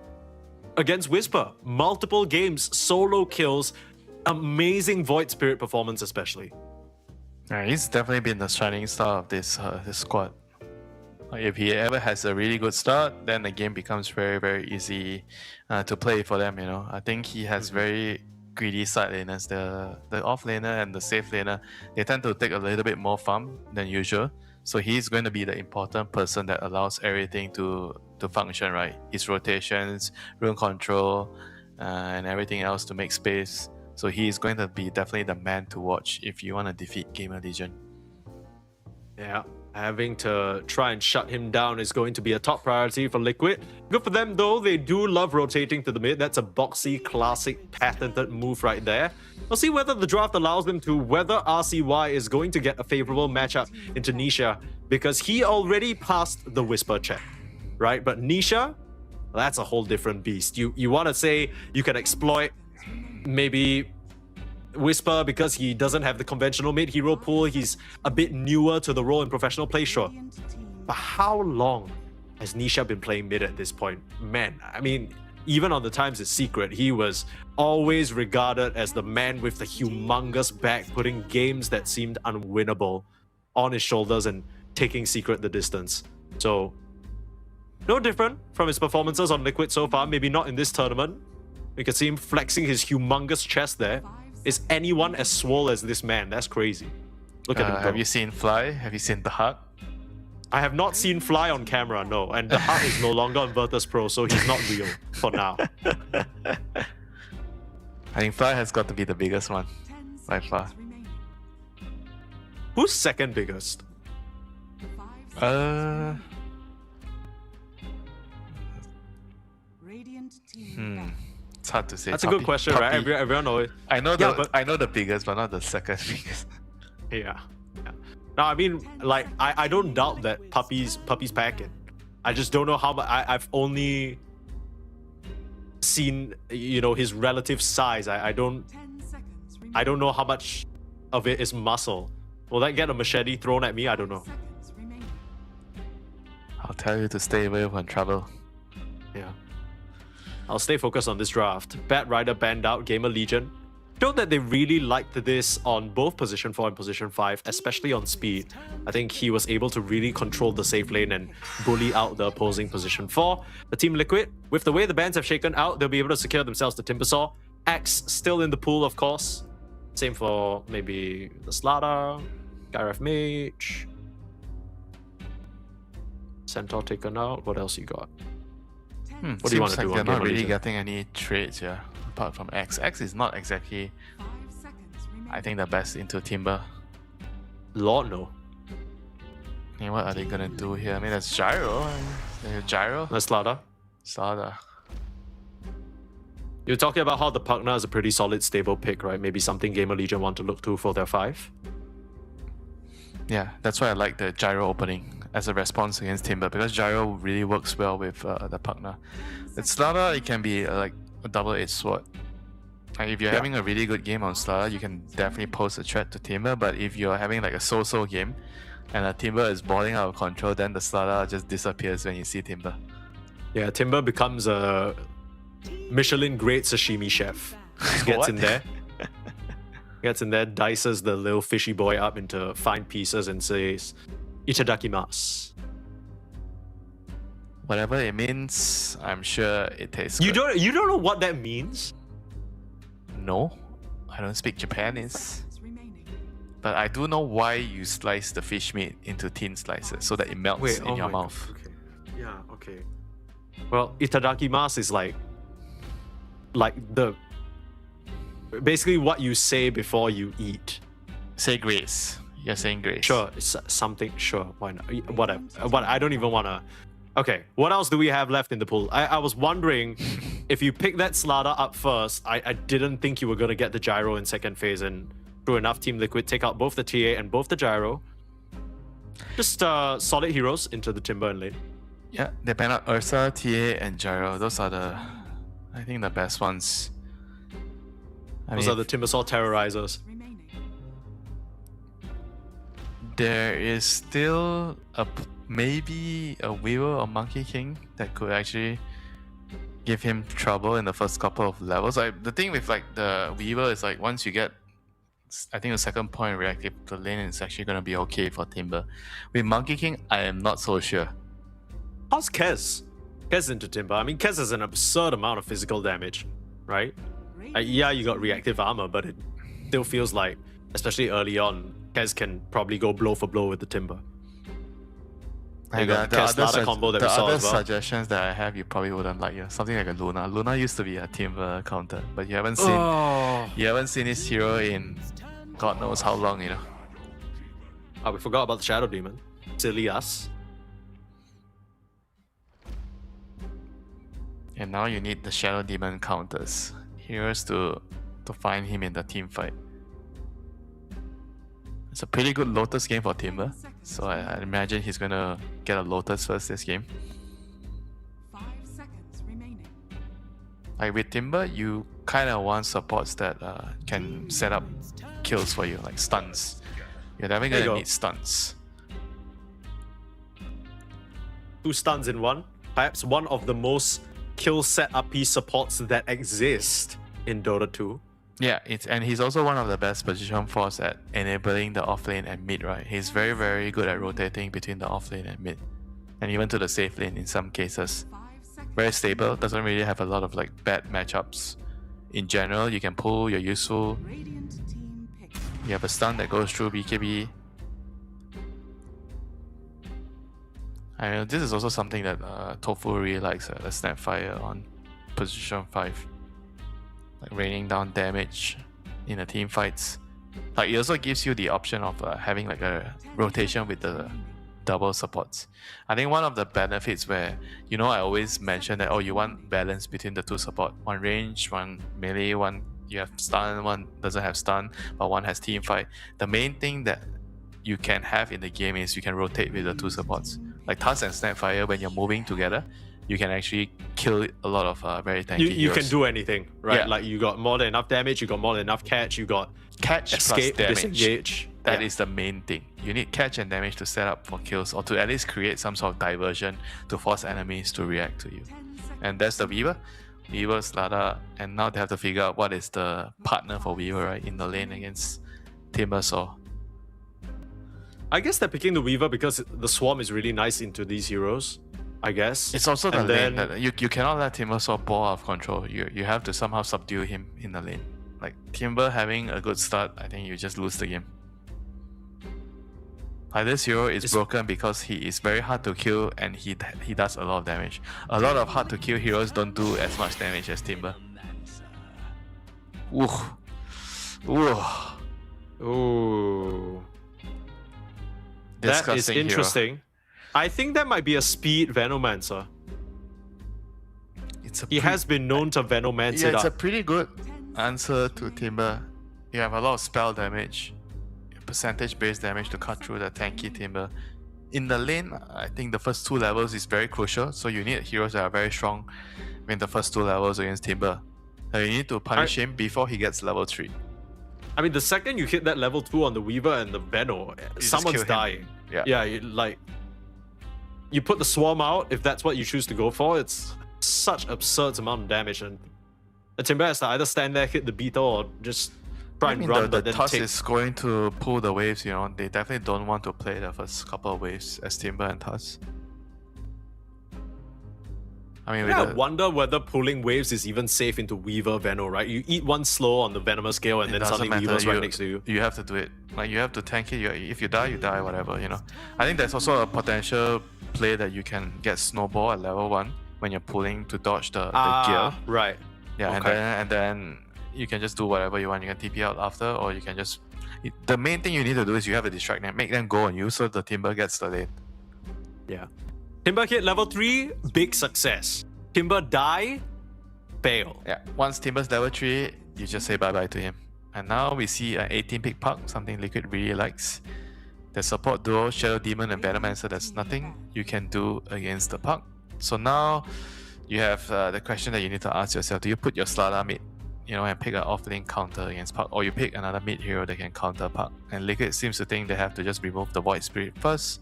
against Whisper. Multiple games, solo kills, amazing Void Spirit performance especially. Yeah, he's definitely been the shining star of this squad. If he ever has a really good start, then the game becomes very, very easy to play for them, you know. I think he has very greedy side laners. The off laner and the safe laner, they tend to take a little bit more farm than usual. So he's going to be the important person that allows everything to function, right? His rotations, rune control, and everything else to make space. So he's going to be definitely the man to watch if you want to defeat GamerLegion. Yeah, having to try and shut him down is going to be a top priority for Liquid. Good for them though, they do love rotating to the mid. That's a boxy, classic, patented move right there. We'll see whether the draft allows them to, whether RCY is going to get a favorable matchup into Nisha, because he already passed the Whisper check, right? But Nisha, that's a whole different beast. You want to say you can exploit maybe Whisper because he doesn't have the conventional mid-hero pool. He's a bit newer to the role in professional play, sure. But how long has Nisha been playing mid at this point? Man, I mean, even on the times it's secret, he was always regarded as the man with the humongous back, putting games that seemed unwinnable on his shoulders and taking secret the distance. So, no different from his performances on Liquid so far, maybe not in this tournament. We can see him flexing his humongous chest there. Is anyone as swole as this man? That's crazy. Look at him go. Have you seen Fly? Have you seen the Heart? I have not seen Fly on camera, no. And the Heart is no longer on Virtus Pro, so he's not real for now. I think Fly has got to be the biggest one by far. Who's second biggest? It's hard to say. That's a good question, right? Everyone knows. I know the biggest, but not the second biggest. Yeah. No, I mean, like, I don't doubt that Puppy's packing. I just don't know how much. I've only seen, you know, his relative size. I don't know how much of it is muscle. Will that get a machete thrown at me? I don't know. I'll tell you to stay away from trouble. Yeah. I'll stay focused on this draft. Bad Rider banned out, GamerLegion. Showed that they really liked this on both position 4 and position 5, especially on speed. I think he was able to really control the safe lane and bully out the opposing position 4. The Team Liquid, with the way the bans have shaken out, they'll be able to secure themselves the Timbersaw. Axe still in the pool, of course. Same for maybe the Slada, Gyref Mage. Centaur taken out. What else you got? What do you want to do? They're not really getting any trades here, apart from X. X is not exactly, I think, the best into Timber. Lord, no. Okay, what are they gonna do here? I mean, that's Gyro. Gyro? That's Slada. Slada. You're talking about how the Pugna is a pretty solid, stable pick, right? Maybe something GamerLegion want to look to for their 5. Yeah, that's why I like the Gyro opening as a response against Timber, because Gyro really works well with the Pugna. With Slada, it can be like a double-edged sword. Like if you're having a really good game on Slada, you can definitely pose a threat to Timber, but if you're having like a so-so game and a Timber is balling out of control, then the Slada just disappears when you see Timber. Yeah, Timber becomes a Michelin grade sashimi chef. Gets in there. Gets in there, dices the little fishy boy up into fine pieces and says, "Itadakimasu." Whatever it means, I'm sure it tastes good. You don't know what that means? No, I don't speak Japanese. But I do know why you slice the fish meat into thin slices so that it melts in your mouth. God, okay. Yeah, okay. Well, itadakimasu is like the basically what you say before you eat. Say grace. You're saying grace. Sure, it's something. Sure, why not? Whatever. What I don't even wanna. Okay, what else do we have left in the pool? I was wondering if you pick that Slada up first. I didn't think you were gonna get the Gyro in second phase, and true enough, Team Liquid take out both the TA and both the Gyro. Just solid heroes into the Timber and lane. Yeah, they ban out Ursa, TA, and Gyro. Those are I think the best ones. Those are the Timbersaw terrorizers. There is still maybe a Weaver or Monkey King that could actually give him trouble in the first couple of levels. The thing with like the Weaver is like once you get, I think the second point reactive, the lane is actually going to be okay for Timber. With Monkey King, I am not so sure. How's Kez? Kez into Timber. I mean, Kez has an absurd amount of physical damage, right? Yeah, you got reactive armor, but it still feels like, especially early on, Kez can probably go blow for blow with the Timber. And the other suggestions that I have, you probably wouldn't like. Something like a Luna. Luna used to be a Timber counter, but you haven't seen his hero in God knows how long, you know. Oh, we forgot about the Shadow Demon. Silly us. And now you need the Shadow Demon counters. Heroes to find him in the team fight. It's a pretty good Lotus game for Timber. So I imagine he's gonna get a Lotus first this game. 5 seconds remaining. Like with Timber, you kind of want supports that can set up kills for you, like stuns. You're definitely gonna need stuns. 2 stuns in one. Perhaps one of the most kill setup piece supports that exist in Dota 2. Yeah, and he's also one of the best position force at enabling the offlane and mid, right? He's very, very good at rotating between the offlane and mid. And even to the safe lane in some cases. Very stable, doesn't really have a lot of like bad matchups. In general, you can pull, you're useful. You have a stun that goes through BKB. I mean, this is also something that Tofu really likes, the Snapfire on position 5. Like raining down damage in the team fights. Like it also gives you the option of having like a rotation with the double supports. I think one of the benefits where, you know, I always mention that, oh, you want balance between the 2 support. One range, one melee, one you have stun, one doesn't have stun, but one has team fight. The main thing that you can have in the game is you can rotate with the 2 supports. Like Tusk and Snapfire, when you're moving together, you can actually kill a lot of very tanky You heroes. can do anything, right? Yeah. Like you got more than enough damage, you got more than enough catch, you got catch escape, plus damage. disengage. That is the main thing. You need catch and damage to set up for kills, or to at least create some sort of diversion to force enemies to react to you. And that's the Weaver. Weaver, Slada, and now they have to figure out what is the partner for Weaver, right, in the lane against Timbersaw. I guess they're picking the Weaver because the Swarm is really nice into these heroes, I guess. It's also the And lane then- that you cannot let Timbersaw ball out of control. You have to somehow subdue him in the lane. Like Timber having a good start, I think you just lose the game. Like this hero is broken because he is very hard to kill and he does a lot of damage. A lot of hard to kill heroes don't do as much damage as Timber. Ooh. Ooh. Ooh. That is Disgusting hero. interesting. I think that might be a speed Venomancer. He has been known to Venomance Yeah, it it's up. a pretty good answer to Timber. You have a lot of spell damage, percentage-based damage to cut through the tanky Timber. In the lane, I think the first 2 levels is very crucial, so you need heroes that are very strong in the first 2 levels against Timber. You need to punish him before he gets level 3. I mean, the second you hit that level 2 on the Weaver and the Veno, just someone's kill him. dying. Yeah. You put the Swarm out, if that's what you choose to go for, it's such absurd amount of damage, and the Timber has to either stand there, hit the beetle, or just try I and mean, run, the but then Tusk take... is going to pull the waves, you know. They definitely don't want to play the first couple of waves as Timber and Tusk. I mean, I with the, wonder whether pulling waves is even safe into Weaver Veno, right? You eat one slow on the Venomous scale and it then doesn't suddenly matter. Weaver's right next to you. You have to do it. Like, you have to tank it. If you die, you die, whatever, you know. I think there's also a potential play that you can get Snowball at level 1 when you're pulling to dodge the gear. Right. Yeah, Okay. and then you can just do whatever you want. You can TP out after, or you can just... The main thing you need to do is you have to distract them, make them go on you so the Timber gets the lane. Yeah. Timber hit level 3, big success. Timber die, fail. Yeah, once Timber's level 3, you just say bye-bye to him. And now we see an 18-pick Puck, something Liquid really likes. The support duo, Shadow Demon and Venomancer, there's nothing you can do against the Puck. So now you have the question that you need to ask yourself, do you put your Slada mid, you know, and pick an off-lane counter against Puck, or you pick another mid hero that can counter Puck? And Liquid seems to think they have to just remove the Void Spirit first.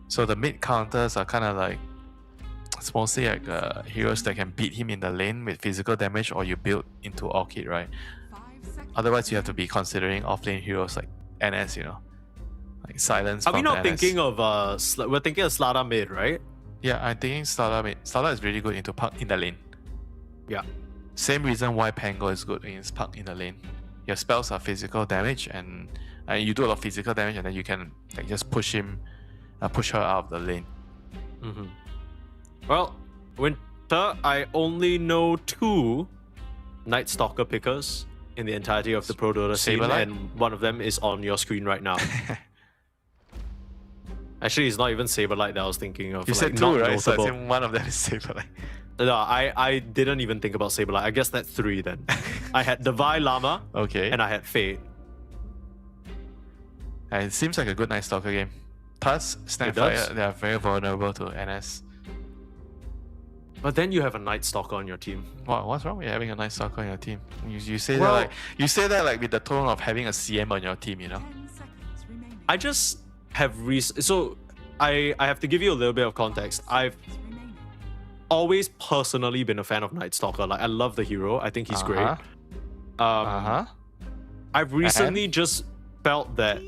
So the mid counters are kind of like, it's mostly like heroes that can beat him in the lane with physical damage, or you build into Orchid, right? Otherwise, you have to be considering offlane heroes like NS, you know, like Silence. Are we not NS. thinking of we're thinking of Slada mid, right? Yeah, I'm thinking Slada mid. Slada is really good into Puck in the lane. Yeah. Same reason why Pango is good against Puck in the lane. Your spells are physical damage, and you do a lot of physical damage, and then you can like just push him, push her out of the lane. Mm-hmm. Well, Winter, I only know 2 Night Stalker pickers in the entirety of the Pro Dota scene, Saberlight? and one of them is on your screen right now. Actually, it's not even Saberlight that I was thinking of. You like, said not two, right? So I notable. think one of them is Saberlight. No, I didn't even think about Saberlight. I guess that's 3 then. I had Divine Llama. Okay. And I had Fade. And it seems like a good Night Stalker game. Tusk, Snapfire, they are very vulnerable to NS. But then you have a Night Stalker on your team. What's wrong with having a Night Stalker on your team? You say that like with the tone of having a CM on your team, you know? I just have so I have to give you a little bit of context. I've always personally been a fan of Night Stalker. Like, I love the hero. I think he's great. I've recently just felt that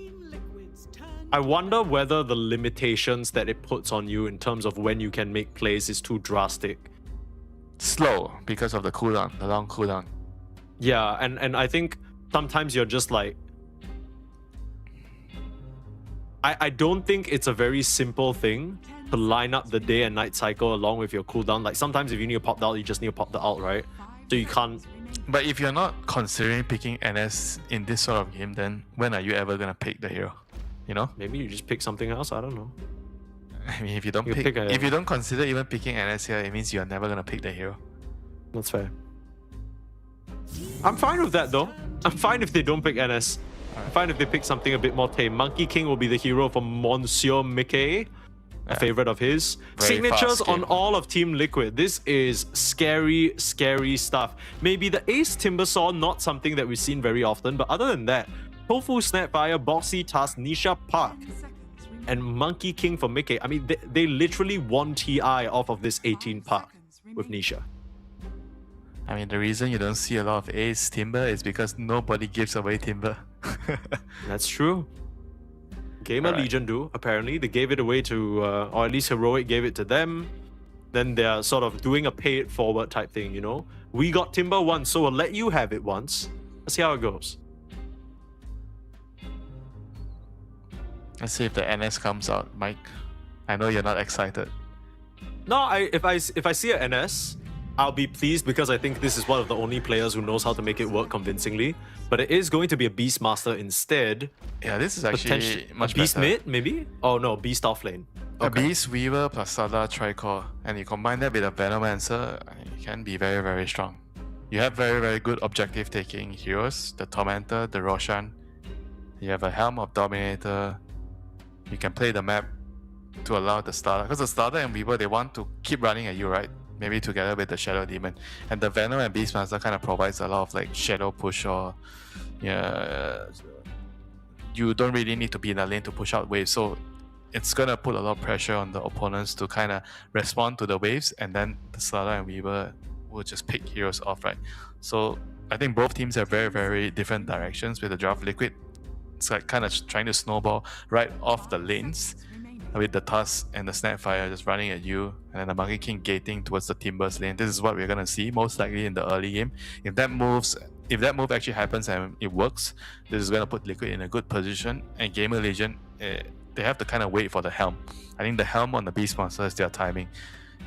I wonder whether the limitations that it puts on you in terms of when you can make plays is too drastic. Slow because of the cooldown, the long cooldown. Yeah, and I think sometimes you're just like, I don't think it's a very simple thing to line up the day and night cycle along with your cooldown. Like, sometimes if you need to pop the ult, you just need to pop the ult, right? So you can't... But if you're not considering picking NS in this sort of game, then when are you ever gonna pick the hero? You know? Maybe you just pick something else, I don't know. I mean, if you don't if you don't consider even picking NS here, it means you're never gonna pick the hero. That's fair. I'm fine with that though. I'm fine if they don't pick NS. I'm fine if they pick something a bit more tame. Monkey King will be the hero for Monsieur Mickey, a favorite of his. Very Signatures fast on game. all of Team Liquid. This is scary, scary stuff. Maybe the Ace Timbersaw, not something that we've seen very often, but other than that, Tofu Snapfire, Boxy Tusk, Nisha Park, and Monkey King for Mickey. I mean, they literally won TI off of this 18 Park with Nisha. I mean, the reason you don't see a lot of Ace Timber is because nobody gives away Timber. That's true. GamerLegion do, apparently. They gave it away to, or at least Heroic gave it to them. Then they're sort of doing a pay it forward type thing, you know? We got Timber once, so we'll let you have it once. Let's see how it goes. Let's see if the NS comes out, Mike. I know you're not excited. No, if I see a NS, I'll be pleased because I think this is one of the only players who knows how to make it work convincingly. But it is going to be a Beastmaster instead. Yeah, this is actually much Beast better. mid, maybe? Oh no, Beast off lane. A Beast Weaver plus Sada Tricore, and you combine that with a Venomancer, it can be very, very strong. You have very, very good objective taking heroes, the Tormentor, the Roshan. You have a Helm of Dominator. You can play the map to allow the starter, because the starter and Weaver, they want to keep running at you, right? Maybe together with the Shadow Demon. And the Venom and Beastmaster kind of provides a lot of like shadow push, or you don't really need to be in the lane to push out waves. So it's gonna put a lot of pressure on the opponents to kind of respond to the waves, and then the starter and Weaver will just pick heroes off, right? So I think both teams have very, very different directions with the Draft Liquid. It's like kind of trying to snowball right off the lanes, with the Tusk and the Snapfire just running at you, and then the Monkey King gating towards the Timbers lane. This is what we're gonna see most likely in the early game. If that move actually happens and it works, this is gonna put Liquid in a good position. And GamerLegion, they have to kind of wait for the Helm. I think the Helm on the Beastmaster is their timing,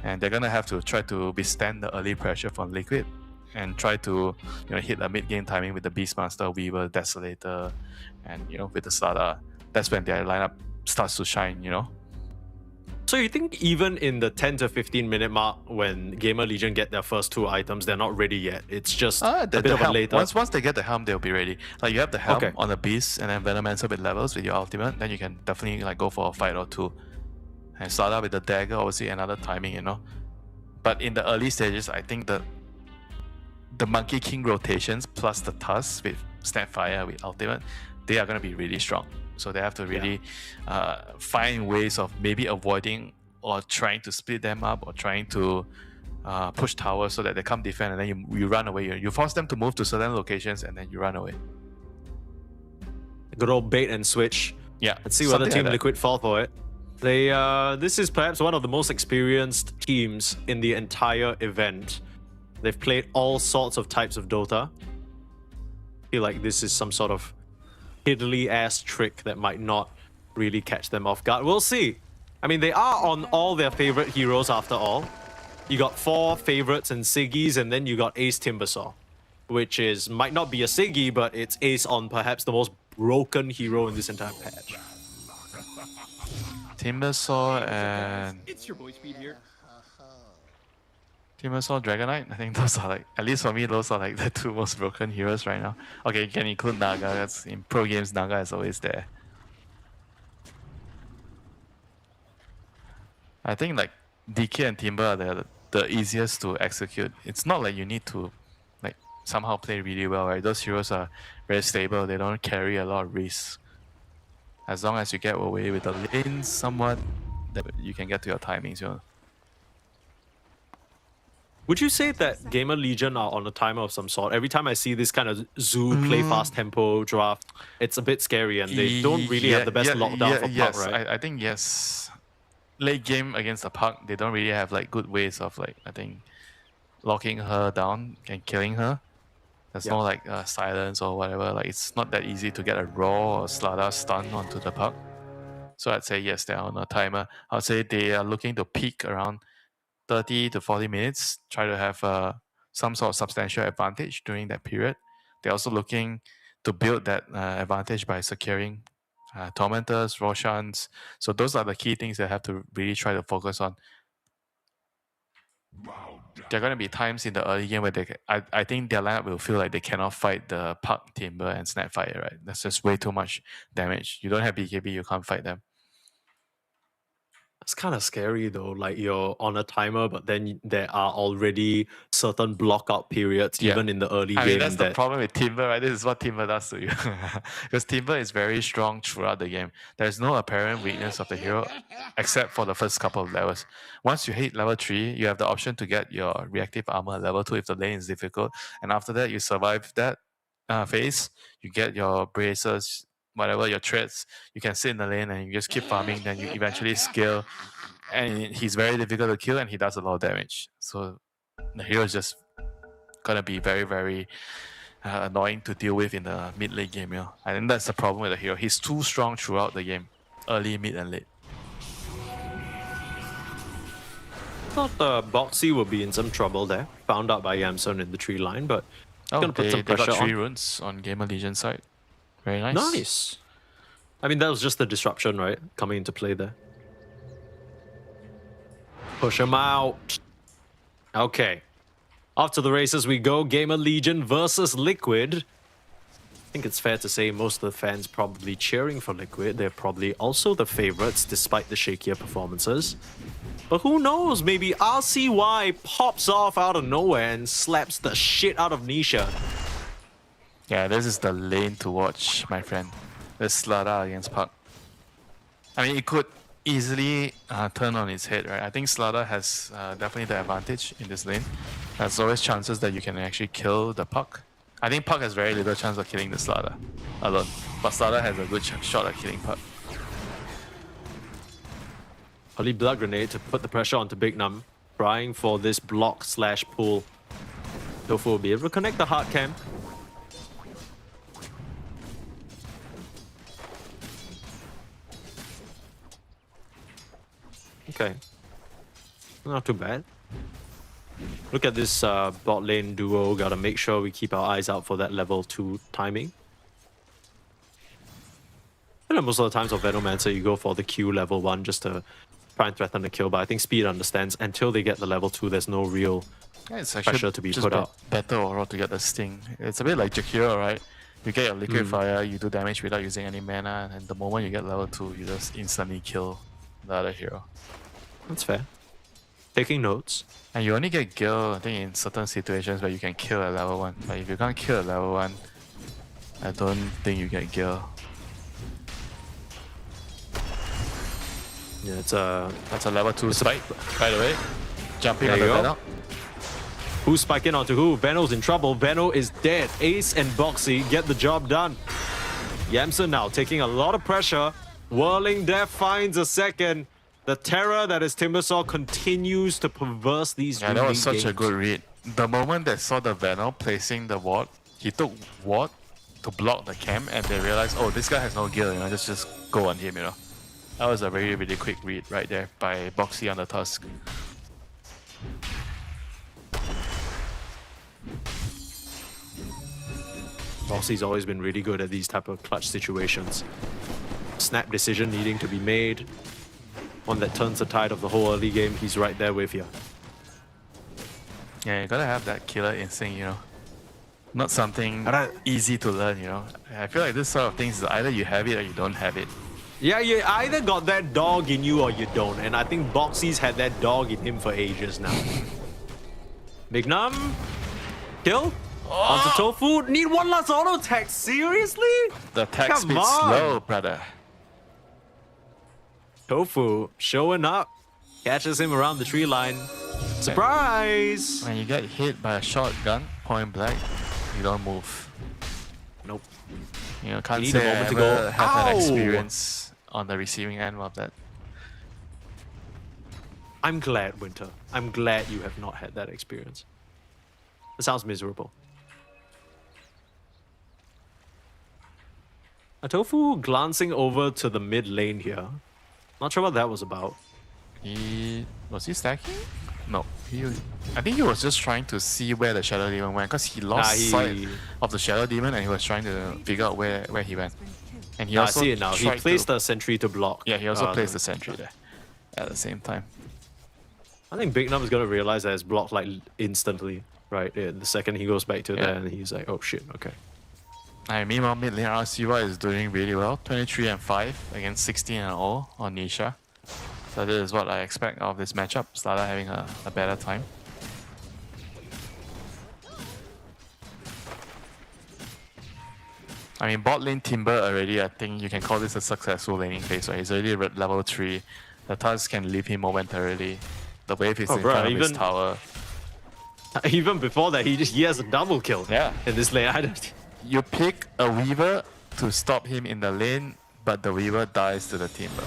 and they're gonna have to try to withstand the early pressure from Liquid and try to hit a mid game timing with the Beastmaster, Weaver, Desolator, and with the starter. That's when their lineup starts to shine, So you think even in the 10 to 15 minute mark when GamerLegion get their first 2 items, they're not ready yet? It's just a bit of a later. Once they get the Helm, they'll be ready. Like, you have the Helm on the Beast, and then Venomancer with levels with your ultimate, then you can definitely like go for a fight or 2. And start out with the Dagger, obviously another timing, But in the early stages, I think the Monkey King rotations plus the Tusk with Snapfire with ultimate, they are going to be really strong. So they have to really find ways of maybe avoiding or trying to split them up, or trying to push towers so that they come defend, and then you run away. You force them to move to certain locations, and then you run away. Good old bait and switch. Yeah. Let's see whether Team Liquid fall for it. This is perhaps one of the most experienced teams in the entire event. They've played all sorts of types of Dota. I feel like this is some sort of hiddly ass trick that might not really catch them off guard. We'll see. I mean, they are on all their favorite heroes after all. You got 4 favorites and Siggies, and then you got Ace Timbersaw, which might not be a Siggy, but it's Ace on perhaps the most broken hero in this entire patch. Timbersaw and It's your boy Speed here. Timbersaw, Dragonite. I think those are like, at least for me, those are like the two most broken heroes right now. Okay, you can include Naga. That's in pro games. Naga is always there. I think like DK and Timber are the easiest to execute. It's not like you need to like somehow play really well, right? Those heroes are very stable. They don't carry a lot of risks. As long as you get away with the lane somewhat, that you can get to your timings, you know. Would you say that GamerLegion are on a timer of some sort? Every time I see this kind of zoo play fast tempo draft, it's a bit scary, and they don't really have the best lockdown for yes, puck, right? I think yes. Late game against the puck, they don't really have like good ways of like, I think, locking her down and killing her. There's no like silence or whatever. Like it's not that easy to get a raw or Slada stun onto the puck. So I'd say yes, they're on a timer. I'd say they are looking to peak around 30 to 40 minutes, try to have some sort of substantial advantage during that period. They're also looking to build that advantage by securing Tormentors, Roshans. So those are the key things they have to really try to focus on. There are going to be times in the early game where I think their lineup will feel like they cannot fight the Puck, Timber, and Snapfire, right? That's just way too much damage. You don't have BKB, you can't fight them. It's kind of scary though, like you're on a timer, but then there are already certain blockout periods, even in the early game. I mean, that's the problem with Timber, right? This is what Timber does to you. Because Timber is very strong throughout the game. There's no apparent weakness of the hero, except for the first couple of levels. Once you hit level 3, you have the option to get your reactive armor at level 2 if the lane is difficult. And after that, you survive that phase, you get your braces, whatever your threats, you can sit in the lane and you just keep farming, then you eventually scale, and he's very difficult to kill and he does a lot of damage. So the hero is just gonna be very, very annoying to deal with in the mid-late game. You know? I think that's the problem with the hero. He's too strong throughout the game, early, mid, and late. Thought Boxy will be in some trouble there. Found out by Yamson in the tree line, but gonna put some pressure they got 3 on. runes on GamerLegion side. Very nice. Nice. I mean, that was just the disruption, right? Coming into play there. Push him out. Okay. Off to the races we go. GamerLegion versus Liquid. I think it's fair to say most of the fans probably cheering for Liquid. They're probably also the favorites despite the shakier performances. But who knows? Maybe RCY pops off out of nowhere and slaps the shit out of Nisha. Yeah, this is the lane to watch, my friend. This Slada against Puck. I mean, it could easily turn on its head, right? I think Slada has definitely the advantage in this lane. There's always chances that you can actually kill the Puck. I think Puck has very little chance of killing the Slada alone, but Slada has a good shot at killing Puck. Early blood grenade to put the pressure onto Big Num, trying for this block/pull. Tofu will be able to connect the hard camp. Okay, not too bad. Look at this bot lane duo. Gotta make sure we keep our eyes out for that level 2 timing. I know most of the times of Venomancer, you go for the Q level 1 just to try and threaten the kill, but I think Speed understands until they get the level 2, there's no real pressure to be put out. Better overall to get the sting. It's a bit like Jakiro, right? You get your Liquid Fire, you do damage without using any mana, and the moment you get level 2, you just instantly kill the other hero. That's fair. Taking notes. And you only get Gil, I think, in certain situations where you can kill at level 1. But if you can't kill at level 1, I don't think you get Gil. Yeah, that's a level 2 spike, by the way. Jumping on the Venom. Who's spiking onto who? Veno's in trouble. Veno is dead. Ace and Boxy get the job done. Yamson now taking a lot of pressure. Whirling Death finds a second. The terror that is Timbersaw continues to perverse these Yeah, that was such a good read. The moment they saw the Venom placing the ward, he took ward to block the camp, and they realized, oh, this guy has no gear, you know, let's just go on him, you know. That was a very, really quick read right there by Boxy on the Tusk. Boxy's always been really good at these type of clutch situations. Snap decision needing to be made. one that turns the tide of the whole early game, he's right there with you. Yeah, you gotta have that killer instinct, you know. Not something easy to learn, you know. I feel like this sort of things is either you have it or you don't have it. Yeah, you either got that dog in you or you don't, and I think Boxy's had that dog in him for ages now. Big Num, kill. Onto Tofu, need one last auto attack, seriously? The attack speed's slow, brother. Tofu showing up, catches him around the tree line. Surprise! When you get hit by a shotgun, point blank, you don't move. Nope. You know, can't You need say a I moment to ever go. have that Ow! experience on the receiving end of that. I'm glad, Winter. I'm glad you have not had that experience. It sounds miserable. A Tofu glancing over to the mid lane here. Not sure what that was about. Was he stacking? No. I think he was just trying to see where the Shadow Demon went because he lost sight of the Shadow Demon and he was trying to figure out where he went. And he also I see it now. He placed the sentry to block. Yeah, he also placed the sentry there at the same time. I think Big Num is going to realize that it's blocked like instantly, right? Yeah, the second he goes back to there and he's like, oh shit, okay. Meanwhile, mid lane RCY is doing really well. 23 and 5 against 16 and 0 on Nisha. So this is what I expect of this matchup. Slada having a better time. I mean, bot lane Timber already, I think you can call this a successful laning phase, right? He's already level 3. The Tusk can leave him momentarily. The wave is in front of his tower. Even before that, he has a double kill in this lane. You pick a Weaver to stop him in the lane, but the Weaver dies to the Timber.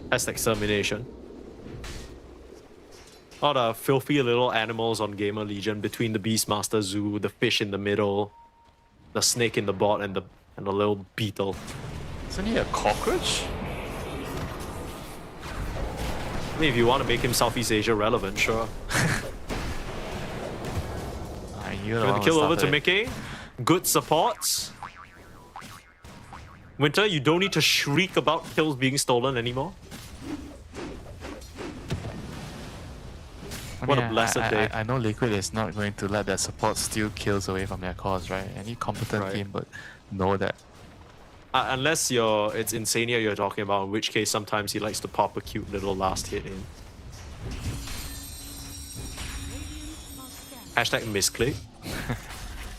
That's extermination. All the filthy little animals on GamerLegion between the Beastmaster Zoo, the fish in the middle, the snake in the bot, and the little beetle. Isn't he a cockroach? I mean, if you want to make him Southeast Asia relevant, sure. Good kill over to Mickey. Good supports. Winter, you don't need to shriek about kills being stolen anymore. What a blessed day. I know Liquid is not going to let their support steal kills away from their cause, right? Any competent team would know that. Unless it's Insania you're talking about, in which case sometimes he likes to pop a cute little last hit in. Hashtag misclick.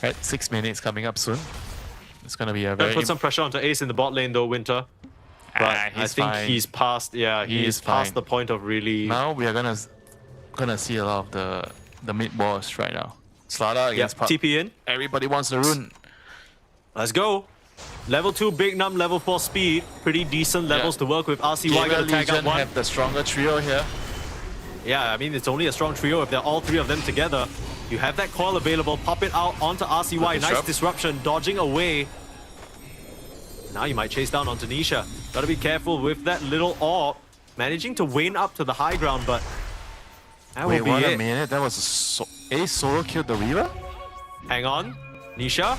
Right, 6 minutes coming up soon. It's gonna be a very... Put some pressure onto Ace in the bot lane though, Winter. But I think he's past, he's past the point of really... Now we are gonna see a lot of the mid boss right now. Slada against TP in. Everybody wants the rune. Let's go. Level 2 Big Num, level 4 speed. Pretty decent levels to work with. RCY gonna tag out one. Have the stronger trio here. Yeah, I mean, it's only a strong trio if they're all three of them together. You have that coil available, pop it out onto RCY. Nice disruption, dodging away. Now you might chase down onto Nisha. Gotta be careful with that little orb. Managing to wane up to the high ground, but that will be wait it. A minute, that was a solo killed the Weaver? Hang on, Nisha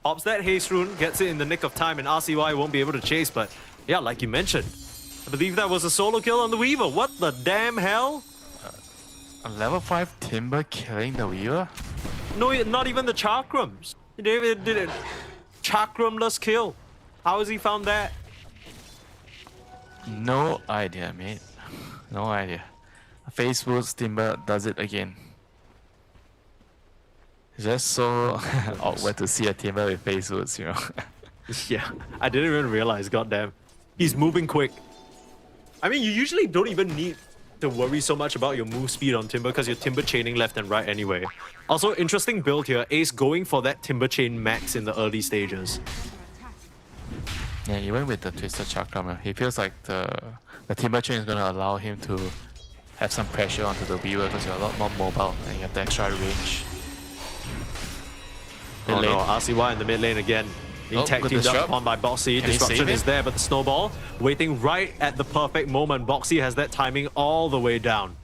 pops that haste rune, gets it in the nick of time, and RCY won't be able to chase, but yeah, like you mentioned, I believe that was a solo kill on the Weaver. What the damn hell? A level 5 Timber killing the Weaver? No, not even the Chakrams. David did it. Chakramless kill. How has he found that? No idea, mate. No idea. Facebook's Timber does it again. It's just so awkward to see a Timber with Facebooks, you know. Yeah, I didn't even realize, goddamn. He's moving quick. I mean, you usually don't even need to worry so much about your move speed on Timber because you're Timber chaining left and right anyway. Also, interesting build here. Ace going for that Timber chain max in the early stages. Yeah, even with the Twisted Chakram, he feels like the Timber chain is going to allow him to have some pressure onto the Weaver because you're a lot more mobile and you have the extra range. Oh no, RCY in the mid lane again. Being tag teamed up on by Boxy. Disruption is there, but the snowball waiting right at the perfect moment. Boxy has that timing all the way down.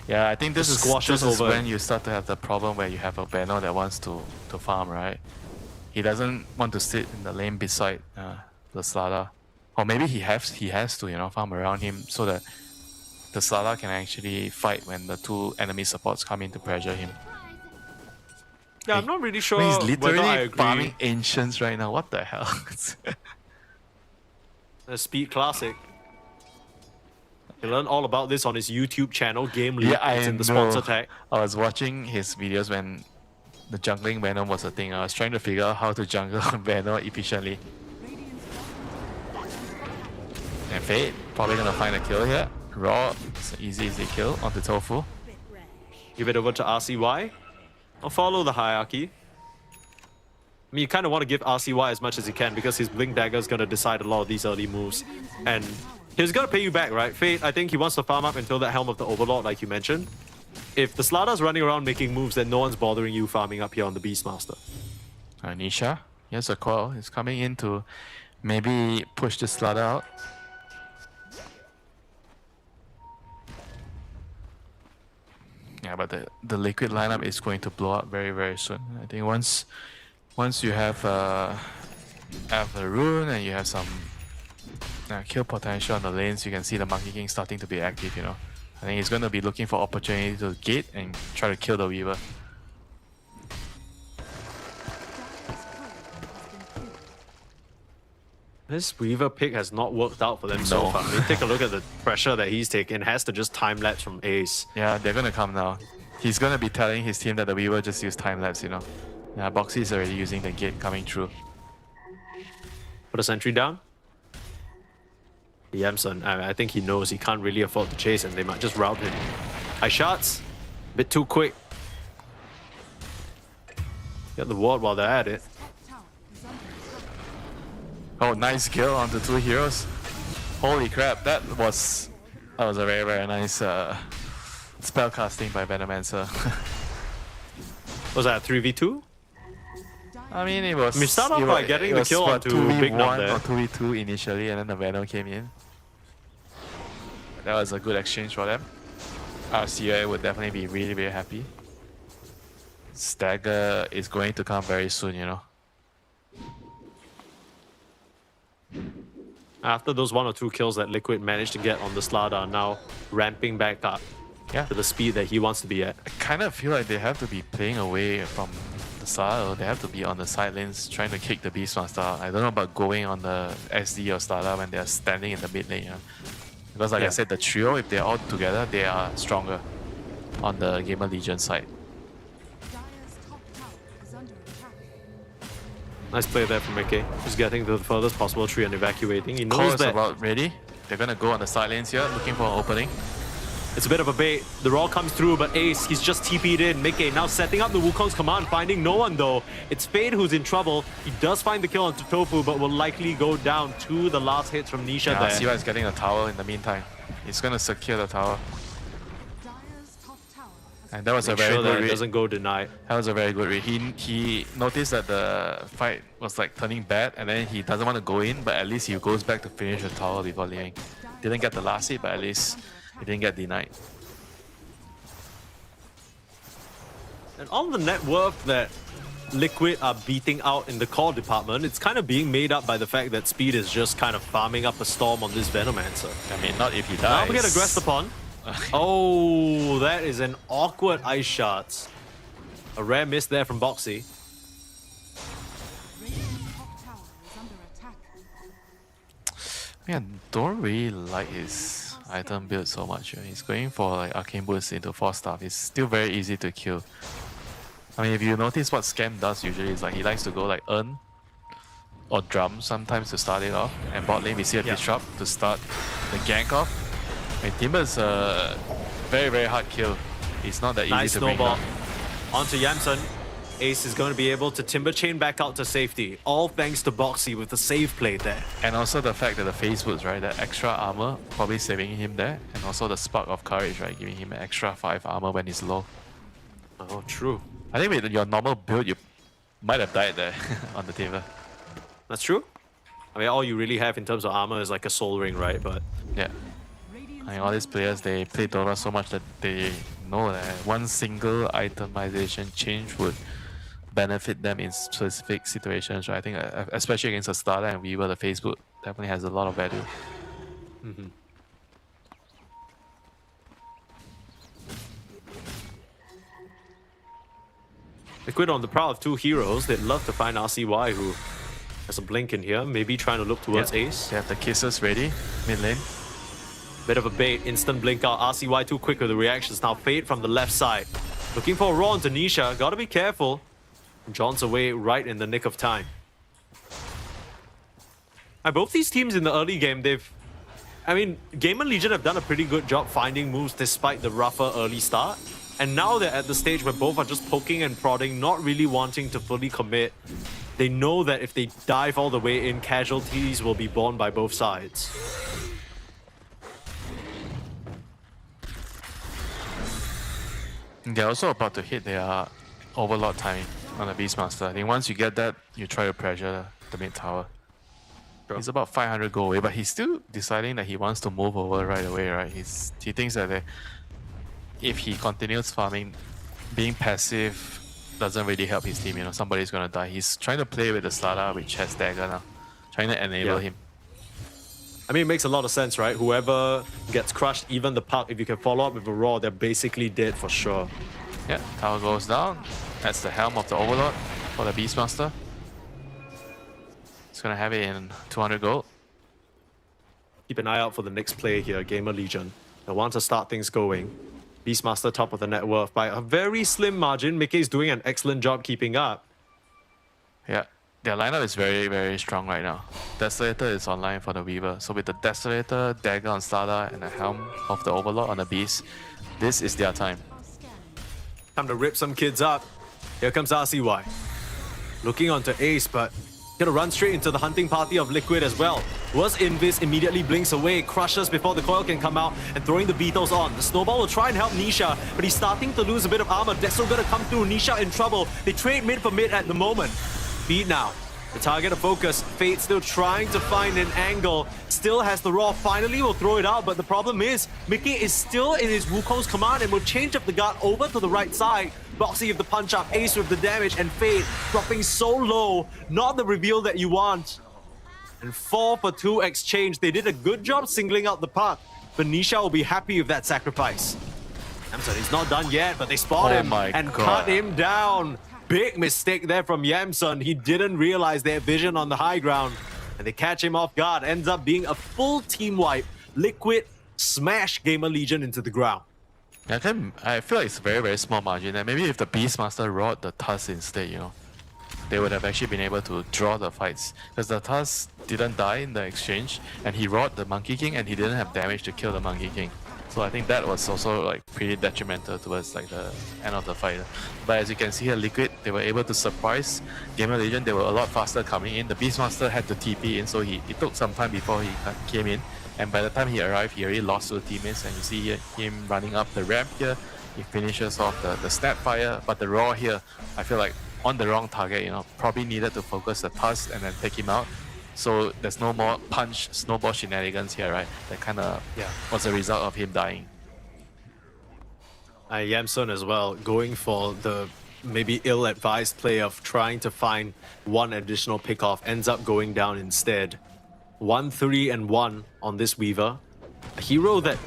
Yeah, I think this is when you start to have the problem where you have a Banner that wants to farm, right? He doesn't want to sit in the lane beside the Slada. Or maybe he has to, you know, farm around him so that the Slada can actually fight when the two enemy supports come in to pressure him. Yeah, I'm not really sure He's whether I literally agree. farming ancients right now. What the hell? A speed classic. You learn all about this on his YouTube channel, GameLeague. Yeah, It's in the sponsor tag. I was watching his videos when the jungling Venom was a thing. I was trying to figure out how to jungle Venom efficiently. And Fate probably gonna find a kill here. Raw, it's an easy kill on the Tofu. Give it over to RCY. I'll follow the hierarchy. I mean, you kind of want to give RCY as much as you can because his Blink Dagger is going to decide a lot of these early moves. And he's going to pay you back, right? Fate, I think he wants to farm up until that Helm of the Overlord, like you mentioned. If the Slada's running around making moves, then no one's bothering you farming up here on the Beastmaster. Nisha, here's a coil. He's coming in to maybe push the Slada out. Yeah, but the liquid lineup is going to blow up very, very soon. I think once you have a rune and you have some kill potential on the lanes, you can see the Monkey King starting to be active, you know. I think he's going to be looking for opportunity to gate and try to kill the Weaver. This Weaver pick has not worked out for them so far. I mean, take a look at the pressure that he's taken. Has to just time-lapse from Ace. Yeah, they're going to come now. He's going to be telling his team that the Weaver just used time-lapse, you know. Yeah, Boxy is already using the gate coming through. Put a sentry down. Yamson, I think he knows he can't really afford to chase and they might just rout him. High shots. Bit too quick. Get the ward while they're at it. Oh, nice kill onto two heroes. Holy crap, that was a very, very nice spell casting by Venomancer. Was that 3v2? I mean, it was. We start off by getting the kill onto Big Num there. Or 2v2 initially, and then the Venom came in. That was a good exchange for them. RCA would definitely be really, really happy. Stagger is going to come very soon, you know. After those 1 or 2 kills that Liquid managed to get on the Slada, now ramping back up to the speed that he wants to be at. I kind of feel like they have to be playing away from the Slada, or they have to be on the side lanes trying to kick the Beastmaster. I don't know about going on the SD or Slada when they are standing in the mid lane. Because like I said, the trio, if they're all together, they are stronger on the GamerLegion side. Nice play there from Mickey. Just getting to the furthest possible tree and evacuating. He knows that. About ready. They're gonna go on the side lanes here, looking for an opening. It's a bit of a bait. The roll comes through, but Ace, he's just TP'd in. Mickey now setting up the Wukong's command, finding no one though. It's Fade who's in trouble. He does find the kill onto Tofu, but will likely go down to the last hits from Nisha there. Siwa is getting a tower in the meantime. He's gonna secure the tower. And that was a very good read. It doesn't go denied. That was a very good read. He noticed that the fight was like turning bad, and then he doesn't want to go in, but at least he goes back to finish the tower before leaving. Didn't get the last hit, but at least he didn't get denied. And on the net worth that Liquid are beating out in the core department, it's kind of being made up by the fact that Speed is just kind of farming up a storm on this Venomancer. I mean, not if he dies. Now we get aggressed upon. Oh, that is an awkward ice shot. A rare miss there from Boxy. Yeah, don't really like his item build so much. He's going for like Arcane Boost into 4-star. It's still very easy to kill. I mean, if you notice what Scam does usually, is like he likes to go like Urn or Drum sometimes to start it off. And bot lane we see a Disrupt to start the gank off. I mean, Timber's a very, very hard kill. It's not that easy to bring down. Onto Yamson. Ace is going to be able to Timber Chain back out to safety. All thanks to Boxy with the save play there. And also the fact that the Phase Boots, right? That extra armor probably saving him there. And also the Spark of Courage, right? Giving him an extra 5 armor when he's low. Oh, true. I think with your normal build, you might have died there on the table. That's true. I mean, all you really have in terms of armor is like a Soul Ring, right? But yeah. I mean, all these players, they play Dota so much that they know that one single itemization change would benefit them in specific situations, right? I think especially against a starter and Weaver, the Phase Boot definitely has a lot of value. Liquid on the prowl of 2 heroes. They'd love to find RCY, who has a blink in here, maybe trying to look towards Ace. They have the kisses ready, mid lane. Bit of a bait, instant blink out. RCY too quick with the reactions. Now Fade from the left side. Looking for a raw into Nisha. Gotta be careful. John's away right in the nick of time. Both these teams in the early game, GamerLegion have done a pretty good job finding moves despite the rougher early start. And now they're at the stage where both are just poking and prodding, not really wanting to fully commit. They know that if they dive all the way in, casualties will be borne by both sides. They're also about to hit their overlord timing on the Beastmaster. I think once you get that, you try to pressure the mid tower. Sure. He's about 500 gold away, but he's still deciding that he wants to move over right away, right? He thinks that if he continues farming, being passive doesn't really help his team, somebody's gonna die. He's trying to play with the Slada, which has dagger now, trying to enable him. It makes a lot of sense, right? Whoever gets crushed, even the Puck, if you can follow up with a Raw, they're basically dead for sure. Yeah, tower goes down. That's the helm of the Overlord for the Beastmaster. It's gonna have it in 200 gold. Keep an eye out for the next play here, GamerLegion. They want to start things going. Beastmaster top of the net worth by a very slim margin. Mickey's doing an excellent job keeping up. Yeah, their lineup is very, very strong right now. Desolator is online for the Weaver. So with the Desolator, Dagger on Slada, and the Helm of the Overlord on the Beast, this is their time. Time to rip some kids up. Here comes RCY. Looking onto Ace, but gonna run straight into the hunting party of Liquid as well. Was Invis, immediately blinks away, crushes before the coil can come out, and throwing the Beetles on. The snowball will try and help Nisha, but he's starting to lose a bit of armor. Deso gonna come through, Nisha in trouble. They trade mid for mid at the moment. Beat now. The target of focus. Fate still trying to find an angle. Still has the Raw. Finally will throw it out, but the problem is Mickey is still in his Wukong's command and will change up the guard over to the right side. Boxy with the punch up, Ace with the damage, and Fate dropping so low. Not the reveal that you want. And 4 for 2 exchange. They did a good job singling out the Puck, but Nisha will be happy with that sacrifice. Yamsun, he's not done yet, but they spot him and cut him down. Big mistake there from Yamsun. He didn't realize their vision on the high ground, and they catch him off guard. Ends up being a full team wipe. Liquid smash GamerLegion into the ground. I feel like it's a very, very small margin. And maybe if the Beastmaster roared the Tusk instead, they would have actually been able to draw the fights. Because the Tusk didn't die in the exchange, and he roared the Monkey King, and he didn't have damage to kill the Monkey King. So I think that was also pretty detrimental towards the end of the fight. But as you can see here, Liquid, they were able to surprise GamerLegion. They were a lot faster coming in. The Beastmaster had to TP in, so it took some time before he came in. And by the time he arrived, he already lost to the teammates. And you see him running up the ramp here. He finishes off the Snapfire. But the Raw here, I feel like on the wrong target, probably needed to focus the Tusk and then take him out. So there's no more punch snowball shenanigans here, right? That kind of was a result of him dying. Yamsun as well, going for the maybe ill-advised play of trying to find one additional pick-off, ends up going down instead. 1-3-1 on this Weaver. A hero that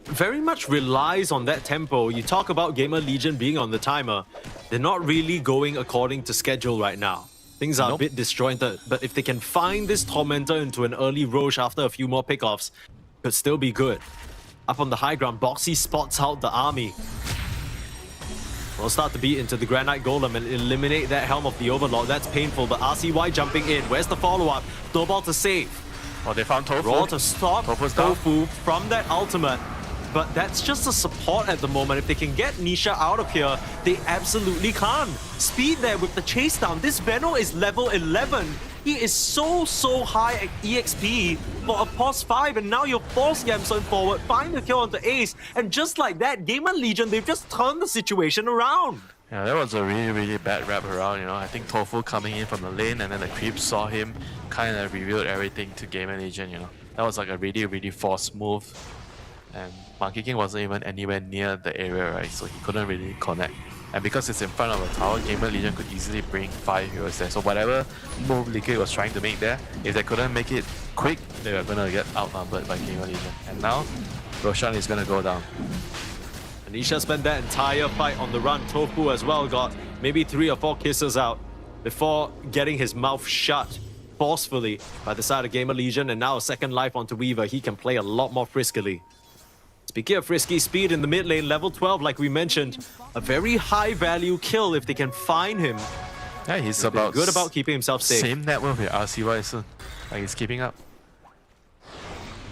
very much relies on that tempo. You talk about GamerLegion being on the timer. They're not really going according to schedule right now. Things are a bit disjointed, but if they can find this Tormentor into an early Roche after a few more pickoffs, could still be good. Up on the high ground, Boxy spots out the army. We'll start to beat into the Granite Golem and eliminate that Helm of the Overlord. That's painful, but RCY jumping in. Where's the follow-up? Snowball to save. Oh, they found Tofu. Raw to stop Tofu from that ultimate. But that's just a support at the moment. If they can get Nisha out of here, they absolutely can't. Speed there with the chase down. This Benno is level 11. He is so high at EXP for a pos 5, and now you force Yamsun forward, find the kill onto Ace, and just like that, GamerLegion, they've just turned the situation around. Yeah, that was a really, really bad wrap around, I think Tofu coming in from the lane, and then the creeps saw him, kind of revealed everything to GamerLegion, That was like a really, really forced move. And Monkey King wasn't even anywhere near the area, right? So he couldn't really connect. And because it's in front of a tower, GamerLegion could easily bring 5 heroes there. So whatever move Liquid was trying to make there, if they couldn't make it quick, they were gonna get outnumbered by GamerLegion. And now, Roshan is gonna go down. Anisha spent that entire fight on the run. Tofu as well got maybe 3 or 4 kisses out before getting his mouth shut forcefully by the side of GamerLegion, and now a second life onto Weaver. He can play a lot more friskily. Speaking of frisky speed in the mid lane, level 12, like we mentioned, a very high value kill if they can find him. Yeah, he's good about keeping himself safe. Same network with RCY soon. Like he's keeping up.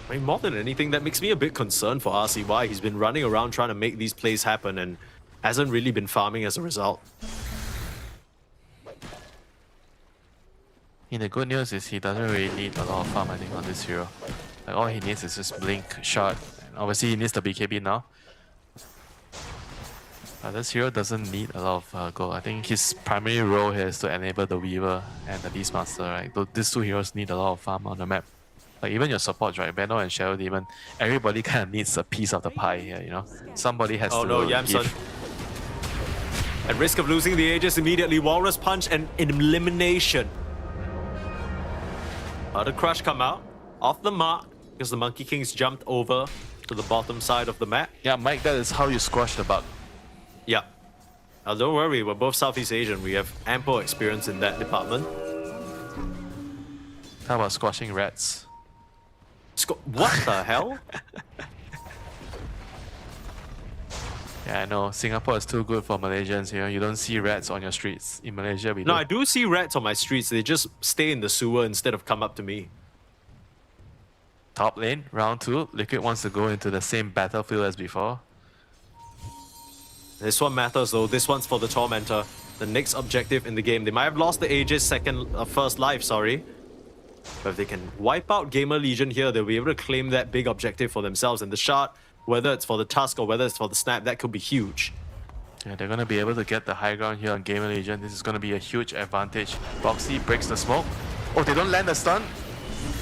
I mean, more than anything, that makes me a bit concerned for RCY. He's been running around trying to make these plays happen and hasn't really been farming as a result. The good news is he doesn't really need a lot of farm, I think, on this hero. Like all he needs is just blink, shot. And obviously he needs the BKB now. But this hero doesn't need a lot of gold. I think his primary role here is to enable the Weaver and the Beastmaster, right? These two heroes need a lot of farm on the map. Like even your supports, right? Benno and Shadow Demon, everybody kind of needs a piece of the pie here, you know? Somebody has to Yamsun. give. At risk of losing the Aegis immediately, Walrus Punch and elimination. The Crush come out, off the mark, because the Monkey Kings jumped over to the bottom side of the map. Yeah, Mike, that is how you squash the bug. Yeah. Now don't worry, we're both Southeast Asian. We have ample experience in that department. How about squashing rats? What the hell? Yeah, I know. Singapore is too good for Malaysians here. You don't see rats on your streets. In Malaysia, we do. No, I do see rats on my streets. They just stay in the sewer instead of come up to me. Top lane, round 2. Liquid wants to go into the same battlefield as before. This one matters though. This one's for the Tormentor. The next objective in the game. They might have lost the Aegis first life, sorry. But if they can wipe out GamerLegion here, they'll be able to claim that big objective for themselves. And the shard, whether it's for the Tusk or whether it's for the Snap, that could be huge. Yeah, they're going to be able to get the high ground here on GamerLegion. This is going to be a huge advantage. Boxy breaks the smoke. Oh, they don't land the stun?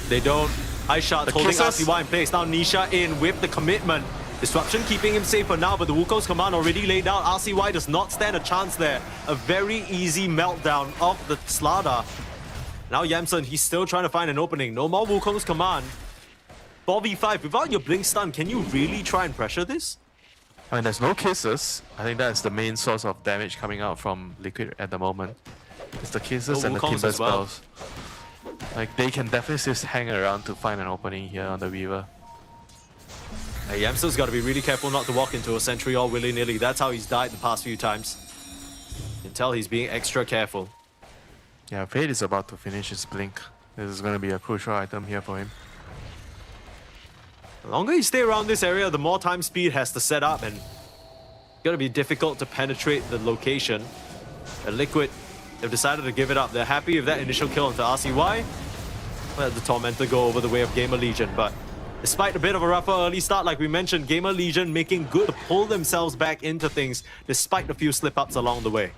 They don't. High shot holding kisses. RCY in place. Now Nisha in with the commitment. Disruption keeping him safe for now, but the Wukong's command already laid out. RCY does not stand a chance there. A very easy meltdown of the Slardar. Now Yamsun, he's still trying to find an opening. No more Wukong's command. 4v5, without your blink stun, can you really try and pressure this? I mean, there's no kisses. I think that's the main source of damage coming out from Liquid at the moment. It's the kisses and the timber spells. Like, they can definitely just hang around to find an opening here on the Weaver. Yamsun's got to be really careful not to walk into a sentry all willy-nilly. That's how he's died the past few times. You can tell he's being extra careful. Yeah, Fade is about to finish his blink. This is going to be a crucial item here for him. The longer you stay around this area, the more time Speed has to set up, and it's going to be difficult to penetrate the location. Liquid, they've decided to give it up. They're happy with that initial kill onto RCY. Let the Tormentor go over the way of GamerLegion, but despite a bit of a rougher early start, like we mentioned, GamerLegion making good to pull themselves back into things despite a few slip-ups along the way.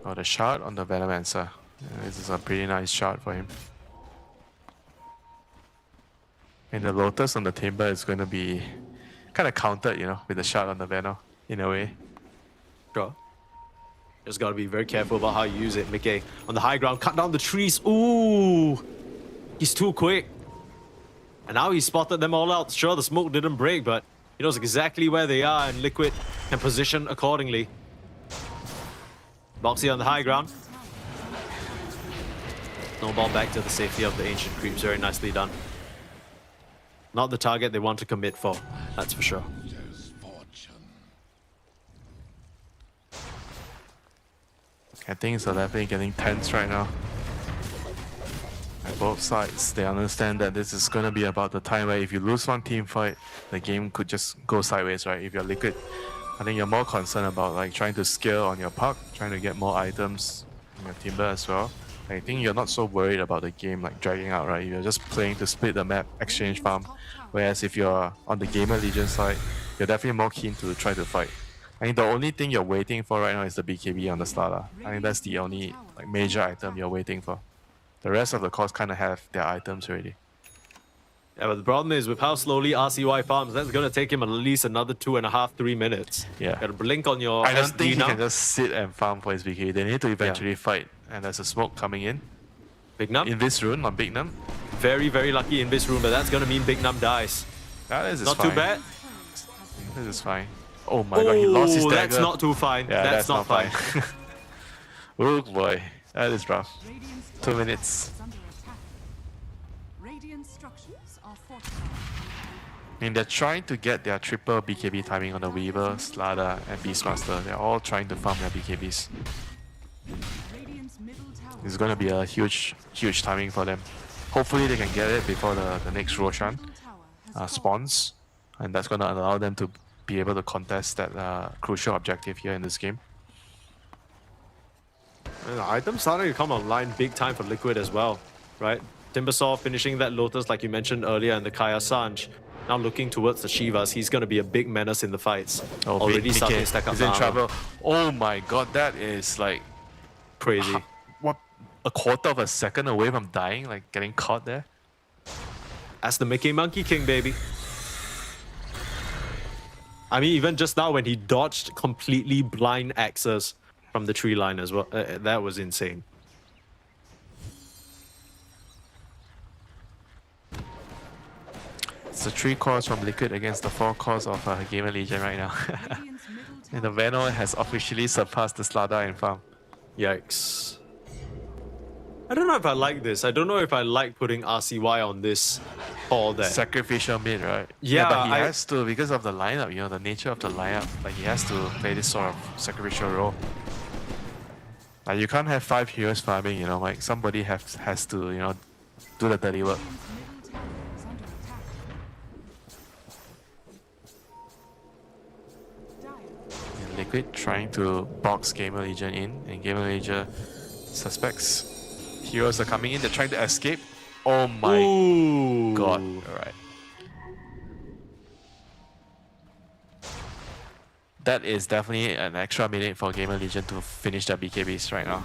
Oh, the shot on the Venomancer. Yeah, this is a pretty nice shot for him. And the Lotus on the Timber is going to be kind of countered, you know, with the shot on the Veno, in a way. Sure. Just got to be very careful about how you use it. Mickey on the high ground, cut down the trees. Ooh! He's too quick. And now he spotted them all out. Sure, the smoke didn't break, but he knows exactly where they are, and Liquid can position accordingly. Boxy on the high ground. Snowball back to the safety of the Ancient Creeps. Very nicely done. Not the target they want to commit for, that's for sure. I think it's definitely getting tense right now. At both sides, they understand that this is going to be about the time where if you lose one team fight, the game could just go sideways, right? If you're Liquid, I think you're more concerned about like trying to scale on your puck, trying to get more items in your Timber as well. I think you're not so worried about the game like dragging out, right? You're just playing to split the map, exchange farm. Whereas if you're on the GamerLegion side, you're definitely more keen to try to fight. I think the only thing you're waiting for right now is the BKB on the Slardar. I think that's the only like major item you're waiting for. The rest of the cores kind of have their items already. Yeah, but the problem is with how slowly RCY farms, that's gonna take him at least another 2.5, 3 minutes. Yeah. Gotta blink on your I don't SD think he now. can just sit and farm for his BK. They need to eventually fight. And there's a smoke coming in. Big Num? In this rune on Big Num. Very, very lucky in this room, but that's gonna mean Big Num dies. This is not fine. too bad. This is fine. Oh my god, he lost his dagger. That's not too fine. Yeah, that's not fine. Oh boy, that is rough. 2 minutes. Radiant structures are fortified. I mean, they're trying to get their triple BKB timing on the Weaver, Slada, and Beastmaster. They're all trying to farm their BKBs. It's going to be a huge timing for them. Hopefully they can get it before the next Roshan spawns. And that's going to allow them to be able to contest that crucial objective here in this game. And the items starting to come online big time for Liquid as well, right? Timbersaw finishing that Lotus like you mentioned earlier, and the Kaya Sanj. Now looking towards the Shivas, he's going to be a big menace in the fights. Oh, already starting to stack up he's the in armor. trouble. Oh my god, that is like crazy. What, a quarter of a second away from dying, like getting caught there? That's the Mickey Monkey King, baby. I mean, even just now when he dodged completely blind axes from the tree line as well, that was insane. It's the 3 cores from Liquid against the 4 cores of GamerLegion right now. And the Veno has officially surpassed the Slada in farm. Yikes. I don't know if I like this. I don't know if I like putting RCY on this hall there. Sacrificial mid, right? Yeah, but he has to, because of the lineup, you know, the nature of the lineup, like he has to play this sort of sacrificial role. Like you can't have 5 heroes farming, you know, like somebody has to, you know, do the dirty work. And Liquid trying to box GamerLegion in, and GamerLegion suspects heroes are coming in, they're trying to escape. Oh my god. Alright. That is definitely an extra minute for GamerLegion to finish their BKBs right now.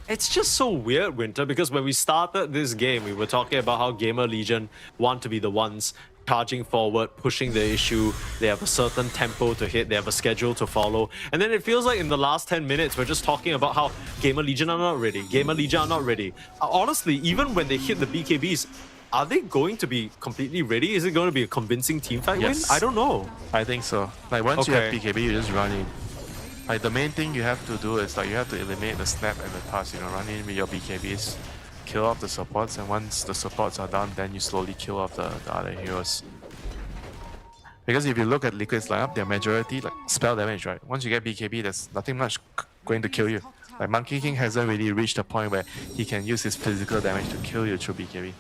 It's just so weird, Winter, because when we started this game, we were talking about how GamerLegion want to be the ones charging forward, pushing the issue. They have a certain tempo to hit, they have a schedule to follow. And then it feels like in the last 10 minutes, we're just talking about how GamerLegion are not ready, GamerLegion are not ready. Honestly, even when they hit the BKBs, are they going to be completely ready? Is it going to be a convincing teamfight win? I don't know. I think so. Like once you have BKB, you just run in. Like the main thing you have to do is like you have to eliminate the snap and the pass, you know, run in with your BKBs, kill off the supports, and once the supports are done, then you slowly kill off the other heroes. Because if you look at Liquid's lineup, their majority, like spell damage, right? Once you get BKB, there's nothing much going to kill you. Like Monkey King hasn't really reached a point where he can use his physical damage to kill you through BKB.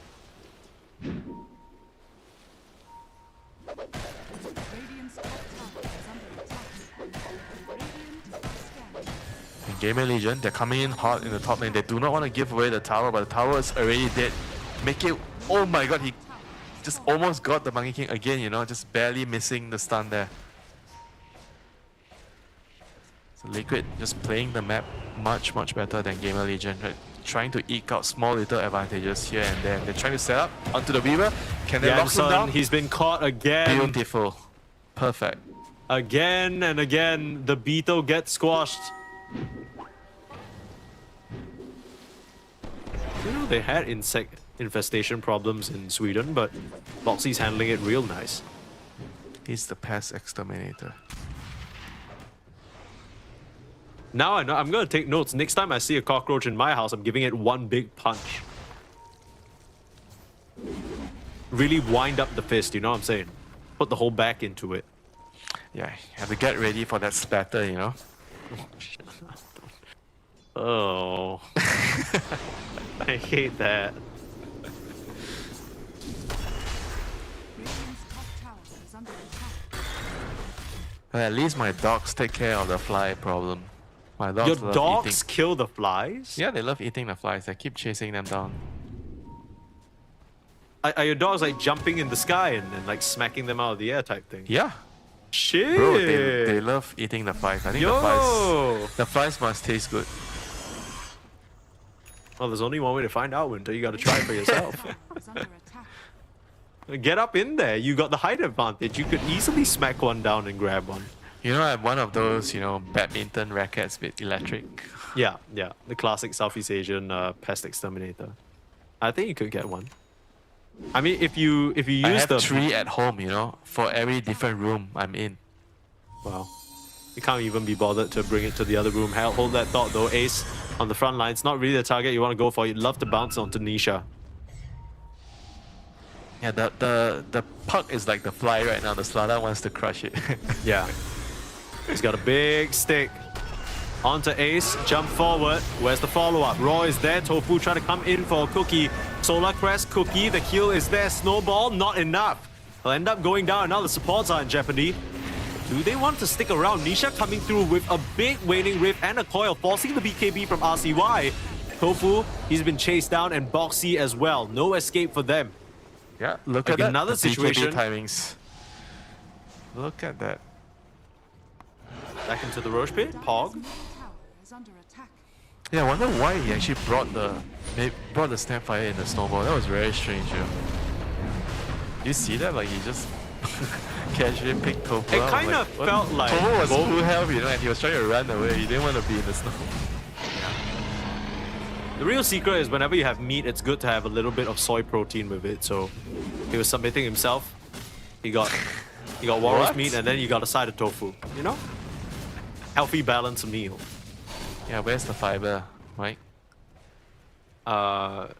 And GamerLegion, they're coming in hot in the top lane. They do not want to give away the tower, but the tower is already dead. Make it... Oh my god, he just almost got the Monkey King again, you know, just barely missing the stun there. So Liquid just playing the map much better than GamerLegion, right? Trying to eke out small little advantages here and there. They're trying to set up onto the Weaver. Can they lock him down? He's been caught again. Beautiful. Perfect. Again and again, the Beetle gets squashed. You know, they had insect infestation problems in Sweden, but Boxy's handling it real nice. He's the pest exterminator. Now I know, I'm gonna take notes. Next time I see a cockroach in my house, I'm giving it one big punch. Really wind up the fist, you know what I'm saying? Put the whole back into it. Yeah, you have to get ready for that splatter, you know? Oh. I hate that. But at least my dogs take care of the fly problem. My dogs Your dogs kill the flies? Yeah, they love eating the flies. I keep chasing them down. Are your dogs like jumping in the sky and like smacking them out of the air type thing? Yeah. Shit. Bro, they love eating the flies. I think the flies must taste good. Well, there's only one way to find out, Winter. You gotta try it for yourself. Get up in there. You got the height advantage. You could easily smack one down and grab one. You know, I have one of those, you know, badminton rackets with electric. Yeah, yeah. The classic Southeast Asian pest exterminator. I think you could get one. I mean, if you use I have the 3 at home, you know, for every different room I'm in. Wow. You can't even be bothered to bring it to the other room. Hold that thought though. Ace on the front line. It's not really the target you want to go for. You'd love to bounce onto Nisha. Yeah, the puck is like the fly right now. The Slada wants to crush it. Yeah. He's got a big stick. Onto Ace, jump forward. Where's the follow-up? Raw is there. Tofu trying to come in for a Cookie. Solar Crest, Cookie. The kill is there. Snowball, not enough. They'll end up going down. Now the supports are in jeopardy. Do they want to stick around? Nisha coming through with a big Waning Rift and a coil, forcing the BKB from RCY. Tofu, he's been chased down, and Boxy as well. No escape for them. Yeah, look Like at that. another the situation. BKB timings. Look at that. Back into the Roche pit. Pog. Yeah, I wonder why he actually brought the Snapfire in the snowball. That was very strange. You know? You see that? Like he just casually picked Tofu. It kind of felt like Tofu was full health, you know, and he was trying to run away. He didn't want to be in the snow. The real secret is whenever you have meat, it's good to have a little bit of soy protein with it. So he was submitting himself. He got walrus meat, and then you got a side of tofu. You know, healthy, balanced meal. Yeah, where's the fiber, Mike? Because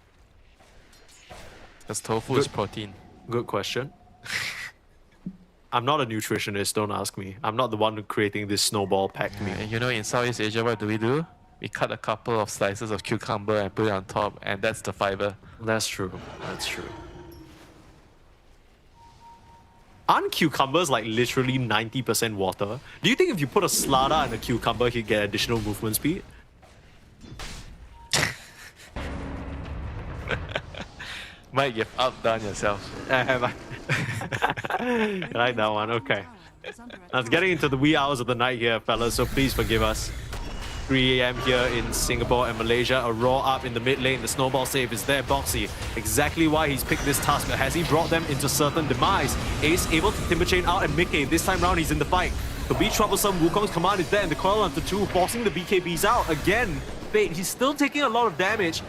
tofu is protein. Good question. I'm not a nutritionist, don't ask me. I'm not the one creating this snowball packed meal. And you know, in Southeast Asia, what do? We cut a couple of slices of cucumber and put it on top, and that's the fiber. That's true. That's true. Aren't cucumbers like literally 90% water? Do you think if you put a Slada and a cucumber, you'd get additional movement speed? Mike, you've outdone yourself. Have I? Like that one, okay. Now it's getting into the wee hours of the night here, fellas, so please forgive us. 3 AM here in Singapore and Malaysia. A Raw up in the mid lane. The snowball save is there. Boxy, exactly why he's picked this task. Has he brought them into certain demise? Ace able to timber chain out, and Mickey, this time round, he's in the fight. Could be troublesome. Wukong's command is there, and the coil onto 2, forcing the BKBs out. Again, Fate, he's still taking a lot of damage,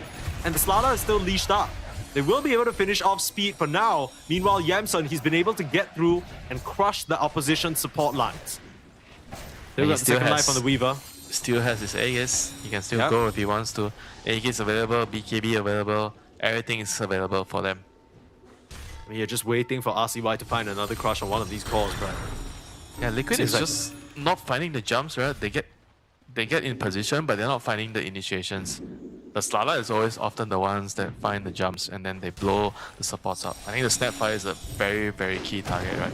and the Slada is still leashed up. They will be able to finish off Speed for now. Meanwhile, Yamsun, he's been able to get through and crush the opposition support lines. They've got the second life on the Weaver. Still has his Aegis. He can still go if he wants to. Aegis available, BKB available. Everything is available for them. I mean, you're just waiting for RCY to find another crush on one of these cores, right? Yeah, Liquid is just not finding the jumps, right? They get in position, but they're not finding the initiations. The Slada is always often the ones that find the jumps, and then they blow the supports up. I think the Snapfire is a very, very key target, right?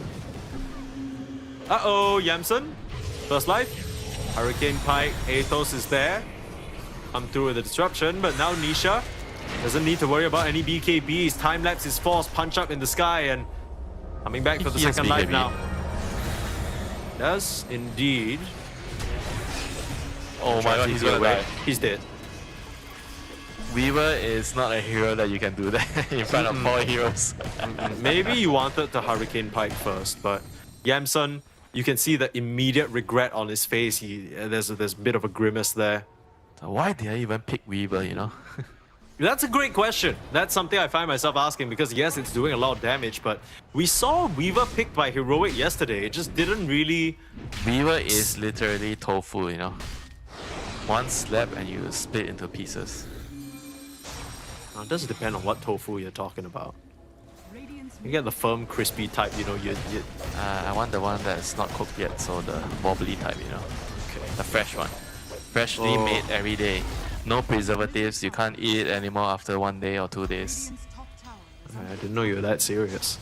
Uh-oh, Yamsun. First life. Hurricane Pike, Athos is there. Come through with the disruption, but now Nisha doesn't need to worry about any BKBs. Time lapse is forced, punch up in the sky, and coming back for the second life now. Does indeed. Oh my god, he's gonna die. He's dead. Weaver is not a hero that you can do that in front of 4 heroes. Maybe you wanted the Hurricane Pike first, but Yamsun, you can see the immediate regret on his face. There's a bit of a grimace there. Why did I even pick Weaver, you know? That's a great question. That's something I find myself asking because yes, it's doing a lot of damage, but we saw Weaver picked by Heroic yesterday. It just didn't really... Weaver is literally tofu, you know? One slap and you split into pieces. It does depend on what tofu you're talking about. You get the firm, crispy type, you know, I want the one that's not cooked yet, so the wobbly type, you know. Okay. The fresh one. Freshly made every day. No preservatives, you can't eat it anymore after 1 day or 2 days. I didn't know you were that serious.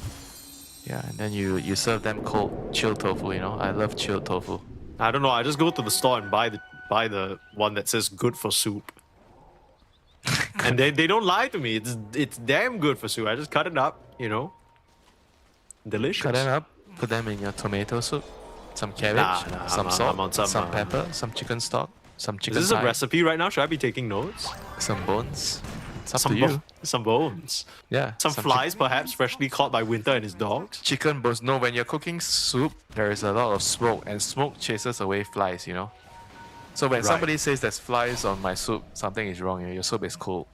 Yeah, and then you serve them cold, chilled tofu, you know. I love chilled tofu. I don't know, I just go to the store and buy the one that says good for soup. And they don't lie to me. It's damn good for soup. I just cut it up, you know. Delicious. Cut them up, put them in your tomato soup, some cabbage, some salt, some pepper, some chicken stock, some chicken Is this thigh, a recipe right now? Should I be taking notes? some bones, It's up to you. Some bones. Yeah. Some flies, perhaps, freshly caught by Winter and his dogs. Chicken bones. No, when you're cooking soup, there is a lot of smoke, and smoke chases away flies, you know? So when somebody says there's flies on my soup, something is wrong. Your soup is cold.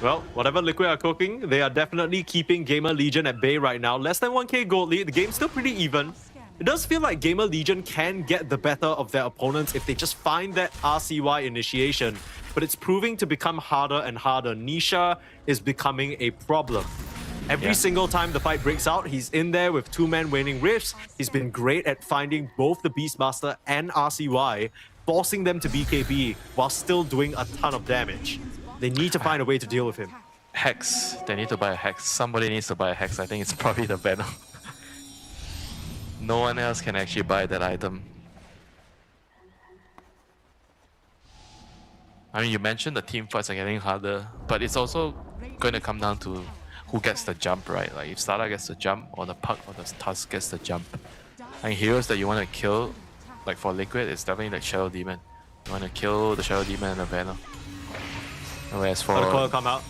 Well, whatever Liquid are cooking, they are definitely keeping GamerLegion at bay right now. Less than 1k gold lead. The game's still pretty even. It does feel like GamerLegion can get the better of their opponents if they just find that RCY initiation. But it's proving to become harder and harder. Nisha is becoming a problem. Every single time the fight breaks out, he's in there with two-man waning rifts. He's been great at finding both the Beastmaster and RCY, forcing them to BKB while still doing a ton of damage. They need to find a way to deal with him. Hex. They need to buy a Hex. Somebody needs to buy a Hex. I think it's probably the Venom. No one else can actually buy that item. I mean, you mentioned the team fights are getting harder, but it's also going to come down to who gets the jump, right? Like if Slada gets the jump, or the Puck or the Tusk gets the jump. I mean, heroes that you want to kill, like for Liquid, it's definitely like Shadow Demon. You want to kill the Shadow Demon and the Venom. Whereas for the coil come out.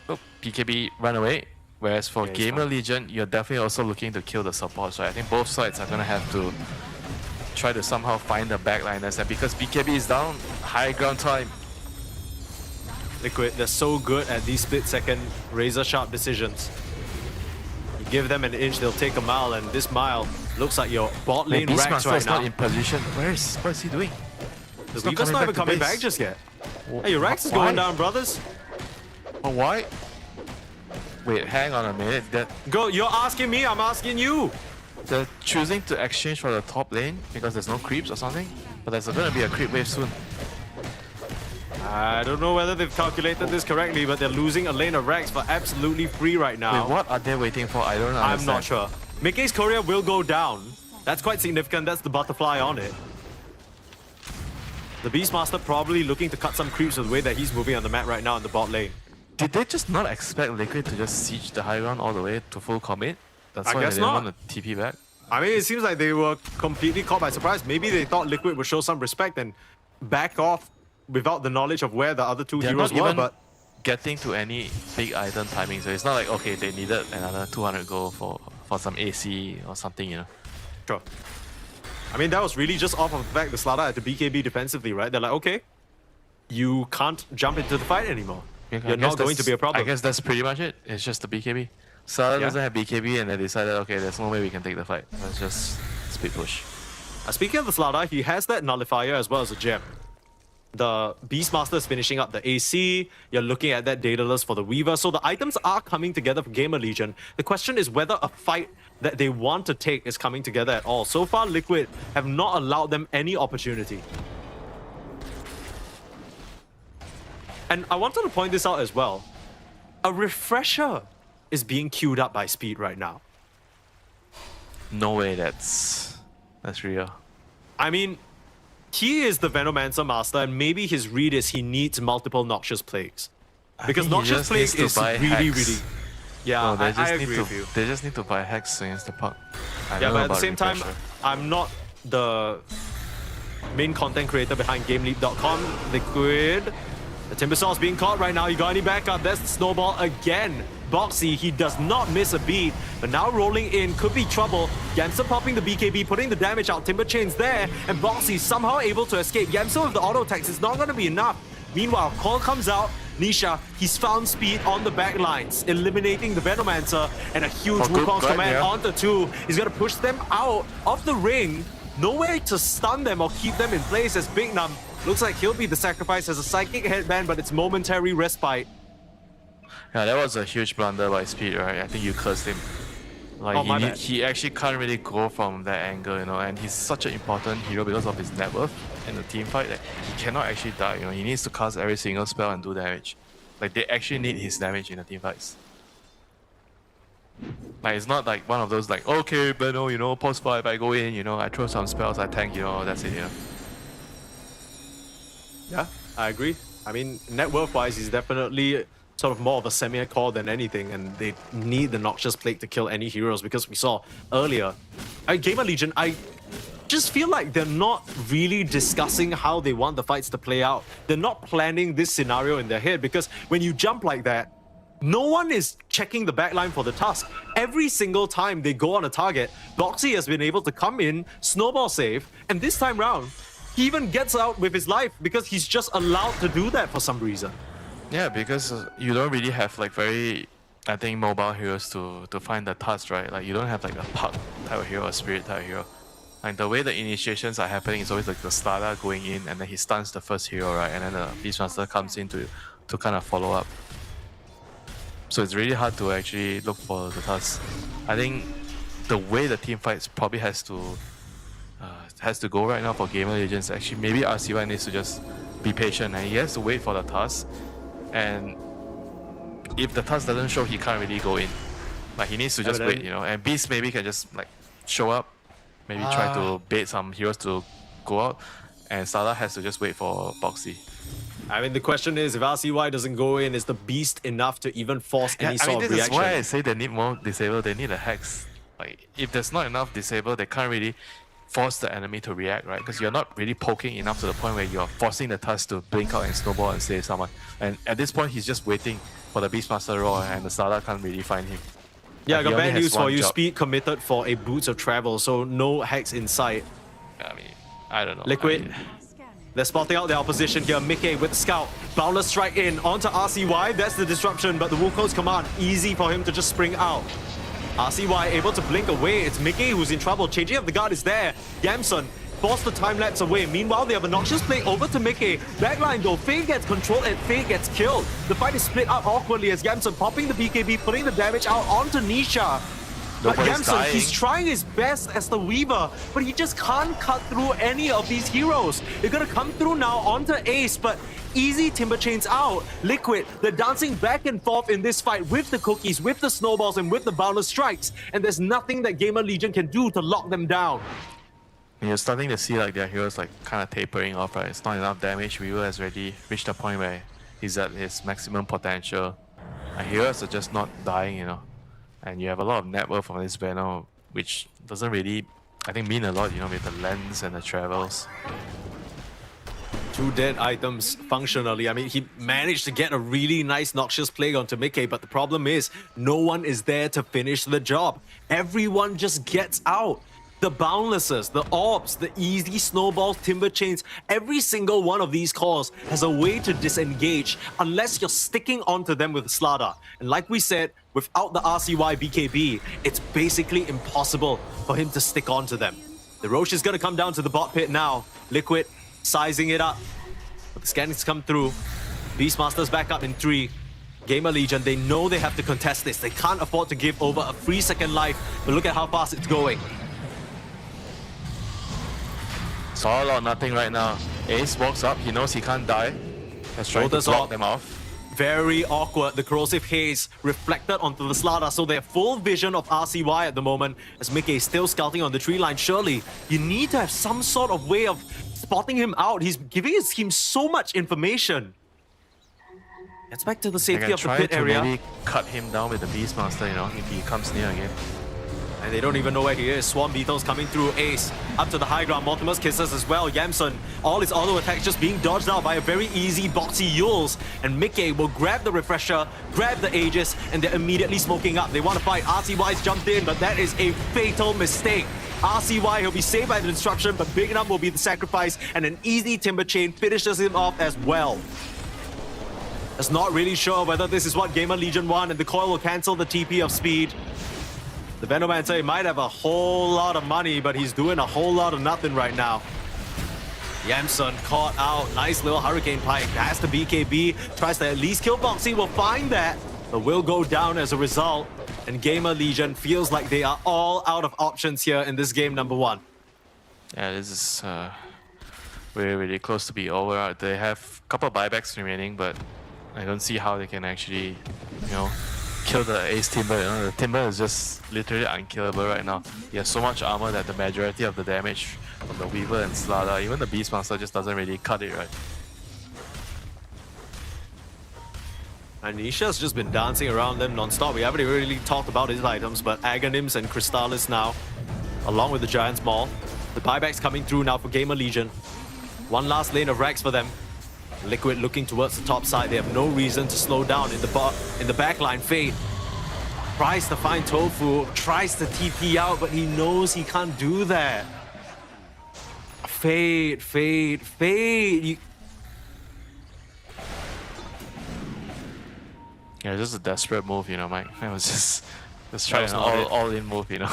Oh, BKB run away. Whereas for GamerLegion, you're definitely also looking to kill the supports, right? I think both sides are gonna have to try to somehow find the backliners, and because BKB is down, high ground time. Liquid, they're so good at these split-second razor-sharp decisions. You give them an inch, they'll take a mile, and this mile looks like your bot lane Rax right now. Not in position. What is he doing? The Weaver's not even coming back just yet. Hey, your Rax is going down, brothers. Oh, why? Wait, hang on a minute. Go, you're asking me, I'm asking you. They're choosing to exchange for the top lane because there's no creeps or something, but there's going to be a creep wave soon. I don't know whether they've calculated this correctly, but they're losing a lane of Rax for absolutely free right now. Wait, what are they waiting for? I don't understand. I'm not sure. Mickey's courier will go down. That's quite significant. That's the butterfly on it. The Beastmaster probably looking to cut some creeps with the way that he's moving on the map right now in the bot lane. Did they just not expect Liquid to just siege the high ground all the way to full commit? That's why they didn't want to TP back? I mean, it seems like they were completely caught by surprise. Maybe they thought Liquid would show some respect and back off without the knowledge of where the other two heroes were, but getting to any big item timing, so it's not like, okay, they needed another 200 gold for some AC or something, you know. Sure. I mean, that was really just off of the fact that Slada had to BKB defensively, right? They're like, okay, you can't jump into the fight anymore. You're not going to be a problem. I guess that's pretty much it. It's just the BKB. Slada doesn't have BKB and they decided, okay, there's no way we can take the fight. Let's just speed push. Speaking of the Slada, he has that nullifier as well as a gem. The Beastmaster is finishing up the AC. You're looking at that Daedalus for the Weaver. So the items are coming together for GamerLegion. The question is whether a fight that they want to take is coming together at all. So far, Liquid have not allowed them any opportunity. And I wanted to point this out as well. A refresher is being queued up by Speed right now. No way that's real. I mean, he is the Venomancer master, and maybe his read is he needs multiple Noxious Plagues. Because Noxious Plague is really... Yeah, no, I agree with you. They just need to buy Hex against the Puck. Yeah, but at the same time, I'm not the main content creator behind GameLeague.com. Liquid. The Timbersaw's being caught right now. You got any backup? That's the snowball again. Boxy, he does not miss a beat, but now rolling in could be trouble. Yamsa popping the BKB, putting the damage out. Timber Chain's there, and Boxy somehow able to escape. Yamsa with the auto attacks is not going to be enough. Meanwhile, call comes out. Nisha, he's found Speed on the back lines, eliminating the Venomancer, and a huge Wukong's command onto two. He's going to push them out of the ring. No way to stun them or keep them in place as Big Num looks like he'll be the sacrifice as a psychic headband, but it's momentary respite. Yeah, that was a huge blunder by Speed, right? I think you cursed him. Like he actually can't really go from that angle, you know, and he's such an important hero because of his net worth in the team fight that he cannot actually die, you know. He needs to cast every single spell and do damage. Like, they actually need his damage in the team fights. Like, it's not like one of those like, okay, but no, you know, post 5, I go in, you know, I throw some spells, I tank, you know, that's it, you know. Yeah, I agree. I mean, net worth-wise, he's definitely sort of more of a semi-core than anything, and they need the Noxious Plague to kill any heroes, because we saw earlier, GamerLegion, I just feel like they're not really discussing how they want the fights to play out. They're not planning this scenario in their head, because when you jump like that, no one is checking the backline for the task. Every single time they go on a target, Boxy has been able to come in, snowball save, and this time round, he even gets out with his life because he's just allowed to do that for some reason. Yeah, because you don't really have like very, I think, mobile heroes to find the task, right? Like you don't have like a Puck type of hero or Spirit type of hero. Like the way the initiations are happening is always like the Stada going in and then he stuns the first hero, right? And then the Beastmaster comes in to kind of follow up. So it's really hard to actually look for the task. I think the way the team fights probably has to go right now for GamerLegion. Actually, maybe RCY needs to just be patient and he has to wait for the task. And if the task doesn't show, he can't really go in. Like he needs to just wait, you know. And Beast maybe can just like show up, maybe try to bait some heroes to go out, and Stada has to just wait for Boxy. I mean, the question is, if RCY doesn't go in, is the Beast enough to even force any sort of reaction? This is why I say they need more disable, they need a hex. Like, if there's not enough disable, they can't really force the enemy to react, right? Because you're not really poking enough to the point where you're forcing the task to blink out and snowball and save someone. And at this point, he's just waiting for the Beastmaster roar, and the Stada can't really find him. Yeah, like, I got bad news for you. Job. Speed committed for a Boots of Travel, so no hex in sight. I mean, I don't know. Liquid. They're spotting out their opposition here. Mickey with the scout. Boundless strike in onto RCY. That's the disruption, but the Wuko's command, easy for him to just spring out. RCY able to blink away. It's Mickey who's in trouble. Changing of the guard is there. Yamson forced the time lapse away. Meanwhile, they have a Noxious play over to Mickey. Backline though, Fade gets controlled and Fade gets killed. The fight is split up awkwardly as Yamson popping the BKB, putting the damage out onto Nisha. But Yamson, he's trying his best as the Weaver, but he just can't cut through any of these heroes. They're gonna come through now onto Ace, but easy Timber Chains out. Liquid, they're dancing back and forth in this fight with the cookies, with the snowballs, and with the boundless strikes. And there's nothing that GamerLegion can do to lock them down. And you're starting to see like their heroes like kind of tapering off, right? It's not enough damage. Weaver has already reached a point where he's at his maximum potential. And heroes are just not dying, you know. And you have a lot of net worth on this banner, which doesn't really, I think, mean a lot, you know, with the lens and the travels. 2 dead items functionally. I mean, he managed to get a really nice Noxious Plague onto Mickey, but the problem is no one is there to finish the job. Everyone just gets out. The Boundlesses, the Orbs, the easy snowballs, Timber Chains, every single one of these cores has a way to disengage unless you're sticking onto them with Slarda. And like we said, without the RCY BKB, it's basically impossible for him to stick onto them. The Roche is going to come down to the bot pit now. Liquid sizing it up. But the scannings come through. Beastmaster's back up in 3. GamerLegion, they know they have to contest this. They can't afford to give over a 3-second life. But look at how fast it's going. It's all or nothing right now. Ace walks up, he knows he can't die. He's trying to block them off. Very awkward. The corrosive haze reflected onto the Slarda, so they have full vision of RCY at the moment as Mickey is still scouting on the tree line. Surely, you need to have some sort of way of spotting him out. He's giving his team so much information. Gets back to the safety of the pit area. Maybe cut him down with the Beastmaster, you know, if he comes near again. And they don't even know where he is. Swarm Beetles coming through. Ace up to the high ground. Mortimer's Kisses as well. Yamson, all his auto attacks just being dodged out by a very easy boxy Yules. And Mickey will grab the Refresher, grab the Aegis, and they're immediately smoking up. They want to fight. RCY's jumped in, but that is a fatal mistake. RCY, he'll be saved by the destruction, but Big Enough will be the sacrifice, and an easy Timber Chain finishes him off as well. Just not really sure whether this is what GamerLegion want, and the coil will cancel the TP of speed. The Venomancer might have a whole lot of money, but he's doing a whole lot of nothing right now. Yamson caught out. Nice little Hurricane Pike. Has the BKB. Tries to at least kill Boxy. Will find that, but will go down as a result. And GamerLegion feels like they are all out of options here in this game number 1. Yeah, this is really, really close to be over. They have a couple of buybacks remaining, but I don't see how they can actually, you know, kill the Ace Timber. You know, the Timber is just literally unkillable right now. He has so much armor that the majority of the damage from the Weaver and Slarda, even the Beastmaster, just doesn't really cut it right. Anisha's just been dancing around them non-stop. We haven't really talked about his items, but Aghanim's and Crystallis now, along with the Giant's Maul. The buyback's coming through now for GamerLegion. One last lane of racks for them. Liquid looking towards the top side. They have no reason to slow down in the back line. Fade tries to find Tofu, tries to TP out, but he knows he can't do that. Fade. Yeah, just a desperate move, you know, Mike. It was just trying an all-in move, you know.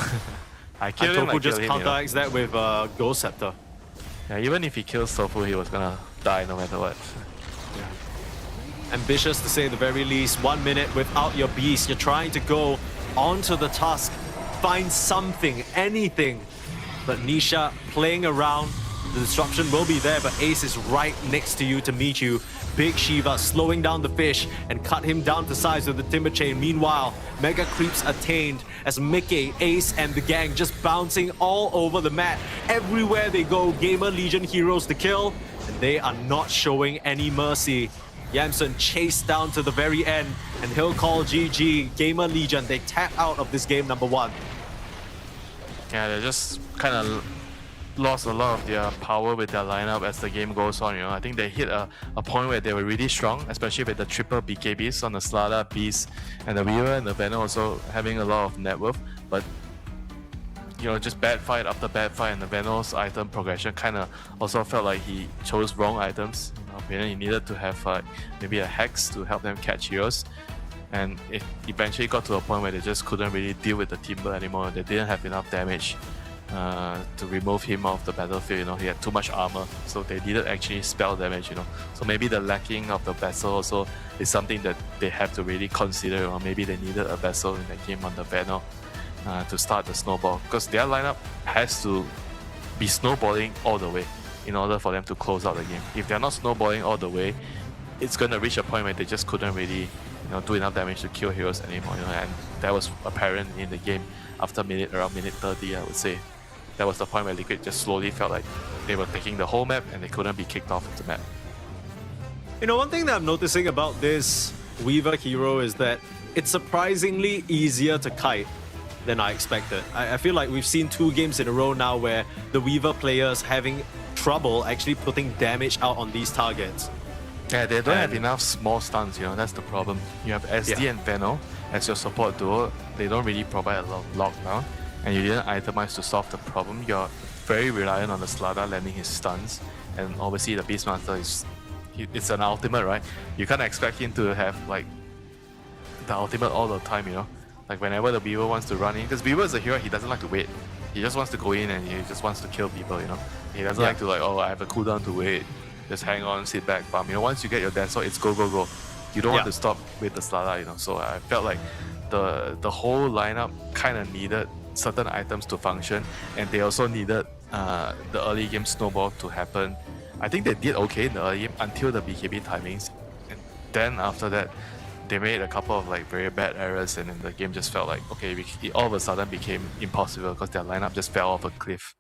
I killed him, Tofu just him, counteracts that with Ghost Scepter. Yeah, even if he kills Tofu, he was gonna die no matter what. Ambitious to say the very least. 1 minute without your beast. You're trying to go onto the Tusk, find something, anything. But Nisha playing around. The disruption will be there, but Ace is right next to you to meet you. Big Shiva slowing down the fish and cut him down to size with the Timber Chain. Meanwhile, Mega Creeps attained as Mickey, Ace, and the gang just bouncing all over the mat. Everywhere they go, GamerLegion heroes to kill, and they are not showing any mercy. Yamson chased down to the very end, and he'll call GG. GamerLegion, they tap out of this game number 1. Yeah, they just kind of lost a lot of their power with their lineup as the game goes on, you know. I think they hit a point where they were really strong, especially with the triple BKBs on the Slada, Beast, and the Weaver, and the Venom also having a lot of net worth. But, you know, just bad fight after bad fight, and the Venom's item progression kind of also felt like he chose wrong items. In my opinion, he needed to have maybe a Hex to help them catch heroes. And it eventually got to a point where they just couldn't really deal with the Timber anymore. They didn't have enough damage to remove him off the battlefield. You know, he had too much armor, so they needed actually spell damage, you know. So maybe the lacking of the Vessel also is something that they have to really consider, or maybe they needed a Vessel in the game on the Venom to start the snowball, because their lineup has to be snowballing all the way in order for them to close out the game. If they're not snowballing all the way, it's going to reach a point where they just couldn't really, you know, do enough damage to kill heroes anymore, you know, and that was apparent in the game after around minute 30, I would say. That was the point where Liquid just slowly felt like they were taking the whole map and they couldn't be kicked off the map. You know, one thing that I'm noticing about this Weaver hero is that it's surprisingly easier to kite than I expected. I feel like we've seen 2 games in a row now where the Weaver players having trouble actually putting damage out on these targets. Yeah, they don't have enough small stuns, you know, that's the problem. You have SD and Venom as your support duo. They don't really provide a lot of lockdown, and you didn't itemize to solve the problem. You're very reliant on the Slada landing his stuns, and obviously the Beastmaster it's an ultimate, right? You can't expect him to have like the ultimate all the time, you know. Like whenever the Weaver wants to run in, because Weaver is a hero, he doesn't like to wait. He just wants to go in and he just wants to kill people, you know. He doesn't like to like, oh, I have a cooldown to wait. Just hang on, sit back, farm. You know, once you get your Death Sword, it's go, go, go. You don't want to stop with the Slada, you know. So I felt like the whole lineup kind of needed certain items to function, and they also needed the early game snowball to happen. I think they did okay in the early game until the BKB timings, and then after that, they made a couple of like very bad errors, and then the game just felt like, okay, it all of a sudden became impossible because their lineup just fell off a cliff.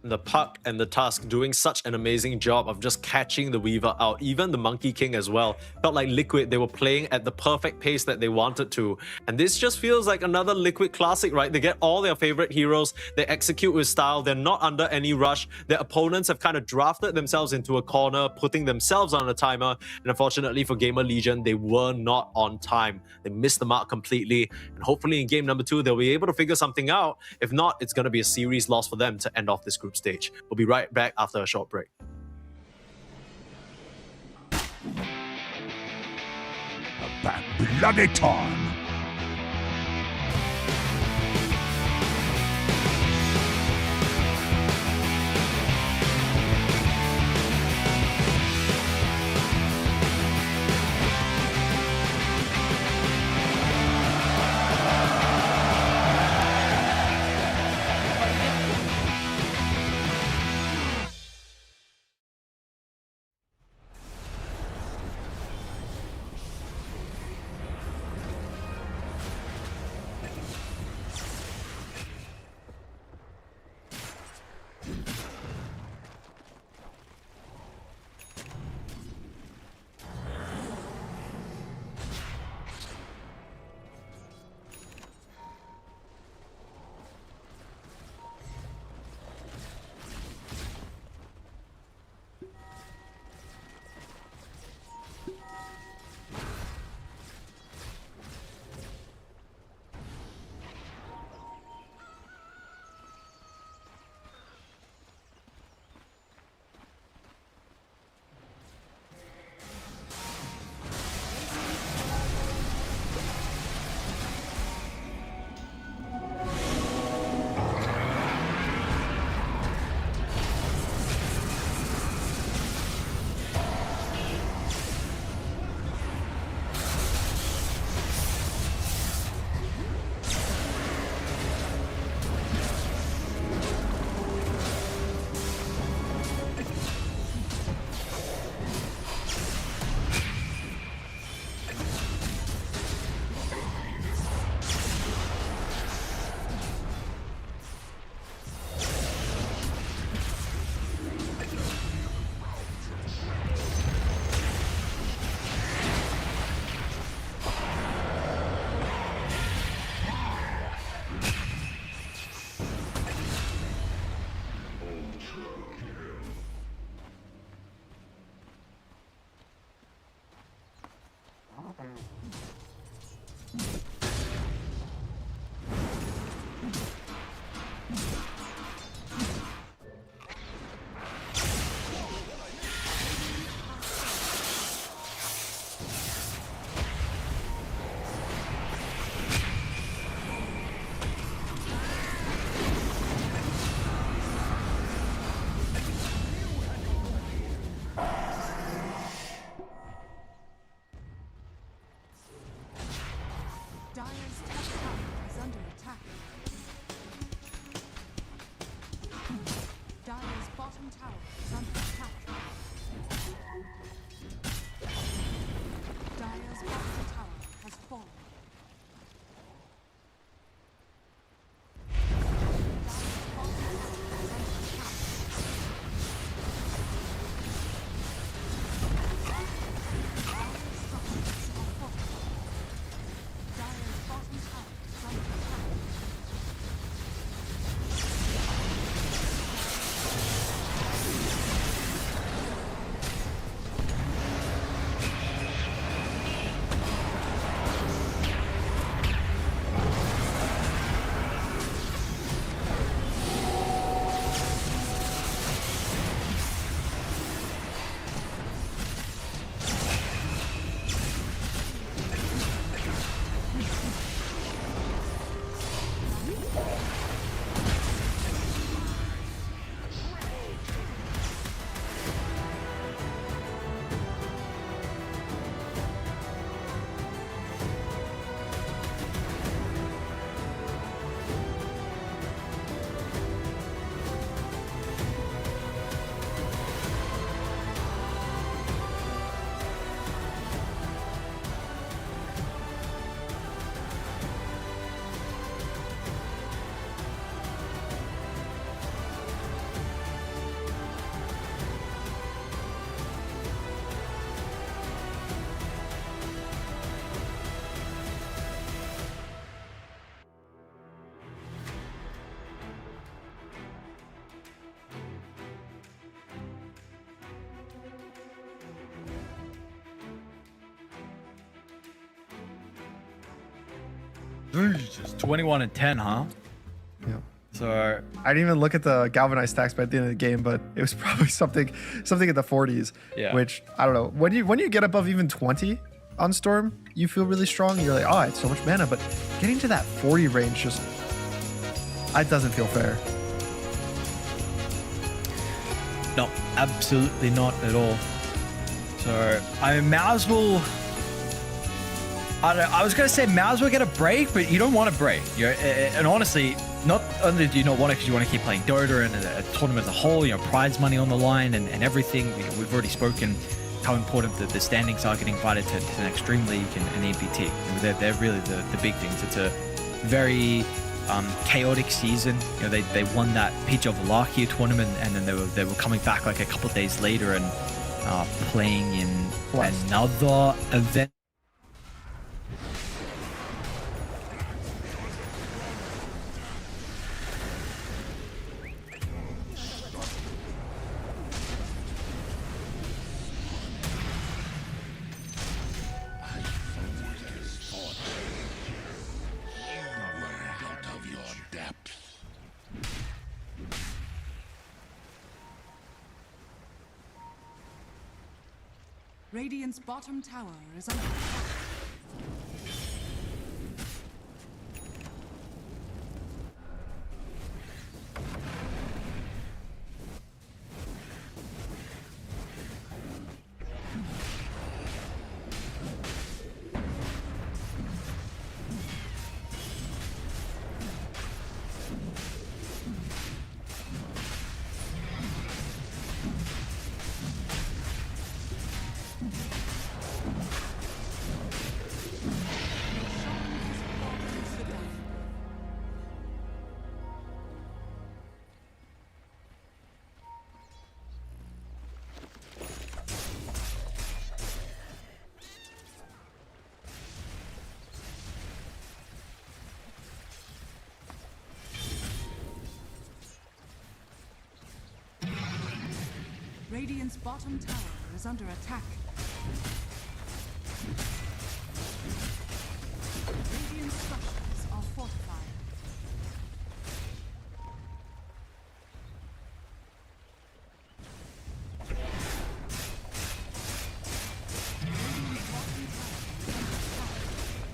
The Puck and the Tusk doing such an amazing job of just catching the Weaver out. Even the Monkey King as well. Felt like Liquid, they were playing at the perfect pace that they wanted to. And this just feels like another Liquid classic, right? They get all their favorite heroes, they execute with style, they're not under any rush. Their opponents have kind of drafted themselves into a corner, putting themselves on a timer. And unfortunately for GamerLegion, they were not on time. They missed the mark completely. And hopefully in game number 2, they'll be able to figure something out. If not, it's going to be a series loss for them to end off this group stage. We'll be right back after a short break. About bloody time. Just 21 and 10, huh? Yeah. So I didn't even look at the galvanized stacks by the end of the game, but it was probably something in the 40s. Yeah. Which I don't know. When you get above even 20 on Storm, you feel really strong. You're like, oh, I had so much mana, but getting to that 40 range just it doesn't feel fair. no, absolutely not at all. So I might as well. I don't know, I was gonna say might as well get a break, but you don't want to break. And honestly, not only do you not want it because you want to keep playing Dota and a tournament as a whole, prize money on the line and everything. We've already spoken how important the standings are getting invited to the next DreamLeague and EPT. They're really the big things. It's a very chaotic season. They won that Peach of Valakia tournament, and then they were coming back like a couple of days later and playing in another event. Radiant's bottom tower is under attack. Radiant's bottom tower is under attack. Radiant's structures are fortified.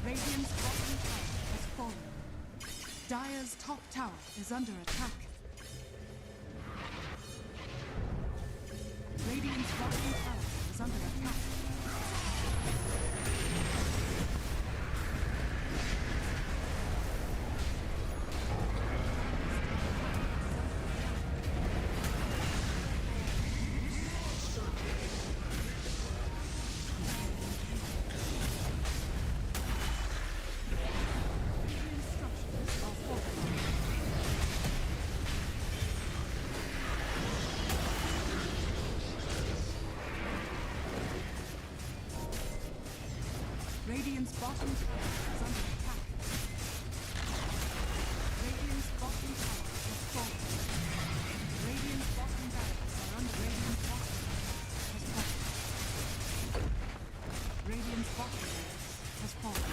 Radiant's bottom tower has fallen. Dire's top tower is under attack. Radiant's bottom tower is under attack. Radiant's bottom tower is under attack. Radiant's bottom tower has fallen. Radiant's bottom barracks are under Radiant's bottom has fallen. Radiant's bottom barracks has fallen.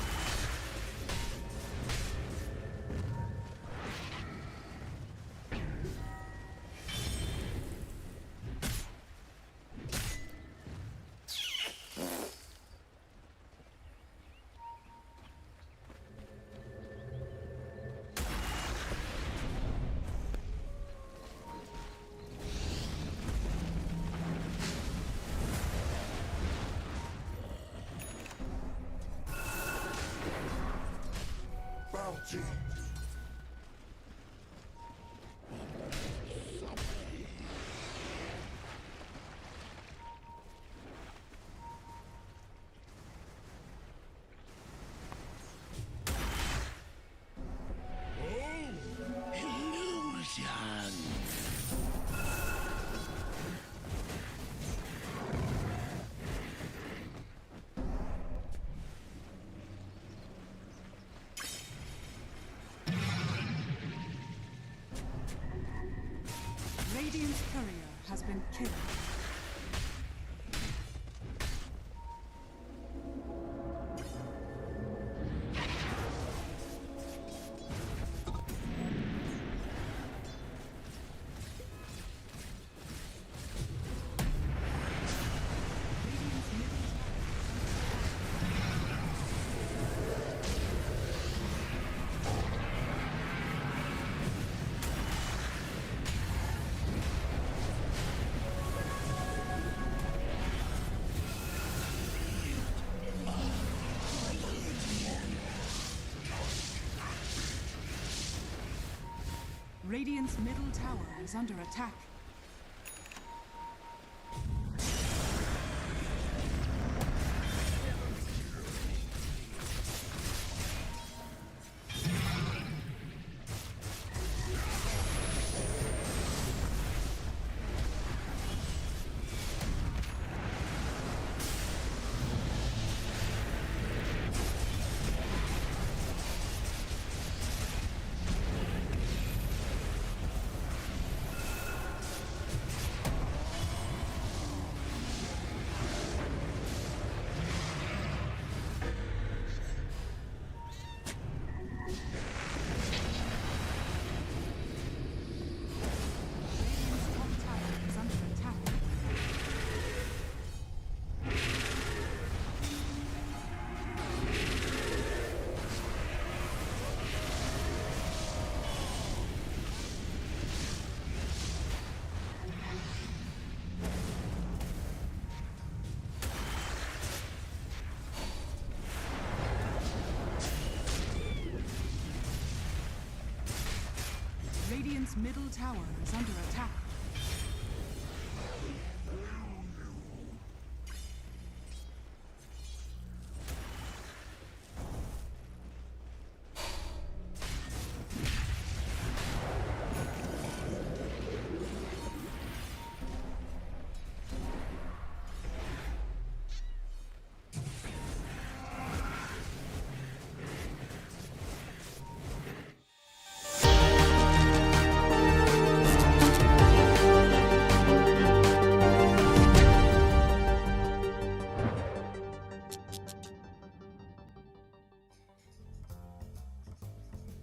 Radiant's courier has been killed. Radiant's middle tower is under attack. Radiant's middle tower is under attack.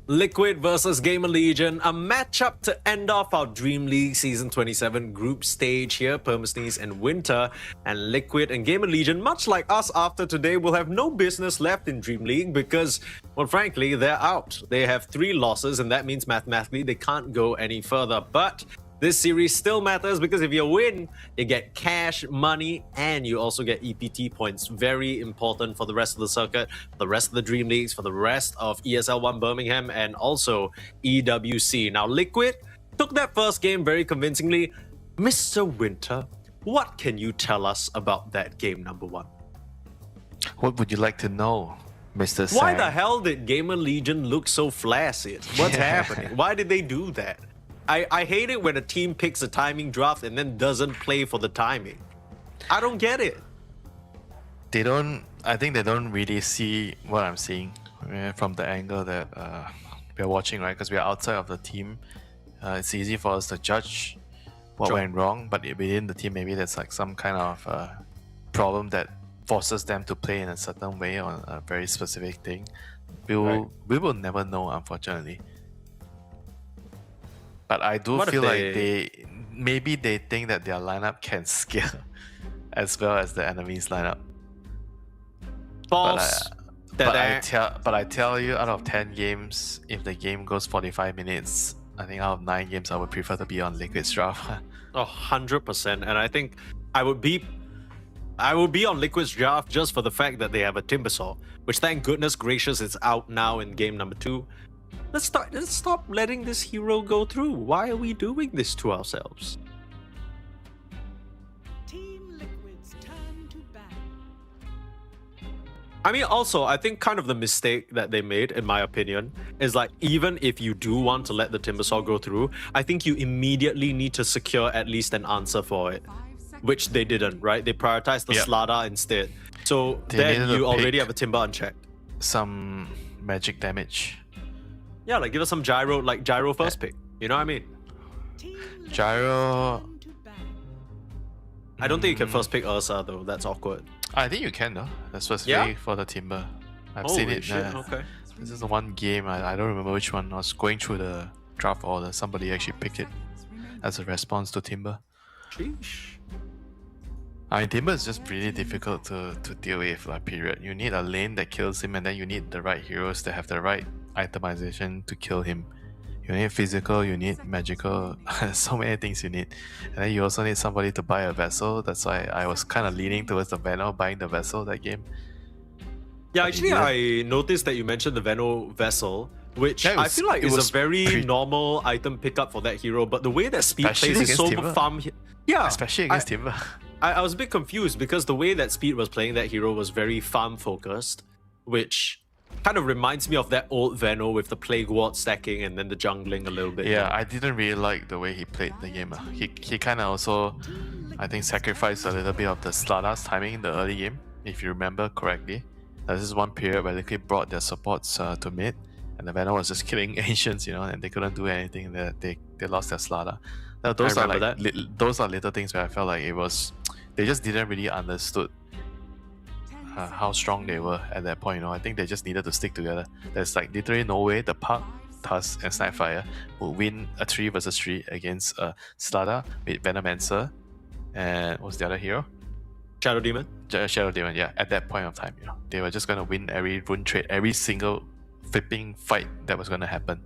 Liquid versus GamerLegion, a matchup to end off our Dream League Season 27 group stage here. Permasneeze and Winter, and Liquid and GamerLegion, much like us after today, will have no business left in Dream League because, well, frankly, they're out. They have 3 losses, and that means mathematically they can't go any further. But this series still matters because if you win, you get cash, money, and you also get EPT points. Very important for the rest of the circuit, for the rest of the Dream Leagues, for the rest of ESL 1 Birmingham, and also EWC. Now, Liquid took that first game very convincingly. Mr. Winter, what can you tell us about that game number 1? What would you like to know, Mr. Why Sang? the hell did GamerLegion look so flaccid? What's happening? Why did they do that? I hate it when a team picks a timing draft and then doesn't play for the timing. I don't get it. I think they don't really see what I'm seeing from the angle that we're watching, right? Because we're outside of the team. It's easy for us to judge what went wrong, but within the team, maybe there's like some kind of problem that forces them to play in a certain way on a very specific thing. We will never know, unfortunately. But I do feel like maybe they think that their lineup can scale as well as the enemy's lineup. False. But I tell you, out of 10 games, if the game goes 45 minutes, I think out of 9 games, I would prefer to be on Liquid's draft. 100%. And I think I would be on Liquid's draft just for the fact that they have a Timbersaw, which thank goodness gracious is out now in game number 2. Let's stop letting this hero go through. Why are we doing this to ourselves? Team Liquid's turn to battle. I mean, also, I think kind of the mistake that they made, in my opinion, is like, even if you do want to let the Timbersaw go through, I think you immediately need to secure at least an answer for it, which they didn't, right? They prioritized the Slada instead. So then you already have a Timber unchecked. Some magic damage. Yeah, like give us some gyro, like gyro first pick. You know what I mean? Gyro. I don't think you can first pick Ursa though. That's awkward. I think you can though. That's specifically for the Timber. I've seen it. Okay. This is the one game, I don't remember which one. I was going through the draft order. Somebody actually picked it as a response to Timber. Sheesh. I mean, Timber is just really difficult to deal with, like, period. You need a lane that kills him, and then you need the right heroes that have the right itemization to kill him. You need physical, you need magical, so many things you need. And then you also need somebody to buy a vessel. That's why I was kind of leaning towards the Veno buying the vessel that game. Yeah, actually, I noticed that you mentioned the Veno vessel. which I feel like is a very normal item pickup for that hero. But the way that Speed plays is so farm. Yeah, especially against Timber. I was a bit confused because the way that Speed was playing that hero was very farm focused, which kind of reminds me of that old Veno with the Plague Ward stacking and then the jungling a little bit. Yeah, I didn't really like the way he played the game. He kind of also, I think, sacrificed a little bit of the Slada's timing in the early game, if you remember correctly. This is one period where they brought their supports to mid, and the Veno was just killing Ancients, and they couldn't do anything. They lost their Slada. Now, those are like those are little things where I felt like they just didn't really understood how strong they were at that point. I think they just needed to stick together. There's like literally no way the Puck, Tusk, and Snipefire would win a 3 versus 3 against Slada with Venomancer and what's the other hero? Shadow Demon. Shadow Demon, yeah. At that point of time, they were just gonna win every rune trade, every single flipping fight that was gonna happen.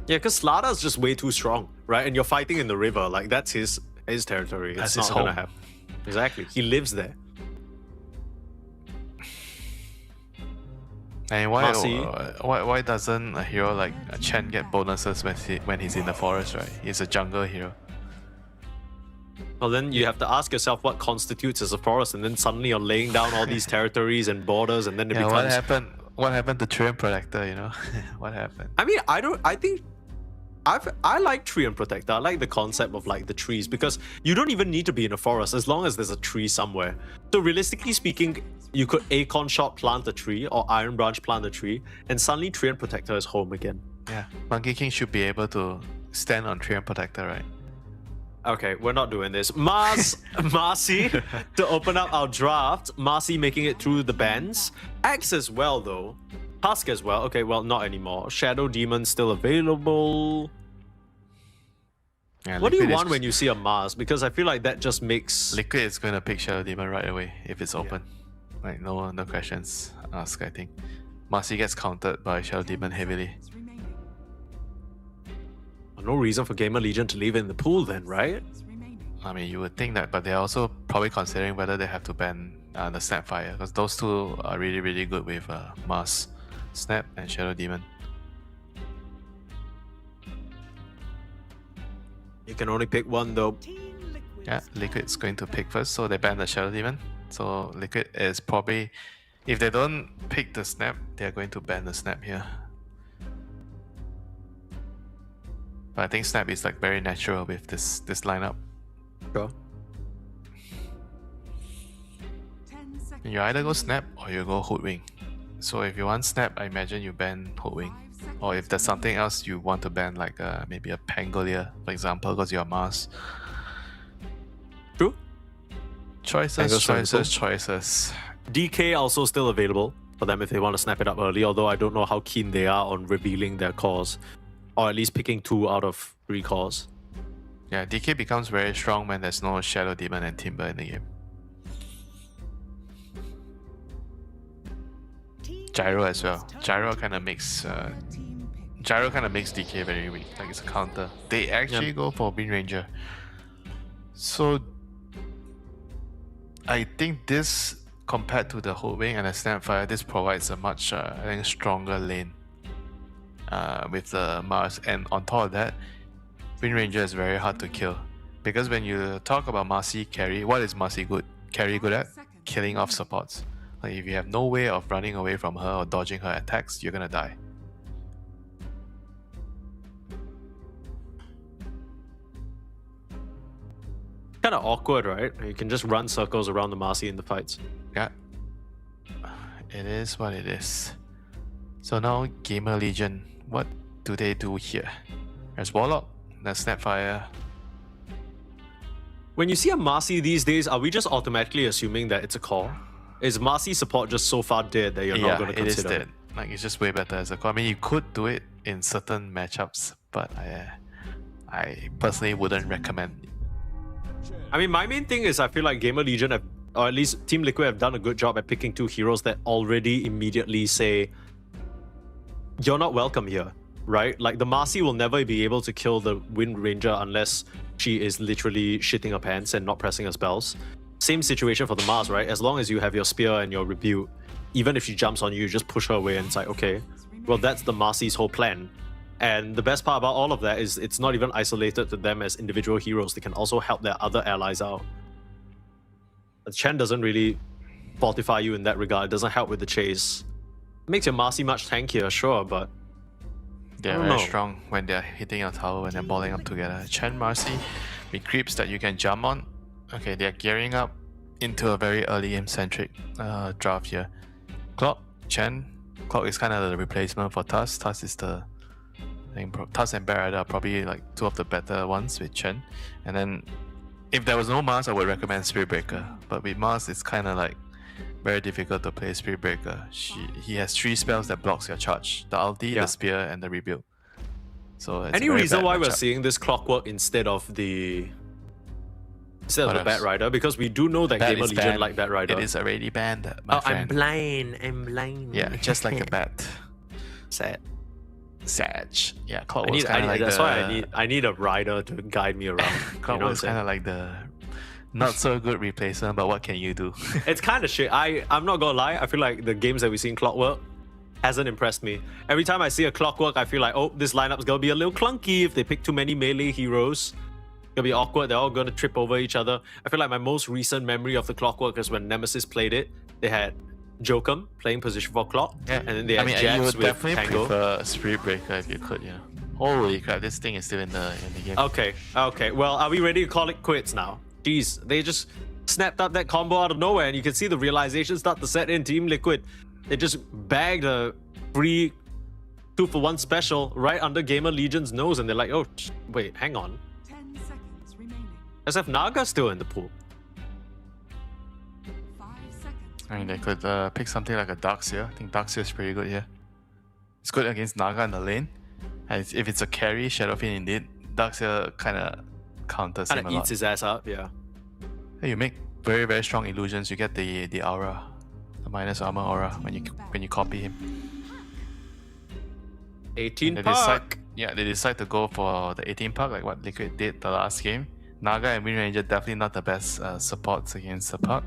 Yeah, because Slada is just way too strong, right? And you're fighting in the river, like that's his territory. It's not gonna happen. Exactly, he lives there. And why doesn't a hero like Chen get bonuses when he's in the forest, right? He's a jungle hero. Well, then you have to ask yourself what constitutes as a forest, and then suddenly you're laying down all these territories and borders, and then it becomes... What happened to Treant Protector, What happened? I mean, I like Treant Protector. I like the concept of like the trees, because you don't even need to be in a forest as long as there's a tree somewhere. So realistically speaking, you could Acorn Shot plant a tree or Iron Branch plant a tree, and suddenly Treant Protector is home again. Yeah, Monkey King should be able to stand on Treant Protector, right? Okay, we're not doing this. Marcy, to open up our draft. Marcy making it through the bans. Axe as well, though. Tusk as well. Okay, well, not anymore. Shadow Demon still available. Yeah, what do you want when you see a Mars? Because I feel like that just makes... Liquid is going to pick Shadow Demon right away if it's open. Yeah. Like, no questions asked, I think. Marcy gets countered by Shadow Demon heavily. No reason for GamerLegion to leave it in the pool then, right? I mean, you would think that, but they're also probably considering whether they have to ban the Snapfire, because those two are really, really good with Mars, Snap, and Shadow Demon. You can only pick one though. Yeah, Liquid's going to pick first, so they ban the Shadow Demon. So Liquid is probably, if they don't pick the Snap, they're going to ban the Snap here. But I think Snap is like very natural with this lineup. Sure. You either go Snap or you go Hoodwink. So if you want Snap, I imagine you ban Hoodwink. Or if there's something else you want to ban, like maybe a Pangolier, for example, because you're Mars. True. Choices. DK also still available for them if they want to snap it up early, although I don't know how keen they are on revealing their cores. Or at least picking 2 out of 3 cores. Yeah, DK becomes very strong when there's no Shadow Demon and Timber in the game. Gyro as well. Gyro kind of makes DK very weak. Like it's a counter. They actually go for Wind Ranger. So I think this, compared to the Hoodwink and the Snapfire, this provides a much I think stronger lane. With the Mars, and on top of that, Wind Ranger is very hard to kill, because when you talk about Marcy carry, what is Marcy carry good at? Killing off supports. Like if you have no way of running away from her or dodging her attacks, you're gonna die. Kind of awkward, right? You can just run circles around the Marcy in the fights. Yeah, it is what it is. So now GamerLegion, what do they do here? There's Warlock, there's Snapfire. When you see a Marcy these days, are we just automatically assuming that it's a core? Is Marcy support just so far dead that you're not going to consider it? Is dead. Like it's just way better as a core. I mean, you could do it in certain matchups, but I personally wouldn't recommend. I mean, my main thing is I feel like GamerLegion have, or at least Team Liquid have done a good job at picking 2 heroes that already immediately say, you're not welcome here, right? Like the Marcy will never be able to kill the Wind Ranger unless she is literally shitting her pants and not pressing her spells. Same situation for the Mars, right? As long as you have your spear and your rebuke, even if she jumps on you, just push her away and it's like, okay, Well, that's the Marcy's whole plan. And the best part about all of that is it's not even isolated to them as individual heroes. They can also help their other allies out. But Chen doesn't really fortify you in that regard. It doesn't help with the chase. It makes your Marcy much tankier, sure, but They're very strong when they're hitting your tower, when they're balling up together. Chen, Marcy, with creeps that you can jump on. Okay, they're gearing up into a very early game-centric draft here. Clock, Chen. Clock is kind of the replacement for Tuss. Tuss is the... I think Tuss and Bat Rider are probably like two of the better ones with Chen. And then if there was no Mars, I would recommend Spirit Breaker. But with Mars, it's kind of like very difficult to play Spirit Breaker. He has 3 spells that blocks your charge. The ulti, the spear, and the rebuild. So it's any reason why we're seeing this Clockwork instead of the Bat Rider? Because we do know that GamerLegion like Bat Rider. It is already banned, my friend. I'm blind. I'm blind. Yeah, just like a bat. Sad. Yeah, Clockwork's kind of like that's why I need a rider to guide me around. Clockwork's kind of like the not so good replacement, but what can you do? It's kind of shit. I'm not gonna lie. I feel like the games that we've seen Clockwork hasn't impressed me. Every time I see a Clockwork, I feel like, oh, this lineup's gonna be a little clunky if they pick too many melee heroes. It's gonna be awkward. They're all gonna trip over each other. I feel like my most recent memory of the Clockwork is when Nemesis played it. They had Jokum playing position for Clock, and then they had Jax you would with definitely Tango. prefer Spirit Breaker if you could, yeah. Holy crap, this thing is still in the game. Okay. Well, are we ready to call it quits now? Jeez, they just snapped up that combo out of nowhere, and you can see the realization start to set in. Team Liquid, they just bagged a free 2-for-1 special right under GamerLegion's nose, and they're like, oh, wait, hang on. 10 seconds remaining. SF Naga still in the pool. 5 seconds. I mean, they could pick something like a Darkseer. I think Darkseer is pretty good here. It's good against Naga in the lane. And if it's a carry, Shadowfiend indeed, Darkseer kind of counters him a lot. Eats his ass up, yeah. Hey, you make very, very strong illusions. You get the aura, the minus armor aura when you copy him. 18 they puck. They decide to go for the 18 puck, like what Liquid did the last game. Naga and Wind Ranger definitely not the best supports against the puck.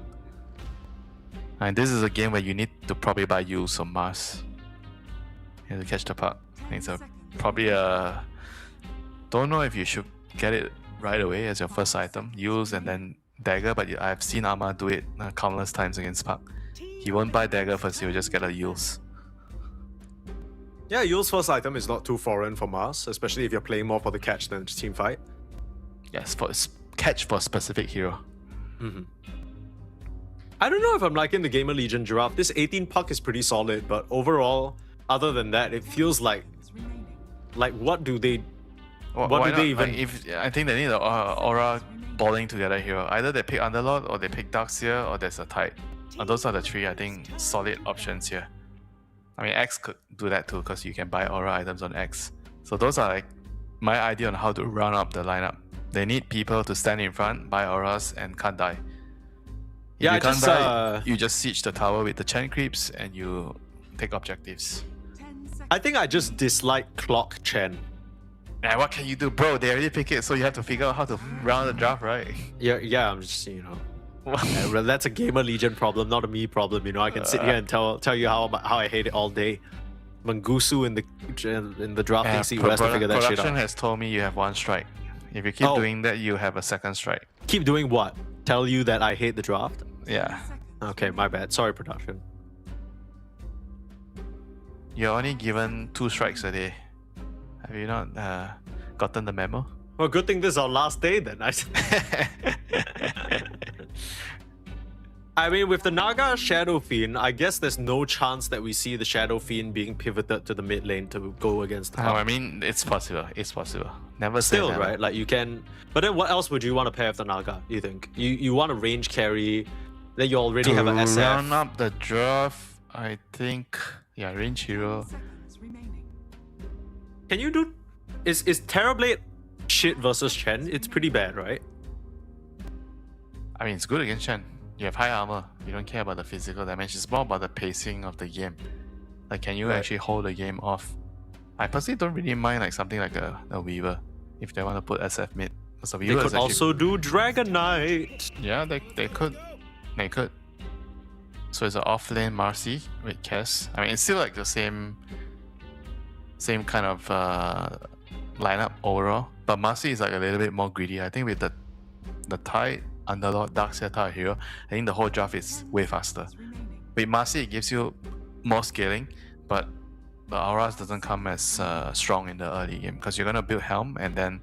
And this is a game where you need to probably buy use some Mars. You have to catch the puck. I think it's probably don't know if you should get it right away as your first item. Use and then dagger, but I've seen Arma do it countless times against puck. He won't buy dagger first, he'll just get a use. Yeah, Yule's first item is not too foreign for Mars, especially if you're playing more for the catch than team fight. Yes, for catch for a specific hero. I don't know if I'm liking the GamerLegion draft. This 18 puck is pretty solid, but overall, other than that, it feels like what do they even... I think they need an aura balling together hero. Either they pick Underlord, or they pick Darkseer, or there's a Tide. Those are the 3, I think, solid options here. I mean, X could do that too, because you can buy aura items on X. So those are like my idea on how to round up the lineup. They need people to stand in front, buy auras, and can't die. If you can't die, you just siege the tower with the Chen creeps, and you take objectives. I think I just dislike Clock Chen. And what can you do? Bro, they already pick it, so you have to figure out how to round the draft, right? Yeah, I'm just, well, that's a GamerLegion problem, not a me problem. I can sit here and tell you how I hate it all day. Mangusu in the drafting scene has to figure that shit out. Production has told me you have 1 strike. If you keep doing that, you have a 2nd strike. Keep doing what? Tell you that I hate the draft? Yeah. Okay, my bad. Sorry, production. You're only given 2 strikes a day. Have you not gotten the memo? Well, good thing this is our last day then. I mean, with the Naga Shadow Fiend, I guess there's no chance that we see the Shadow Fiend being pivoted to the mid lane to go against the I mean, it's possible. It's possible. Never say Still, never. right? Like, you can... But then what else would you want to pair with the Naga, you think? You want a range carry, then you already have an SF. To round up the draft, I think... Yeah, range hero. Can you do... Is Terrorblade shit versus Chen? It's pretty bad, right? I mean, it's good against Chen. You have high armor. You don't care about the physical damage. It's more about the pacing of the game. Like, can you actually hold the game off? I personally don't really mind like something like a Weaver if they want to put SF mid. So They could also do Dragon Knight. Yeah, they could. They could. So it's an offlane Marcy with Cass. I mean, it's still like the same same kind of lineup overall. But Marcy is like a little bit more greedy. I think with the Tide, Underlord, Darkseer, Tower Hero, I think the whole draft is way faster. With Marcy, it gives you more scaling, but the auras doesn't come as strong in the early game because you're gonna build Helm and then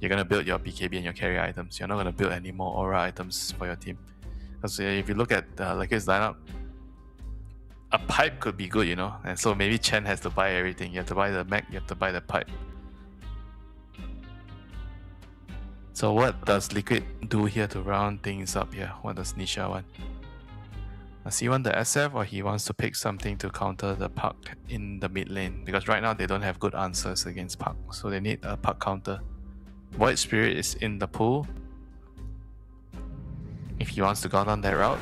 you're gonna build your BKB and your carry items. You're not gonna build any more aura items for your team. Because if you look at Liquid's lineup, a pipe could be good, you know, and so maybe Chen has to buy everything. You have to buy the mech, you have to buy the pipe. So what does Liquid do here to round things up here? What does Nisha want? Does he want the SF or he wants to pick something to counter the Puck in the mid lane? Because right now they don't have good answers against Puck, so they need a Puck counter. Void Spirit is in the pool if he wants to go down that route.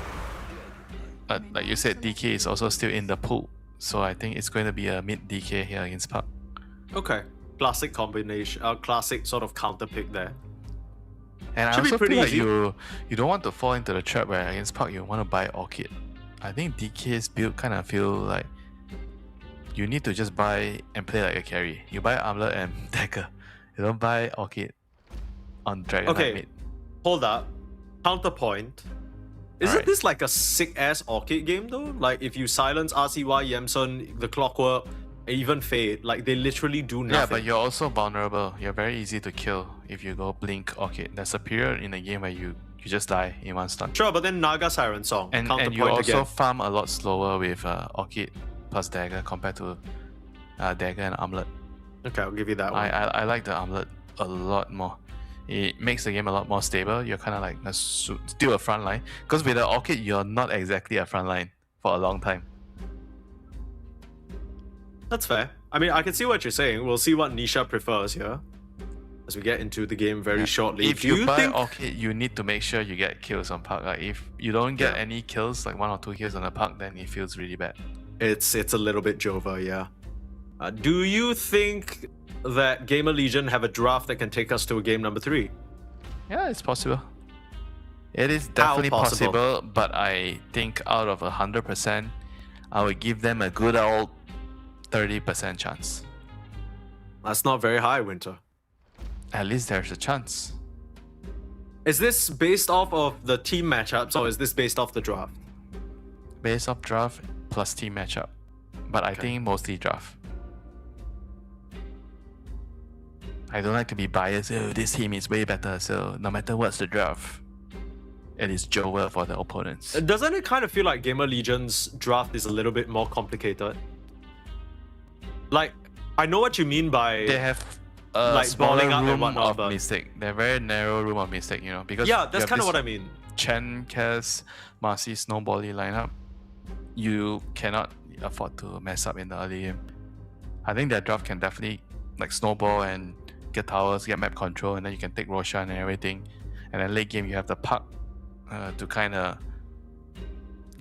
But like you said, DK is also still in the pool, so I think it's going to be a mid DK here against Puck. Okay, classic combination, classic sort of counter pick there. And Should I also be pretty feel like easy. you don't want to fall into the trap where against Puck you want to buy Orchid. I think DK's build kind of feel like you need to just buy and play like a carry. You buy Armlet and Dagger. You don't buy Orchid on Dragon Knight Okay, mid. hold up. Counterpoint. Isn't Alright. this like a sick ass Orchid game though? Like if you silence RCY, Yemson, the Clockwork, even Fade, like they literally do nothing. Yeah, but you're also vulnerable. You're very easy to kill if you go Blink Orchid. There's a period in the game where you just die in one stun. Sure, but then Naga Siren Song. And Counterpoint you also again. farm a lot slower with Orchid plus Dagger compared to Dagger and Armlet. Okay, I'll give you that one. I like the Armlet a lot more. It makes the game a lot more stable. You're kind of like still a front line. Because with the Orchid, you're not exactly a front line for a long time. That's fair. I mean, I can see what you're saying. We'll see what Nisha prefers here as we get into the game very shortly. If Do you buy think... Orchid, you need to make sure you get kills on Puck. Like if you don't get any kills, like 1 or 2 kills on the Puck, then it feels really bad. It's a little bit Jova, yeah. Do you think that GamerLegion have a draft that can take us to a game number 3? Yeah, it's possible. It is How definitely possible? possible, but I think out of 100%, I would give them a good old 30% chance. That's not very high, Winter. At least there's a chance. Is this based off of the team matchups or is this based off the draft? Based off draft plus team matchup. But I think mostly draft. I don't like to be biased. Oh, this team is way better, so no matter what's the draft, it is Joel for the opponents. Doesn't it kind of feel like GamerLegion's draft is a little bit more complicated? Like, I know what you mean by They have a like smaller balling up and room whatnot, of but mistake. They're very narrow room of mistake, you know, because yeah, you that's have kind of this what I mean. Chen, Cass, Marcy, Snowbally lineup. You cannot afford to mess up in the early game. I think their draft can definitely like snowball and get towers, get map control, and then you can take Roshan and everything. And then late game you have the Puck to kind of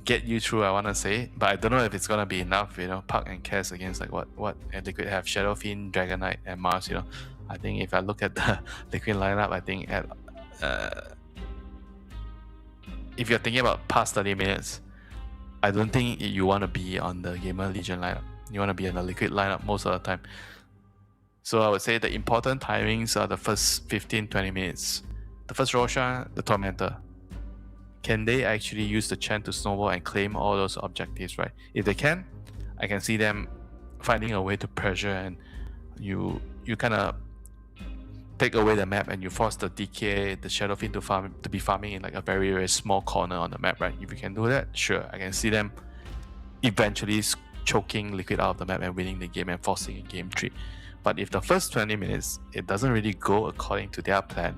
get you through, I want to say. But I don't know if it's gonna be enough, you know. Puck and Cass against like what Liquid have, Shadowfiend, Dragon Knight, and Mars, you know. I think if I look at the Liquid lineup, I think at if you're thinking about past 30 minutes, I don't think you want to be on the GamerLegion lineup. You want to be in the Liquid lineup most of the time. So I would say the important timings are the first 15-20 minutes. The first Roshan, the Tormentor. Can they actually use the Chen to snowball and claim all those objectives, right? If they can, I can see them finding a way to pressure, and you kind of take away the map and you force the DK, the Shadowfiend to be farming in like a very, very small corner on the map, right? If you can do that, sure, I can see them eventually choking Liquid out of the map and winning the game and forcing a game 3. But if the first 20 minutes, it doesn't really go according to their plan,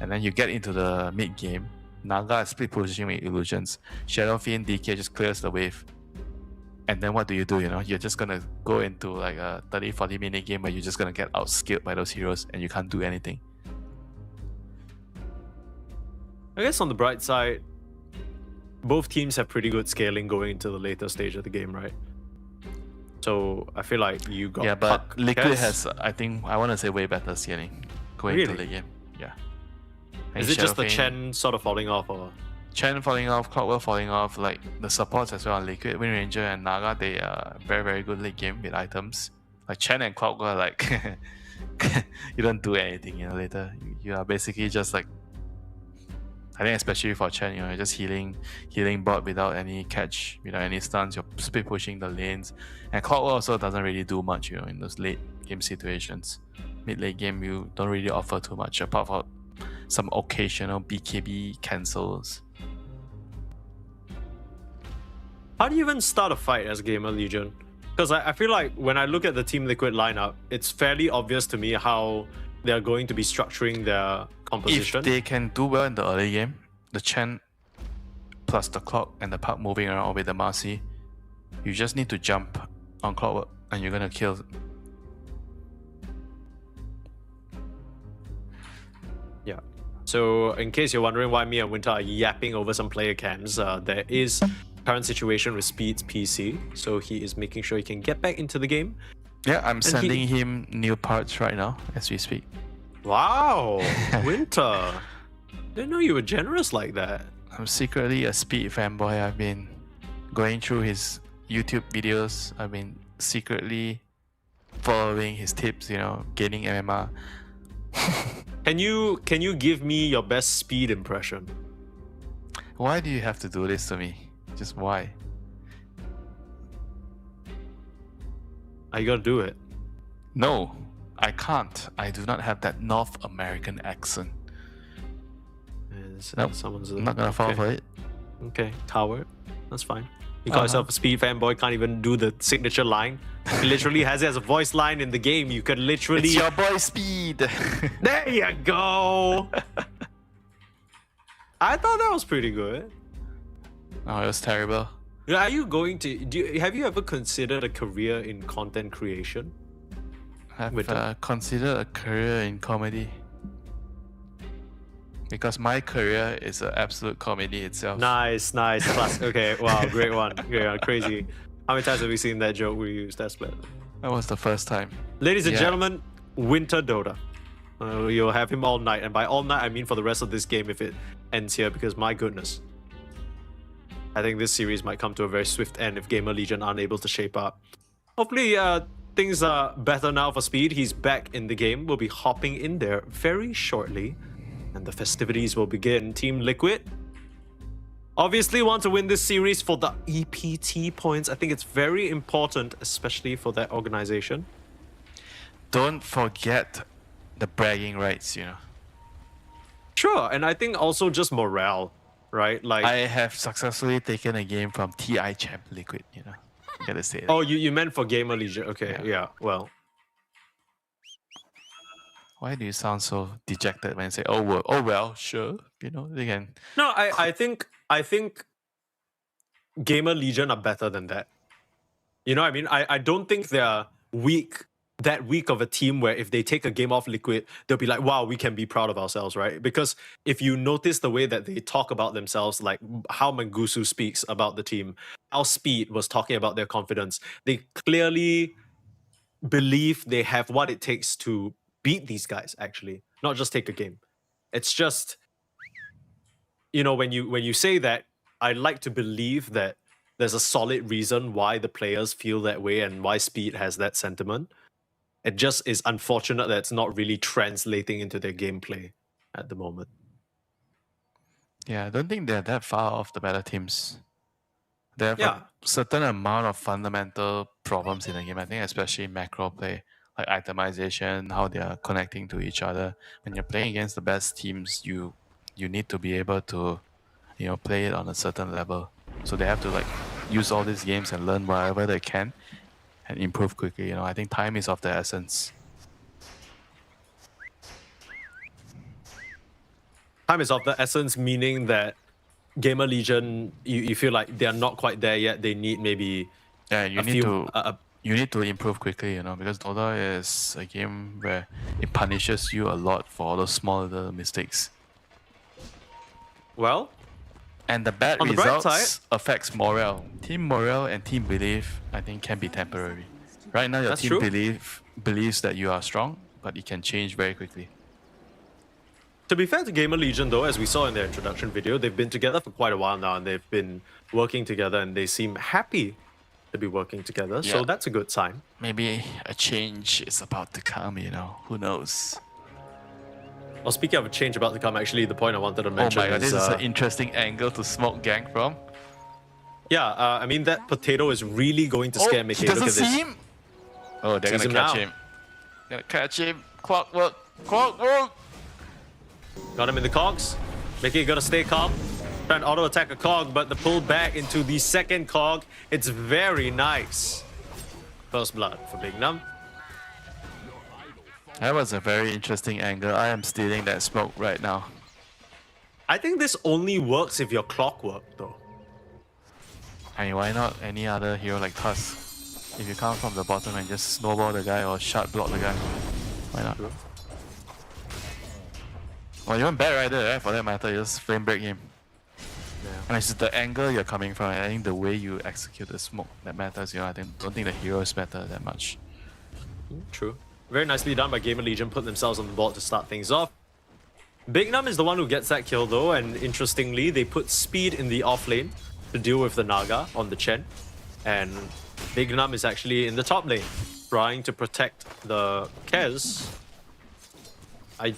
and then you get into the mid game, Naga is split position with illusions, Shadowfiend DK just clears the wave, and then what do? You know, you're just gonna go into like a 30-40 minute game where you're just gonna get outskilled by those heroes and you can't do anything. I guess on the bright side, both teams have pretty good scaling going into the later stage of the game, right? So I feel like you got Yeah, but Puck, Liquid Cass. has, I think, I want to say way better scaling going into Really? the game. Yeah. And Is it just the Shadowfiend- Chen sort of falling off, or Chen falling off, Clockwork falling off, like the supports as well on Liquid, Wind Ranger and Naga, they are very, very good late game with items. Like Chen and Cloud are like, you don't do anything, you know, later. You are basically just like, I think especially for Chen, you know, you're just healing bot without any catch, without any stuns, you're split pushing the lanes. And Cloud also doesn't really do much, you know, in those late game situations. Mid-late game, you don't really offer too much, apart from some occasional BKB cancels. How do you even start a fight as GamerLegion? Because I feel like when I look at the Team Liquid lineup, it's fairly obvious to me how they're going to be structuring their composition. If they can do well in the early game, the Chen plus the Clock and the Puck moving around with the Marcy, you just need to jump on Clockwork and you're gonna kill. Yeah. So in case you're wondering why me and Winter are yapping over some player cams, there is current situation with Speed's PC, so he is making sure he can get back into the game. Yeah, I'm sending him new parts right now as we speak. Wow, Winter. Didn't know you were generous like that. I'm secretly a Speed fanboy. I've been going through his YouTube videos. I've been secretly following his tips, you know, gaining MMR. Can you give me your best Speed impression? Why do you have to do this to me? Just why? Are you gonna do it? No, I can't. I do not have that North American accent. Nope, Someone's I'm not gonna fall for it. Okay, coward. That's fine. You call yourself a Speed fanboy, can't even do the signature line. You literally has it as a voice line in the game. You could literally... It's your boy Speed! There you go! I thought that was pretty good. Oh, it was terrible. Are you going to... have you ever considered a career in content creation? I've considered a career in comedy. Because my career is an absolute comedy itself. Nice. Class. Okay, wow, great one. Crazy. How many times have we seen that joke we used? That's better. That was the first time. Ladies and gentlemen, Winter Dota. You'll have him all night. And by all night, I mean for the rest of this game if it ends here. Because my goodness. I think this series might come to a very swift end if GamerLegion aren't able to shape up. Hopefully, things are better now for Speed. He's back in the game. We'll be hopping in there very shortly. And the festivities will begin. Team Liquid obviously want to win this series for the EPT points. I think it's very important, especially for that organization. Don't forget the bragging rights, you know. Sure, and I think also just morale, right? Like I have successfully taken a game from TI Champ Liquid, you know. I gotta say that. Oh, you meant for GamerLegion. Okay, yeah, well. Why do you sound so dejected when you say, oh well, sure, you know, they can... No, I think GamerLegion are better than that. You know what I mean? I don't think they're that weak of a team where if they take a game off Liquid, they'll be like, wow, we can be proud of ourselves, right? Because if you notice the way that they talk about themselves, like how Mangusu speaks about the team, how Speed was talking about their confidence, they clearly believe they have what it takes to beat these guys, actually, not just take a game. It's just, you know, when you say that, I like to believe that there's a solid reason why the players feel that way and why Speed has that sentiment. It just is unfortunate that it's not really translating into their gameplay at the moment. Yeah, I don't think they're that far off the better teams. They have a certain amount of fundamental problems in the game. I think especially macro play, like itemization, how they are connecting to each other. When you're playing against the best teams, you need to be able to, you know, play it on a certain level. So they have to like use all these games and learn wherever they can and improve quickly. You know, I think time is of the essence. Time is of the essence, meaning that GamerLegion, you feel like they're not quite there yet. They need maybe you need to improve quickly, you know, because Dota is a game where it punishes you a lot for all those small little mistakes. Well, and the bad results affects morale. Team morale and team belief, I think, can be temporary. Right now, your team believes that you are strong, but it can change very quickly. To be fair to GamerLegion, though, as we saw in their introduction video, they've been together for quite a while now, and they've been working together, and they seem happy to be working together, so Yeah. that's a good sign. Maybe a change is about to come, you know. Who knows? Well, speaking of a change about to come, actually, the point I wanted to mention Oh my god, is... this is an interesting angle to smoke gank from. Yeah, I mean, that potato is really going to scare Mickey. He doesn't Look at this. see him? Oh, they're Sees gonna catch now. him. Gonna catch him. Clockwork. Clockwork! Got him in the cogs. Mickey gonna stay calm. Trying to auto-attack a cog, but the pull back into the second cog. It's very nice. First blood for Big Num. That was a very interesting angle. I am stealing that smoke right now. I think this only works if you're Clockwork, though. I mean, why not any other hero like Tusk? If you come from the bottom and just snowball the guy or shard block the guy, why not? Well, even Bad Rider, right? For that matter, you just flame break him. Yeah. And it's just the angle you're coming from. I think the way you execute the smoke that matters. You know, don't think the heroes matter that much. True. Very nicely done by GamerLegion, put themselves on the board to start things off. Big Num is the one who gets that kill though, and interestingly, they put speed in the off lane to deal with the Naga on the Chen. And Big Num is actually in the top lane, trying to protect the Kez. I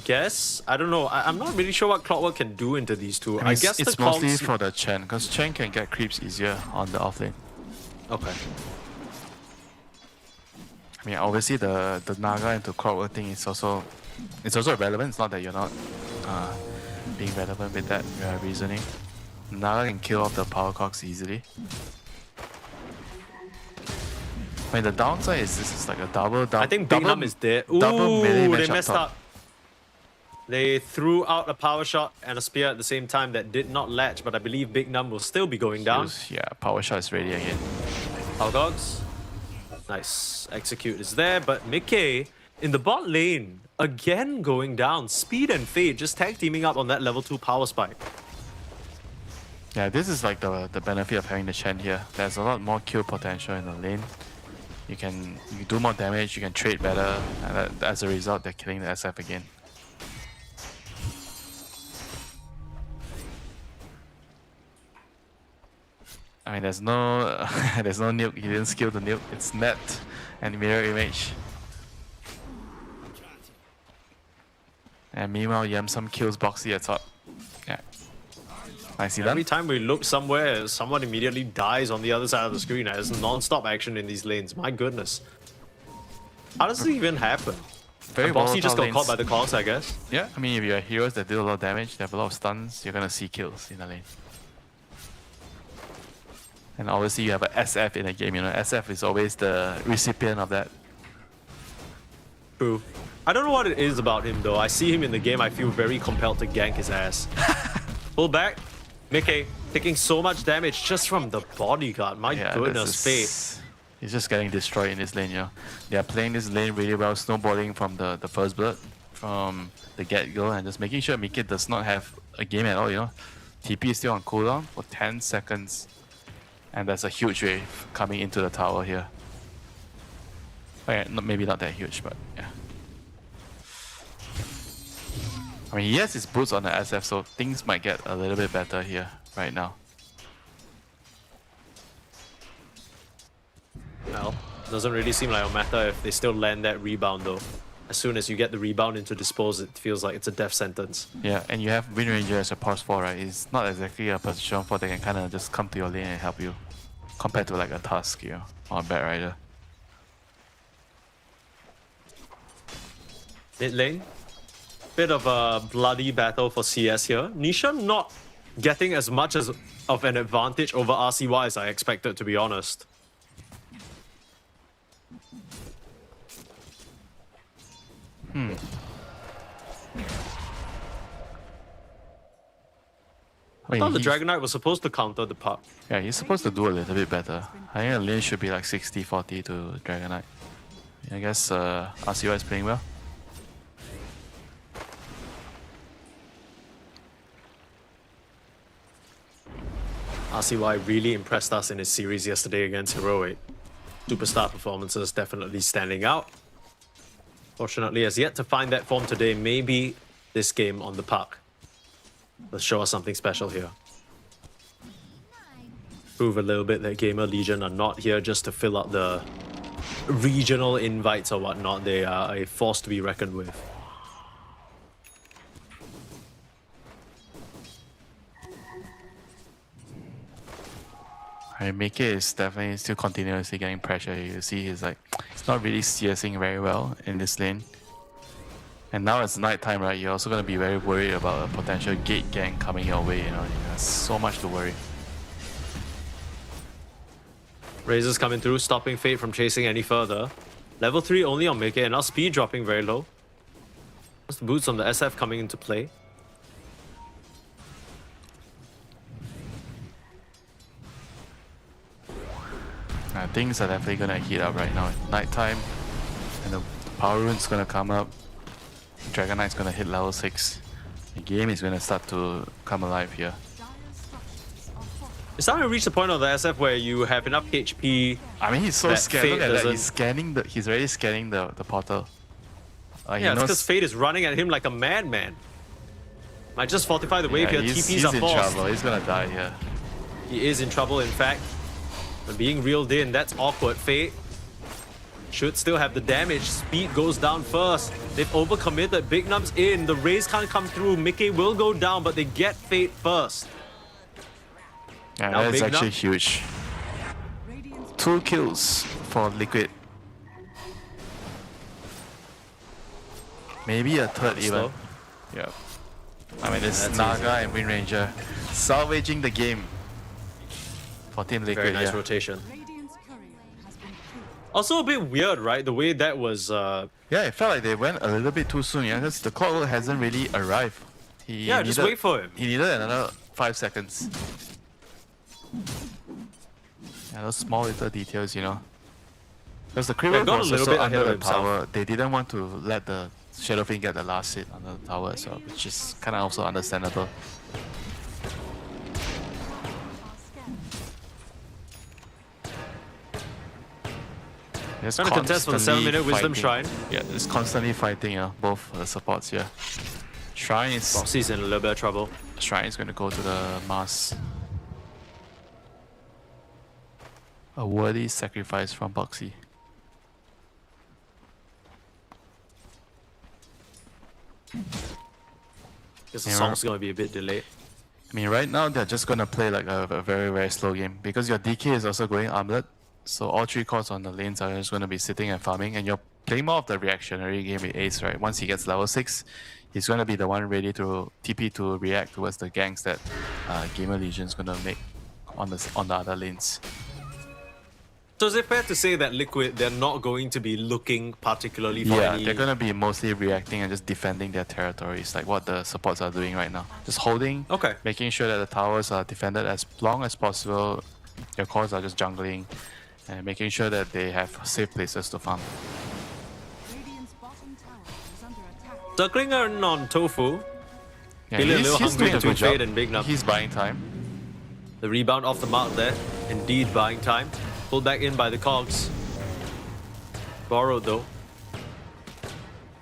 guess? I don't know. I'm not really sure what Clockwork can do into these two. I guess it's the mostly cogs... for the Chen, because Chen can get creeps easier on the off lane. Okay. I mean, obviously the Naga into Clockwork thing is also relevant. It's not that you're not being relevant with that reasoning. Naga can kill off the power cogs easily. I mean, the downside is this is like a double. I think Big Num is dead. Ooh, double melee they match messed top. up. They threw out a power shot and a spear at the same time that did not latch, but I believe Big Num will still be going down. Yeah, power shot is ready again. Power cogs. Nice. Execute is there, but Mickey in the bot lane, again going down. Speed and Fade just tag teaming up on that level 2 power spike. Yeah, this is like the benefit of having the Chen here. There's a lot more kill potential in the lane. You can do more damage, you can trade better, and as a result, they're killing the SF again. I mean, there's no nuke. He didn't skill the nuke. It's net and mirror image. And meanwhile, Yamsum kills Boxy at top. Yeah. Nicely done. Every time we look somewhere, someone immediately dies on the other side of the screen. There's non-stop action in these lanes. My goodness. How does this even happen? Very Boxy just got volatile caught by lanes. the cogs, I guess. Yeah, I mean, if you have heroes that do a lot of damage, they have a lot of stuns, you're gonna see kills in the lane. And obviously you have a SF in a game, you know, SF is always the recipient of that. True. I don't know what it is about him though. I see him in the game, I feel very compelled to gank his ass. Pull back. Mickey taking so much damage just from the bodyguard. My goodness, Fate. He's just getting destroyed in this lane, you know. They are playing this lane really well, snowballing from the first blood, from the get-go, and just making sure Mickey does not have a game at all, you know. TP is still on cooldown for 10 seconds. And there's a huge wave coming into the tower here. Okay, maybe not that huge, but yeah. I mean, he has his boots on the SF, so things might get a little bit better here right now. Well, doesn't really seem like it'll matter if they still land that rebound though. As soon as you get the rebound into dispose, it feels like it's a death sentence. Yeah, and you have Wind Ranger as a pause 4, right? It's not exactly a position for that can kind of just come to your lane and help you. Compared to like a Tusk, you know, or a Bad Rider. Mid lane. Bit of a bloody battle for CS here. Nisha not getting as much of an advantage over RCY as I expected, to be honest. I thought the Dragon Knight was supposed to counter the puck. Yeah, he's supposed to do a little bit better. I think the lane should be like 60-40 to Dragon Knight. I guess RCY is playing well. RCY really impressed us in his series yesterday against Heroic. Superstar performances definitely standing out. Fortunately, has yet to find that form today. Maybe this game on the puck. Let's show us something special here. prove a little bit that GamerLegion are not here just to fill out the regional invites or whatnot. They are a force to be reckoned with. Mickey is definitely still continuously getting pressure. You see he's not really CSing very well in this lane. And now it's nighttime, right? You're also going to be very worried about a potential gate gang coming your way, you know. There's so much to worry. Razor's coming through, stopping Fate from chasing any further. Level 3 only on Mickey, and now speed dropping very low. The boots on the SF coming into play. Things are definitely going to heat up right now. Nighttime, and the Power Rune's going to come up. Dragon Knight's going to hit level 6. The game is going to start to come alive here. It's starting to reach the point of the SF where you have enough HP. I mean, he's so scared. Look at that. doesn't- He's scanning the. He's already scanning the portal. He Yeah, it's knows- because Fate is running at him like a madman. Might just fortify the wave Yeah, here. he's TPs are in forced. trouble. He's gonna die here. He is in trouble, in fact. But being reeled in, that's awkward. Fate should still have the damage. Speed goes down first. They've overcommitted. Big Num's in. The raise can't come through. Mickey will go down, but they get Fate first. Yeah, Now that's Big actually Num. huge. 2 kills for Liquid. Maybe a third even. Slow. Yeah. I mean, it's That's Naga and Wind Ranger salvaging the game for Team Liquid. Very nice yeah. rotation. Also a bit weird, right? The way that was... Yeah, it felt like they went a little bit too soon, yeah, because the clockwork hasn't really arrived. Yeah, just wait for him. He needed another 5 seconds. Yeah, those small little details, you know. Because the Crit Yeah, Work got a was little also bit under ahead the of himself. tower. They didn't want to let the Shadowfiend get the last hit on the tower as well, which is kind of also understandable. It's Trying to contest for the 7-minute Wisdom Shrine. Yeah, it's constantly fighting, both the supports here. Shrine is... Boxy's in a little bit of trouble. Shrine is going to go to the Mars. A worthy sacrifice from Boxy. Because the Yeah, song's going to be a bit delayed. I mean, right now they're just going to play like a very, very slow game because your DK is also going armlet. So all 3 cores on the lanes are just going to be sitting and farming, and you're playing more of the reactionary game with Ace, right? Once he gets level 6, he's going to be the one ready to TP to react towards the ganks that GamerLegion is going to make on the other lanes. So is it fair to say that Liquid, they're not going to be looking particularly for Yeah, any... they're going to be mostly reacting and just defending their territories, like what the supports are doing right now. Just holding, making sure that the towers are defended as long as possible. Your cores are just jungling and making sure that they have safe places to farm. Circling on Tofu. Yeah, Feeling a little he's hungry doing a between good job. Fade and Big Num. He's buying time. The rebound off the mark there. Indeed buying time. Pulled back in by the cogs. Borrowed though.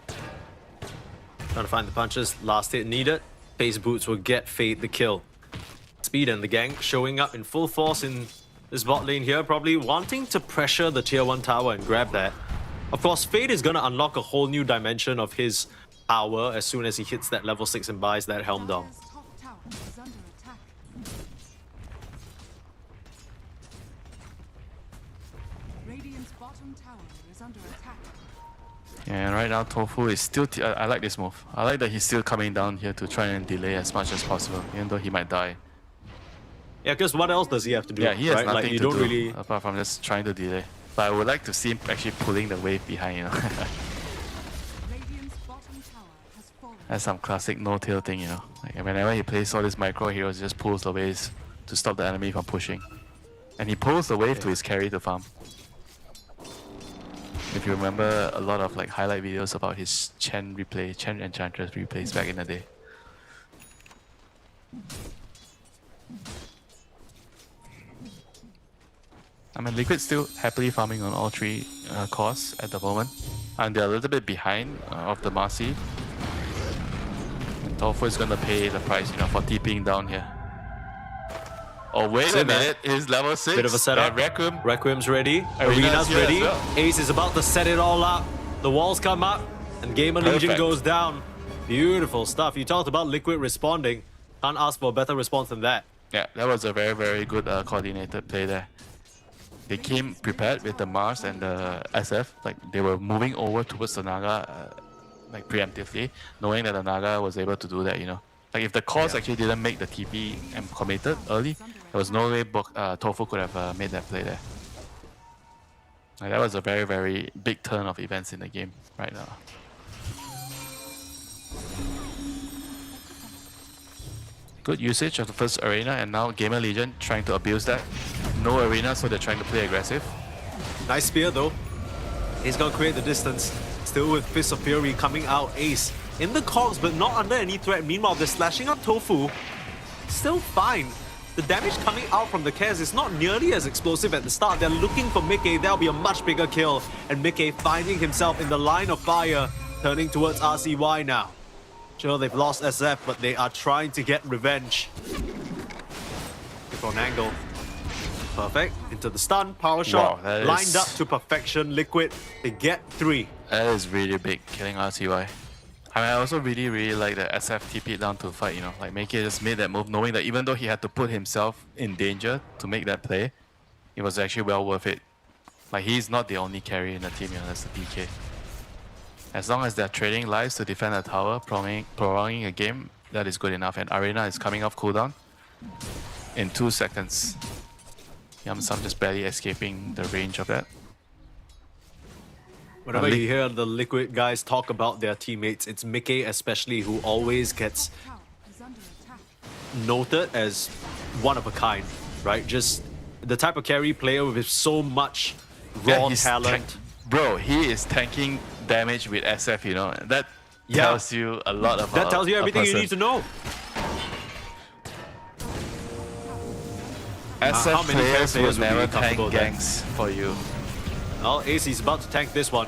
Trying to find the punches. Last hit needed. Phase boots will get Fade the kill. Speed and the gang showing up in full force in this bot lane here. Probably wanting to pressure the tier 1 tower and grab that. Of course, Fade is going to unlock a whole new dimension of his power as soon as he hits that level 6 and buys that Helm Dome. Radiant's bottom tower is under attack. Yeah, and right now Tofu is still... I like this move. I like that he's still coming down here to try and delay as much as possible, even though he might die. Yeah, because what else does he have to do? Yeah, he has right? nothing Like, you to don't do really... apart from just trying to delay. But I would like to see him actually pulling the wave behind, you know. That's some classic no-tail thing, you know. Like whenever he plays all these micro heroes, he just pulls the waves to stop the enemy from pushing. And he pulls the wave to his carry to farm. If you remember a lot of like highlight videos about his Chen Enchantress replays back in the day. I mean, Liquid's still happily farming on all 3 cores at the moment. And they're a little bit behind of the Marcy. And Tofu is going to pay the price, you know, for TPing down here. Oh, wait Sit, a man. minute. It's level 6. Bit of a setup. Requiem. Requiem's ready. Arena's Arena's here as ready. well. Ace is about to set it all up. The walls come up, and GamerLegion Perfect. goes down. Beautiful stuff. You talked about Liquid responding. Can't ask for a better response than that. Yeah, that was a very, very good coordinated play there. They came prepared with the Mars and the SF. Like, they were moving over towards the Naga like preemptively, knowing that the Naga was able to do that, you know. Like, if the cores actually didn't make the TP and committed early, there was no way Tofu could have made that play there. Like, that was a very, very big turn of events in the game right now. Good usage of the first arena, and now GamerLegion trying to abuse that. No arena, so they're trying to play aggressive. Nice spear though. He's gonna create the distance. Still with Fist of Fury coming out. Ace in the cogs, but not under any threat. Meanwhile, they're slashing up Tofu. Still fine. The damage coming out from the Kaz is not nearly as explosive at the start. They're looking for Mickey. That'll be a much bigger kill. And Mickey finding himself in the line of fire, turning towards RCY now. Sure, they've lost SF, but they are trying to get revenge. From an angle. Perfect. Into the stun. Power shot. Wow, lined up to perfection. Liquid. They get 3. That is really big, killing RCY. I mean, I also really, really like the SF TP down to fight, you know. Like, Mickey just made that move, knowing that even though he had to put himself in danger to make that play, it was actually well worth it. Like, he's not the only carry in the team, you know, that's the DK. As long as they're trading lives to defend a tower, prolonging a game, that is good enough. And Arena is coming off cooldown in 2 seconds. Yamsam just barely escaping the range of that. Whenever you hear the Liquid guys talk about their teammates, it's Mickey especially who always gets noted as one of a kind, right? Just the type of carry player with so much raw talent. Bro, he is tanking damage with SF, you know. That tells you a lot about that tells you everything you need to know. SF players will never tank ganks for you. Well, Ace is about to tank this one.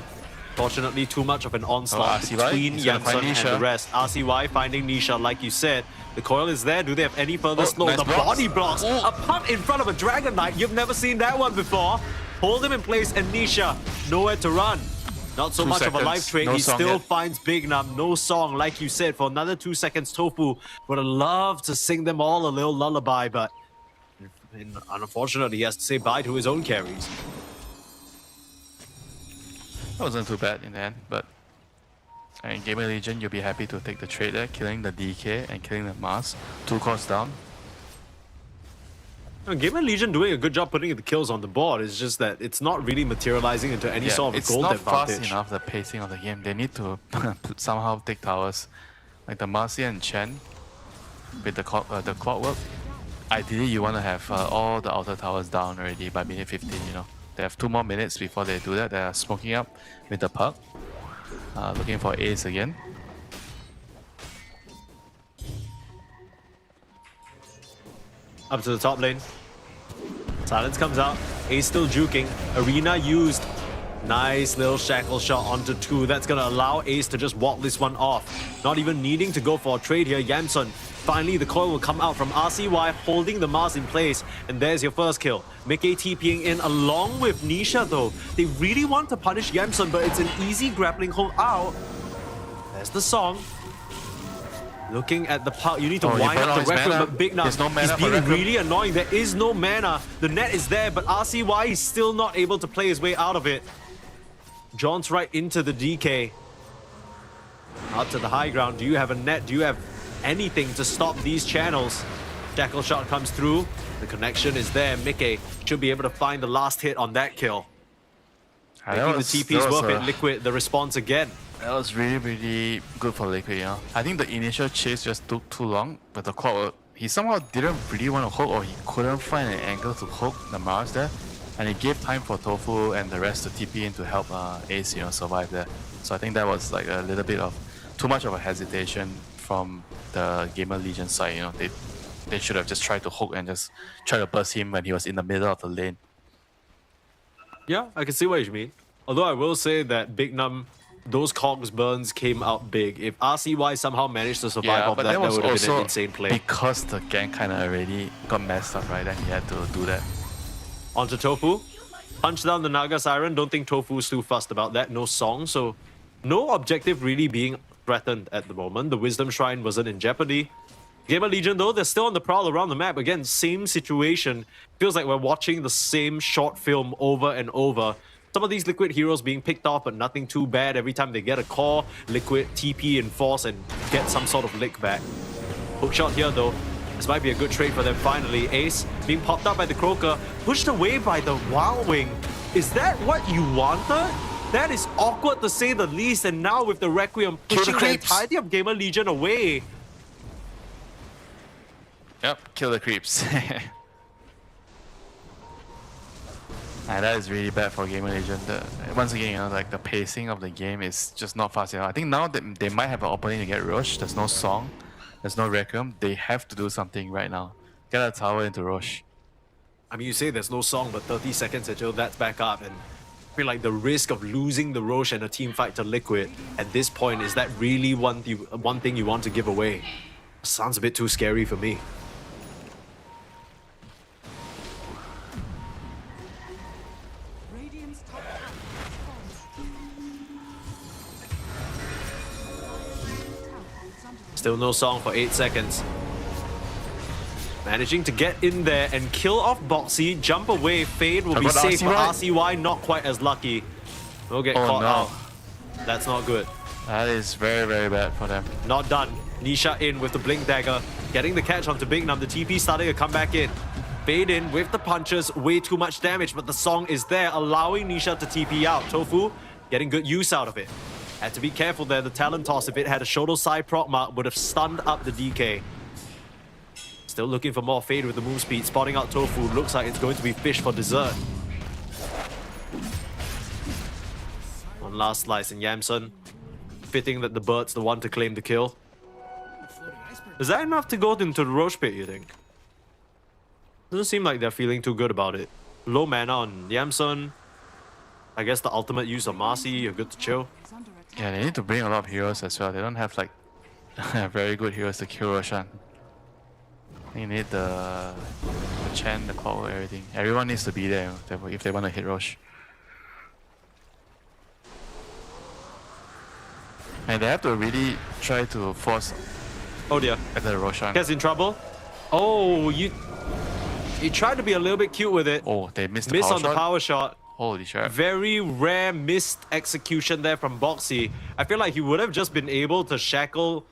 Fortunately, too much of an onslaught between Yamsun and the rest. RCY finding Nisha, like you said. The coil is there. Do they have any further slow? Nice the blocks. body blocks. A punt in front of a Dragon Knight. You've never seen that one before. Hold him in place, and Nisha nowhere to run. Not so 2 much of a seconds. life trade. No He song still yet. finds Big Num. No song, like you said, for another 2 seconds. Tofu would have loved to sing them all a little lullaby, but unfortunately, he has to say bye to his own carries. That wasn't too bad in the end, but in GamerLegion, you'll be happy to take the trade there, killing the DK and killing the Mars. 2 cores down. GamerLegion doing a good job putting the kills on the board. It's just that it's not really materializing into any sort of a gold it's not advantage. fast enough, the pacing of the game. They need to somehow take towers. Like the Marcia and Chen with the clockwork. Ideally, you want to have all the outer towers down already by minute 15, you know. They have 2 more minutes before they do that. They are smoking up with the puck. Looking for Ace again. Up to the top lane. Silence comes out. Ace still juking. Arena used. Nice little shackle shot onto 2. That's going to allow Ace to just walk this one off. Not even needing to go for a trade here. Yamsun. Finally, the coil will come out from RCY, holding the Mars in place. And there's your first kill. Mickey TPing in along with Nisha, though. They really want to punish Yamsun, but it's an easy grappling hold out. There's the song. Looking at the puck, you need to wind up the Requiem, but Big Num, he's being really annoying. There is no mana. The net is there, but RCY is still not able to play his way out of it. John's right into the DK. Out to the high ground. Do you have a net? Do you have anything to stop these channels? Shackle shot comes through. The connection is there. Mickey should be able to find the last hit on that kill. Making the TP's worth it. Liquid, the response again. That was really, really good for Liquid, you know. I think the initial chase just took too long, but the clock, he somehow didn't really want to hook, or he couldn't find an angle to hook the Mars there. And it gave time for Tofu and the rest to TP in to help Ace, you know, survive there. So I think that was like a little bit of too much of a hesitation from the GamerLegion side, you know. They should have just tried to hook and just try to burst him when he was in the middle of the lane. Yeah, I can see what you mean. Although I will say that Big Num those cogs burns came out big. If RCY somehow managed to survive off but that, that that was would have been an also insane play. because the gang kind of already got messed up, right? Then he had to do that. Onto Tofu. Punch down the Naga Siren. Don't think Tofu's too fussed about that. No song, so no objective really being threatened at the moment. The Wisdom Shrine wasn't in jeopardy. GamerLegion, though, they're still on the prowl around the map. Again, same situation. Feels like we're watching the same short film over and over. Some of these Liquid heroes being picked off, but nothing too bad. Every time they get a core, Liquid TP and force and get some sort of lick back. Hookshot here, though. This might be a good trade for them finally. Ace being popped up by the Croaker, pushed away by the Wild Wing. Is that what you wanted? That is awkward to say the least, and now with the Requiem pushing the entirety of GamerLegion away. Yep, kill the creeps. And that is really bad for GamerLegion. Once again, you know, like the pacing of the game is just not fast enough. I think now that they might have an opening to get Rosh. There's no song, there's no Requiem. They have to do something right now. Get a tower into Rosh. I mean, you say there's no song, but 30 seconds until that's back up, and I feel like the risk of losing the Rosh and a team fight to Liquid at this point, is that really one thing you want to give away? Sounds a bit too scary for me. Still no song for 8 seconds. Managing to get in there and kill off Boxy, jump away, Fade will be safe, but RCY not quite as lucky. We'll get caught out. That's not good. That is very, very bad for them. Not done. Nisha in with the Blink Dagger, getting the catch onto Bignum. The TP starting to come back in. Fade in with the punches, way too much damage, but the song is there, allowing Nisha to TP out. Tofu getting good use out of it. Had to be careful there. The talent toss, if it had a Shoto side proc mark, would have stunned up the DK. Still looking for more Fade with the move speed. Spotting out Tofu. Looks like it's going to be fish for dessert. One last slice in Yamsun. Fitting that the Bird's the one to claim the kill. Is that enough to go into the Roche pit, you think? Doesn't seem like they're feeling too good about it. Low mana on Yamsun. I guess the ultimate use of Marcy. You're good to chill. Yeah, they need to bring a lot of heroes as well. They don't have like very good heroes to kill Roshan. You need the Chen, the power, everything. Everyone needs to be there if they want to hit Rosh. And they have to really try to force. Oh dear. At the Roshan. Gets in trouble. Oh, you tried to be a little bit cute with it. Oh, they missed the Miss power on shot. the power shot. Holy shit. Very rare missed execution there from Boxy. I feel like he would have just been able to shackle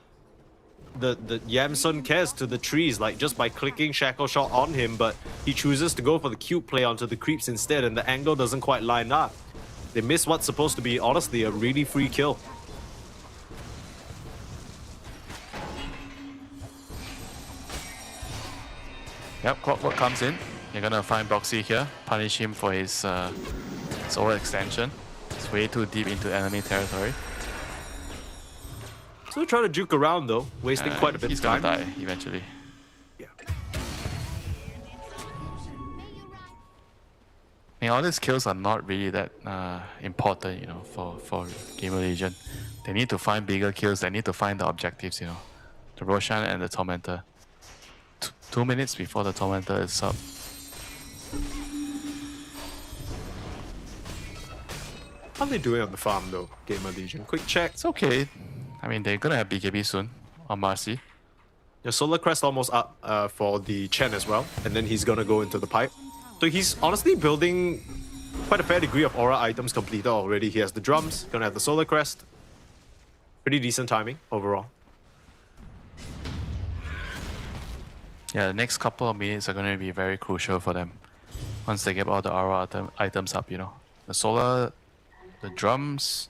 the Yamsun Kez to the trees, like just by clicking shackle shot on him, but he chooses to go for the cute play onto the creeps instead, and the angle doesn't quite line up. They miss what's supposed to be, honestly, a really free kill. Yep, Clockwork comes in. You're gonna find Boxy here, punish him for his solar extension. It's way too deep into enemy territory. So trying to juke around though, wasting quite a bit of time. He's gonna die eventually. Yeah. I mean, all these kills are not really that important, you know, for GamerLegion. They need to find bigger kills. They need to find the objectives, you know, the Roshan and the Tormentor. 2 minutes before the Tormentor is up. How are they doing on the farm though, GamerLegion? Quick check. It's okay. I mean, they're gonna have BKB soon on Marcy. Your Solar Crest almost up for the Chen as well, and then he's gonna go into the pipe. So he's honestly building quite a fair degree of aura items completed already. He has the drums, gonna have the Solar Crest. Pretty decent timing overall. Yeah, the next couple of minutes are going to be very crucial for them. Once they get all the aura items up, you know. The solar, the drums,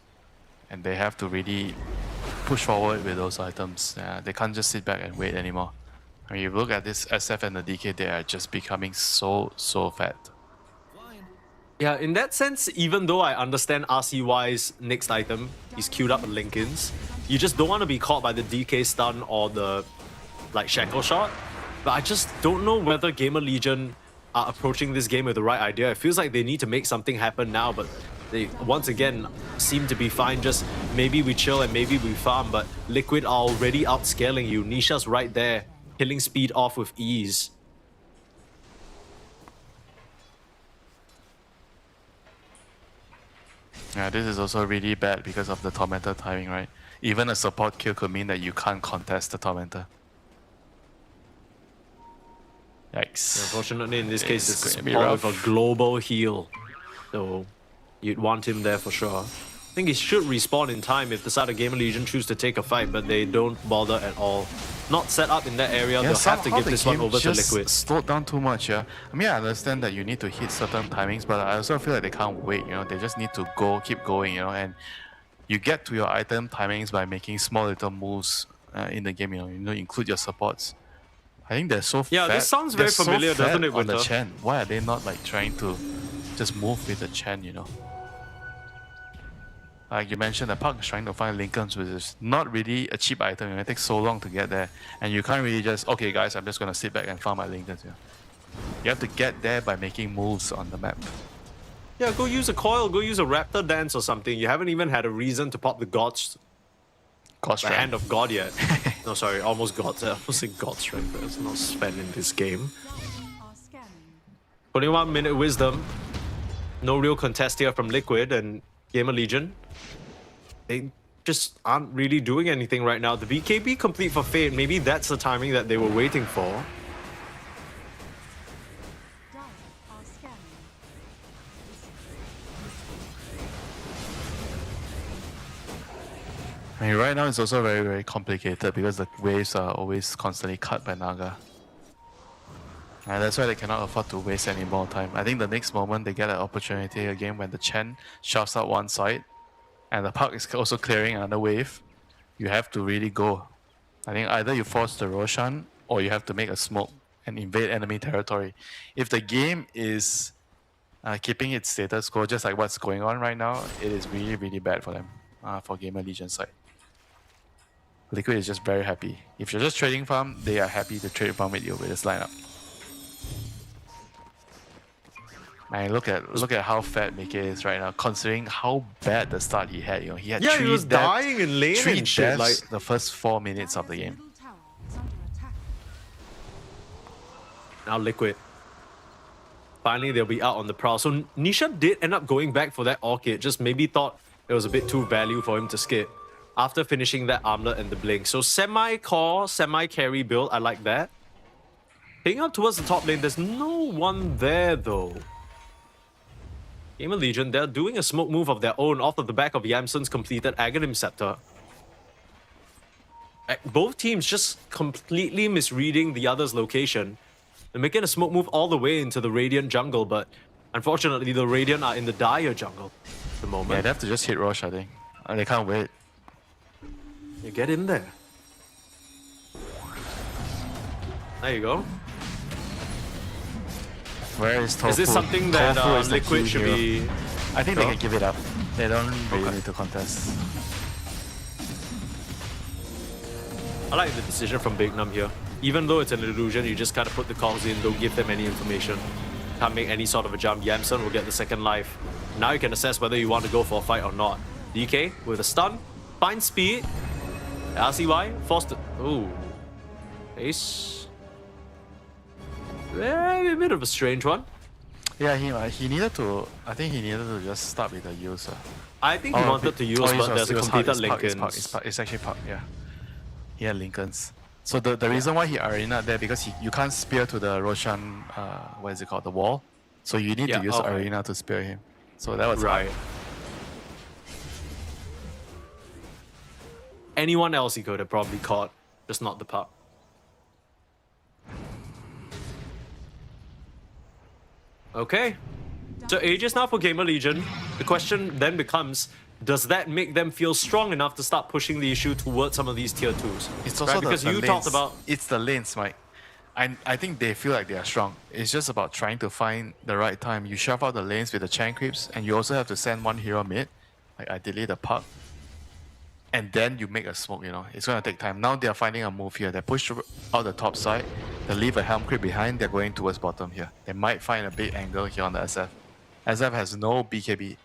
and they have to really push forward with those items. They can't just sit back and wait anymore. I mean, you look at this SF and the DK, they are just becoming so fat. Yeah, in that sense, even though I understand RCY's next item, he's queued up Lincolns, you just don't want to be caught by the DK stun or the shackle shot. But I just don't know whether GamerLegion are approaching this game with the right idea. It feels like they need to make something happen now, but They once again seem to be fine, just maybe we chill and maybe we farm, but Liquid are already outscaling you. Nisha's right there, killing speed off with ease. Yeah, this is also really bad because of the Tormentor timing, right? Even a support kill could mean that you can't contest the Tormentor. Yikes. Unfortunately, in this case, it's gonna be all rough. with a global heal. So you'd want him there for sure. I think he should respawn in time if the side of GamerLegion choose to take a fight, but they don't bother at all. Not set up in that area, they'll have to somehow give the this one game over to just Liquid. slowed down too much, yeah. I mean, I understand that you need to hit certain timings, but I also feel like they can't wait, you know. They just need to go, keep going, you know. And you get to your item timings by making small little moves in the game, you know, include your supports. I think they're so Yeah, fat. this sounds very They're familiar, so doesn't fat it, on the Winter? Chen. Why are they not like trying to just move with the Chen, you know? Like you mentioned, the Puck is trying to find Lincolns, which is not really a cheap item. It takes so long to get there. And you can't really just, okay guys, I'm just going to sit back and farm my Lincolns here. You have to get there by making moves on the map. Yeah, go use a coil, go use a raptor dance or something. You haven't even had a reason to pop the God's Strength. Hand of God yet. No, sorry, almost God's. I almost said God's Strength, but it's not spent in this game. 21 minute wisdom. No real contest here from Liquid and GamerLegion. They just aren't really doing anything right now. The BKB complete for Fate. Maybe that's the timing that they were waiting for. I mean, right now it's also very, very complicated because the waves are always constantly cut by Naga. And that's why they cannot afford to waste any more time. I think the next moment they get an opportunity again when the Chen shoves out one side and the Puck is also clearing another wave. You have to really go. I think either you force the Roshan or you have to make a smoke and invade enemy territory. If the game is keeping its status quo just like what's going on right now, it is really, really bad for them, for GamerLegion side. Liquid is just very happy. If you're just trading farm, they are happy to trade farm with you with this lineup. And look at how fat Mickey is right now, considering how bad the start he had. You know, he had he was dying in lane three and shit. deaths Like the first 4 minutes of the game. now Liquid. Finally, they'll be out on the prowl. So Nisha did end up going back for that Orchid. Just maybe thought it was a bit too value for him to skip after finishing that Armlet and the Blink. So semi-core, semi-carry build. I like that. Heading up towards the top lane. There's no one there though. GamerLegion, they're doing a smoke move of their own off of the back of Yamsun's completed Aghanim Scepter. Both teams just completely misreading the other's location. They're making a smoke move all the way into the Radiant jungle, but unfortunately the Radiant are in the dire jungle at the moment. Yeah, they have to just hit Rosh, I think. They can't wait. You get in there. There you go. Where is Tofu? Is this something that Tofu is the Liquid key should hero. be... I think they can give it up. They don't really need to contest. I like the decision from Big Num here. Even though it's an illusion, you just kind of put the calls in, don't give them any information. Can't make any sort of a jump. Yamsun will get the second life. Now you can assess whether you want to go for a fight or not. DK with a stun, finds speed. RCY forced to... Ooh. Ace. A bit of a strange one. Yeah, he needed to... I think he needed to just start with the user. I think he wanted to use, but there's a completed Lincolns. It's actually Puck, yeah. He had Lincolns. So the reason why he Arena there, because you can't spear to the Roshan, what is it called, the wall. So you need to use Arena to spear him. So that was right. Anyone else he could have probably caught, just not the Puck. Okay. So ages now for GamerLegion. The question then becomes, does that make them feel strong enough to start pushing the issue towards some of these tier 2s? It's also because the you lanes. talked about... It's the lanes, Mike. I think they feel like they are strong. It's just about trying to find the right time. You shove out the lanes with the Chan creeps, and you also have to send one hero mid. Like I delay the Puck. And then you make a smoke, you know. It's going to take time. Now they are finding a move here. They push out the top side. They leave a Helm creep behind. They're going towards bottom here. They might find a big angle here on the SF. SF has no BKB.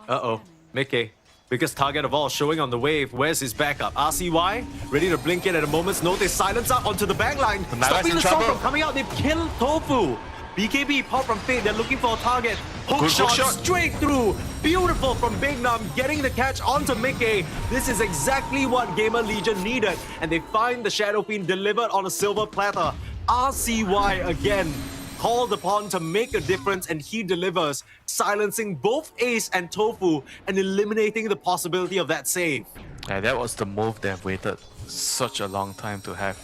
Uh-oh, Mickey. Biggest target of all, showing on the wave. Where's his backup? RCY, ready to blink in at a moment's notice. Silence up onto the backline. Stopping the storm from coming out. They've killed Tofu. BKB pop from Fate. They're looking for a target. Hook shot straight through. Beautiful from Big Nam, getting the catch onto Mickey. This is exactly what GamerLegion needed. And they find the Shadow Fiend delivered on a silver platter. RCY again called upon to make a difference, and he delivers, silencing both Ace and Tofu and eliminating the possibility of that save. Yeah, that was the move they've waited such a long time to have.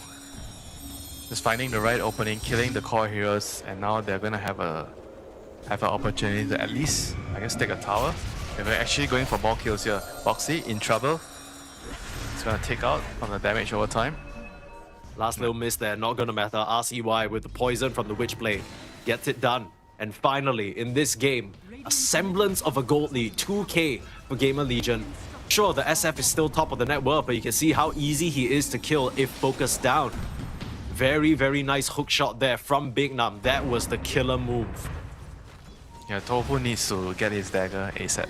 Just finding the right opening, killing the core heroes, and now they're gonna have an opportunity to at least, I guess, take a tower. They're actually going for more kills here. Boxy in trouble. It's gonna take out from the damage over time. Last little miss there, not gonna matter. RCY with the poison from the Witchblade gets it done. And finally, in this game, a semblance of a gold lead, 2k for GamerLegion. Sure, the SF is still top of the net world, but you can see how easy he is to kill if focused down. Very, very nice hook shot there from Big Nam. That was the killer move. Yeah, Tofu needs to get his dagger ASAP.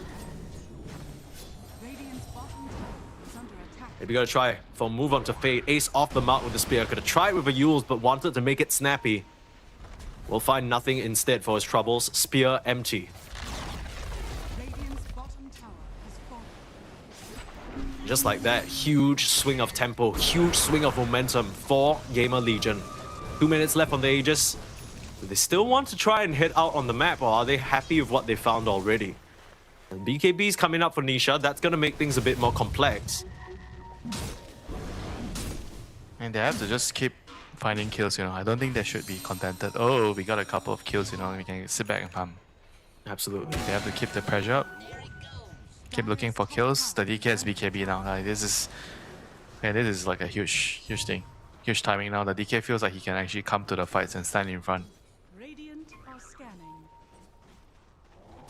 Maybe gonna try for a move onto Fate. Ace off the mark with the spear. Could have tried with a Yules, but wanted to make it snappy. We'll find nothing instead for his troubles. Spear empty. Just like that, huge swing of tempo, huge swing of momentum for GamerLegion. 2 minutes left on the Aegis. Do they still want to try and head out on the map, or are they happy with what they found already? And BKB's coming up for Nisha. That's gonna make things a bit more complex. And they have to just keep finding kills, you know. I don't think they should be contented. Oh, we got a couple of kills, you know, we can sit back and pump. Absolutely. They have to keep the pressure up. Keep looking for kills. The DK is BKB now. This is like a huge thing. Huge timing now. The DK feels like he can actually come to the fights and stand in front. Radiant are scanning.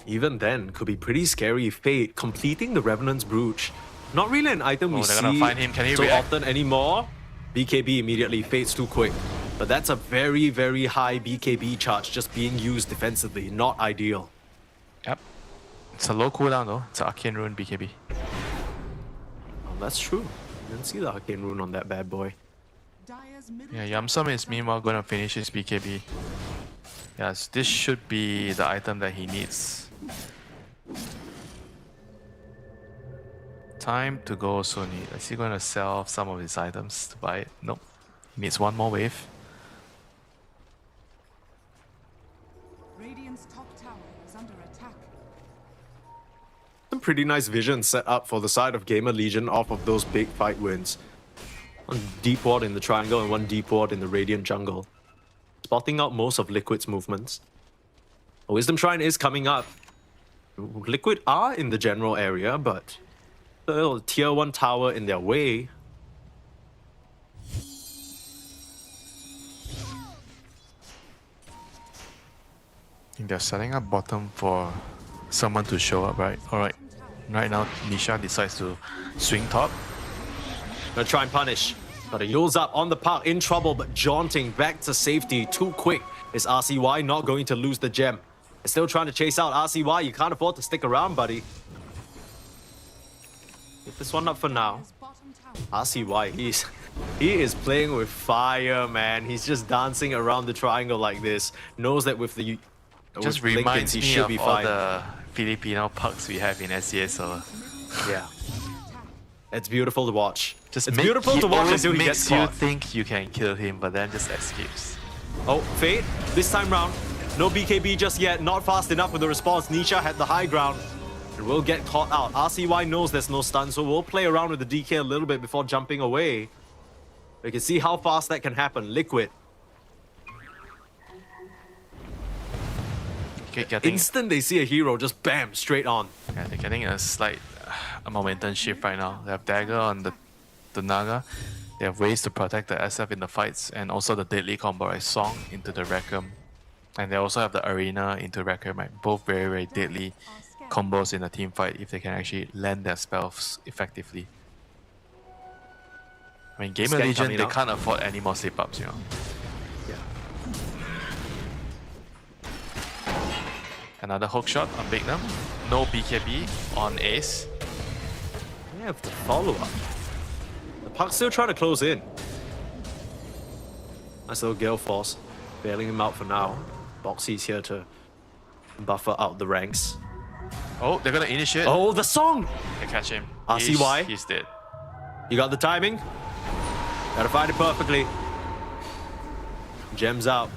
Even then, could be pretty scary. Fate completing the Revenant's Brooch. Not really an item we they're gonna see find him. Can he so react? often anymore. BKB immediately, Fate's too quick. But that's a very, very high BKB charge just being used defensively. Not ideal. Yep. It's a low cooldown though. It's an Arcane Rune BKB. Oh, that's true. Didn't see the Arcane Rune on that bad boy. Yeah, Yamsum is meanwhile gonna finish his BKB. Yes, this should be the item that he needs. Time to go soon. Is he gonna sell off some of his items to buy it? Nope. He needs one more wave. Radiant's top tower is under attack. Some pretty nice vision set up for the side of GamerLegion off of those big fight wins. One deep ward in the triangle and one deep ward in the Radiant jungle. Spotting out most of Liquid's movements. A Wisdom Shrine is coming up. Liquid are in the general area, but still tier 1 tower in their way. I think they're setting up bottom for someone to show up, right? Alright. Right now, Nisha decides to swing top. Gonna try and punish. Got a Yules up on the park, in trouble, but jaunting back to safety too quick. Is RCY not going to lose the gem? They're still trying to chase out RCY. You can't afford to stick around, buddy. Get this one up for now. RCY, he is playing with fire, man. He's just dancing around the triangle like this. Knows that with the Just reminds me of all the Filipino pucks we have in SCA, so yeah. It's beautiful to watch. Just it's beautiful to watch until he gets makes you caught. think you can kill him, but then just escapes. Oh, Fate, this time round. No BKB just yet, not fast enough with the response. Nisha had the high ground. It will get caught out. RCY knows there's no stun, so we'll play around with the DK a little bit before jumping away. We can see how fast that can happen. Liquid. Instant they see a hero, just bam, straight on. Yeah, they're getting a slight momentum shift right now. They have dagger on the Naga. They have ways to protect the SF in the fights, and also the deadly combo, right? Song into the Requiem. And they also have the Arena into Requiem, right? Both very, very deadly combos in a team fight if they can actually land their spells effectively. I mean, GamerLegion, they can't afford any more slip-ups, you know. Another hook shot on Big Nam. no BKB on Ace. They have the follow-up. The Puck's still trying to close in. Nice little Gale Force, bailing him out for now. Boxy's here to buffer out the ranks. Oh, they're gonna initiate. Oh, the song! They catch him. RCY. He's dead. You got the timing? Gotta find it perfectly. Gems out.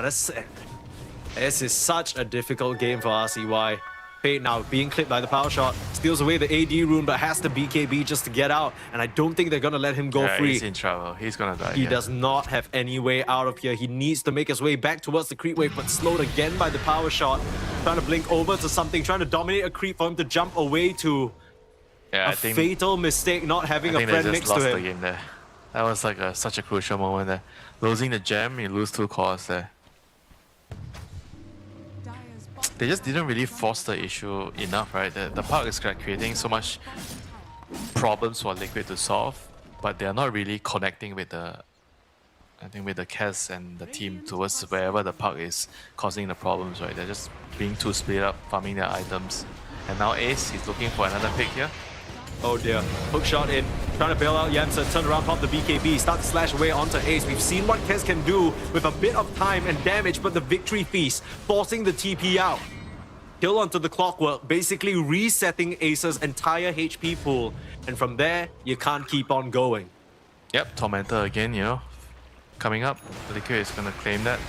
This is such a difficult game for RCY. Fate now being clipped by the power shot, steals away the AD rune, but has to BKB just to get out. And I don't think they're gonna let him go free. He's in trouble. He's gonna die. He does not have any way out of here. He needs to make his way back towards the creep wave, but slowed again by the power shot. Trying to blink over to something, trying to dominate a creep for him to jump away to. Yeah, a fatal mistake not having a friend next to lost him. the game there. That was like such a crucial moment there. Losing the gem, you lose 2 cores there. They just didn't really force the issue enough, right? The Puck is creating so much problems for Liquid to solve, but they are not really connecting with the, I think, with the Kes and the team towards wherever the Puck is causing the problems, right? They're just being too split up, farming their items. And now Ace, he's looking for another pick here. Oh dear. Hook shot in. Trying to bail out Yamsa. Turn around, pop the BKB. Start to slash away onto Ace. We've seen what Kes can do with a bit of time and damage, but the victory feast, forcing the TP out. Kill onto the clockwork, basically resetting Ace's entire HP pool. And from there, you can't keep on going. Yep, Tormentor again, you know. Coming up, Liquid is gonna claim that.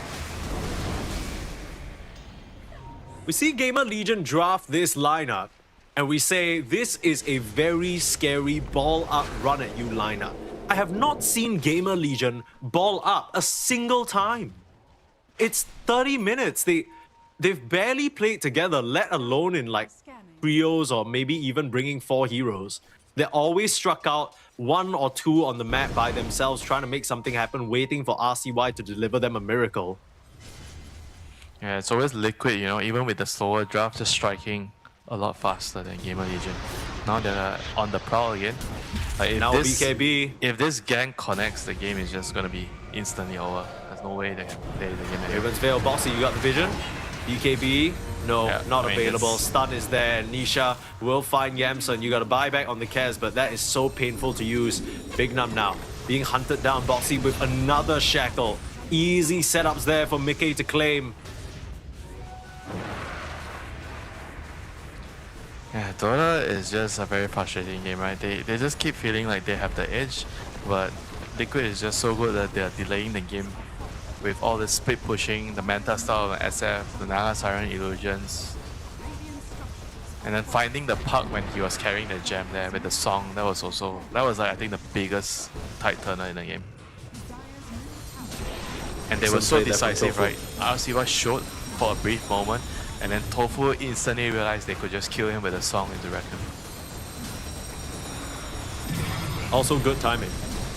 We see GamerLegion draft this lineup, and we say this is a very scary ball up run at you lineup. I have not seen GamerLegion ball up a single time. It's 30 minutes. They've barely played together, let alone in like trios or maybe even bringing 4 heroes. They're always struck out 1 or 2 on the map by themselves, trying to make something happen, waiting for RCY to deliver them a miracle. Yeah, it's always Liquid, you know, even with the slower draft, just striking a lot faster than GamerLegion. Now they're on the prowl again. Like if now this, BKB. If this gang connects, the game is just gonna be instantly over. There's no way they can play the game anymore. Raven's Veil, Bossy, you got the vision? BKB? No, Yeah, not I mean, available. it's- Stun is there. Nisha will find Yamson. You got to buy back on the Kez, but that is so painful to use. Big Num now being hunted down. Boxy with another shackle. Easy setups there for Mickey to claim. Yeah, Dota is just a very frustrating game, right? They just keep feeling like they have the edge, but Liquid is just so good that they're delaying the game with all the split pushing, the Manta style of SF, the Naga Siren illusions. And then finding the Puck when he was carrying the gem there with the song, that was like, I think, the biggest tide turner in the game. And they were so decisive, right? RCY showed for a brief moment, and then Tofu instantly realized they could just kill him with a song into reckon. Also good timing.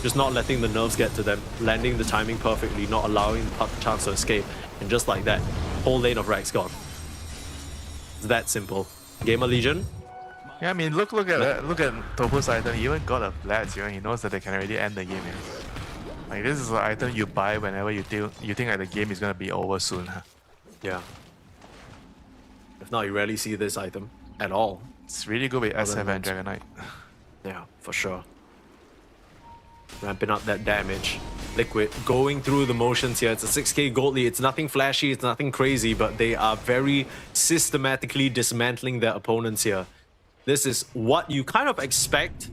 Just not letting the nerves get to them, landing the timing perfectly, not allowing the Puck a chance to escape. And just like that, whole lane of Rax gone. It's that simple. GamerLegion? Yeah, I mean, look at Tofu's item. He even got a Blast, you know. He knows that they can already end the game. Yeah. Like, this is an item you buy whenever you think like the game is gonna be over soon. Huh? Yeah. If not, you rarely see this item at all. It's really good with SF and Dragon Knight. Yeah, for sure. Ramping up that damage. Liquid going through the motions here. It's a 6k gold lead. It's nothing flashy, it's nothing crazy, but they are very systematically dismantling their opponents here. This is what you kind of expect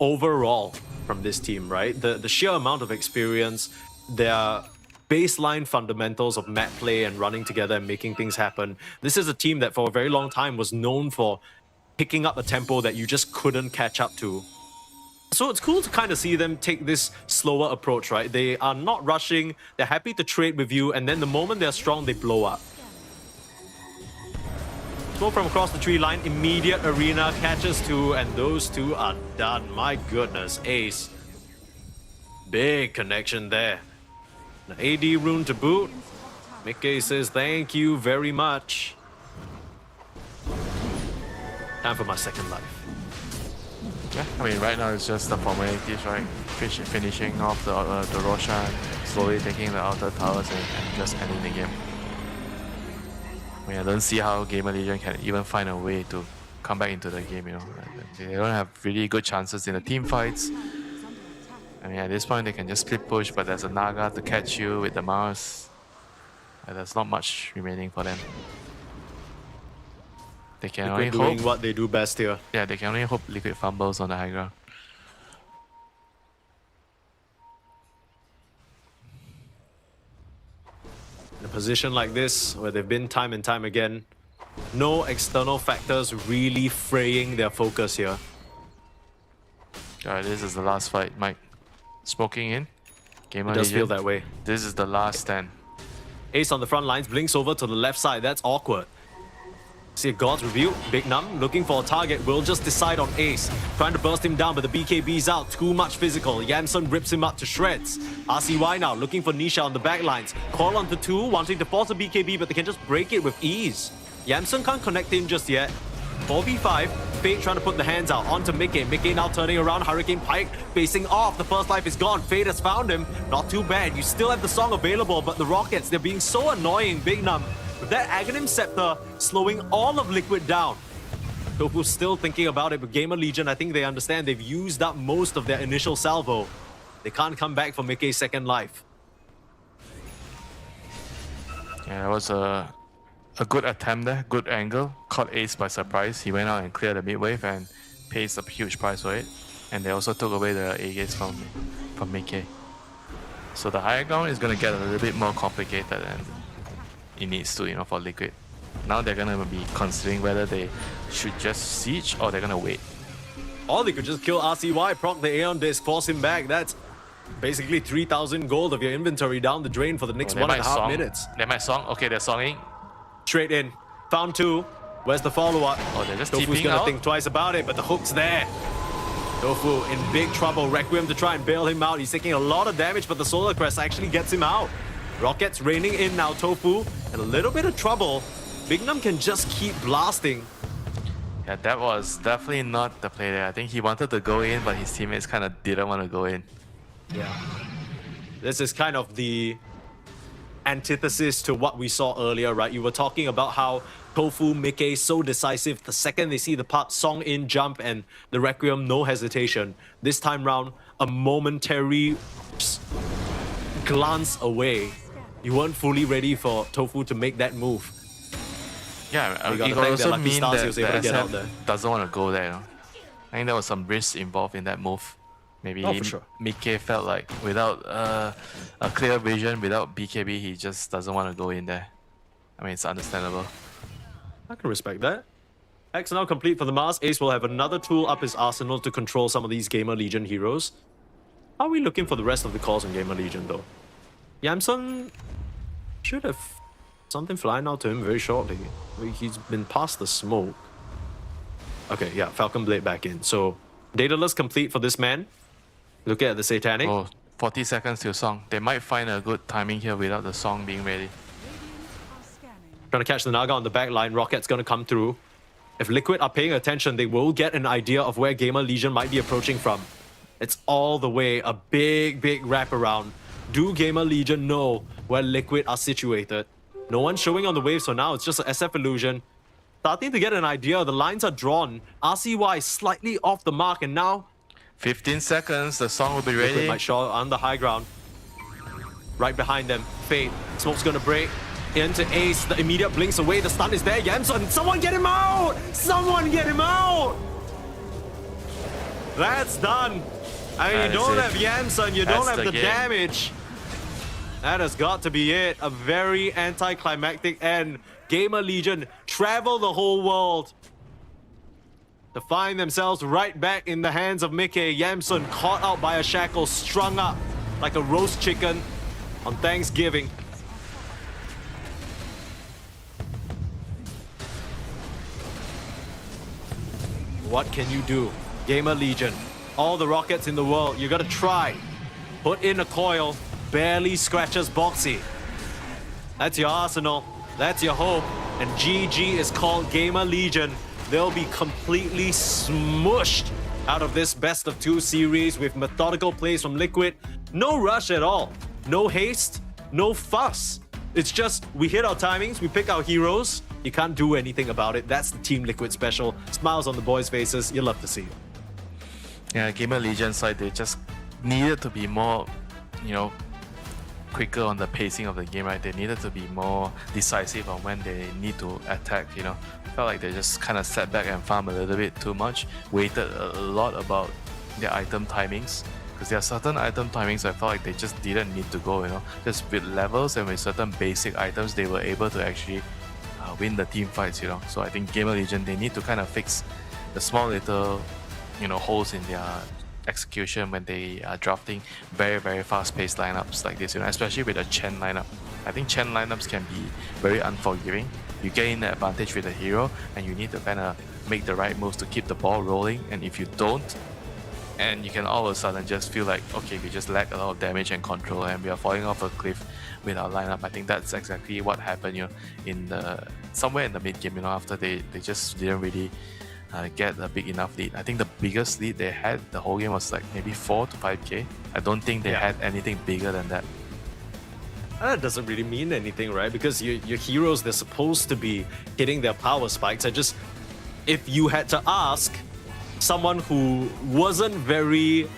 overall from this team, right? The sheer amount of experience, their baseline fundamentals of map play and running together and making things happen. This is a team that for a very long time was known for picking up a tempo that you just couldn't catch up to. So it's cool to kind of see them take this slower approach, right? They are not rushing, they're happy to trade with you, and then the moment they're strong, they blow up. Smoke from across the tree line, immediate arena, catches 2, and those 2 are done. My goodness, Ace. Big connection there. An AD rune to boot. Mickey says thank you very much. Time for my second life. Yeah, I mean, right now it's just the formalities, right? Finishing off the Roshan, slowly taking the outer towers and just ending the game. I mean, I don't see how GamerLegion can even find a way to come back into the game, you know. They don't have really good chances in the team fights. I mean, at this point they can just split push, but there's a Naga to catch you with the mouse. There's not much remaining for them. They can only doing hope what they do best here. Yeah, they can only hope Liquid fumbles on the high ground. In a position like this, where they've been time and time again, no external factors really fraying their focus here. Alright, this is the last fight, Mike. Smoking in. GamerLegion. It does feel that way. This is the last stand. Ace on the front lines, blinks over to the left side. That's awkward. See a God's Rebuke. Big Num looking for a target. Will just decide on Ace. Trying to burst him down, but the BKB's out. Too much physical. Yamsun rips him up to shreds. RCY now looking for Nisha on the backlines. Call onto 2, wanting to force a BKB, but they can just break it with ease. Yamsun can't connect him just yet. 4v5. Fate trying to put the hands out onto Mickey. Mickey now turning around. Hurricane Pike facing off. The first life is gone. Fate has found him. Not too bad. You still have the song available, but the Rockets, they're being so annoying. Big Num with that Aghanim Scepter slowing all of Liquid down. Tofu's still thinking about it, but GamerLegion, I think they understand they've used up most of their initial salvo. They can't come back for Mickey's second life. Yeah, it was a good attempt there, good angle. Caught Ace by surprise. He went out and cleared the mid wave and pays a huge price for it. And they also took away the A-gaze from Mickey. So the higher ground is going to get a little bit more complicated than it needs to, you know, for Liquid. Now they're going to be considering whether they should just siege or they're going to wait. Or they could just kill RCY, proc the Aeon Disc, force him back. That's basically 3,000 gold of your inventory down the drain for the next 1.5 minutes. They might song. Okay, they're songing. Straight in. Found 2. Where's the follow-up? Oh, they're just Tofu's TPing gonna out? think twice about it, but the hook's there. Tofu in big trouble. Requiem to try and bail him out. He's taking a lot of damage, but the Solar Crest actually gets him out. Rockets raining in now. Tofu in a little bit of trouble. Big Num can just keep blasting. Yeah, that was definitely not the play there. I think he wanted to go in, but his teammates kind of didn't want to go in. Yeah. This is kind of the antithesis to what we saw earlier, right? You were talking about how Tofu, Mickey, so decisive. The second they see the pop, song in, jump, and the Requiem, no hesitation. This time round, a momentary glance away. You weren't fully ready for Tofu to make that move. Yeah, They it gotta could thank also their lucky mean stars that he was able to the get out SF there. doesn't want to go there. You know? I think there was some risk involved in that move. Maybe Oh, for sure. Mickey felt like without a clear vision, without BKB, he just doesn't want to go in there. I mean, it's understandable. I can respect that. X now complete for the Mars. Ace will have another tool up his arsenal to control some of these GamerLegion heroes. How are we looking for the rest of the calls on GamerLegion though? Yamsun should have something flying out to him very shortly. He's been past the smoke. Okay, yeah, Falcon Blade back in. So, Daedalus complete for this man. Look at the Satanic. Oh, 40 seconds till song. They might find a good timing here without the song being ready. Trying to catch the Naga on the back line. Rocket's gonna come through. If Liquid are paying attention, they will get an idea of where GamerLegion might be approaching from. It's all the way a big wraparound. Do GamerLegion know where Liquid are situated? No one's showing on the wave, so now it's just an SF illusion. Starting to get an idea. The lines are drawn. RCY slightly off the mark, and now 15 seconds, the song will be ready. Liquid might show on the high ground. Right behind them, Fate. Smoke's gonna break. Into Ace, the immediate blinks away, the stun is there. Yamsun, someone get him out! Someone get him out! That's done. I mean, you don't have Yamsun, you don't have the damage. That has got to be it. A very anticlimactic end. GamerLegion travel the whole world to find themselves right back in the hands of Mickey. Yamsun caught out by a shackle, strung up like a roast chicken on Thanksgiving. What can you do? GamerLegion, all the rockets in the world, you gotta try. Put in a coil, barely scratches Boxy. That's your arsenal, that's your hope, and GG is called GamerLegion. They'll be completely smushed out of this best of 2 series with methodical plays from Liquid. No rush at all. No haste. No fuss. It's just we hit our timings, we pick our heroes. You can't do anything about it. That's the Team Liquid special. Smiles on the boys' faces. You love to see it. Yeah, GamerLegion side, they just needed to be more, quicker on the pacing of the game, right? They needed to be more decisive on when they need to attack, Felt like they just kind of sat back and farm a little bit too much, waited a lot about their item timings. Because there are certain item timings I felt like they just didn't need to go, Just with levels and with certain basic items, they were able to actually win the team fights, So I think GamerLegion, they need to kind of fix the small little, holes in their execution when they are drafting very, very fast-paced lineups like this, especially with a Chen lineup. I think Chen lineups can be very unforgiving. You gain the advantage with a hero, and you need to kind of make the right moves to keep the ball rolling, and if you don't, and you can all of a sudden just feel like, okay, we just lack a lot of damage and control and we are falling off a cliff with our lineup. I think that's exactly what happened, somewhere in the mid game, after they just didn't really get a big enough lead. I think the biggest lead they had the whole game was like maybe 4 to 5k. I don't think they had anything bigger than that. That doesn't really mean anything, right? Because your heroes, they're supposed to be hitting their power spikes. If you had to ask someone who wasn't very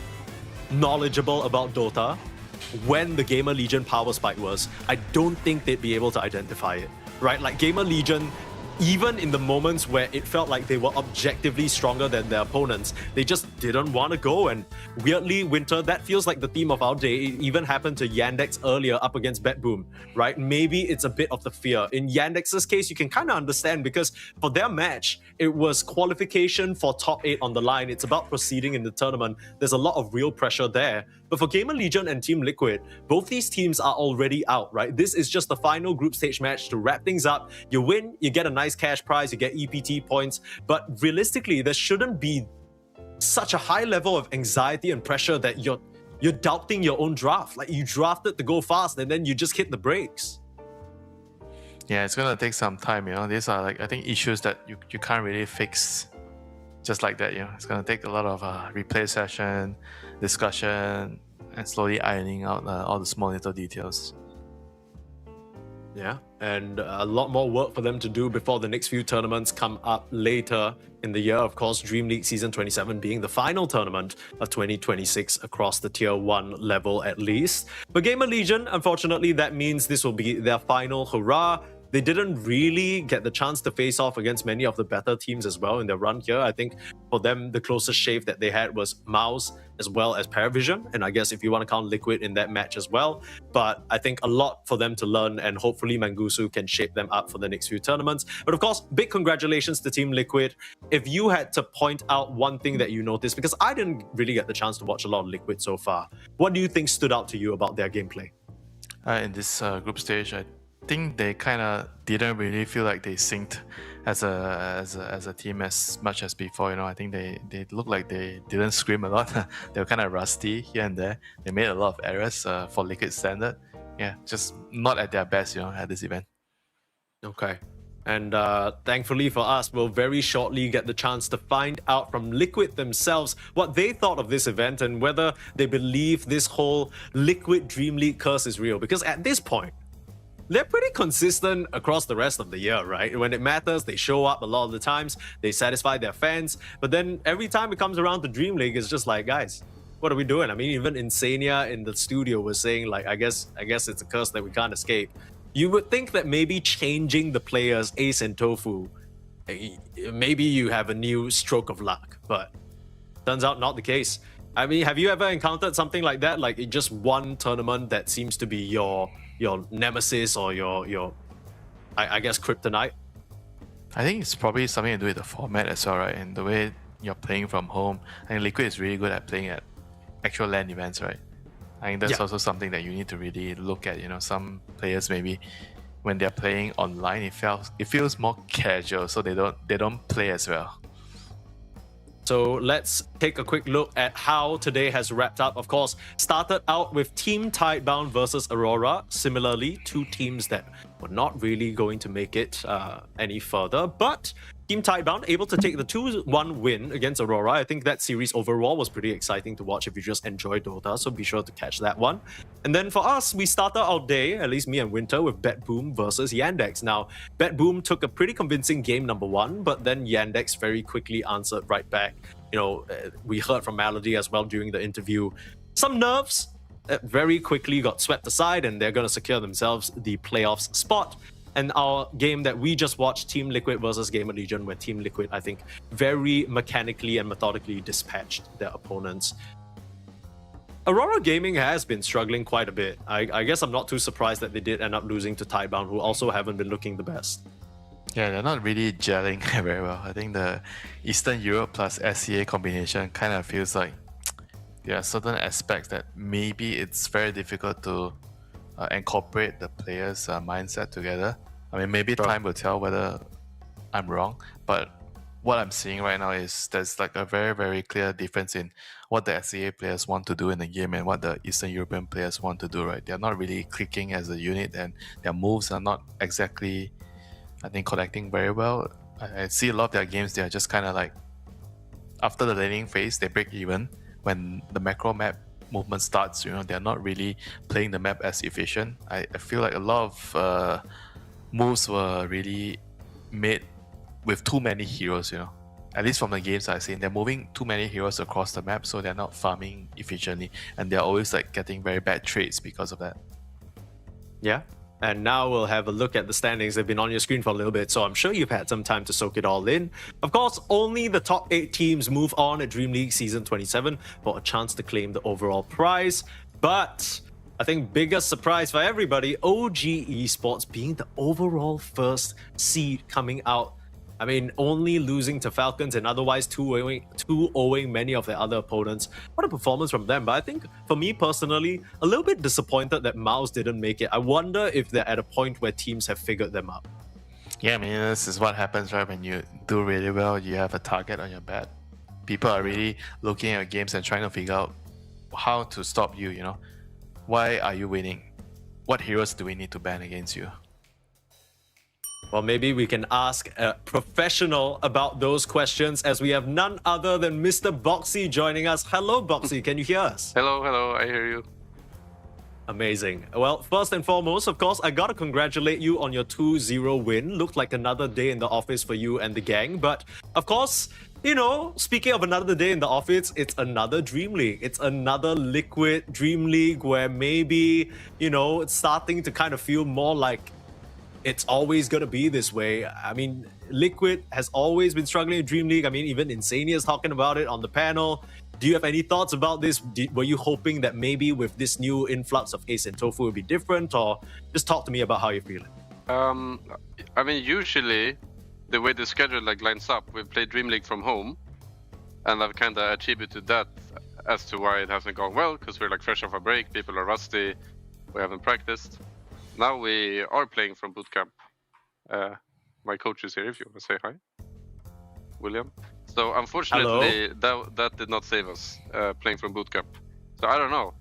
knowledgeable about Dota when the GamerLegion power spike was, I don't think they'd be able to identify it, right? Like GamerLegion, even in the moments where it felt like they were objectively stronger than their opponents, they just didn't want to go. And weirdly, Winter, that feels like the theme of our day. It even happened to Yandex earlier up against BetBoom, right? Maybe it's a bit of the fear. In Yandex's case, you can kind of understand because for their match, it was qualification for top 8 on the line. It's about proceeding in the tournament. There's a lot of real pressure there. But for GamerLegion and Team Liquid, both these teams are already out, right? This is just the final group stage match to wrap things up. You win, you get a nice cash prize, you get EPT points. But realistically, there shouldn't be such a high level of anxiety and pressure that you're doubting your own draft. Like you drafted to go fast and then you just hit the brakes. Yeah, it's gonna take some time, These are I think issues that you can't really fix just like that, It's gonna take a lot of replay session, discussion, and slowly ironing out all the small little details. Yeah, and a lot more work for them to do before the next few tournaments come up later in the year. Of course, DreamLeague Season 27 being the final tournament of 2026 across the Tier 1 level at least. But GamerLegion, unfortunately, that means this will be their final hurrah. They didn't really get the chance to face off against many of the better teams as well in their run here. I think for them, the closest shave that they had was Mouse as well as Paravision. And I guess if you want to count Liquid in that match as well. But I think a lot for them to learn, and hopefully Mangusu can shape them up for the next few tournaments. But of course, big congratulations to Team Liquid. If you had to point out one thing that you noticed, because I didn't really get the chance to watch a lot of Liquid so far, what do you think stood out to you about their gameplay? In this group stage, I think they kind of didn't really feel like they synced as a team as much as before. I think they looked like they didn't scream a lot. They were kind of rusty here and there. They made a lot of errors for Liquid standard. Yeah, just not at their best, at this event. Okay. And thankfully for us, we'll very shortly get the chance to find out from Liquid themselves what they thought of this event and whether they believe this whole Liquid DreamLeague curse is real. Because at this point, they're pretty consistent across the rest of the year, right? When it matters, they show up a lot of the times, they satisfy their fans. But then every time it comes around to DreamLeague, it's just like, guys, what are we doing? I mean, even Insania in the studio was saying, like, I guess it's a curse that we can't escape. You would think that maybe changing the players, Ace and Tofu, maybe you have a new stroke of luck, but turns out not the case. I mean, have you ever encountered something like that? Like just one tournament that seems to be your nemesis or your I guess kryptonite? I think it's probably something to do with the format as well, right? And the way you're playing from home. I think Liquid is really good at playing at actual LAN events, right? I think that's also something that you need to really look at. Some players maybe when they're playing online, it feels more casual, so they don't play as well. So let's take a quick look at how today has wrapped up. Of course, started out with Team Tidebound versus Aurora. Similarly, two teams that were not really going to make it any further. But Team Tidebound able to take the 2-1 win against Aurora. I think that series overall was pretty exciting to watch if you just enjoy Dota, so be sure to catch that one. And then for us, we started our day, at least me and Winter, with BetBoom versus Yandex. Now, BetBoom took a pretty convincing game number 1, but then Yandex very quickly answered right back. You know, we heard from Melody as well during the interview. Some nerves very quickly got swept aside, and they're going to secure themselves the playoffs spot. And our game that we just watched, Team Liquid versus GamerLegion, where Team Liquid, I think, very mechanically and methodically dispatched their opponents. Aurora Gaming has been struggling quite a bit. I guess I'm not too surprised that they did end up losing to Tidebound, who also haven't been looking the best. Yeah, they're not really gelling very well. I think the Eastern Europe plus SCA combination kind of feels like there are certain aspects that maybe it's very difficult to incorporate the players' mindset together. I mean, maybe time will tell whether I'm wrong, but what I'm seeing right now is there's like a very, very clear difference in what the SCA players want to do in the game and what the Eastern European players want to do, right? They're not really clicking as a unit, and their moves are not exactly, I think, connecting very well. I see a lot of their games, they're just kind of like, after the laning phase, they break even. When the macro map movement starts, you know, they're not really playing the map as efficient. I feel like a lot of moves were really made with too many heroes, you know. At least from the games I've seen, they're moving too many heroes across the map, so they're not farming efficiently, and they're always like getting very bad trades because of that. Yeah. And now we'll have a look at the standings. They've been on your screen for a little bit, so I'm sure you've had some time to soak it all in. Of course, only the top 8 teams move on at DreamLeague Season 27 for a chance to claim the overall prize. But I think biggest surprise for everybody, OG Esports being the overall first seed coming out. I mean, only losing to Falcons and otherwise 2-0ing many of their other opponents. What a performance from them. But I think, for me personally, a little bit disappointed that Mouse didn't make it. I wonder if they're at a point where teams have figured them out. Yeah, I mean, this is what happens, right? When you do really well, you have a target on your back. People are really looking at games and trying to figure out how to stop you, you know? Why are you winning? What heroes do we need to ban against you? Well, maybe we can ask a professional about those questions, as we have none other than Mr. Boxy joining us. Hello, Boxy. Can you hear us? Hello, I hear you. Amazing. Well, first and foremost, of course, I gotta congratulate you on your 2-0 win. Looked like another day in the office for you and the gang. But, of course, you know, speaking of another day in the office, it's another Dream League. It's another Liquid Dream League where maybe, you know, it's starting to kind of feel more like it's always going to be this way. I mean, Liquid has always been struggling in Dream League. I mean, even Insania's talking about it on the panel. Do you have any thoughts about this? Were you hoping that maybe with this new influx of Ace and Tofu would be different? Or just talk to me about how you're feeling. I mean, usually the way the schedule like lines up, we play Dream League from home, and I've kind of attributed that as to why it hasn't gone well, because we're like fresh off a break, people are rusty, we haven't practiced. Now we are playing from bootcamp. My coach is here if you want to say hi, William. So unfortunately, that did not save us playing from bootcamp. So I don't know.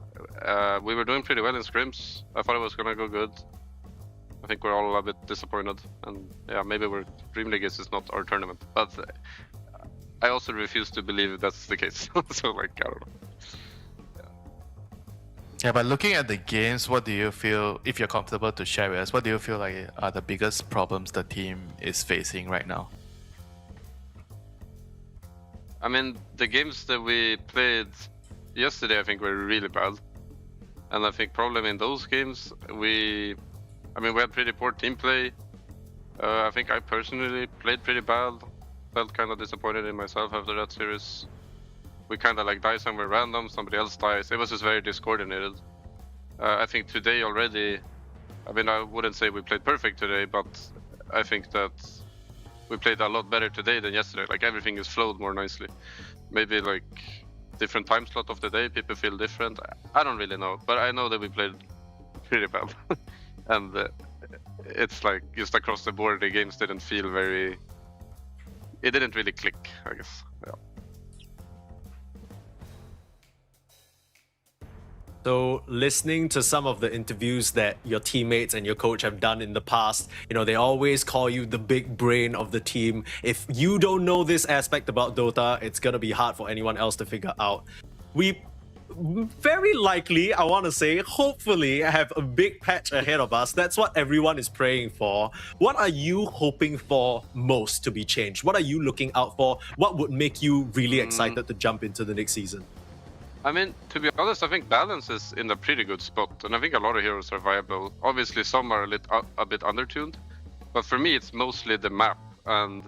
We were doing pretty well in scrims. I thought it was gonna go good. I think we're all a bit disappointed, and yeah, maybe Dream League is not our tournament. But I also refuse to believe that's the case. So like, I don't know. Yeah, but looking at the games, what do you feel, if you're comfortable to share with us, what do you feel like are the biggest problems the team is facing right now? I mean, the games that we played yesterday, I think were really bad. And I think probably in those games, we had pretty poor team play. I think I personally played pretty bad. Felt kind of disappointed in myself after that series. We kind of like die somewhere random, somebody else dies. It was just very discoordinated. I think today already, I mean, I wouldn't say we played perfect today, but I think that we played a lot better today than yesterday. Like everything is flowed more nicely. Maybe like different time slot of the day, people feel different. I don't really know, but I know that we played pretty bad. And it's like just across the board, the games didn't feel very, it didn't really click, I guess. Yeah. So listening to some of the interviews that your teammates and your coach have done in the past, they always call you the big brain of the team. If you don't know this aspect about Dota, it's gonna be hard for anyone else to figure out. We very likely, I want to say, hopefully have a big patch ahead of us. That's what everyone is praying for. What are you hoping for most to be changed? What are you looking out for? What would make you really excited to jump into the next season? I mean, to be honest, I think balance is in a pretty good spot, and I think a lot of heroes are viable. Obviously, some are a bit undertuned, but for me, it's mostly the map and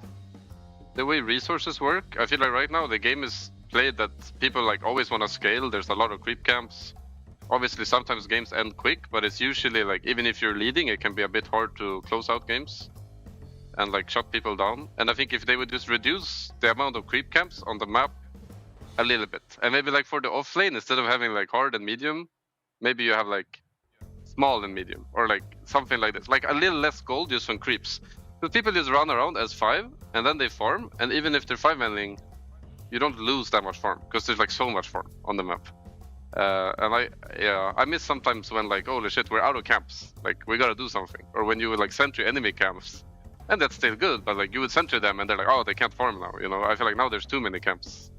the way resources work. I feel like right now the game is played that people like always want to scale. There's a lot of creep camps. Obviously, sometimes games end quick, but it's usually like even if you're leading, it can be a bit hard to close out games and like shut people down. And I think if they would just reduce the amount of creep camps on the map a little bit, and maybe like for the off lane, instead of having like hard and medium, maybe you have like small and medium, or like something like this, like a little less gold just on creeps. But people just run around as 5 and then they farm, and even if they're 5-manning, you don't lose that much farm because there's like so much farm on the map. And I miss sometimes when like, holy shit, we're out of camps, like we gotta do something. Or when you would like sentry enemy camps, and that's still good, but like you would sentry them and they're like, oh, they can't farm now, I feel like now there's too many camps.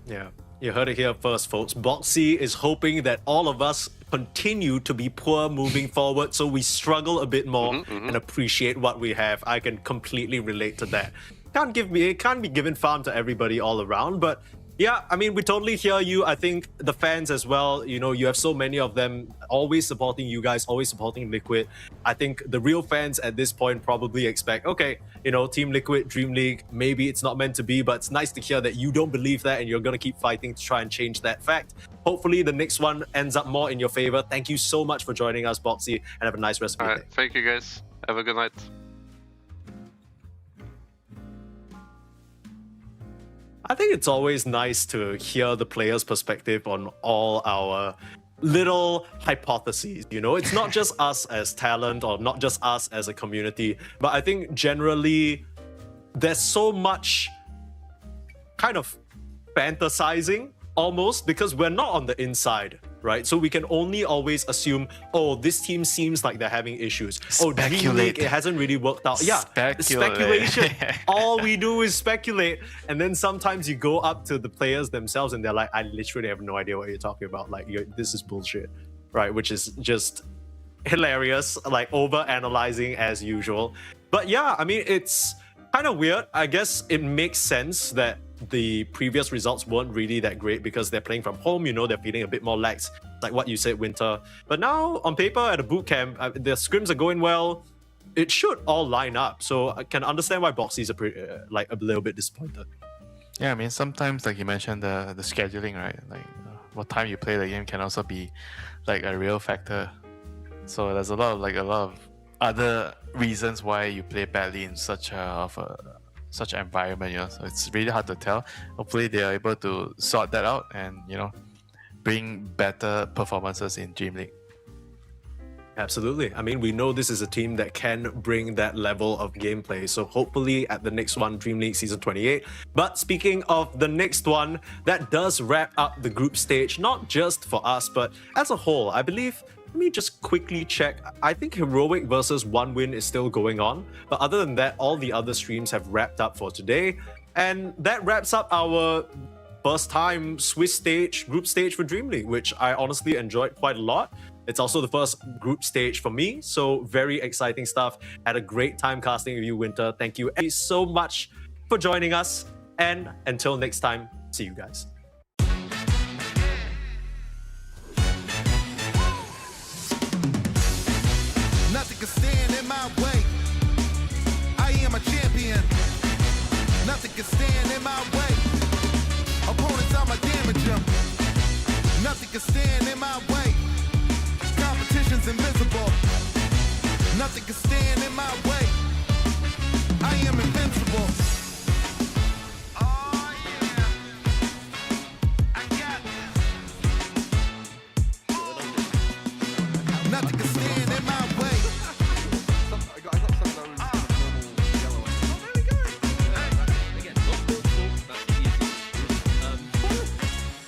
Yeah, you heard it here first, folks. Boxy is hoping that all of us continue to be poor moving forward, so we struggle a bit more and appreciate what we have. I can completely relate to that. It can't be given farm to everybody all around, but yeah, I mean, we totally hear you. I think the fans as well, you have so many of them always supporting you guys, always supporting Liquid. I think the real fans at this point probably expect, okay, Team Liquid, DreamLeague, maybe it's not meant to be, but it's nice to hear that you don't believe that and you're going to keep fighting to try and change that fact. Hopefully the next one ends up more in your favor. Thank you so much for joining us, Boxy, and have a nice rest of your day. Thank you guys. Have a good night. I think it's always nice to hear the player's perspective on all our little hypotheses. It's not just us as talent or not just us as a community, but I think generally there's so much kind of fantasizing almost because we're not on the inside, right? So we can only always assume, oh, this team seems like they're having issues. Oh, DreamLeague, it hasn't really worked out. Yeah, speculation. All we do is speculate. And then sometimes you go up to the players themselves and they're like, I literally have no idea what you're talking about. Like, this is bullshit, right? Which is just hilarious, like over-analyzing as usual. But yeah, I mean, it's kind of weird. I guess it makes sense that the previous results weren't really that great because they're playing from home, they're feeling a bit more lax, like what you said, Winter. But now on paper at a boot camp, the scrims are going well. It should all line up. So I can understand why Boxy's a little bit disappointed. Yeah, I mean, sometimes, like you mentioned, the scheduling, right? Like what time you play the game can also be like a real factor. So there's a lot of other reasons why you play badly in such an environment, so it's really hard to tell. Hopefully they are able to sort that out and bring better performances in DreamLeague. Absolutely. I mean, we know this is a team that can bring that level of gameplay, so hopefully at the next one, DreamLeague Season 28. But speaking of the next one, that does wrap up the group stage, not just for us, but as a whole. I believe, let me just quickly check. I think Heroic versus 1win is still going on. But other than that, all the other streams have wrapped up for today. And that wraps up our first time Swiss group stage for DreamLeague, which I honestly enjoyed quite a lot. It's also the first group stage for me. So very exciting stuff. Had a great time casting with you, Winter. Thank you so much for joining us. And until next time, see you guys. Nothing can stand in my way. I am a champion. Nothing can stand in my way. Opponents, I'ma damage them. Nothing can stand in my way. Competition's invisible. Nothing can stand in my way. I am invincible. Oh yeah. I got it. Nothing can stand in my way.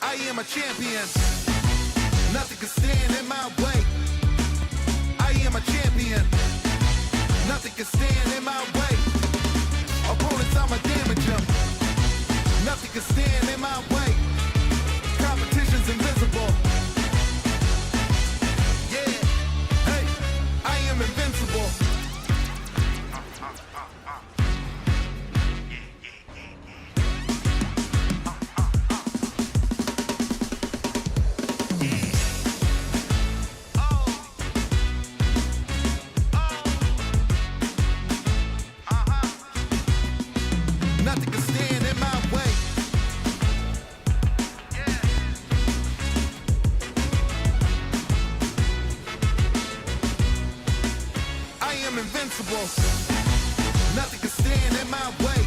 I am a champion. in my way. I am a champion. Nothing can stand in my way. Opponents, I'ma damage them. Nothing can stand in my way. Competition's invisible. Yeah, hey, I am invincible. Nothing can stand in my way. I am invincible. Nothing can stand in my way.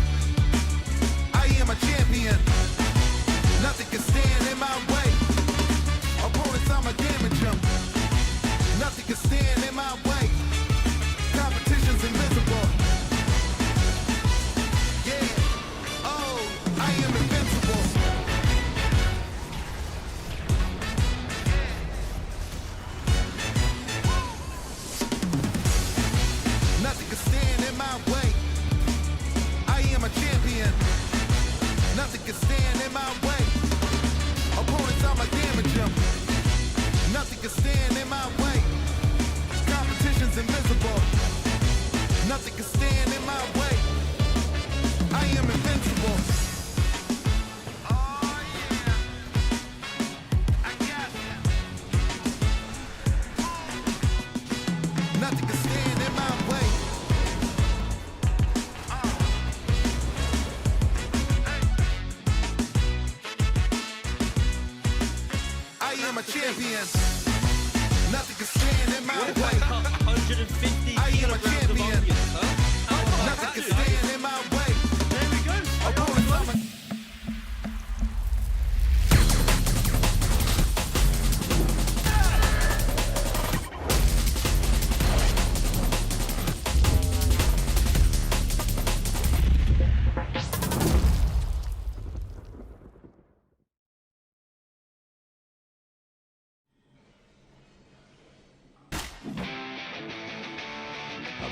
I am a champion. Nothing can stand in my way. Opponents, I'ma damage them. Nothing can stand in my way. Competition's invisible. Yeah. Oh, I am invincible. Nothing can stand in my way. I am a champion. Nothing can stand in my way. Opponents, I'ma damage them. Nothing can stand in my way. Competition's invisible. Nothing can stand in my way. I am invincible. Oh yeah. I got ya. Nothing can stand in my way. I am a champion. Nothing can stand in my way. 150 I am a champion. onions, huh? Nothing can stand in my way. There we go. Opponents, I'ma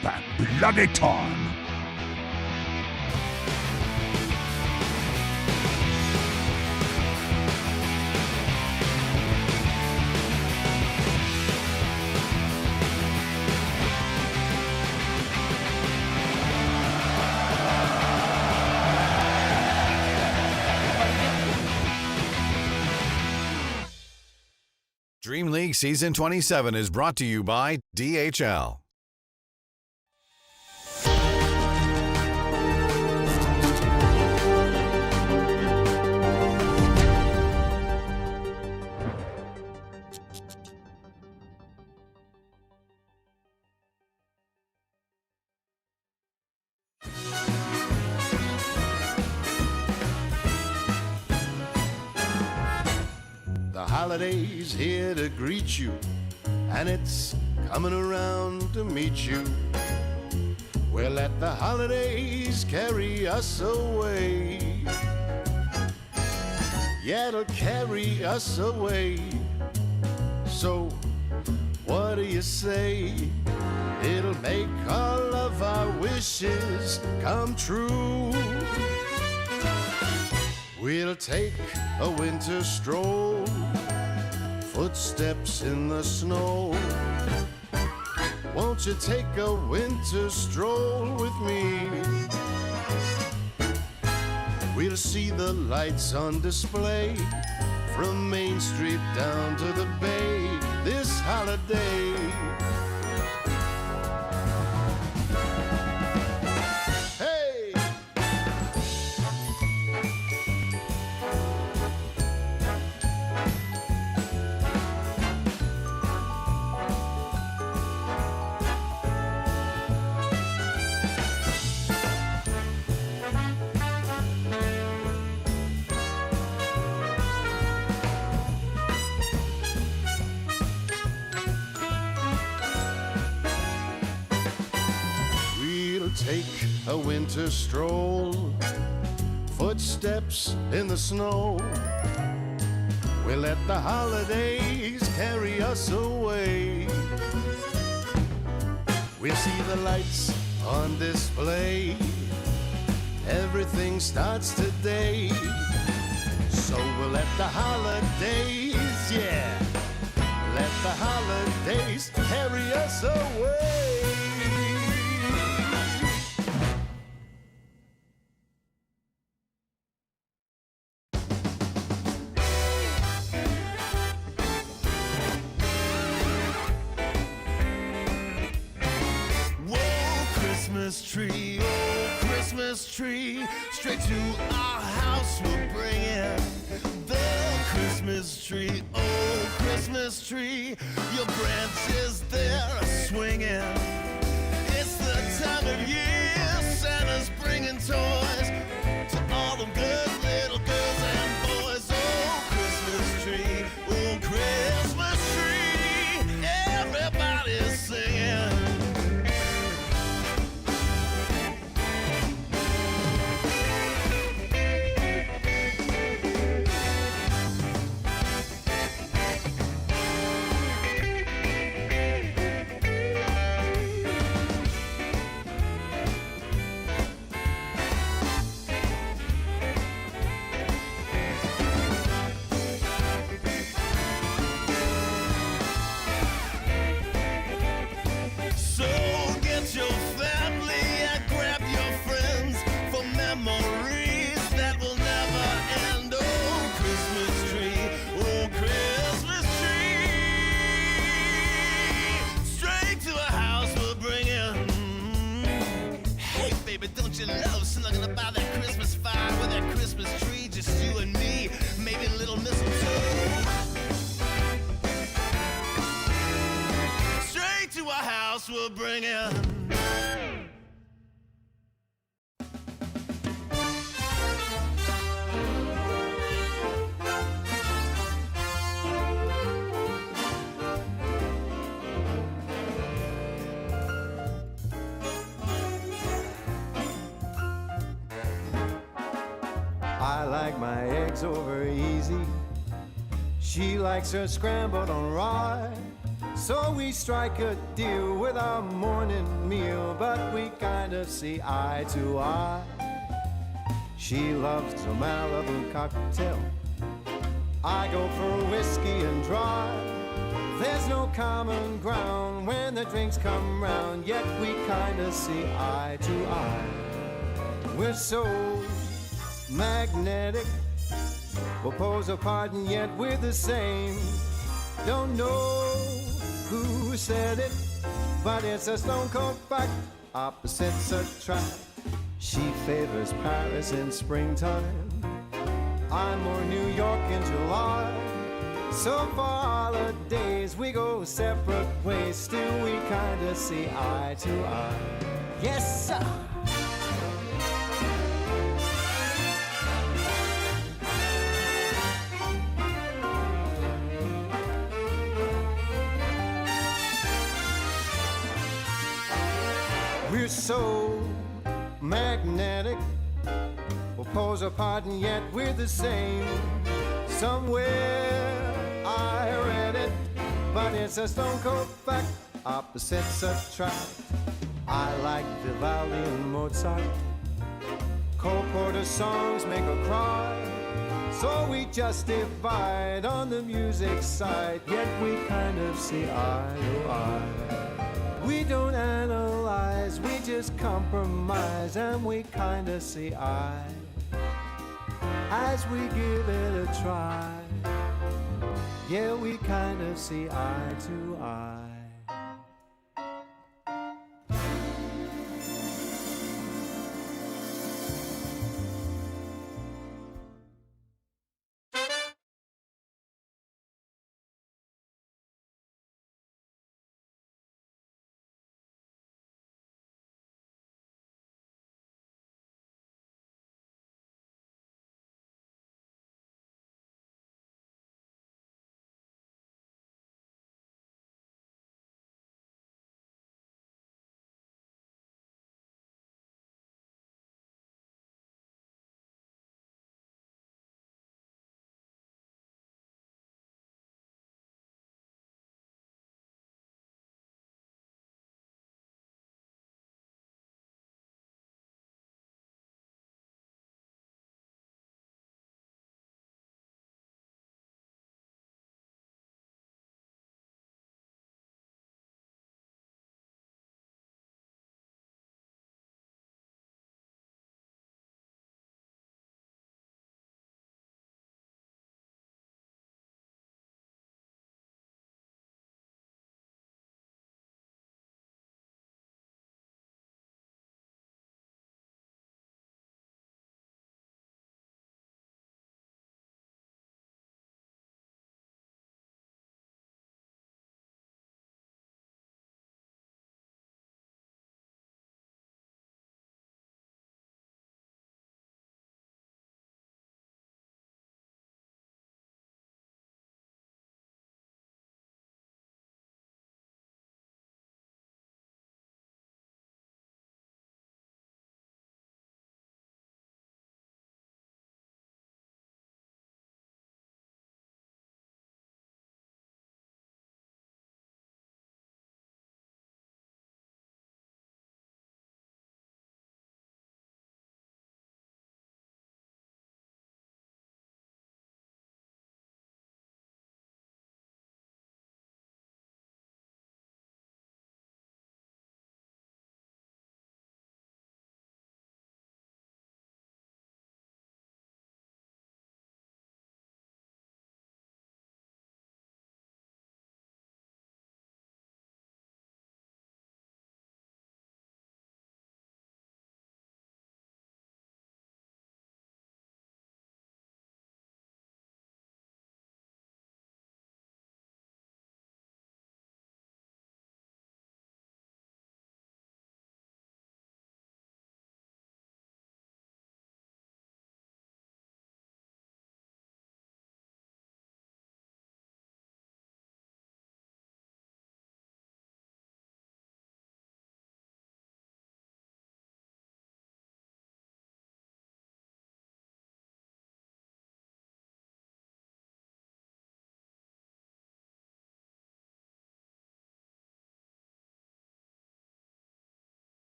About bloody time. Dream League Season 27 is brought to you by DHL. The holiday's here to greet you, and it's coming around to meet you. We'll let the holidays carry us away. Yeah, it'll carry us away. So, what do you say? It'll make all of our wishes come true. We'll take a winter stroll, footsteps in the snow. Won't you take a winter stroll with me? We'll see the lights on display from Main Street down to the bay this holiday. Hey! Take a winter stroll, footsteps in the snow. We'll let the holidays carry us away. We'll see the lights on display. Everything starts today. So we'll let the holidays, yeah, let the holidays carry us away. Christmas tree, oh Christmas tree, straight to our house we'll bring it. The Christmas tree, oh Christmas tree, your branches there swinging. It's the time of year Santa's bringing toys to all the good little girls and boys. Oh Christmas tree, oh Christmas tree, everybody's singing. Don't you love snuggling about that Christmas fire with that Christmas tree, just you and me, maybe a little mistletoe. Straight to our house we'll bring it. I like my eggs over easy. She likes her scrambled on rye. So we strike a deal with our morning meal, but we kind of see eye to eye. She loves a Malibu cocktail. I go for whiskey and dry. There's no common ground when the drinks come round, yet we kind of see eye to eye. We're so magnetic, we'll pose apart and yet we're the same. Don't know who said it, but it's a stone cold fact. Opposites attract. She favors Paris in springtime, I'm more New York in July. So for holidays we go separate ways, still we kinda see eye to eye. Yes sir. We're so magnetic, we'll pose apart and yet we're the same. Somewhere I read it, but it's a stone cold fact. Opposites attract. I like Vivaldi and Mozart. Cole Porter songs make her cry. So we just divide on the music side, yet we kind of see eye to eye. We don't analyze, we just compromise, and we kinda see eye as we give it a try. Yeah, we kinda see eye to eye.